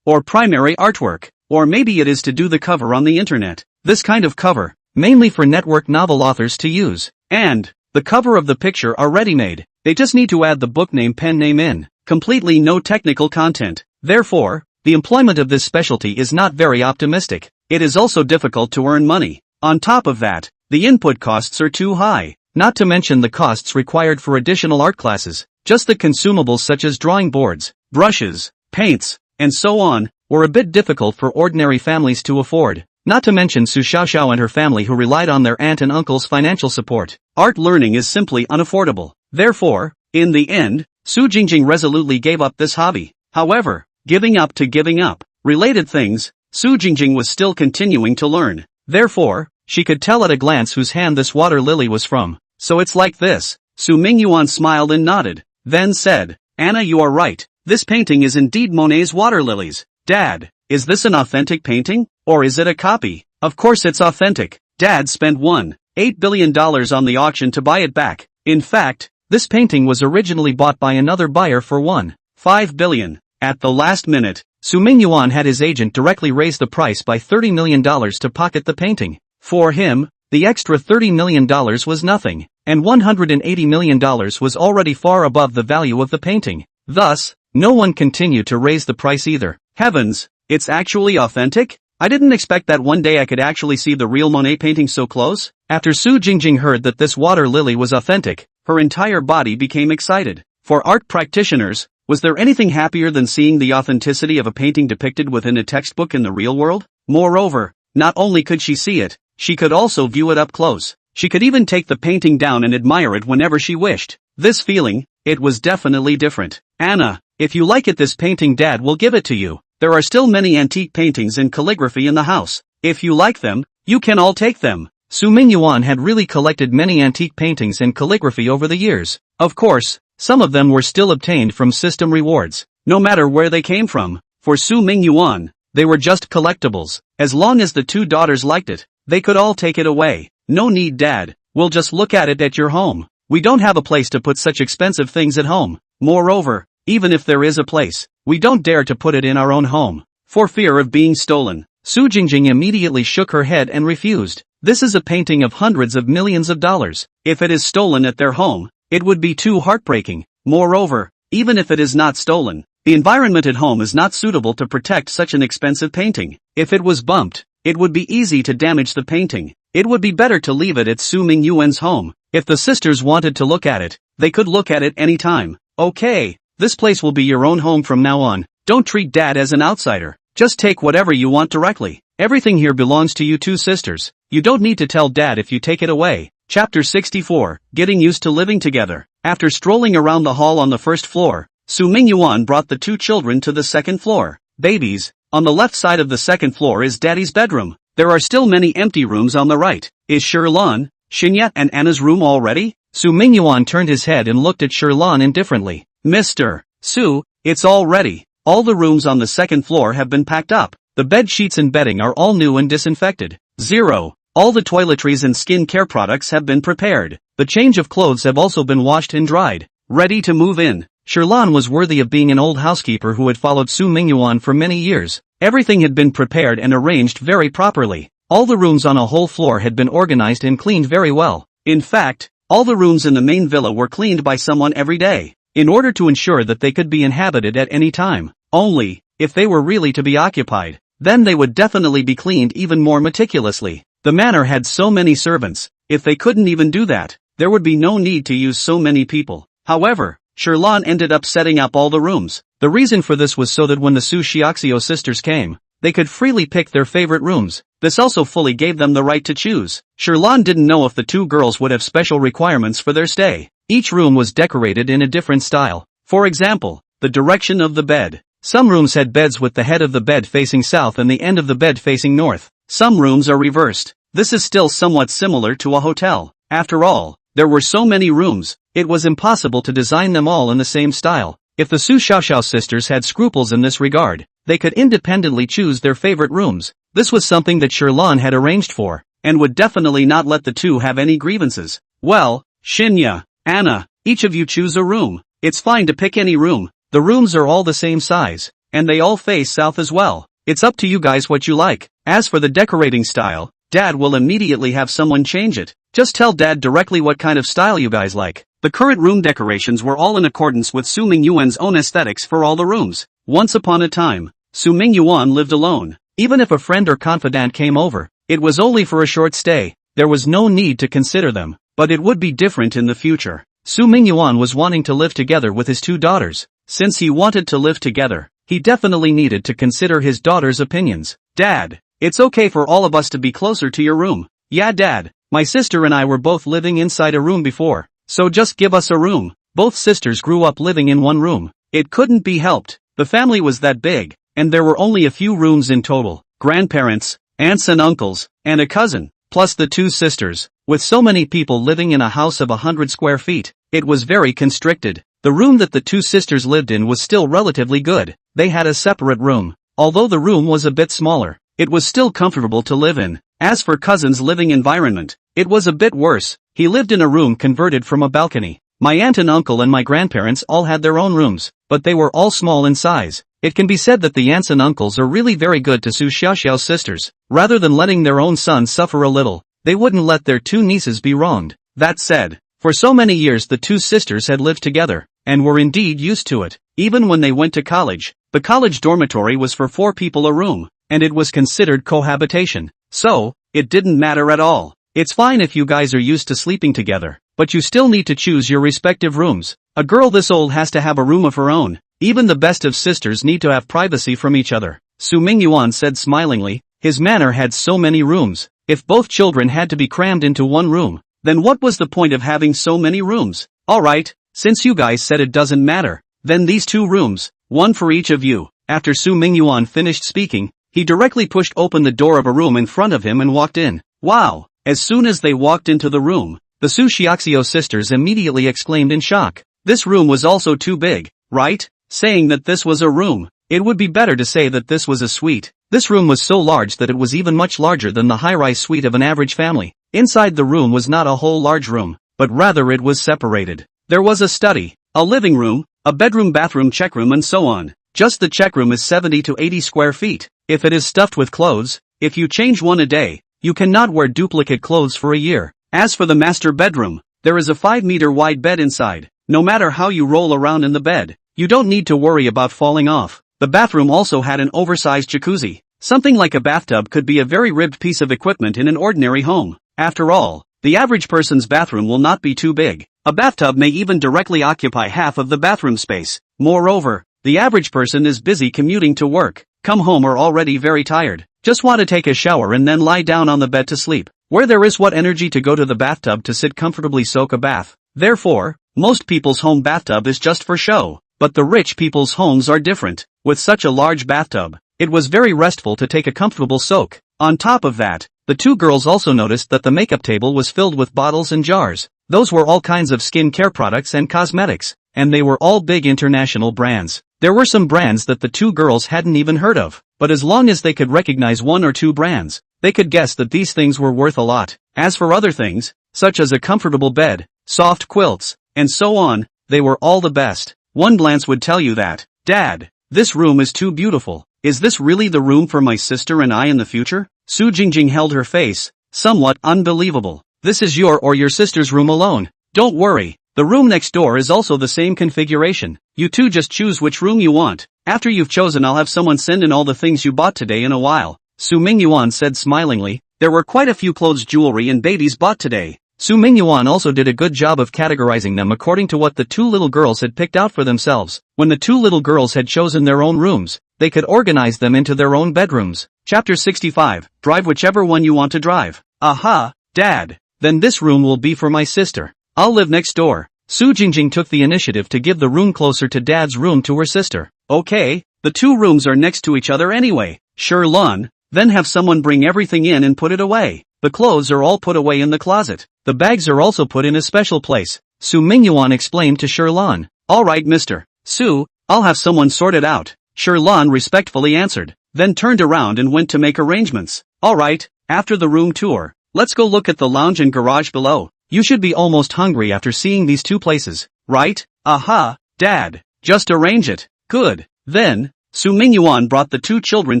or primary artwork, or maybe it is to do the cover on the internet. This kind of cover, mainly for network novel authors to use, and the cover of the picture are ready-made. They just need to add the book name pen name in, completely no technical content. Therefore, the employment of this specialty is not very optimistic. It is also difficult to earn money. On top of that, the input costs are too high, not to mention the costs required for additional art classes. Just the consumables such as drawing boards, brushes, paints, and so on, were a bit difficult for ordinary families to afford. Not to mention Su Xiaoxiao and her family who relied on their aunt and uncle's financial support. Art learning is simply unaffordable. Therefore, in the end, Su Jingjing resolutely gave up this hobby. However, giving up to giving up related things, Su Jingjing was still continuing to learn. Therefore, she could tell at a glance whose hand this water lily was from. So it's like this. Su Mingyuan smiled and nodded, then said, Anna, you are right. This painting is indeed Monet's water lilies. Dad, is this an authentic painting, or is it a copy? Of course it's authentic. Dad spent $1.8 billion on the auction to buy it back. In fact, this painting was originally bought by another buyer for $1.5 billion. At the last minute, Su Mingyuan had his agent directly raise the price by $30 million to pocket the painting. For him, the extra $30 million was nothing, and $180 million was already far above the value of the painting. Thus, no one continued to raise the price either. Heavens, it's actually authentic? I didn't expect that one day I could actually see the real Monet painting so close. After Su Jingjing heard that this water lily was authentic, her entire body became excited. For art practitioners, was there anything happier than seeing the authenticity of a painting depicted within a textbook in the real world? Moreover, not only could she see it, she could also view it up close. She could even take the painting down and admire it whenever she wished. This feeling, it was definitely different. Anna, if you like it, this painting Dad will give it to you. There are still many antique paintings and calligraphy in the house. If you like them, you can all take them. Su Mingyuan had really collected many antique paintings and calligraphy over the years. Of course, some of them were still obtained from system rewards. No matter where they came from, for Su Mingyuan, they were just collectibles. As long as the two daughters liked it, they could all take it away. No need, Dad. We'll just look at it at your home. We don't have a place to put such expensive things at home. Moreover, even if there is a place, we don't dare to put it in our own home. for fear of being stolen. Su Jingjing immediately shook her head and refused. This is a painting of hundreds of millions of dollars. If it is stolen at their home, it would be too heartbreaking. Moreover, even if it is not stolen, the environment at home is not suitable to protect such an expensive painting. If it was bumped, it would be easy to damage the painting. It would be better to leave it at Su Mingyuan's home. If the sisters wanted to look at it, they could look at it any time. Okay, this place will be your own home from now on. Don't treat dad as an outsider. Just take whatever you want directly. Everything here belongs to you two sisters. You don't need to tell dad if you take it away. Chapter 64, Getting Used to Living Together. After strolling around the hall on the first floor, Su Mingyuan brought the two children to the second floor. Babies, on the left side of the second floor is daddy's bedroom. There are still many empty rooms on the right. Is Shirlan, Xinyat and Anna's room all ready? Su Mingyuan turned his head and looked at Shirlan indifferently. Mr. Su, it's all ready. All the rooms on the second floor have been packed up. The bed sheets and bedding are all new and disinfected. 0. All the toiletries and skin care products have been prepared. The change of clothes have also been washed and dried. Ready to move in. Shirlan was worthy of being an old housekeeper who had followed Su Mingyuan for many years. Everything had been prepared and arranged very properly. All the rooms on a whole floor had been organized and cleaned very well. In fact, all the rooms in the main villa were cleaned by someone every day, in order to ensure that they could be inhabited at any time. Only, if they were really to be occupied, then they would definitely be cleaned even more meticulously. The manor had so many servants, if they couldn't even do that, there would be no need to use so many people. However, Shirlan ended up setting up all the rooms. The reason for this was so that when the Su Xiaoxiao sisters came, they could freely pick their favorite rooms. This also fully gave them the right to choose. Shirlan didn't know if the two girls would have special requirements for their stay. Each room was decorated in a different style. For example, the direction of the bed. Some rooms had beds with the head of the bed facing south and the end of the bed facing north. Some rooms are reversed. This is still somewhat similar to a hotel. After all, there were so many rooms, it was impossible to design them all in the same style. If the Su Xiaoxiao sisters had scruples in this regard, they could independently choose their favorite rooms. This was something that Shirlan had arranged for, and would definitely not let the two have any grievances. Well, Xinya, Anna, each of you choose a room. It's fine to pick any room. The rooms are all the same size, and they all face south as well. It's up to you guys what you like. As for the decorating style, Dad will immediately have someone change it. Just tell Dad directly what kind of style you guys like. The current room decorations were all in accordance with Su Mingyuan's own aesthetics for all the rooms. Once upon a time, Su Mingyuan lived alone. Even if a friend or confidant came over, it was only for a short stay. There was no need to consider them, but it would be different in the future. Su Mingyuan was wanting to live together with his two daughters. Since he wanted to live together, he definitely needed to consider his daughter's opinions. Dad, it's okay for all of us to be closer to your room. Yeah, Dad, my sister and I were both living inside a room before, so just give us a room. Both sisters grew up living in one room. It couldn't be helped. The family was that big, and there were only a few rooms in total. Grandparents, aunts and uncles, and a cousin, plus the two sisters. With so many people living in a house of 100 square feet, it was very constricted. The room that the two sisters lived in was still relatively good. They had a separate room. Although the room was a bit smaller, it was still comfortable to live in. As for cousin's living environment, it was a bit worse. He lived in a room converted from a balcony. My aunt and uncle and my grandparents all had their own rooms, but they were all small in size. It can be said that the aunts and uncles are really very good to Su Xiaoxiao's sisters. Rather than letting their own son suffer a little, they wouldn't let their two nieces be wronged. That said, for so many years the two sisters had lived together, and were indeed used to it. Even when they went to college, the college dormitory was for 4 people a room, and it was considered cohabitation. So, it didn't matter at all. It's fine if you guys are used to sleeping together, but you still need to choose your respective rooms. A girl this old has to have a room of her own. Even the best of sisters need to have privacy from each other. Su Mingyuan said smilingly. His manor had so many rooms. If both children had to be crammed into one room, then what was the point of having so many rooms? Alright, since you guys said it doesn't matter, then these 2 rooms, one for each of you. After Su Mingyuan finished speaking, he directly pushed open the door of a room in front of him and walked in. Wow! As soon as they walked into the room, the Su Xiaoxiao sisters immediately exclaimed in shock. This room was also too big, right? Saying that this was a room, it would be better to say that this was a suite. This room was so large that it was even much larger than the high-rise suite of an average family. Inside the room was not a whole large room, but rather it was separated. There was a study, a living room, a bedroom, bathroom, check room and so on. Just the check room is 70 to 80 square feet. If it is stuffed with clothes, if you change one a day, you cannot wear duplicate clothes for a year. As for the master bedroom, there is a 5-meter wide bed inside. No matter how you roll around in the bed, you don't need to worry about falling off. The bathroom also had an oversized jacuzzi. Something like a bathtub could be a very ribbed piece of equipment in an ordinary home. After all, the average person's bathroom will not be too big. A bathtub may even directly occupy half of the bathroom space. Moreover, the average person is busy commuting to work, come home or already very tired, just want to take a shower and then lie down on the bed to sleep. Where there is what energy to go to the bathtub to sit comfortably soak a bath. Therefore, most people's home bathtub is just for show. But the rich people's homes are different. With such a large bathtub, it was very restful to take a comfortable soak. On top of that, the two girls also noticed that the makeup table was filled with bottles and jars. Those were all kinds of skin care products and cosmetics, and they were all big international brands. There were some brands that the two girls hadn't even heard of, but as long as they could recognize one or two brands, they could guess that these things were worth a lot. As for other things, such as a comfortable bed, soft quilts, and so on, they were all the best. One glance would tell you that, Dad, this room is too beautiful. Is this really the room for my sister and I in the future? Su Jingjing held her face, somewhat unbelievable. This is your or your sister's room alone. Don't worry, the room next door is also the same configuration. You two just choose which room you want. After you've chosen, I'll have someone send in all the things you bought today in a while. Su Mingyuan said smilingly. There were quite a few clothes, jewelry and babies bought today. Su Mingyuan also did a good job of categorizing them according to what the two little girls had picked out for themselves. When the two little girls had chosen their own rooms, they could organize them into their own bedrooms. Chapter 65. Drive whichever one you want to drive. Aha, Dad. Then this room will be for my sister. I'll live next door. Su Jingjing took the initiative to give the room closer to Dad's room to her sister. Okay, the two rooms are next to each other anyway. Sure, Lun. Then have someone bring everything in and put it away. The clothes are all put away in the closet. The bags are also put in a special place. Su Mingyuan explained to Sherlon. Alright, Mr. Su, I'll have someone sort it out. Sherlon respectfully answered, then turned around and went to make arrangements. Alright, after the room tour, let's go look at the lounge and garage below. You should be almost hungry after seeing these two places, right? Aha, Dad, just arrange it. Good. Then, Su Mingyuan brought the two children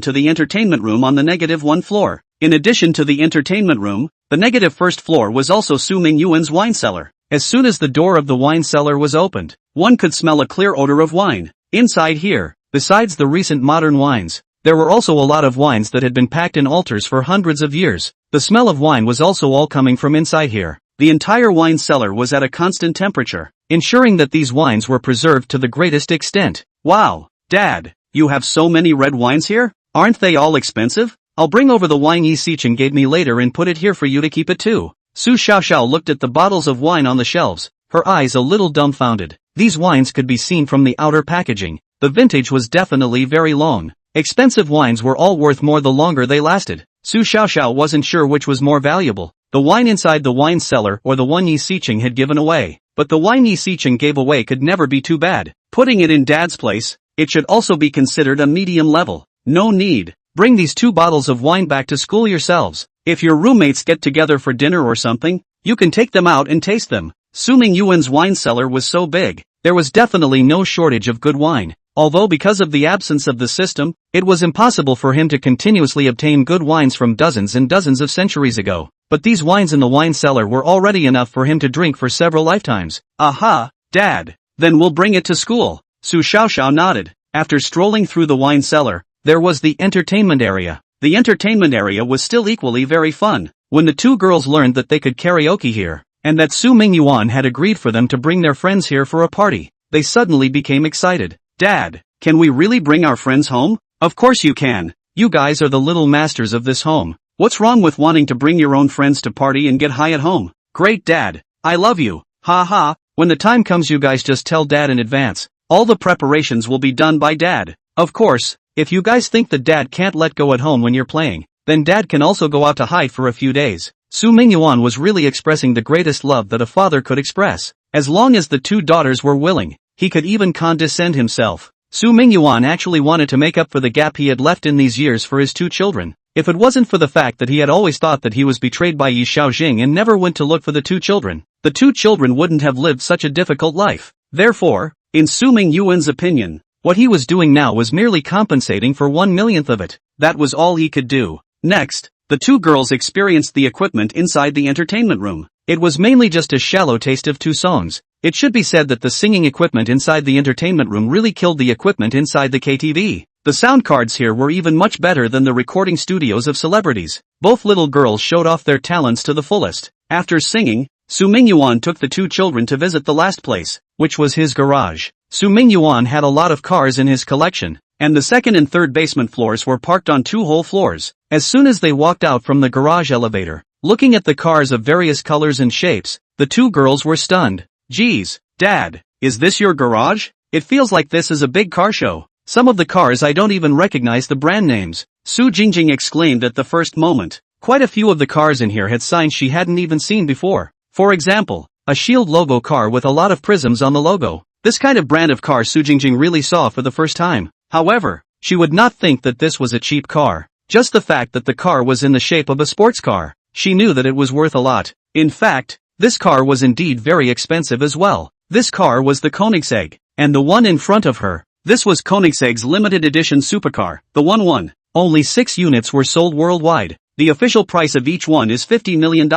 to the entertainment room on the -1 floor. In addition to the entertainment room, the -1st floor was also Su Mingyuan's wine cellar. As soon as the door of the wine cellar was opened, one could smell a clear odor of wine. Inside here, besides the recent modern wines, there were also a lot of wines that had been packed in altars for hundreds of years. The smell of wine was also all coming from inside here. The entire wine cellar was at a constant temperature, ensuring that these wines were preserved to the greatest extent. Wow, Dad, you have so many red wines here? Aren't they all expensive? I'll bring over the wine Yi Sichen gave me later and put it here for you to keep it too. Su Xiaoxiao looked at the bottles of wine on the shelves, her eyes a little dumbfounded. These wines could be seen from the outer packaging. The vintage was definitely very long. Expensive wines were all worth more the longer they lasted. Su Xiaoxiao wasn't sure which was more valuable, the wine inside the wine cellar or the one Yi Sichen had given away. But the wine Yi Sichen gave away could never be too bad. Putting it in Dad's place, it should also be considered a medium level. No need. Bring these two bottles of wine back to school yourselves. If your roommates get together for dinner or something, you can take them out and taste them. Su Mingyuan's wine cellar was so big, there was definitely no shortage of good wine. Although because of the absence of the system, it was impossible for him to continuously obtain good wines from dozens and dozens of centuries ago. But these wines in the wine cellar were already enough for him to drink for several lifetimes. Aha, Dad. Then we'll bring it to school. Su Xiaoxiao nodded. After strolling through the wine cellar, there was the entertainment area. The entertainment area was still equally very fun. When the two girls learned that they could karaoke here, and that Su Mingyuan had agreed for them to bring their friends here for a party, they suddenly became excited. Dad, can we really bring our friends home? Of course you can. You guys are the little masters of this home. What's wrong with wanting to bring your own friends to party and get high at home? Great, Dad. I love you. Ha ha. When the time comes, you guys just tell Dad in advance. All the preparations will be done by Dad. Of course, if you guys think that Dad can't let go at home when you're playing, then Dad can also go out to hide for a few days. Su Mingyuan was really expressing the greatest love that a father could express. As long as the two daughters were willing, he could even condescend himself. Su Mingyuan actually wanted to make up for the gap he had left in these years for his two children. If it wasn't for the fact that he had always thought that he was betrayed by Yi Xiaojing and never went to look for the two children wouldn't have lived such a difficult life. Therefore, in Su Mingyuan's opinion, What he was doing now was merely compensating for 1/1,000,000th of it. That was all he could do. Next, the two girls experienced the equipment inside the entertainment room. It was mainly just a shallow taste of two songs. It should be said that the singing equipment inside the entertainment room really killed the equipment inside the KTV. The sound cards here were even much better than the recording studios of celebrities. Both little girls showed off their talents to the fullest. After singing, Mingyuan took the two children to visit the last place, which was his garage. Mingyuan had a lot of cars in his collection, and the second and third basement floors were parked on two whole floors. As soon as they walked out from the garage elevator, looking at the cars of various colors and shapes, the two girls were stunned. "Geez, Dad, is this your garage? It feels like this is a big car show. Some of the cars I don't even recognize the brand names," Su Jingjing exclaimed at the first moment. Quite a few of the cars in here had signs she hadn't even seen before. For example, a Shield logo car with a lot of prisms on the logo. This kind of brand of car Su Jingjing really saw for the first time. However, she would not think that this was a cheap car. Just the fact that the car was in the shape of a sports car, she knew that it was worth a lot. In fact, this car was indeed very expensive as well. This car was the Koenigsegg, and the one in front of her. This was Koenigsegg's limited edition supercar, the 1-1. Only 6 units were sold worldwide. The official price of each one is $50 million,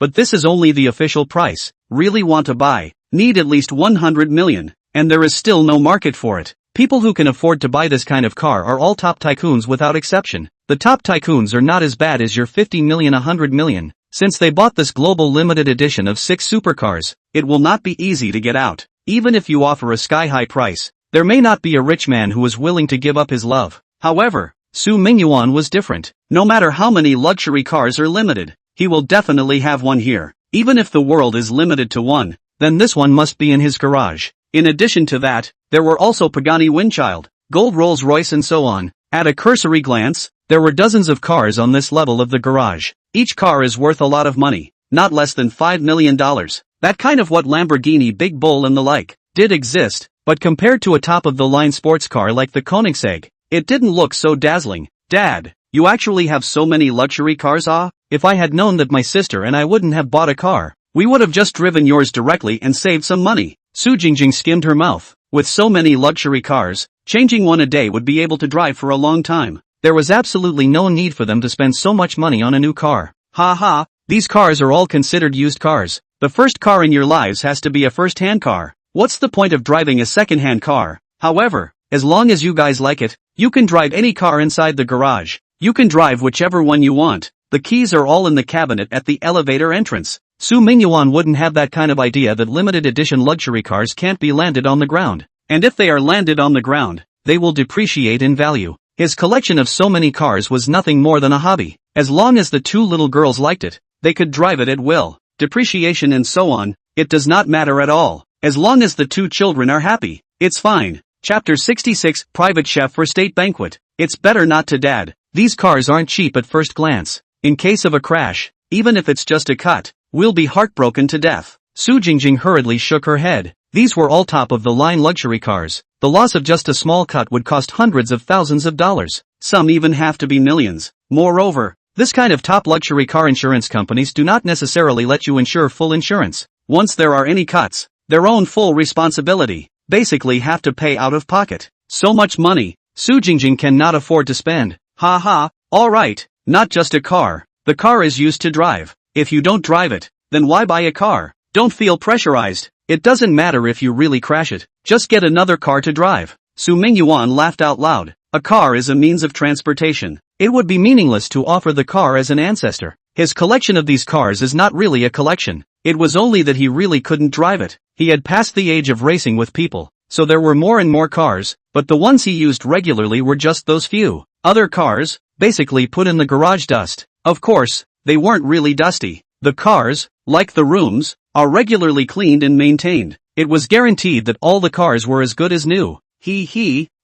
but this is only the official price. Really want to buy? Need at least 100 million, and there is still no market for it. People who can afford to buy this kind of car are all top tycoons without exception. The top tycoons are not as bad as your 50 million, 100 million. Since they bought this global limited edition of 6 supercars, it will not be easy to get out. Even if you offer a sky-high price, there may not be a rich man who is willing to give up his love. However, Mingyuan was different. No matter how many luxury cars are limited, he will definitely have one here. Even if the world is limited to one, then this one must be in his garage. In addition to that, there were also Pagani Windchild, Gold Rolls-Royce and so on. At a cursory glance, there were dozens of cars on this level of the garage. Each car is worth a lot of money, not less than $5 million. That kind of what Lamborghini Big Bull and the like did exist, but compared to a top-of-the-line sports car like the Koenigsegg, it didn't look so dazzling. "Dad, you actually have so many luxury cars? If I had known that my sister and I wouldn't have bought a car, we would have just driven yours directly and saved some money." Su Jingjing skimmed her mouth. With so many luxury cars, changing one a day would be able to drive for a long time. There was absolutely no need for them to spend so much money on a new car. Ha ha, these cars are all considered used cars. The first car in your lives has to be a first-hand car. What's the point of driving a second-hand car? However, as long as you guys like it, you can drive any car inside the garage. You can drive whichever one you want. The keys are all in the cabinet at the elevator entrance. Mingyuan wouldn't have that kind of idea that limited edition luxury cars can't be landed on the ground. And if they are landed on the ground, they will depreciate in value. His collection of so many cars was nothing more than a hobby. As long as the two little girls liked it, they could drive it at will. Depreciation and so on, it does not matter at all. As long as the two children are happy, it's fine. Chapter 66, Private Chef for State Banquet. It's better not to, Dad. These cars aren't cheap at first glance. In case of a crash, even if it's just a cut, we'll be heartbroken to death. Su Jingjing hurriedly shook her head. These were all top-of-the-line luxury cars. The loss of just a small cut would cost hundreds of thousands of dollars. Some even have to be millions. Moreover, this kind of top luxury car insurance companies do not necessarily let you insure full insurance. Once there are any cuts, their own full responsibility. Basically have to pay out of pocket. So much money, Su Jingjing cannot afford to spend. Ha ha, alright, not just a car. The car is used to drive. If you don't drive it, then why buy a car? Don't feel pressurized. It doesn't matter if you really crash it. Just get another car to drive. Mingyuan laughed out loud. A car is a means of transportation. It would be meaningless to offer the car as an ancestor. His collection of these cars is not really a collection. It was only that he really couldn't drive it. He had passed the age of racing with people, so there were more and more cars, but the ones he used regularly were just those few. Other cars, basically put in the garage dust. Of course, they weren't really dusty. The cars, like the rooms, are regularly cleaned and maintained. It was guaranteed that all the cars were as good as new.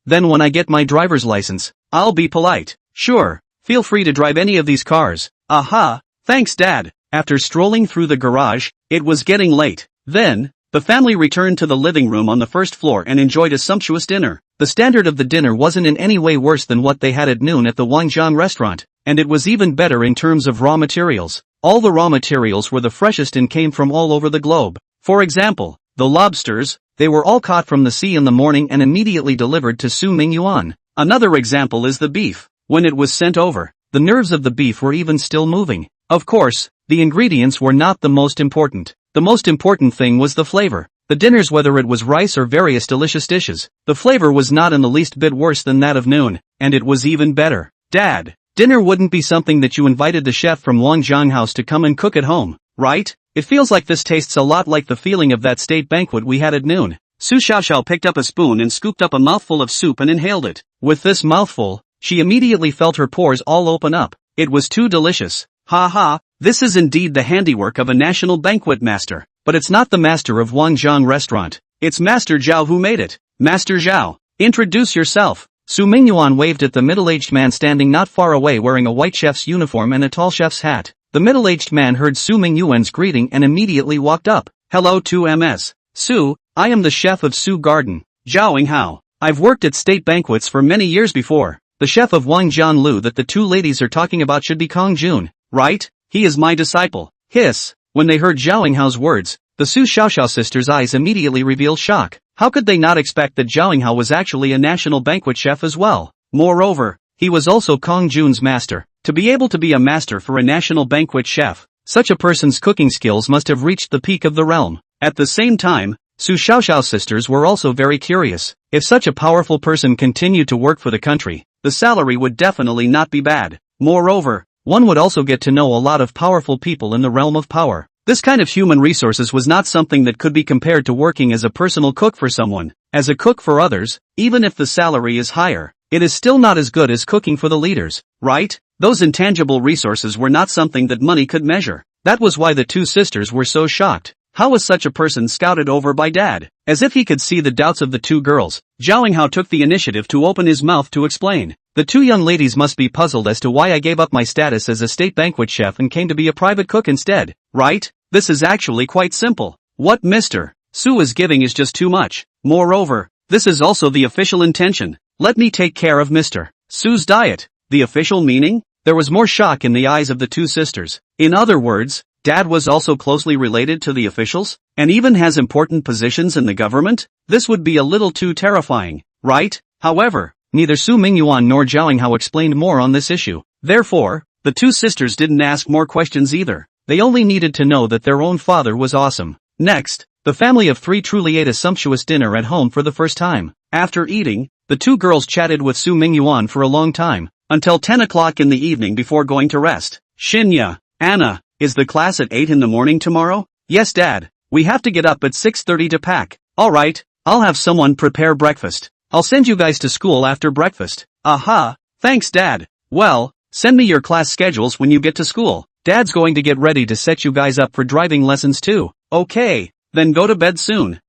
Then when I get my driver's license, I'll be polite. Sure, feel free to drive any of these cars. Aha, thanks Dad. After strolling through the garage, it was getting late. Then, the family returned to the living room on the first floor and enjoyed a sumptuous dinner. The standard of the dinner wasn't in any way worse than what they had at noon at the Wangjiang restaurant, and it was even better in terms of raw materials. All the raw materials were the freshest and came from all over the globe. For example, the lobsters, They were all caught from the sea in the morning and immediately delivered to Su Mingyuan. Another example is the beef. When it was sent over, the nerves of the beef were even still moving. Of course, the ingredients were not the most important. The most important thing was the flavor. The dinners, whether it was rice or various delicious dishes, the flavor was not in the least bit worse than that of noon, and it was even better. Dad, dinner wouldn't be something that you invited the chef from Wangjiang House to come and cook at home, right? It feels like this tastes a lot like the feeling of that state banquet we had at noon. Su Xiaoxiao picked up a spoon and scooped up a mouthful of soup and inhaled it. With this mouthful, she immediately felt her pores all open up. It was too delicious. Ha ha, this is indeed the handiwork of a national banquet master. But it's not the master of Wangjiang restaurant. It's Master Zhao who made it. Master Zhao, introduce yourself. Su Mingyuan waved at the middle-aged man standing not far away wearing a white chef's uniform and a tall chef's hat. The middle-aged man heard Su Mingyuan's greeting and immediately walked up. Hello to Ms. Su, I am the chef of Su Garden, Zhao Hao. I've worked at state banquets for many years before. The chef of Wangjian Lu that the two ladies are talking about should be Kong Jun, right? He is my disciple. Hiss. When they heard Zhao Hao's words, the Su Xiaoxiao sisters' eyes immediately revealed shock. How could they not expect that Zhao Hao was actually a national banquet chef as well? Moreover, he was also Kong Jun's master. To be able to be a master for a national banquet chef, such a person's cooking skills must have reached the peak of the realm. At the same time, Su Xiaoxiao's sisters were also very curious. If such a powerful person continued to work for the country, the salary would definitely not be bad. Moreover, one would also get to know a lot of powerful people in the realm of power. This kind of human resources was not something that could be compared to working as a personal cook for someone. As a cook for others, even if the salary is higher, it is still not as good as cooking for the leaders, right? Those intangible resources were not something that money could measure. That was why the two sisters were so shocked. How was such a person scouted over by Dad? As if he could see the doubts of the two girls, Zhao Hao took the initiative to open his mouth to explain. The two young ladies must be puzzled as to why I gave up my status as a state banquet chef and came to be a private cook instead, right? This is actually quite simple. What Mr. Su is giving is just too much. Moreover, this is also the official intention. Let me take care of Mr. Su's diet. The official meaning? There was more shock in the eyes of the two sisters. In other words, Dad was also closely related to the officials, and even has important positions in the government? This would be a little too terrifying, right? However, neither Su Mingyuan nor Zhao Hao explained more on this issue. Therefore, the two sisters didn't ask more questions either. They only needed to know that their own father was awesome. Next, the family of three truly ate a sumptuous dinner at home for the first time. After eating, the two girls chatted with Su Mingyuan for a long time, until 10 o'clock in the evening before going to rest. Shinya, Anna, is the class at 8 in the morning tomorrow? Yes, Dad. We have to get up at 6:30 to pack. Alright, I'll have someone prepare breakfast. I'll send you guys to school after breakfast. Aha, thanks Dad. Well, send me your class schedules when you get to school. Dad's going to get ready to set you guys up for driving lessons too. Okay, then go to bed soon.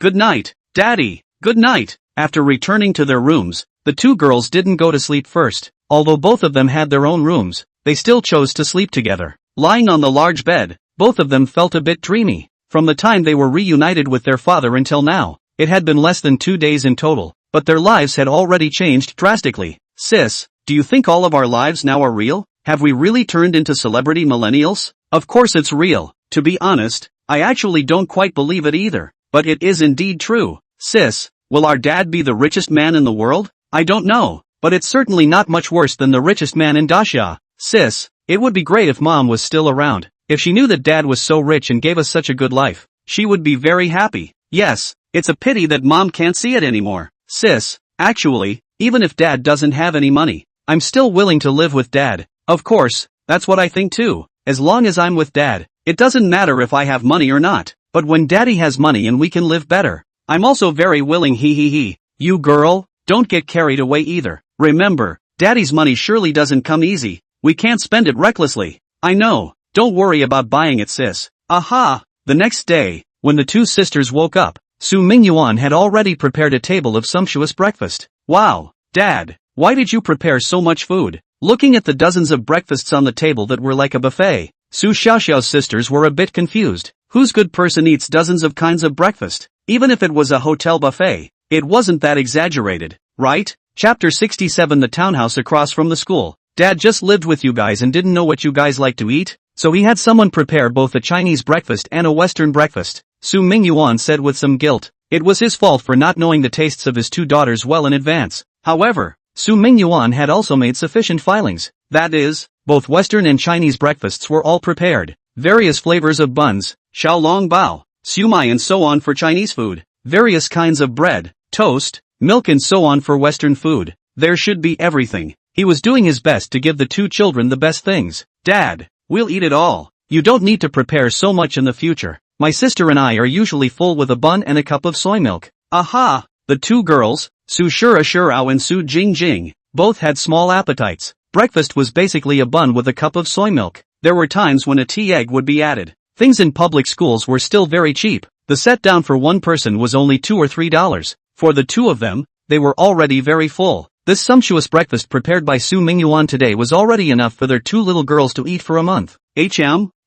Good night, Daddy. Good night. After returning to their rooms, the two girls didn't go to sleep first. Although both of them had their own rooms, they still chose to sleep together. Lying on the large bed, both of them felt a bit dreamy. From the time they were reunited with their father until now, it had been less than 2 days in total, but their lives had already changed drastically. Sis, do you think all of our lives now are real? Have we really turned into celebrity millennials? Of course it's real. To be honest, I actually don't quite believe it either, but it is indeed true. Sis, will our dad be the richest man in the world? I don't know, but it's certainly not much worse than the richest man in Daxia. Sis, it would be great if Mom was still around. If she knew that Dad was so rich and gave us such a good life, she would be very happy. Yes, it's a pity that Mom can't see it anymore. Sis, actually, even if Dad doesn't have any money, I'm still willing to live with Dad. Of course, that's what I think too. As long as I'm with Dad, it doesn't matter if I have money or not. But when Daddy has money and we can live better, I'm also very willing. He. You girl, don't get carried away either. Remember, Daddy's money surely doesn't come easy. We can't spend it recklessly. I know, don't worry about buying it, sis. Aha! The next day, when the two sisters woke up, Su Mingyuan had already prepared a table of sumptuous breakfast. Wow, Dad, why did you prepare so much food? Looking at the dozens of breakfasts on the table that were like a buffet, Su Xiaoxiao's sisters were a bit confused. Whose good person eats dozens of kinds of breakfast? Even if it was a hotel buffet, it wasn't that exaggerated, right? Chapter 67. The townhouse across from the school. Dad just lived with you guys and didn't know what you guys like to eat, so he had someone prepare both a Chinese breakfast and a Western breakfast, Su Mingyuan said with some guilt. It was his fault for not knowing the tastes of his two daughters well in advance. However, Su Mingyuan had also made sufficient filings. That is, both Western and Chinese breakfasts were all prepared. Various flavors of buns, xiaolong bao, siumai and so on for Chinese food. Various kinds of bread, toast, milk and so on for Western food. There should be everything. He was doing his best to give the two children the best things. Dad, we'll eat it all. You don't need to prepare so much in the future. My sister and I are usually full with a bun and a cup of soy milk. Aha! The two girls, Su Shurao and Su Jingjing, both had small appetites. Breakfast was basically a bun with a cup of soy milk. There were times when a tea egg would be added. Things in public schools were still very cheap. The set down for one person was only $2 or $3. For the two of them, they were already very full. This sumptuous breakfast prepared by Su Mingyuan today was already enough for their two little girls to eat for a month.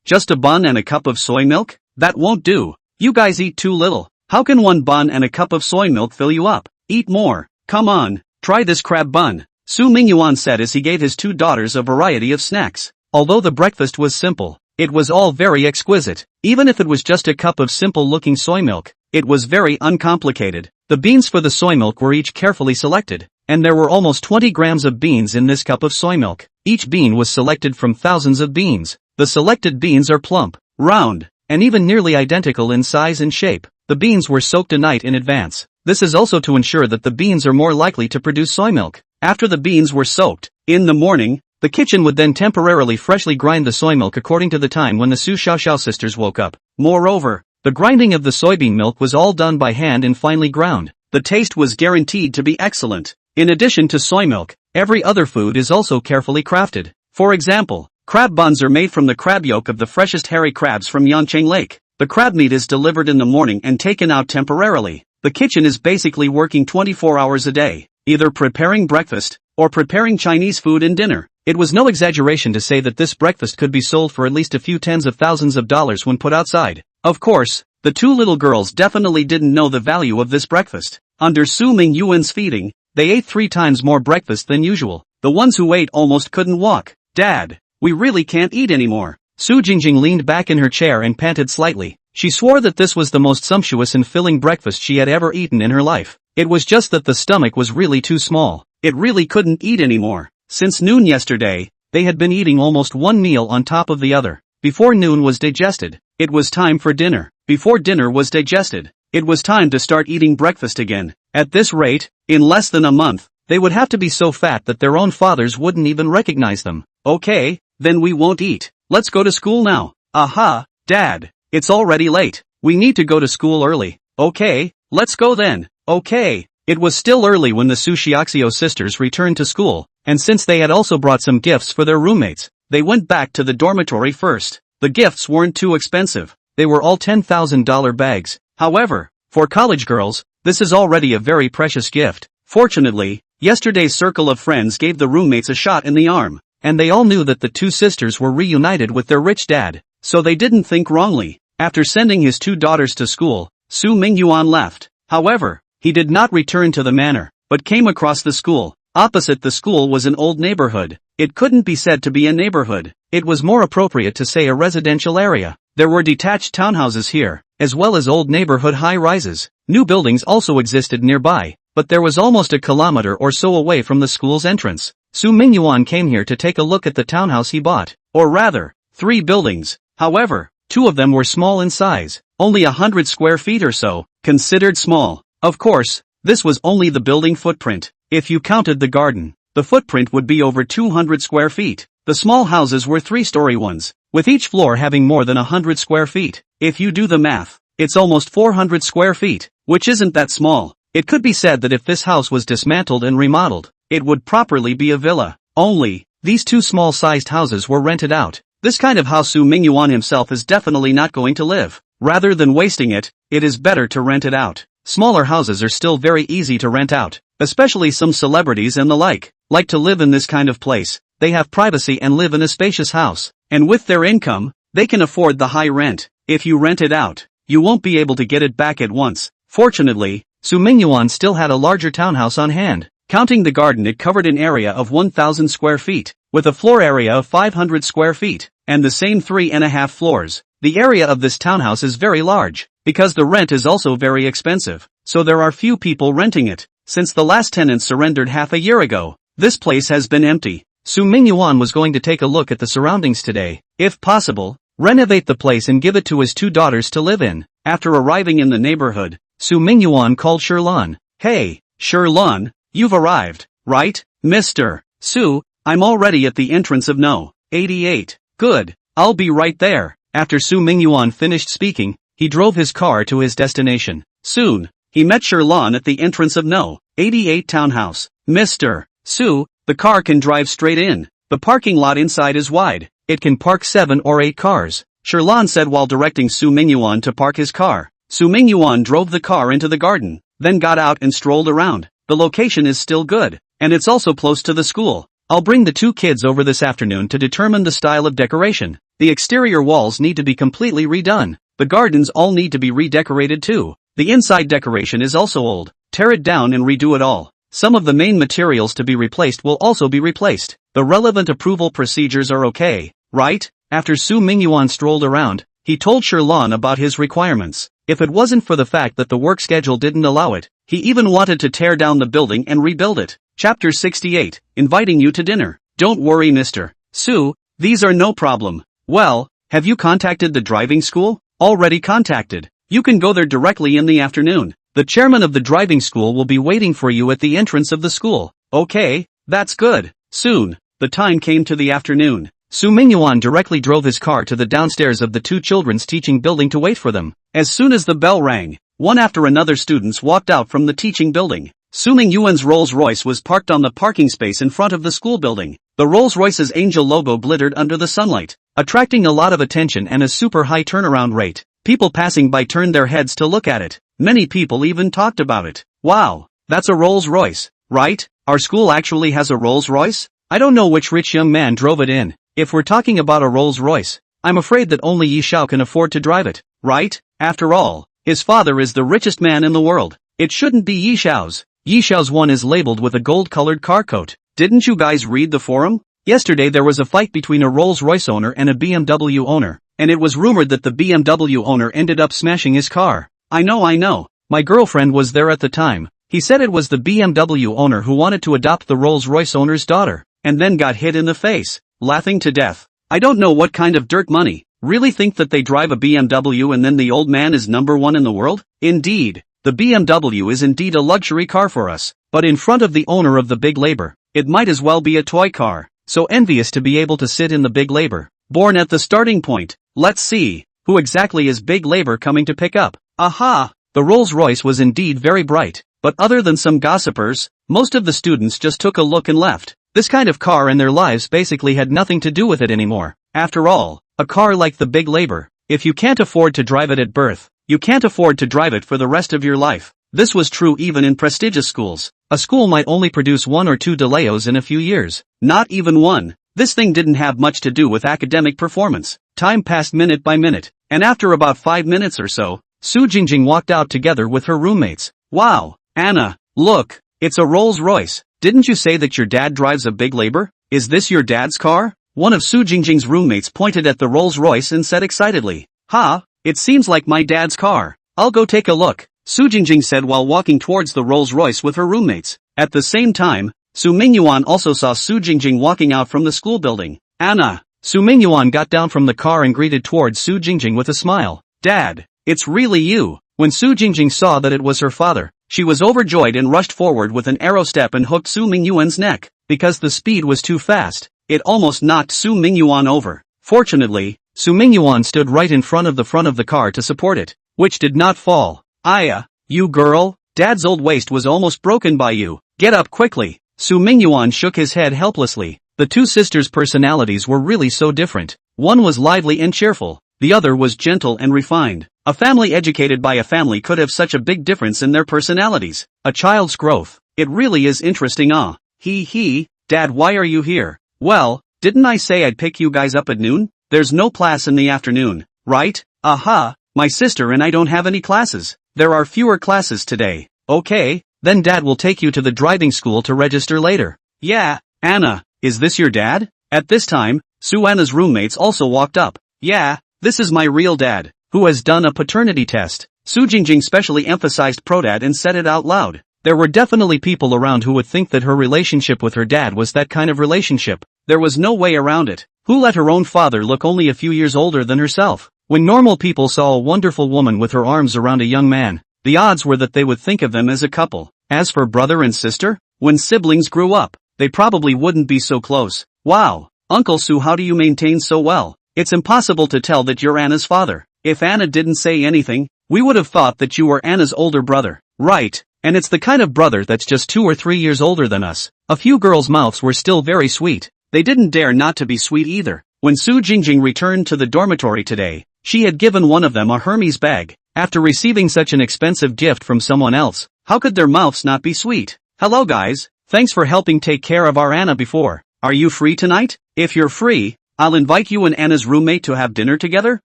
Just a bun and a cup of soy milk? That won't do. You guys eat too little. How can one bun and a cup of soy milk fill you up? Eat more. Come on, try this crab bun, Su Mingyuan said as he gave his two daughters a variety of snacks. Although the breakfast was simple, it was all very exquisite. Even if it was just a cup of simple-looking soy milk, it was very uncomplicated. The beans for the soy milk were each carefully selected, and there were almost 20 grams of beans in this cup of soy milk. Each bean was selected from thousands of beans. The selected beans are plump, round, and even nearly identical in size and shape. The beans were soaked a night in advance. This is also to ensure that the beans are more likely to produce soy milk. After the beans were soaked, in the morning, the kitchen would then temporarily freshly grind the soy milk according to the time when the Su Xiaoxiao sisters woke up. Moreover, the grinding of the soybean milk was all done by hand and finely ground. The taste was guaranteed to be excellent. In addition to soy milk, every other food is also carefully crafted. For example, crab buns are made from the crab yolk of the freshest hairy crabs from Yancheng Lake. The crab meat is delivered in the morning and taken out temporarily. The kitchen is basically working 24 hours a day, either preparing breakfast or preparing Chinese food and dinner. It was no exaggeration to say that this breakfast could be sold for at least a few tens of thousands of dollars when put outside. Of course, the two little girls definitely didn't know the value of this breakfast. Under Su Mingyuan's feeding, they ate 3 times more breakfast than usual. The ones who ate almost couldn't walk. Dad, we really can't eat anymore. Su Jingjing leaned back in her chair and panted slightly. She swore that this was the most sumptuous and filling breakfast she had ever eaten in her life. It was just that the stomach was really too small. It really couldn't eat anymore. Since noon yesterday, they had been eating almost one meal on top of the other. Before noon was digested, it was time for dinner. Before dinner was digested, it was time to start eating breakfast again. At this rate, in less than a month, they would have to be so fat that their own fathers wouldn't even recognize them. Okay, then we won't eat. Let's go to school now. Aha, Dad, it's already late. We need to go to school early. Okay, let's go then. Okay. It was still early when the Su Xiaoxiao sisters returned to school, and since they had also brought some gifts for their roommates, they went back to the dormitory first. The gifts weren't too expensive. They were all $10,000 bags. However, for college girls, this is already a very precious gift. Fortunately, yesterday's circle of friends gave the roommates a shot in the arm, and they all knew that the two sisters were reunited with their rich dad, so they didn't think wrongly. After sending his two daughters to school, Su Mingyuan left. However, he did not return to the manor, but came across the school. Opposite the school was an old neighborhood. It couldn't be said to be a neighborhood. It was more appropriate to say a residential area. There were detached townhouses here, as well as old neighborhood high-rises. New buildings also existed nearby, but there was almost a kilometer or so away from the school's entrance. Su Mingyuan came here to take a look at the townhouse he bought. Or rather, 3 buildings. However, 2 of them were small in size, only 100 square feet or so, considered small. Of course, this was only the building footprint. If you counted the garden, the footprint would be over 200 square feet. The small houses were 3-story ones, with each floor having more than 100 square feet. If you do the math, it's almost 400 square feet, which isn't that small. It could be said that if this house was dismantled and remodeled, it would properly be a villa. Only, these 2 small-sized houses were rented out. This kind of house Su Mingyuan himself is definitely not going to live. Rather than wasting it, it is better to rent it out. Smaller houses are still very easy to rent out, especially some celebrities and the like to live in this kind of place. They have privacy and live in a spacious house, and with their income, they can afford the high rent. If you rent it out, you won't be able to get it back at once. Fortunately, Su Mingyuan still had a larger townhouse on hand. Counting the garden, it covered an area of 1,000 square feet, with a floor area of 500 square feet, and the same 3.5 floors. The area of this townhouse is very large, because the rent is also very expensive, so there are few people renting it. Since the last tenant surrendered half a year ago, this place has been empty. Mingyuan was going to take a look at the surroundings today. If possible, renovate the place and give it to his 2 daughters to live in. After arriving in the neighborhood, Mingyuan called Sherlon. Hey, Sherlon, you've arrived, right, Mr. Su? I'm already at the entrance of No. 88. Good, I'll be right there. After Mingyuan finished speaking, he drove his car to his destination. Soon, he met Sherlon at the entrance of No. 88 townhouse. Mr. Su, the car can drive straight in. The parking lot inside is wide. It can park 7 or 8 cars, Sherlon said while directing Mingyuan to park his car. Mingyuan drove the car into the garden, then got out and strolled around. The location is still good, and it's also close to the school. I'll bring the 2 kids over this afternoon to determine the style of decoration. The exterior walls need to be completely redone. The gardens all need to be redecorated too. The inside decoration is also old. Tear it down and redo it all. Some of the main materials to be replaced will also be replaced. The relevant approval procedures are okay, right? After Mingyuan strolled around, he told Sherlon about his requirements. If it wasn't for the fact that the work schedule didn't allow it, he even wanted to tear down the building and rebuild it. Chapter 68, inviting you to dinner. Don't worry Mr. Su, these are no problem. Well, have you contacted the driving school? Already contacted. You can go there directly in the afternoon. The chairman of the driving school will be waiting for you at the entrance of the school. Okay, that's good. Soon, the time came to the afternoon. Mingyuan directly drove his car to the downstairs of the 2 children's teaching building to wait for them. As soon as the bell rang, one after another students walked out from the teaching building. Mingyuan's Rolls-Royce was parked on the parking space in front of the school building. The Rolls-Royce's angel logo glittered under the sunlight, attracting a lot of attention and a super high turnaround rate. People passing by turned their heads to look at it. Many people even talked about it. Wow, that's a Rolls-Royce, right? Our school actually has a Rolls-Royce? I don't know which rich young man drove it in. If we're talking about a Rolls-Royce, I'm afraid that only Yi Xiao can afford to drive it, right? After all, his father is the richest man in the world. It shouldn't be Yi Xiao's. Yi Xiao's one is labeled with a gold-colored car coat. Didn't you guys read the forum? Yesterday there was a fight between a Rolls-Royce owner and a BMW owner, and it was rumored that the BMW owner ended up smashing his car. I know. My girlfriend was there at the time. He said it was the BMW owner who wanted to adopt the Rolls-Royce owner's daughter, and then got hit in the face, laughing to death. I don't know what kind of dirt money. Really think that they drive a BMW and then the old man is number 1 in the world? Indeed, the BMW is indeed a luxury car for us, but in front of the owner of the big labor, it might as well be a toy car. So envious to be able to sit in the big labor. Born at the starting point. Let's see, who exactly is big labor coming to pick up? Aha! The Rolls-Royce was indeed very bright, but other than some gossipers, most of the students just took a look and left. This kind of car in their lives basically had nothing to do with it anymore. After all, a car like the big labor, if you can't afford to drive it at birth, you can't afford to drive it for the rest of your life. This was true even in prestigious schools. A school might only produce 1 or 2 DeLeos in a few years. Not even one. This thing didn't have much to do with academic performance. Time passed minute by minute, and after about 5 minutes or so, Su Jingjing walked out together with her roommates. Wow, Anna, look, it's a Rolls-Royce. Didn't you say that your dad drives a big labor? Is this your dad's car? One of Su Jingjing's roommates pointed at the Rolls-Royce and said excitedly, "Ha, it seems like my dad's car. I'll go take a look," Su Jingjing said while walking towards the Rolls-Royce with her roommates. At the same time, Mingyuan also saw Su Jingjing walking out from the school building. Anna. Mingyuan got down from the car and greeted towards Su Jingjing with a smile. "Dad, it's really you." When Su Jingjing saw that it was her father, she was overjoyed and rushed forward with an arrow step and hooked Mingyuan's neck. Because the speed was too fast, it almost knocked Mingyuan over. Fortunately, Mingyuan stood right in front of the car to support it, which did not fall. "Aya, you girl, Dad's old waist was almost broken by you. Get up quickly." Mingyuan shook his head helplessly. The 2 sisters' personalities were really so different. One was lively and cheerful, the other was gentle and refined. A family educated by a family could have such a big difference in their personalities. A child's growth. It really is interesting. Dad, why are you here? Well, didn't I say I'd pick you guys up at noon? There's no class in the afternoon, right? Aha, my sister and I don't have any classes. There are fewer classes today. Okay, then Dad will take you to the driving school to register later. Yeah, Anna, is this your dad? At this time, Anna's roommates also walked up. Yeah, this is my real dad, who has done a paternity test. Su Jingjing specially emphasized prodad and said it out loud. There were definitely people around who would think that her relationship with her dad was that kind of relationship. There was no way around it. Who let her own father look only a few years older than herself? When normal people saw a wonderful woman with her arms around a young man, the odds were that they would think of them as a couple. As for brother and sister, when siblings grew up, they probably wouldn't be so close. Wow, Uncle Su, how do you maintain so well? It's impossible to tell that you're Anna's father. If Anna didn't say anything, we would have thought that you were Anna's older brother. Right, and it's the kind of brother that's just 2 or 3 years older than us. A few girls' mouths were still very sweet. They didn't dare not to be sweet either. When Su Jingjing returned to the dormitory today, she had given one of them a Hermes bag. After receiving such an expensive gift from someone else, how could their mouths not be sweet? Hello guys, thanks for helping take care of our Anna before. Are you free tonight? If you're free, I'll invite you and Anna's roommate to have dinner together.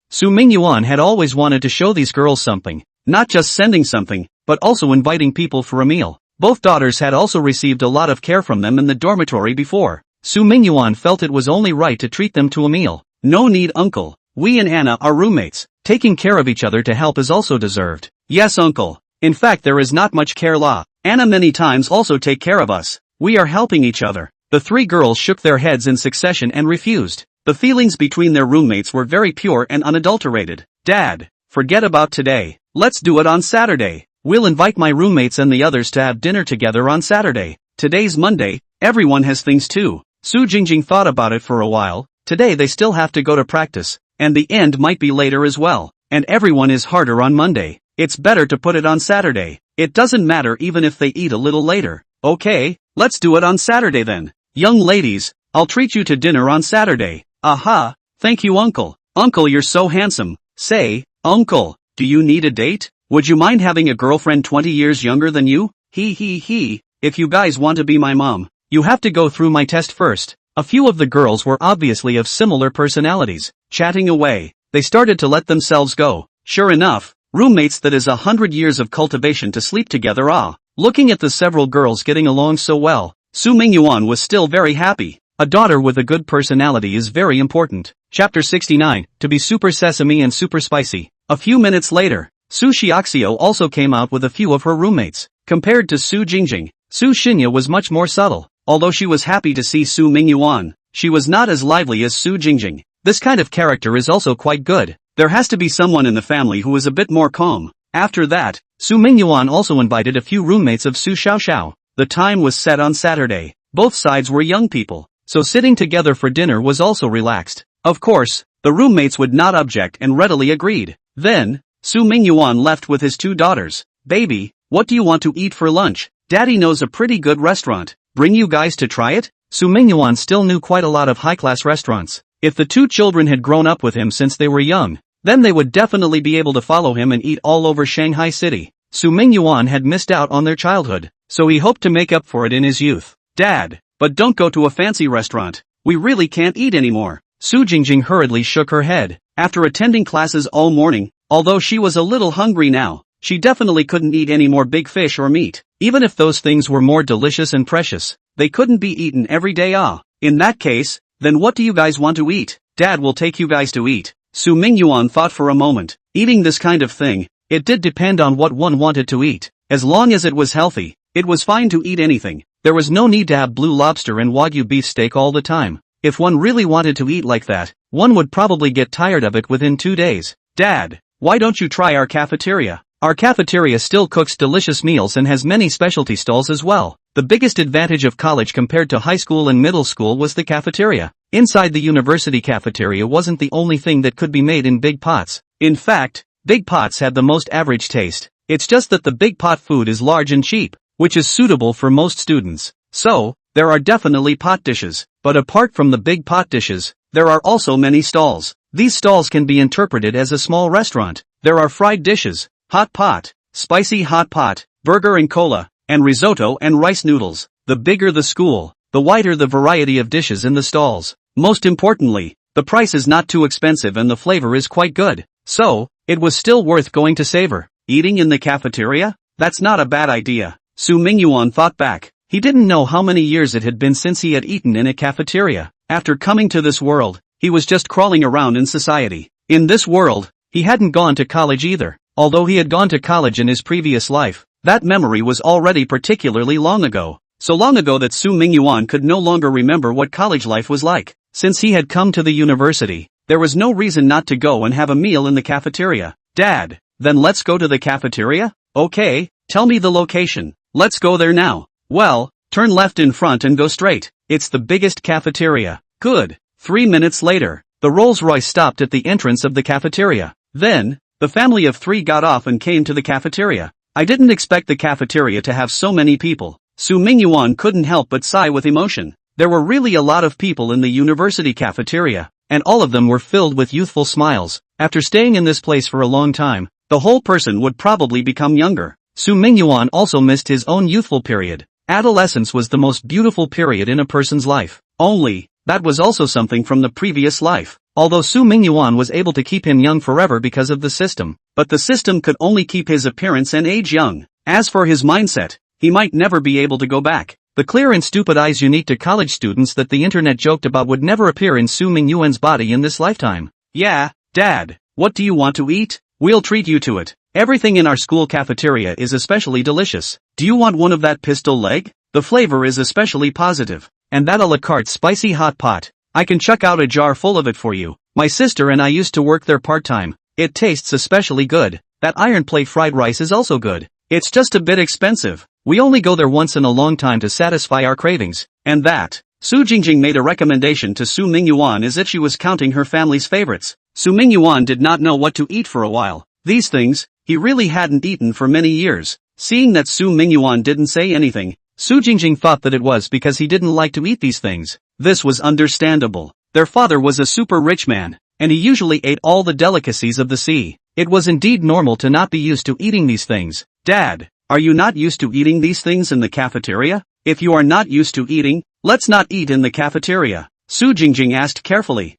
Su Mingyuan had always wanted to show these girls something. Not just sending something, but also inviting people for a meal. Both daughters had also received a lot of care from them in the dormitory before. Su Mingyuan felt it was only right to treat them to a meal. No need, uncle. We and Anna are roommates. Taking care of each other to help is also deserved. Yes, uncle. In fact, there is not much care law. Anna many times also take care of us. We are helping each other. The 3 girls shook their heads in succession and refused. The feelings between their roommates were very pure and unadulterated. Dad, forget about today. Let's do it on Saturday. We'll invite my roommates and the others to have dinner together on Saturday. Today's Monday, everyone has things too. Su Jingjing thought about it for a while. Today they still have to go to practice, and the end might be later as well. And everyone is harder on Monday. It's better to put it on Saturday. It doesn't matter even if they eat a little later. Okay, let's do it on Saturday then. Young ladies, I'll treat you to dinner on Saturday. Aha, thank you uncle. Uncle, you're so handsome. Say, uncle, do you need a date? Would you mind having a girlfriend 20 years younger than you? He. If you guys want to be my mom, you have to go through my test first. A few of the girls were obviously of similar personalities. Chatting away, they started to let themselves go. Sure enough, roommates, that is 100 years of cultivation to sleep together. Looking at the several girls getting along so well, Su Mingyuan was still very happy. A daughter with a good personality is very important. Chapter 69, to be super sesame and super spicy. A few minutes later, Su Xiaoxiu also came out with a few of her roommates. Compared to Su Jingjing, Su Xinya was much more subtle. Although she was happy to see Su Mingyuan, she was not as lively as Su Jingjing. This kind of character is also quite good. There has to be someone in the family who is a bit more calm. After that, Su Mingyuan also invited a few roommates of Su Xiaoxiu. The time was set on Saturday. Both sides were young people, so sitting together for dinner was also relaxed. Of course, the roommates would not object and readily agreed. Then, Su Mingyuan left with his 2 daughters. Baby, what do you want to eat for lunch? Daddy knows a pretty good restaurant. Bring you guys to try it? Su Mingyuan still knew quite a lot of high-class restaurants. If the 2 children had grown up with him since they were young, then they would definitely be able to follow him and eat all over Shanghai City. Su Mingyuan had missed out on their childhood, so he hoped to make up for it in his youth. Dad, but don't go to a fancy restaurant. We really can't eat anymore. Su Jingjing hurriedly shook her head. After attending classes all morning, although she was a little hungry now, she definitely couldn't eat any more big fish or meat. Even if those things were more delicious and precious, they couldn't be eaten every day. In that case, then what do you guys want to eat? Dad will take you guys to eat. Su Mingyuan thought for a moment. Eating this kind of thing, it did depend on what one wanted to eat. As long as it was healthy, it was fine to eat anything. There was no need to have blue lobster and wagyu beef steak all the time. If one really wanted to eat like that, one would probably get tired of it within 2 days. Dad, why don't you try our cafeteria? Our cafeteria still cooks delicious meals and has many specialty stalls as well. The biggest advantage of college compared to high school and middle school was the cafeteria. Inside the university cafeteria wasn't the only thing that could be made in big pots. In fact, big pots had the most average taste. It's just that the big pot food is large and cheap, which is suitable for most students. So, there are definitely pot dishes. But apart from the big pot dishes, there are also many stalls. These stalls can be interpreted as a small restaurant. There are fried dishes, hot pot, spicy hot pot, burger and cola, and risotto and rice noodles. The bigger the school, the wider the variety of dishes in the stalls. Most importantly, the price is not too expensive and the flavor is quite good. So, it was still worth going to savor. Eating in the cafeteria? That's not a bad idea. Su Mingyuan thought back. He didn't know how many years it had been since he had eaten in a cafeteria. After coming to this world, he was just crawling around in society. In this world, he hadn't gone to college either. Although he had gone to college in his previous life, that memory was already particularly long ago. So long ago that Su Mingyuan could no longer remember what college life was like. Since he had come to the university, there was no reason not to go and have a meal in the cafeteria. Dad, then let's go to the cafeteria? Okay, tell me the location. Let's go there now. Well, turn left in front and go straight. It's the biggest cafeteria. Good. 3 minutes later, the Rolls-Royce stopped at the entrance of the cafeteria. Then, the family of 3 got off and came to the cafeteria. I didn't expect the cafeteria to have so many people. Su Mingyuan couldn't help but sigh with emotion. There were really a lot of people in the university cafeteria, and all of them were filled with youthful smiles. After staying in this place for a long time, the whole person would probably become younger. Su Mingyuan also missed his own youthful period. Adolescence was the most beautiful period in a person's life. Only, that was also something from the previous life. Although Su Mingyuan was able to keep him young forever because of the system, but the system could only keep his appearance and age young. As for his mindset, he might never be able to go back. The clear and stupid eyes unique to college students that the internet joked about would never appear in Su Mingyuan's body in this lifetime. Yeah, Dad, what do you want to eat? We'll treat you to it. Everything in our school cafeteria is especially delicious. Do you want one of that pistol leg? The flavor is especially positive. And that a la carte spicy hot pot. I can chuck out a jar full of it for you. My sister and I used to work there part-time. It tastes especially good. That iron plate fried rice is also good. It's just a bit expensive. We only go there once in a long time to satisfy our cravings. And that. Su Jingjing made a recommendation to Su Mingyuan as if she was counting her family's favorites. Su Mingyuan did not know what to eat for a while. These things, he really hadn't eaten for many years. Seeing that Su Mingyuan didn't say anything, Su Jingjing thought that it was because he didn't like to eat these things. This was understandable. Their father was a super rich man, and he usually ate all the delicacies of the sea. It was indeed normal to not be used to eating these things. Dad, are you not used to eating these things in the cafeteria? If you are not used to eating, let's not eat in the cafeteria. Su Jingjing asked carefully.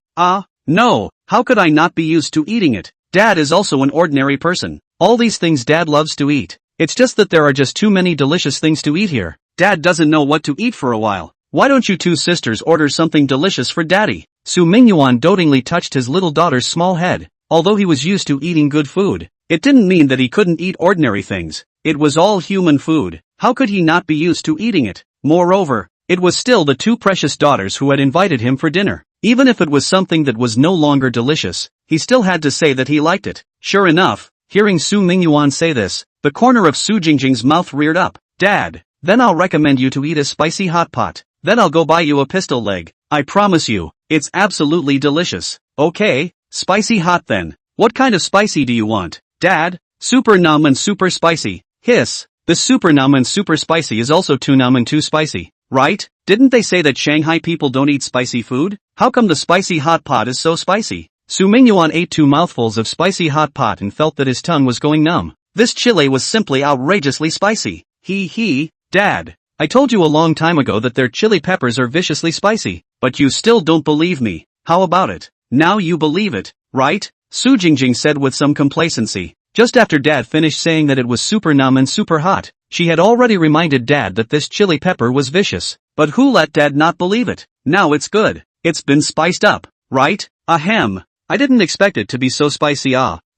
No, how could I not be used to eating it? Dad is also an ordinary person. All these things Dad loves to eat. It's just that there are just too many delicious things to eat here. Dad doesn't know what to eat for a while. Why don't you 2 sisters order something delicious for Daddy? Su Mingyuan dotingly touched his little daughter's small head. Although he was used to eating good food, it didn't mean that he couldn't eat ordinary things. It was all human food. How could he not be used to eating it? Moreover, it was still the 2 precious daughters who had invited him for dinner. Even if it was something that was no longer delicious, he still had to say that he liked it. Sure enough, hearing Su Mingyuan say this, the corner of Su Jingjing's mouth reared up. Dad, then I'll recommend you to eat a spicy hot pot. Then I'll go buy you a pistol leg. I promise you, it's absolutely delicious. Okay, spicy hot then. What kind of spicy do you want, Dad? Super numb and super spicy. Hiss. The super numb and super spicy is also too numb and too spicy, right? Didn't they say that Shanghai people don't eat spicy food? How come the spicy hot pot is so spicy? Su Mingyuan ate 2 mouthfuls of spicy hot pot and felt that his tongue was going numb. This chili was simply outrageously spicy. Dad. I told you a long time ago that their chili peppers are viciously spicy, but you still don't believe me. How about it? Now you believe it, right? Su Jingjing said with some complacency. Just after Dad finished saying that it was super numb and super hot, she had already reminded Dad that this chili pepper was vicious. But who let Dad not believe it? Now it's good. It's been spiced up, right? Ahem. I didn't expect it to be so spicy.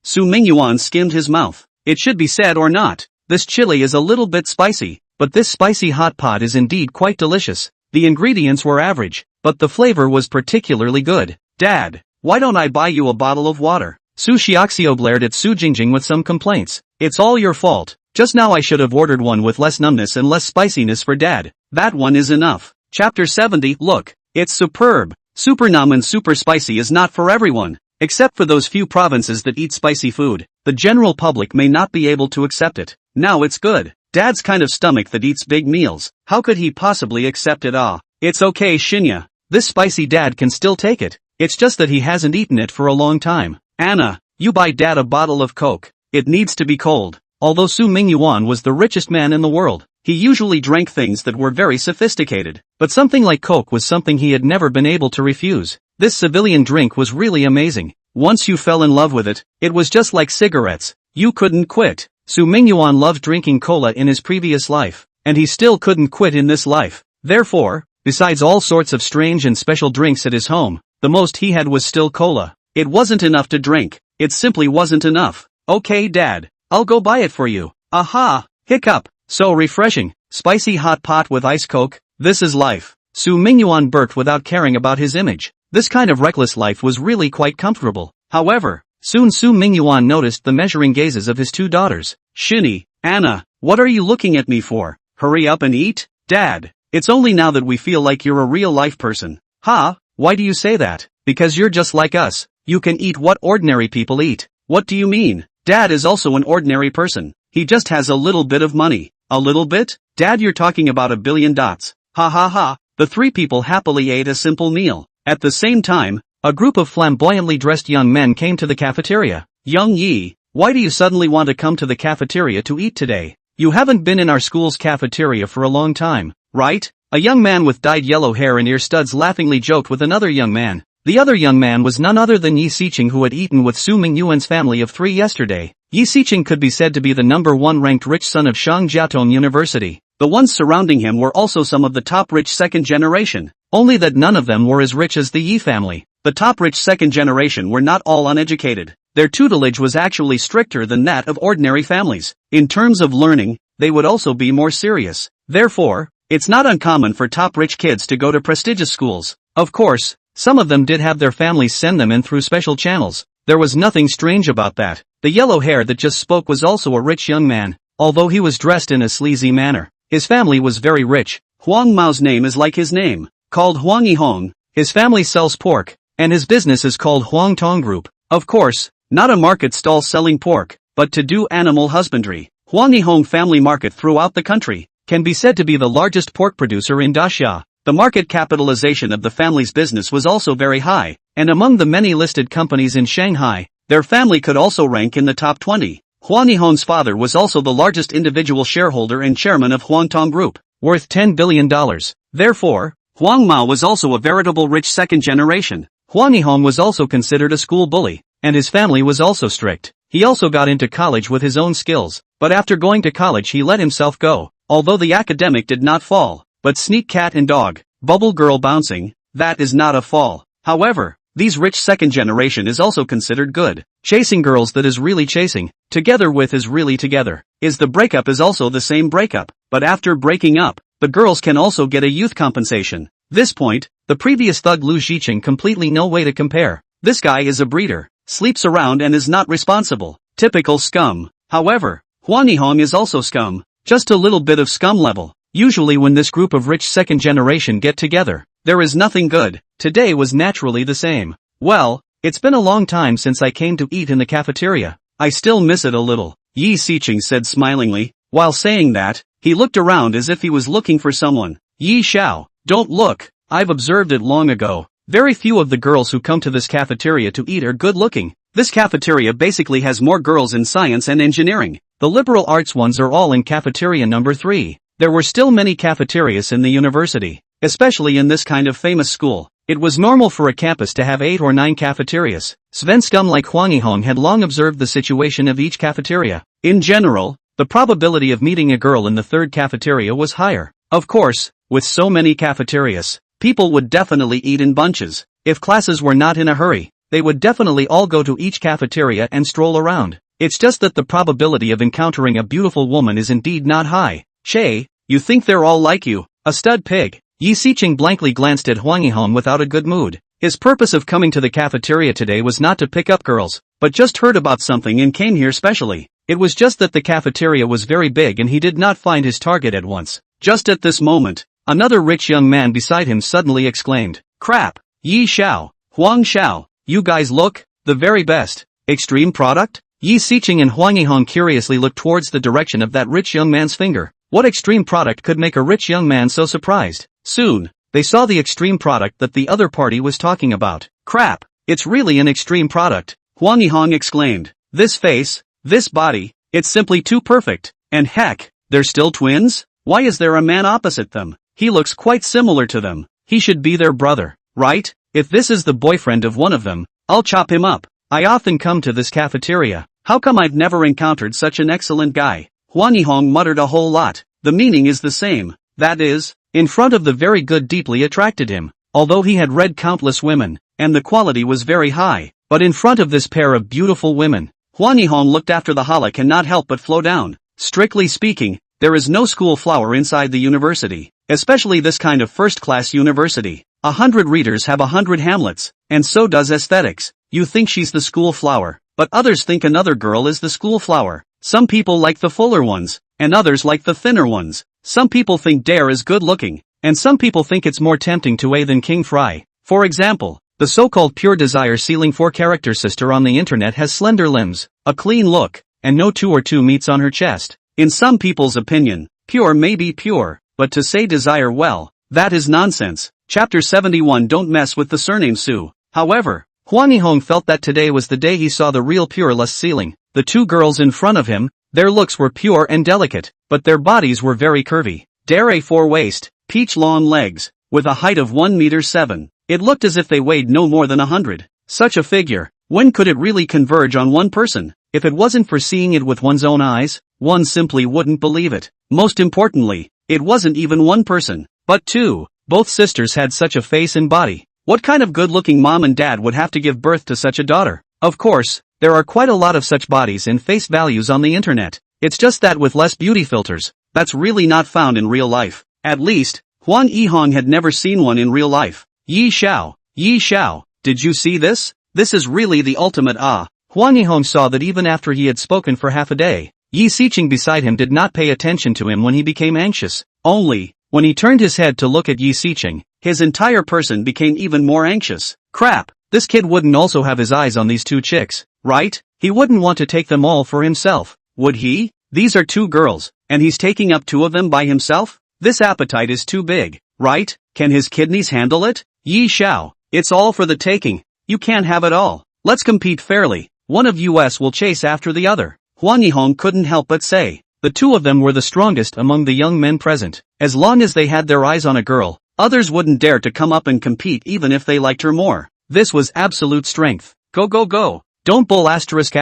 Su Mingyuan skimmed his mouth. It should be said or not. This chili is a little bit spicy, but this spicy hot pot is indeed quite delicious. The ingredients were average, but the flavor was particularly good. Dad, why don't I buy you a bottle of water? Su Xiaoxiao glared at Su Jingjing with some complaints. It's all your fault. Just now I should have ordered one with less numbness and less spiciness for Dad. That one is enough. Chapter 70. Look, it's superb. Super numb and super spicy is not for everyone. Except for those few provinces that eat spicy food, the general public may not be able to accept it. Now it's good. Dad's kind of stomach that eats big meals. How could he possibly accept it? It's okay, Shinya. This spicy Dad can still take it. It's just that he hasn't eaten it for a long time. Anna, you buy Dad a bottle of Coke. It needs to be cold. Although Su Mingyuan was the richest man in the world, he usually drank things that were very sophisticated. But something like Coke was something he had never been able to refuse. This civilian drink was really amazing. Once you fell in love with it, it was just like cigarettes. You couldn't quit. Su Mingyuan loved drinking cola in his previous life, and he still couldn't quit in this life. Therefore, Besides all sorts of strange and special drinks at his home, the most he had was still cola. It wasn't enough to drink. It simply wasn't enough. Okay, Dad. I'll go buy it for you. Aha! Hiccup. So refreshing. Spicy hot pot with ice coke. This is life. Su Mingyuan burped without caring about his image. This kind of reckless life was really quite comfortable. However, soon Su Mingyuan noticed the measuring gazes of his two daughters. Shinny, Anna, what are you looking at me for? Hurry up and eat? Dad, it's only now that we feel like you're a real-life person. Ha, why do you say that? Because you're just like us. You can eat what ordinary people eat. What do you mean? Dad is also an ordinary person. He just has a little bit of money. A little bit? Dad, you're talking about $1 billion. Ha ha ha. The three people happily ate a simple meal. At the same time, a group of flamboyantly dressed young men came to the cafeteria. Young Yi, why do you suddenly want to come to the cafeteria to eat today? You haven't been in our school's cafeteria for a long time, right? A young man with dyed yellow hair and ear studs laughingly joked with another young man. The other young man was none other than Yi Xiqing, who had eaten with Su Mingyuan's family of 3 yesterday. Yi Xiqing could be said to be the #1 ranked rich son of Shangjiatong University. The ones surrounding him were also some of the top rich second generation, only that none of them were as rich as the Yi family. The top rich second generation were not all uneducated. Their tutelage was actually stricter than that of ordinary families. In terms of learning, they would also be more serious. Therefore, it's not uncommon for top rich kids to go to prestigious schools. Of course, some of them did have their families send them in through special channels. There was nothing strange about that. The yellow hair that just spoke was also a rich young man, although he was dressed in a sleazy manner. His family was very rich. Huang Mao's name is like his name, called Huang Yihong. His family sells pork, and his business is called Huang Tong Group. Of course, not a market stall selling pork, but to do animal husbandry. Huang Yihong family market throughout the country can be said to be the largest pork producer in Daxia. The market capitalization of the family's business was also very high, and among the many listed companies in Shanghai, their family could also rank in the top 20. Huang Yihong's father was also the largest individual shareholder and chairman of Huang Tong Group, worth $10 billion. Therefore, Huang Mao was also a veritable rich second generation. Huang Yihong was also considered a school bully, and his family was also strict. He also got into college with his own skills, but after going to college he let himself go, although the academic did not fall. But sneak cat and dog, bubble girl bouncing, that is not a fall. However, these rich second generation is also considered good. Chasing girls, that is really chasing, together with is really together. Is the breakup is also the same breakup, but after breaking up, the girls can also get a youth compensation. This point, the previous thug Lu Xiqing completely no way to compare. This guy is a breeder, sleeps around and is not responsible. Typical scum. However, Huang Yihong is also scum, just a little bit of scum level. Usually when this group of rich second generation get together, there is nothing good. Today was naturally the same. Well, it's been a long time since I came to eat in the cafeteria. I still miss it a little, Yi Xiqing said smilingly. While saying that, he looked around as if he was looking for someone. Yi Xiao, don't look, I've observed it long ago. Very few of the girls who come to this cafeteria to eat are good looking. This cafeteria basically has more girls in science and engineering. The liberal arts ones are all in cafeteria number 3. There were still many cafeterias in the university, especially in this kind of famous school. It was normal for a campus to have 8 or 9 cafeterias. Sven scum like Huang Yihong had long observed the situation of each cafeteria. In general, the probability of meeting a girl in the 3rd cafeteria was higher. Of course, with so many cafeterias, people would definitely eat in bunches. If classes were not in a hurry, they would definitely all go to each cafeteria and stroll around. It's just that the probability of encountering a beautiful woman is indeed not high. Che, you think they're all like you, a stud pig? Yi Xiqing blankly glanced at Huang Yihong without a good mood. His purpose of coming to the cafeteria today was not to pick up girls, but just heard about something and came here specially. It was just that the cafeteria was very big and he did not find his target at once. Just at this moment, another rich young man beside him suddenly exclaimed, "Crap! Yi Xiao, Huang Xiao, you guys look the very best. Extreme product?" Yi Xiqing and Huang Yihong curiously looked towards the direction of that rich young man's finger. What extreme product could make a rich young man so surprised? Soon, they saw the extreme product that the other party was talking about. "Crap, it's really an extreme product," Huang Yihong exclaimed. "This face, this body, it's simply too perfect. And heck, they're still twins? Why is there a man opposite them? He looks quite similar to them. He should be their brother, right? If this is the boyfriend of one of them, I'll chop him up. I often come to this cafeteria. How come I've never encountered such an excellent guy?" Huang Yihong muttered a whole lot. The meaning is the same. That is, in front of the very good deeply attracted him, although he had read countless women, and the quality was very high, but in front of this pair of beautiful women, Huan Yihong looked after the hala cannot help but flow down. Strictly speaking, there is no school flower inside the university, especially this kind of first-class university. 100 readers have 100 Hamlets, and so does aesthetics. You think she's the school flower, but others think another girl is the school flower. Some people like the fuller ones, and others like the thinner ones. Some people think Dare is good looking, and some people think it's more tempting to A than King Fry. For example, the so-called pure desire ceiling 4 character sister on the internet has slender limbs, a clean look, and no 2 or 2 meets on her chest. In some people's opinion, pure may be pure, but to say desire, well, that is nonsense. Chapter 71. Don't mess with the surname Su. However, Huan Yihong felt that today was the day he saw the real pure lust ceiling. The 2 girls in front of him, their looks were pure and delicate, but their bodies were very curvy. Dare a 4 waist, peach long legs, with a height of 1 meter 7. It looked as if they weighed no more than 100. Such a figure, when could it really converge on one person? If it wasn't for seeing it with one's own eyes, one simply wouldn't believe it. Most importantly, it wasn't even one person, but 2. Both sisters had such a face and body. What kind of good-looking mom and dad would have to give birth to such a daughter? Of course, there are quite a lot of such bodies and face values on the internet. It's just that with less beauty filters, that's really not found in real life. At least, Huan Yihong had never seen one in real life. Yi Xiao, did you see this? This is really the ultimate ah. Huan Yihong saw that even after he had spoken for half a day, Yi Xiqing beside him did not pay attention to him when he became anxious. Only, when he turned his head to look at Yi Xiqing, his entire person became even more anxious. Crap, this kid wouldn't also have his eyes on these 2 chicks, right? He wouldn't want to take them all for himself, would he? These are 2 girls, and he's taking up 2 of them by himself? This appetite is too big, right? Can his kidneys handle it? Yi Xiao, it's all for the taking. You can't have it all. Let's compete fairly. One of us will chase after the other. Huan Yihong couldn't help but say. The 2 of them were the strongest among the young men present. As long as they had their eyes on a girl, others wouldn't dare to come up and compete even if they liked her more. This was absolute strength. Go go go. Don't bull asterisk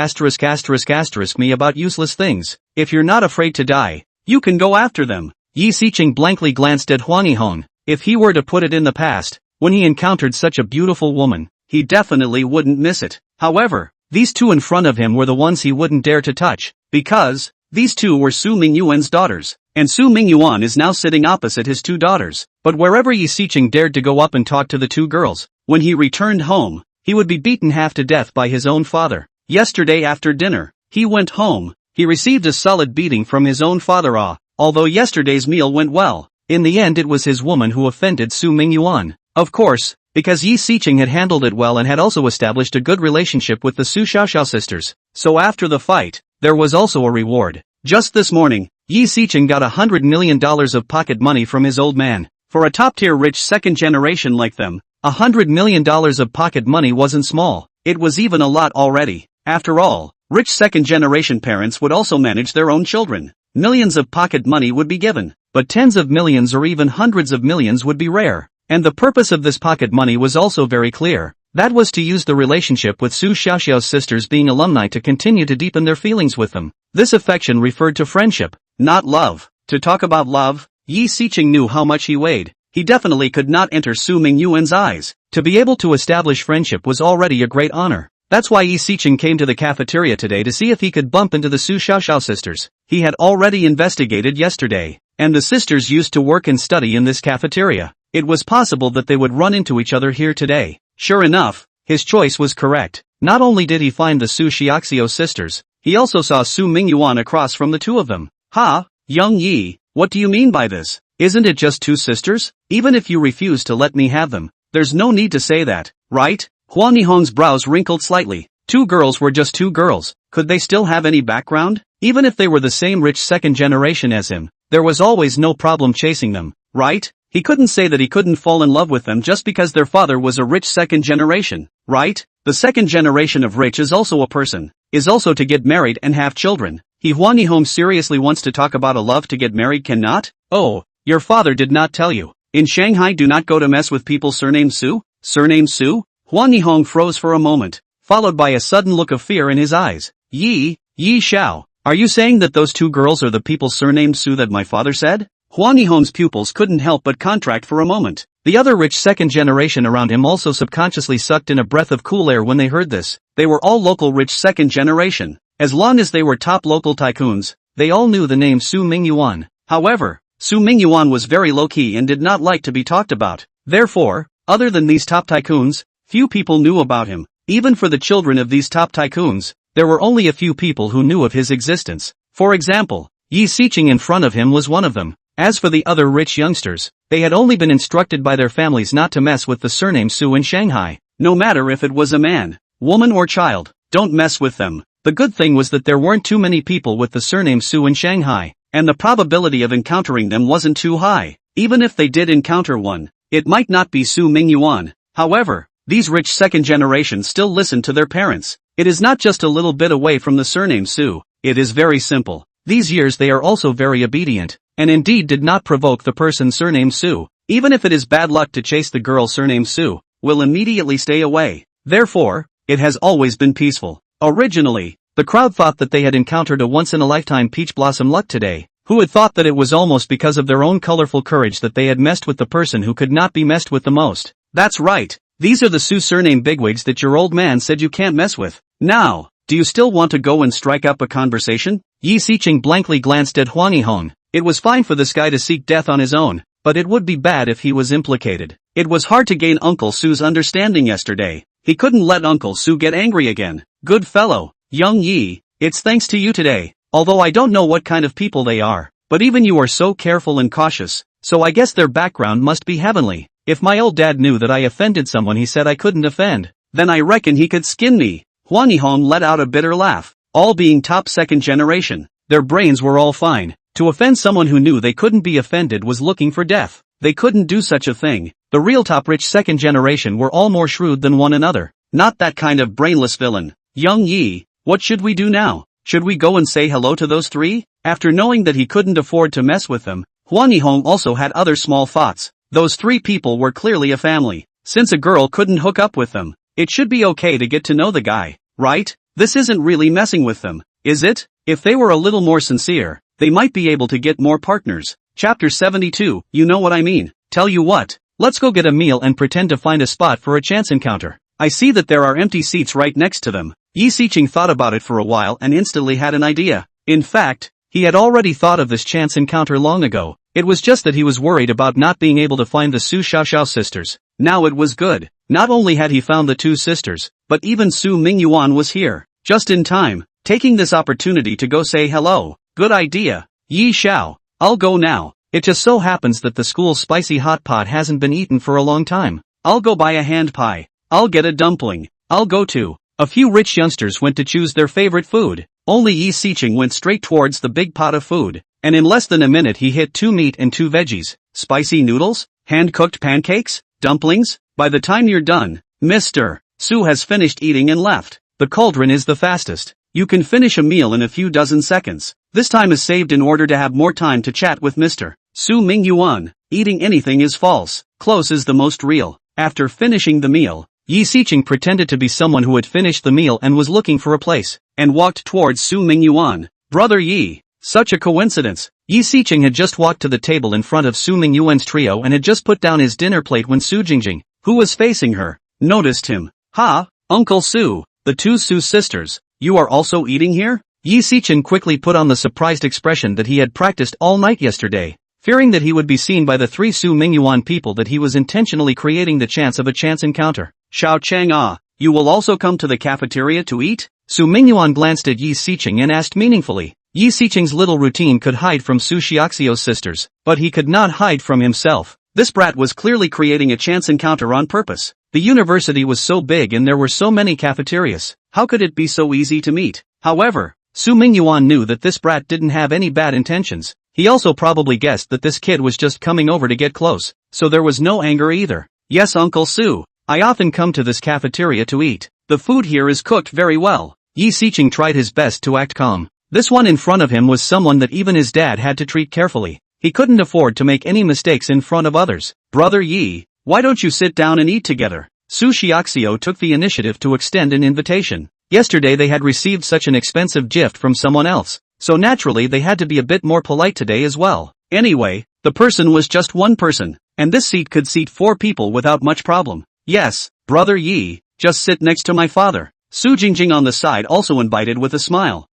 me about useless things. If you're not afraid to die, you can go after them. Yi Xiqing blankly glanced at Huan Yihong. If he were to put it in the past, when he encountered such a beautiful woman, he definitely wouldn't miss it. However, these 2 in front of him were the ones he wouldn't dare to touch, because these 2 were Su Mingyuan's daughters, and Su Mingyuan is now sitting opposite his 2 daughters. But wherever Yi Xiqing dared to go up and talk to the 2 girls, when he returned home, he would be beaten half to death by his own father. Yesterday after dinner, he went home, he received a solid beating from his own father. Although yesterday's meal went well, in the end it was his woman who offended Su Mingyuan. Of course, because Yi Xiqing had handled it well and had also established a good relationship with the Su Xiaoxiao sisters. So after the fight, there was also a reward. Just this morning, Yi Xiqing got $100 million of pocket money from his old man. For a top-tier rich second generation like them, $100 million of pocket money wasn't small. It was even a lot already. After all, rich second generation parents would also manage their own children. Millions of pocket money would be given, but tens of millions or even hundreds of millions would be rare. And the purpose of this pocket money was also very clear. That was to use the relationship with Su Xiaoxiao's sisters being alumni to continue to deepen their feelings with them. This affection referred to friendship, not love. To talk about love, Yi Xiqing knew how much he weighed. He definitely could not enter Su Mingyuan's eyes. To be able to establish friendship was already a great honor. That's why Yi Xiqing came to the cafeteria today to see if he could bump into the Su Xiaoxiao sisters. He had already investigated yesterday, and the sisters used to work and study in this cafeteria. It was possible that they would run into each other here today. Sure enough, his choice was correct. Not only did he find the Su Xiaoxiao sisters, he also saw Su Mingyuan across from the 2 of them. Ha, young Yi, what do you mean by this? Isn't it just 2 sisters? Even if you refuse to let me have them, there's no need to say that, right? Huan Yihong's brows wrinkled slightly. 2 girls were just 2 girls. Could they still have any background? Even if they were the same rich second generation as him, there was always no problem chasing them, right? He couldn't say that he couldn't fall in love with them just because their father was a rich second generation, right? The second generation of rich is also a person, is also to get married and have children. Huan Yihong seriously wants to talk about a love to get married cannot? Oh, your father did not tell you. In Shanghai do not go to mess with people surnamed Su? Surname Su? Huan Yihong froze for a moment, followed by a sudden look of fear in his eyes. Yi Xiao, are you saying that those 2 girls are the people surnamed Su that my father said? Huang Yihong's pupils couldn't help but contract for a moment. The other rich second generation around him also subconsciously sucked in a breath of cool air when they heard this. They were all local rich second generation. As long as they were top local tycoons, they all knew the name Su Mingyuan. However, Su Mingyuan was very low-key and did not like to be talked about. Therefore, other than these top tycoons, few people knew about him. Even for the children of these top tycoons, there were only a few people who knew of his existence. For example, Yi Xiqing in front of him was one of them. As for the other rich youngsters, they had only been instructed by their families not to mess with the surname Su in Shanghai. No matter if it was a man, woman or child, don't mess with them. The good thing was that there weren't too many people with the surname Su in Shanghai, and the probability of encountering them wasn't too high. Even if they did encounter one, it might not be Su Mingyuan. However, these rich second generations still listened to their parents. It is not just a little bit away from the surname Su, it is very simple. These years they are also very obedient, and indeed did not provoke the person surnamed Su. Even if it is bad luck to chase the girl surnamed Su, will immediately stay away. Therefore, it has always been peaceful. Originally, the crowd thought that they had encountered a once-in-a-lifetime peach blossom luck today. Who had thought that it was almost because of their own colorful courage that they had messed with the person who could not be messed with the most? That's right. These are the Su surname bigwigs that your old man said you can't mess with. Now, do you still want to go and strike up a conversation? Yi Xiqing blankly glanced at Huang Yihong. It was fine for this guy to seek death on his own, but it would be bad if he was implicated. It was hard to gain Uncle Su's understanding yesterday. He couldn't let Uncle Su get angry again. Good fellow, young Yi, it's thanks to you today. Although I don't know what kind of people they are, but even you are so careful and cautious, so I guess their background must be heavenly. If my old dad knew that I offended someone he said I couldn't offend, then I reckon he could skin me. Huang Yihong let out a bitter laugh. All being top second generation, their brains were all fine. To offend someone who knew they couldn't be offended was looking for death. They couldn't do such a thing. The real top rich second generation were all more shrewd than one another. Not that kind of brainless villain. Young Yi, what should we do now? Should we go and say hello to those three? After knowing that he couldn't afford to mess with them, Huang Yihong also had other small thoughts. Those three people were clearly a family. Since a girl couldn't hook up with them, it should be okay to get to know the guy, right? This isn't really messing with them, is it? If they were a little more sincere, they might be able to get more partners. Chapter 72, you know what I mean. Tell you what, let's go get a meal and pretend to find a spot for a chance encounter. I see that there are empty seats right next to them. Yi Xiqing thought about it for a while and instantly had an idea. In fact, he had already thought of this chance encounter long ago. It was just that he was worried about not being able to find the Su Xiaoxiao sisters. Now it was good. Not only had he found the two sisters, but even Su Mingyuan was here. Just in time, taking this opportunity to go say hello. Good idea. Yi Xiao, I'll go now. It just so happens that the school's spicy hot pot hasn't been eaten for a long time. I'll go buy a hand pie. I'll get a dumpling. I'll go too. A few rich youngsters went to choose their favorite food. Only Yi Xiqing went straight towards the big pot of food, and in less than a minute he hit 2 meat and 2 veggies. Spicy noodles? Hand-cooked pancakes? Dumplings? By the time you're done, Mr. Su has finished eating and left. The cauldron is the fastest. You can finish a meal in a few dozen seconds. This time is saved in order to have more time to chat with Mr. Su Mingyuan. Eating anything is false. Close is the most real. After finishing the meal, Yi Xiqing pretended to be someone who had finished the meal and was looking for a place, and walked towards Su Mingyuan. Brother Yi. Such a coincidence. Yi Xiqing had just walked to the table in front of Su Mingyuan's trio and had just put down his dinner plate when Su Jingjing, who was facing her, noticed him. Ha, Uncle Su, the two Su sisters, you are also eating here? Yi Xiqing quickly put on the surprised expression that he had practiced all night yesterday. Fearing that he would be seen by the 3 Su Mingyuan people that he was intentionally creating the chance of a chance encounter. Xiao Chang you will also come to the cafeteria to eat? Su Mingyuan glanced at Yi Xiqing and asked meaningfully. Yi Xiqing's little routine could hide from Su Xiaoxiao's sisters, but he could not hide from himself. This brat was clearly creating a chance encounter on purpose. The university was so big and there were so many cafeterias. How could it be so easy to meet? However, Su Mingyuan knew that this brat didn't have any bad intentions. He also probably guessed that this kid was just coming over to get close, so there was no anger either. Yes, Uncle Su, I often come to this cafeteria to eat. The food here is cooked very well. Yi Xiqing tried his best to act calm. This one in front of him was someone that even his dad had to treat carefully. He couldn't afford to make any mistakes in front of others. Brother Yi, why don't you sit down and eat together? Su Xiaoxiao took the initiative to extend an invitation. Yesterday they had received such an expensive gift from someone else, so naturally they had to be a bit more polite today as well. Anyway, the person was just one person, and this seat could seat 4 people without much problem. Yes, brother Yi, just sit next to my father. Su Jingjing on the side also invited with a smile.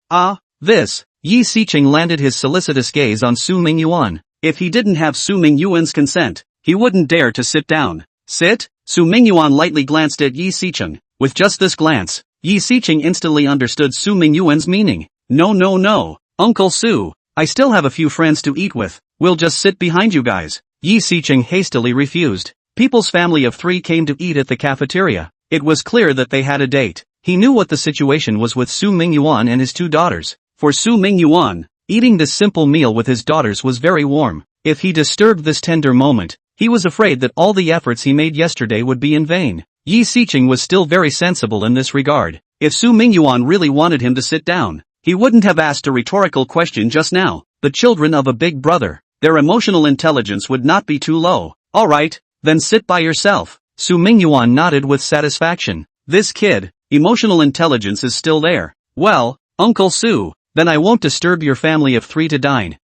This. Yi Siqing landed his solicitous gaze on Su Mingyuan. If he didn't have Su Mingyuan's consent, he wouldn't dare to sit down. Sit? Su Mingyuan lightly glanced at Yi Siqing. With just this glance, Yi Siqing instantly understood Su Mingyuan's meaning. No, Uncle Su, I still have a few friends to eat with. We'll just sit behind you guys. Yi Siqing hastily refused. People's family of 3 came to eat at the cafeteria. It was clear that they had a date. He knew what the situation was with Su Mingyuan and his 2 daughters. For Su Mingyuan, eating this simple meal with his daughters was very warm. If he disturbed this tender moment, he was afraid that all the efforts he made yesterday would be in vain. Yi Siqing was still very sensible in this regard. If Su Mingyuan really wanted him to sit down, he wouldn't have asked a rhetorical question just now. The children of a big brother, their emotional intelligence would not be too low. Alright, then sit by yourself. Su Mingyuan nodded with satisfaction. This kid, emotional intelligence is still there. Well, Uncle Su, then I won't disturb your family of 3 to dine.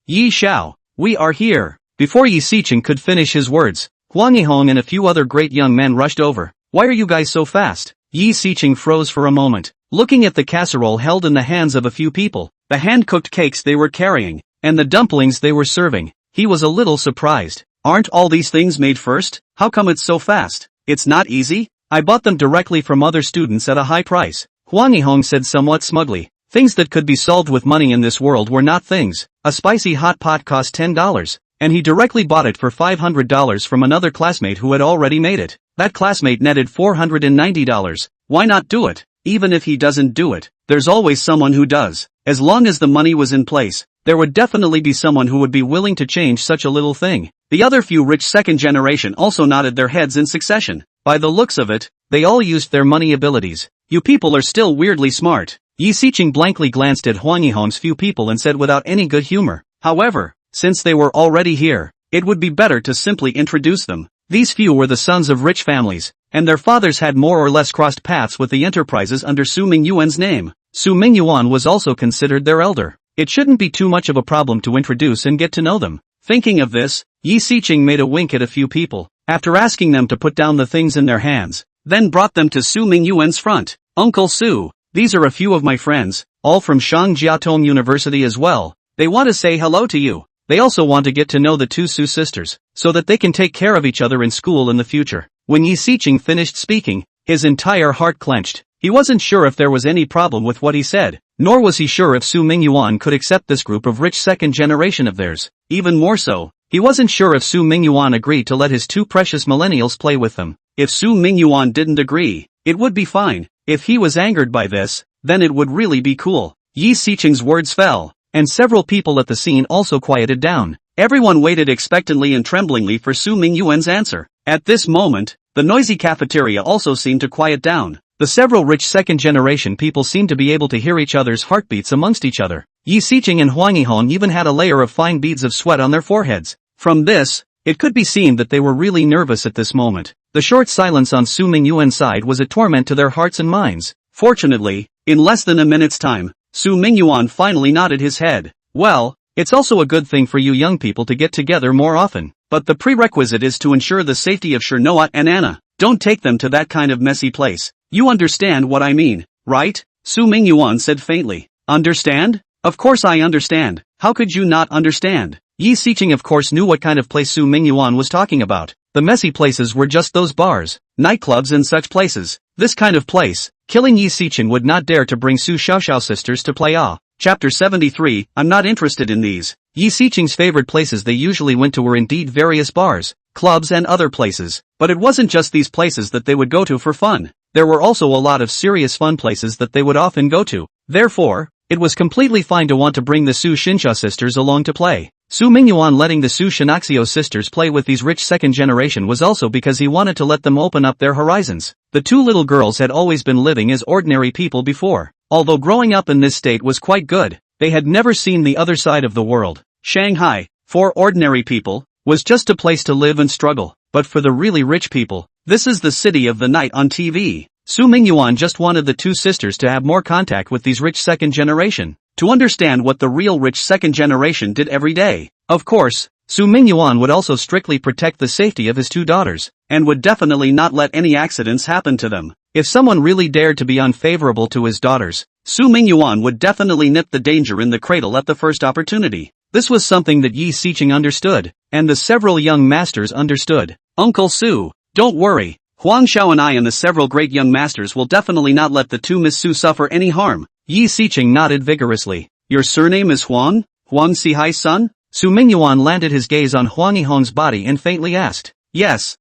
Yi Xiao, we are here. Before Yi Siqing could finish his words, Huang Yihong and a few other great young men rushed over. Why are you guys so fast? Yi Siqing froze for a moment, looking at the casserole held in the hands of a few people, the hand-cooked cakes they were carrying, and the dumplings they were serving. He was a little surprised. Aren't all these things made first? How come it's so fast? It's not easy? I bought them directly from other students at a high price. Huang Yihong said somewhat smugly. Things that could be solved with money in this world were not things. A spicy hot pot cost $10, and he directly bought it for $500 from another classmate who had already made it. That classmate netted $490. Why not do it? Even if he doesn't do it, there's always someone who does. As long as the money was in place, there would definitely be someone who would be willing to change such a little thing. The other few rich second generation also nodded their heads in succession. By the looks of it, they all used their money abilities. You people are still weirdly smart. Yi Siqing blankly glanced at Huang Yihong's few people and said without any good humor. However, since they were already here, it would be better to simply introduce them. These few were the sons of rich families, and their fathers had more or less crossed paths with the enterprises under Su Mingyuan's name. Su Mingyuan was also considered their elder. It shouldn't be too much of a problem to introduce and get to know them. Thinking of this, Yi Siqing made a wink at a few people, after asking them to put down the things in their hands, then brought them to Su Mingyuan's front. Uncle Su, these are a few of my friends, all from Shangjiatong University as well. They want to say hello to you. They also want to get to know the 2 Su sisters, so that they can take care of each other in school in the future. When Yi Siqing finished speaking, his entire heart clenched. He wasn't sure if there was any problem with what he said, nor was he sure if Su Mingyuan could accept this group of rich second generation of theirs. Even more so, he wasn't sure if Su Mingyuan agreed to let his 2 precious millennials play with them. If Su Mingyuan didn't agree, it would be fine. If he was angered by this, then it would really be cool. Yi Siqing's words fell, and several people at the scene also quieted down. Everyone waited expectantly and tremblingly for Su Mingyuan's answer. At this moment, the noisy cafeteria also seemed to quiet down. The several rich second-generation people seemed to be able to hear each other's heartbeats amongst each other. Yi Siqing and Huang Yihong even had a layer of fine beads of sweat on their foreheads. From this, it could be seen that they were really nervous at this moment. The short silence on Su Mingyuan's side was a torment to their hearts and minds. Fortunately, in less than a minute's time, Su Mingyuan finally nodded his head. Well, it's also a good thing for you young people to get together more often. But the prerequisite is to ensure the safety of Shirnoa and Anna. Don't take them to that kind of messy place. You understand what I mean, right? Su Mingyuan said faintly. Understand? Of course I understand. How could you not understand? Yi Siqing of course knew what kind of place Su Mingyuan was talking about. The messy places were just those bars, nightclubs and such places. This kind of place, killing Yi Siqing would not dare to bring Su Xiaoxiao sisters to play. Chapter 73, I'm not interested in these. Yi Siqing's favored places they usually went to were indeed various bars, clubs and other places. But it wasn't just these places that they would go to for fun. There were also a lot of serious fun places that they would often go to. Therefore, it was completely fine to want to bring the Su Xinxia sisters along to play. Su Mingyuan letting the Su Shinaxio sisters play with these rich second generation was also because he wanted to let them open up their horizons. The 2 little girls had always been living as ordinary people before. Although growing up in this state was quite good, they had never seen the other side of the world. Shanghai, for ordinary people, was just a place to live and struggle. But for the really rich people, this is the city of the night on TV. Su Mingyuan just wanted the 2 sisters to have more contact with these rich second generation. to understand what the real rich second generation did every day. Of course, Su Mingyuan would also strictly protect the safety of his two daughters, and would definitely not let any accidents happen to them. If someone really dared to be unfavorable to his daughters, Su Mingyuan would definitely nip the danger in the cradle at the first opportunity. This was something that Yi Xiqing understood, and the several young masters understood. Uncle Su, don't worry. Huang Xiao and I and the several great young masters will definitely not let the two Miss Su suffer any harm. Yi Xiqing nodded vigorously. Your surname is Huang? Huang Xihai's son? Su Mingyuan landed his gaze on Huang Yihong's body and faintly asked. Yes,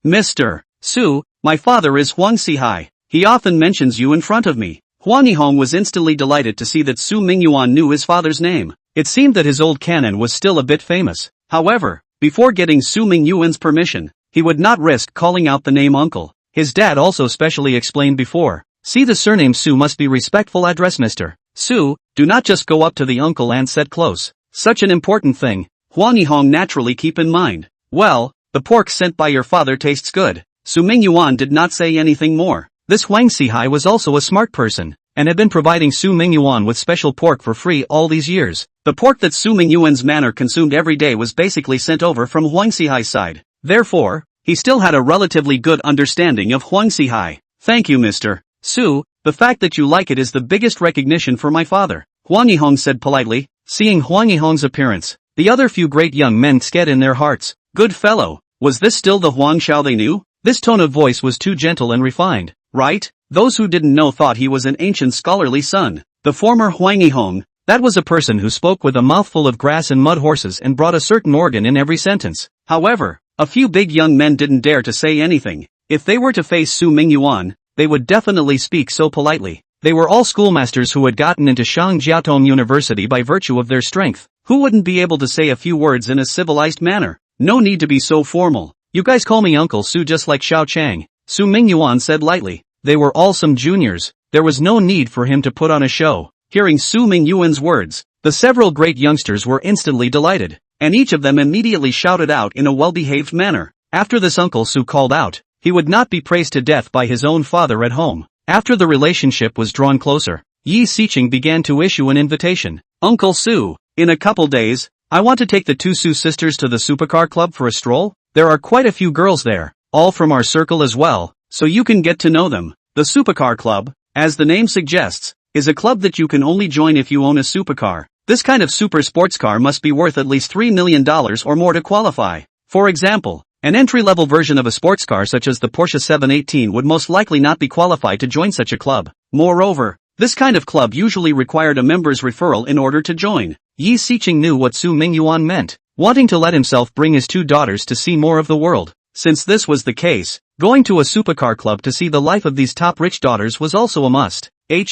Mr. Su, my father is Huang Xihai. He often mentions you in front of me. Huang Yihong was instantly delighted to see that Su Mingyuan knew his father's name. It seemed that his old canon was still a bit famous. However, before getting Su Mingyuan's permission, he would not risk calling out the name uncle. His dad also specially explained before. See, the surname Su must be respectful address Mr. Su, do not just go up to the uncle and sit close. Such an important thing, Huang Yihong naturally keep in mind. Well, the pork sent by your father tastes good. Su Mingyuan did not say anything more. This Huang Xihai was also a smart person, and had been providing Su Mingyuan with special pork for free all these years. The pork that Su Mingyuan's manor consumed every day was basically sent over from Huang Xihai's side. Therefore, he still had a relatively good understanding of Huang Xihai. Thank you Mr. Su, the fact that you like it is the biggest recognition for my father, Huang Yihong said politely. Seeing Huang Yihong's appearance, the other few great young men sked in their hearts. Good fellow, was this still the Huang Xiao they knew? This tone of voice was too gentle and refined, right? Those who didn't know thought he was an ancient scholarly son. The former Huang Yihong, that was a person who spoke with a mouthful of grass and mud horses and brought a certain organ in every sentence. However, a few big young men didn't dare to say anything. If they were to face Su Mingyuan, they would definitely speak so politely. They were all schoolmasters who had gotten into Shangjiatong University by virtue of their strength. Who wouldn't be able to say a few words in a civilized manner? No need to be so formal. You guys call me Uncle Su just like Xiao Chang, Su Mingyuan said lightly. They were all some juniors. There was no need for him to put on a show. Hearing Su Mingyuan's words, the several great youngsters were instantly delighted, and each of them immediately shouted out in a well-behaved manner. After this Uncle Su called out, he would not be praised to death by his own father at home. After the relationship was drawn closer, Yi Xiqing began to issue an invitation. Uncle Su, in a couple days, I want to take the two Su sisters to the supercar club for a stroll. There are quite a few girls there, all from our circle as well, so you can get to know them. The supercar club, as the name suggests, is a club that you can only join if you own a supercar. This kind of super sports car must be worth at least $3 million or more to qualify. For example, an entry-level version of a sports car such as the Porsche 718 would most likely not be qualified to join such a club. Moreover, this kind of club usually required a member's referral in order to join. Yi Xiqing knew what Su Mingyuan meant, wanting to let himself bring his two daughters to see more of the world. Since this was the case, going to a supercar club to see the life of these top rich daughters was also a must. It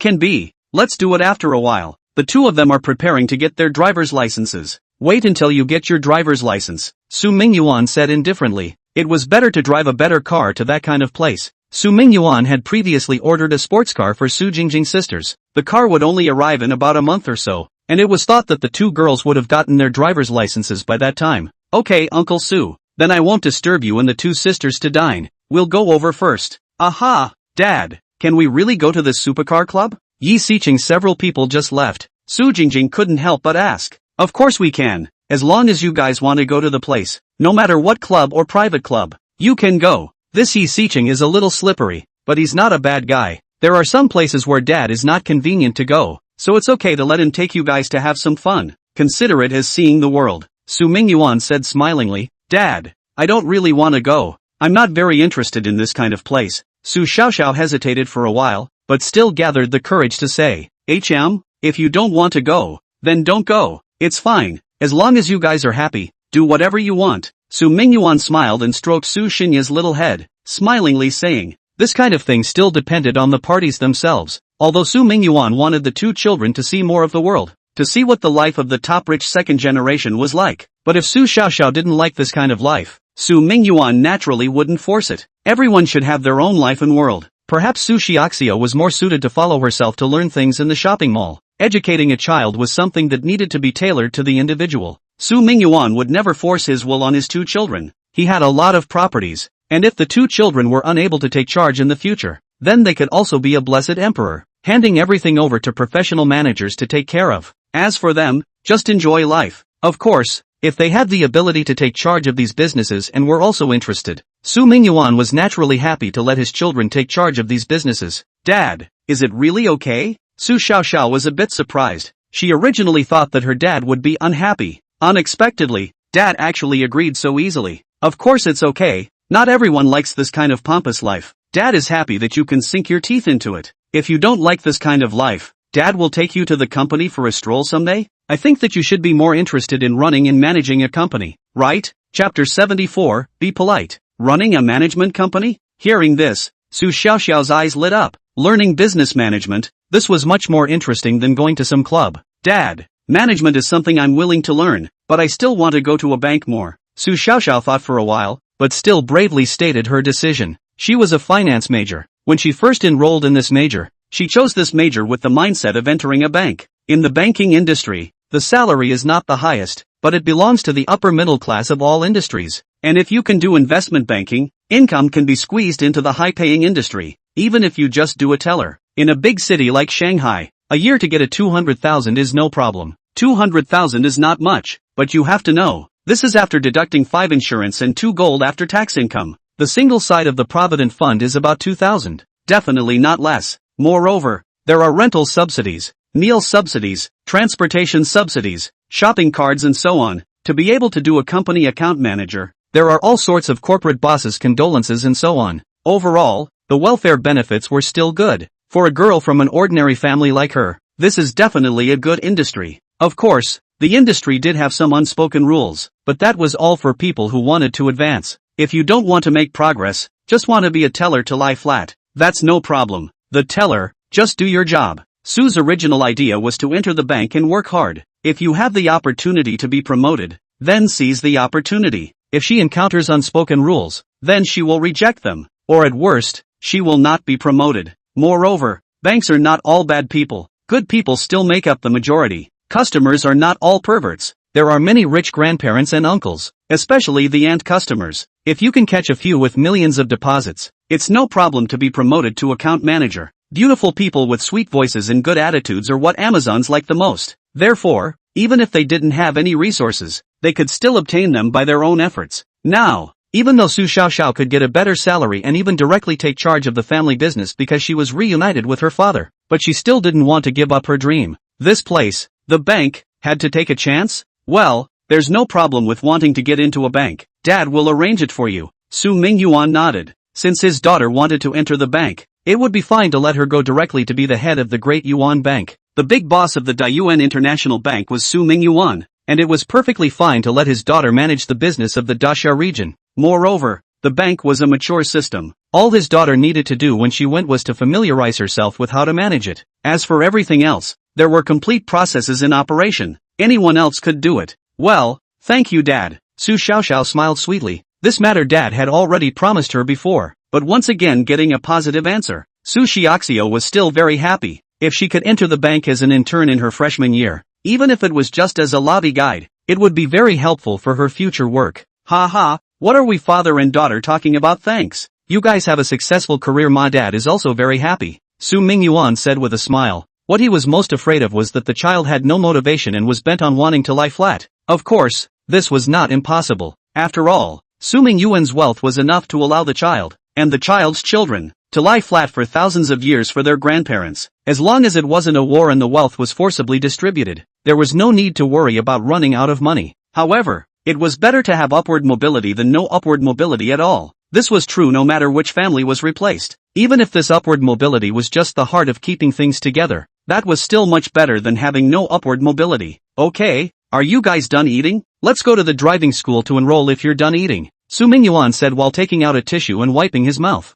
can be. Let's do it after a while. The two of them are preparing to get their driver's licenses. Wait until you get your driver's license, Su Mingyuan said indifferently. It was better to drive a better car to that kind of place. Su Mingyuan had previously ordered a sports car for Su Jingjing's sisters. The car would only arrive in about a month or so, and it was thought that the two girls would have gotten their driver's licenses by that time. Okay, Uncle Su, then I won't disturb you and the two sisters to dine. We'll go over first. Aha, Dad, can we really go to this supercar club? Yi Xiqing several people just left. Su Jingjing couldn't help but ask. Of course we can, as long as you guys want to go to the place. No matter what club or private club, you can go. This Yi Xiqing is a little slippery, but he's not a bad guy. There are some places where Dad is not convenient to go, so it's okay to let him take you guys to have some fun. Consider it as seeing the world, Su Mingyuan said smilingly. Dad, I don't really want to go. I'm not very interested in this kind of place. Su Xiaoxiao hesitated for a while, but still gathered the courage to say, if you don't want to go, then don't go. It's fine, as long as you guys are happy, do whatever you want. Su Mingyuan smiled and stroked Su Xinya's little head, smilingly saying, this kind of thing still depended on the parties themselves, although Su Mingyuan wanted the two children to see more of the world, to see what the life of the top rich second generation was like. But if Su Xiaoxiao didn't like this kind of life, Su Mingyuan naturally wouldn't force it. Everyone should have their own life and world. Perhaps Su Xiaoxiao was more suited to follow herself to learn things in the shopping mall. Educating a child was something that needed to be tailored to the individual. Su Mingyuan would never force his will on his two children. He had a lot of properties, and if the two children were unable to take charge in the future, then they could also be a blessed emperor. handing everything over to professional managers to take care of. As for them, just enjoy life. Of course, if they had the ability to take charge of these businesses and were also interested. Su Mingyuan was naturally happy to let his children take charge of these businesses. Dad, is it really okay? Su Xiaoxiao was a bit surprised. She originally thought that her dad would be unhappy. Unexpectedly, Dad actually agreed so easily. Of course it's okay, not everyone likes this kind of pompous life. Dad is happy that you can sink your teeth into it. If you don't like this kind of life, Dad will take you to the company for a stroll someday? I think that you should be more interested in running and managing a company, right? Chapter 74, Be Polite. Running a management company? Hearing this, Su Xiaoxiao's eyes lit up. Learning business management, this was much more interesting than going to some club. Dad, management is something I'm willing to learn, but I still want to go to a bank more. Su Xiaoxiao thought for a while, but still bravely stated her decision. She was a finance major. When she first enrolled in this major, she chose this major with the mindset of entering a bank. In the banking industry, the salary is not the highest, but it belongs to the upper middle class of all industries. And if you can do investment banking, income can be squeezed into the high-paying industry, even if you just do a teller. In a big city like Shanghai, a year to get a 200,000 is no problem. 200,000 is not much, but you have to know, this is after deducting 5 insurance and 2 gold after tax income. The single side of the Provident Fund is about 2,000. Definitely not less. Moreover, there are rental subsidies, meal subsidies, transportation subsidies, shopping cards and so on. To be able to do a company account manager, there are all sorts of corporate bosses' condolences and so on. Overall, the welfare benefits were still good. For a girl from an ordinary family like her, this is definitely a good industry. Of course, the industry did have some unspoken rules, but that was all for people who wanted to advance. If you don't want to make progress, just want to be a teller to lie flat, that's no problem. The teller, just do your job. Su's original idea was to enter the bank and work hard. If you have the opportunity to be promoted, then seize the opportunity. If she encounters unspoken rules, then she will reject them, or at worst, she will not be promoted. Moreover, banks are not all bad people. Good people still make up the majority. Customers are not all perverts. There are many rich grandparents and uncles, especially the aunt customers. If you can catch a few with millions of deposits, it's no problem to be promoted to account manager. Beautiful people with sweet voices and good attitudes are what Amazons like the most. Therefore, even if they didn't have any resources, they could still obtain them by their own efforts. Now, even though Su Xiaoxiao could get a better salary and even directly take charge of the family business because she was reunited with her father, but she still didn't want to give up her dream. This place, the bank, had to take a chance? Well, there's no problem with wanting to get into a bank. Dad will arrange it for you. Su Mingyuan nodded. Since his daughter wanted to enter the bank, it would be fine to let her go directly to be the head of the Great Yuan Bank. The big boss of the Dayuan International Bank was Su Mingyuan, and it was perfectly fine to let his daughter manage the business of the Dasha region. Moreover, the bank was a mature system. All his daughter needed to do when she went was to familiarize herself with how to manage it. As for everything else, there were complete processes in operation. Anyone else could do it. Well, thank you, Dad. Su Xiaoxiao smiled sweetly. This matter Dad had already promised her before, but once again getting a positive answer. Su Xiaoxiao was still very happy. If she could enter the bank as an intern in her freshman year, even if it was just as a lobby guide, it would be very helpful for her future work. Ha, what are we father and daughter talking about? Thanks. You guys have a successful career. My dad is also very happy. Su Mingyuan said with a smile. What he was most afraid of was that the child had no motivation and was bent on wanting to lie flat. Of course, this was not impossible. After all, Su Mingyuan's wealth was enough to allow the child, and the child's children, to lie flat for thousands of years for their grandparents. As long as it wasn't a war and the wealth was forcibly distributed, there was no need to worry about running out of money. However, it was better to have upward mobility than no upward mobility at all. This was true no matter which family was replaced. Even if this upward mobility was just the heart of keeping things together, that was still much better than having no upward mobility. Okay, are you guys done eating? Let's go to the driving school to enroll if you're done eating, Su Mingyuan said while taking out a tissue and wiping his mouth.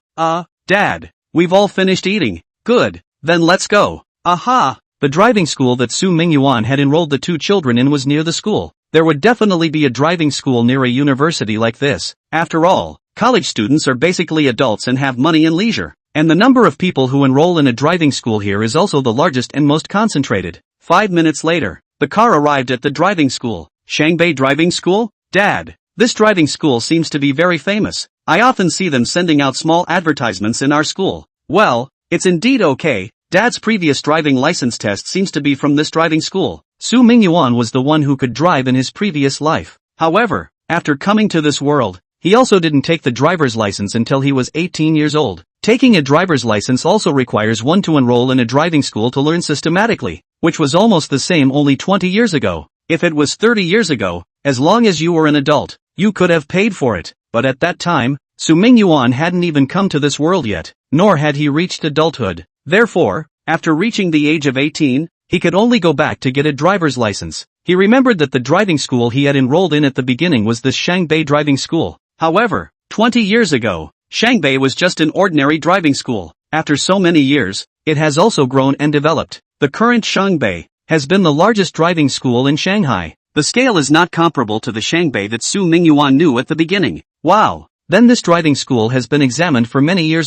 Dad, we've all finished eating. Good, then let's go. Aha! The driving school that Su Mingyuan had enrolled the 2 children in was near the school. There would definitely be a driving school near a university like this. After all, college students are basically adults and have money and leisure. And the number of people who enroll in a driving school here is also the largest and most concentrated. 5 minutes later, the car arrived at the driving school. Shangbei Driving School? Dad, this driving school seems to be very famous. I often see them sending out small advertisements in our school. Well, it's indeed okay, Dad's previous driving license test seems to be from this driving school. Su Mingyuan was the one who could drive in his previous life. However, after coming to this world, he also didn't take the driver's license until he was 18 years old. Taking a driver's license also requires one to enroll in a driving school to learn systematically, which was almost the same only 20 years ago. If it was 30 years ago, as long as you were an adult, you could have paid for it. But at that time, Su Mingyuan hadn't even come to this world yet, nor had he reached adulthood. Therefore, after reaching the age of 18, he could only go back to get a driver's license. He remembered that the driving school he had enrolled in at the beginning was the Shangbei driving school. However, 20 years ago, Shangbei was just an ordinary driving school. After so many years, it has also grown and developed. The current Shangbei has been the largest driving school in Shanghai. The scale is not comparable to the Shangbei that Su Mingyuan knew at the beginning. Wow! Then this driving school has been examined for many years.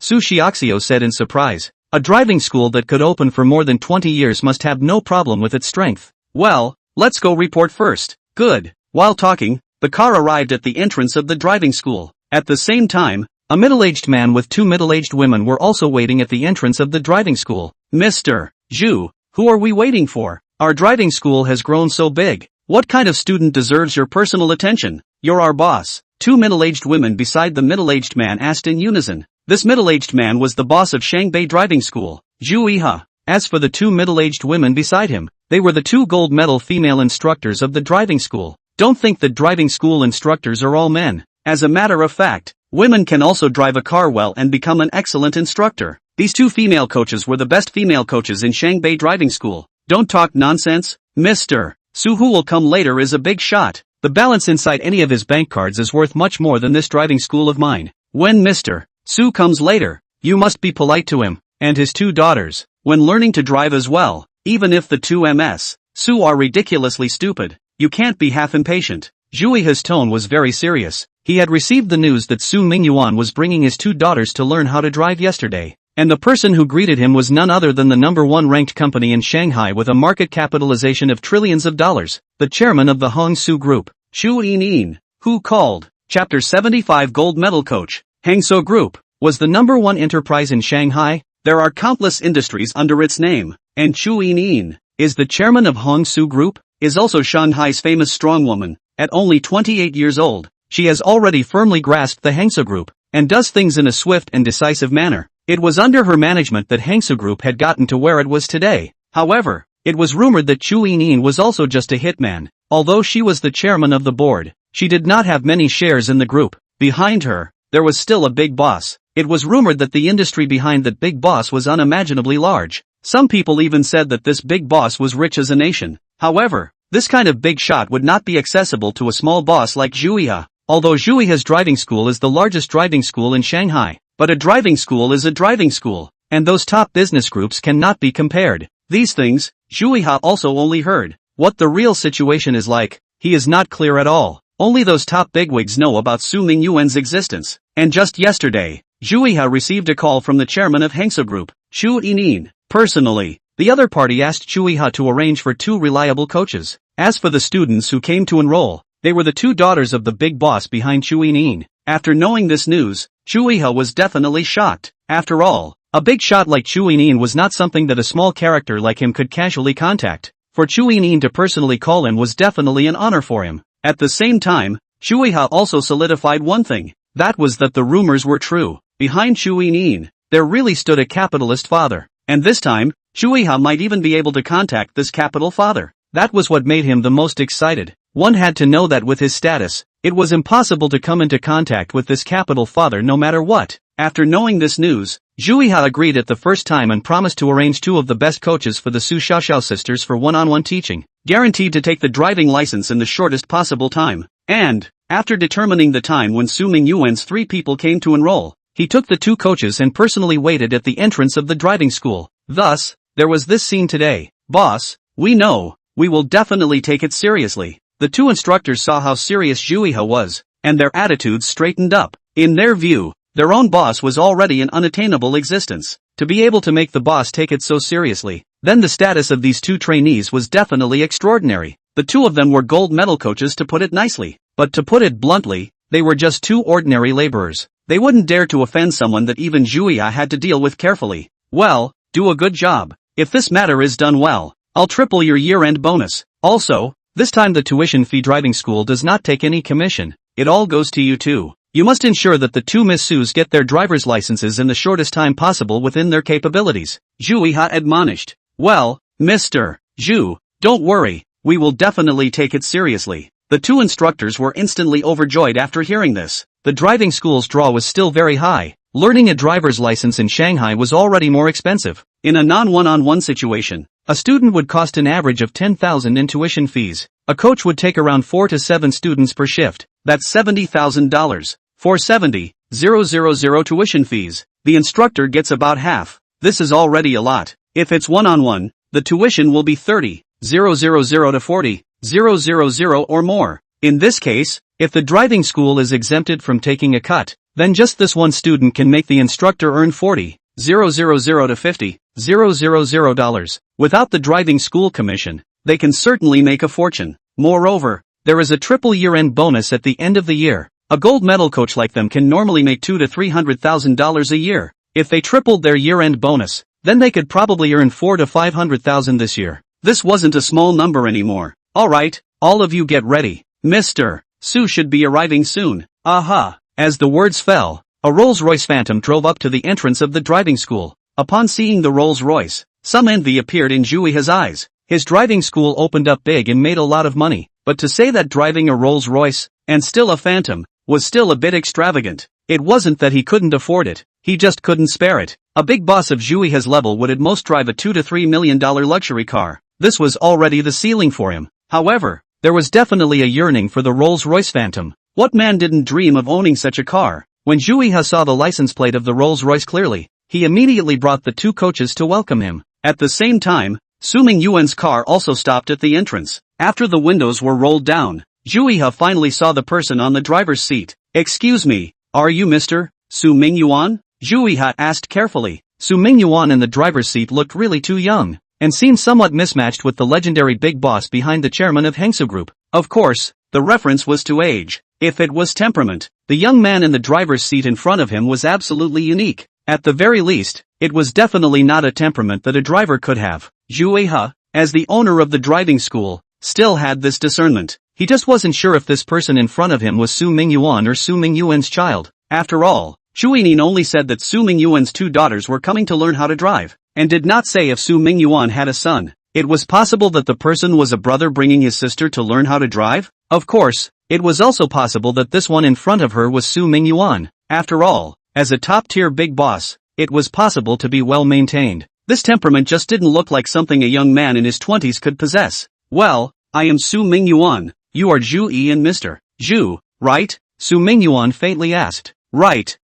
Su Xiaoxiao said in surprise. A driving school that could open for more than 20 years must have no problem with its strength. Well, let's go report first. Good. While talking, the car arrived at the entrance of the driving school. At the same time, a middle-aged man with two middle-aged women were also waiting at the entrance of the driving school. Mr. Zhu, who are we waiting for? Our driving school has grown so big. What kind of student deserves your personal attention? You're our boss. Two middle-aged women beside the middle-aged man asked in unison. This middle-aged man was the boss of Shangbei Driving School, Zhu Yihe. As for the two middle-aged women beside him, they were the two gold medal female instructors of the driving school. Don't think that driving school instructors are all men. As a matter of fact, women can also drive a car well and become an excellent instructor. These two female coaches were the best female coaches in Shangbei Driving School. Don't talk nonsense, Mr. Su, who will come later, is a big shot. The balance inside any of his bank cards is worth much more than this driving school of mine. When Mr. Su comes later, you must be polite to him, and his two daughters, when learning to drive as well. Even if the two Ms. Su are ridiculously stupid, you can't be half impatient. Zhu Yihe's tone was very serious. He had received the news that Su Mingyuan was bringing his two daughters to learn how to drive yesterday. And the person who greeted him was none other than the #1 ranked company in Shanghai with a market capitalization of trillions of dollars, the chairman of the Hangsu Group, Xu Yining, who called Chapter 75 Gold Medal Coach. Hangsu Group was the #1 enterprise in Shanghai. There are countless industries under its name, and Xu Yining is the chairman of Hangsu Group, is also Shanghai's famous strong woman. At only 28 years old, she has already firmly grasped the Hangsu Group, and does things in a swift and decisive manner. It was under her management that Hangsu Group had gotten to where it was today. However, it was rumored that Xu Yining was also just a hitman. Although she was the chairman of the board, she did not have many shares in the group. Behind her, there was still a big boss. It was rumored that the industry behind that big boss was unimaginably large. Some people even said that this big boss was rich as a nation. However, this kind of big shot would not be accessible to a small boss like Zhu Yihe. Although Zhu Yihe's driving school is the largest driving school in Shanghai, but a driving school is a driving school, and those top business groups cannot be compared. These things, Zhu Yihe also only heard. What the real situation is like, he is not clear at all. Only those top bigwigs know about Su Mingyuan's existence. And just yesterday, Zhu Yihe received a call from the chairman of Hangsu Group, Xu Yining. Personally, the other party asked Zhu Yihe to arrange for two reliable coaches. As for the students who came to enroll, they were the two daughters of the big boss behind Xu Yining. After knowing this news, Zhu Yihe was definitely shocked. After all, a big shot like Xu Yining was not something that a small character like him could casually contact. For Xu Yining to personally call him was definitely an honor for him. At the same time, Zhu Yihe also solidified one thing. That was that the rumors were true. Behind Xu Yining, there really stood a capitalist father. And this time, Zhu Yihe might even be able to contact this capital father. That was what made him the most excited. One had to know that with his status, it was impossible to come into contact with this capital father no matter what. After knowing this news, Zhu Yihe agreed at the first time and promised to arrange two of the best coaches for the Su Xiaoxiao sisters for one-on-one teaching, guaranteed to take the driving license in the shortest possible time. And, after determining the time when Su Mingyuan's 3 people came to enroll, he took the 2 coaches and personally waited at the entrance of the driving school. Thus, there was this scene today. Boss, we know, we will definitely take it seriously. The 2 instructors saw how serious Zhu Yihe was, and their attitudes straightened up. In their view, their own boss was already an unattainable existence. To be able to make the boss take it so seriously, then the status of these 2 trainees was definitely extraordinary. The 2 of them were gold medal coaches, to put it nicely. But to put it bluntly, they were just 2 ordinary laborers. They wouldn't dare to offend someone that even Zhu Yihe had to deal with carefully. Well, do a good job. If this matter is done well, I'll triple your year-end bonus. Also, this time the tuition fee driving school does not take any commission. It all goes to you too. You must ensure that the two Miss Sues get their driver's licenses in the shortest time possible within their capabilities. Zhu Ha admonished. Well, Mr. Zhu, don't worry, we will definitely take it seriously. The two instructors were instantly overjoyed after hearing this. The driving school's draw was still very high. Learning a driver's license in Shanghai was already more expensive. In a non-one-on-one situation, a student would cost an average of 10,000 in tuition fees. A coach would take around 4 to 7 students per shift. That's $70,000. For 70,000 tuition fees, the instructor gets about half. This is already a lot. If it's one-on-one, the tuition will be 30,000 to 40,000 or more. In this case, if the driving school is exempted from taking a cut, then just this one student can make the instructor earn 40,000 to 50,000 dollars. Without the driving school commission, they can certainly make a fortune. Moreover, there is a triple year-end bonus at the end of the year. A gold medal coach like them can normally make $200,000 to $300,000 a year. If they tripled their year-end bonus, then they could probably earn $400,000 to $500,000 this year. This wasn't a small number anymore. Alright, all of you get ready. Mr. Su should be arriving soon. Aha! As the words fell, a Rolls-Royce Phantom drove up to the entrance of the driving school. Upon seeing the Rolls-Royce, some envy appeared in Zhu Ha's eyes. His driving school opened up big and made a lot of money, but to say that driving a Rolls-Royce, and still a Phantom, was still a bit extravagant. It wasn't that he couldn't afford it, he just couldn't spare it. A big boss of Zhu Ha's level would at most drive a $2 to $3 million luxury car. This was already the ceiling for him. However, there was definitely a yearning for the Rolls-Royce Phantom. What man didn't dream of owning such a car? When Zhu Ha saw the license plate of the Rolls-Royce clearly, he immediately brought the two coaches to welcome him. At the same time, Su Mingyuan's car also stopped at the entrance. After the windows were rolled down, Zhu Ha finally saw the person on the driver's seat. Excuse me, are you Mr. Su Mingyuan? Zhu Ha asked carefully. Su Mingyuan in the driver's seat looked really too young, and seemed somewhat mismatched with the legendary big boss behind the chairman of Hengsu Group. Of course, the reference was to age. If it was temperament, the young man in the driver's seat in front of him was absolutely unique. At the very least, it was definitely not a temperament that a driver could have. Zhu Ha, as the owner of the driving school, still had this discernment. He just wasn't sure if this person in front of him was Su Mingyuan or Su Mingyuan's child. After all, Zhu Ha only said that Su Mingyuan's two daughters were coming to learn how to drive, and did not say if Su Mingyuan had a son. It was possible that the person was a brother bringing his sister to learn how to drive? Of course, it was also possible that this one in front of her was Su Mingyuan. After all, as a top-tier big boss, it was possible to be well maintained. This temperament just didn't look like something a young man in his 20s could possess. Well, I am Su Mingyuan. You are Zhu Ha and Mr. Zhu, right? Su Mingyuan faintly asked. Right,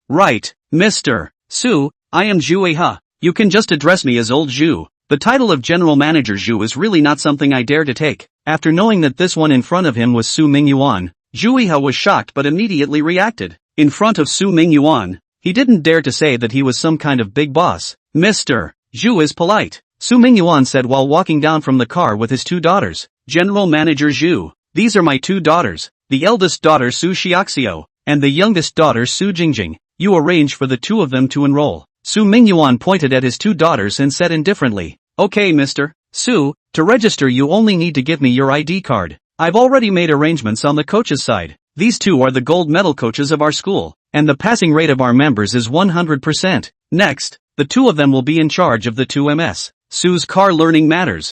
Mr. Su, I am Zhu Ha. You can just address me as old Zhu. The title of General Manager Zhu is really not something I dare to take. After knowing that this one in front of him was Su Mingyuan, Zhu Ha was shocked but immediately reacted. In front of Su Mingyuan, he didn't dare to say that he was some kind of big boss. Mr. Zhu is polite, Su Mingyuan said while walking down from the car with his two daughters. General Manager Zhu, these are my two daughters, the eldest daughter Su Xiaoxiao, and the youngest daughter Su Jingjing. You arrange for the two of them to enroll. Su Mingyuan pointed at his two daughters and said indifferently, Okay Mr. Su, to register you only need to give me your ID card. I've already made arrangements on the coaches' side. These two are the gold medal coaches of our school, and the passing rate of our members is 100%. Next, the two of them will be in charge of the two Ms. Su's car learning matters.